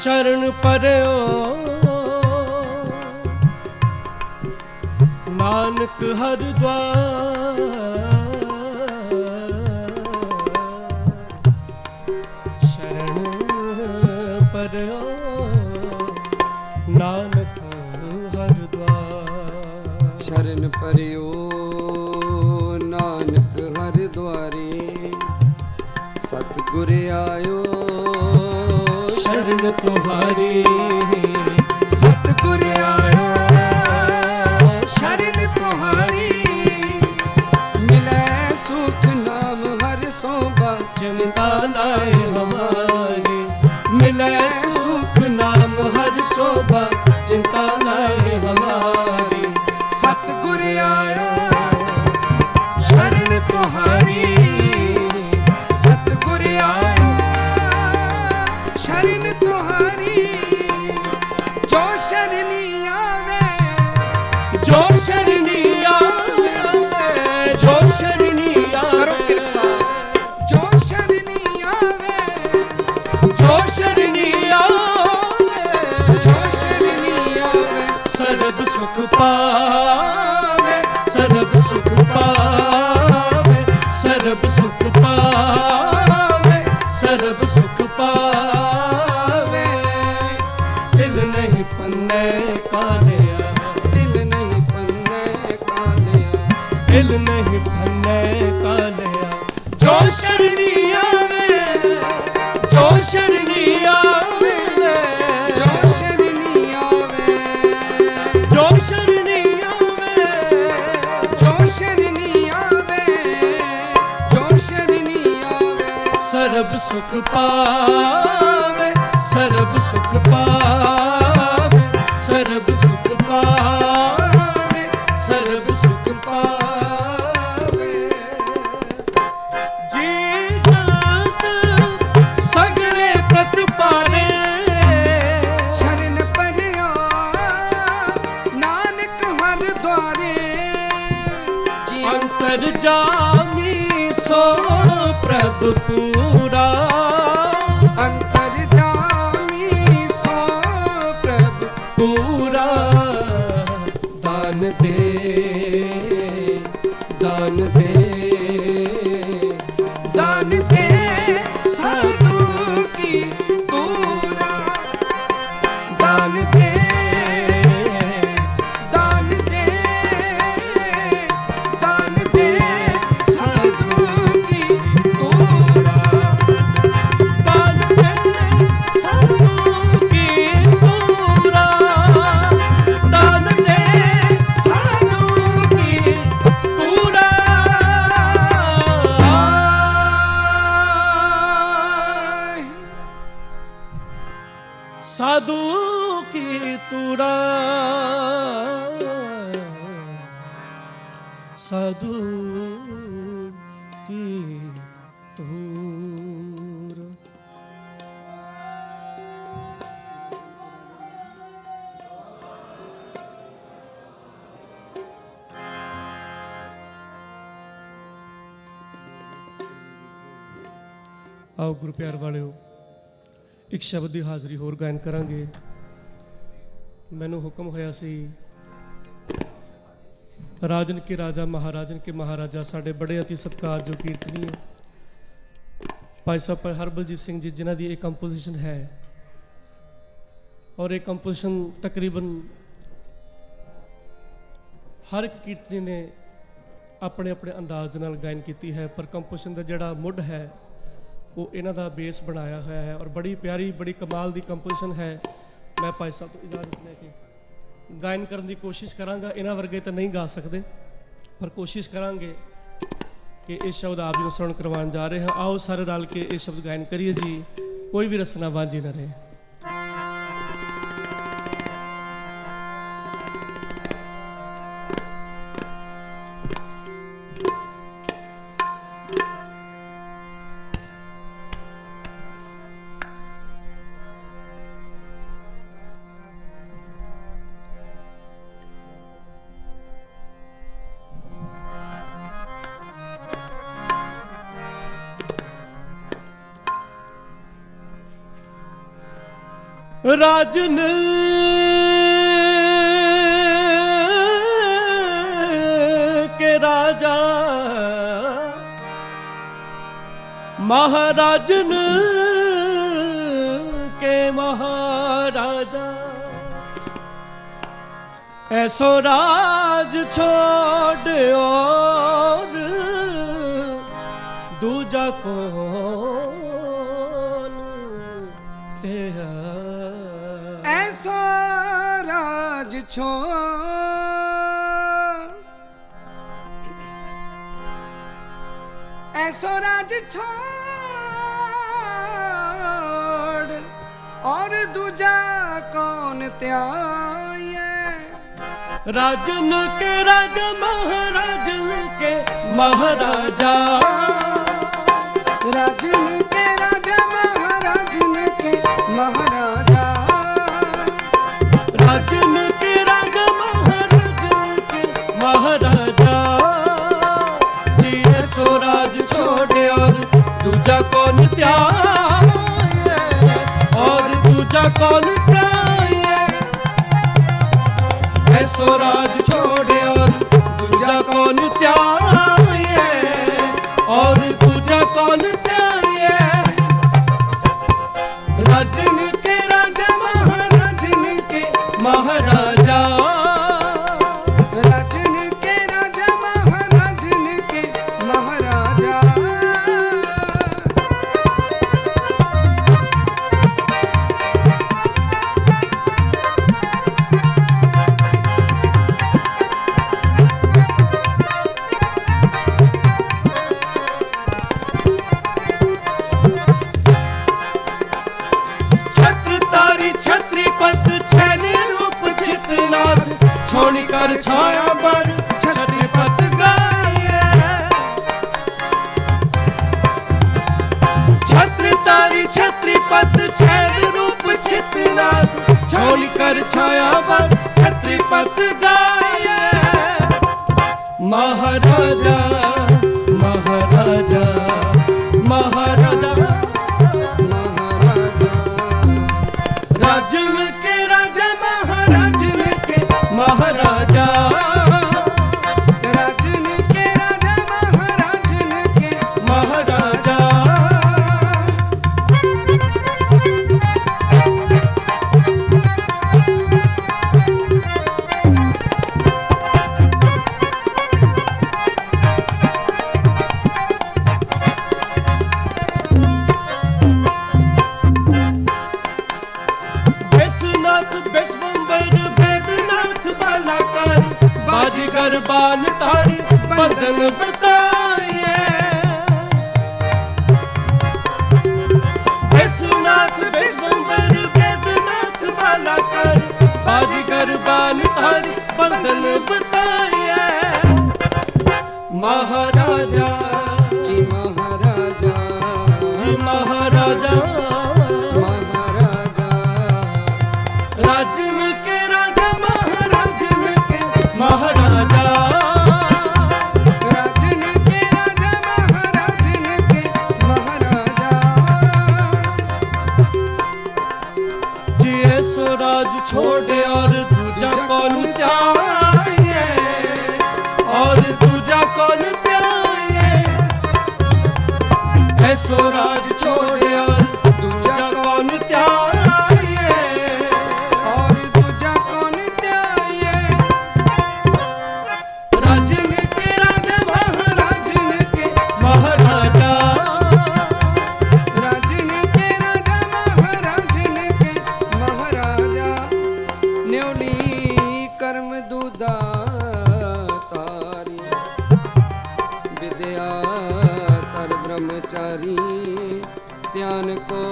शरण परयो नानक हर द्वार शरण परयो नानक हर द्वार शरण परयो नानक हर द्वारे सतगुर आयो शरण तुम्हारी सतगुर आयो शरण तुम्हारी मिले सुख नाम हर सोबा चिंता लाए हमारी मिले सुख नाम हर शोभा चिंता लाए हमारी सतगुर आयो शरण तुम्हारी सतगुर आयो शरण तुम्हारी जो शरणी आवे जो शरणी आवे जो शरणी आवे करो कृपा जो शरणी आवे जो शरणी आवे जो शरणी आवे सर्ब सुख पावे सर्ब सुख पावे सर्ब सुख पावे सर्ब सुख पावे दिल नहीं पन्ने कालिया दिल नहीं पन्ने कालिया दिल नहीं पन्ने कालिया जो शरणी आवे जो शरणी आवे जो शरणी आवे जो शरणी आवे जो शरणी आवे जो शरणी आवे सर्ब सुख पावे सर्ब सुख पावे सर्ब सुख पावे सर्ब सुख पावे जी जात सगले प्रतिपाले शरण परयो नानक हर द्वारे अंतर जामी सो प्रभु पूरा अंतर जामी सो प्रभु पूरा दान दे दान दे दान दे साधु की पूरा दान दे दान दे दान दे साधु की पूरा दान दे साधु की पूरा दान दे साधु की पूरा साधु की तूरा साधु की तूर आओ गुरु प्यार वाਲਿਓ ਇੱਕ ਸ਼ਬਦ ਦੀ ਹਾਜ਼ਰੀ ਹੋਰ ਗਾਇਨ ਕਰਾਂਗੇ। ਮੈਨੂੰ ਹੁਕਮ ਹੋਇਆ ਸੀ ਰਾਜਨ ਕੇ ਰਾਜਾ ਮਹਾਰਾਜਨ ਕੇ ਮਹਾਰਾਜਾ ਸਾਡੇ ਬੜੇ ਅਤੀ ਸਤਿਕਾਰਯੋਗ ਕੀਰਤਨੀਏ ਭਾਈ ਸਾਹਿਬ ਹਰਬਲਜੀਤ ਸਿੰਘ ਜੀ ਜਿਨ੍ਹਾਂ ਦੀ ਇਹ ਕੰਪੋਜੀਸ਼ਨ ਹੈ ਔਰ ਇਹ ਕੰਪੋਜੀਸ਼ਨ ਤਕਰੀਬਨ ਹਰ ਇੱਕ ਕੀਰਤਨੀ ਨੇ ਆਪਣੇ ਆਪਣੇ ਅੰਦਾਜ਼ ਦੇ ਨਾਲ ਗਾਇਨ ਕੀਤੀ ਹੈ ਪਰ ਕੰਪੋਜੀਸ਼ਨ ਦਾ ਜਿਹੜਾ ਮੁੱਢ ਹੈ ਉਹ ਇਹਨਾਂ ਦਾ ਬੇਸ ਬਣਾਇਆ ਹੋਇਆ ਹੈ ਔਰ ਬੜੀ ਪਿਆਰੀ ਬੜੀ ਕਮਾਲ ਦੀ ਕੰਪੋਜੀਸ਼ਨ ਹੈ। ਮੈਂ ਭਾਈ ਸਾਹਿਬ ਤੋਂ ਇਜਾਜ਼ਤ ਲੈ ਕੇ ਗਾਇਨ ਕਰਨ ਦੀ ਕੋਸ਼ਿਸ਼ ਕਰਾਂਗਾ। ਇਹਨਾਂ ਵਰਗੇ ਤਾਂ ਨਹੀਂ ਗਾ ਸਕਦੇ ਪਰ ਕੋਸ਼ਿਸ਼ ਕਰਾਂਗੇ ਕਿ ਇਹ ਸ਼ਬਦ ਆਪ ਜੀ ਨੂੰ ਸੁਣ ਕਰਵਾਉਣ ਜਾ ਰਹੇ ਹਾਂ। ਆਓ ਸਾਰੇ ਰਲ ਕੇ ਇਹ ਸ਼ਬਦ ਗਾਇਨ ਕਰੀਏ ਜੀ, ਕੋਈ ਵੀ ਰਸਨਾ ਵਾਂਝੀ ਨਾ ਰਹੇ। राजन के राजा महाराजन के महाराजा ऐसो राज छोड़ और दूजा कौन तेरा ऐसा राज छोड़, ऐसा राज छोड़ और दूजा कौन त्याए। राजन के राजा महाराजन के महाराजा, राजन के राजा महाराजन के महाराजा, राजन के राजा महाराजन के महाराजा जी ऐसो राज छोड़े और दूजा कौन त्याए, और दूजा कौन त्याए। ऐसो राज छोड़े और दूजा कौन त्याए, और दूजा कौन त्याए। राजन के राजा महाराजन के महाराजा, राजन के राजा महाराजन के महाराजा। छोड़ कर छाया पर छत्रपत गाये, छत्र तारी छत्रपत छैल रूप चितनाथ, छोड़ कर छाया पर छत्रपत गाये। महाराजा महाराजा महाराजा महाराजा, राजन के राजा महाराजन के महाराजा, राजन के राजा महाराजन के महाराजा। बेसनाथ बेसबंबर बैद्यनाथ बालाकर, बाजीगर बाल तारी बदन बताए। बेसनाथ बेसबंबर बैद्यनाथ बालाकर, बाजीगर बाल तारी बदन बताए। महाराजा जी महाराजा, जी महाराजा महाराजा, राजन के राजा महाराजन के महाराजा, राजन के राजा महाराजन के महाराजा। जी ऐसो राज छोड़े और दूजा कौन त्याए, और दूजा कौन त्याए। ऐसो राज छोड़े और दूजा कौन त्याए, और दूजा कौन त्याए। राजन के राजा महाराजन के महाराजा, राजन के राजा महाराजन के महाराजा। न्योली कर्म दूधा तारी, विद्या तर ब्रह्मचारी, ध्यान को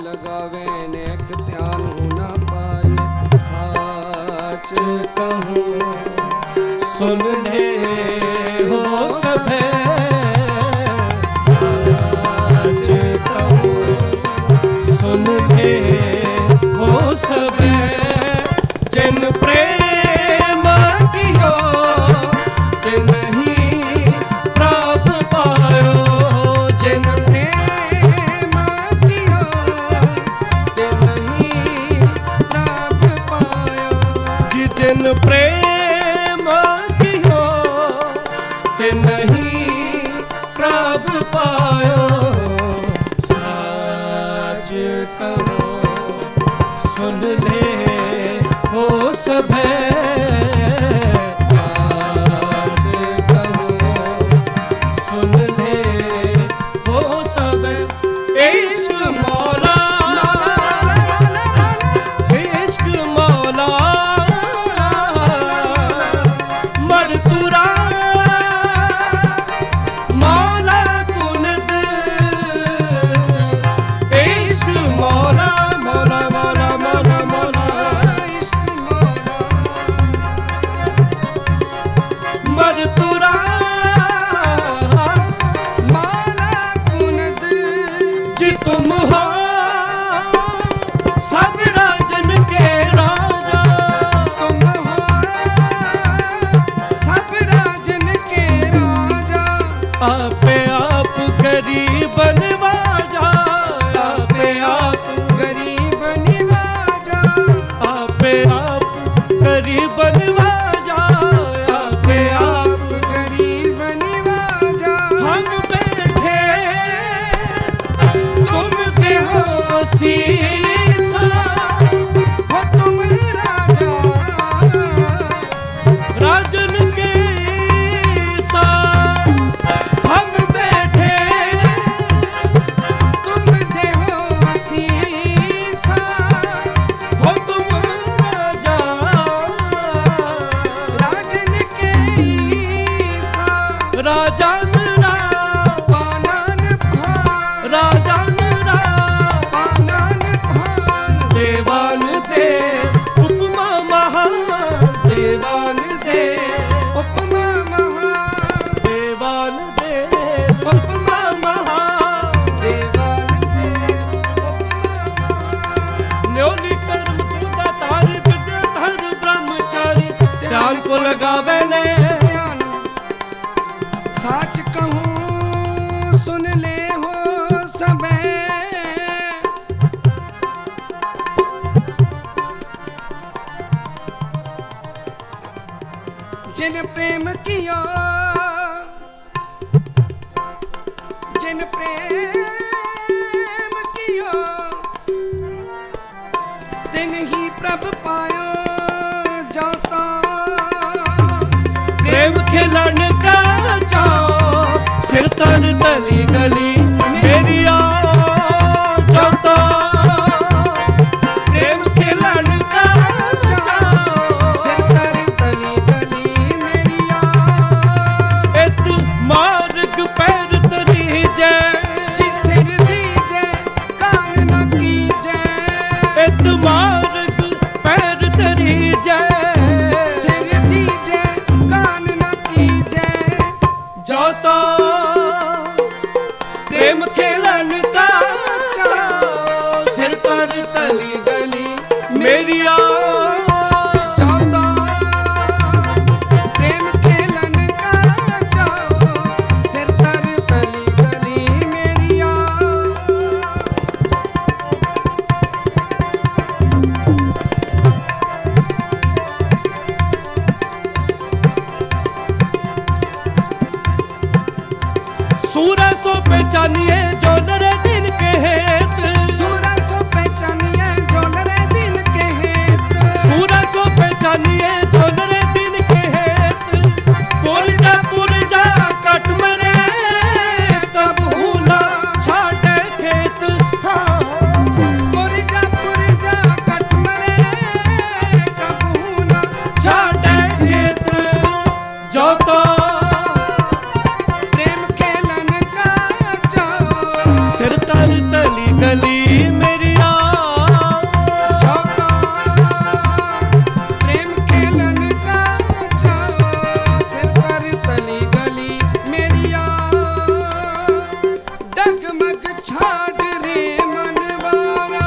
लगावे नेक ध्यान होना पाए। साच कहूँ सुन ले हो सभे, साच कहूँ सुन ले हो सभे। जिन प्रेम कियो तिन ही प्राप्त पायो, जिन प्रेम कियो तिन जिन प्रेम कियो ते नहीं प्रभ पायो साच कहो सुन ले हो सभे साच कहो सुन ले हो सभे इश्क मौला इश्क मौला मरतुरा मौला कुनद इश्क मौला मौला मौला मौला मौला इश्क मौला मरतुरा मौला कुनद जी तुम हो सब राजन के राजा तुम हो सब राजन के राजा आपे आप गरीब नवाजा आपे आप गरीब नवाजा आपे आप गरीब नवाजा आपे आप गरीब नवाजा हम बैठे तुम के हो सीसा हो तुम राजा राजन के सा हम बैठे तुम दे हो सीसा हो तुम राजा राजन के सा राजन रा पानन भान राजन रा पानन भान देवान दे उपमा महान देवान दे उपमा महान देवान दे उपमा महान देवान दे न्योली कर्म पूजा तारी विद्या धर ब्रह्मचारी ध्यान को लगावे ने ध्यान साच कहूँ सुन ले हो सबे जिन प्रेम किया जिन प्रेम किया तिन ही प्रभ पायो जाता प्रेम खिलन का चाओ सिर तन तली गली मेरी आ जाता प्रेम खिलन का चाओ सिर तर तली गली मेरी आ इत मार्ग पैर तरी जय जी सिर दी जय कान न की जय इत मार्ग पैर तरी जय सिर दी जय कान न की जय जाता प्रेम खेलन का चाओ सिर पर तली गली मेरी आ जाता प्रेम खेलन का चाओ सिर पर तली गली मेरी आ सूरज सो पहचानिए जो नरे दिन के हेत सूरज सो पहचानिए जो नरे दिन के हेत सूरज सो पहचानिए जो नरे दिन के हेत पुरजा कट मरे तब हुला छाटे खेत हाँ पुरजा कट मरे तब हुला छाटे खेत जो तो प्रेम खेलन का चाओ सिर तर तली गली मेरी आ जाता प्रेम खेलन का चाओ सिर तर तली गली मेरी आ डगमग छाड़ रे मनवारा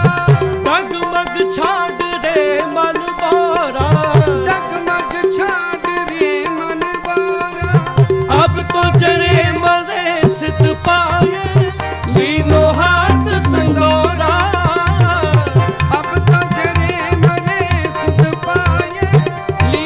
डगमग छाड़ रे मनवारा डगमग छाड़ रे मनवारा अब तो जरे मरे सिद्ध पाए लीनो हाथ संगोरा अब तो जरे मरे सिद्ध पाए ली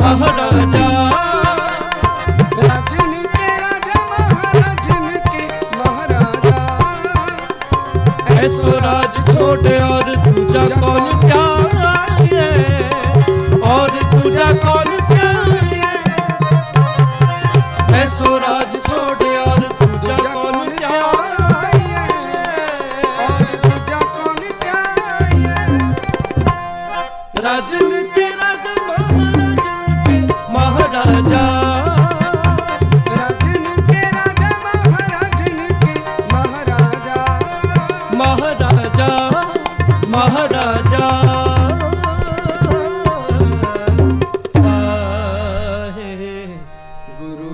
महाराजा राजन के राजा महाराजन के महाराजा ऐसो राज छोड़ और दूजा कौन त्यागे और दूजा कौन त्यागे ऐसो राज छोड़ और दूजा कौन त्यागे और दूजा कौन त्यागे राजन के राजा महाराजा राजन के राजा महाराजन के महाराजा महाराजा महाराजा वाहे गुरु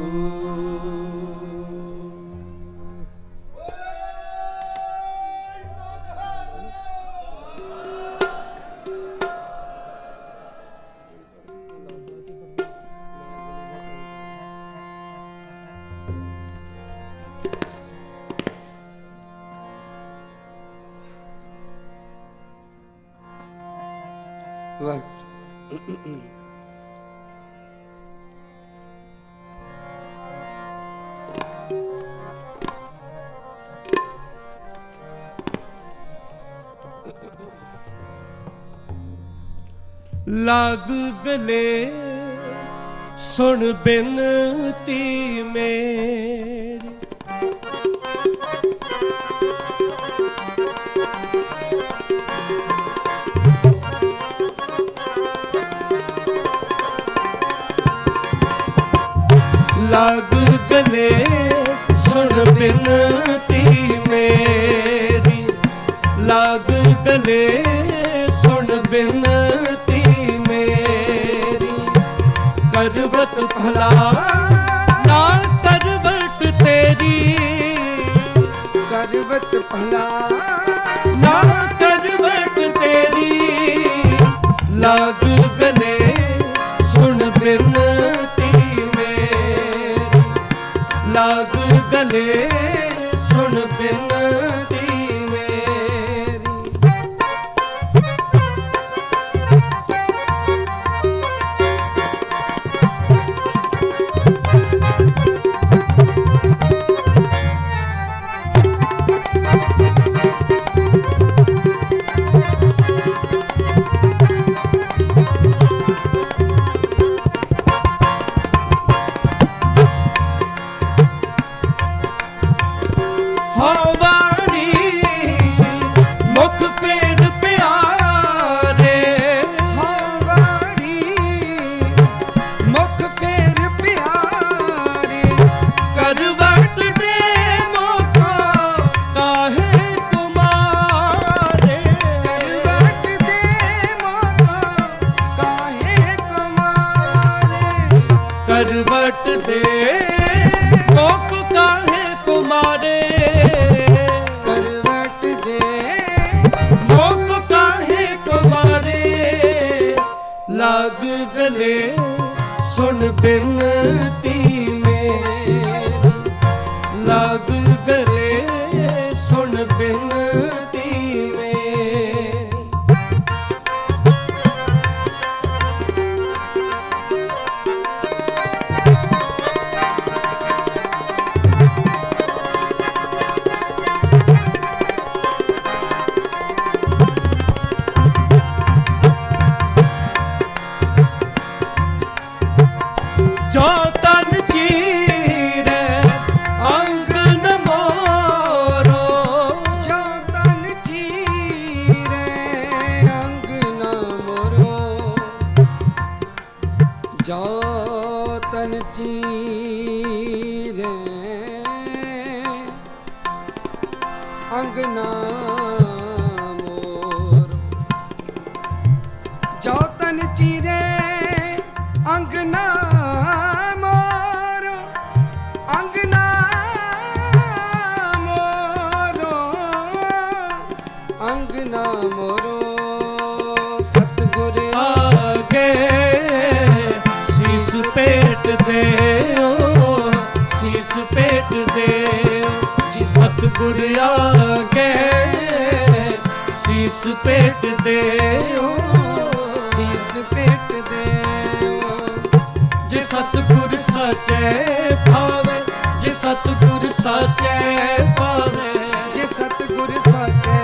लाग गले सुन बिनती मेरी लाग गले सुन बिनती मेरी लाग गले सुन बिनती मेरी करवत भला ना करवट तेरी करवत भला ना करवट तेरी लाग गले सुन बिनती मेरी लाग गले सुन बिनती मेरी हवारी मुख फेर प्यारे हवारी मुख फेर प्यारे करवट दे मोको काहे कुमारे करवट दे मोको काहे कुमारे करवट दे मोको काहे कुमारे करवट दे मोको काहे कुमारे लाग गले सुन बिनती मेरी लाग गले सुन बिनती मेरी जो तन चीरे अंग न मोरो जो तन चीरे अंग न मोरो जो तन चीरे अंग न मोरो जो तन चीरे अंगना मोरो अंगना मोरो अंगना मोरो सतगुर आगे शीस पेट दे शीस पेट दे जी सतगुर आगे शीस पेट दे शीस पेट दे सतगुर साचे भावे, जे सतगुर साचे भावे, जे सतगुर साचे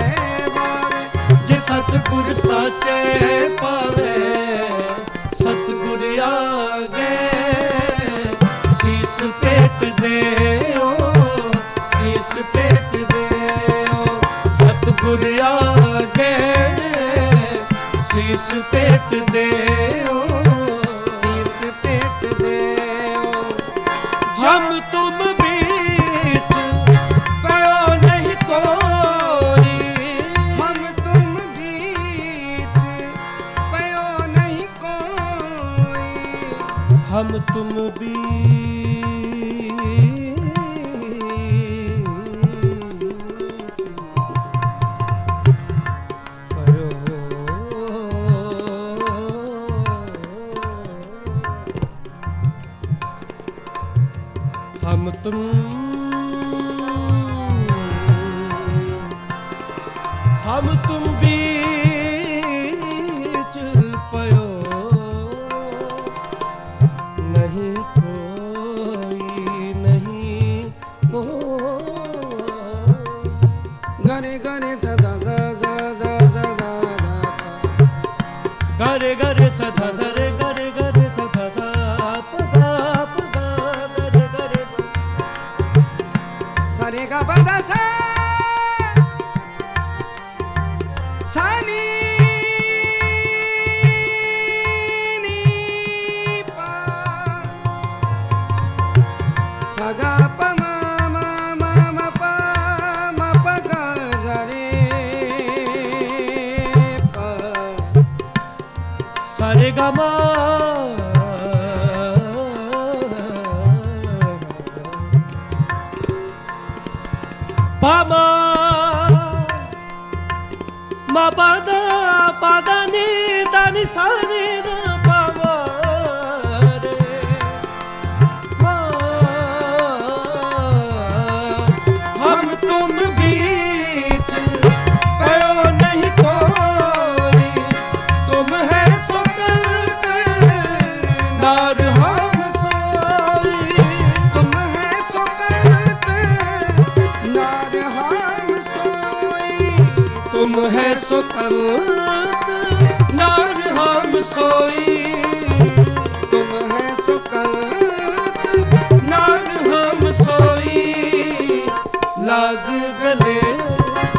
भावे, जे सतगुर साचे पावे, सतगुर आगे शीस पेट देओ, शीस पेट देओ, सतगुर आगे शीस पेट देओ, शीस पेट देओ। हम तुम बीच पयो नहीं कोई, हम तुम बीच पयो नहीं कोई, हम तुम भी हम तुम बीच पयो नहीं कोई, नहीं कोई। गरे गरे सदा सा सा सा सदा दा पा, गरे गरे सदा सरे गरे गरे सदा सा पदा पदा गरे गरे सा, सरे गा पदा सा सानी नी पा, सगा प मा मा मा मा पा मा पा गा सरे पा, सारे गा मा पा मा मा पा दा पा दा नी दा नी सा नी दा पा मा रे हम तुम बीच पयो नहीं कोई, तुम है सुकत नार हम सोई, तुम है सुकत नार हम सोई, तुम है सुकत नार हम सोई, तुम है सुकत नार हम सोई, लाग गले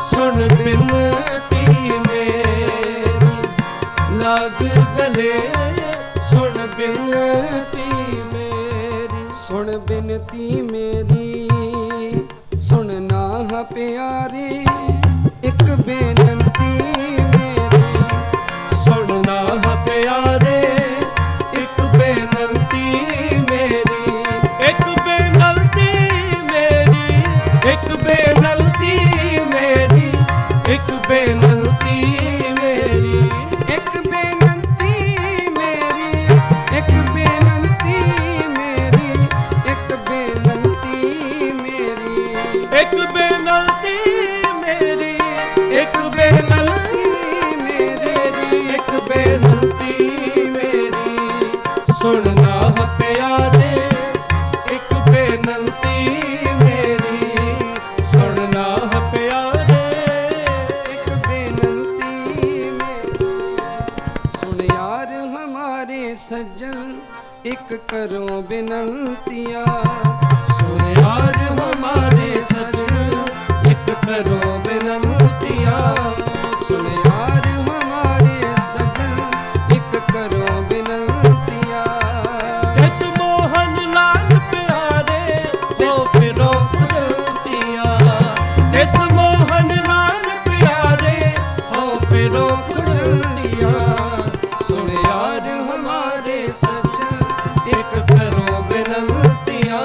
सुन बिनती मेरी, लाग गले सुन बिनती मेरी, सुन बिनती मेरी, सुनना है प्यारे एक बेनती मेरी, सुनना है प्यारे एक बेनती मेरी, एक बेनती मेरी, एक बेनती मेरी, एक बेनती मेरी, एक बेनती मेरी, एक बेनती मेरी, एक बेनती मेरी, एक बेनती मेरी, एक बेनती मेरी, एक बेनती मेरी, सुनना है प्यारे एक बेनती मेरी, सुनना है प्यारे एक बेनती मेरी, सुन यार हमारे सज्जन एक करो बिनतिया, सुन यार हमारे सजन एक करो बिनतिया, सुन यार हमारे सज्जन एक करो बिनतिया, दस मोहन लाल प्यारे हो फिरो खुजलतिया, दस मोहन लाल प्यारे हो फिरो खुजलतिया, सुन यार हमारे सजन एक करो बिनतिया,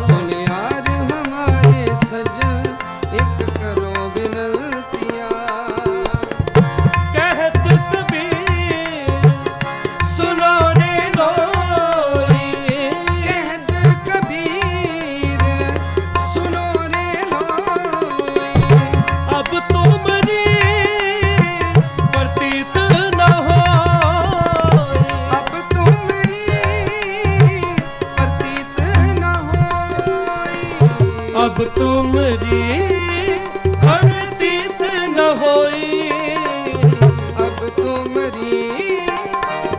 सुन यार हमारे सज्जन एक करो बिनतिया, कहत कबीर सुनो रे लोरी, कहत कबीर सुनो रे लोई, अब तुमरी प्रतीत न हो, अब तुमरी तुमरी अतीत न होई, अब तुमरी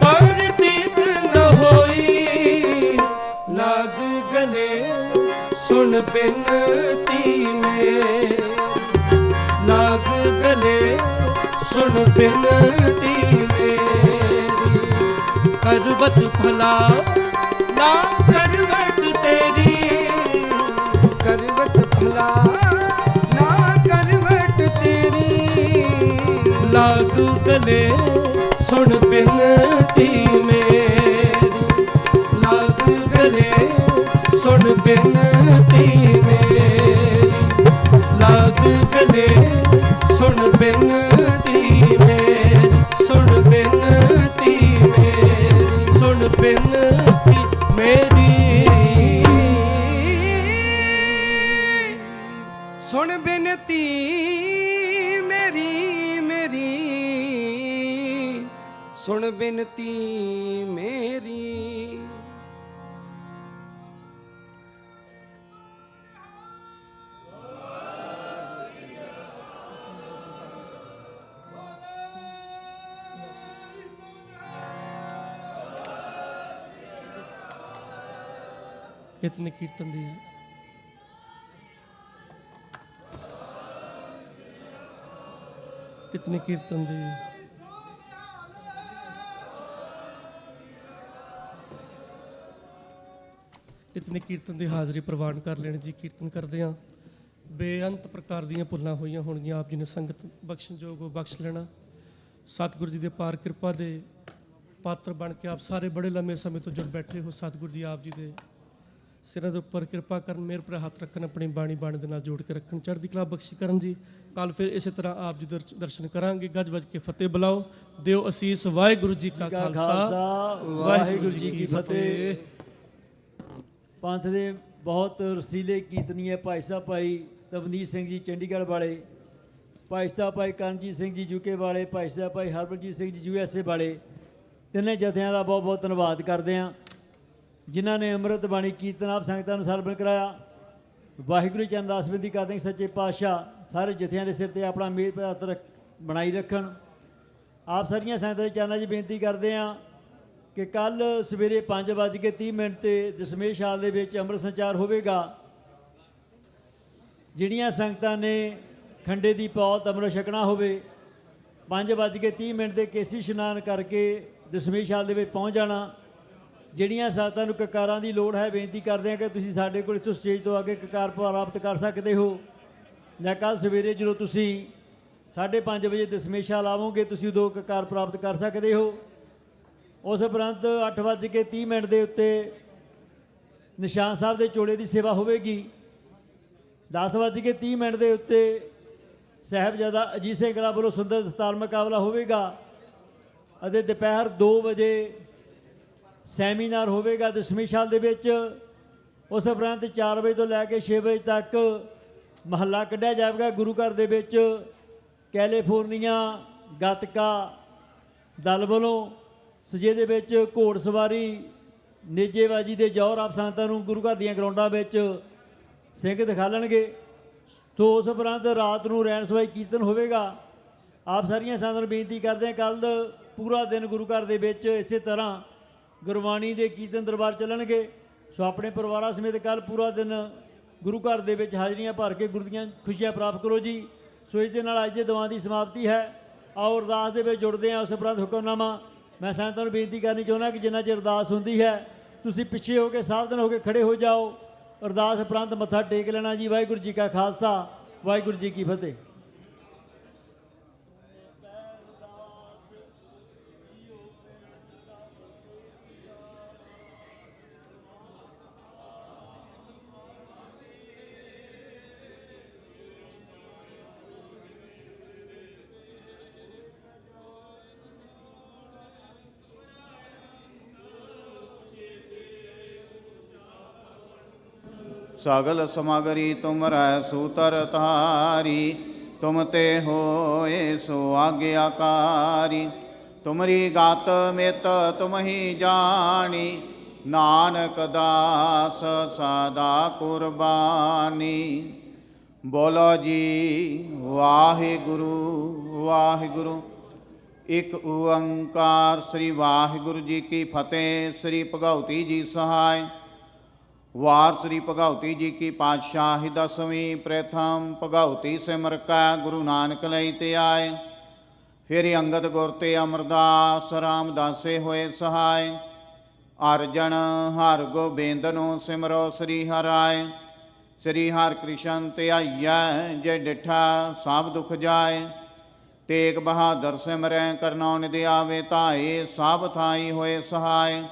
अतीत न होई। लाग गले सुन बिनती मेरी, लाग गले सुन बिनती मेरी। करवत भला ना करवट तेरी, करवत भला ना करवट तेरी। लाग गले सुन बिनती मेरी, लाग गले सुन बिनती मेरी। लाग गले सुन बिनती मेरी, सुन बिनती मेरी, सुन बिनती मेरी। सुन बिनती मेरी मेरी, सुन बिनती मेरी। इतने कीर्तन दी इतने कीर्तन दी इतने कीर्तन की हाज़री प्रवान कर लेने जी। कीर्तन करते हैं बेअंत प्रकार ਦੀਆਂ ਭੁੱਲਾਂ ਹੋਈਆਂ ਹੋਣਗੀਆਂ, ਆਪ ਜੀ ਨੇ ਸੰਗਤ ਬਖਸ਼ਣਯੋਗ ਉਹ ਬਖਸ਼ ਲੈਣਾ। ਸਤਿਗੁਰੂ ਜੀ ਦੇ ਪਾਰ ਕਿਰਪਾ ਦੇ ਪਾਤਰ ਬਣ ਕੇ ਆਪ ਸਾਰੇ ਬੜੇ ਲੰਮੇ ਸਮੇਂ ਤੋਂ ਜੁੜ ਬੈਠੇ ਹੋ। ਸਤਿਗੁਰੂ ਜੀ ਆਪ ਜੀ ਦੇ ਸਿਰਾਂ ਦੇ ਉੱਪਰ ਕਿਰਪਾ ਕਰਨ, ਮੇਰ ਪਰ ਹੱਥ ਰੱਖਣ, ਆਪਣੀ ਬਾਣੀ ਦੇ ਨਾਲ ਜੋੜ ਕੇ ਰੱਖਣ, ਚੜ੍ਹਦੀ ਕਲਾ ਬਖਸ਼ੀ ਕਰਨ ਜੀ। ਕੱਲ ਫਿਰ ਇਸੇ ਤਰ੍ਹਾਂ ਆਪ ਜੀ ਦਰਸ਼ਨ ਕਰਾਂਗੇ। ਗੱਜ ਵੱਜ ਕੇ ਫਤਿਹ ਬੁਲਾਓ, ਦਿਓ ਅਸੀਸ। ਵਾਹਿਗੁਰੂ ਜੀ ਕਾ ਖਾਲਸਾ, ਵਾਹਿਗੁਰੂ ਜੀ ਕੀ ਫਤਿਹ। ਪੰਥ ਦੇ ਬਹੁਤ ਰਸੀਲੇ ਕੀਰਤਨੀਏ ਭਾਈ ਸਾਹਿਬ ਭਾਈ ਤਵਨੀਤ ਸਿੰਘ ਜੀ ਚੰਡੀਗੜ੍ਹ ਵਾਲੇ, ਭਾਈ ਸਾਹਿਬ ਭਾਈ ਕਰਨਜੀਤ ਸਿੰਘ ਜੀ ਯੂਕੇ ਵਾਲੇ, ਭਾਈ ਸਾਹਿਬ ਭਾਈ ਹਰਮਨਜੀਤ ਸਿੰਘ ਜੀ USA ਵਾਲੇ, ਤਿੰਨੇ ਜਥਿਆਂ ਦਾ ਬਹੁਤ ਬਹੁਤ ਧੰਨਵਾਦ ਕਰਦੇ ਹਾਂ ਜਿਨ੍ਹਾਂ ਨੇ ਅੰਮ੍ਰਿਤ ਬਾਣੀ ਕੀਰਤਨ ਆਪ ਸੰਗਤਾਂ ਨੂੰ ਸਰਵਣ ਕਰਾਇਆ। ਵਾਹਿਗੁਰੂ ਚਰਨ ਦਾਸ ਬੇਨਤੀ ਕਰਦੇ ਹਾਂ ਸੱਚੇ ਪਾਤਸ਼ਾਹ ਸਾਰੇ ਜਥਿਆਂ ਦੇ ਸਿਰ ਤੇ ਆਪਣਾ ਮੇਰ ਪਰ ਹੱਥ ਬਣਾਈ ਰੱਖਣ। ਆਪ ਸਾਰੀਆਂ ਸੰਗਤਾਂ ਦੇ ਚਰਨਾਂ 'ਚ ਬੇਨਤੀ ਕਰਦੇ ਹਾਂ ਕਿ ਕੱਲ੍ਹ ਸਵੇਰੇ 5:30 ਤੇ ਦਸ਼ਮੇਸ਼ ਹਾਲ ਦੇ ਵਿੱਚ ਅੰਮ੍ਰਿਤ ਸੰਚਾਰ ਹੋਵੇਗਾ। ਜਿਹੜੀਆਂ ਸੰਗਤਾਂ ਨੇ ਖੰਡੇ ਦੀ ਪੌਤ ਅੰਮ੍ਰਿਤ ਛਕਣਾ ਹੋਵੇ 5:30 ਤੇ ਕੇਸੀ ਇਸ਼ਨਾਨ ਕਰਕੇ ਦਸ਼ਮੇਸ਼ ਹਾਲ ਦੇ ਵਿੱਚ ਪਹੁੰਚ ਜਾਣਾ। ਜਿਹੜੀਆਂ ਸੰਗਤਾਂ ਨੂੰ ਕਕਾਰਾਂ ਦੀ ਲੋੜ ਹੈ ਬੇਨਤੀ ਕਰਦੇ ਹਾਂ ਕਿ ਤੁਸੀਂ ਸਾਡੇ ਕੋਲ ਇੱਥੋਂ ਸਟੇਜ ਤੋਂ ਆ ਕੇ ਕਕਾਰ ਪ੍ਰਾਪਤ ਕਰ ਸਕਦੇ ਹੋ, ਜਾਂ ਕੱਲ੍ਹ ਸਵੇਰੇ ਜਦੋਂ ਤੁਸੀਂ 5:30 ਵਜੇ ਦਸ਼ਮੇਸ਼ ਹਾਲ ਆਵੋਗੇ ਤੁਸੀਂ ਉਦੋਂ ਕਕਾਰ ਪ੍ਰਾਪਤ ਕਰ ਸਕਦੇ ਹੋ। ਉਸ ਉਪਰੰਤ 8:30 ਦੇ ਉੱਤੇ ਨਿਸ਼ਾਨ ਸਾਹਿਬ ਦੇ ਚੋਲੇ ਦੀ ਸੇਵਾ ਹੋਵੇਗੀ। 10:30 ਦੇ ਉੱਤੇ ਸਾਹਿਬਜ਼ਾਦਾ ਅਜੀਤ ਸਿੰਘ ਕਲਾਂ ਵੱਲੋਂ ਸੁੰਦਰ ਦਸਤਾਰ ਮੁਕਾਬਲਾ ਹੋਵੇਗਾ ਅਤੇ ਦੁਪਹਿਰ 2 ਵਜੇ ਸੈਮੀਨਾਰ ਹੋਵੇਗਾ ਦਸ਼ਮੇਸ਼ ਹਾਲ ਦੇ ਵਿੱਚ। ਉਸ ਉਪਰੰਤ 4 ਵਜੇ ਤੋਂ ਲੈ ਕੇ 6 ਵਜੇ ਤੱਕ ਮਹੱਲਾ ਕੱਢਿਆ ਜਾਵੇਗਾ ਗੁਰੂ ਘਰ ਦੇ ਵਿੱਚ। ਕੈਲੀਫੋਰਨੀਆ ਗੱਤਕਾ ਦਲ ਵੱਲੋਂ ਸਜੇ ਦੇ ਵਿੱਚ ਘੋੜ ਸਵਾਰੀ ਨੇਜੇਬਾਜੀ ਦੇ ਜੌਹਰ ਆਪ ਸੰਗਤਾਂ ਨੂੰ ਗੁਰੂ ਘਰ ਦੀਆਂ ਗਰਾਊਂਡਾਂ ਵਿੱਚ ਸਿੰਘ ਦਿਖਾਲਣਗੇ। ਤੋਂ ਉਸ ਉਪਰੰਤ ਰਾਤ ਨੂੰ ਰੈਣ ਸਵਾਈ ਕੀਰਤਨ ਹੋਵੇਗਾ। ਆਪ ਸਾਰੀਆਂ ਸੰਗਤਾਂ ਨੂੰ ਬੇਨਤੀ ਕਰਦੇ ਹਾਂ ਕੱਲ੍ਹ ਪੂਰਾ ਦਿਨ ਗੁਰੂ ਘਰ ਦੇ ਵਿੱਚ ਇਸੇ ਤਰ੍ਹਾਂ ਗੁਰਬਾਣੀ ਦੇ ਕੀਰਤਨ ਦਰਬਾਰ ਚੱਲਣਗੇ। ਸੋ ਆਪਣੇ ਪਰਿਵਾਰਾਂ ਸਮੇਤ ਕੱਲ੍ਹ ਪੂਰਾ ਦਿਨ ਗੁਰੂ ਘਰ ਦੇ ਵਿੱਚ ਹਾਜ਼ਰੀਆਂ ਭਰ ਕੇ ਗੁਰੂ ਦੀਆਂ ਖੁਸ਼ੀਆਂ ਪ੍ਰਾਪਤ ਕਰੋ ਜੀ। ਸੋ ਇਸ ਦੇ ਨਾਲ ਅੱਜ ਦੇ ਦੀਵਾਨ ਦੀ ਸਮਾਪਤੀ ਹੈ। ਆਓ ਅਰਦਾਸ ਦੇ ਵਿੱਚ ਜੁੜਦੇ ਹਾਂ। ਉਸ ਉਪਰੰਤ ਹੁਕਮਨਾਮਾ ਮੈਂ ਸੰਗਤਾਂ ਨੂੰ ਬੇਨਤੀ ਕਰਨੀ ਚਾਹੁੰਦਾ ਕਿ ਜਿੰਨਾ ਚਿਰ ਅਰਦਾਸ ਹੁੰਦੀ ਹੈ ਤੁਸੀਂ ਪਿੱਛੇ ਹੋ ਕੇ ਸਾਵਧਾਨ ਹੋ ਕੇ ਖੜੇ ਹੋ ਜਾਓ। ਅਰਦਾਸ ਉਪਰੰਤ ਮੱਥਾ ਟੇਕ ਲੈਣਾ ਜੀ। ਵਾਹਿਗੁਰੂ ਜੀ ਕਾ ਖਾਲਸਾ, ਵਾਹਿਗੁਰੂ ਜੀ ਕੀ ਫਤਿਹ। सगल समगरी तुमरै सूतर तारी, तुम ते होए सो आज्ञाकारी। तुमरी गात मित तुम ही जानी, नानक दास सदा कुर्बानी। ਬੋਲੋ ਜੀ ਵਾਹਿਗੁਰੂ ਵਾਹਿਗੁਰੂ। ਇੱਕ ਓੰਕਾਰ ਸ੍ਰੀ ਵਾਹਿਗੁਰੂ ਜੀ ਕੀ ਫਤਿਹ। ਸ੍ਰੀ ਭਗਉਤੀ ਜੀ ਸਹਾਇ। ਵਾਰ ਸ੍ਰੀ ਭਗਉਤੀ ਜੀ ਕੀ ਪਾਤਸ਼ਾਹੀ ਦਸਵੀਂ। ਪ੍ਰਥਮ ਭਗਉਤੀ ਸਿਮਰ ਕੈ ਗੁਰੂ ਨਾਨਕ ਲਈ ਤੇ ਆਏ। ਫਿਰ ਅੰਗਦ ਗੁਰ ਤੇ ਅਮਰਦਾਸ ਰਾਮਦਾਸੇ ਹੋਏ ਸਹਾਇ। ਅਰਜਨ ਹਰ ਗੋਬਿੰਦ ਨੂੰ ਸਿਮਰੋ ਸ੍ਰੀ ਹਰਿ। ਸ੍ਰੀ ਹਰਿ ਕ੍ਰਿਸ਼ਨ ਧਿਆਈਐ ਜੇ ਡਿਠਾ ਸਭ ਦੁਖ ਜਾਏ। ਤੇਗ ਬਹਾਦਰ ਸਿਮਰੈ ਕਰਨੌ ਨਿਧਿ ਆਵੇ ਧਾਏ। ਸਭ ਥਾਈ ਹੋਏ ਸਹਾਇ।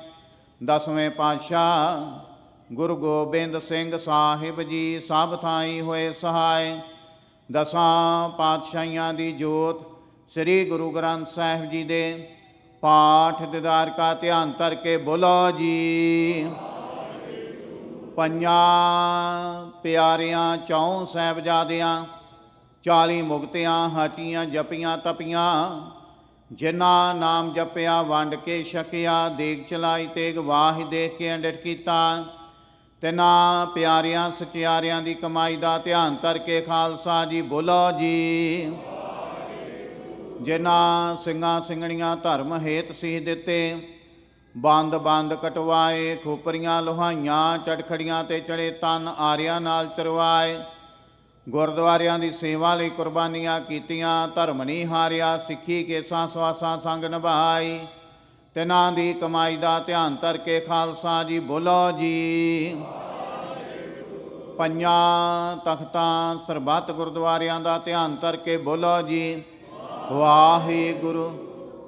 ਦਸਵੇਂ ਪਾਤਸ਼ਾਹ ਗੁਰੂ ਗੋਬਿੰਦ ਸਿੰਘ ਸਾਹਿਬ ਜੀ ਸਭ ਥਾਈ ਹੋਏ ਸਹਾਇ। ਦਸਾਂ ਪਾਤਸ਼ਾਹੀਆਂ ਦੀ ਜੋਤ ਸ੍ਰੀ ਗੁਰੂ ਗ੍ਰੰਥ ਸਾਹਿਬ ਜੀ ਦੇ ਪਾਠ ਦੀਦਾਰ ਕਾ ਧਿਆਨ ਧਰ ਕੇ ਬੋਲੋ ਜੀ। ਪੰਜਾਂ ਪਿਆਰਿਆਂ ਚੌਂ ਸਾਹਿਬਜ਼ਾਦਿਆਂ 40 ਮੁਕਤਿਆਂ ਹਟੀਆਂ ਜਪੀਆਂ ਤਪੀਆਂ। ਜਿਨ੍ਹਾਂ ਨਾਮ ਜਪਿਆ ਵੰਡ ਕੇ ਛਕਿਆ। ਦੇਗ ਚਲਾਈ ਤੇਗ ਵਾਹਿ ਦੇਖ ਕੇ ਅੰਡਿਟ ਕੀਤਾ। ਤਿੰਨਾਂ ਪਿਆਰਿਆਂ ਸਚਿਆਰਿਆਂ ਦੀ ਕਮਾਈ ਦਾ ਧਿਆਨ ਧਰ ਕੇ ਖਾਲਸਾ ਜੀ ਬੋਲੋ ਜੀ। ਜਿਨ੍ਹਾਂ ਸਿੰਘਾਂ ਸਿੰਘਣੀਆਂ ਧਰਮ ਹੇਤ ਸੀਸ ਦਿੱਤੇ। ਬੰਦ ਬੰਦ ਕਟਵਾਏ। ਖੋਪਰੀਆਂ ਲੋਹਾਈਆਂ ਚੜਖੜੀਆਂ ਤੇ ਚੜੇ ਤਨ ਆਰਿਆਂ ਨਾਲ ਚਰਵਾਏ। ਗੁਰਦੁਆਰਿਆਂ ਦੀ ਸੇਵਾ ਲਈ ਕੁਰਬਾਨੀਆਂ ਕੀਤੀਆਂ। ਧਰਮ ਨਹੀਂ ਹਾਰਿਆ ਸਿੱਖੀ ਕੇਸਾਂ ਸਵਾਸਾਂ ਸੰਗ ਨਿਭਾਈ। ਤਿਨਾਂ ਦੀ ਕਮਾਈ ਦਾ ਧਿਆਨ ਧਰ ਕੇ ਖਾਲਸਾ ਜੀ ਬੋਲੋ ਜੀ। ਪੰਜਾਂ ਤਖਤਾਂ ਸਰਬੱਤ ਗੁਰਦੁਆਰਿਆਂ ਦਾ ਧਿਆਨ ਧਰ ਕੇ ਬੋਲੋ ਜੀ ਵਾਹਿਗੁਰੂ।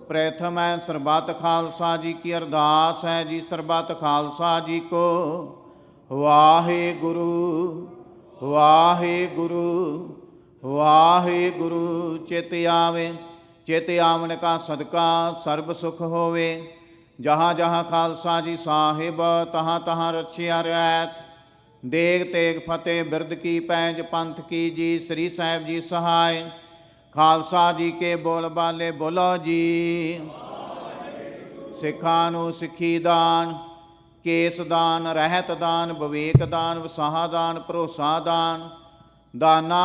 ਪ੍ਰਥਮ ਹੈ ਸਰਬੱਤ ਖਾਲਸਾ ਜੀ ਕੀ ਅਰਦਾਸ ਹੈ ਜੀ। ਸਰਬੱਤ ਖਾਲਸਾ ਜੀ ਕੋ ਵਾਹਿਗੁਰੂ ਵਾਹਿਗੁਰੂ ਵਾਹਿਗੁਰੂ। ਚਿਤ ਆਵੇ ਚਿਤ ਆਵਨ ਕਾ ਸਦਕਾ ਸਰਬ ਸੁਖ ਹੋਵੇ। ਜਹਾਂ ਜਹਾਂ ਖਾਲਸਾ ਜੀ ਸਾਹਿਬ ਤਹਾਂ ਤਹਾਂ ਰਛਿਆ ਰਹਿਤ। ਦੇਗ ਤੇਗ ਫਤਿਹ ਬਿਰਦ ਕੀ ਪੈਂਜ ਪੰਥ ਕੀ ਜੀ। ਸ੍ਰੀ ਸਾਹਿਬ ਜੀ ਸਹਾਇ। ਖਾਲਸਾ ਜੀ ਕੇ ਬੋਲ ਬਾਲੇ ਬੋਲੋ ਜੀ। ਸਿੱਖਾਂ ਨੂੰ ਸਿੱਖੀ ਦਾਨ ਕੇਸ ਦਾਨ ਰਹਿਤ ਦਾਨ ਵਿਵੇਕ ਦਾਨ ਵਸਾਹ ਦਾਨ ਭਰੋਸਾ ਦਾਨ। ਦਾਨਾ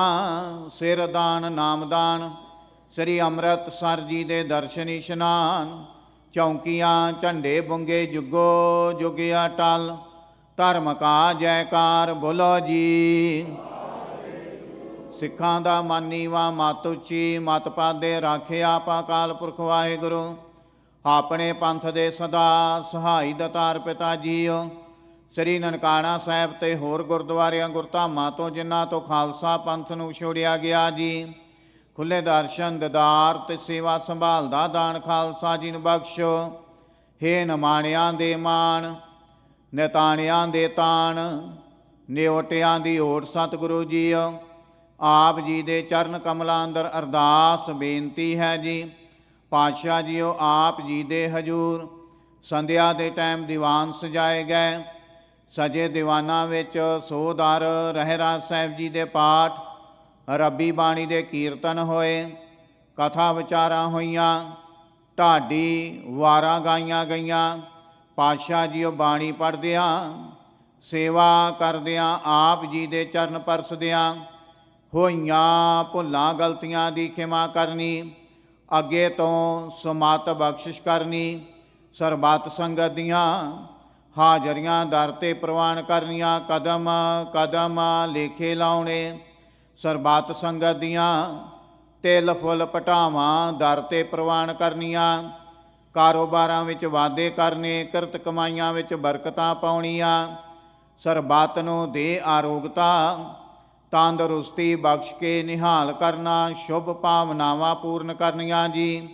ਸਿਰ ਦਾਨ ਨਾਮ ਦਾਨ। ਸ੍ਰੀ ਅੰਮ੍ਰਿਤਸਰ ਜੀ ਦੇ ਦਰਸ਼ਨ ਇਸ਼ਨਾਨ। ਚੌਂਕੀਆਂ ਝੰਡੇ ਬੁੰਗੇ ਜੁਗੋ ਜੁਗਿਆ ਟਲ। ਧਰਮ ਕਾ ਜੈਕਾਰ ਬੋਲੋ ਜੀ। ਸਿੱਖਾਂ ਦਾ ਮਨ ਨੀਵਾ ਮਤ ਉੱਚੀ ਮਤ ਪਾਦੇ ਰਾਖਿਆ ਆਪਾ ਅਕਾਲ ਪੁਰਖ ਵਾਹਿਗੁਰੂ। ਆਪਣੇ ਪੰਥ ਦੇ ਸਦਾ ਸਹਾਈ ਦਤਾਰ ਪਿਤਾ ਜੀਓ। ਸ੍ਰੀ ਨਨਕਾਣਾ ਸਾਹਿਬ ਤੇ ਹੋਰ ਗੁਰਦੁਆਰਿਆਂ ਗੁਰਧਾਮਾਂ ਤੋਂ ਜਿਨ੍ਹਾਂ ਤੋਂ ਖਾਲਸਾ ਪੰਥ ਨੂੰ ਛੋੜਿਆ ਗਿਆ ਜੀ। ਖੁੱਲੇ ਦਰਸ਼ਨ ਦਿਦਾਰ ਤੇ ਸੇਵਾ ਸੰਭਾਲ ਦਾ ਦਾਨ ਖਾਲਸਾ ਜੀ ਨੂੰ ਬਖਸ਼ੋ। ਹੇ ਨਿਮਾਣਿਆਂ ਦੇ ਮਾਣ ਨਿਤਾਣਿਆਂ ਦੇ ਤਾਣ ਨਿਓਟਿਆਂ ਦੀ ਓਟ ਸਤਿਗੁਰੂ ਜੀਓ। ਆਪ ਜੀ ਦੇ ਚਰਨ ਕਮਲਾਂ ਅੰਦਰ ਅਰਦਾਸ ਬੇਨਤੀ ਹੈ ਜੀ। ਪਾਤਸ਼ਾਹ ਜੀਓ ਆਪ ਜੀ ਦੇ ਹਜੂਰ ਸੰਧਿਆ ਦੇ ਟਾਈਮ ਦੀਵਾਨ ਸਜਾਏ ਗਏ। ਸਜੇ ਦੀਵਾਨਾਂ ਵਿੱਚ ਸੋਧਾਰ ਰਹਿਰਾਜ ਸਾਹਿਬ ਜੀ ਦੇ ਪਾਠ ਰੱਬੀ ਬਾਣੀ ਦੇ ਕੀਰਤਨ ਹੋਏ। ਕਥਾ ਵਿਚਾਰਾਂ ਹੋਈਆਂ। ਢਾਡੀ ਵਾਰਾਂ ਗਾਈਆਂ ਗਈਆਂ। ਪਾਤਸ਼ਾਹ ਜੀਓ ਬਾਣੀ ਪੜ੍ਹਦਿਆਂ ਸੇਵਾ ਕਰਦਿਆਂ ਆਪ ਜੀ ਦੇ ਚਰਨ ਪਰਸਦਿਆਂ ਹੋਈਆਂ ਭੁੱਲਾਂ ਗਲਤੀਆਂ ਦੀ ਖਿਮਾ ਕਰਨੀ। ਅੱਗੇ ਤੋਂ ਸਮਤ ਬਖਸ਼ਿਸ਼ ਕਰਨੀ। ਸਰਬੱਤ ਸੰਗਤ ਦੀਆਂ ਹਾਜ਼ਰੀਆਂ ਦਰ 'ਤੇ ਪ੍ਰਵਾਨ ਕਰਨੀਆਂ। ਕਦਮ ਕਦਮ ਲੇਖੇ ਲਾਉਣੇ। ਸਰਬੱਤ ਸੰਗਤ ਦੀਆਂ ਤਿਲ ਫੁੱਲ ਪਟਾਵਾਂ ਦਰ 'ਤੇ ਪ੍ਰਵਾਨ ਕਰਨੀਆਂ। ਕਾਰੋਬਾਰਾਂ ਵਿੱਚ ਵਾਧੇ ਕਰਨੇ। ਕਿਰਤ ਕਮਾਈਆਂ ਵਿੱਚ ਬਰਕਤਾਂ ਪਾਉਣੀਆਂ। ਸਰਬੱਤ ਨੂੰ ਦੇ ਆਰੋਗਤਾ ਤੰਦਰੁਸਤੀ ਬਖਸ਼ ਕੇ ਨਿਹਾਲ ਕਰਨਾ। ਸ਼ੁਭ ਭਾਵਨਾਵਾਂ ਪੂਰਨ ਕਰਨੀਆਂ ਜੀ।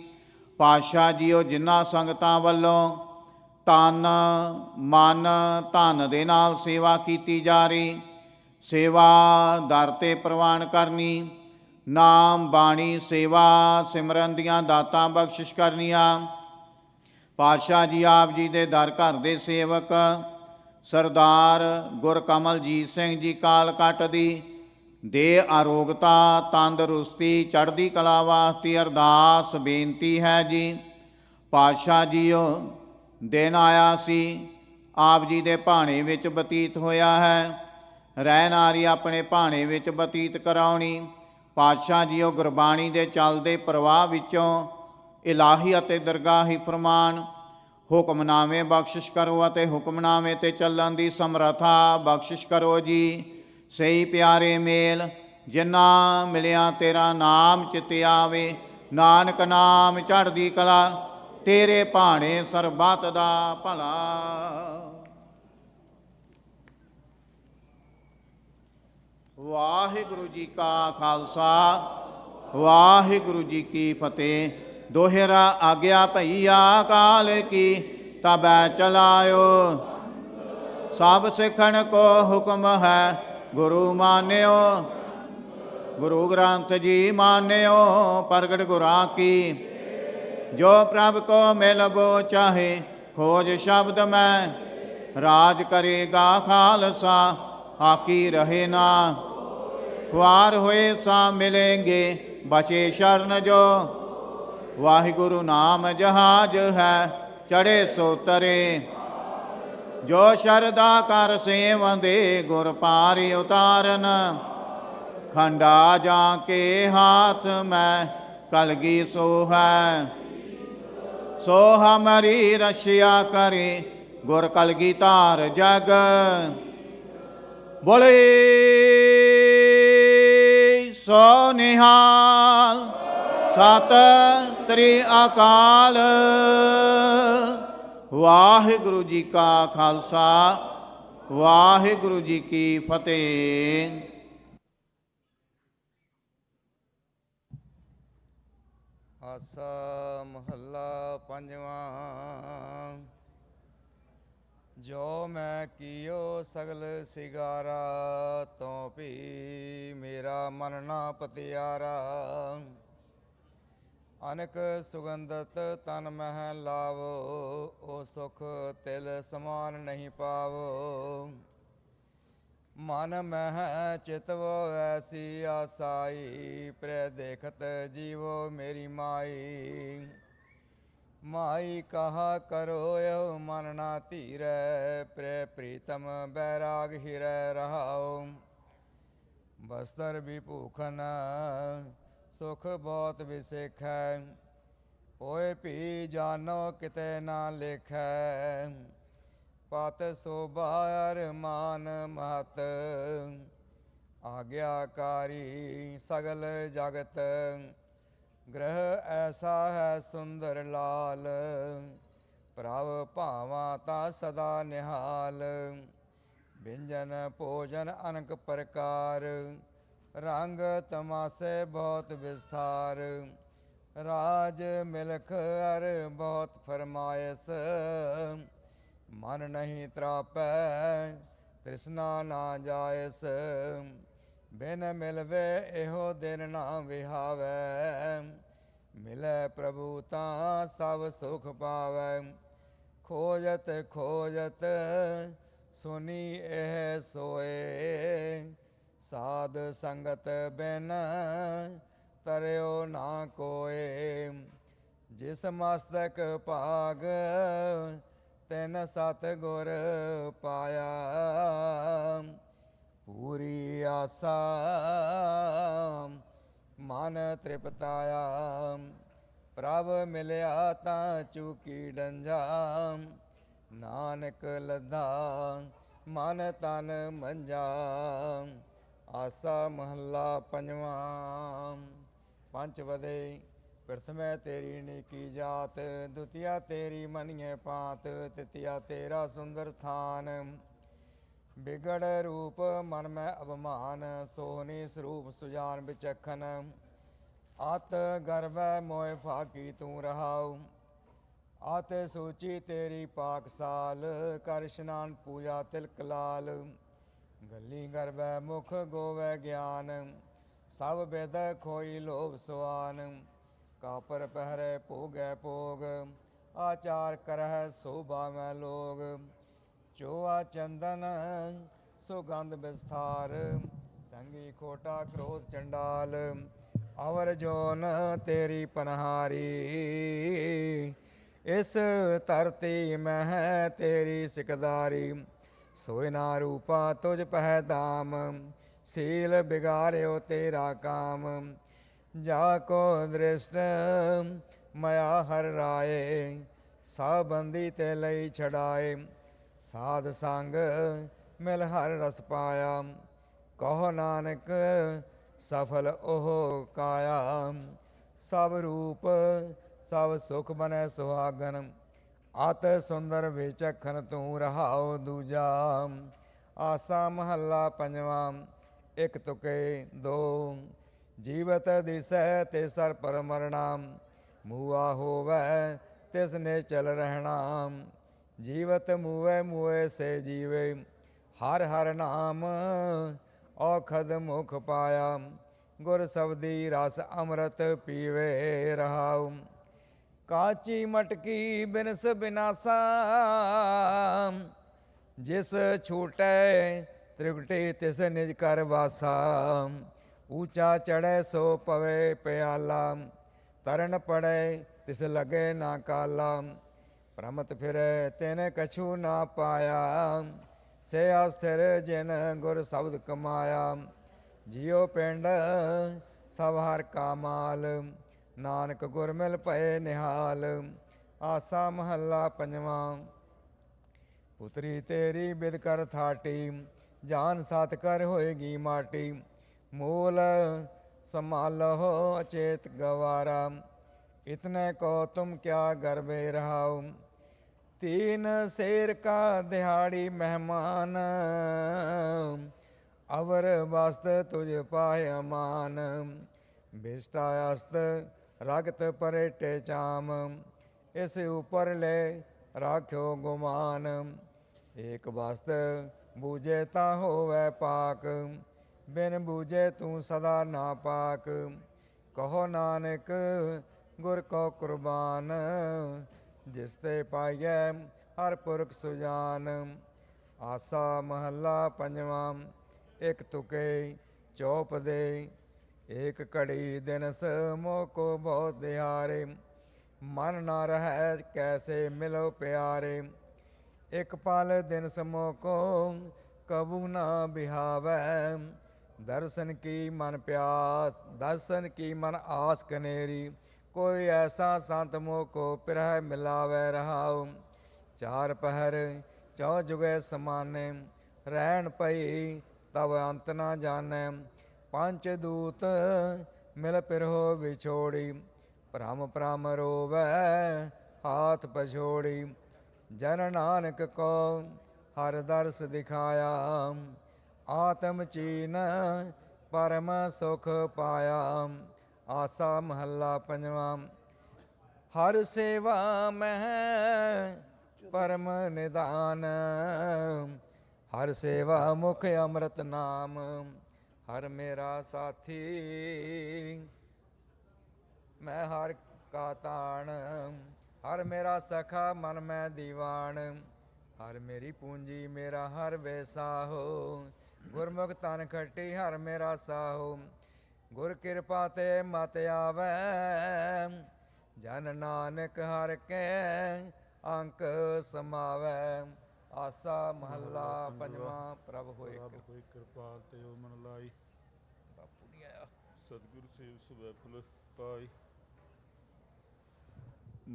ਪਾਤਸ਼ਾਹ ਜੀਓ ਜਿਨ੍ਹਾਂ ਸੰਗਤਾਂ ਵੱਲੋਂ ਤਨ ਮਨ ਧਨ ਦੇ ਨਾਲ ਸੇਵਾ ਕੀਤੀ ਜਾ ਰਹੀ। ਸੇਵਾ ਦਰ 'ਤੇ ਪ੍ਰਵਾਨ ਕਰਨੀ। ਨਾਮ ਬਾਣੀ ਸੇਵਾ ਸਿਮਰਨ ਦੀਆਂ ਦਾਤਾਂ ਬਖਸ਼ਿਸ਼ ਕਰਨੀਆਂ। ਪਾਤਸ਼ਾਹ ਜੀ ਆਪ ਜੀ ਦੇ ਦਰ ਘਰ ਦੇ ਸੇਵਕ ਸਰਦਾਰ ਗੁਰਕਮਲਜੀਤ ਸਿੰਘ ਜੀ ਕਾਲਕੱਟ ਦੀ ਦੇ ਆਰੋਗਤਾ ਤੰਦਰੁਸਤੀ ਚੜ੍ਹਦੀ ਕਲਾ ਵਾਸਤੇ ਅਰਦਾਸ ਬੇਨਤੀ ਹੈ ਜੀ। ਪਾਤਸ਼ਾਹ ਜੀਓ ਦਿਨ ਆਇਆ ਸੀ ਆਪ ਜੀ ਦੇ ਭਾਣੇ ਵਿੱਚ ਬਤੀਤ ਹੋਇਆ ਹੈ। ਰਹਿ ਨਾਰੀ ਆਪਣੇ ਭਾਣੇ ਵਿੱਚ ਬਤੀਤ ਕਰਾਉਣੀ। ਪਾਤਸ਼ਾਹ ਜੀਓ ਗੁਰਬਾਣੀ ਦੇ ਚੱਲਦੇ ਪ੍ਰਵਾਹ ਵਿੱਚੋਂ ਇਲਾਹੀ ਅਤੇ ਦਰਗਾਹੀ ਫਰਮਾਨ ਹੁਕਮਨਾਮੇ ਬਖਸ਼ਿਸ਼ ਕਰੋ ਅਤੇ ਹੁਕਮਨਾਮੇ ਤੇ ਚੱਲਣ ਦੀ ਸਮਰੱਥਾ ਬਖਸ਼ਿਸ਼ ਕਰੋ ਜੀ। ਸਹੀ ਪਿਆਰੇ ਮੇਲ ਜਿਨ੍ਹਾਂ ਮਿਲਿਆ ਤੇਰਾ ਨਾਮ ਚਿਤ ਆਵੇ, ਨਾਨਕ ਨਾਮ ਚੜ੍ਹਦੀ ਕਲਾ, ਤੇਰੇ ਭਾਣੇ ਸਰਬੱਤ ਦਾ ਭਲਾ। ਵਾਹਿਗੁਰੂ ਜੀ ਕਾ ਖਾਲਸਾ, ਵਾਹਿਗੁਰੂ ਜੀ ਕੀ ਫਤਿਹ। ਦੋਹਰਾ ਆਗਿਆ ਭਈਆ ਕਾਲ ਕੀ, ਤਬੈ ਚਲਾਇਓ। ਸਭ ਸਿੱਖਣ ਕੋ ਹੁਕਮ ਹੈ, ਗੁਰੂ ਮਾਨਿਓ। ਗੁਰੂ ਗ੍ਰੰਥ ਜੀ ਮਾਨਿਓ, ਪ੍ਰਗਟ ਗੁਰਾਂ ਕੀ। ਜੋ ਪ੍ਰਭ ਕੋ ਮਿਲਬੋ ਚਾਹੇ, ਖੋਜ ਸ਼ਬਦ ਮੈਂ। ਰਾਜ ਕਰੇਗਾ ਖਾਲਸਾ, ਆਕੀ ਰਹੇ ਨਾ। ਖੁਆਰ ਹੋਏ ਸਾ ਮਿਲेंगे, ਬਚੇ ਸ਼ਰਨ ਜੋ। ਵਾਹਿਗੁਰੂ ਨਾਮ ਜਹਾਜ ਹੈ, ਚੜੇ ਸੋ ਤਰੇ। ਜੋ ਸ਼ਰਦਾ ਕਰ ਸੇਵੰਦੇ, ਗੁਰ ਪਾਰਿ ਉਤਾਰਨ। ਖੰਡਾ ਜਾਂ ਕੇ ਹਾਥ ਮੈਂ, ਕਲਗੀ ਸੋ ਹੈ। ਸੋ ਹਮਾਰੀ ਰਛਿਆ ਕਰੇ, ਗੁਰ ਕਲਗੀ ਧਾਰ ਜਗ। ਬੋਲੇ ਸੋ ਨਿਹਾਲ, ਸਤਿ ਸ੍ਰੀ ਅਕਾਲ। ਵਾਹਿਗੁਰੂ ਜੀ ਕਾ ਖਾਲਸਾ, ਵਾਹਿਗੁਰੂ ਜੀ ਕੀ ਫਤਿਹ। ਆਸਾ ਮਹੱਲਾ ਪੰਜਵਾਂ। ਜੋ ਮੈਂ ਕੀਓ ਸਗਲ ਸਿਗਾਰਾ, ਤੋ ਭੀ ਮੇਰਾ ਮਨ ਨਾ ਪਤਿਆਰਾ। ਅਨਕ ਸੁਗੰਧਤ ਤਨ ਮਹਿ ਲਾਵੋ, ਓ ਸੁਖ ਤਿਲ ਸਮਾਨ ਨਹੀਂ ਪਾਵੋ। ਮਨ ਮਹਿ ਚਿਤਵੋ ਐਸੀ ਆਸਾਈ, ਪ੍ਰੈ ਦੇਖਤ ਜੀਵੋ ਮੇਰੀ ਮਾਈ। ਮਾਈ ਕਹਾ ਕਰੋ ਇਹੋ ਮਨ ਨਾ ਧੀਰੈ, ਪ੍ਰੈ ਪ੍ਰੀਤਮ ਬੈਰਾਗ ਹਿਰੈ ਰਹਾਉ। ਬਸਤਰ ਵੀ ਭੂਖਨ, ਸੁਖ ਬਹੁਤ ਵਿਸੇਖੈ। ਹੋਏ ਭੀ ਜਾਨੋ ਕਿਤੇ ਨਾ ਲੇਖੈ। ਪਤ ਸੋਭਾ ਅਰਮਾਨ ਮਹਤ, ਆਗਿਆਕਾਰੀ ਸਗਲ ਜਗਤ। ਗ੍ਰਹਿ ਐਸਾ ਹੈ ਸੁੰਦਰ ਲਾਲ, ਪ੍ਰਭ ਭਾਵਾਂ ਤਾ ਸਦਾ ਨਿਹਾਲ। ਵਿੰਜਨ ਭੋਜਨ ਅਨਕ ਪ੍ਰਕਾਰ, ਰੰਗ ਤਮਾਸੇ ਬਹੁਤ ਵਿਸਥਾਰ। ਰਾਜ ਮਿਲਖ ਅਰ ਬਹੁਤ ਫਰਮਾਇਸ, ਮਨ ਨਹੀਂ ਤਰਾਪੈ ਤ੍ਰਿਸ਼ਨਾ ਨਾ ਜਾਇਸ। ਬਿਨ ਮਿਲਵੇ ਇਹੋ ਦਿਨ ਨਾ ਵਿਹਾਵੈ, ਮਿਲੈ ਪ੍ਰਭੂ ਤਾਂ ਸਭ ਸੁਖ ਪਾਵੈ। ਖੋਜਤ ਖੋਜਤ ਸੁਨੀ ਇਹ ਸੋਏ, ਸਾਧ ਸੰਗਤ ਬਿਨ ਤਰਿਓ ਨਾ ਕੋਏ। ਜਿਸ ਮਸਤਕ ਭਾਗ, ਤਿਨ ਸਤ ਗੁਰ ਪਾਇਆ। ਪੂਰੀ ਆਸਾ ਮਨ ਤ੍ਰਿਪਤਾਇਆ। ਪ੍ਰਭ ਮਿਲਿਆ ਤਾਂ ਚੂਕੀ ਡੰਝਾ, ਨਾਨਕ ਲੱਧਾ ਮਨ ਤਨ ਮੰਝਾ। ਆਸਾ ਮਹੱਲਾ ਪੰਜਵਾਂ। ਪੰਚਵਦੇ ਪ੍ਰਥਮੈ ਤੇਰੀ ਨੀਕੀ ਜਾਤ, ਦੁਤੀਆ ਤੇਰੀ ਮਨੀਏ ਪਾਤ। ਤ੍ਰਿਤੀਆ ਤੇਰਾ ਸੁੰਦਰ ਥਾਨ, ਬਿਗੜ ਰੂਪ ਮਨ ਮੈਂ ਅਭਮਾਨ। ਸੋਹਣੀ ਸਰੂਪ ਸੁਜਾਨ ਵਿਚਖਨ, ਆਤ ਗਰਵੈ ਮੋਇ ਫਾਕੀ ਤੂੰ ਰਹਾਉ। ਆਤ ਸੂਚੀ ਤੇਰੀ ਪਾਕਸਾਲ, ਕਰ ਇਸ਼ਨਾਨ ਪੂਜਾ ਤਿਲਕ ਲਾਲ। ਗੱਲੀ ਗਰਵੈ ਮੁਖ ਗੋਵੈ ਗਿਆਨ, ਸਭ ਬਿਦ ਖੋਈ ਲੋਭ ਸੁਆਨ। ਕਾਪਰ ਪਹਿਰੇ ਭੋਗੈ ਭੋਗ, ਆਚਾਰ ਕਰਹਿ ਸੋਭਾ ਮੈਂ ਲੋਗ। ਚੋਆ ਚੰਦਨ ਸੁਗੰਧ ਵਿਸਥਾਰ, ਸੰਗੀ ਖੋਟਾ ਕ੍ਰੋਧ ਚੰਡਾਲ। ਅਵਰ ਜੋਨ ਤੇਰੀ ਪਨਹਾਰੀ, ਇਸ ਧਰਤੀ ਮਹਿ ਤੇਰੀ ਸਿਕਦਾਰੀ। सोय ना रूपा तुझ पह दाम, सील बिगाड़ो तेरा काम। जाको दृष्ट मया हर राय, साबंदी ते लई छड़ाए। साध संग मिल हर रस पाया, कहो नानक सफल ओह काया। सब रूप सब सुख बने सुहागन, अत सुंदर विचखन तू रहाओ दूजा। आसा महला पंजवा, एक तुके दो, जीवत दिसै तिसर पर मरना। मूआ होवै तिसने चल रहना, जीवत मुए मुए से जीवे। हर हर नाम औखद मुख पाया, गुर सब्दी रस अमृत पीवे रहाऊ। काची मटकी बिनस बिनासा, जिस छूटे त्रिकुटी तिस निज कर वासा। ऊंचा चढ़े सो पवे प्याला, तरन पड़े तिस लगे ना काला। भ्रमत फिरे तिन कछु ना पाया, से अस्थिर जिन गुर शब्द कमाया। जियो पिंड सब हर का माल, नानक गुर मिल पए निहाल। आसा महला पंजवा, पुतरी तेरी बिद कर थाटी, जान सात कर होएगी माटी। मूल संभालो अचेत गवारा, इतने को तुम क्या गर्भे रहाओ। तीन शेर का दिहाड़ी मेहमान, अवर वस्त तुझ पाए अमान। भिष्टायस्त रगत परेटे चाम, इस ऊपर ले राख्यो गुमान। एक वस्त बूझे ता होवै पाक, बिन बूझे तू सदा ना पाक। कहो नानक गुर को कुर्बान, जिसते पाइयै हर पुरख सुजान। आसा महला पंजवा, एक तुके चौप दे। एक घड़ी दिनस मोह को बहुत दिहारे, मन ना रहे कैसे मिलो प्यारे। एक पल दिन समोह को कबू ना बिहावै, दर्शन की मन प्यास दर्शन की मन आस कनेरी। कोई ऐसा संत मोह को पिरह मिलावै रहाओ। चार पहर चौ जुगे समाने, रहन पई तब अंत ना जाने। पंच दूत मिल पिरहो विछोड़ी, भ्रम भ्रम रोवै हाथ पछोड़ी। जन नानक को हर दर्श दिखाया, आत्म चीन परम सुख पाया। आसा महला पंजवा, हर सेवा मह परम निदान। हर सेवा मुख अमृत नाम, हर मेरा साथी मैं हर का ताण। हर मेरा सखा मन में दीवान, हर मेरी पूंजी मेरा हर वैसा हो। गुरमुख तन खट्टी हर मेरा साहो, गुर कृपा ते मत आवे। जन नानक हर के अंक समावे। आसा महला पंजवा, प्रभ होए किरपाल ते ओ मन लाई। बापू नहीं आया। सतगुर सेव सुबह फुल पाई।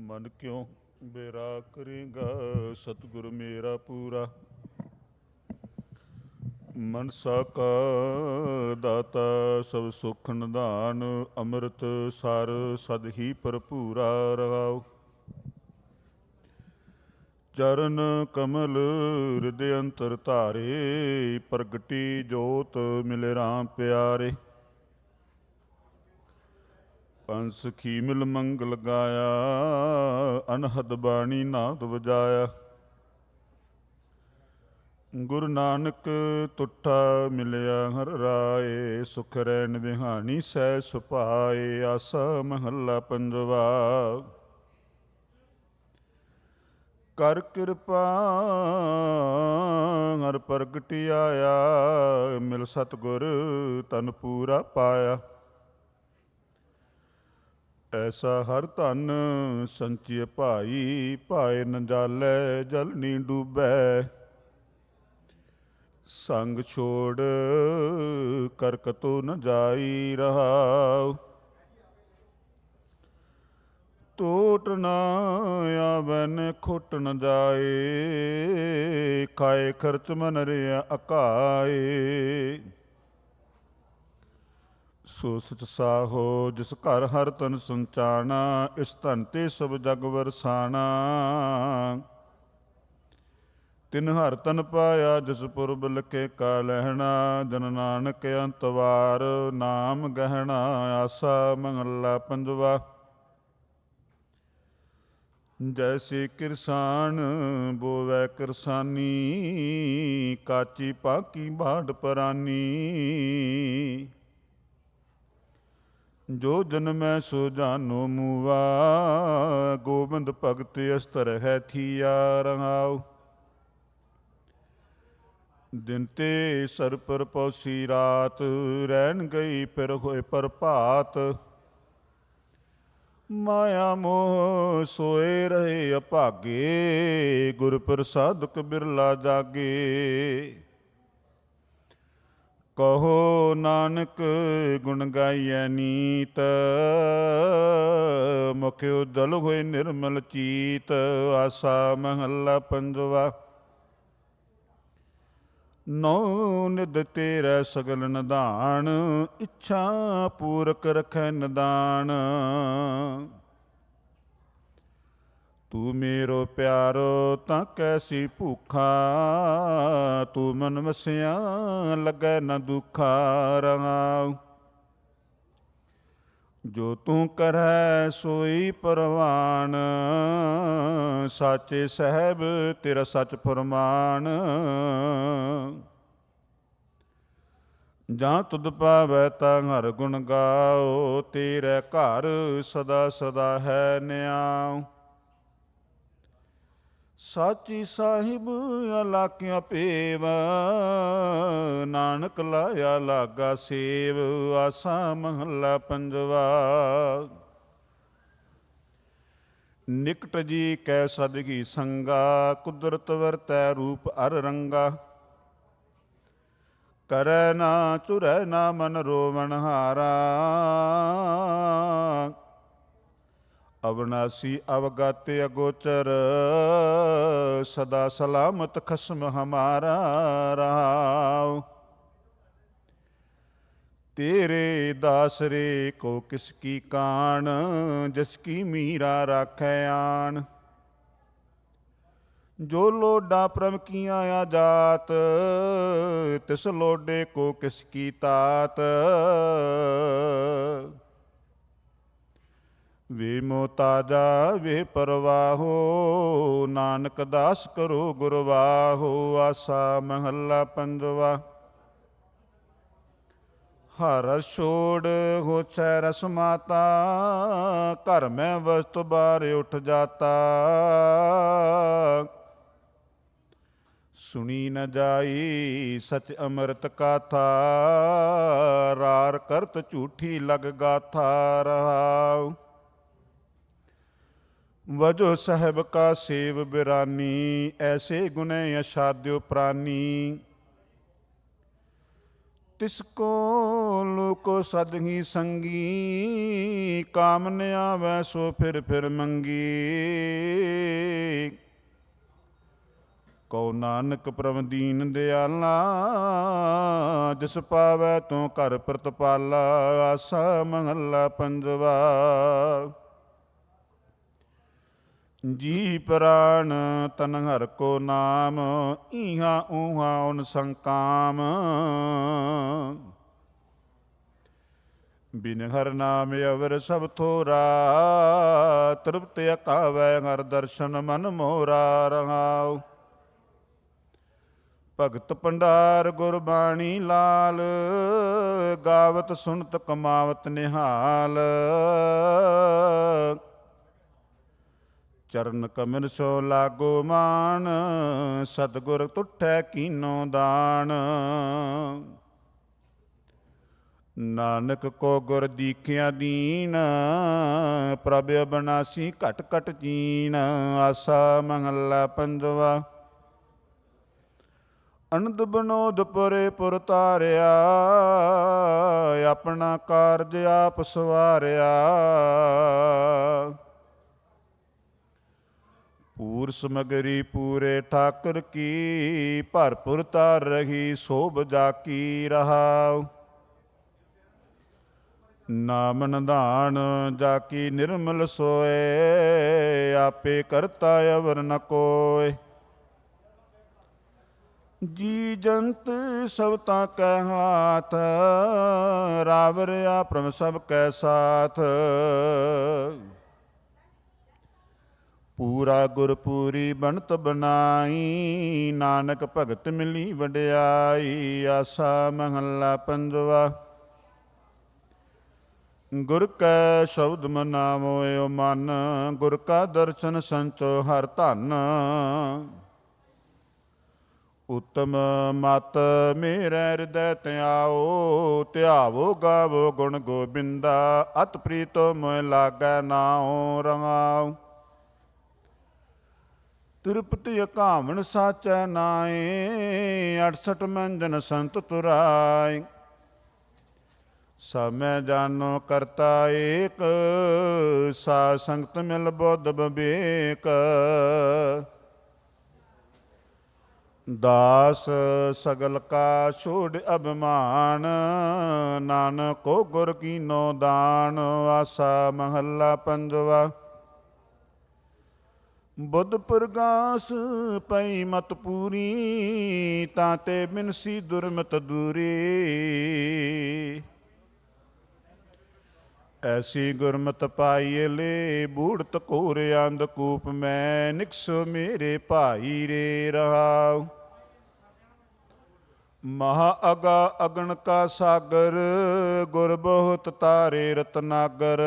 मन क्यों बेरा करेगा सतगुर मेरा पूरा। मनसा का दाता सब सुख निधान, अमृत सर सद ही भरपूरा रहाओ। चरण कमल हृदय अंतर धारे, प्रगटी जोत मिले राम प्यारे। पंस खी मिल मंगल गाया, अनहद बाणी नाद वजाया। गुरु नानक तुठा मिलिया हर राय, सुख रैन बिहानी सै सुपाए। आसा महला पंजवा, कर कृपा हर प्रगति आया, मिल सतगुर तन पूरा पाया। ऐसा हर धन संचिय भाई, पाए न जालै जल नी डूबै। ਸੰਗ ਛੋੜ ਕਰਕਤੋ ਨ ਜਾਈ ਰਹਾਉ। ਟੋਟ ਨ ਆਵੈ ਨ ਖੁੱਟ ਨ ਜਾਏ, ਖਾਏ ਖਰਚ ਮਨ ਰਿਆ ਅਕਾਏ। ਸੋ ਸਚ ਸਾਹੋ ਜਿਸ ਘਰ ਹਰ ਤਨ ਸੰਚਾਣਾ, ਇਸ ਧਨ ਤੇ ਸਭ ਜਗ ਵਰਸਾਣਾ। ਤਿਨ ਹਰ ਤਨ ਪਾਇਆ ਜਿਸ ਪੁਰਬ ਲਿਖੇ ਕਾ ਲਹਿਣਾ, ਜਨ ਨਾਨਕ ਅੰਤ ਵਾਰ ਨਾਮ ਗਹਿਣਾ। ਆਸਾ ਮਹੱਲਾ ਪੰਜਵਾ। ਜੈਸੇ ਕਿਰਸਾਨ ਬੋਵੈ ਕਿਰਸਾਨੀ, ਕਾਚੀ ਪਾਕੀ ਬਾੜ ਪਰਾਨੀ। ਜੋ ਜਨਮੈ ਸੋ ਜਾਨੋ ਮੂਆ, ਗੋਬਿੰਦ ਭਗਤ ਅਸਤਰ ਹੈ ਥੀਆ ਰਹਾਉ। ਦਿਨ ਤੇ ਸਰ ਪਰ ਪੌਸੀ ਰਾਤ, ਰਹਿਣ ਗਈ ਫਿਰ ਹੋਏ ਪ੍ਰਭਾਤ। ਮਾਇਆ ਮੋਹ ਸੋਏ ਰਹੇ ਅਭਾਗੇ, ਗੁਰ ਪ੍ਰਸਾਦਿਕ ਬਿਰਲਾ ਜਾਗੇ। ਕਹੋ ਨਾਨਕ ਗੁਣ ਗਾਈਐ ਨੀਤ, ਮੁਖ ਉਜਲ ਹੋਏ ਨਿਰਮਲ ਚੀਤ। ਆਸਾ ਮਹੱਲਾ ਪੰਜਵਾ। ਨੌ ਨਿਧ ਤੇਰੈ ਸਗਲ ਨਿਧਾਨ, ਇੱਛਾ ਪੂਰਕ ਰਖੈ ਨਿਦਾਨ। ਤੂੰ ਮੇਰੋ ਪਿਆਰੋ ਤਾਂ ਕੈਸੀ ਭੂਖਾ, ਤੂੰ ਮਨ ਵਸਿਆ ਲੱਗੈ ਨ ਦੁਖਾ ਰਹਾਉ। ਜੋ ਤੂੰ ਕਰੈ ਸੋਈ ਪਰਵਾਨ, ਸਾਚੇ ਸਾਹਿਬ ਤੇਰਾ ਸਚ ਫਰਮਾਨ। ਜਾਂ ਤੁਧ ਪਾਵੈ ਤਾਂ ਹਰ ਗੁਣ ਗਾਓ, ਤੇਰੇ ਘਰ ਸਦਾ ਸਦਾ ਹੈ ਨਿਆਉ। ਸਾਚੀ ਸਾਹਿਬ ਅਲਾਕਿਆ ਪੇਵ, ਨਾਨਕ ਲਾਇਆ ਲਾਗਾ ਸੇਵ। ਆਸਾ ਮਹੱਲਾ ਪੰਜਵਾ। ਨਿਕਟ ਜੀ ਕੈ ਸਦਗੀ ਸੰਗਾ, ਕੁਦਰਤ ਵਰਤੈ ਰੂਪ ਅਰ ਰੰਗਾ। ਕਰੈ ਨਾ ਚੁਰੈ ਨਾ ਮਨ ਰੋਵਣ ਹਾਰਾ, ਅਵਨਾਸੀ ਅਵਗਤ ਅਗੋਚਰ। ਸਦਾ ਸਲਾਮਤ ਖਸਮ ਹਮਾਰਾ ਰਹਾਉ। ਤੇਰੇ ਦਾਸਰੇ ਕੋ ਕਿਸ ਕੀ ਕਾਣ, ਜਿਸ ਕੀ ਮੀਰਾ ਰਾਖੈ ਆਣ। ਜੋ ਲੋਡਾ ਪ੍ਰਮ ਕੀਆਂ ਆਜਾਤ, ਤਿਸ ਲੋਡੇ ਕੋ ਕਿਸ ਕੀ ਤਾਤ। ਵੇ ਮੋਤਾਜਾ ਵੇ ਪਰਵਾਹੋ, ਨਾਨਕ ਦਾਸ ਕਰੋ ਗੁਰਵਾਹੋ। ਆਸਾ ਮਹੱਲਾ ਪੰਜਵਾ। ਹਰ ਰਸ ਛੋੜ ਹੋਛੈ ਰਸ ਮਾਤਾ, ਘਰ ਮੈਂ ਵਸਤ ਬਾਰ ਉਠ ਜਾਤਾ। ਸੁਣੀ ਨ ਜਾਈ ਸਚ ਅੰਮ੍ਰਿਤ ਕਾਥਾ, ਰਾਰ ਕਰਤ ਝੂਠੀ ਲਗ ਗਾਥਾ ਰਹਾਉ। ਵਜੋ ਸਾਹਿਬ ਕਾ ਸੇਵ ਬਿਰਾਨੀ, ਐਸੇ ਗੁਨੇ ਅਸ਼ਾਦਿਓ ਪ੍ਰਾਨੀ। ਤਿਸ ਕੋ ਲੋਕੋ ਸਦਹੀ ਸੰਗੀ, ਕਾਮ ਨ ਆਵੈ ਸੋ ਫਿਰ ਮੰਗੀ। ਕਉ ਨਾਨਕ ਪ੍ਰਭ ਦੀਨ ਦਿਆਲਾ, ਜਿਸ ਪਾਵੈ ਤੂੰ ਘਰ ਪ੍ਰਤਪਾਲਾ। ਆਸਾ ਮਹੱਲਾ ਪੰਜਵਾ। ਜੀ ਪ੍ਰਾਣ ਤਨ ਹਰ ਕੋ ਨਾਮ, ਈਹਾ ਊਹਾ ਉਨ ਸੰਕਾਮ। ਬਿਨ ਹਰ ਨਾਮ ਅਵਰ ਸਭ ਥੋਰਾ, ਤ੍ਰਿਪਤ ਅਕਾਵੈ ਹਰ ਦਰਸ਼ਨ ਮਨ ਮੋਰਾ ਰਹਾਉ। ਭਗਤ ਭੰਡਾਰ ਗੁਰਬਾਣੀ ਲਾਲ, ਗਾਵਤ ਸੁਣਤ ਕਮਾਵਤ ਨਿਹਾਲ। ਚਰਨ ਕਮਲ ਸੋ ਲਾਗੋ ਮਾਨ, ਸਤਿਗੁਰ ਤੁਠੈ ਕੀਨੋ ਦਾਨ। ਨਾਨਕ ਕੋ ਗੁਰ ਦੀਖਿਆ ਦੀਨ, ਪ੍ਰਭ ਅਬਨਾਸੀ ਘਟ ਘਟ ਚੀਨ। ਆਸਾ ਮਹੱਲਾ ਪੰਜਵਾ। ਅਨੰਦ ਬਨੋਦ ਪੁਰੇ ਪੁਰ ਤਾਰਿਆ, ਆਪਣਾ ਕਾਰਜ ਆਪ ਸਵਾਰਿਆ। ਪੂਰ ਸਮਗਰੀ ਪੂਰੇ ਠਾਕੁਰ ਕੀ, ਭਰਪੁਰ ਤਾਰ ਰਹੀ ਸੋਭ ਜਾ ਕੀ ਰਹਾਉ। ਨਾਮ ਨਿਧਾਨ ਜਾ ਕੀ ਨਿਰਮਲ ਸੋਏ, ਆਪੇ ਕਰਤਾ ਅਵਰ ਨ ਕੋਇ। ਜੀ ਜੰਤ ਸਭ ਤਾਂ ਕੈ ਹਾਥ, ਰਾਵਰਿਆ ਪ੍ਰਮ ਸਭ ਕੈ ਸਾਥ। ਪੂਰਾ ਗੁਰ ਪੂਰੀ ਬਣਤ ਬਣਾਈ, ਨਾਨਕ ਭਗਤ ਮਿਲੀ ਵਡਿਆਈ। ਆਸਾ ਮਹੱਲਾ ਪੰਜਵਾ। ਗੁਰ ਕੈ ਸ਼ਬਦ ਮਨਾਵੋ ਮਨ, ਗੁਰ ਕਾ ਦਰਸ਼ਨ ਸੰਚੋ ਹਰ ਧਨ। ਉਤਮ ਮਤ ਮੇਰੇ ਹਿਰਦੈ ਧਿਆਓ, ਧਿਆਵੋ ਗਾਵੋ ਗੁਣ ਗੋਬਿੰਦਾ। ਅਤ ਪ੍ਰੀਤੋ ਮੋਇ ਲਾਗੈ ਨਾਉ ਰਹਾਉ। ਤਿਰੁਪਤਿ ਅਕਾਵਣ ਸਾਚੈ ਨਾਏ, 68 ਮੰਜਨ ਸੰਤ ਤੁਰਾਏ। ਸਭ ਮੈਂ ਜਾਨੋ ਕਰਤਾ ਏਕ, ਸਾਧ ਸੰਗਤ ਮਿਲ ਬੁੱਧ ਬਿਬੇਕ। ਦਾਸ ਸਗਲ ਕਾ ਛੋੜ ਅਭਿਮਾਨ, ਨਾਨਕੋ ਗੁਰ ਕੀਨੋ ਦਾਨ। ਆਸਾ ਮਹੱਲਾ ਪੰਜਵਾ। ਬੁੱਧ ਪ੍ਰਗਾਸ ਪਈ ਮਤ ਪੂਰੀ, ਤਾਂ ਤੇ ਬਿਨਸੀ ਦੁਰਮਤ ਦੂਰੀ। ਐਸੀ ਗੁਰਮਤਿ ਪਾਈਏ ਲੇ, ਬੂੜਤ ਘੋਰ ਅੰਧਕੂਪ ਮੈਂ। ਨਿਕਸੋ ਮੇਰੇ ਭਾਈ ਰੇ ਰਹਾਉ। ਮਹਾ ਅਗਾ ਅਗਨ ਕਾ ਸਾਗਰ, ਗੁਰ ਬਹੁਤ ਤਾਰੇ ਰਤਨਾਗਰ।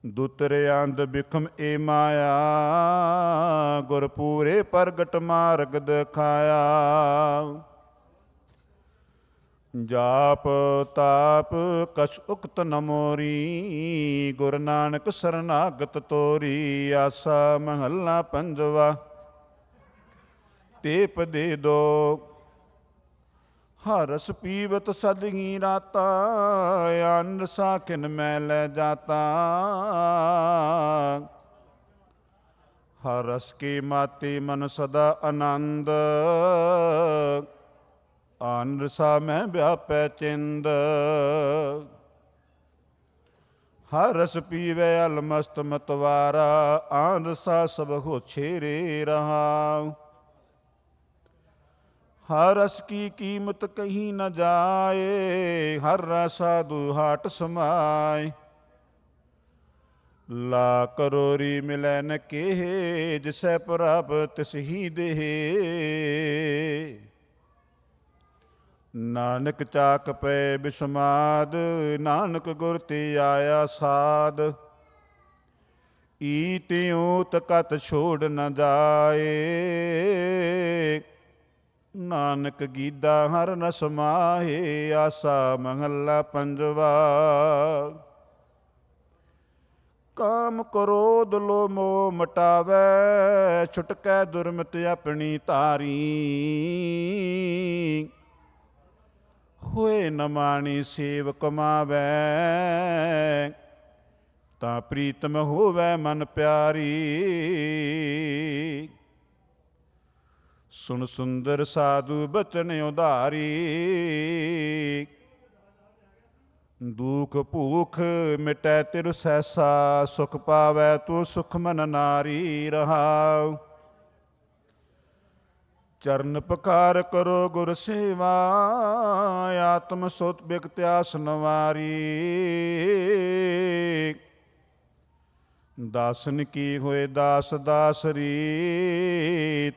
ਦੁਤਰੇ ਅੰਧ ਬਿਖਮ ਏ ਮਾਇਆ, ਗੁਰ ਪੂਰੇ ਪ੍ਰਗਟ ਮਾਰਗ ਦਿਖਾਇਆ। ਜਾਪ ਤਾਪ ਕਛ ਉਕਤ ਨ ਮੋਰੀ, ਗੁਰ ਨਾਨਕ ਸਰਨਾਗਤ ਤੋਰੀ। ਆਸਾ ਮਹੱਲਾ ਪੰਜਵਾ। ਤੇ ਪਦੇ ਦੋ ਹਰ ਰਸ ਪੀਵਤ ਸਦਹੀ ਰਾਤਾ, ਆਨੰਦ ਸਾਖਿਨ ਮੈਂ ਲੈ ਜਾਤਾ। ਹਰ ਰਸ ਕੀ ਮਾਤੀ ਮਨ ਸਦਾ ਆਨੰਦ, ਆਨੰਦ ਸਾ ਮੈਂ ਵਿਆਪੈ ਚਿੰਦ। ਹਰ ਰਸ ਪੀਵੇ ਅਲਮਸਤ ਮਤਵਾਰਾ, ਆਨੰਦ ਸਾ ਸਭ ਹੋਛੇ ਰੇ ਰਹਾਉ। ਹਰ ਰਸ ਕੀ ਕੀਮਤ ਕਹੀ ਨ ਜਾਏ, ਹਰ ਰਸ ਸਾਧੂ ਹਾਟ ਸਮਾਏ। ਲਾ ਕਰੋਰੀ ਮਿਲੈ ਨ ਕੇਹੇ, ਜਿਸੈ ਪ੍ਰਭ ਤਿਸ ਹੀ ਦੇਹ। ਨਾਨਕ ਚਾਕ ਪੈ ਬਿਸਮਾਦ, ਨਾਨਕ ਗੁਰ ਤੇ ਆਇਆ ਸਾਧ। ਈਤਿਉ ਤਕਤ ਛੋੜ ਨ ਜਾਏ, ਨਾਨਕ ਗੀਦਾ ਹਰ ਨ ਸਮਾਹੇ। ਆਸਾ ਮਹੱਲਾ ਪੰਜਵਾ। ਕਾਮ ਕ੍ਰੋਧ ਲੋ ਮੋਹ ਮਟਾਵੈ, ਛੁਟਕੈ ਦੁਰਮਤਿ ਆਪਣੀ ਧਾਰੀ। ਹੋਏ ਨ ਮਾਣੀ ਸੇਵ ਕਮਾਵੈ, ਤਾਂ ਪ੍ਰੀਤਮ ਹੋਵੈ ਮਨ ਪਿਆਰੀ। ਸੁਣ ਸੁੰਦਰ ਸਾਧੂ ਬਚਨ ਉਧਾਰੀ, ਦੁਖ ਭੂਖ ਮਿਟੈ ਤਿਰ ਸੈਸਾ। ਸੁਖ ਪਾਵੈ ਤੂੰ ਸੁਖ ਮਨ ਨਾਰੀ ਰਹਾਉ। ਚਰਨ ਪਕਾਰ ਕਰੋ ਗੁਰ ਸੇਵਾ, ਆਤਮ ਸੁਤ ਬਿਗਤਿਆਸ ਨਵਾਰੀ। ਦਾਸਨ ਕੀ ਹੋਏ ਦਾਸ ਦਾਸਰੀ,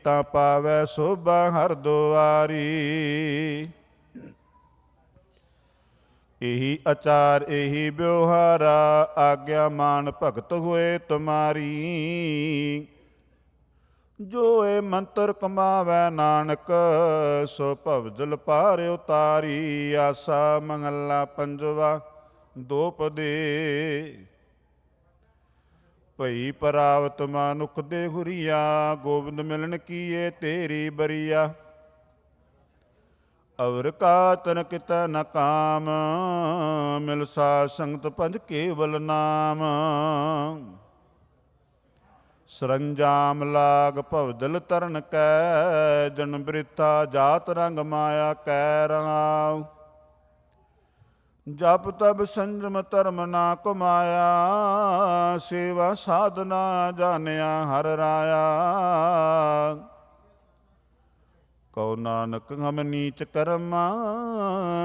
ਤਾਂ ਪਾਵੈ ਸੋਭਾ ਹਰ ਦੁਆਰੀ। ਇਹੀ ਆਚਾਰ ਇਹੀ ਵਿਵਹਾਰਾ, ਆਗਿਆ ਮਾਨ ਭਗਤ ਹੋਏ ਤੁਮਾਰੀ। ਜੋ ਇਹ ਮੰਤਰ ਕਮਾਵੈ ਨਾਨਕ, ਸੋ ਭਵਜਲ ਪਾਰ ਉਤਾਰੀ। ਆਸਾ ਮਹੱਲਾ ਪੰਜਵਾ। ਦੋ ਪਦੇ ਭਈ ਪਰਾਵਤ ਮਾਨੁਖ ਦੇ ਹੁਰੀਆ, ਗੋਬਿੰਦ ਮਿਲਣ ਕੀਏ ਤੇਰੀ ਬਰੀਆ। ਅਵਰ ਕਾ ਤਨ ਕਿਤੈ ਨ ਕਾਮ, ਮਿਲ ਸਾਧ ਸੰਗਤ ਪੰਜ ਕੇਵਲ ਨਾਮ। ਸਰੰਜਾਮ ਲਾਗ ਭਵਦਲ ਤਰਨ ਕੈ, ਜਨਮ ਬ੍ਰਿਥਾ ਜਾਤ ਰੰਗ ਮਾਇਆ ਕੈ ਰੰਗਾਉ। ਜਪ ਤਬ ਸੰਜਮ ਧਰਮ ਨਾ ਕਮਾਇਆ, ਸੇਵਾ ਸਾਧਨਾ ਜਾਣਿਆ ਹਰ ਰਾਇਆ। ਕਉ ਨਾਨਕ ਹਮ ਨੀਚ ਕਰਮਾ,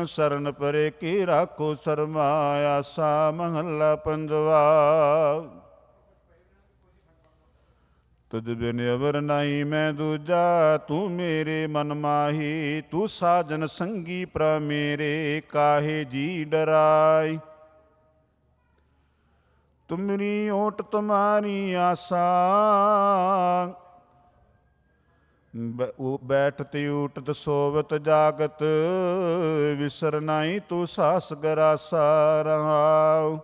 ਸਰਨ ਪਰੇ ਕੀ ਰਾਖੋ ਸਰਮਾ। ਆਸਾ ਮਹੱਲਾ ਪੰਜਵਾ। ਤੁਧ ਬਿਨ ਅਵਰ ਨਾਹੀ ਮੈਂ ਦੂਜਾ, ਤੂੰ ਮੇਰੇ ਮਨ ਮਾਹੀ। ਤੂੰ ਸਾਜਨ ਸੰਗੀ ਪ੍ਰ ਮੇਰੇ, ਕਾਹੇ ਜੀ ਡਰਾਈ। ਤੁਮਰੀ ਓਟ ਤੁਮਾਰੀ ਆਸਾ, ਬੈਠਤ ਊਟਤ ਸੋਵਤ ਜਾਗਤ। ਵਿਸਰ ਨਾਹੀ ਤੂੰ ਸਾਸ ਗਰਾਸਾ ਰਹਾਉ।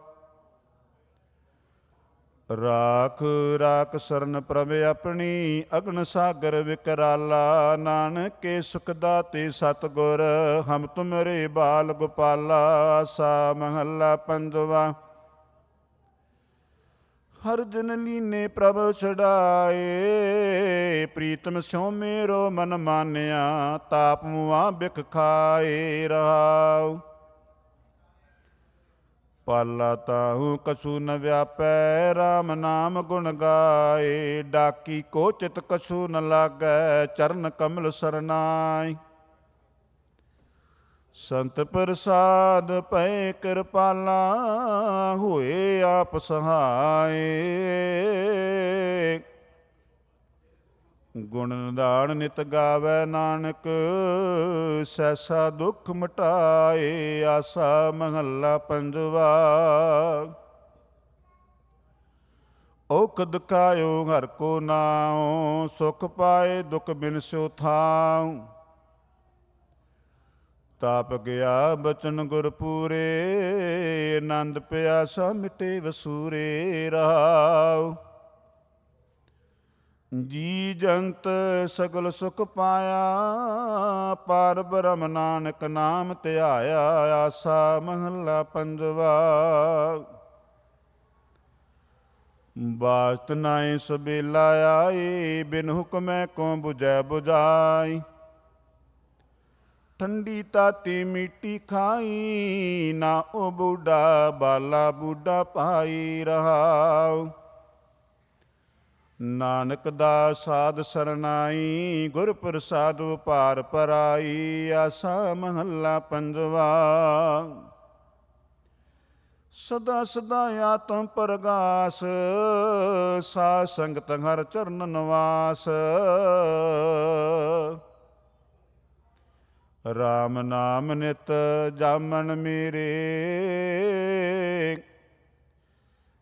ਰਾਖ ਰਾਖ ਸਰਨ ਪ੍ਰਭ ਆਪਣੀ, ਅਗਨ ਸਾਗਰ ਵਿਕਰਾਲਾ। ਨਾਨਕੇ ਸੁਖ ਦਾਤੇ ਸਤਿਗੁਰ, ਹਮ ਤੁਮਰੇ ਬਾਲ ਗੋਪਾਲਾ। ਆਸਾ ਮਹੱਲਾ ਪੰਜਵਾ। ਹਰ ਜਨ ਲੀਨੇ ਪ੍ਰਭ ਛਡਾਏ, ਪ੍ਰੀਤਮ ਸਿਉ ਮੇਰੋ ਮਨ ਮਾਨਿਆ। ਤਾਪ ਮੁਆ ਬਿਖ ਖਾਏ ਰਹਾਉ। ਪਾਲਾ ਤਾਹੂ ਕਛੂ ਨ ਵਿਆਪੈ, ਰਾਮ ਨਾਮ ਗੁਣ ਗਾਏ। ਡਾਕੀ ਕੋ ਚਿਤ ਕਛੂ ਨ ਲਾਗੈ, ਚਰਨ ਕਮਲ ਸਰਨਾਈ। ਸੰਤ ਪ੍ਰਸਾਦ ਪਏ ਕਿਰਪਾਲਾ, ਹੋਏ ਆਪ ਸਹਾਏ। ਗੁਣ ਨਿਧਾਨ ਨਿਤ ਗਾਵੈ ਨਾਨਕ, ਸੈਸਾ ਦੁਖ ਮਿਟਾਏ। ਆਸਾ ਮਹੱਲਾ ਪੰਜਵਾ। ਔਖ ਦੁਖਾਇਓ ਹਰ ਕੋ ਨਾਉ, ਸੁਖ ਪਾਏ ਦੁਖ ਬਿਨ ਸਿਉ ਥਾਉ। ਤਾਪ ਗਿਆ ਬਚਨ ਗੁਰ ਪੂਰੇ, ਆਨੰਦ ਪਿਆਸਾ ਮਿਟੇ ਵਸੂਰੇ ਰਹਾਉ। ਜੀ ਜੰਤ ਸਗਲ ਸੁਖ ਪਾਇਆ, ਪਾਰ ਬ੍ਰਹਮ ਨਾਨਕ ਨਾਮ ਧਿਆਇਆ। ਆਸਾ ਮਹੱਲਾ ਪੰਜਵਾ। ਬਾਤ ਨਾਏ ਸਬੇਲਾ ਆਏ, ਬਿਨ ਹੁਕਮੈ ਕੋ ਬੁਝੈ ਬੁਝਾਈ। ਠੰਡੀ ਤਾਤੀ ਮਿੱਟੀ ਖਾਈ, ਨਾ ਉਹ ਬੁੱਢਾ ਬਾਲਾ ਬੁੱਢਾ ਪਾਈ ਰਹਾਉ। ਨਾਨਕ ਦਾ ਸਾਧ ਸਰਨਾਈ, ਗੁਰ ਪ੍ਰਸਾਦ ਉਪਾਰ ਪਰਾਈ। ਆਸਾ ਮਹੱਲਾ ਪੰਜਵਾ। ਸਦਾ ਸਦਾ ਆਤਮ ਪ੍ਰਗਾਸ, ਸਾਧ ਸੰਗਤ ਹਰ ਚਰਨ ਨਿਵਾਸ। ਰਾਮ ਨਾਮ ਨਿਤ ਜਾਮਨ ਮੇਰੇ,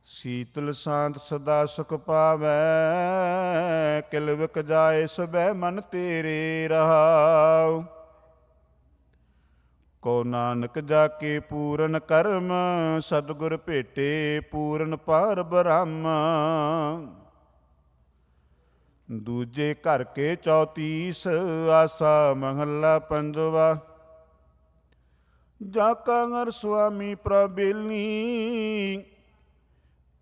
ਸੀਤਲ ਸ਼ਾਂਤ ਸਦਾ ਸੁਖ ਪਾਵੈ। ਕਿਲ ਵਿਕ ਜਾਏ ਸਬੈ ਮਨ ਤੇਰੇ ਰਹਾਉ। ਕੋ ਨਾਨਕ ਜਾ ਕੇ ਪੂਰਨ ਕਰਮ, ਸਤਿਗੁਰ ਭੇਟੇ ਪੂਰਨ ਪਾਰ ਬ੍ਰਹਮ। ਦੂਜੇ ਘਰ ਕੇ 34। ਆਸਾ ਮਹੱਲਾ ਪੰਜਵਾ। ਜਾ ਕਾ ਘਰ ਸੁਆਮੀ ਪ੍ਰਬੇਲੀ,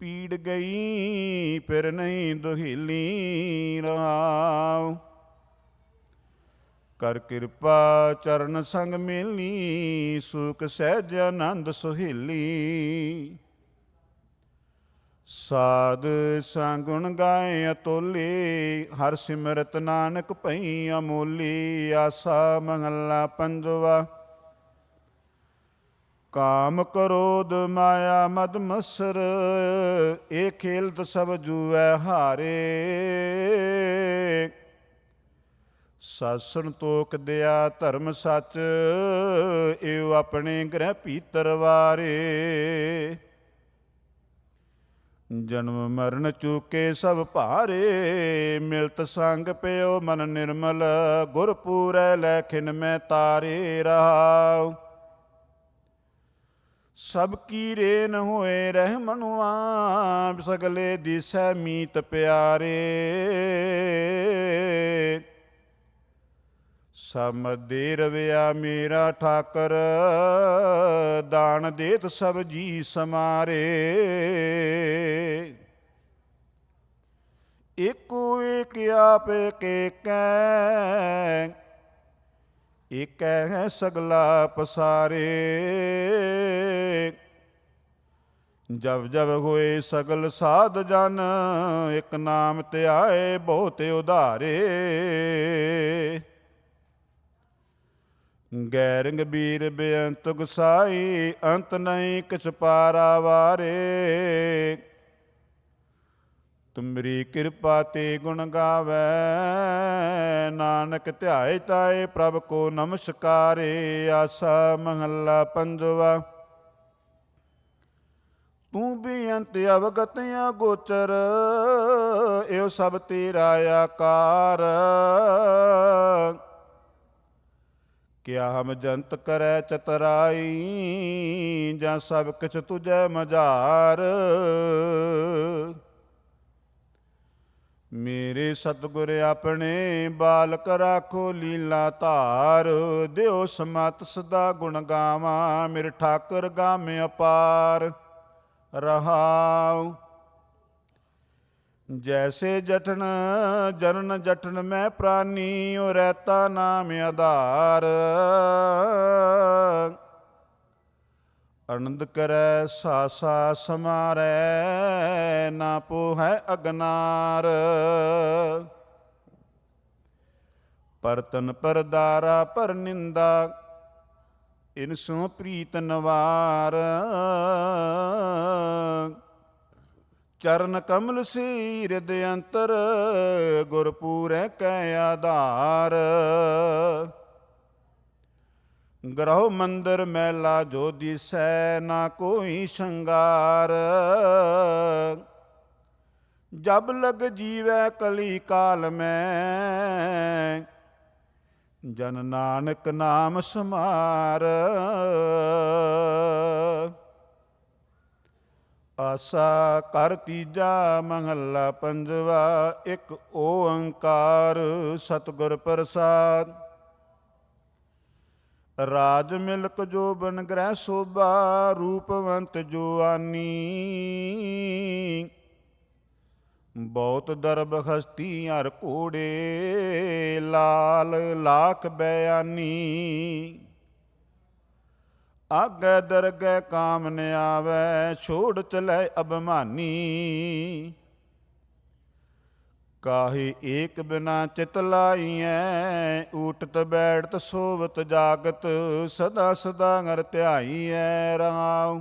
ਪੀੜ ਗਈ ਫਿਰ ਨਹੀਂ ਦੁਹੀਲੀ ਰਹਾਉ। ਕਰ ਕਿਰਪਾ ਚਰਨ ਸੰਗ ਮੇਲੀ, ਸੁਖ ਸਹਿਜ ਆਨੰਦ ਸੁਹੇਲੀ। ਸਾਧ ਸੰਗੁਣ ਗਾਏ ਅਤੋਲੇ, ਹਰ ਸਿਮਰਤ ਨਾਨਕ ਪਈ ਅਮੋਲੀ। ਆਸਾ ਮਹੱਲਾ ਪੰਜਵਾ। ਕਾਮ ਕ੍ਰੋਧ ਮਾਇਆ ਮਦ ਮਸਰ, ਇਹ ਖੇਲਤ ਸਭ ਜੂਐ ਹਾਰੇ। ਸਾਸਣ ਤੋਕ ਦਿਆ ਧਰਮ ਸੱਚ, ਏਉ ਆਪਣੇ ਗ੍ਰਹਿ ਭੀਤਰ ਵਾਰੇ। ਜਨਮ ਮਰਨ ਚੂਕੇ ਸਭ ਭਾਰੇ, ਮਿਲਤ ਸੰਗ ਪਿਓ ਮਨ ਨਿਰਮਲ। ਗੁਰ ਪੂਰੈ ਲੈਖਿਨ ਮੈਂ ਤਾਰੇ ਰਹਾਉ। ਸਭ ਕੀ ਰੇਨ ਹੋਏ ਰਹਿਮਨੁਆ, ਸਗਲੇ ਦਿਸੈ ਮੀਤ ਪਿਆਰੇ। ਸਮਦੇ ਰਵਿਆ ਮੇਰਾ ਠਾਕਰ, ਦਾਨ ਦੇਤ ਸਭ ਜੀ ਸਮਾਰੇ। ਏਕੋ ਏਕ ਆਪ ਏਕੈ, ਏਕੈ ਹੈ ਸਗਲਾ ਪਸਾਰੇ। ਜਬ ਜਬ ਹੋਏ ਸਗਲ ਸਾਧ ਜਨ, ਇਕ ਨਾਮ ਧਿਆਏ ਬਹੁਤ ਉਧਾਰੇ। ਗੈਰ ਗੰਭੀਰ ਬੇਅੰਤ ਗੁਸਾਈ, ਅੰਤ ਨਹੀਂ ਕਿਛ ਪਾਰਾ ਵਾਰੇ। ਤੁਮਰੀ ਕਿਰਪਾ ਤੇ ਗੁਣ ਗਾਵੈ, ਨਾਨਕ ਧਿਆਏ ਤਾਏ ਪ੍ਰਭ ਕੋ ਨਮਸਕਾਰੇ। ਆਸਾ ਮਹੱਲਾ ਪੰਜਵਾ। ਤੂੰ ਬੇਅੰਤ ਅਵਗਤ ਅਗੋਚਰ, ਇਹੋ ਸਭ ਤੇਰਾ ਆਕਾਰ। ਕਿਆ ਹਮ ਜੰਤ ਕਰੈ ਚਤਰਾਈ, ਜਾਂ ਸਭ ਕਿਛ ਤੁਝੈ ਮਝਾਰ। ਮੇਰੇ ਸਤਿਗੁਰ ਆਪਣੇ ਬਾਲਕ ਰਾਖੋ ਲੀਲਾ ਧਾਰ। ਦਿਓ ਸਮਤ ਸਦਾ ਗੁਣ ਗਾਵਾਂ, ਮੇਰੇ ਠਾਕਰ ਗਾਮੇ ਅਪਾਰ। ਰਹਾਉ ਜੈਸੇ ਜਟਨ ਜਨਨ ਜਟਨ ਮੈਂ ਪ੍ਰਾਨੀ, ਓ ਰਹਿਤਾ ਨਾਮ ਆਧਾਰ। ਅਨੰਦ ਕਰੈ ਸਾਸਾ ਸਮਾਰੈ, ਨਾ ਪੋਹੈ ਅਗਨਾਰ। ਪਰਤਨ ਪਰਦਾਰਾ ਪਰ ਨਿੰਦਾ, ਇਨ ਸੋ ਪ੍ਰੀਤ ਨਵਾਰ। ਚਰਨ ਕਮਲ ਸੀ ਹਿਰਦ ਅੰਤਰ, ਗੁਰਪੂਰੈ ਕੈ ਆਧਾਰ। ਗ੍ਰਹ ਮੰਦਰ ਮਹਿਲਾ ਜੋ ਦਿਸੈ, ਨਾ ਕੋਈ ਸ਼ੰਗਾਰ। ਜਬ ਲਗ ਜੀਵੈ ਕਲੀ ਕਾਲ ਮੈਂ, ਜਨ ਨਾਨਕ ਨਾਮ ਸਮਾਰ। ਆਸਾ ਕਰ ਤੀਜਾ ਮਹੱਲਾ ਪੰਜਵਾ। ਇੱਕ ਓੰਕਾਰ ਸਤਿਗੁਰ ਪ੍ਰਸਾਦ। ਰਾਜ ਮਿਲਕ ਜੋ ਬਨ ਗ੍ਰਹਿ ਸੋਭਾ, ਰੂਪਵੰਤ ਜੋ ਆਨੀ। ਬਹੁਤ ਦਰਬ ਹਸਤੀ ਹਰ ਘੋੜੇ, ਲਾਲ ਲਾਖ ਬਿਆਨੀ। ਆਗੈ ਦਰਗਹਿ ਕਾਮ ਨ ਆਵੈ, ਛੋੜ ਚਲੈ ਅਭਿਮਾਨੀ। ਕਾਹੇ ਏਕ ਬਿਨਾ ਚਿਤ ਲਾਈਐ, ਊਟਤ ਬੈਠਤ ਸੋਵਤ ਜਾਗਤ। ਸਦਾ ਸਦਾ ਹਰਿ ਧਿਆਈਐ। ਰਹਾਉ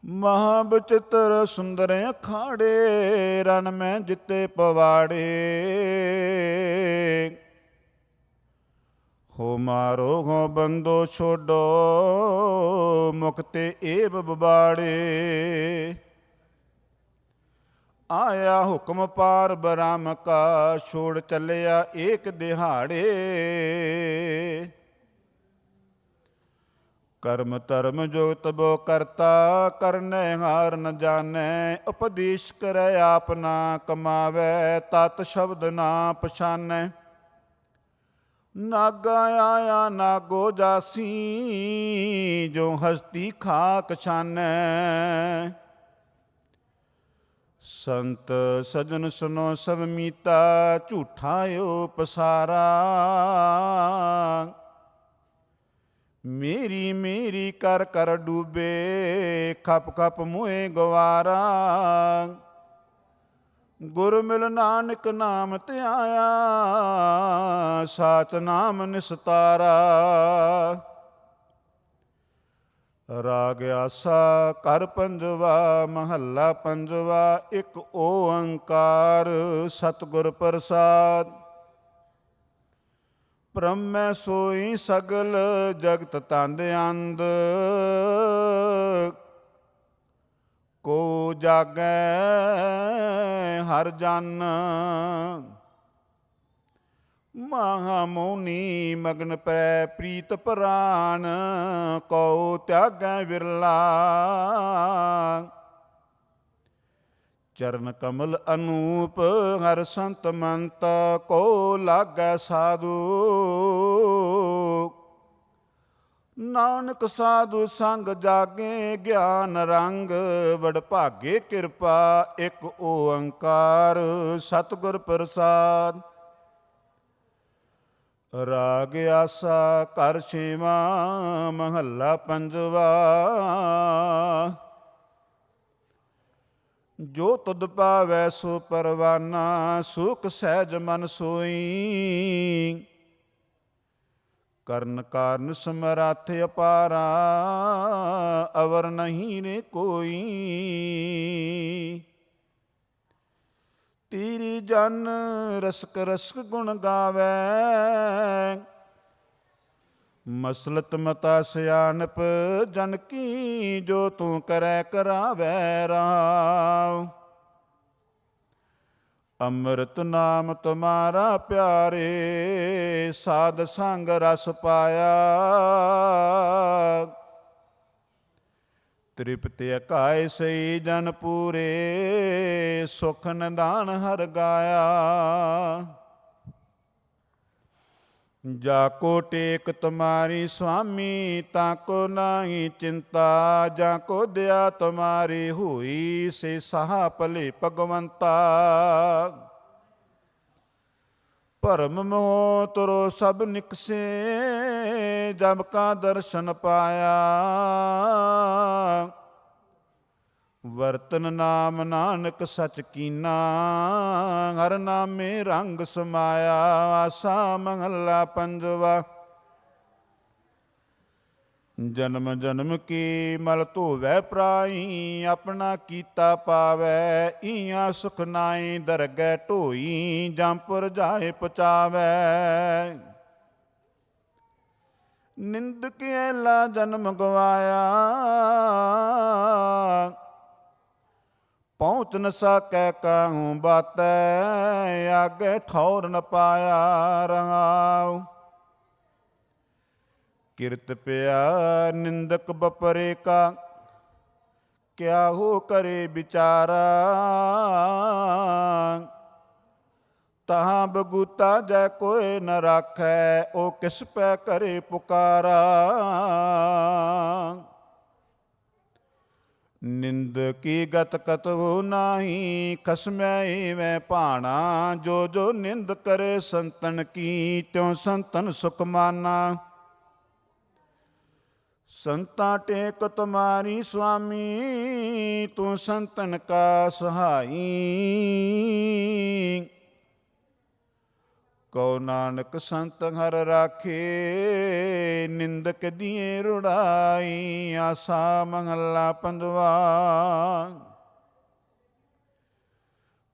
ਮਹਾ ਬਚਿੱਤਰ ਸੁੰਦਰ ਅਖਾੜੇ, ਰਨ ਮੈਂ ਜਿੱਤੇ ਪਵਾੜੇ। ਹੋ ਮਾਰੋ ਹੋ ਬੰਦੋ ਛੋਡੋ, ਮੁਕਤੇ ਏਬ ਬਬਾੜੇ। ਆਇਆ ਹੁਕਮ ਪਾਰ ਬ੍ਰਹਮ ਕਾ, ਛੋੜ ਚੱਲਿਆ ਏਕ ਦਿਹਾੜੇ। ਕਰਮ ਧਰਮ ਜੋ ਤਬੋ ਕਰਤਾ, ਕਰਨੈ ਹਾਰ ਨ ਜਾਣੈ। ਉਪਦੇਸ਼ ਕਰੈ ਆਪ ਨਾ ਕਮਾਵੈ, ਤਤ ਸ਼ਬਦ ਨਾ ਪਛਾਨੈ। ਨਾਗਾ ਆਇਆ ਨਾਗੋ ਜਾਸੀ, ਜੋ ਹਸਤੀ ਖਾਕ ਛਾਨੈ। ਸੰਤ ਸਜਨ ਸੁਨੋ ਸਭ ਮੀਤਾ, ਝੂਠਾ ਓ ਪਸਾਰਾ। ਮੇਰੀ ਮੇਰੀ ਕਰ ਕਰ ਡੂਬੇ, ਖਪ ਖਪ ਮੋਏ ਗਵਾਰਾ। ਗੁਰ ਮਿਲ ਨਾਨਕ ਨਾਮ ਧਿਆਇਆ, ਸਾਚ ਨਾਮ ਨਿਸਤਾਰਾ। ਰਾਗ ਆਸਾ ਕਰ ਪੰਜਵਾ ਮਹੱਲਾ ਪੰਜਵਾ। ਇੱਕ ਓੰਕਾਰ ਸਤਿਗੁਰ ਪ੍ਰਸਾਦ। ਬ੍ਰਹਮੈ ਸੋਈ ਸਗਲ ਜਗਤ ਤੰਦ ਅੰਧ, ਕੋ ਜਾਗੈ ਹਰ ਜਨ। ਮਹਾ ਮੋਨੀ ਮਗਨ ਪੈ ਪ੍ਰੀਤ ਪ੍ਰਾਨ, ਕਉ ਤਿਆਗੈ ਵਿਰਲਾ। ਚਰਨ ਕਮਲ ਅਨੂਪ ਹਰ ਸੰਤ ਮੰਤ, ਕੋ ਲਾਗੈ ਸਾਧੂ। ਨਾਨਕ ਸਾਧੂ ਸੰਗ ਜਾਗੇ ਗਿਆਨ ਰੰਗ, ਵਡਭਾਗੇ ਕਿਰਪਾ ਇੱਕ ਓੰਕਾਰ ਸਤਿਗੁਰ ਪ੍ਰਸਾਦ। ਰਾਗ ਆਸਾ ਘਰ ਛੇਵਾਂ ਮਹੱਲਾ ਪੰਜਵਾ। ਜੋ ਤੁਧ ਪਾਵੈ ਸੋ ਪਰਵਾਨਾ, ਸੁਖ ਸਹਿਜ ਮਨ ਸੋਈ। ਕਰਨ ਕਾਰਨ ਸਮਰੱਥ ਅਪਾਰਾ, ਅਵਰ ਨਹੀਂ ਰੇ ਕੋਈ। ਤੇਰੀ ਜਨ ਰਸਕ ਰਸਕ ਗੁਣ ਗਾਵੈ, ਮਸਲਤ ਮਤਾ ਸਿਆਣਪ ਜਨ ਕੀ। ਜੋ ਤੂੰ ਕਰੈ ਕਰਾਵੈ ਰਾਵ। ਅੰਮ੍ਰਿਤ ਨਾਮ ਤੁਮਾਰਾ ਪਿਆਰੇ, ਸਾਧ ਸੰਗ ਰਸ ਪਾਇਆ। ਤ੍ਰਿਪਤਿ ਅਕਾਇ ਸਈ ਜਨ ਪੂਰੇ, ਸੁਖ ਨਿਦਾਨ ਹਰ ਗਾਇਆ। ਜਾ ਕੋ ਟੇਕ ਤੁਮਾਰੀ ਸੁਆਮੀ, ਤਾਂ ਕੋ ਨਾਹੀ ਚਿੰਤਾ। ਜਾ ਕੋ ਦਿਆ ਤੁਮਾਰੀ ਹੋਈ, ਸੇ ਸਾਹ ਭਲੇ ਭਗਵੰਤਾ। ਭਰਮ ਮੋਹ ਤੁਰੋ ਸਭ ਨਿਕਸੇ, ਜਬ ਕਾ ਦਰਸ਼ਨ ਪਾਇਆ। ਵਰਤਨ ਨਾਮ ਨਾਨਕ ਸਚ ਕੀਨਾ, ਹਰ ਨਾਮੇ ਰੰਗ ਸਮਾਇਆ। ਆਸਾ ਮਹੱਲਾ ਪੰਜਵਾ। ਜਨਮ ਜਨਮ ਕੀ ਮਲ ਧੋਵੈ ਪ੍ਰਾਈ, ਆਪਣਾ ਕੀਤਾ ਪਾਵੈ। ਈਆਂ ਸੁਖ ਨਾਈ ਦਰਗਹਿ ਢੋਈ, ਜੰਪੁਰ ਜਾਏ ਪਚਾਵੈ। ਨਿੰਦਕ ਐਲਾ ਜਨਮ ਗਵਾਇਆ, ਪਹੁੰਚ ਨ ਸਕੈ ਕਾਹੂ ਬਾਤੈ। ਆਗੇ ਠੌਰ ਨ ਪਾਇਆ ਰਹਾਉ। ਕਿਰਤ ਪਿਆ ਨਿੰਦਕ ਬਪਰੇ ਕਾ, ਕਿਆ ਹੋ ਕਰੇ ਵਿਚਾਰਾ। ਤਹਾਂ ਬਗੂਤਾ ਜੈ ਕੋਇ ਨ ਰਾਖੈ, ਉਹ ਕਿਸ ਪੈ ਕਰੇ ਪੁਕਾਰਾ। ਨਿੰਦ ਕੀ ਗਤ ਕਤਹੁ ਨਾਹੀ, ਖਸਮੈ ਏਵੈ ਭਾਣਾ। ਜੋ ਜੋ ਨਿੰਦ ਕਰੇ ਸੰਤਨ ਕੀ, ਤਿਉ ਸੰਤਨ ਸੁਖ ਮਾਨਾ। ਸੰਤਾਂ ਟੇਕ ਤੁਮਾਰੀ ਸੁਆਮੀ, ਤੂੰ ਸੰਤਨ ਕਾ ਸਹਾਈ। ਕਉ ਨਾਨਕ ਸੰਤ ਹਰ ਰਾਖੇ, ਨਿੰਦਕ ਦੀਏ ਰੁੜਾਈ। ਆਸਾ ਮਹੱਲਾ ਪੰਜਵਾ।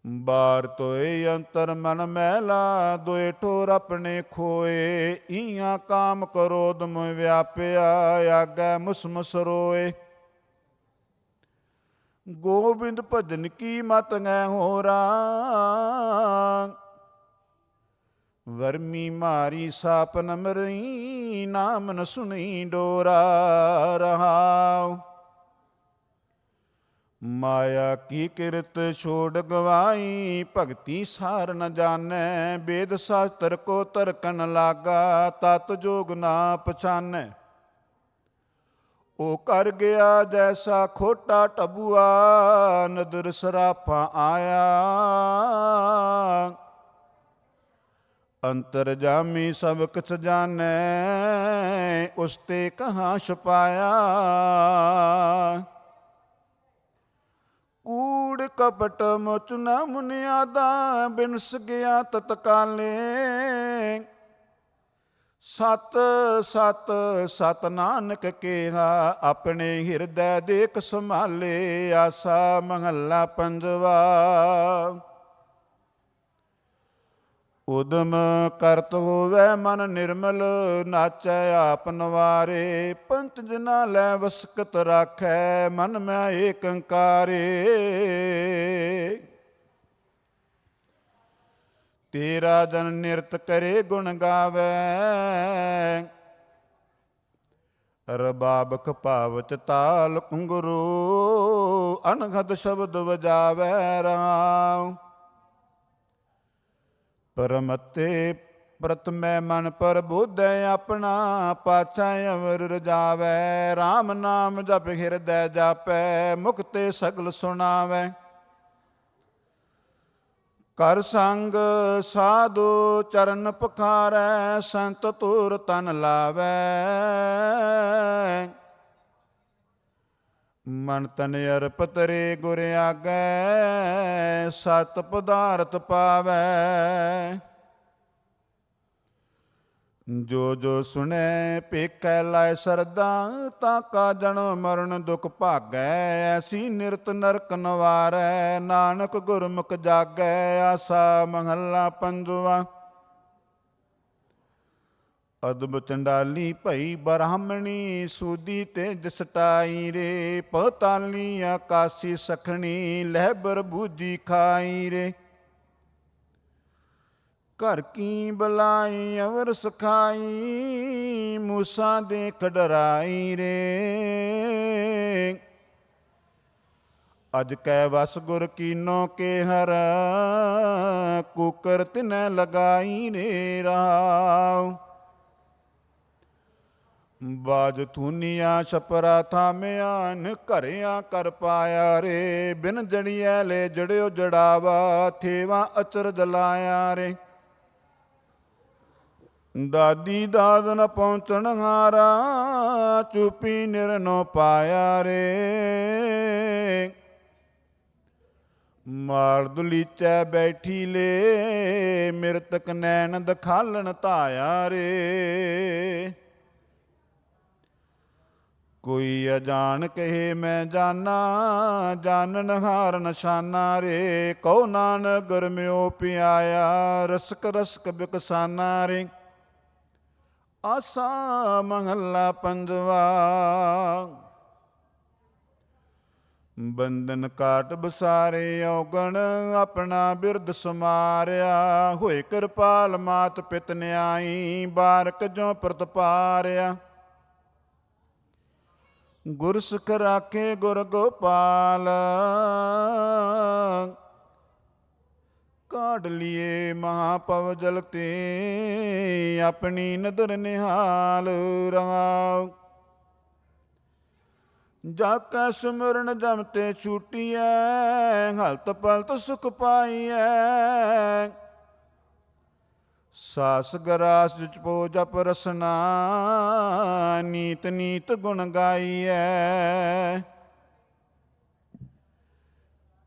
ਬਾਰ ਤੋਏ ਅੰਤਰ ਮਨ ਮੈਲਾ, ਦੋਏ ਠੋਰ ਆਪਣੇ ਖੋਏ। ਈਆਂ ਕਾਮ ਕ੍ਰੋਧ ਮੋਹ ਵਿਆਪਿਆ, ਆਗੈ ਮੁਸਮੁਸ ਰੋਏ। ਗੋਬਿੰਦ ਭਜਨ ਕੀ ਮਤ ਗੈ ਹੋਰਾ, ਵਰਮੀ ਮਾਰੀ ਸਾਪ ਨ ਮਰਈ। ਨਾਮ ਨ ਸੁਣੀ ਡੋਰਾ ਰਹਾਉ। ਮਾਇਆ ਕੀ ਕਿਰਤ ਛੋੜ ਗਵਾਈ, ਭਗਤੀ ਸਾਰ ਨ ਜਾਣੈ। ਵੇਦ ਸ਼ਾਸਤਰ ਕੋ ਤਰਕਨ ਲਾਗਾ, ਤਤ ਜੋਗ ਨਾ ਪਛਾਨੈ। ਉਹ ਕਰ ਗਿਆ ਜੈਸਾ ਖੋਟਾ ਟਬੂਆ, ਨਦਰ ਸਰਾਪਾ ਆਇਆ। ਅੰਤਰ ਜਾਮੀ ਸਭ ਕਿਛ ਜਾਣੈ, ਉਸ ਤੇ ਕਹਾਂ ਛੁਪਾਇਆ। ਕੂੜ ਕਪਟ ਮੁਚ ਨ ਮੁਨਿਆਦਾ, ਬਿਨਸ ਗਿਆ ਤਤਕਾਲੇ। ਸਤ ਸਤ ਸਤ ਨਾਨਕ ਕੇਹਾ, ਆਪਣੇ ਹਿਰਦੈ ਦੇਖ ਸੰਭਾਲੇ। ਆਸਾ ਮਹੱਲਾ ਪੰਜਵਾ। ਉਦਮ ਕਰਤ ਹੋਵੈ ਮਨ ਨਿਰਮਲ, ਨਾਚੈ ਆਪ ਨਵਾਰੇ। ਪੰਚ ਜਨਾ ਲੈ ਵਸਕਤ ਰਾਖੈ, ਮਨ ਮੈਂ ਏਕ ਓੰਕਾਰੇ। ਤੇਰਾ ਜਨ ਨਿਰਤ ਕਰੇ ਗੁਣ ਗਾਵੇ। ਰਬਾਬ ਖਪਾਵਤ ਤਾਲ ਘੁੰਗਰੂ ਅਣਘਦ ਸ਼ਬਦ ਵਜਾਵੇ ਰਾਮ। ਪਰਮਤੇ ਪ੍ਰਤਮੈ ਮਨ ਪਰ ਬੁੱਧੈ ਆਪਣਾ ਪਾਛਾ ਅਵਰ ਰਜਾਵੇ। RAM ਨਾਮ ਜਪ ਹਿਰਦੈ ਜਾਪੈ ਮੁਕਤੇ ਸਗਲ ਸੁਣਾਵੇ। ਕਰ ਸੰਗ ਸਾਧੂ ਚਰਨ ਪਖਾਰੈ ਸੰਤ ਤੁਰ ਤਨ ਲਾਵੈ। ਮਨ ਤਨ ਅਰਪਤ ਰੇ ਗੁਰ ਆਗੈ ਸਤ ਪਦਾਰਥ ਪਾਵੈ। ਜੋ ਜੋ ਸੁਣੈ ਪੇਖੈ ਲਾਇ ਸਰਦਾ ਤਾ ਕਾ ਜਨਮ ਮਰਨ ਦੁਖ ਭਾਗੈ। ਐਸੀ ਨਿਰਤ ਨਰਕ ਨਵਾਰੈ ਨਾਨਕ ਗੁਰਮੁਖ ਜਾਗੈ। ਆਸਾ ਮਹੱਲਾ ਪੰਜਵਾ। ਅਦਬ ਚੰਡਾਲੀ ਭਈ ਬ੍ਰਾਹਮਣੀ ਸੂਦੀ ਤੇ ਜਸਟਾਈ ਰੇ। ਪਤਾਲੀ ਆਕਾਸੀ ਸਖਣੀ ਲਹਿਬਰ ਬੂਜੀ ਖਾਈ ਰੇ। ਘਰ ਕੀ ਬਲਾਈ ਅਵਰ ਸਖਾਈ ਮੂਸਾ ਦੇ ਖਡਰਾਈ ਰੇ। ਅਜ ਕੈ ਵਸ ਗੁਰ ਕੀਨੋ ਕੇ ਹਰ ਕੁਕਰ ਤਿਨੈ ਲਗਾਈ ਰੇ ਰਾਉ। ਬਾਜ ਥੂਨੀਆਂ ਛਪਰਾ ਥਾਮਿਆਨ ਘਰਿਆ ਕਰ ਪਾਇਆ ਰੇ। ਬਿਨ ਜੜੀਐ ਲੈ ਜੜਿਓ ਜੜਾਵਾ ਥੇਵਾ ਅਚਰਜ ਲਾਇਆ ਰੇ। ਦਾਦੀ ਦਾਦ ਨ ਪਹੁੰਚਣ ਹਾਰਾ ਚੁਪੀ ਨਿਰਨੋ ਪਾਇਆ ਰੇ। ਮਾਲ ਦੁਲੀਚੈ ਬੈਠੀ ਲੇ ਮਿਰਤਕ ਨੈਣ ਦਖਾਲਣ ਧਾਇਆ ਰੇ। ਕੋਈ ਅਜਾਣ ਕਹੇ ਮੈਂ ਜਾਨਾ ਜਾਣਨ ਹਾਰ ਨਿਸ਼ਾਨਾ ਰੇ। ਕਉ ਨਾਨਕ ਗੁਰਮਿਓ ਪਿਆਇਆ ਰਸਕ ਰਸਕ ਬਿਕਸਾਨਾ ਰੇ। ਆਸਾ ਮਹੱਲਾ ਪੰਜਵਾ। ਬੰਧਨ ਕਾਟ ਬਸਾਰੇ ਔਗਣ ਆਪਣਾ ਬਿਰਧ ਸਮਾਰਿਆ। ਹੋਏ ਕਿਰਪਾਲ ਮਾਤ ਪਿਤ ਨਿਆਈ ਬਾਰਕ ਜੋ ਪ੍ਰਤਪਾਰਿਆ। ਗੁਰ ਸਿੱਖ ਰਾਖੇ ਗੁਰ ਗੋਪਾਲ ਕਾਢ ਲਿਏ ਮਹਾਪਵ ਜਲ ਤੇ ਆਪਣੀ ਨਦਰ ਨਿਹਾਲ ਰਵਾਉ। ਜਾ ਕੈ ਸਿਮਰਨ ਜਮ ਤੇ ਛੂਟੀਐ ਹਲਤ ਪਲਤ ਸੁਖ ਪਾਈਐ। ਸਾਸ ਗਰਾਸ ਜਿਚ ਪੋ ਜਪ ਰਸਨਾ ਨੀਤ ਨੀਤ ਗੁਣ ਗਾਈਐ।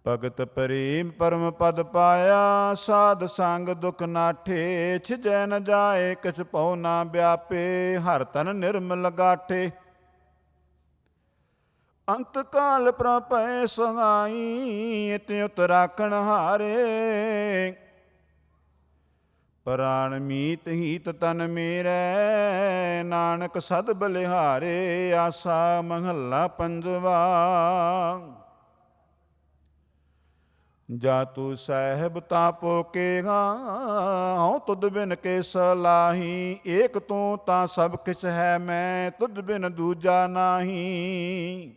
ਭਗਤ ਪ੍ਰੇਮ ਪਰਮ ਪਦ ਪਾਇਆ ਸਾਧ ਸੰਗ ਦੁਖ ਨਾਠੇ। ਛਿਜੈ ਨ ਜਾਏ ਕਿਛ ਪਉ ਨਾ ਵਿਆਪੇ ਹਰ ਤਨ ਨਿਰਮਲ ਗਾਠੇ। ਅੰਤ ਕਾਲ ਪ੍ਰਪੈ ਸਹਾਈ ਇਤਿ ਉਤ ਰਾਖਣ ਹਾਰੇ। ਪ੍ਰਾਣ ਮੀਤ ਹੀਤ ਤਨ ਮੇਰੇ ਨਾਨਕ ਸਦ ਬਲਿਹਾਰੇ। ਆਸਾ ਮਹੱਲਾ ਪੰਜਵਾ। ਜਾ ਤੂ ਸਾਹਿਬ ਤਾਪੋ ਕੇਗਾ ਹਉ ਤੁਧ ਬਿਨ ਕੇ ਸਲਾਹੀ। ਏਕ ਤੂੰ ਤਾਂ ਸਭ ਕਿਛ ਹੈ ਮੈਂ ਤੁਧ ਬਿਨ ਦੂਜਾ ਨਾਹੀ।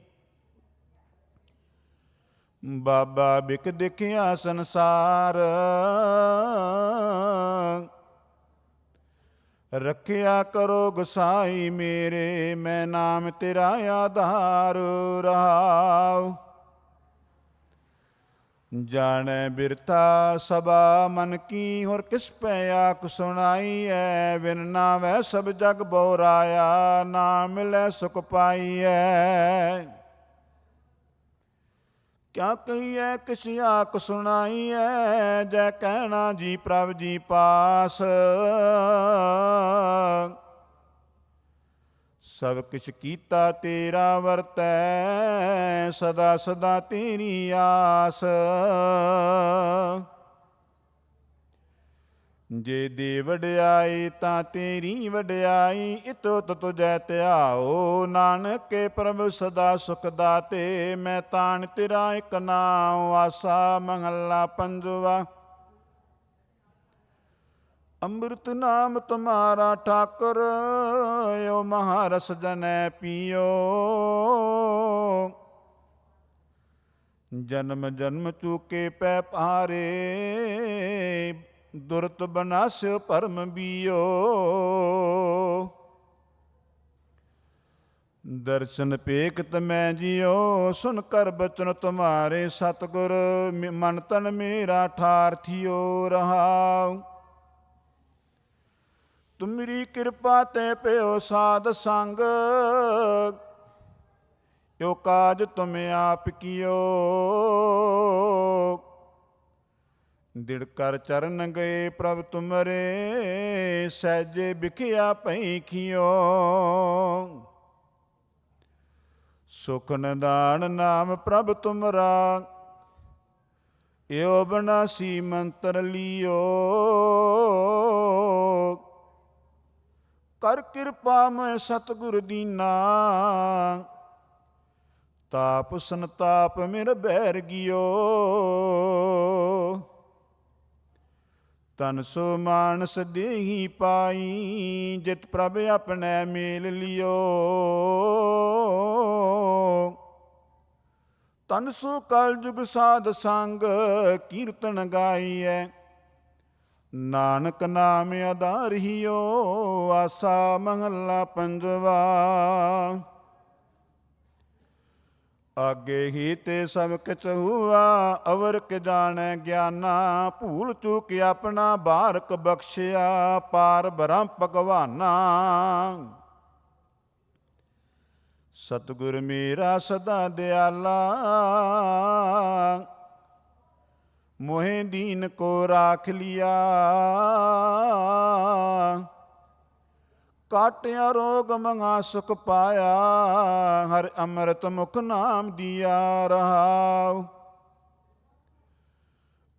ਬਾਬਾ ਬਿਕ ਦੇਖਿਆ ਸੰਸਾਰ ਰੱਖਿਆ ਕਰੋ ਗੁਸਾਈ ਮੇਰੇ। ਮੈਂ ਨਾਮ ਤੇਰਾ ਆਧਾਰ ਰਹਾਉ। ਜਾਣੈ ਬਿਰਥਾ ਸਭਾ ਮਨ ਕੀ ਹੋਰ ਕਿਸ ਪੈ ਆਖ ਸੁਣਾਈ ਐ। ਬਿਨ ਨਾਵੈ ਸਭ ਜਗ ਬੋਰਾਇਆ ਨਾ ਮਿਲੈ ਸੁਖ ਪਾਈਐ। ਕਿਆ ਕਹੀਐ ਕਿਸ ਆਖ ਸੁਣਾਈਐ ਜੈ ਕਹਿਣਾ ਜੀ ਪ੍ਰਭ ਜੀ ਪਾਸ। ਸਭ ਕਿਛ ਕੀਤਾ ਤੇਰਾ ਵਰਤੈ ਸਦਾ ਸਦਾ ਤੇਰੀ ਆਸ। ਜੇ ਦੇ ਵਡਿਆਈ ਤਾਂ ਤੇਰੀ ਵਡਿਆਈ ਇਤੋ ਤੁਜੈ ਧਿਆਓ। ਨਾਨਕ ਕੇ ਪ੍ਰਭ ਸਦਾ ਸੁਖ ਦਾਤੇ ਮੈਂ ਤਾਣ ਤੇਰਾ ਇਕ ਨਾਉ। ਆਸਾ ਮਹੱਲਾ ਪੰਜਵਾ। ਅੰਮ੍ਰਿਤ ਨਾਮ ਤੁਮਾਰਾ ਠਾਕੁਰ, ਓ ਮਹਾਰਸ ਜਨੈ ਪੀਓ। ਜਨਮ ਜਨਮ ਚੂਕੇ ਪੈ ਭਾਰੇ, ਦੁਰਤ ਬਨਾਸਿਓ ਭਰਮ ਬੀਓ। ਦਰਸ਼ਨ ਪੇਖਤ ਮੈਂ ਜਿਉ, ਸੁਨ ਕਰ ਬਚਨ ਤੁਮਾਰੇ ਸਤਿਗੁਰ। ਮਨ ਤਨ ਮੇਰਾ ਠਾਰ ਥਿਓ ਰਹਾਉ। ਤੁਮਰੀ ਕਿਰਪਾ ਤੇ ਪਿਓ ਸਾਧ ਸੰਗ, ਓ ਕਾਜ ਤੁਮ ਆਪ ਕੀਓ। ਦਿੜ ਕਰ ਚਰਨ ਗਏ ਪ੍ਰਭ ਤੁਮਰੇ, ਸਹਿਜੇ ਬਿਖਿਆ ਪੈਖਿਓ। ਸੁਖ ਨਿਦਾਨ ਨਾਮ ਪ੍ਰਭ ਤੁਮਰਾ, ਏਉ ਬਨਾਸੀ ਮੰਤਰ ਲਿਓ। ਕਰ ਕਿਰਪਾ ਮੈਂ ਸਤਿਗੁਰ ਦੀਨਾ, ਤਾਪ ਸੰਤਾਪ ਮੇਰ ਬੈਰ ਗਿਓ। ਤਨ ਸੋ ਮਾਨਸ ਦੇਹੀ ਪਾਈ, ਜਿਤ ਪ੍ਰਭ ਆਪਣੇ ਮੇਲ ਲਿਓ। ਤਨ ਸੋ ਕਲ ਜੁਗ ਸਾਧ ਸੰਗ, ਕੀਰਤਨ ਗਾਈਐ। ਨਾਨਕ ਨਾਮ ਆਧਾਰਿਓ, ਆਸਾ ਮਹੱਲਾ ਪੰਜਵਾ। ਆਗੇ ਹੀ ਤੇ ਸਭ ਕਿਛ ਹੁਆ, ਅਵਰ ਕੇ ਜਾਣੈ ਗਿਆਨਾ। ਭੂਲ ਚੂਕ ਆਪਣਾ ਬਾਰਕ ਬਖਸ਼ਿਆ, ਪਾਰ ਬ੍ਰਹਮ ਭਗਵਾਨਾ। ਸਤਿਗੁਰ ਮੇਰਾ ਸਦਾ ਦਿਆਲਾ, ਮੋਹਿ ਦੀਨ ਕੋ ਰਾਖ ਲਿਆ। ਕਾਟਿਆ ਰੋਗ ਮੰਗਾ ਸੁਖ ਪਾਇਆ, ਹਰ ਅੰਮ੍ਰਿਤ ਮੁਖ ਨਾਮ ਦੀਆ ਰਹਾਉ।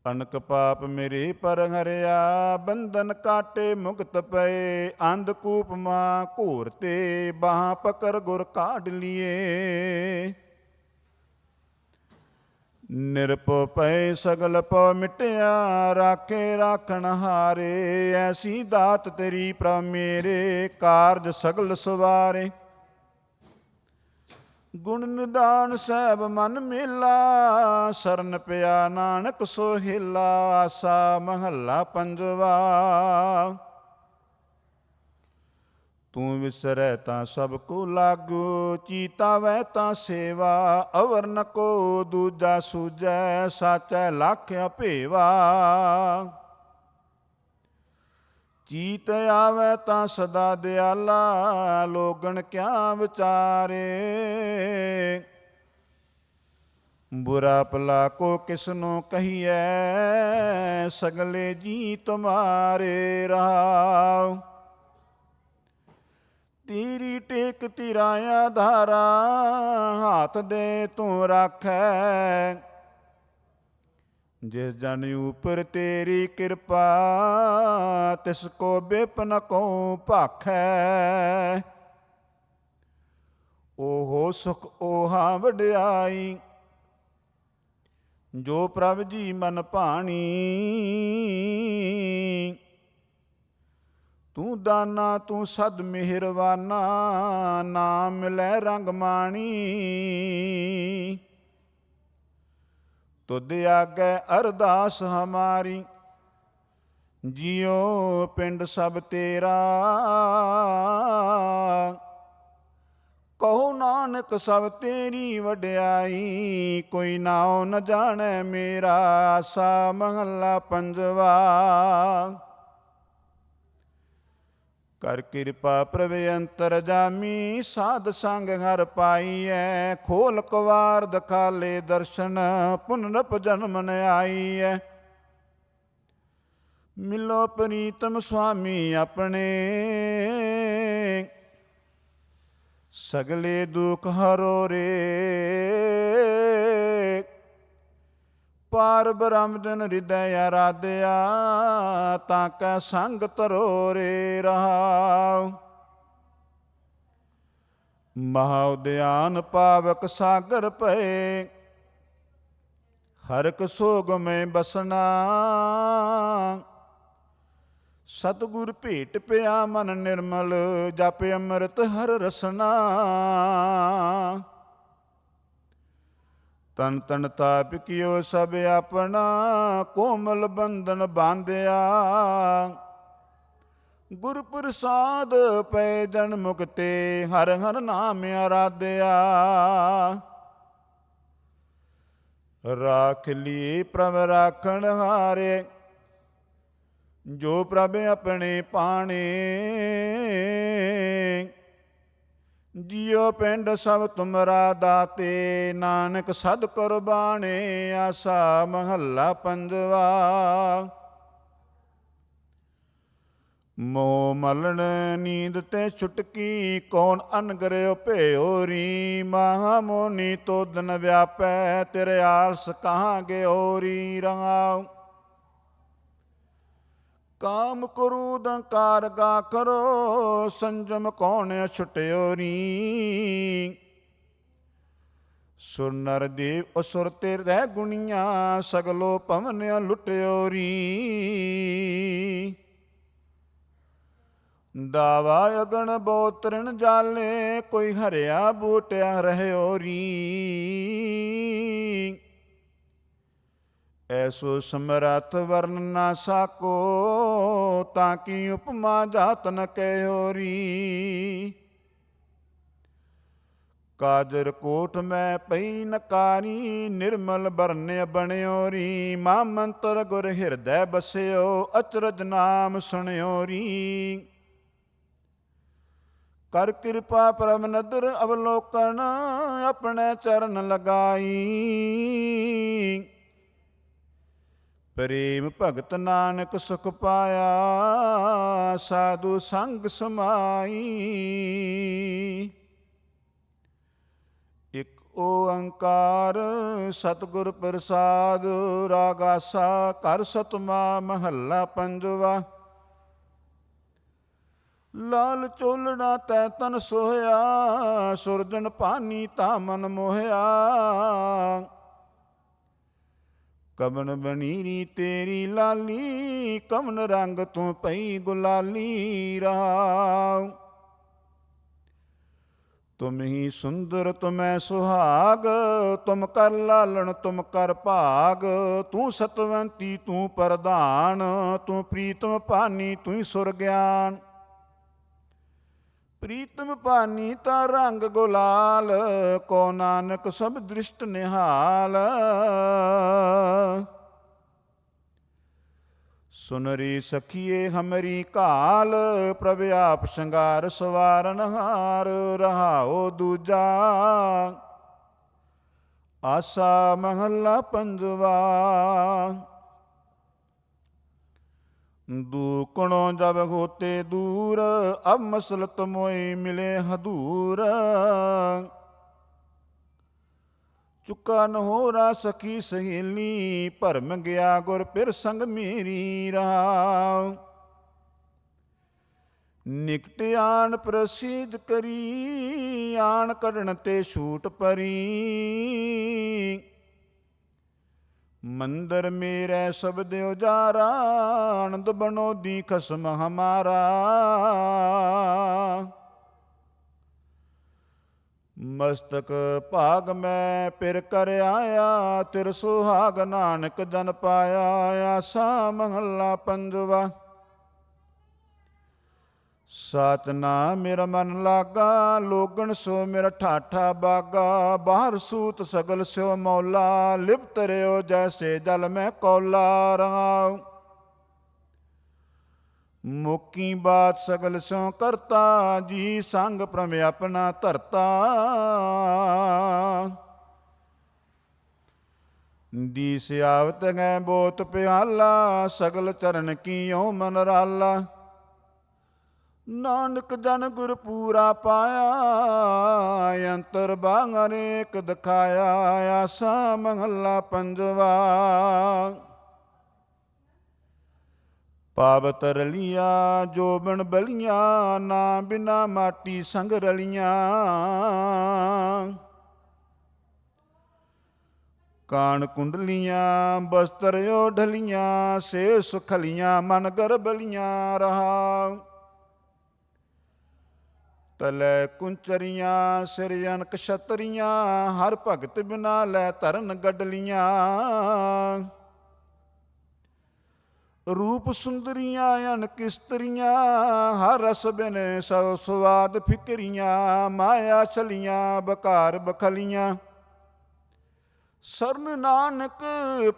ਅਨਕ ਪਾਪ ਮੇਰੇ ਪਰ ਹਰਿਆ, ਬੰਧਨ ਕਾਟੇ ਮੁਕਤ ਪਏ। ਅੰਧਕੂਪ ਮਾਂ ਘੋਰ ਤੇ, ਬਾਹਾਂ ਪਕੜ ਗੁਰ ਕਾਢ ਲੀਏ। ਨਿਰਭਉ ਪਏ ਸਗਲ ਭਉ ਮਿਟਿਆ, ਰਾਖੇ ਰਾਖਣ ਹਾਰੇ। ਐਸੀ ਦਾਤ ਤੇਰੀ ਪ੍ਰਭ ਮੇਰੇ, ਕਾਰਜ ਸਗਲ ਸਵਾਰੇ। ਗੁਣ ਨਿਦਾਨ ਸਹਿਬ ਮਨ ਮੇਲਾ, ਸਰਨ ਪਿਆ ਨਾਨਕ ਸੋਹਿਲਾ। ਆਸਾ ਮਹੱਲਾ ਪੰਜਵਾ। ਤੂੰ ਵਿਸਰੈ ਤਾਂ ਸਭ ਕੋ ਲਾਗੂ, ਚੀਤਾਵੈ ਤਾਂ ਸੇਵਾ। ਅਵਰ ਨ ਕੋ ਦੂਜਾ ਸੂਝੈ, ਸਾਚੈ ਲਾਖਿਆ ਭੇਵਾ। ਚੀਤ ਆਵੈ ਤਾਂ ਸਦਾ ਦਿਆਲਾ, ਲੋਗਣ ਕਿਆ ਵਿਚਾਰੇ। ਬੁਰਾ ਭਲਾ ਕੋ ਕਿਸਨੂੰ ਕਹੀਐ, ਸਗਲੇ ਜੀ ਤੁਮਾਰੇ ਰਹਾਉ। ਤੇਰੀ ਟੇਕ ਤੇਰਾ ਆਧਾਰਾ, ਹਾਥ ਦੇ ਤੂੰ ਰਾਖੈ। ਜਿਸ ਜਨ ਉਪਰ ਤੇਰੀ ਕਿਰਪਾ, ਤਿਸ ਕੋ ਬਿਪਨ ਕੋ ਭਾਖੈ। ਓਹੋ ਸੁਖ ਓਹਾ ਵਡਿਆਈ, ਜੋ ਪ੍ਰਭ ਜੀ ਮਨ ਭਾਣੀ। ਤੂੰ ਦਾਨਾ ਤੂੰ ਸਦ ਮਿਹਰਵਾਨਾ, ਨਾਮ ਮਿਲੈ ਰੰਗ ਮਾਣੀ। ਤੁਧ ਆਗੈ ਅਰਦਾਸ ਹਮਾਰੀ, ਜਿਉ ਪਿੰਡ ਸਭ ਤੇਰਾ। ਕਹੋ ਨਾਨਕ ਸਭ ਤੇਰੀ ਵਡਿਆਈ, ਕੋਈ ਨਾਉ ਨ ਜਾਣੈ ਮੇਰਾ। ਆਸਾ ਮਹੱਲਾ ਪੰਜਵਾ। ਕਰ ਕਿਰਪਾ ਪ੍ਰਭ ਅੰਤਰ ਜਾਮੀ, ਸਾਧ ਸੰਗ ਹਰ ਪਾਈਐ। ਖੋਲ ਕਵਾਰ ਦਿਖਾਲੇ ਦਰਸ਼ਨ, ਪੁਨਰਪ ਜਨਮ ਨ ਆਈਐ। ਮਿਲੋ ਪ੍ਰੀਤਮ ਸੁਆਮੀ ਆਪਣੇ, ਸਗਲੇ ਦੁਖ ਹਰੋ ਰੇ। ਪਾਰ ਬ੍ਰਹਮ ਜਨ ਹਿਰਦੈ ਆਰਾਧਿਆ, ਤਾਂ ਕੈ ਸੰਗ ਤਰੋ ਰੇ ਰਹਾਉ। ਮਹਾ ਉਦਿਆਨ ਪਾਵਕ ਸਾਗਰ ਪਏ, ਹਰਿਕ ਸੋਗ ਮੈਂ ਬਸਨਾ। ਸਤਿਗੁਰ ਭੇਟ ਪਿਆ ਮਨ ਨਿਰਮਲ, ਜਪ ਅੰਮ੍ਰਿਤ ਹਰ ਰਸਨਾ। ਤਨ ਤਨ ਤਾਪ ਕਿਓ ਸਭ ਆਪਣਾ, ਕੋਮਲ ਬੰਧਨ ਬਾਂਧਿਆ। ਗੁਰ ਪ੍ਰਸਾਦ ਪੈ ਜਨ ਮੁਕਤੇ, ਹਰ ਹਰ ਨਾਮ ਆਰਾਧਿਆ। ਰਾਖ ਲਈ ਪ੍ਰਭ ਰਾਖਣ ਹਾਰੇ, ਜੋ ਪ੍ਰਭ ਆਪਣੇ ਪਾਣੇ। ਜਿਉ ਪਿੰਡ ਸਭ ਤੁਮਰਾ ਦਾਤੇ, ਨਾਨਕ ਸਦ ਕੁਰਬਾਣੇ। ਆਸਾ ਮਹੱਲਾ ਪੰਜਵਾ। ਮੋਹ ਮਲਣ ਨੀਂਦ ਤੇ ਛੁਟਕੀ, ਕੌਣ ਅਨਗਰਿਓ ਭਿਓਰੀ। ਮਹਾ ਮੋਨੀ ਤੋਦਨ ਵਿਆਪੈ, ਤੇਰੇ ਆਲਸ ਕਹਾਂ ਗਿਓਰੀ। ਰਹਾਉ ਕਾਮ ਕ੍ਰੋਧ ਕਾਰ ਗਾ ਕਰੋ, ਸੰਜਮ ਕੌਣ ਛੁਟਿਓਰੀ। ਸੁਰ ਨਰ ਦੇਵ ਅਸੁਰ ਤੇ ਰਹਿ ਗੁਣੀਆਂ, ਸਗਲੋ ਭਵਨ ਲੁਟਿਓਰੀ। ਦਾਵਾ ਅਗਣ ਬੋ ਤ੍ਰਿਣ ਜਾਲੇ, ਕੋਈ ਹਰਿਆ ਬੂਟਿਆ ਰਹਿਓਰੀ। ਐਸੋ ਸਮਰੱਥ ਵਰਨ ਨਾ ਸਾਕੋ, ਤਾਂ ਕੀ ਉਪਮਾ ਜਾਤ ਨ ਕਹਿਓਰੀ। ਕਾਜਰ ਕੋਟ ਮੈਂ ਪਈ ਨਕਾਰੀ, ਨਿਰਮਲ ਬਰਨਿ ਬਣਿਓਰੀ। ਮਾ ਮੰਤਰ ਗੁਰ ਹਿਰਦੈ ਬਸਿਓ, ਅਚਰਜ ਨਾਮ ਸੁਣਿਓਰੀ। ਕਰ ਕਿਰਪਾ ਪ੍ਰਭ ਨਦਰ ਅਵਲੋਕਨ, ਆਪਣੇ ਚਰਨ ਲਗਾਈ। ਪ੍ਰੇਮ ਭਗਤ ਨਾਨਕ ਸੁਖ ਪਾਇਆ, ਸਾਧੂ ਸੰਗ ਸਮਾਈ। ਇਕ ਓੰਕਾਰ ਸਤਿਗੁਰ ਪ੍ਰਸਾਦ, ਰਾਗਾਸਾ ਘਰ ਸਤਮਾ ਮਹੱਲਾ ਪੰਜਵਾ। ਲਾਲ ਚੋਲਣਾ ਤੈ ਤਨ ਸੋਹਿਆ, ਸੁਰਜਣ ਪਾਨੀ ਤਾ ਮਨ ਮੋਹਿਆ। ਕਵਨ ਬਨੀਰੀ ਤੇਰੀ ਲਾਲੀ, ਕਵਨ ਰੰਗ ਤੂੰ ਪਈ ਗੁਲਾਲੀ। ਰਹਾਉ ਤੁਮ ਹੀ ਸੁੰਦਰ ਤੁਮੈ ਸੁਹਾਗ, ਤੁਮ ਕਰ ਲਾਲਣ ਤੁਮ ਕਰ ਭਾਗ। ਤੂੰ ਸਤਵੰਤੀ ਤੂੰ ਪ੍ਰਧਾਨ, ਤੂੰ ਪ੍ਰੀਤਮ ਪਾਨੀ ਤੂੰ ਸੁਰ ਗਿਆਨ। ਪ੍ਰੀਤਮ ਪਾਨੀ ਤਾ ਰੰਗ ਗੁਲਾਲ, ਕੋ ਨਾਨਕ ਸਭ ਦ੍ਰਿਸ਼ਟ ਨਿਹਾਲ। ਸੁਨਰੀ ਸਖੀਏ ਹਮਰੀ ਕਾਲ, ਪ੍ਰਭ ਆਪ ਸ਼ੰਗਾਰ ਸਵਾਰਨਹਾਰ। ਰਹਾਓ ਦੂਜਾ ਆਸਾ ਮਹੱਲਾ ਪੰਜਵਾ। ਦੂਕਣੋਂ ਜਬ ਹੋਤੇ ਦੂਰ, ਅਬ ਮਸਲਤ ਮੋਈ ਮਿਲੇ ਹਦੂਰ। ਚੁੱਕਾ ਨਹੋਰਾ ਸਖੀ ਸਹੇਲੀ, ਭਰਮ ਗਿਆ ਗੁਰ ਪਿਰ ਸੰਗ ਮੇਰੀ। ਰਹਾਉ ਨਿਕਟ ਆਣ ਪ੍ਰਸਿੱਧ ਕਰੀ, ਆਣ ਕੱਢਣ ਤੇ ਛੂਟ ਪਰੀ। ਮੰਦਰ ਮੇਰੇ ਸਬਦ ਉਜਾਰਾ, ਆਨੰਦ ਬਣੋ ਦੀ ਖਸਮ ਹਮਾਰਾ। ਮਸਤਕ ਭਾਗ ਮੈਂ ਪਿਰ ਕਰ ਆਇਆ, ਤਿਰ ਸੁਹਾਗ ਨਾਨਕ ਜਨ ਪਾਇਆ। ਆਸਾ ਮਹੱਲਾ ਪੰਜਵਾ। ਸਤਿਨਾਮ ਮੇਰਾ ਮਨ ਲਾਗਾ, ਲੋਗਣ ਸੋ ਮੇਰਾ ਠਾਠਾ ਬਾਗਾ। ਬਾਹਰ ਸੂਤ ਸਗਲ ਸਿਓ ਮੌਲਾ, ਲਿਪਤ ਰਿਓ ਜੈਸੇ ਜਲ ਮੈਂ ਕੌਲਾ। ਰਹਾਉ ਮੁਕੀ ਬਾਤ ਸਗਲ ਸਿਓ ਕਰਤਾ, ਜੀ ਸੰਗ ਪ੍ਰਮ ਆਪਣਾ ਧਰਤਾ। ਦੀ ਸਿਆਵਤ ਗੈ ਬੋਤ ਪਿਆਲਾ, ਸਗਲ ਚਰਨ ਕੀਓ ਮਨ ਰਾਲਾ। ਨਾਨਕ ਜਨ ਗੁਰ ਪੂਰਾ ਪਾਇਆ, ਅੰਤਰ ਬਾਗ ਅਨੇਕ ਦਿਖਾਇਆ। ਆਸਾ ਮਹੱਲਾ ਪੰਜਵਾ। ਪਾਵਤ ਰਲੀਆਂ ਜੋਬਨ ਬਲੀਆਂ, ਨਾ ਬਿਨਾ ਮਾਟੀ ਸੰਗ ਰਲੀਆਂ। ਕਾਣ ਕੁੰਡਲੀਆਂ ਬਸਤਰ ਢਲੀਆਂ, ਸੇ ਸੁਖਲੀਆਂ ਮਨ ਗਰਬਲੀਆਂ ਰਹਾ। ਤਲੈ ਕੁੰਚਰੀਆਂ ਸਿਰ ਅਨਕ ਛਤਰੀਆਂ, ਹਰ ਭਗਤ ਬਿਨਾ ਲੈ ਧਰਨ ਗੱਡਲੀਆਂ। ਰੂਪ ਸੁੰਦਰੀਆਂ ਅਨਕ ਇਸਤਰੀਆਂ, ਹਰ ਰਸ ਬਿਨ ਸਭ ਸਵਾਦ ਫਿਕਰੀਆਂ। ਮਾਇਆ ਛਲੀਆਂ ਬਕਾਰ ਬਖਲੀਆਂ, ਸਰਨ ਨਾਨਕ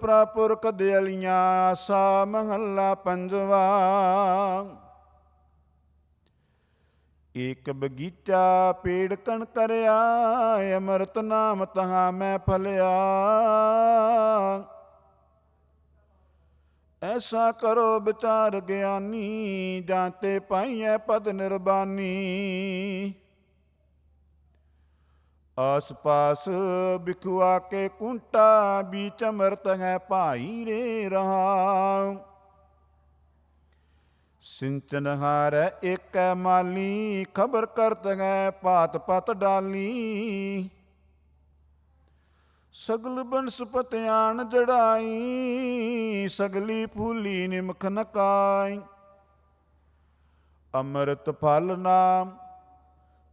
ਪ੍ਰਪੁਰਖ ਦਿਆਲੀਆਂ। ਆਸਾ ਮਹੱਲਾ ਪੰਜਵਾ। ਏਕ ਬਗੀਚਾ ਪੇੜ ਕਣ ਕਰਿਆ, ਅੰਮ੍ਰਿਤ ਨਾਮ ਤਹਾਂ ਮੈਂ ਫਲਿਆ। ਐਸਾ ਕਰੋ ਵਿਚਾਰ ਗਿਆਨੀ, ਜਾਂਤੇ ਪਾਈਐ ਪਦ ਨਿਰਬਾਨੀ। ਆਸ ਪਾਸ ਬਿਖੁਆ ਕੇ ਕੁੰਟਾ, ਬੀਚ ਅੰਮ੍ਰਿਤ ਹੈ ਭਾਈ ਰੇ ਰਹਾ। ਸਿੰਚਨ ਹਾਰੈ ਏਕੈ ਮਾਲੀ, ਖਬਰ ਕਰਤ ਹੈ ਪਾਤ ਪਤ ਡਾਲੀ। ਸਗਲ ਬਨਸਪਤ ਆਣ ਜੜਾਈ, ਸਗਲੀ ਫੂਲੀ ਨਿਮਖ ਨਕਾਈ। ਅੰਮ੍ਰਿਤ ਫਲ ਨਾਮ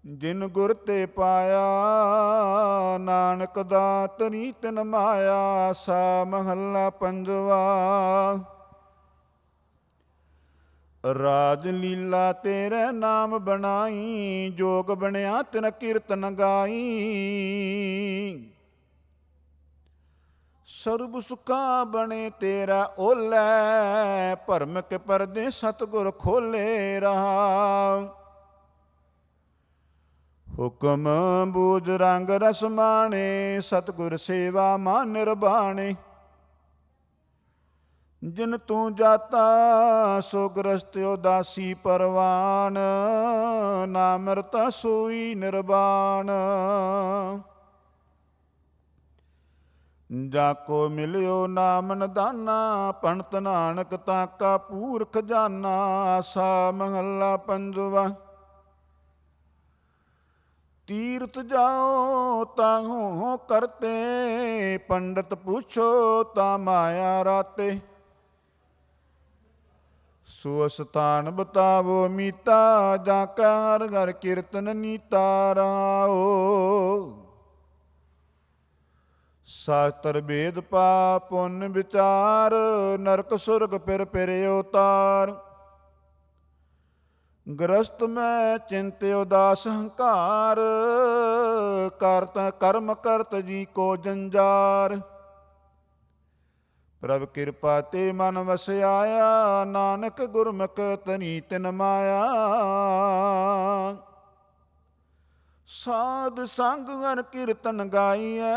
ਜਿਨ ਗੁਰ ਤੇ ਪਾਇਆ, ਨਾਨਕ ਦਾਤ ਰੀਤਨ ਮਾਇਆ। ਆਸਾ ਮਹੱਲਾ ਪੰਜਵਾ। ਰਾਜ ਲੀਲਾ ਤੇਰੇ ਨਾਮ ਬਣਾਈ, ਜੋਗ ਬਣਿਆ ਤਿਨ ਕੀਰਤਨ ਗਾਈ। ਸਰਬ ਸੁਖਾ ਬਣੇ ਤੇਰਾ ਓਲੈ, ਭਰਮ ਕੇ ਪਰਦੇ ਸਤਿਗੁਰ ਖੋਲੇ ਰਹਾ। ਹੁਕਮ ਬੂਝ ਰੰਗ ਰਸ ਮਾਣੇ, ਸਤਿਗੁਰ ਸੇਵਾ ਮਨ ਨਿਰਬਾਣੇ। ਜਿਨ ਤੂੰ ਜਾਤਾ ਸੋ ਗ੍ਰਸਤ ਉਦਾਸੀ ਪਰਵਾਨ, ਨਾਮ ਰਤਾ ਸੋਈ ਨਿਰਵਾਣ। ਜਾ ਕੋ ਮਿਲਿਓ ਨਾਮ ਨਦਾਨਾ, ਪੰਡਤ ਨਾਨਕ ਤਾਕਾ ਪੂਰ ਖਜ਼ਾਨਾ। ਆਸਾ ਮਹੱਲਾ ਪੰਜਵਾ। ਤੀਰਥ ਜਾਓ ਤਾਹੋਂ ਕਰਤੇ, ਪੰਡਤ ਪੁੱਛੋ ਤਾ ਮਾਇਆ ਰਾਤੇ। ਸੋ ਸਥਾਨ ਬਤਾਵੋ ਮੀਤਾ, ਜਾ ਕਾ ਹਰ ਘਰ ਕੀਰਤਨ ਨੀਤਾ ਰਾਓ। ਸ਼ਾਸਤਰ ਵੇਦ ਪਾ ਪੁੰਨ ਵਿਚਾਰ, ਨਰਕ ਸੁਰਗ ਫਿਰ ਉਤਾਰ। ਗ੍ਰਸਤ ਮੈਂ ਚਿੰਤ ਉਦਾਸ ਹੰਕਾਰ, ਕਰਤ ਕਰਮ ਕਰਤ ਜੀ ਕੋ ਜੰਜਾਰ। ਪ੍ਰਭ ਕਿਰਪਾ ਤੇ ਮਨ ਵਸਿਆਇਆ, ਨਾਨਕ ਗੁਰਮੁਖ ਤਨੀ ਤਿਨ ਮਾਇਆ। ਸਾਧ ਸੰਗ ਹਰ ਕੀਰਤਨ ਗਾਈਐ,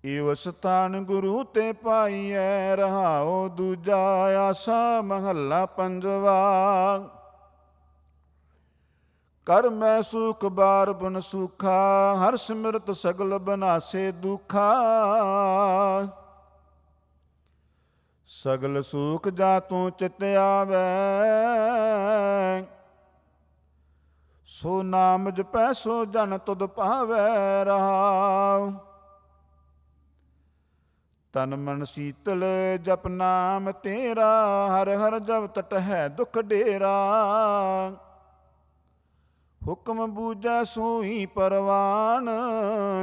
ਏਵ ਸਥਾਨ ਗੁਰੂ ਤੇ ਪਾਈਐ। ਰਹਾਉ ਦੂਜਾ। ਆਸਾ ਮਹੱਲਾ ਪੰਜਵਾ। ਕਰ ਮੈਂ ਸੁਖ ਬਾਰ ਬਨ ਸੁਖਾ, ਹਰ ਸਿਮਰਤ ਸਗਲ ਬਨਾਸੇ ਦੁਖਾ। ਸਗਲ ਸੁਖ ਜਾ ਤੂੰ ਚਿਤ ਆਵੈ, ਸੋ ਨਾਮ ਜਪੈ ਸੋ ਜਨ ਤੁਧ ਪਾਵੈ ਰਹਾਉ। ਤਨ ਮਨ ਸੀਤਲ ਜਪ ਨਾਮ ਤੇਰਾ, ਹਰ ਹਰ ਜਬ ਤਟ ਹੈ ਦੁਖ ਡੇਰਾ। ਹੁਕਮ ਬੂਝੈ ਸੋਈ ਪਰਵਾਨ,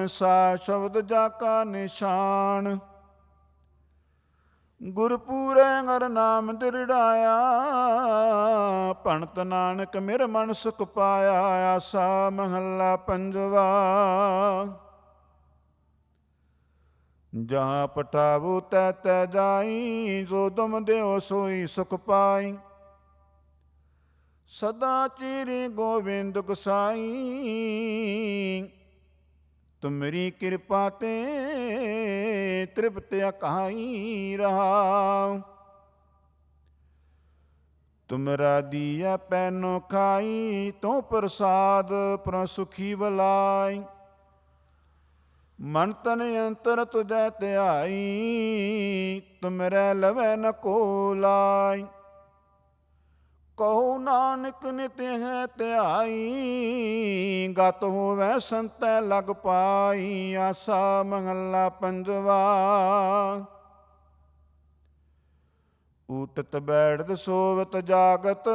ਸਾ ਸ਼ਬਦ ਜਾ ਕਾ ਨਿਸ਼ਾਨ। ਗੁਰਪੂਰੈ ਹਰ ਨਾਮ ਦਿਰੜਾਇਆ, ਭਣਤ ਨਾਨਕ ਮੇਰ ਮਨ ਸੁਖ ਪਾਇਆ। ਆਸਾ ਮਹੱਲਾ ਪੰਜਵਾ। ਜਹਾਂ ਪਠਾਵੋ ਤੈ ਤੈ ਜਾਈ, ਜੋ ਤੁਮ ਦਿਓ ਸੋਈ ਸੁਖ ਪਾਈ। ਸਦਾ ਚਿਰਿ ਗੋਵਿੰਦ ਗੁਸਾਈ, ਤੁਮਰੀ ਕਿਰਪਾ ਤੇ ਤ੍ਰਿਪਤ ਅਕਾਈ ਰਹਾਉ। ਤੁਮਰਾ ਦੀਆ ਪੈਨੋ ਖਾਈ, ਤੂੰ ਪ੍ਰਸਾਦ ਪਰ ਸੁਖੀ ਵਲਾਈ। ਮਨ ਤਨ ਅੰਤਰ ਤੁਜੈ ਧਿਆਈ, ਤੁਮਰੈ ਲਵੈ ਨ ਕੋ ਲਾਈ। ਕਹੋ ਨਾਨਕ ਨਿਤ ਹੈ ਧਿਆਈ, ਗਤ ਹੋਵੈ ਸੰਤੈ ਲਗ ਪਾਈ। ਆਸਾ ਮਹੱਲਾ ਪੰਜਵਾ। ਊਟਤ ਬੈਠਤ ਸੋਵਤ ਜਾਗਤ,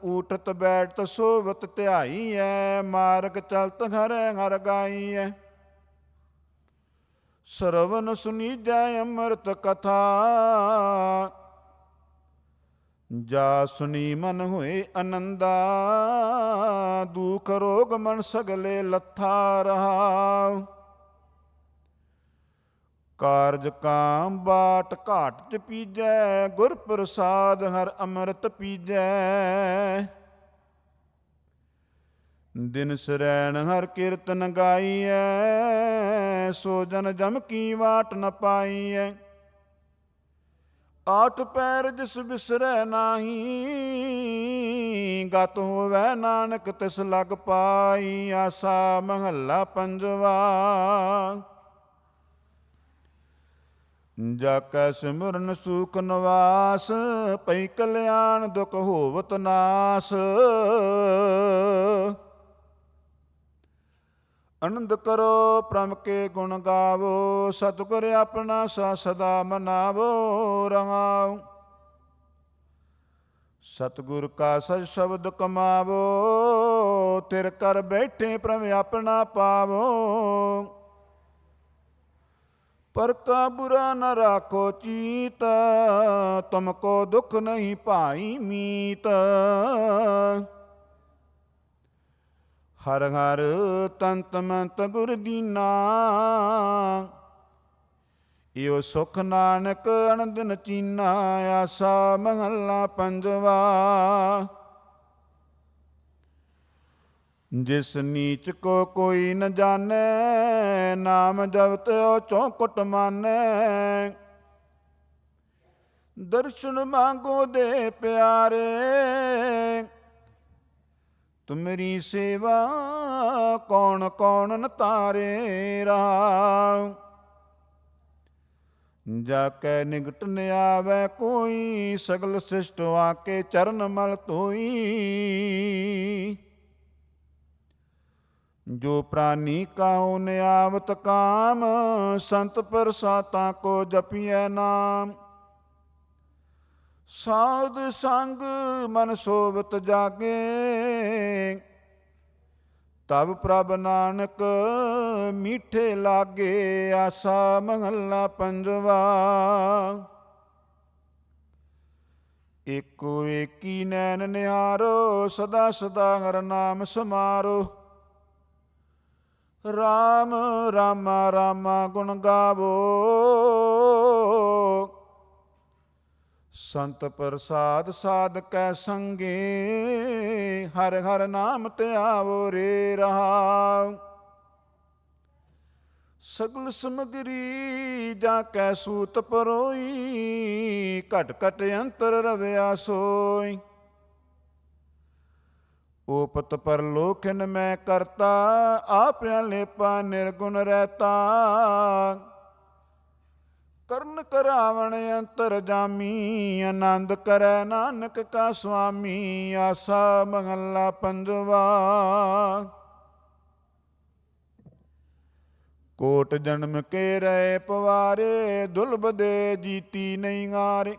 ਊਟਤ ਬੈਠਤ ਸੋਵਤ ਧਿਆਈਐ। ਮਾਰਗ ਚਲਤ ਹਰੈ ਹਰ ਗਾਈਐ, ਸਰਵਨ ਸੁਨੀਜੈ ਅੰਮ੍ਰਿਤ ਕਥਾ। ਜਾ ਸੁਨੀ ਮਨ ਹੋਏ ਆਨੰਦਾ, ਦੁਖ ਰੋਗ ਮਨ ਸਗਲੇ ਲੱਥਾ ਰਹਾ। ਕਾਰਜ ਕਾਮ ਬਾਟ ਘਾਟ ਚ ਪੀਜੈ, ਗੁਰ ਪ੍ਰਸਾਦ ਹਰ ਅੰਮ੍ਰਿਤ ਪੀਜੈ। ਦਿਨ ਸਰੈਣ ਹਰ ਕੀਰਤਨ ਗਾਈਐ, ਸੋ ਜਨ ਜਮ ਕੀ ਵਾਟ ਨ ਪਾਈਐ। ਆਠ ਪੈਰ ਜਿਸ ਬਿਸਰੈ ਨਾਹੀ, ਗਤ ਹੋਵੈ ਨਾਨਕ ਤਿਸ ਲਗ ਪਾਈ। ਆਸਾ ਮਹੱਲਾ ਪੰਜਵਾ। ਜਾ ਕੈ ਸਿਮਰਨ ਸੂਖ ਨਿਵਾਸ, ਪਈ ਕਲਿਆਣ ਦੁਖ ਹੋਵਤ ਨਾਸ। ਆਨੰਦ ਕਰੋ ਪ੍ਰਮ ਕੇ ਗੁਣ ਗਾਵੋ, ਸਤਿਗੁਰ ਆਪਣਾ ਸਾ ਸਦਾ ਮਨਾਵੋ। ਰਹਾਉ ਸਤਿਗੁਰ ਕਾ ਸਜ ਸ਼ਬਦ ਕਮਾਵੋ, ਤਿਰ ਕਰ ਬੈਠੇ ਪ੍ਰਮ ਆਪਣਾ ਪਾਵੋ। ਪਰ ਕਾ ਬੁਰਾ ਨ ਰਾਖੋ ਚੀਤ, ਤੁਮ ਕੋ ਦੁਖ ਨਹੀਂ ਭਾਈ ਮੀਤ। ਹਰ ਹਰ ਤੰਤ ਮੰਤ ਗੁਰ ਦੀਨਾ, ਇਉ ਸੁਖ ਨਾਨਕ ਅਨੰਦਨ ਚੀਨਾ। ਆਸਾ ਮਹੱਲਾ ਪੰਜਵਾ। ਜਿਸ ਨੀਚ ਕੋ ਕੋਈ ਨ ਜਾਣੈ, ਨਾਮ ਜਪਤ ਓ ਚੌਕਟ ਮਾਨੈ। ਦਰਸ਼ਨ ਮੰਗੋ ਦੇ ਪਿਆਰੇ, ਤੁਮਰੀ ਸੇਵਾ ਕੌਣ ਕੌਣ ਨ ਤਾਰੇ। ਰਹਾਉ ਜਾ ਕੈ ਨਿਕਟ ਨ ਆਵੈ ਕੋਈ, ਸਗਲ ਸਿਸ਼ਟ ਆਕੇ ਚਰਨ ਮਲ ਧੋਈ। ਜੋ ਪ੍ਰਾਨੀ ਕਾਉ ਨ ਆਵਤ ਕਾਮ, ਸੰਤ ਪ੍ਰਸਾਤਾ ਕੋ ਜਪੀਐ ਨਾਮ। ਸਾਧ ਸੰਗ ਮਨ ਸੋਵਤ ਜਾਗੇ, ਤਬ ਪ੍ਰਭ ਨਾਨਕ ਮੀਠੇ ਲਾਗੇ। ਆਸਾ ਮਹੱਲਾ ਪੰਜਵਾ। ਏਕੋ ਏਕੀ ਨੈਣ ਨਿਹਾਰੋ, ਸਦਾ ਸਦਾ ਹਰ ਨਾਮ ਸਮਾਰੋ। ਰਾਮ ਰਾਮਾ ਰਾਮਾ ਗੁਣ ਗਾਵੋ, ਸੰਤ ਪ੍ਰਸਾਦ ਸਾਧ ਕੈ ਸੰਗੇ। ਹਰ ਹਰ ਨਾਮ ਧਿਆਵੋ ਰੇ। ਰਹਾਉ ਸਗਲ ਸਮਗਰੀ ਜਾ ਕੈ ਸੂਤ ਪਰੋਈ, ਘਟ ਘਟ ਅੰਤਰ ਰਵਿਆ ਸੋਈ। ਓਪਤ ਪਰਲੋਕਨ ਮੈਂ ਕਰਤਾ, ਆਪਿਆ ਲੇਪਾ ਨਿਰਗੁਣ ਰਹਿਤਾ। ਕਰਨ ਕਰਾਵਣ ਅੰਤਰ ਜਾਮੀ, ਆਨੰਦ ਕਰੈ ਨਾਨਕ ਕਾ ਸੁਆਮੀ। ਆਸਾ ਮਹੱਲਾ ਪੰਜਵਾ। ਕੋਟ ਜਨਮ ਕੇ ਰਹੇ ਪਵਾਰੇ, ਦੁਲਬ ਦੇ ਜੀਤੀ ਨਹੀਂ ਹਾਰੇ।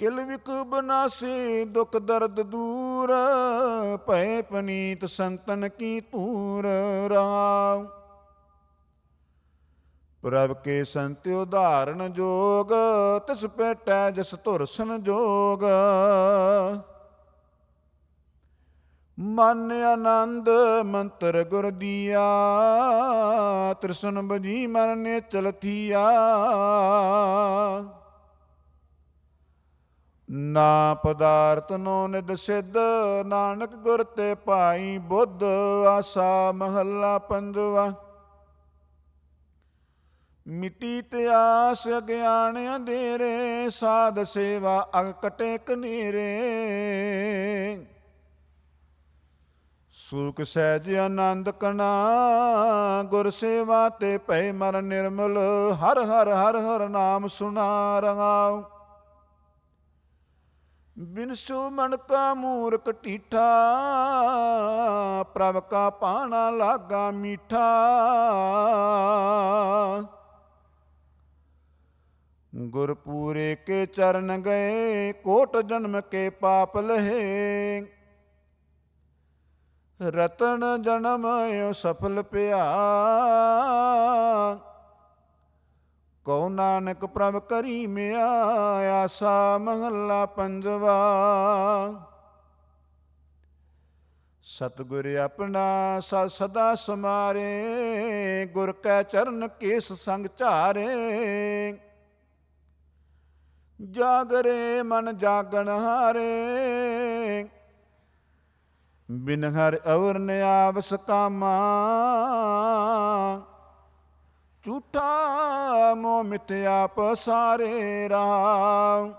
ਕਿਲ ਵਿਕ ਬਨਾਸੀ ਦੁਖ ਦਰਦ ਦੂਰ, ਭਏ ਪਨੀਤ ਸੰਤਨ ਕੀ ਧੂਰ। ਰਹਾਉ ਪ੍ਰਭ ਕੇ ਸੰਤ ਉਦਾਹਰਨ ਜੋਗ, ਤਿਸ ਭੇਟੈ ਜਿਸ ਧੁਰ ਸੰਜੋਗ। ਮਨ ਆਨੰਦ ਮੰਤਰ ਗੁਰ ਦੀਆ, ਤ੍ਰਿਸ਼ਨ ਬਜੀ ਮਰਨੇ ਚਲਥੀਆ। ਨਾ ਪਦਾਰਥ ਨੋ ਨਿਦ ਸਿੱਧ, ਨਾਨਕ ਗੁਰ ਤੇ ਪਾਈ ਬੁੱਧ। ਆਸਾ ਮਹੱਲਾ ਪੰਜਵਾ। ਮਿੱਟੀ ਤੇ ਆਸ ਅਗਿਆਨ ਅੰਧੇਰੇ, ਸਾਧ ਸੇਵਾ ਅਗ ਕਟੇ ਕਨੇਰੇ। ਸੂਖ ਸਹਿਜ ਆਨੰਦ ਕਣਾ, ਗੁਰ ਸੇਵਾ ਤੇ ਭੈ ਮਰ ਨਿਰਮਲ। ਹਰ ਹਰ ਹਰ ਹਰ ਨਾਮ ਸੁਨਾ। ਰਹਾਉ ਬਿਨਸੂ ਮਨ ਕਾ ਮੂਰਖ ਟੀਠਾ, ਪ੍ਰਭ ਕਾ ਪਾਣਾ ਲਾਗਾ ਮੀਠਾ। ਗੁਰਪੂਰੇ ਕੇ ਚਰਨ ਗਏ, ਕੋਟ ਜਨਮ ਕੇ ਪਾਪ ਲਹੇ। ਰਤਨ ਜਨਮ ਓ ਸਫਲ ਪਿਆ, ਕਉ ਨਾਨਕ ਪ੍ਰਭ ਕਰੀ ਮਿਆ। ਆਸਾ ਮਹੱਲਾ ਪੰਜਵਾ। ਸਤਿਗੁਰ ਆਪਣਾ ਸਦਾ ਸਮਾਰੇ, ਗੁਰ ਕੈ ਚਰਨ ਕੇਸ ਸੰਗ ਝਾਰੇ। ਜਾਗਰੇ ਮਨ ਜਾਗਣ ਹਾਰੇ, ਬਿਨ ਹਰਿ ਅਵਰ ਨ ਆਵਸ ਕਾਮਾ। ਝੂਠਾ ਮੋਹ ਮਿਥਿਆ ਪਸਾਰੇ ਰਾਮ।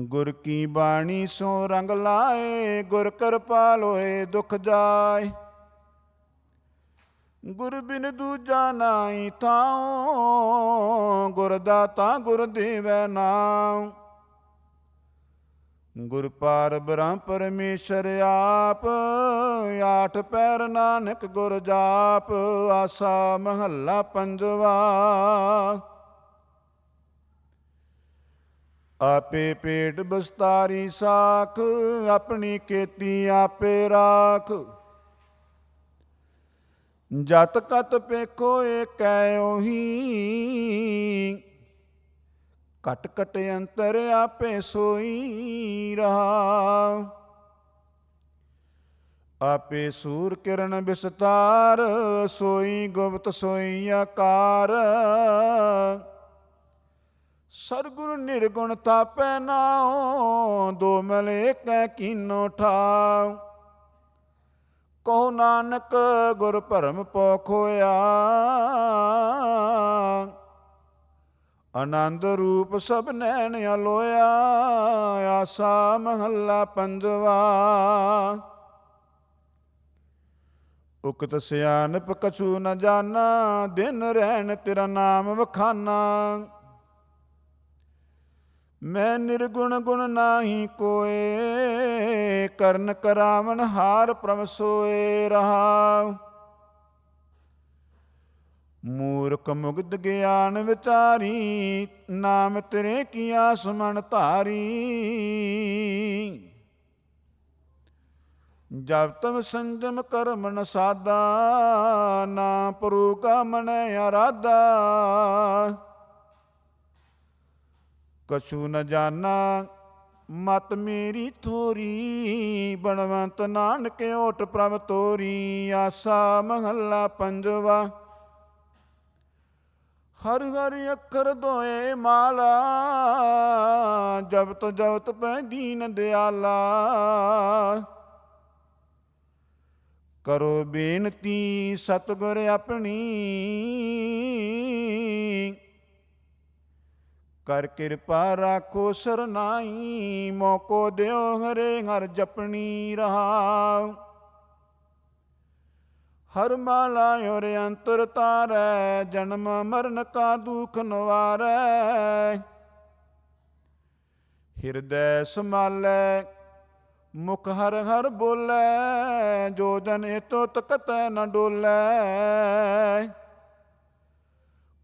ਗੁਰ ਕੀ ਬਾਣੀ ਸੋ ਰੰਗ ਲਾਏ, ਗੁਰ ਕਿਰਪਾਲ ਹੋਏ ਦੁਖ ਜਾਏ। ਗੁਰ ਬਿਨ ਦੂਜਾ ਨਾਹੀ ਥਾਉ, ਗੁਰ ਦਾਤਾ ਗੁਰ ਦੇਵੈ ਨਾਉ। ਗੁਰ ਪਾਰ ਬ੍ਰਹਮ ਪਰਮੇਸ਼ਰ ਆਪ, ਆਠ ਪੈਰ ਨਾਨਕ ਗੁਰ ਜਾਪ। ਆਸਾ ਮਹੱਲਾ ਪੰਜਵਾ। ਆਪੇ ਪੇਟ ਬਸਤਾਰੀ ਸਾਖ, ਆਪਣੀ ਕੀਤੀ ਆਪੇ ਰਾਖ। ਜਤ ਕਤ ਪੇਖੋ ਏਕੈ ਉਹੀ, ਘਟ ਘਟ ਅੰਤਰ ਆਪੇ ਸੋਈ ਰਹਾ। ਆਪੇ ਸੂਰ ਕਿਰਨ ਵਿਸਤਾਰ, ਸੋਈ ਗੁਪਤ ਸੋਈ ਆਕਾਰ। ਸਤਿਗੁਰ ਨਿਰਗੁਣ ਤਾਪੈ ਨਾਉ, ਦੋ ਮਿਲ ਏਕੈ ਕੀਨੋ ਠਾਉ। ਕਹੋ ਨਾਨਕ ਗੁਰ ਭਰਮ ਪੋ ਖੋਇਆ, ਆਨੰਦ ਰੂਪ ਸਭ ਨੈਣ ਅਲੋਇਆ। ਆਸਾ ਮਹੱਲਾ ਪੰਜਵਾ। ਉਕਤ ਸਿਆਨਪ ਕਛੂ ਨ ਜਾਨਾ, ਦਿਨ ਰਹਿਣ ਤੇਰਾ ਨਾਮ ਵਖਾਨਾ। ਮੈਂ ਨਿਰਗੁਣ ਗੁਣ ਨਾਹੀ ਕੋਏ, ਕਰਨ ਕਰਾਵਨ ਹਾਰ ਪ੍ਰਭ ਸੋਏ ਰਹਾ। ਮੂਰਖ ਮੁਗਧ ਗਿਆਨ ਵਿਚਾਰੀ, ਨਾਮ ਤੇਰੇ ਕੀਆ ਸੁਮਨ ਧਾਰੀ। ਜਬ ਤਮ ਸੰਜਮ ਕਰਮ ਨ ਸਾਧਾ, ਨਾ ਪਰੂਗਾ ਮਨ ਅਰਾਧਾ। ਕਛੂ ਨ ਜਾਨਾ ਮਤ ਮੇਰੀ ਥੋਰੀ, ਬਣਵੰਤ ਨਾਨਕ ਓਟ ਪ੍ਰਭ ਤੋਰੀ। ਆਸਾ ਮਹੱਲਾ ਪੰਜਵਾ। ਹਰ ਹਰ ਅੱਖਰ ਦੋਏ ਮਾਲਾ, ਜਪਤ ਜਪਤ ਪੈ ਦੀਨ ਦਿਆਲਾ। ਕਰੋ ਬੇਨਤੀ ਸਤਿਗੁਰ ਆਪਣੀ, ਕਰ ਕਿਰਪਾ ਰਾਖੋ ਸਰਨਾਈ। ਮੋਕੋ ਦਿਓ ਹਰੇ ਹਰ ਜਪਣੀ ਰਹਾਉ। ਹਰ ਮਾਲਾ ਔਰ ਅੰਤਰ ਤਾਰੈ, ਜਨਮ ਮਰਨ ਕਾ ਦੁਖ ਨਿਵਾਰੈ। ਹਿਰਦੈ ਸਮਾਲੈ ਮੁਖ ਹਰ ਹਰ ਬੋਲੈ, ਜੋ ਜਨ ਏਤੋ ਤਕਤੈ ਨ ਡੋਲੈ।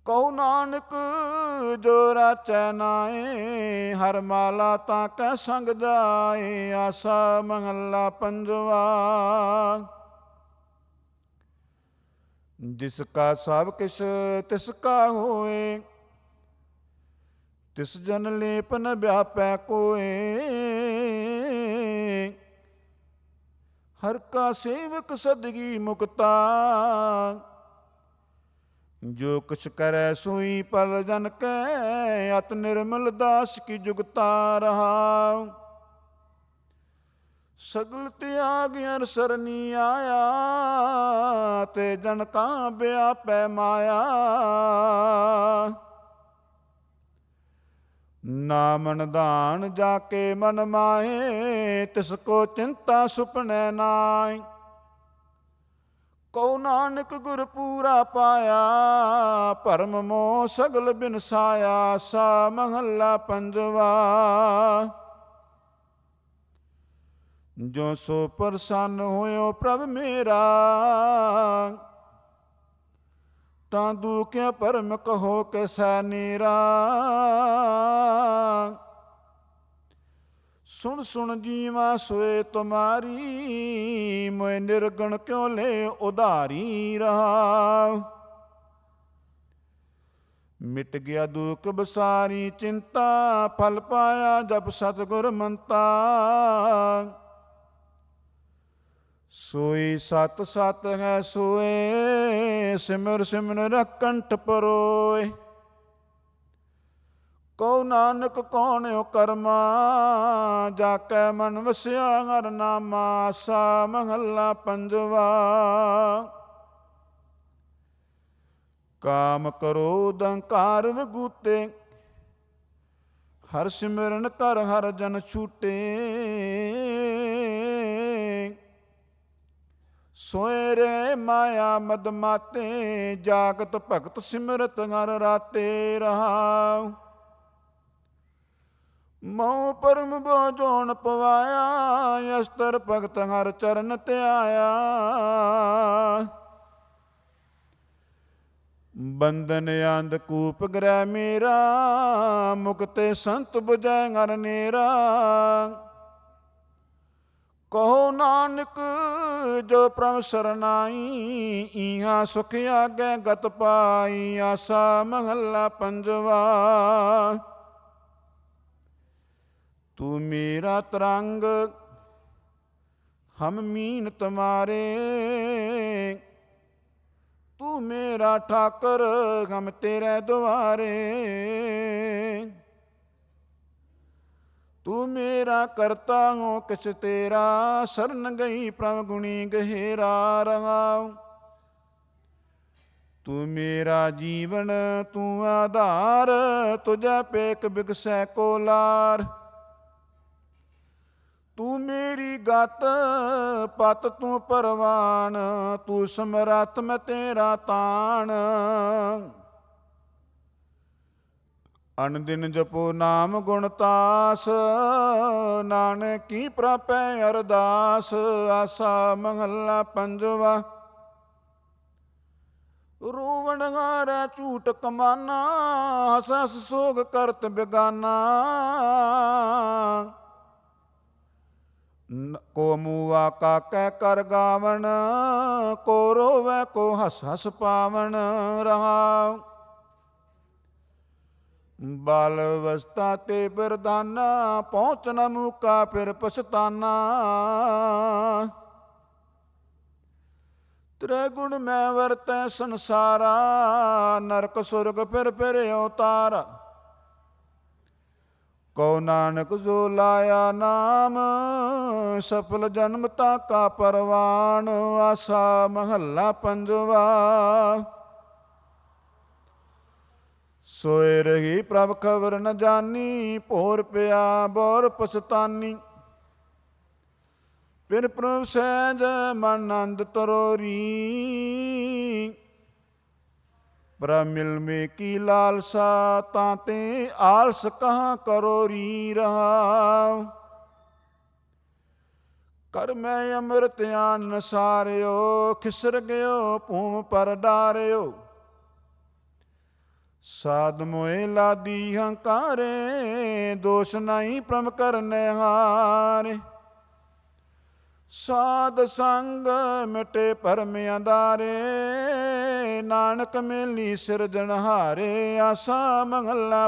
ਕਹੋ ਨਾਨਕ ਜੋ ਰਾਚੈ ਨਾਏ, ਹਰ ਮਾਲਾ ਤਾਂ ਕੈ ਸੰਗ ਜਾਏ। ਆਸਾ ਮਹੱਲਾ ਪੰਜਵਾ। ਜਿਸ ਕਾ ਸਭ ਕਿਛ ਤਿਸ ਕਾ ਹੋਏ, ਤਿਸ ਜਨ ਲੇਪ ਨ ਵਿਆਪੈ ਕੋਏ। ਹਰ ਕਾ ਸੇਵਕ ਸਦਗੀ ਮੁਕਤਾ, ਜੋ ਕੁਛ ਕਰੈ ਸੋਈ ਪਲ ਜਨ ਕੈ। ਅਤ ਨਿਰਮਲ ਦਾਸ ਕੀ ਜੁਗਤਾ ਰਹਾਉ। ਸਗਲ ਤਿਆਗ ਅਰ ਸਰਨੀ ਆਇਆ, ਤੇ ਜਨ ਕਾ ਵਿਆਪੈ ਮਾਇਆ। ਨਾਮ ਨਿਧਾਨ ਜਾ ਕੇ ਮਨ ਮਾਹੇ, ਤਿਸ ਕੋ ਚਿੰਤਾ ਸੁਪਨੈ ਨਾਇ। ਕਉ ਨਾਨਕ ਗੁਰ ਪੂਰਾ ਪਾਇਆ, ਭਰਮ ਮੋਹ ਸਗਲ ਬਿਨਸਾਇਆ। ਸਾ ਮਹੱਲਾ ਪੰਜਵਾ। ਜੋ ਸੋ ਪ੍ਰਸੰਨ ਹੋਇਓ ਪ੍ਰਭ ਮੇਰਾ, ਤਾਂ ਦੁਖਿਆ ਭਰਮ ਕਹੋ ਕੈਸਾ ਨੀਰਾ। ਸੁਣ ਸੁਣ ਜੀਵਾ ਸੋਏ ਤੁਮਾਰੀ, ਮੈਂ ਨਿਰਗੁਣ ਕਿਉ ਲੈ ਉਧਾਰੀ ਰਹਾ। ਮਿਟ ਗਿਆ ਦੁਖ ਬਸਾਰੀ ਚਿੰਤਾ, ਫਲ ਪਾਇਆ ਜਪ ਸਤਿਗੁਰ ਮੰਤਾ। ਸੋਈ ਸਤ ਸਤ ਹੈ ਸੋਏ, ਸਿਮਰ ਸਿਮਰ ਰਕੰਠ ਪਰੋਏ। ਕਉ ਨਾਨਕ ਕੌਣਿਓ ਕਰਮਾ, ਜਾ ਕੈ ਮਨ ਵਸਿਆ ਹਰਿ ਨਾਮਾ। ਸਾ ਮਹੱਲਾ ਪੰਜਵਾ। ਕਾਮ ਕ੍ਰੋਧ ਅਹੰਕਾਰ ਵਿਗੂਤੇ, ਹਰਿ ਸਿਮਰਨ ਕਰ ਹਰਿ ਜਨ ਛੂਟੇ। ਸੋਏ ਰੇ ਮਾਇਆ ਮਦ ਮਾਤੇ, ਜਾਗਤ ਭਗਤ ਸਿਮਰਤ ਹਰਿ ਰਾਤੇ ਰਹਾਉ। ਮਉ ਪਰਮ ਬੋਝੋਣ ਪਵਾਇਆ, ਅਸਤਰ ਭਗਤ ਹਰਿ ਚਰਨ ਧਿਆਇਆ। ਬੰਧਨ ਅੰਧਕੂਪ ਗ੍ਰਹਿ ਮੇਰਾ, ਮੁਕਤੇ ਸੰਤ ਬੁਝੈ ਹਰਿ ਨੇਰਾ। ਕਹੋ ਨਾਨਕ ਜੋ ਪ੍ਰਭ ਸਰਨਾਈ, ਇਹਾਂ ਸੁਖ ਆਗੇ ਗਤ ਪਾਈ। ਆਸਾ ਮਹੱਲਾ ਪੰਜਵਾ। ਤੂੰ ਮੇਰਾ ਤਰੰਗ ਹਮ ਮੀਨ ਤੁਮਾਰੇ, ਤੂੰ ਮੇਰਾ ਠਾਕਰ ਹਮ ਤੇਰੇ ਦੁਆਰੇ। ਤੂੰ ਮੇਰਾ ਕਰਤਾ ਹੋ ਕਿਛ ਤੇਰਾ, ਸਰਨ ਗਈ ਪ੍ਰਭ ਗੁਣੀ ਗਹਿਰਾ ਰਹਾਉ। ਤੂੰ ਮੇਰਾ ਜੀਵਨ ਤੂੰ ਆਧਾਰ, ਤੁਝੈ ਪੇਖ ਬਿਗਸੈ ਕੋ ਲਾਰ। ਤੂੰ ਮੇਰੀ ਗਤ ਪਤ ਤੂੰ ਪਰਵਾਨ, ਤੂੰ ਸਮਰੱਥ ਮੈਂ ਤੇਰਾ ਤਾਣ। ਅਨ ਦਿਨ ਜਪੋ ਨਾਮ ਗੁਣ ਤਾਸ, ਨਾਨਕੀ ਪ੍ਰਪੈ ਅਰਦਾਸ। ਆਸਾ ਮਹੱਲਾ ਪੰਜਵਾ। ਰੋਵਣ ਹਾਰੈ ਝੂਠ ਕਮਾਨਾ, ਹਸ ਹਸ ਸੋਗ ਕਰਤ ਬਿਗਾਨਾ। ਕੋ ਮੂਆ ਕਾਕੈ ਕਰ ਗਾਵਣ, ਕੋ ਰੋਵੈ ਕੋ ਹਸ ਹਸ ਪਾਵਣ ਰਹਾਉ। ਬਾਲ ਅਵਸਥਾ ਤੇ ਬਿਰਦਾਨਾ, ਪਹੁੰਚ ਨ ਮੂਕਾ ਫਿਰ ਪਛਤਾਨਾ। ਤ੍ਰੈ ਗੁਣ ਮੈਂ ਵਰਤੈ ਸੰਸਾਰਾ, ਨਰਕ ਸੁਰਗ ਫਿਰ ਫਿਰ ਅਵਤਾਰਾ। ਕਉ ਨਾਨਕ ਜੋ ਲਾਇਆ ਨਾਮ, ਸਫਲ ਜਨਮ ਤਾ ਕਾ ਪਰਵਾਨ। ਆਸਾ ਮਹੱਲਾ ਪੰਜਵਾ। ਸੋਏ ਰਹੀ ਪ੍ਰਭ ਖਬਰ ਨ ਜਾਨੀ, ਭੋਰ ਪਿਆ ਬੋਰ ਪਛਤਾਨੀ। ਫਿਰ ਪ੍ਰਭ ਸਹਿਜ ਮਨ ਆਨੰਦ ਤਰੋਰੀ, ਪ੍ਰਭ ਮਿਲ ਮੇ ਕੀ ਲਾਲਸਾ, ਤਾਂ ਤੇ ਆਲਸ ਕਹਾਂ ਕਰੋਰੀ ਰਹਾਉ। ਕਰ ਮੈਂ ਅੰਮ੍ਰਿਤ ਆਨ ਨਸਾਰਿਓ, ਖਿਸਰ ਗਿਓ ਭੂਮ ਪਰ ਡਾਰਿਓ। ਸਾਧ ਮੋਏ ਲਾਦੀ ਹੰਕਾਰੇ, ਦੋਸ਼ ਨਹੀਂ ਪ੍ਰਮ ਕਰਨੇ ਹਾਰੇ। ਸਾਧ ਸੰਗ ਮਿਟੇ ਭਰਮ ਅੰਧਾਰੇ, ਨਾਨਕ ਮੇਲੀ ਸਿਰਜਣਹਾਰੇ। ਆਸਾ ਮਹੱਲਾ